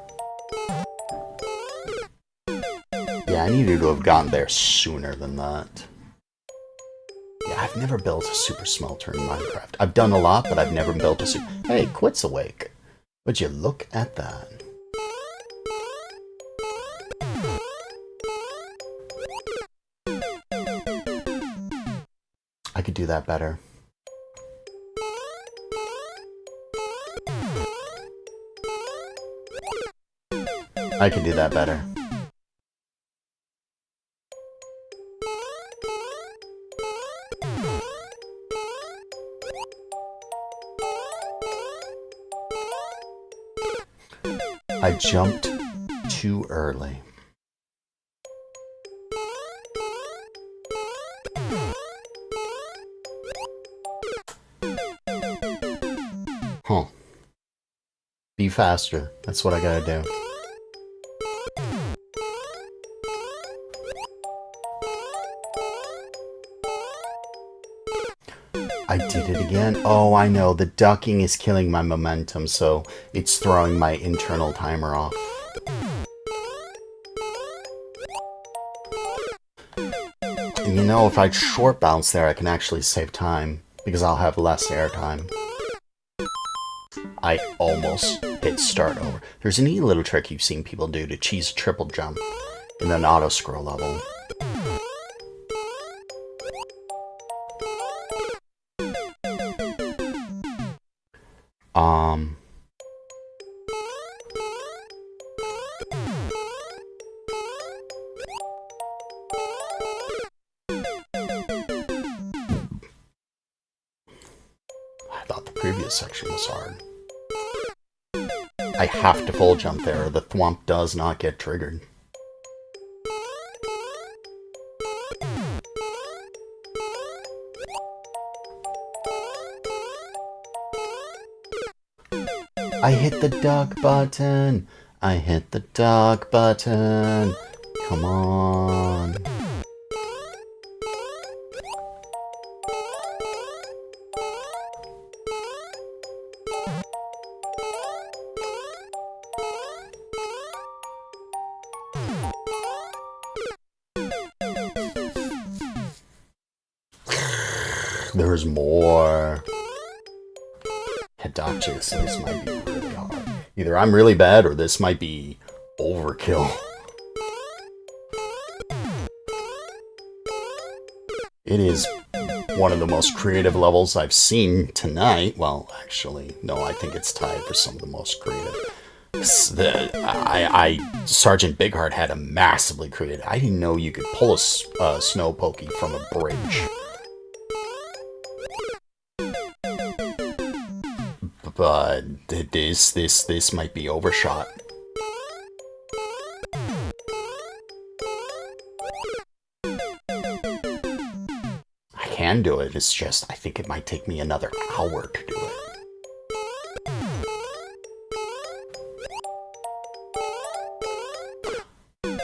A: Yeah, I needed to have gone there sooner than that. Yeah, I've never built a super smelter in Minecraft. I've done a lot, but I've never built a super... Hey, Quit's awake. Would you look at that? I could do that better. I could do that better. I jumped too early. Huh. Be faster. That's what I gotta do. did it again. Oh, I know. The ducking is killing my momentum, so it's throwing my internal timer off. And you know, if I short bounce there, I can actually save time, because I'll have less air time. I almost hit start over. There's a neat little trick you've seen people do to cheese a triple jump in an auto-scroll level. I thought the previous section was hard. I have to full jump there, or the thwomp does not get triggered. I hit the duck button. I hit the duck button. Come on. There's more. Hitachis, this might be really hard. Either I'm really bad or this might be overkill. It is one of the most creative levels I've seen tonight. Well, actually, no, I think it's tied for some of the most creative. Sergeant Bigheart had a massively creative. I didn't know you could pull a snow pokey from a bridge. But this might be overshot. I can do it, it's just I think it might take me another hour to do it.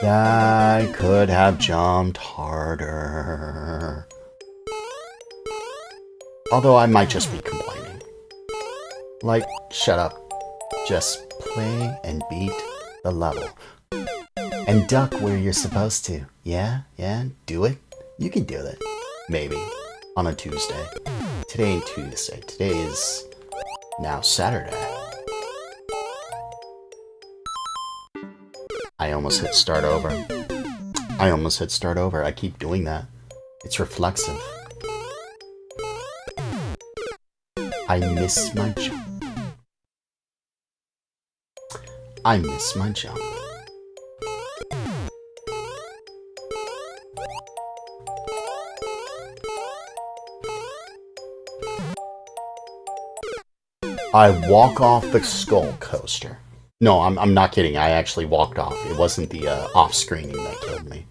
A: I could have jumped harder. Although I might just be complaining. Like, shut up. Just play and beat the level. And duck where you're supposed to. Yeah? Do it. You can do it. Maybe. On a Tuesday. Today ain't Tuesday. Today is now Saturday. I almost hit start over. I keep doing that. It's reflexive. I miss my jump. I walk off the skull coaster. No, I'm not kidding. I actually walked off. It wasn't the off-screening that killed me.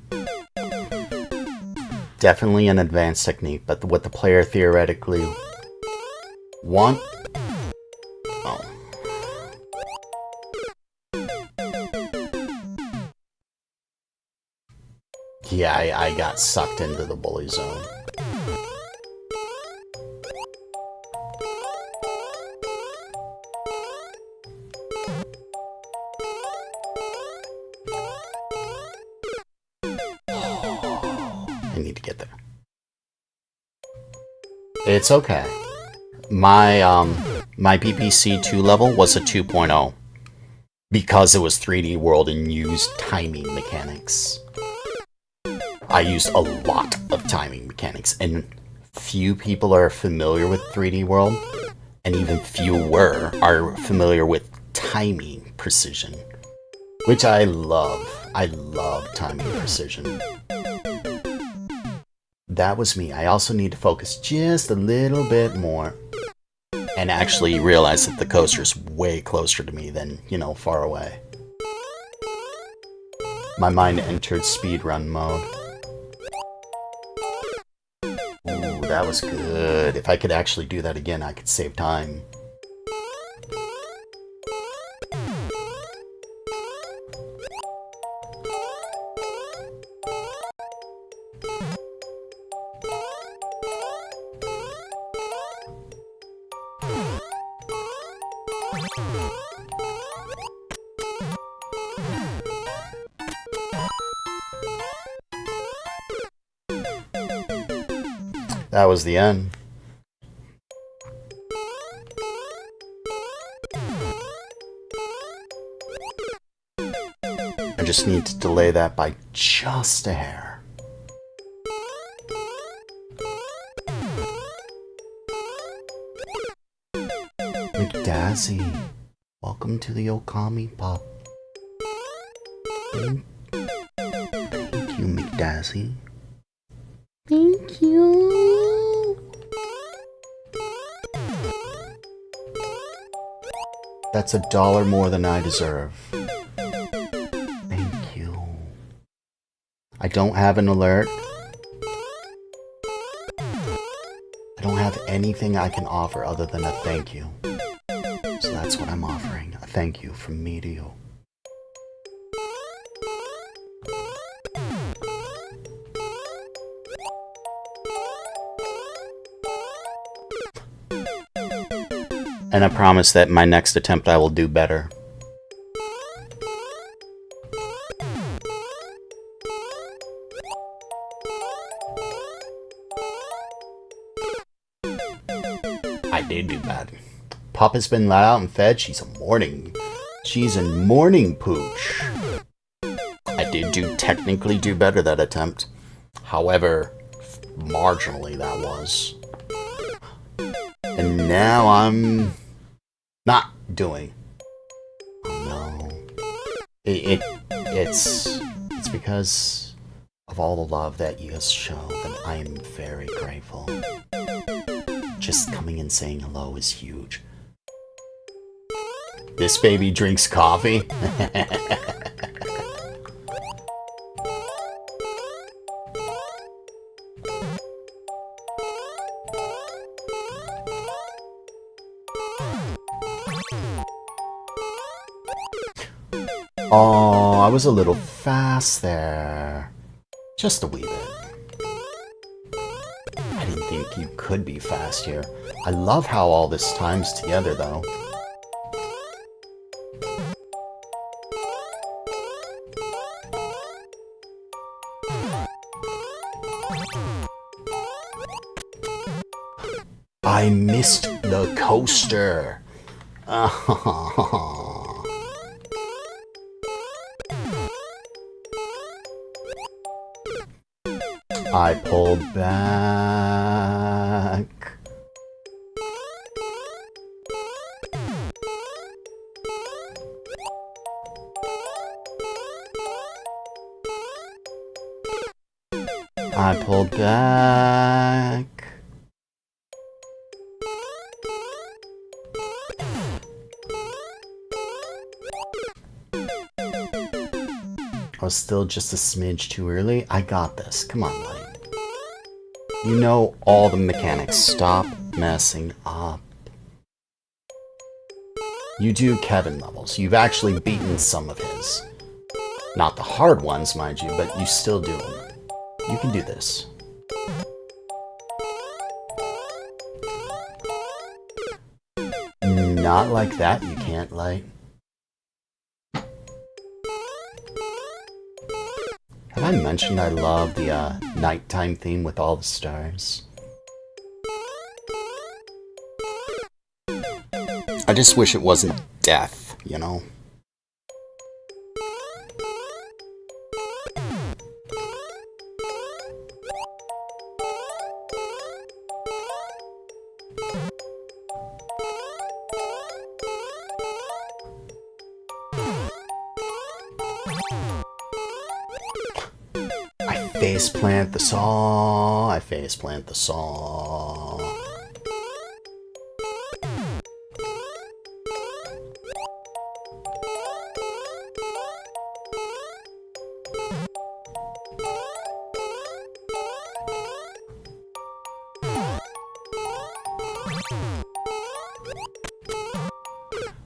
A: Definitely an advanced technique, but what the player theoretically want. Oh. Yeah, I got sucked into the bully zone. I need to get there. It's okay. My PPC 2 level was a 2.0 because it was 3D World and used timing mechanics. I used a lot of timing mechanics, and few people are familiar with 3D World, and even fewer are familiar with timing precision, which I love. I love timing precision. That was me. I also need to focus just a little bit more and actually realize that the coaster's way closer to me than, far away. My mind entered speedrun mode. Ooh, that was good. If I could actually do that again, I could save time. That was the end. I just need to delay that by just a hair. McDazzy, welcome to the Okami Pop. Thank you, McDazzy. Thank you. That's $1 more than I deserve. Thank you. I don't have an alert. I don't have anything I can offer other than a thank you. So that's what I'm offering. A thank you from me to you. And I promise that my next attempt I will do better. I did do bad. Pup has been let out and fed. She's a morning pooch. I did technically do better that attempt. However, marginally that was. And now I'm not doing. Oh no. It's because of all the love that you guys show that I am very grateful. Just coming and saying hello is huge. This baby drinks coffee. Oh, I was a little fast there. Just a wee bit. I didn't think you could be fast here. I love how all this times together, though. I missed the coaster. I pulled back. I pulled back. I was still just a smidge too early. I got this. Come on, Light. You know all the mechanics. Stop messing up. You do Kevin levels. You've actually beaten some of his. Not the hard ones, mind you, but you still do them. You can do this. Not like that, you can't, Light. Have I mentioned I love the nighttime theme with all the stars? I just wish it wasn't death, you know? Faceplant the saw. I faceplant the saw.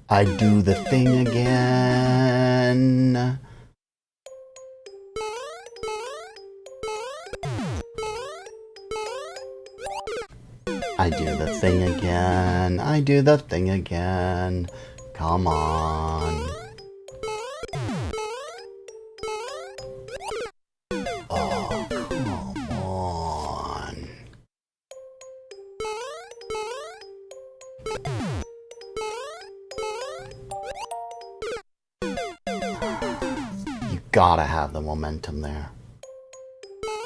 A: I do the thing again. I do the thing again. I do the thing again. Come on. Oh, come on. You gotta have the momentum there.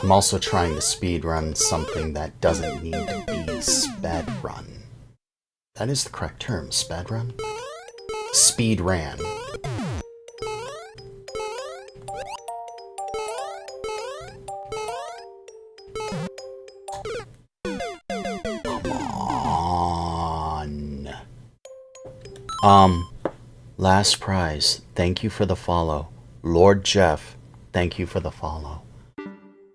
A: I'm also trying to speedrun something that doesn't need to be sped run. That is the correct term, sped run? Speed ran. Come on. Last prize. Thank you for the follow. Lord Jeff, thank you for the follow.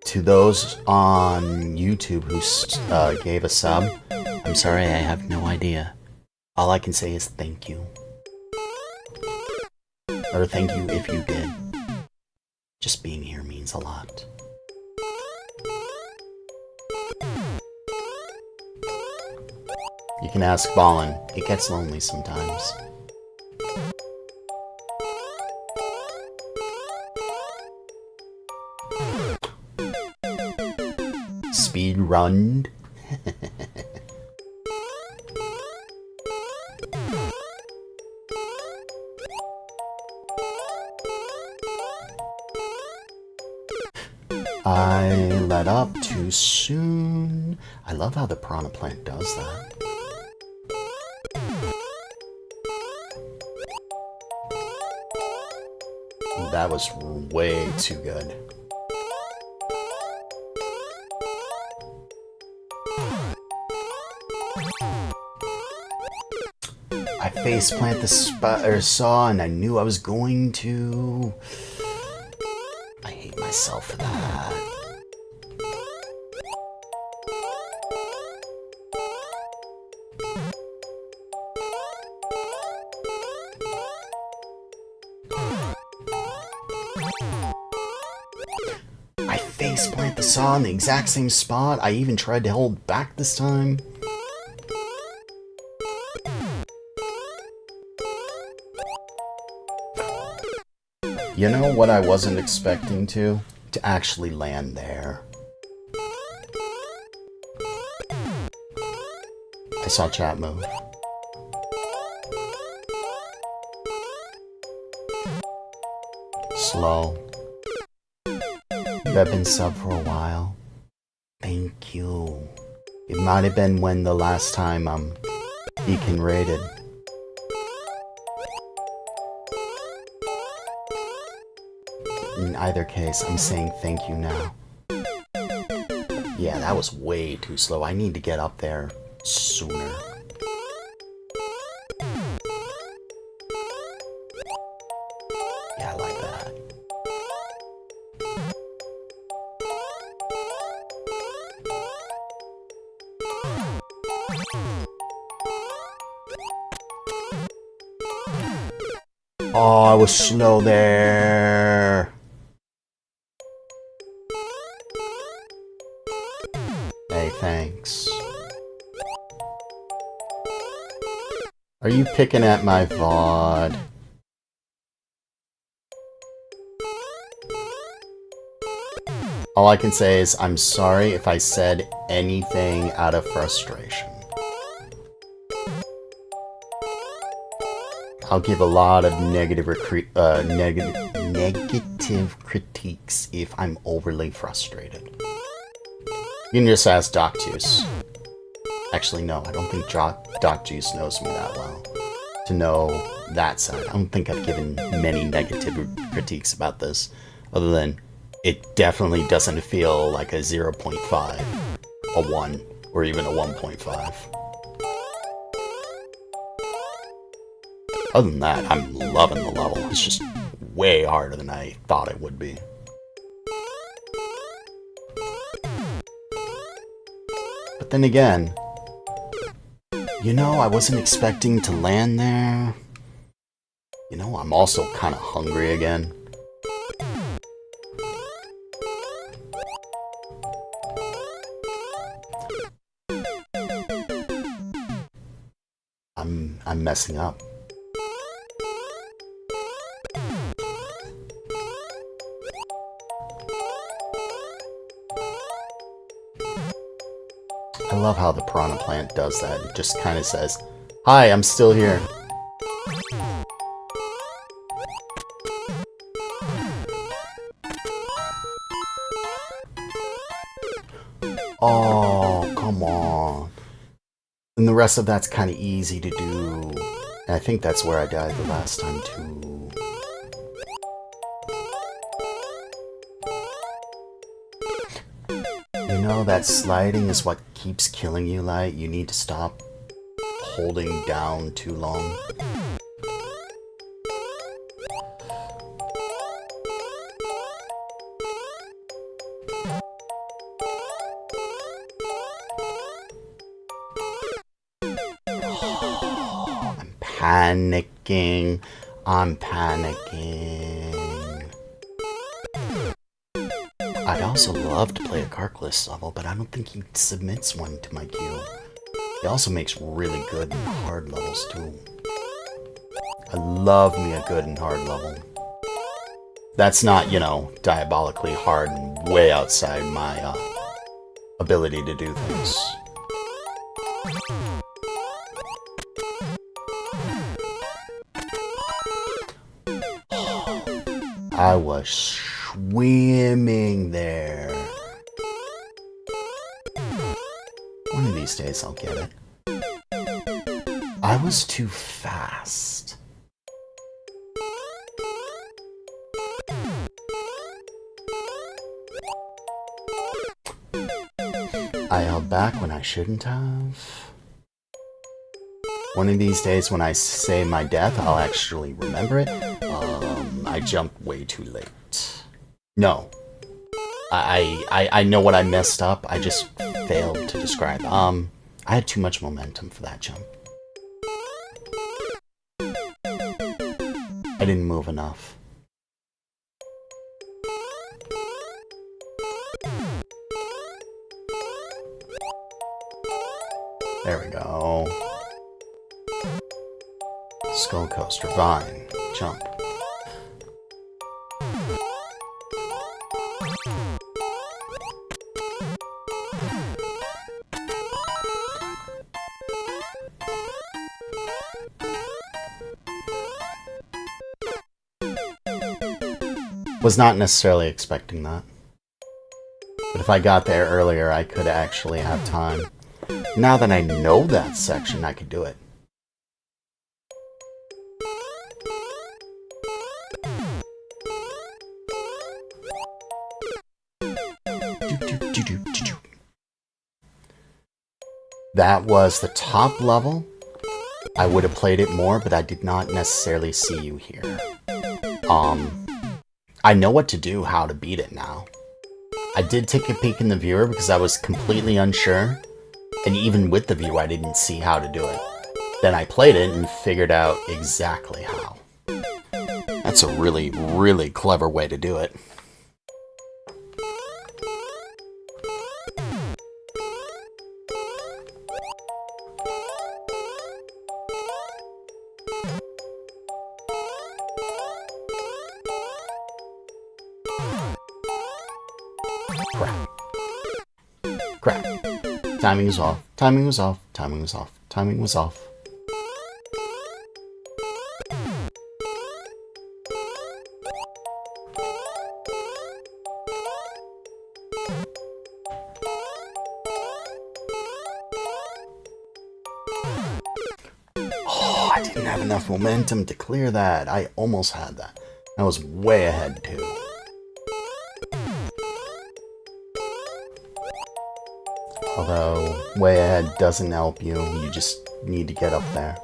A: To those on YouTube who gave a sub, I'm sorry, I have no idea. All I can say is thank you. Or thank you if you did. Just being here means a lot. You can ask Ballin. It gets lonely sometimes. Speed run. I let up too soon. I love how the piranha plant does that. That was way too good. I faceplant the saw and I knew I was going to. I hate myself for that. I faceplant the saw in the exact same spot. I even tried to hold back this time. You know what I wasn't expecting to? To actually land there. I saw chat move. Slow. You have been sub for a while. Thank you. It might have been when the last time I'm beacon rated. In either case, I'm saying thank you now. Yeah, that was way too slow. I need to get up there sooner. Yeah, I like that. Oh, I was slow there. Hey, thanks. Are you picking at my VOD? All I can say is I'm sorry if I said anything out of frustration. I'll give a lot of negative critiques if I'm overly frustrated. You can just ask Doc Juice. Actually, no, I don't think Doc Juice knows me that well to know that side. I don't think I've given many negative critiques about this, other than it definitely doesn't feel like a 0.5, a 1, or even a 1.5. Other than that, I'm loving the level. It's just way harder than I thought it would be. But then again, you know, I wasn't expecting to land there. You know, I'm also kind of hungry again. I'm messing up. love how the piranha plant does that. It just kind of says, "Hi, I'm still here." Oh, come on. And the rest of that's kind of easy to do. And I think that's where I died the last time, too. You know, that sliding is what keeps killing you, Light. You need to stop holding down too long. Panicking. I'm panicking. I'd also love to play a Carclist level, but I don't think he submits one to my queue. He also makes really good and hard levels too. I love me a good and hard level. That's not, you know, diabolically hard and way outside my ability to do things. I was swimming there. One of these days I'll get it. I was too fast. I held back when I shouldn't have. One of these days when I say my death, I'll actually remember it. I jumped way too late. No. I know what I messed up. I just failed to describe. I had too much momentum for that jump. I didn't move enough. There we go. Skull Coaster, Vine, jump. Was not necessarily expecting that. But if I got there earlier, I could actually have time. Now that I know that section, I could do it. That was the top level. I would have played it more, but I did not necessarily see you here. I know what to do, how to beat it now. I did take a peek in the viewer because I was completely unsure. And even with the view, I didn't see how to do it. Then I played it and figured out exactly how. That's a really, really clever way to do it. Crap. Crap. Timing was off. Timing was off. Timing was off. Timing was off. Oh, I didn't have enough momentum to clear that. I almost had that. I was way ahead too. Although, way ahead doesn't help you, you just need to get up there.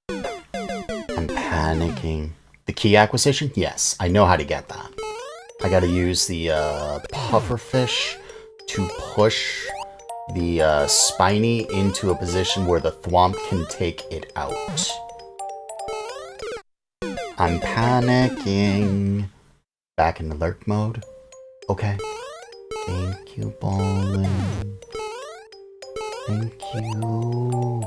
A: I'm panicking. The key acquisition? Yes, I know how to get that. I gotta use the pufferfish to push the spiny into a position where the thwomp can take it out. I'm panicking. Back in alert mode. Okay. Thank you, Ballin. Thank you.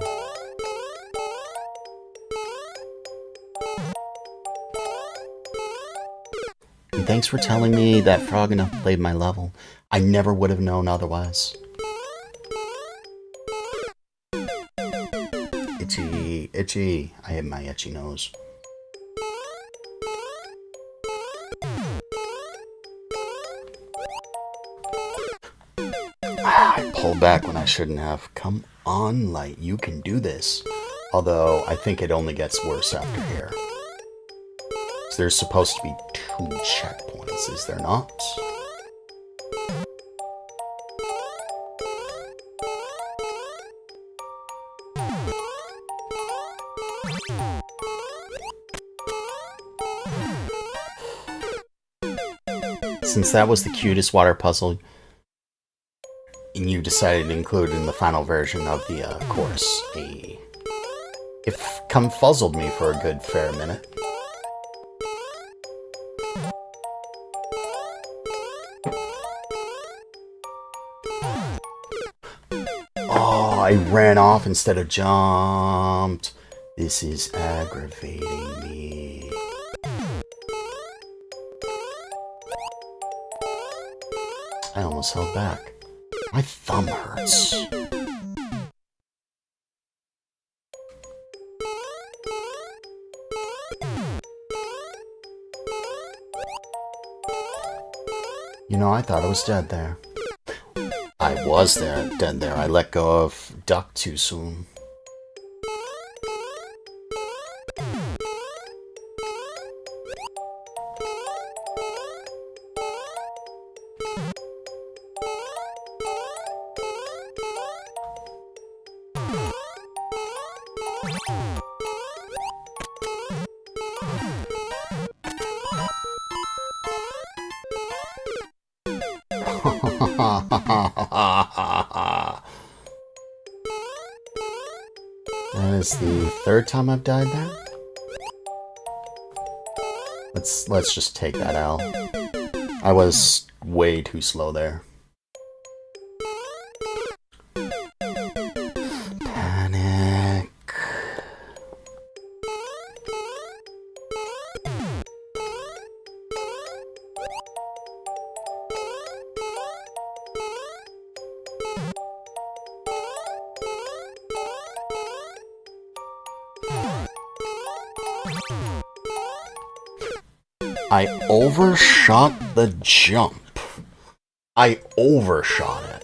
A: I'm and thanks for telling me that Frog Enough played my level. I never would have known otherwise. Itchy, itchy. I hate my itchy nose. I pulled back when I shouldn't have. Come on, Light, you can do this. Although, I think it only gets worse after here. So there's supposed to be 2 checkpoints, is there not? Since that was the cutest water puzzle, and you decided to include it in the final version of the course, it confuzzled me for a good fair minute. Oh, I ran off instead of jumped. This is aggravating me. I almost held back. My thumb hurts. You know, I thought I was dead there. I was dead there. I let go of Duck too soon. That is the 3rd time I've died there. Let's just take that L. I was way too slow there. Panic. I overshot the jump. I overshot it.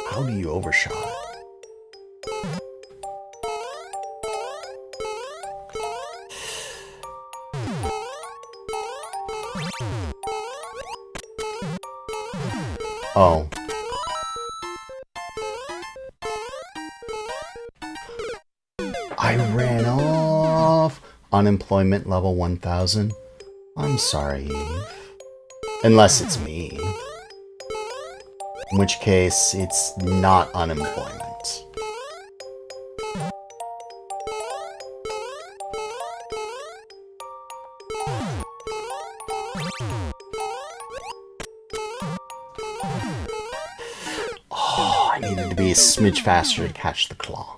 A: How do you overshot it? Oh. I ran off. Unemployment level 1000. I'm sorry, Eve. Unless it's me. In which case, it's not unemployment. Oh, I needed to be a smidge faster to catch the claw.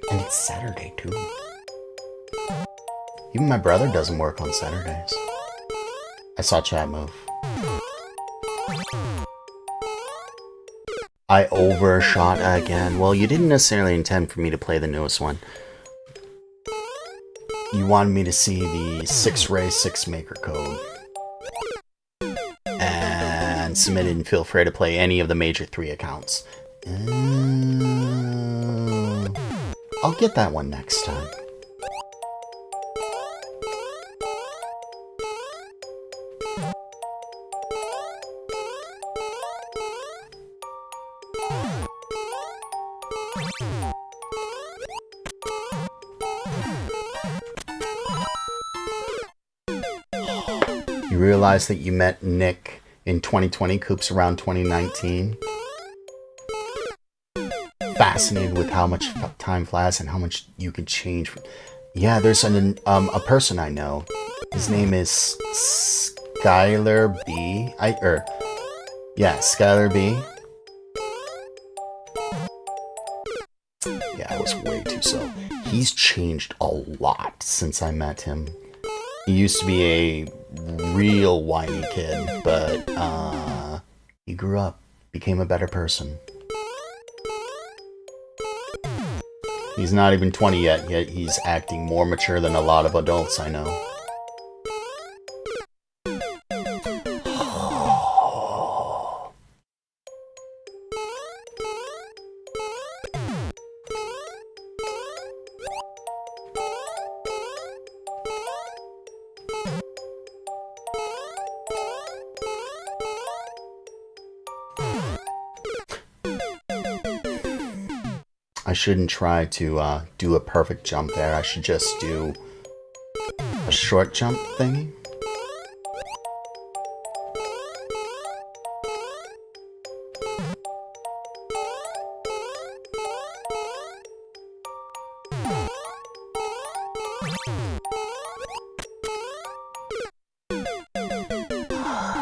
A: And it's Saturday, too. Even my brother doesn't work on Saturdays. I saw chat move. I overshot again. Well, you didn't necessarily intend for me to play the newest one. You wanted me to see the 6-ray 6-maker code. And submit it and feel free to play any of the major 3 accounts. I'll get that one next time. You realize that you met Nick in 2020, Coops around 2019? Fascinated with how much time flies and how much you can change. Yeah, there's a person I know. His name is Skylar B. Skylar B. Yeah, I was way too slow. He's changed a lot since I met him. He used to be a real whiny kid, but he grew up, became a better person. He's not even 20 yet he's acting more mature than a lot of adults I know. I shouldn't try to do a perfect jump there. I should just do a short jump thingy.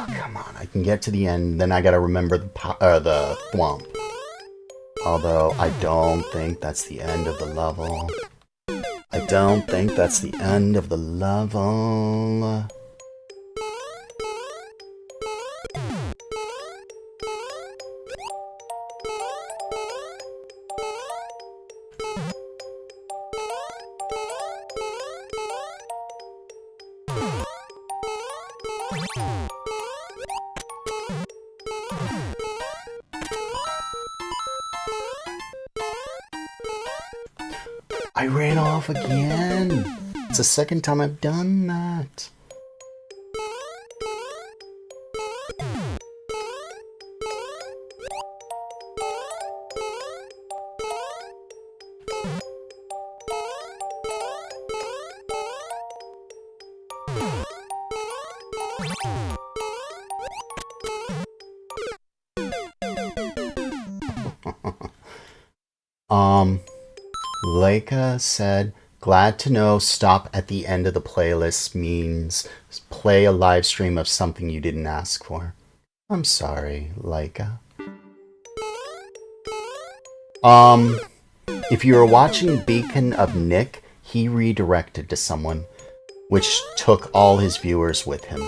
A: Come on, I can get to the end, then I gotta remember the thwomp. Although, I don't think that's the end of the level. I don't think that's the end of the level. I ran off again. It's the second time I've done that. Leica said, glad to know stop at the end of the playlist means play a live stream of something you didn't ask for. I'm sorry, Leica. If you were watching Beacon of Nick, he redirected to someone, which took all his viewers with him.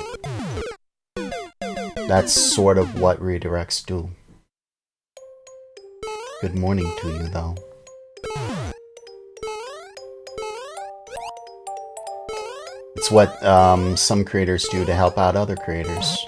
A: That's sort of what redirects do. Good morning to you, though. It's what some creators do to help out other creators.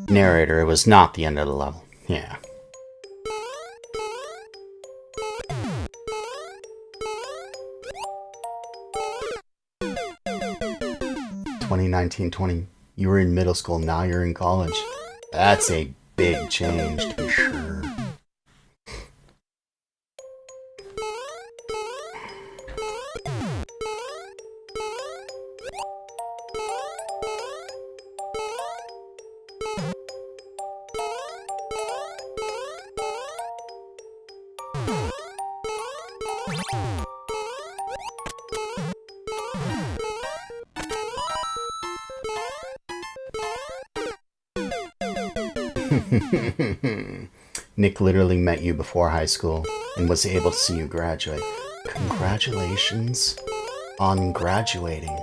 A: Narrator, it was not the end of the level. Yeah. You were in middle school, now you're in college. That's a big change, to be sure. Nick literally met you before high school and was able to see you graduate. Congratulations on graduating.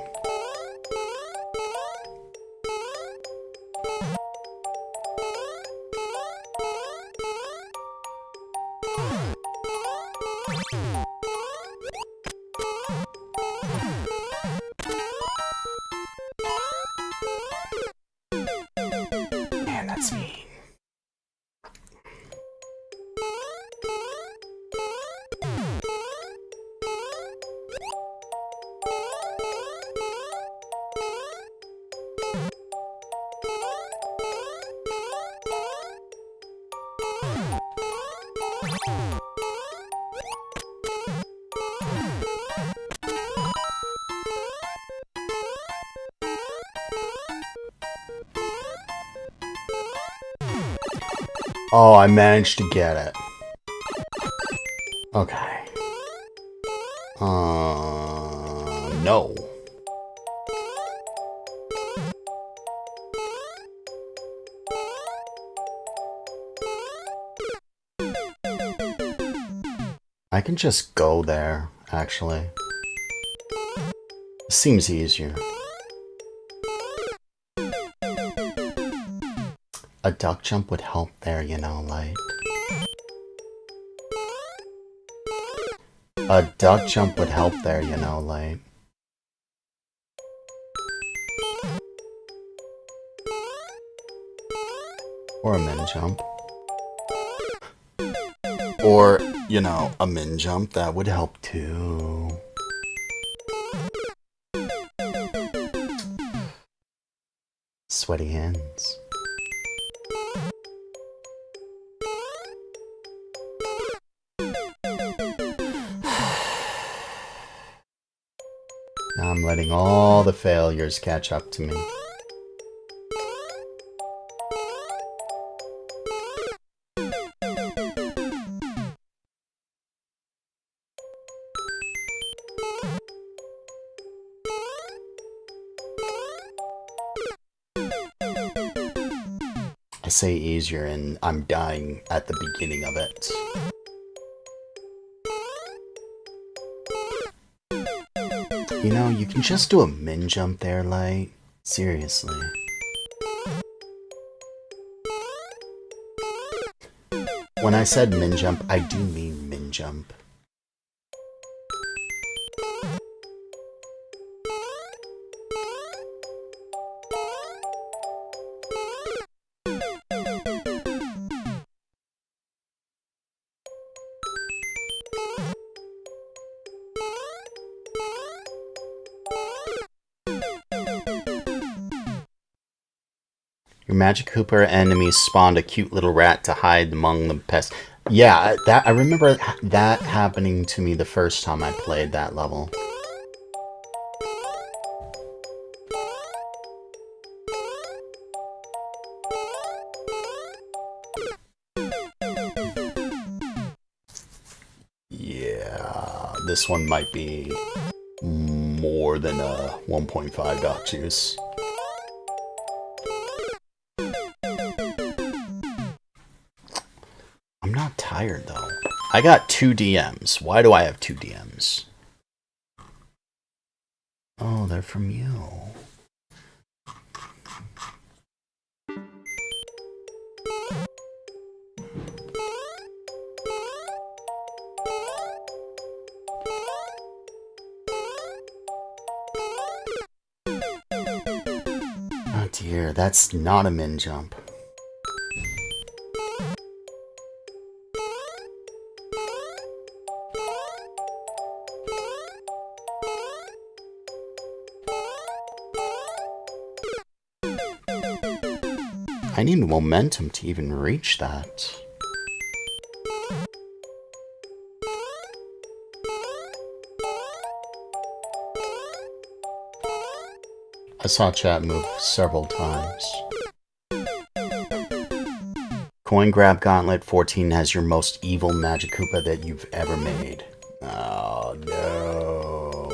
A: Man, that's mean. Oh, I managed to get it. Okay. No. I can just go there, actually. Seems easier. A duck jump would help there, you know, like... A duck jump would help there, you know, like... Or a min jump. Or, you know, a min jump, that would help too. Sweaty hands. Now I'm letting all the failures catch up to me. I say easier and I'm dying at the beginning of it. You know, you can just do a min jump there, like, seriously. When I said min jump, I do mean min jump. Your Magic Hooper enemies spawned a cute little rat to hide among the pests. Yeah, that I remember that happening to me the first time I played that level. Yeah, this one might be more than a 1.5 dot juice. I'm not tired though. I got 2 DMs. Why do I have 2 DMs? Oh, they're from you. Oh dear, that's not a min jump. I need momentum to even reach that. I saw chat move several times. Coin Grab Gauntlet 14 has your most evil Magic Koopa that you've ever made. Oh no.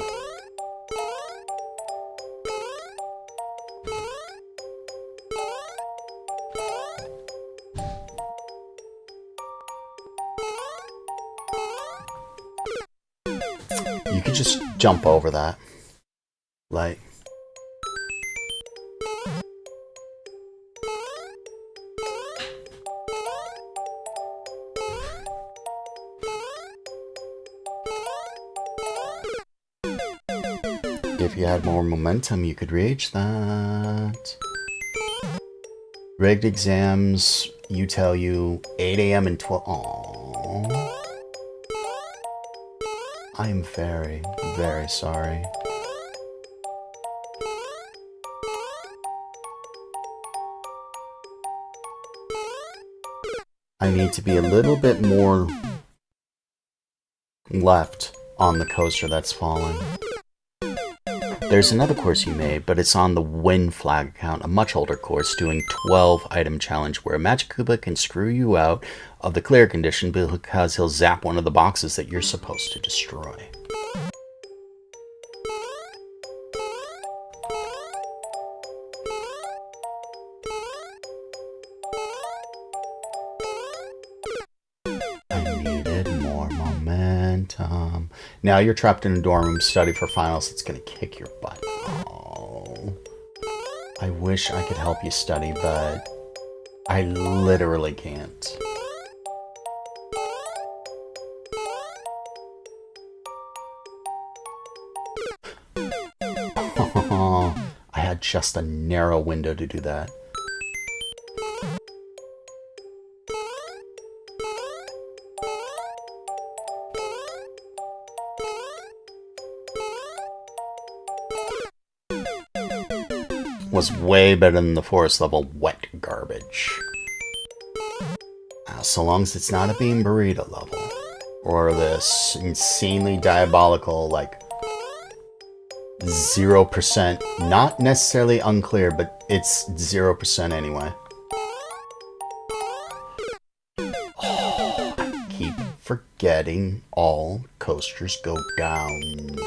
A: You could just jump over that. Like... If you had more momentum, you could reach that. Rigged exams, you tell you 8 AM and 12... Aww. I am very, very sorry. I need to be a little bit more left on the coaster that's falling.
D: There's another course you made, but it's on the Win Flag account, a much older course doing 12 item challenge where a Magic Koopa can screw you out of the clear condition because he'll zap one of the boxes that you're supposed to destroy. I needed more momentum. Now you're trapped in a dorm room study for finals. It's gonna kick your butt. Oh. I wish I could help you study, but I literally can't. I had just a narrow window to do that. Was way better than the forest level wet garbage. So long as it's not a bean burrito level. Or this insanely diabolical, like, 0%, not necessarily unclear, but it's 0% anyway. Oh, I keep forgetting all coasters go down.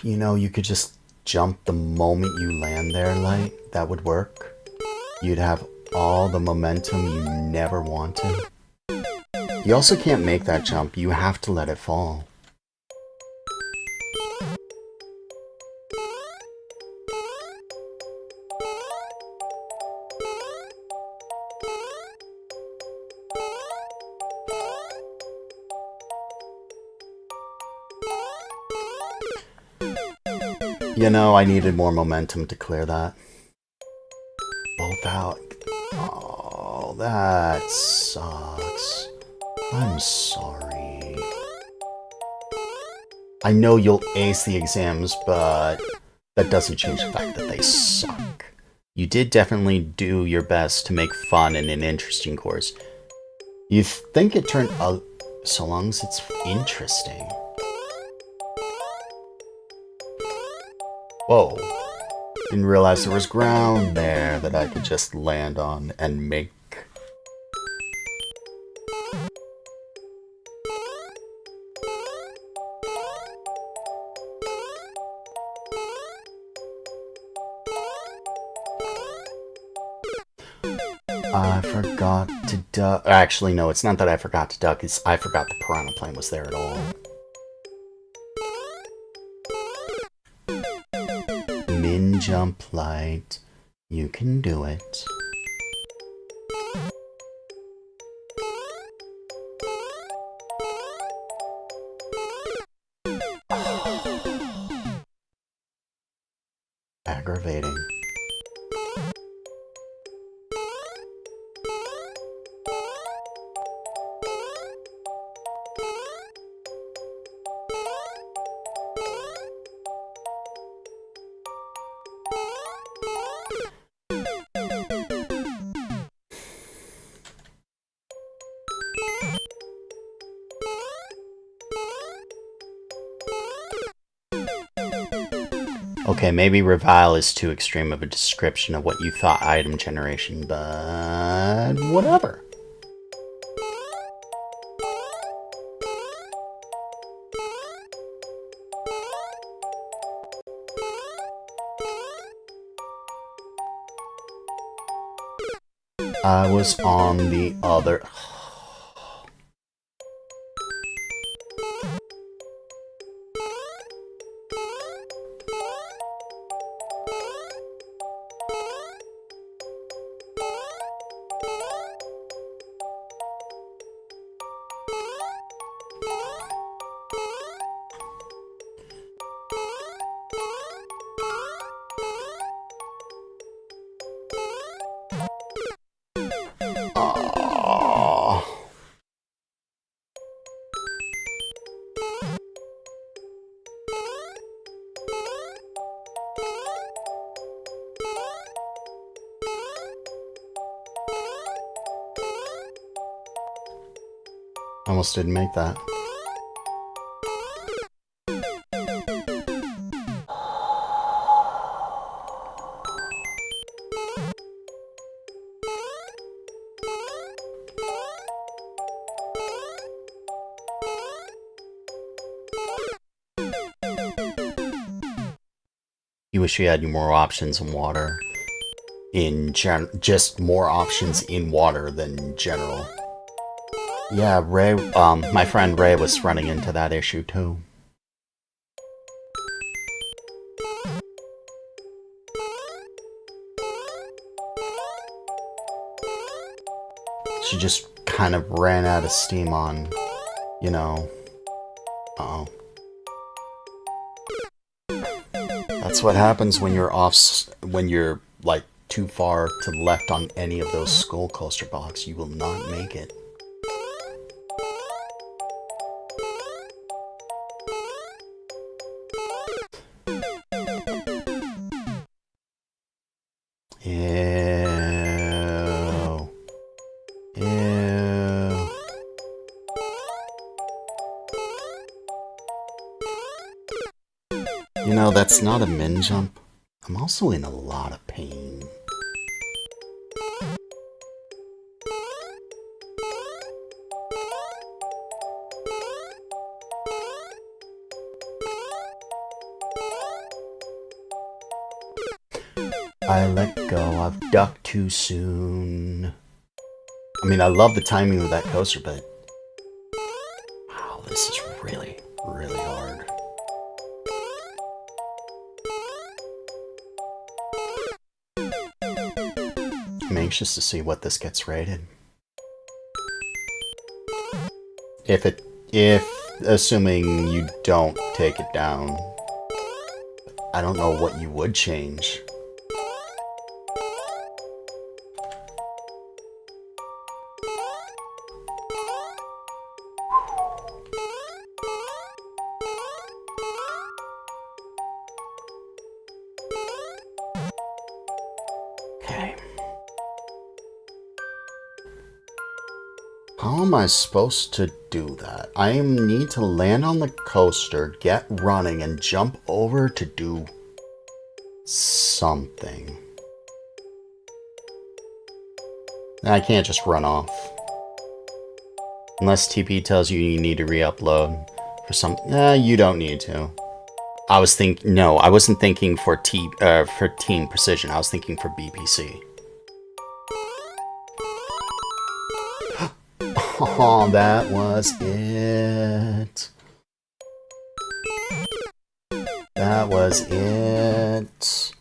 D: You know, you could just jump the moment you land there, Light. That would work. You'd have all the momentum you never wanted. You also can't make that jump. You have to let it fall. You know, I needed more momentum to clear that. Both out. Oh, that sucks. I'm sorry. I know you'll ace the exams, but that doesn't change the fact that they suck. You did definitely do your best to make fun in an interesting course. You think it turned out so long as it's interesting. Whoa. Didn't realize there was ground there that I could just land on and make. I forgot to duck. Actually, no, it's not that I forgot to duck. It's I forgot the piranha plane was there at all. Min jump Light. You can do it. Aggravating. Okay, maybe revile is too extreme of a description of what you thought item generation, but whatever. I was on the other...
A: Almost didn't make that. You wish you had more options in water. Just more options in water than general. Yeah, Ray, my friend Ray was running into that issue too. She just kind of ran out of steam on, you know. Uh-oh. That's what happens when you're when you're like too far to the left on any of those skull coaster blocks. You will not make it. Ew. Ew. You know, that's not a min jump. I'm also in a lot of pain. I let go, I've ducked too soon. I mean, I love the timing of that coaster, but wow, this is really, really hard. I'm anxious to see what this gets rated. If assuming you don't take it down, I don't know what you would change. Okay. How am I supposed to do that? I need to land on the coaster, get running, and jump over to do something. I can't just run off. Unless TP tells you you need to re-upload for some... you don't need to. I wasn't thinking for Team Precision. I was thinking for BPC. Oh, that was it. That was it.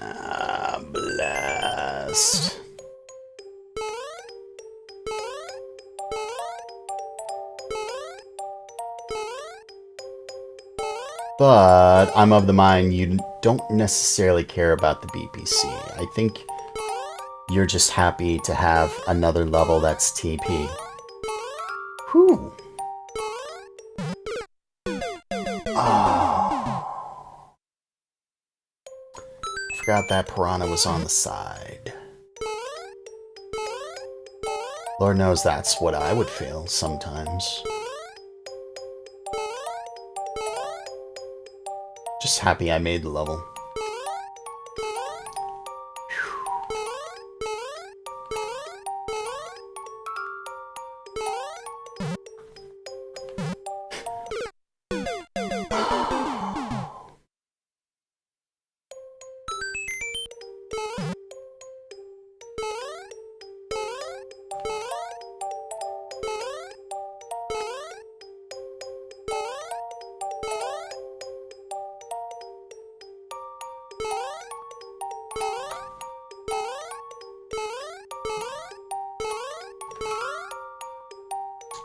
A: Ah, blast. But I'm of the mind you don't necessarily care about the BPC. I think you're just happy to have another level that's TP. Whew. Oh. Forgot that piranha was on the side. Lord knows that's what I would feel sometimes. Just happy I made the level.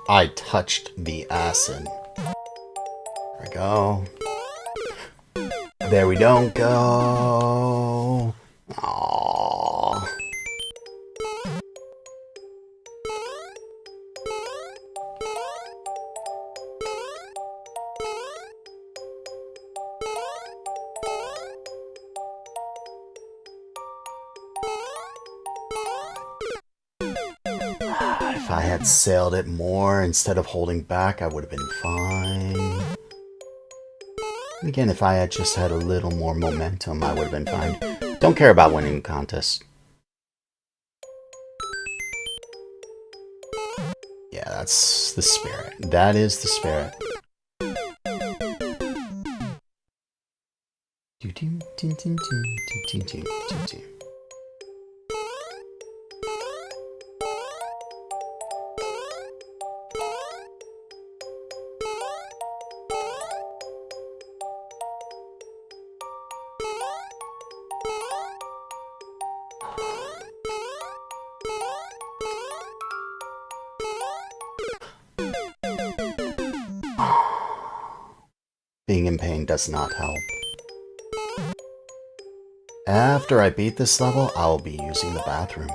A: I touched the acid. There we go. There we don't go. Aww. I If I had sailed it more instead of holding back, I would have been fine. And again, if I had just had a little more momentum, I would have been fine. Don't care about winning the contest. Yeah, that's the spirit. That is the spirit. Being in pain does not help. After I beat this level, I'll be using the bathroom.